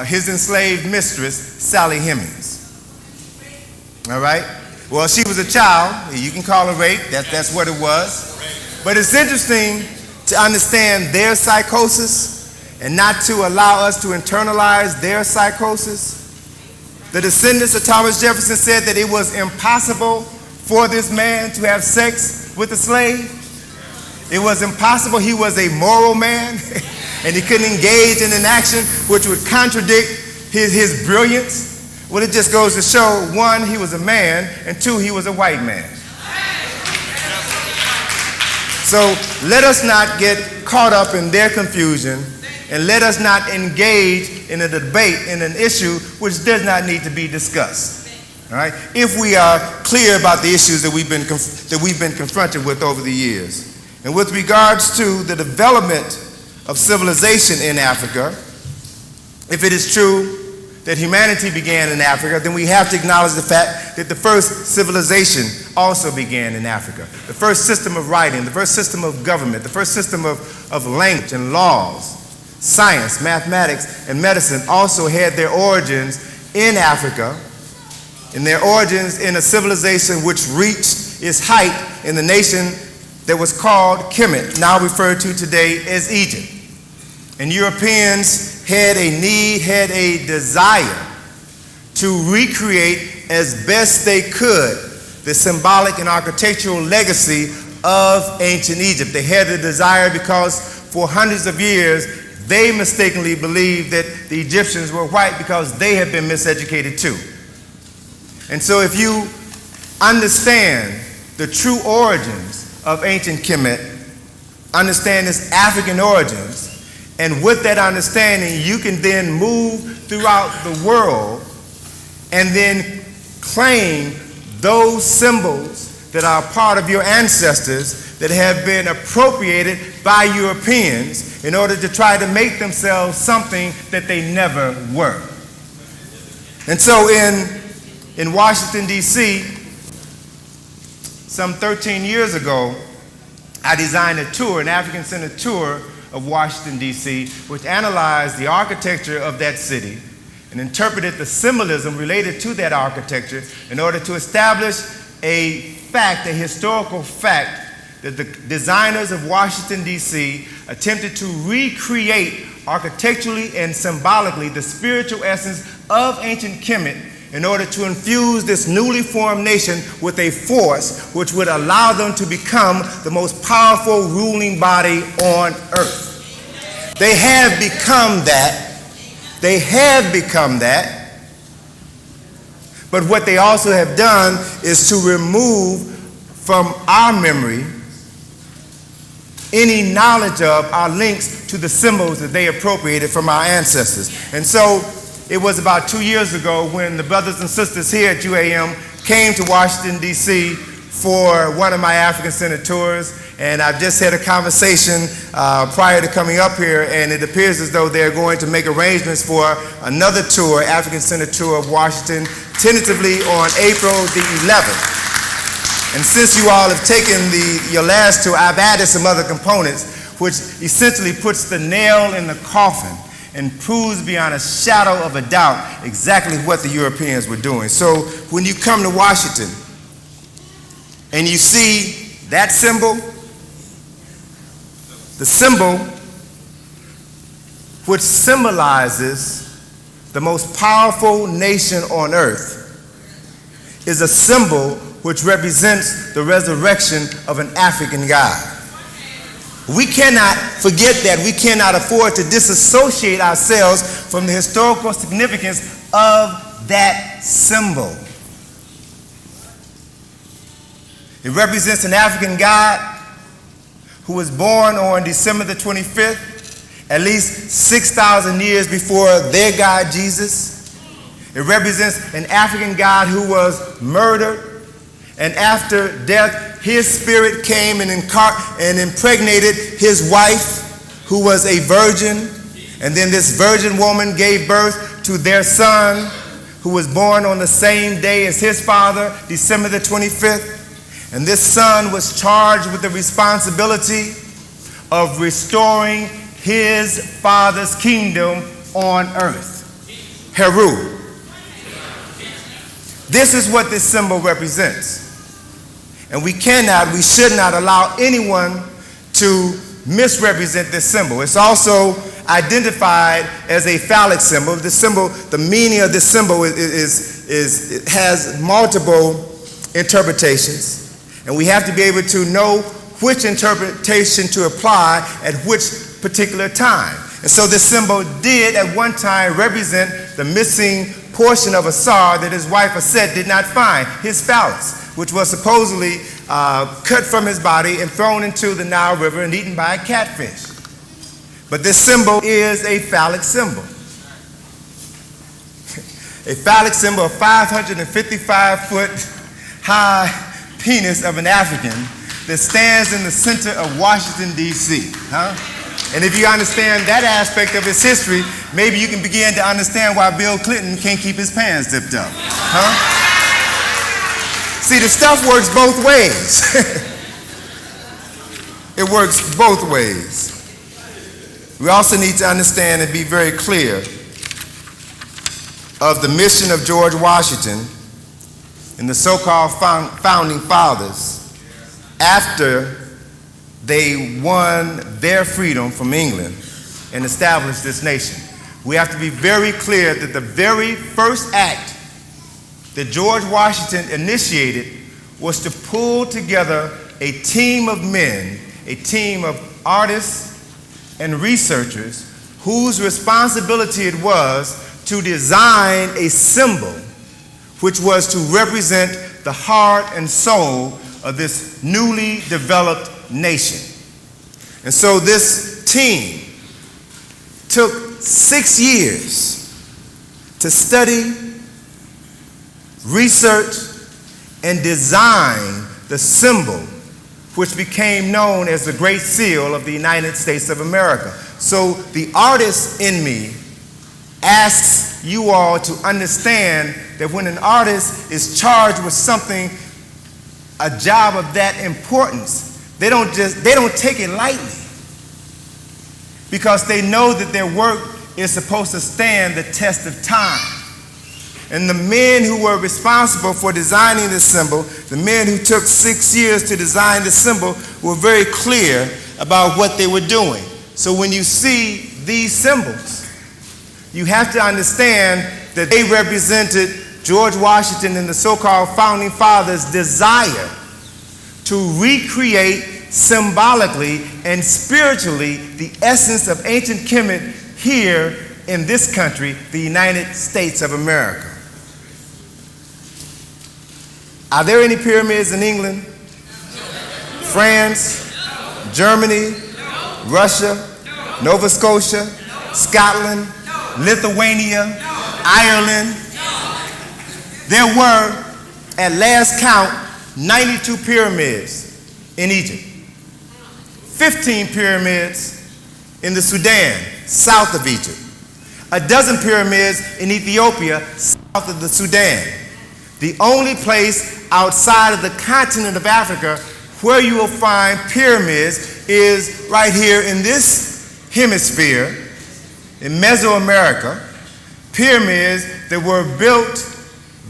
[SPEAKER 12] his enslaved mistress, Sally Hemings. All right? Well, she was a child. You can call her rape. That's what it was. But it's interesting to understand their psychosis and not to allow us to internalize their psychosis. The descendants of Thomas Jefferson said that it was impossible for this man to have sex with a slave. It was impossible. He was a moral man, and he couldn't engage in an action which would contradict his brilliance. Well, it just goes to show, one, he was a man, and two, he was a white man. So let us not get caught up in their confusion, and let us not engage in a debate in an issue which does not need to be discussed. All right? If we are clear about the issues that we've been confronted with over the years. And with regards to the development of civilization in Africa, if it is true that humanity began in Africa, then we have to acknowledge the fact that the first civilization also began in Africa. The first system of writing, the first system of government, the first system of language and laws, science, mathematics, and medicine also had their origins in Africa, and their origins in a civilization which reached its height in the nation that was called Kemet, now referred to today as Egypt. And Europeans had a need, had a desire to recreate as best they could the symbolic and architectural legacy of ancient Egypt. They had a desire because for hundreds of years they mistakenly believed that the Egyptians were white because they had been miseducated too. And so if you understand the true origins of ancient Kemet, understand its African origins, and with that understanding, you can then move throughout the world and then claim those symbols that are part of your ancestors that have been appropriated by Europeans in order to try to make themselves something that they never were. And so in Washington, D.C., some 13 years ago, I designed a tour, an African-centered tour of Washington, D.C., which analyzed the architecture of that city and interpreted the symbolism related to that architecture in order to establish a fact, a historical fact, that the designers of Washington, D.C. attempted to recreate architecturally and symbolically the spiritual essence of ancient Kemet in order to infuse this newly formed nation with a force which would allow them to become the most powerful ruling body on earth. They have become that. They have become that. But what they also have done is to remove from our memory any knowledge of our links to the symbols that they appropriated from our ancestors. And so it was about 2 years ago when the brothers and sisters here at UAM came to Washington, D.C. for one of my African-centered tours. And I've just had a conversation prior to coming up here, and it appears as though they're going to make arrangements for another tour, African-centered tour of Washington, tentatively on April the 11th. And since you all have taken your last tour, I've added some other components, which essentially puts the nail in the coffin and proves beyond a shadow of a doubt exactly what the Europeans were doing. So when you come to Washington and you see that symbol, the symbol which symbolizes the most powerful nation on earth, is a symbol which represents the resurrection of an African God. We cannot forget that. We cannot afford to disassociate ourselves from the historical significance of that symbol. It represents an African God who was born on December the 25th, at least 6,000 years before their God, Jesus. It represents an African God who was murdered, and after death, his spirit came and impregnated his wife, who was a virgin, and then this virgin woman gave birth to their son, who was born on the same day as his father, December the 25th. And this son was charged with the responsibility of restoring his father's kingdom on earth. Heru. This is what this symbol represents. And we should not allow anyone to misrepresent this symbol. It's also identified as a phallic symbol. The symbol, the meaning of this symbol it has multiple interpretations. And we have to be able to know which interpretation to apply at which particular time. And so this symbol did at one time represent the missing portion of a sar that his wife Aset did not find, his phallus, which was supposedly cut from his body and thrown into the Nile River and eaten by a catfish. But this symbol is a phallic symbol. A phallic symbol, a 555-foot high penis of an African that stands in the center of Washington, D.C. And if you understand that aspect of its history, maybe you can begin to understand why Bill Clinton can't keep his pants zipped up. See, the stuff works both ways. It works both ways. We also need to understand and be very clear of the mission of George Washington and the so-called founding fathers after they won their freedom from England and established this nation. We have to be very clear that the very first act that George Washington initiated was to pull together a team of men, a team of artists and researchers whose responsibility it was to design a symbol which was to represent the heart and soul of this newly developed nation. And so this team took 6 years to study, research, and design the symbol which became known as the Great Seal of the United States of America. So the artist in me asks you all to understand that when an artist is charged with something, a job of that importance, they don't take it lightly, because they know that their work is supposed to stand the test of time. And the men who were responsible for designing this symbol, the men who took 6 years to design the symbol, were very clear about what they were doing. So when you see these symbols, you have to understand that they represented George Washington and the so-called founding fathers' desire to recreate symbolically and spiritually the essence of ancient Kemet here in this country, the United States of America. Are there any pyramids in England, France, Germany, Russia, Nova Scotia, Scotland, Lithuania, Ireland? There were, at last count, 92 pyramids in Egypt, 15 pyramids in the Sudan, south of Egypt, a dozen pyramids in Ethiopia, south of the Sudan. The only place outside of the continent of Africa where you will find pyramids is right here in this hemisphere in Mesoamerica, pyramids that were built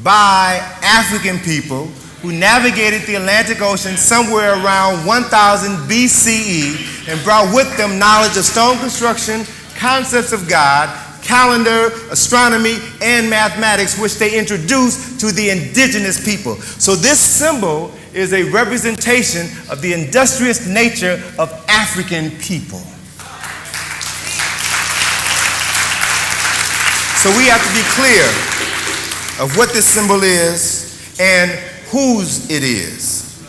[SPEAKER 12] by African people who navigated the Atlantic Ocean somewhere around 1000 BCE and brought with them knowledge of stone construction, concepts of God, calendar, astronomy, and mathematics, which they introduced to the indigenous people. So this symbol is a representation of the industrious nature of African people. So we have to be clear of what this symbol is and whose it is.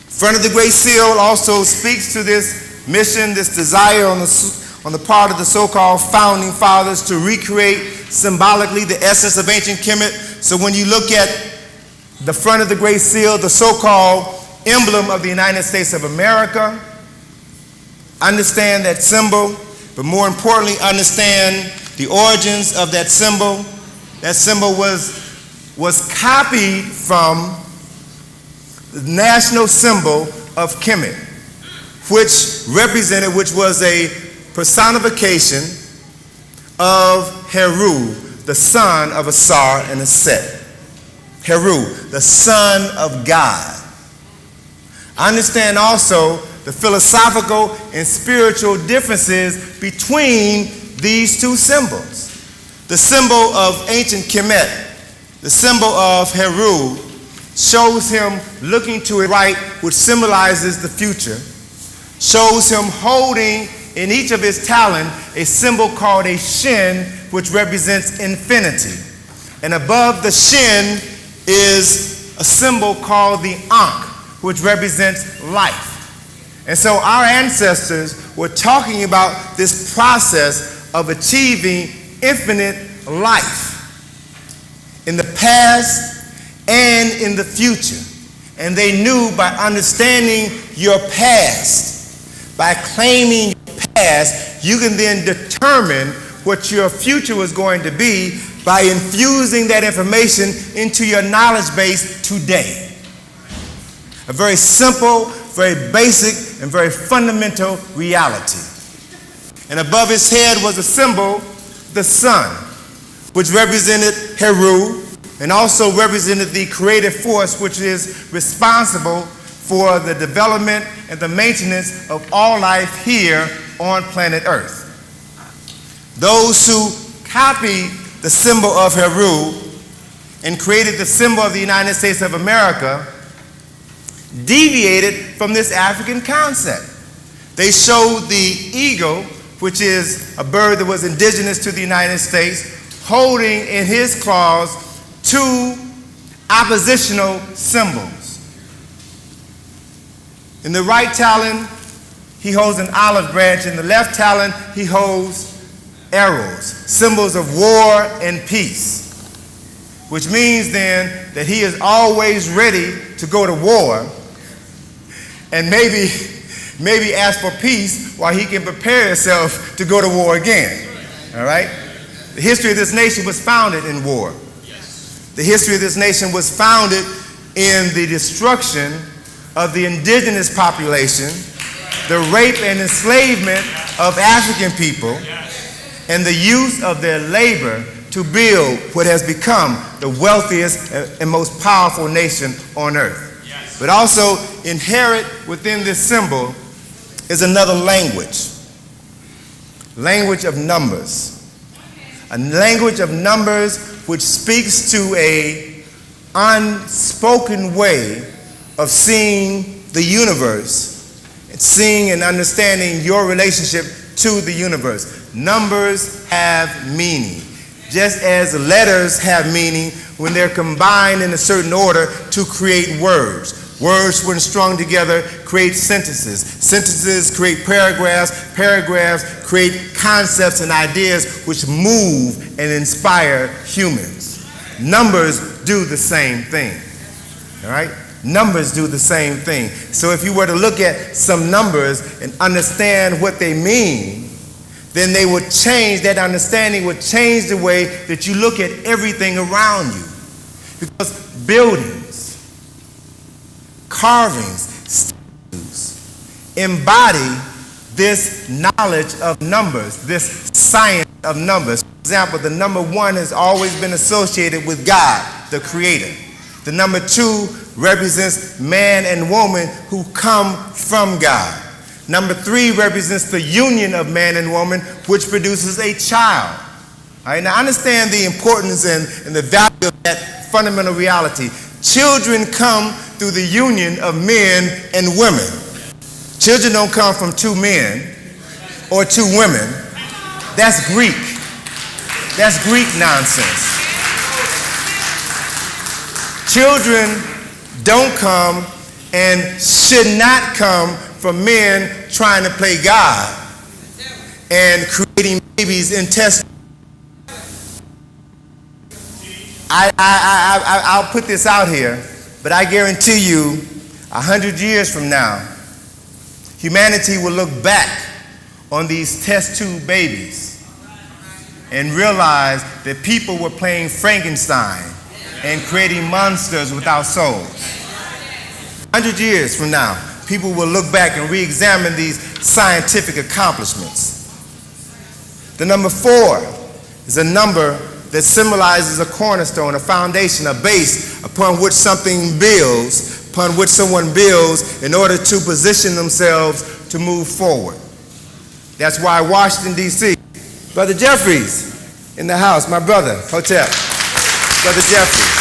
[SPEAKER 12] Front of the Great Seal also speaks to this mission, this desire on the part of the so-called founding fathers to recreate symbolically the essence of ancient Kemet. So when you look at the front of the Great Seal, the so-called emblem of the United States of America, understand that symbol, but more importantly, understand the origins of that symbol. That symbol was copied from the national symbol of Kemet, which was a personification of Heru, the son of Asar and Aset. Heru, the son of God. Understand also the philosophical and spiritual differences between these two symbols. The symbol of ancient Kemet, the symbol of Heru, shows him looking to his right, which symbolizes the future, shows him holding in each of his talons a symbol called a shin, which represents infinity. And above the shin is a symbol called the ankh, which represents life. And so our ancestors were talking about this process of achieving infinite life in the past and in the future. And they knew by understanding your past, by claiming your past, you can then determine what your future was going to be by infusing that information into your knowledge base today. A very simple, very basic, and very fundamental reality. And above his head was a symbol, the sun, which represented Heru, and also represented the creative force which is responsible for the development and the maintenance of all life here on planet Earth. Those who copied the symbol of Heru and created the symbol of the United States of America deviated from this African concept. They showed the eagle, which is a bird that was indigenous to the United States, holding in his claws two oppositional symbols. In the right talon, he holds an olive branch. In the left talon, he holds arrows, symbols of war and peace, which means then that he is always ready to go to war and maybe ask for peace while he can prepare himself to go to war again. All right? The history of this nation was founded in war. The history of this nation was founded in the destruction of the indigenous population, the rape and enslavement of African people, and the use of their labor to build what has become the wealthiest and most powerful nation on earth. But also inherent within this symbol is another language of numbers. A language of numbers which speaks to an unspoken way of seeing the universe, and seeing and understanding your relationship to the universe. Numbers have meaning, just as letters have meaning when they're combined in a certain order to create words. Words, when strung together, create sentences. Sentences create paragraphs. Paragraphs create concepts and ideas which move and inspire humans. Numbers do the same thing. All right? Numbers do the same thing. So if you were to look at some numbers and understand what they mean, then they would change, that understanding would change the way that you look at everything around you. Because buildings, carvings, statues embody this knowledge of numbers, this science of numbers. For example, the number 1 has always been associated with God, the Creator. The number 2 represents man and woman who come from God. Number 3 represents the union of man and woman, which produces a child. All right, now understand the importance and the value of that fundamental reality. Children come through the union of men and women. Children don't come from 2 men or 2 women. That's Greek. That's Greek nonsense. Children don't come and should not come from men trying to play God and creating babies in test. I'll put this out here, but I guarantee you 100 years from now, humanity will look back on these test tube babies and realize that people were playing Frankenstein and creating monsters without souls. 100 years from now, people will look back and re-examine these scientific accomplishments. The number 4 is a number that symbolizes a cornerstone, a foundation, a base upon which something builds, upon which someone builds in order to position themselves to move forward. That's why Washington, D.C. Brother Jeffries in the house, my brother, Hotep. Brother Jeffries.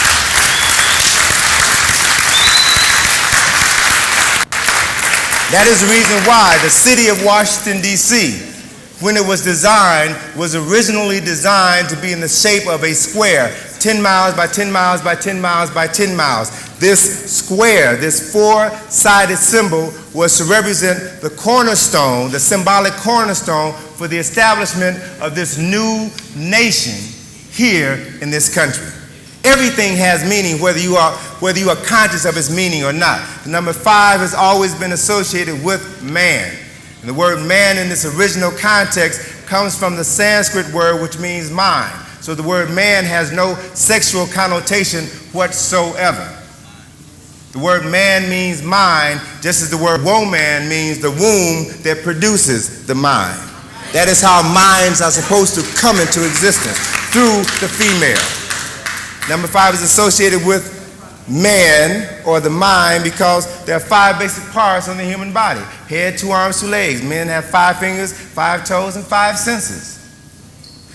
[SPEAKER 12] That is the reason why the city of Washington, D.C., when it was designed, was originally designed to be in the shape of a square, 10 miles by 10 miles by 10 miles by 10 miles. This square, this 4-sided symbol, was to represent the cornerstone, the symbolic cornerstone for the establishment of this new nation here in this country. Everything has meaning, whether you are conscious of its meaning or not. The number 5 has always been associated with man. And the word man in this original context comes from the Sanskrit word which means mind. So the word man has no sexual connotation whatsoever. The word man means mind, just as the word woman means the womb that produces the mind. That is how minds are supposed to come into existence, through the female. Number 5 is associated with man, or the mind, because there are 5 basic parts on the human body. Head, 2 arms, 2 legs. Men have 5 fingers, 5 toes, and 5 senses.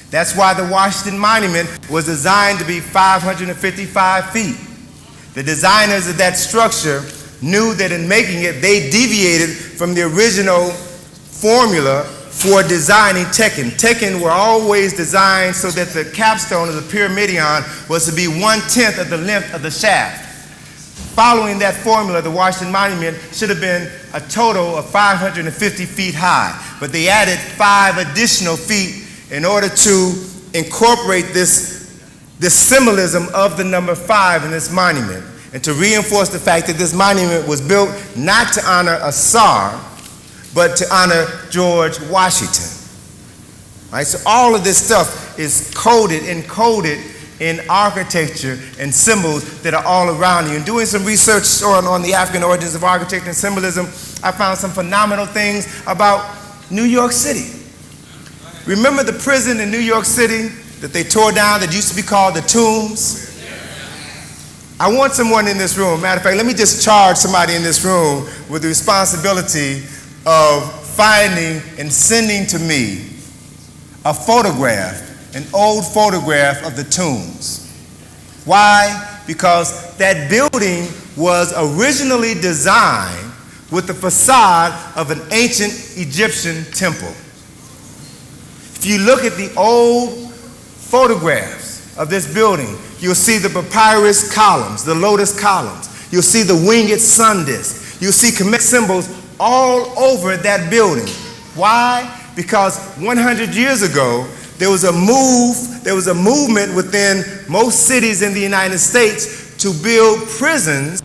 [SPEAKER 12] That's why the Washington Monument was designed to be 555 feet. The designers of that structure knew that in making it, they deviated from the original formula for designing Tekken. Tekken were always designed so that the capstone of the pyramidion was to be 1/10 of the length of the shaft. Following that formula, the Washington Monument should have been a total of 550 feet high, but they added 5 additional feet in order to incorporate this symbolism of the number 5 in this monument, and to reinforce the fact that this monument was built not to honor a czar, but to honor George Washington. Right? So all of this stuff is encoded in architecture and symbols that are all around you. And doing some research on the African origins of architecture and symbolism, I found some phenomenal things about New York City. Remember the prison in New York City that they tore down that used to be called the Tombs? I want someone in this room, matter of fact, let me just charge somebody in this room with the responsibility of finding and sending to me a photograph, an old photograph of the Tombs. Why? Because that building was originally designed with the facade of an ancient Egyptian temple. If you look at the old photographs of this building, you'll see the papyrus columns, the lotus columns. You'll see the winged sun disk. You'll see Kemetic symbols all over that building. Why? Because 100 years ago, there was a movement within most cities in the United States to build prisons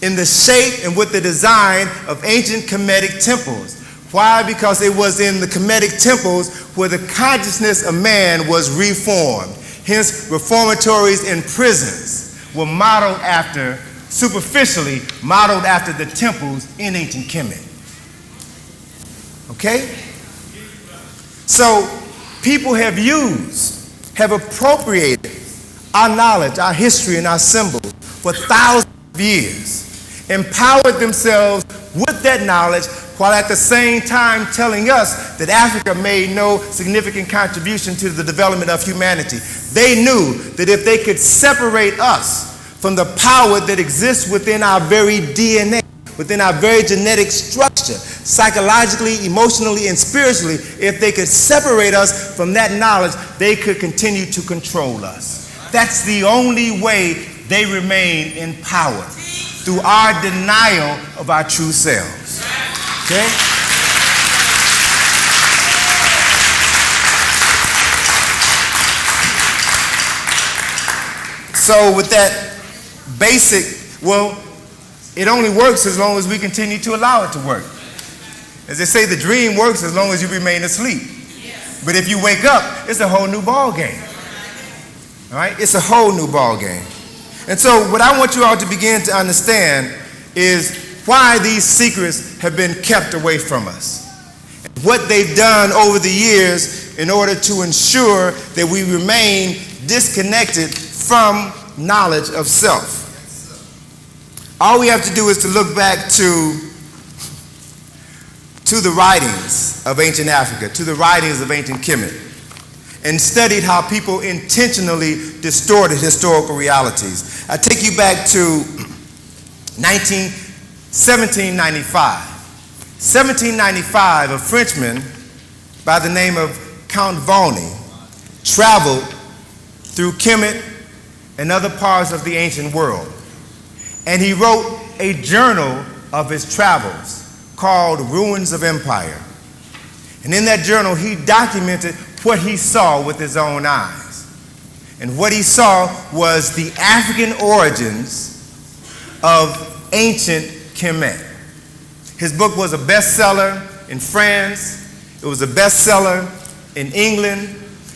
[SPEAKER 12] in the shape and with the design of ancient Kemetic temples. Why? Because it was in the Kemetic temples where the consciousness of man was reformed. Hence, reformatories and prisons were modeled after, superficially modeled after the temples in ancient Kemet. Okay? So people have appropriated our knowledge, our history, and our symbols for thousands of years, empowered themselves with that knowledge, while at the same time telling us that Africa made no significant contribution to the development of humanity. They knew that if they could separate us from the power that exists within our very DNA, within our very genetic structure, psychologically, emotionally, and spiritually, if they could separate us from that knowledge, they could continue to control us. That's the only way they remain in power, through our denial of our true selves. Okay? So with that basic, well, it only works as long as we continue to allow it to work. As they say, the dream works as long as you remain asleep. But if you wake up, it's a whole new ball game. All right? It's a whole new ball game. And so what I want you all to begin to understand is why these secrets have been kept away from us. What they've done over the years in order to ensure that we remain disconnected from knowledge of self. All we have to do is to look back to the writings of ancient Africa, to the writings of ancient Kemet, and studied how people intentionally distorted historical realities. I take you back to 1795. 1795, a Frenchman by the name of Count Volney traveled through Kemet and other parts of the ancient world. And he wrote a journal of his travels called Ruins of Empire. And in that journal, he documented what he saw with his own eyes. And what he saw was the African origins of ancient Kemet. His book was a bestseller in France. It was a bestseller in England.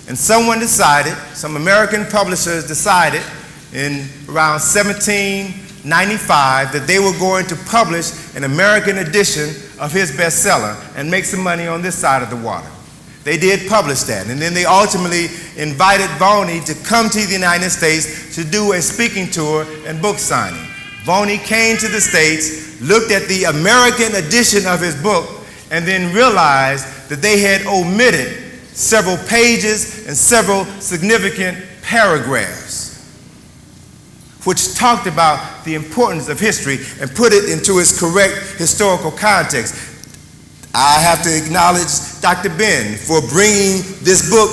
[SPEAKER 12] And someone decided, some American publishers decided in around 1795 that they were going to publish an American edition of his bestseller and make some money on this side of the water. They did publish that, and then they ultimately invited Volney to come to the United States to do a speaking tour and book signing. Volney came to the States, looked at the American edition of his book, and then realized that they had omitted several pages and several significant paragraphs, which talked about the importance of history and put it into its correct historical context. I have to acknowledge Dr. Ben for bringing this book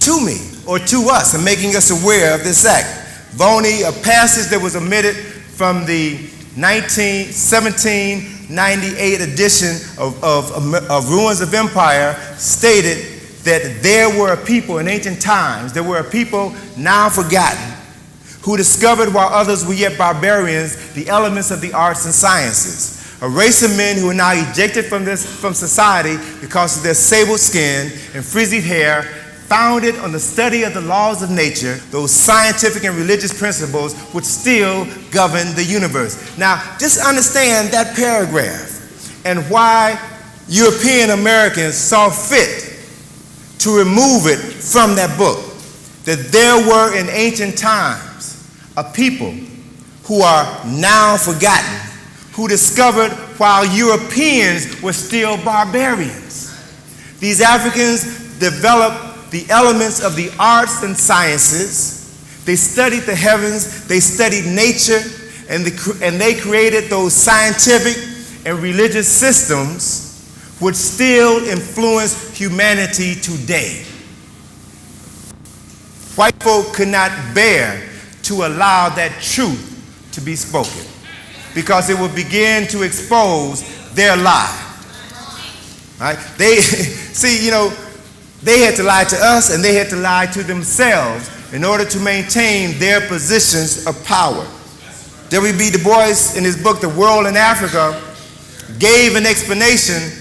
[SPEAKER 12] to me, or to us, and making us aware of this act. Volney, a passage that was omitted from the 1798 edition of Ruins of Empire, stated that there were a people in ancient times, there were a people now forgotten, who discovered while others were yet barbarians the elements of the arts and sciences. A race of men who are now ejected from society because of their sable skin and frizzy hair, founded on the study of the laws of nature, those scientific and religious principles which still govern the universe. Now, just understand that paragraph and why European Americans saw fit to remove it from that book. That there were in ancient times a people who are now forgotten, who discovered while Europeans were still barbarians. These Africans developed the elements of the arts and sciences. They studied the heavens, they studied nature, and they created those scientific and religious systems which still influence humanity today. White folk could not bear to allow that truth to be spoken, because it would begin to expose their lie. Right? They had to lie to us, and they had to lie to themselves in order to maintain their positions of power. W.B. Du Bois, in his book, The World in Africa, gave an explanation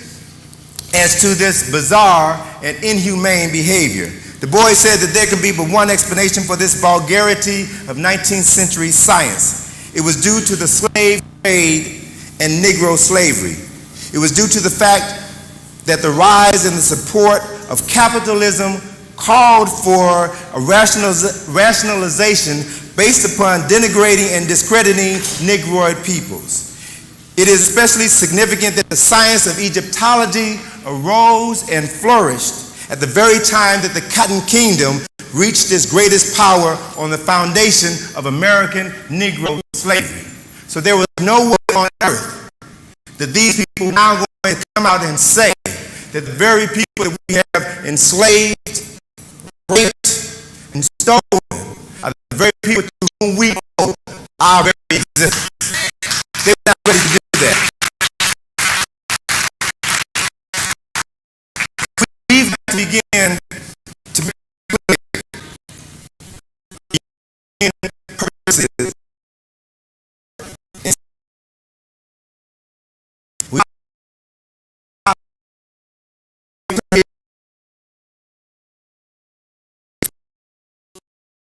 [SPEAKER 12] as to this bizarre and inhumane behavior. Du Bois said that there could be but one explanation for this vulgarity of 19th century science. It was due to the slave trade and Negro slavery. It was due to the fact that the rise and the support of capitalism called for a rationalization based upon denigrating and discrediting Negroid peoples. It is especially significant that the science of Egyptology arose and flourished at the very time that the Cotton Kingdom reached its greatest power on the foundation of American Negro slavery. So there was no way on earth that these people now going to come out and say that the very people that we have enslaved, raped, and stolen are the very people to whom we owe our very existence. They're not ready to do that. We have to begin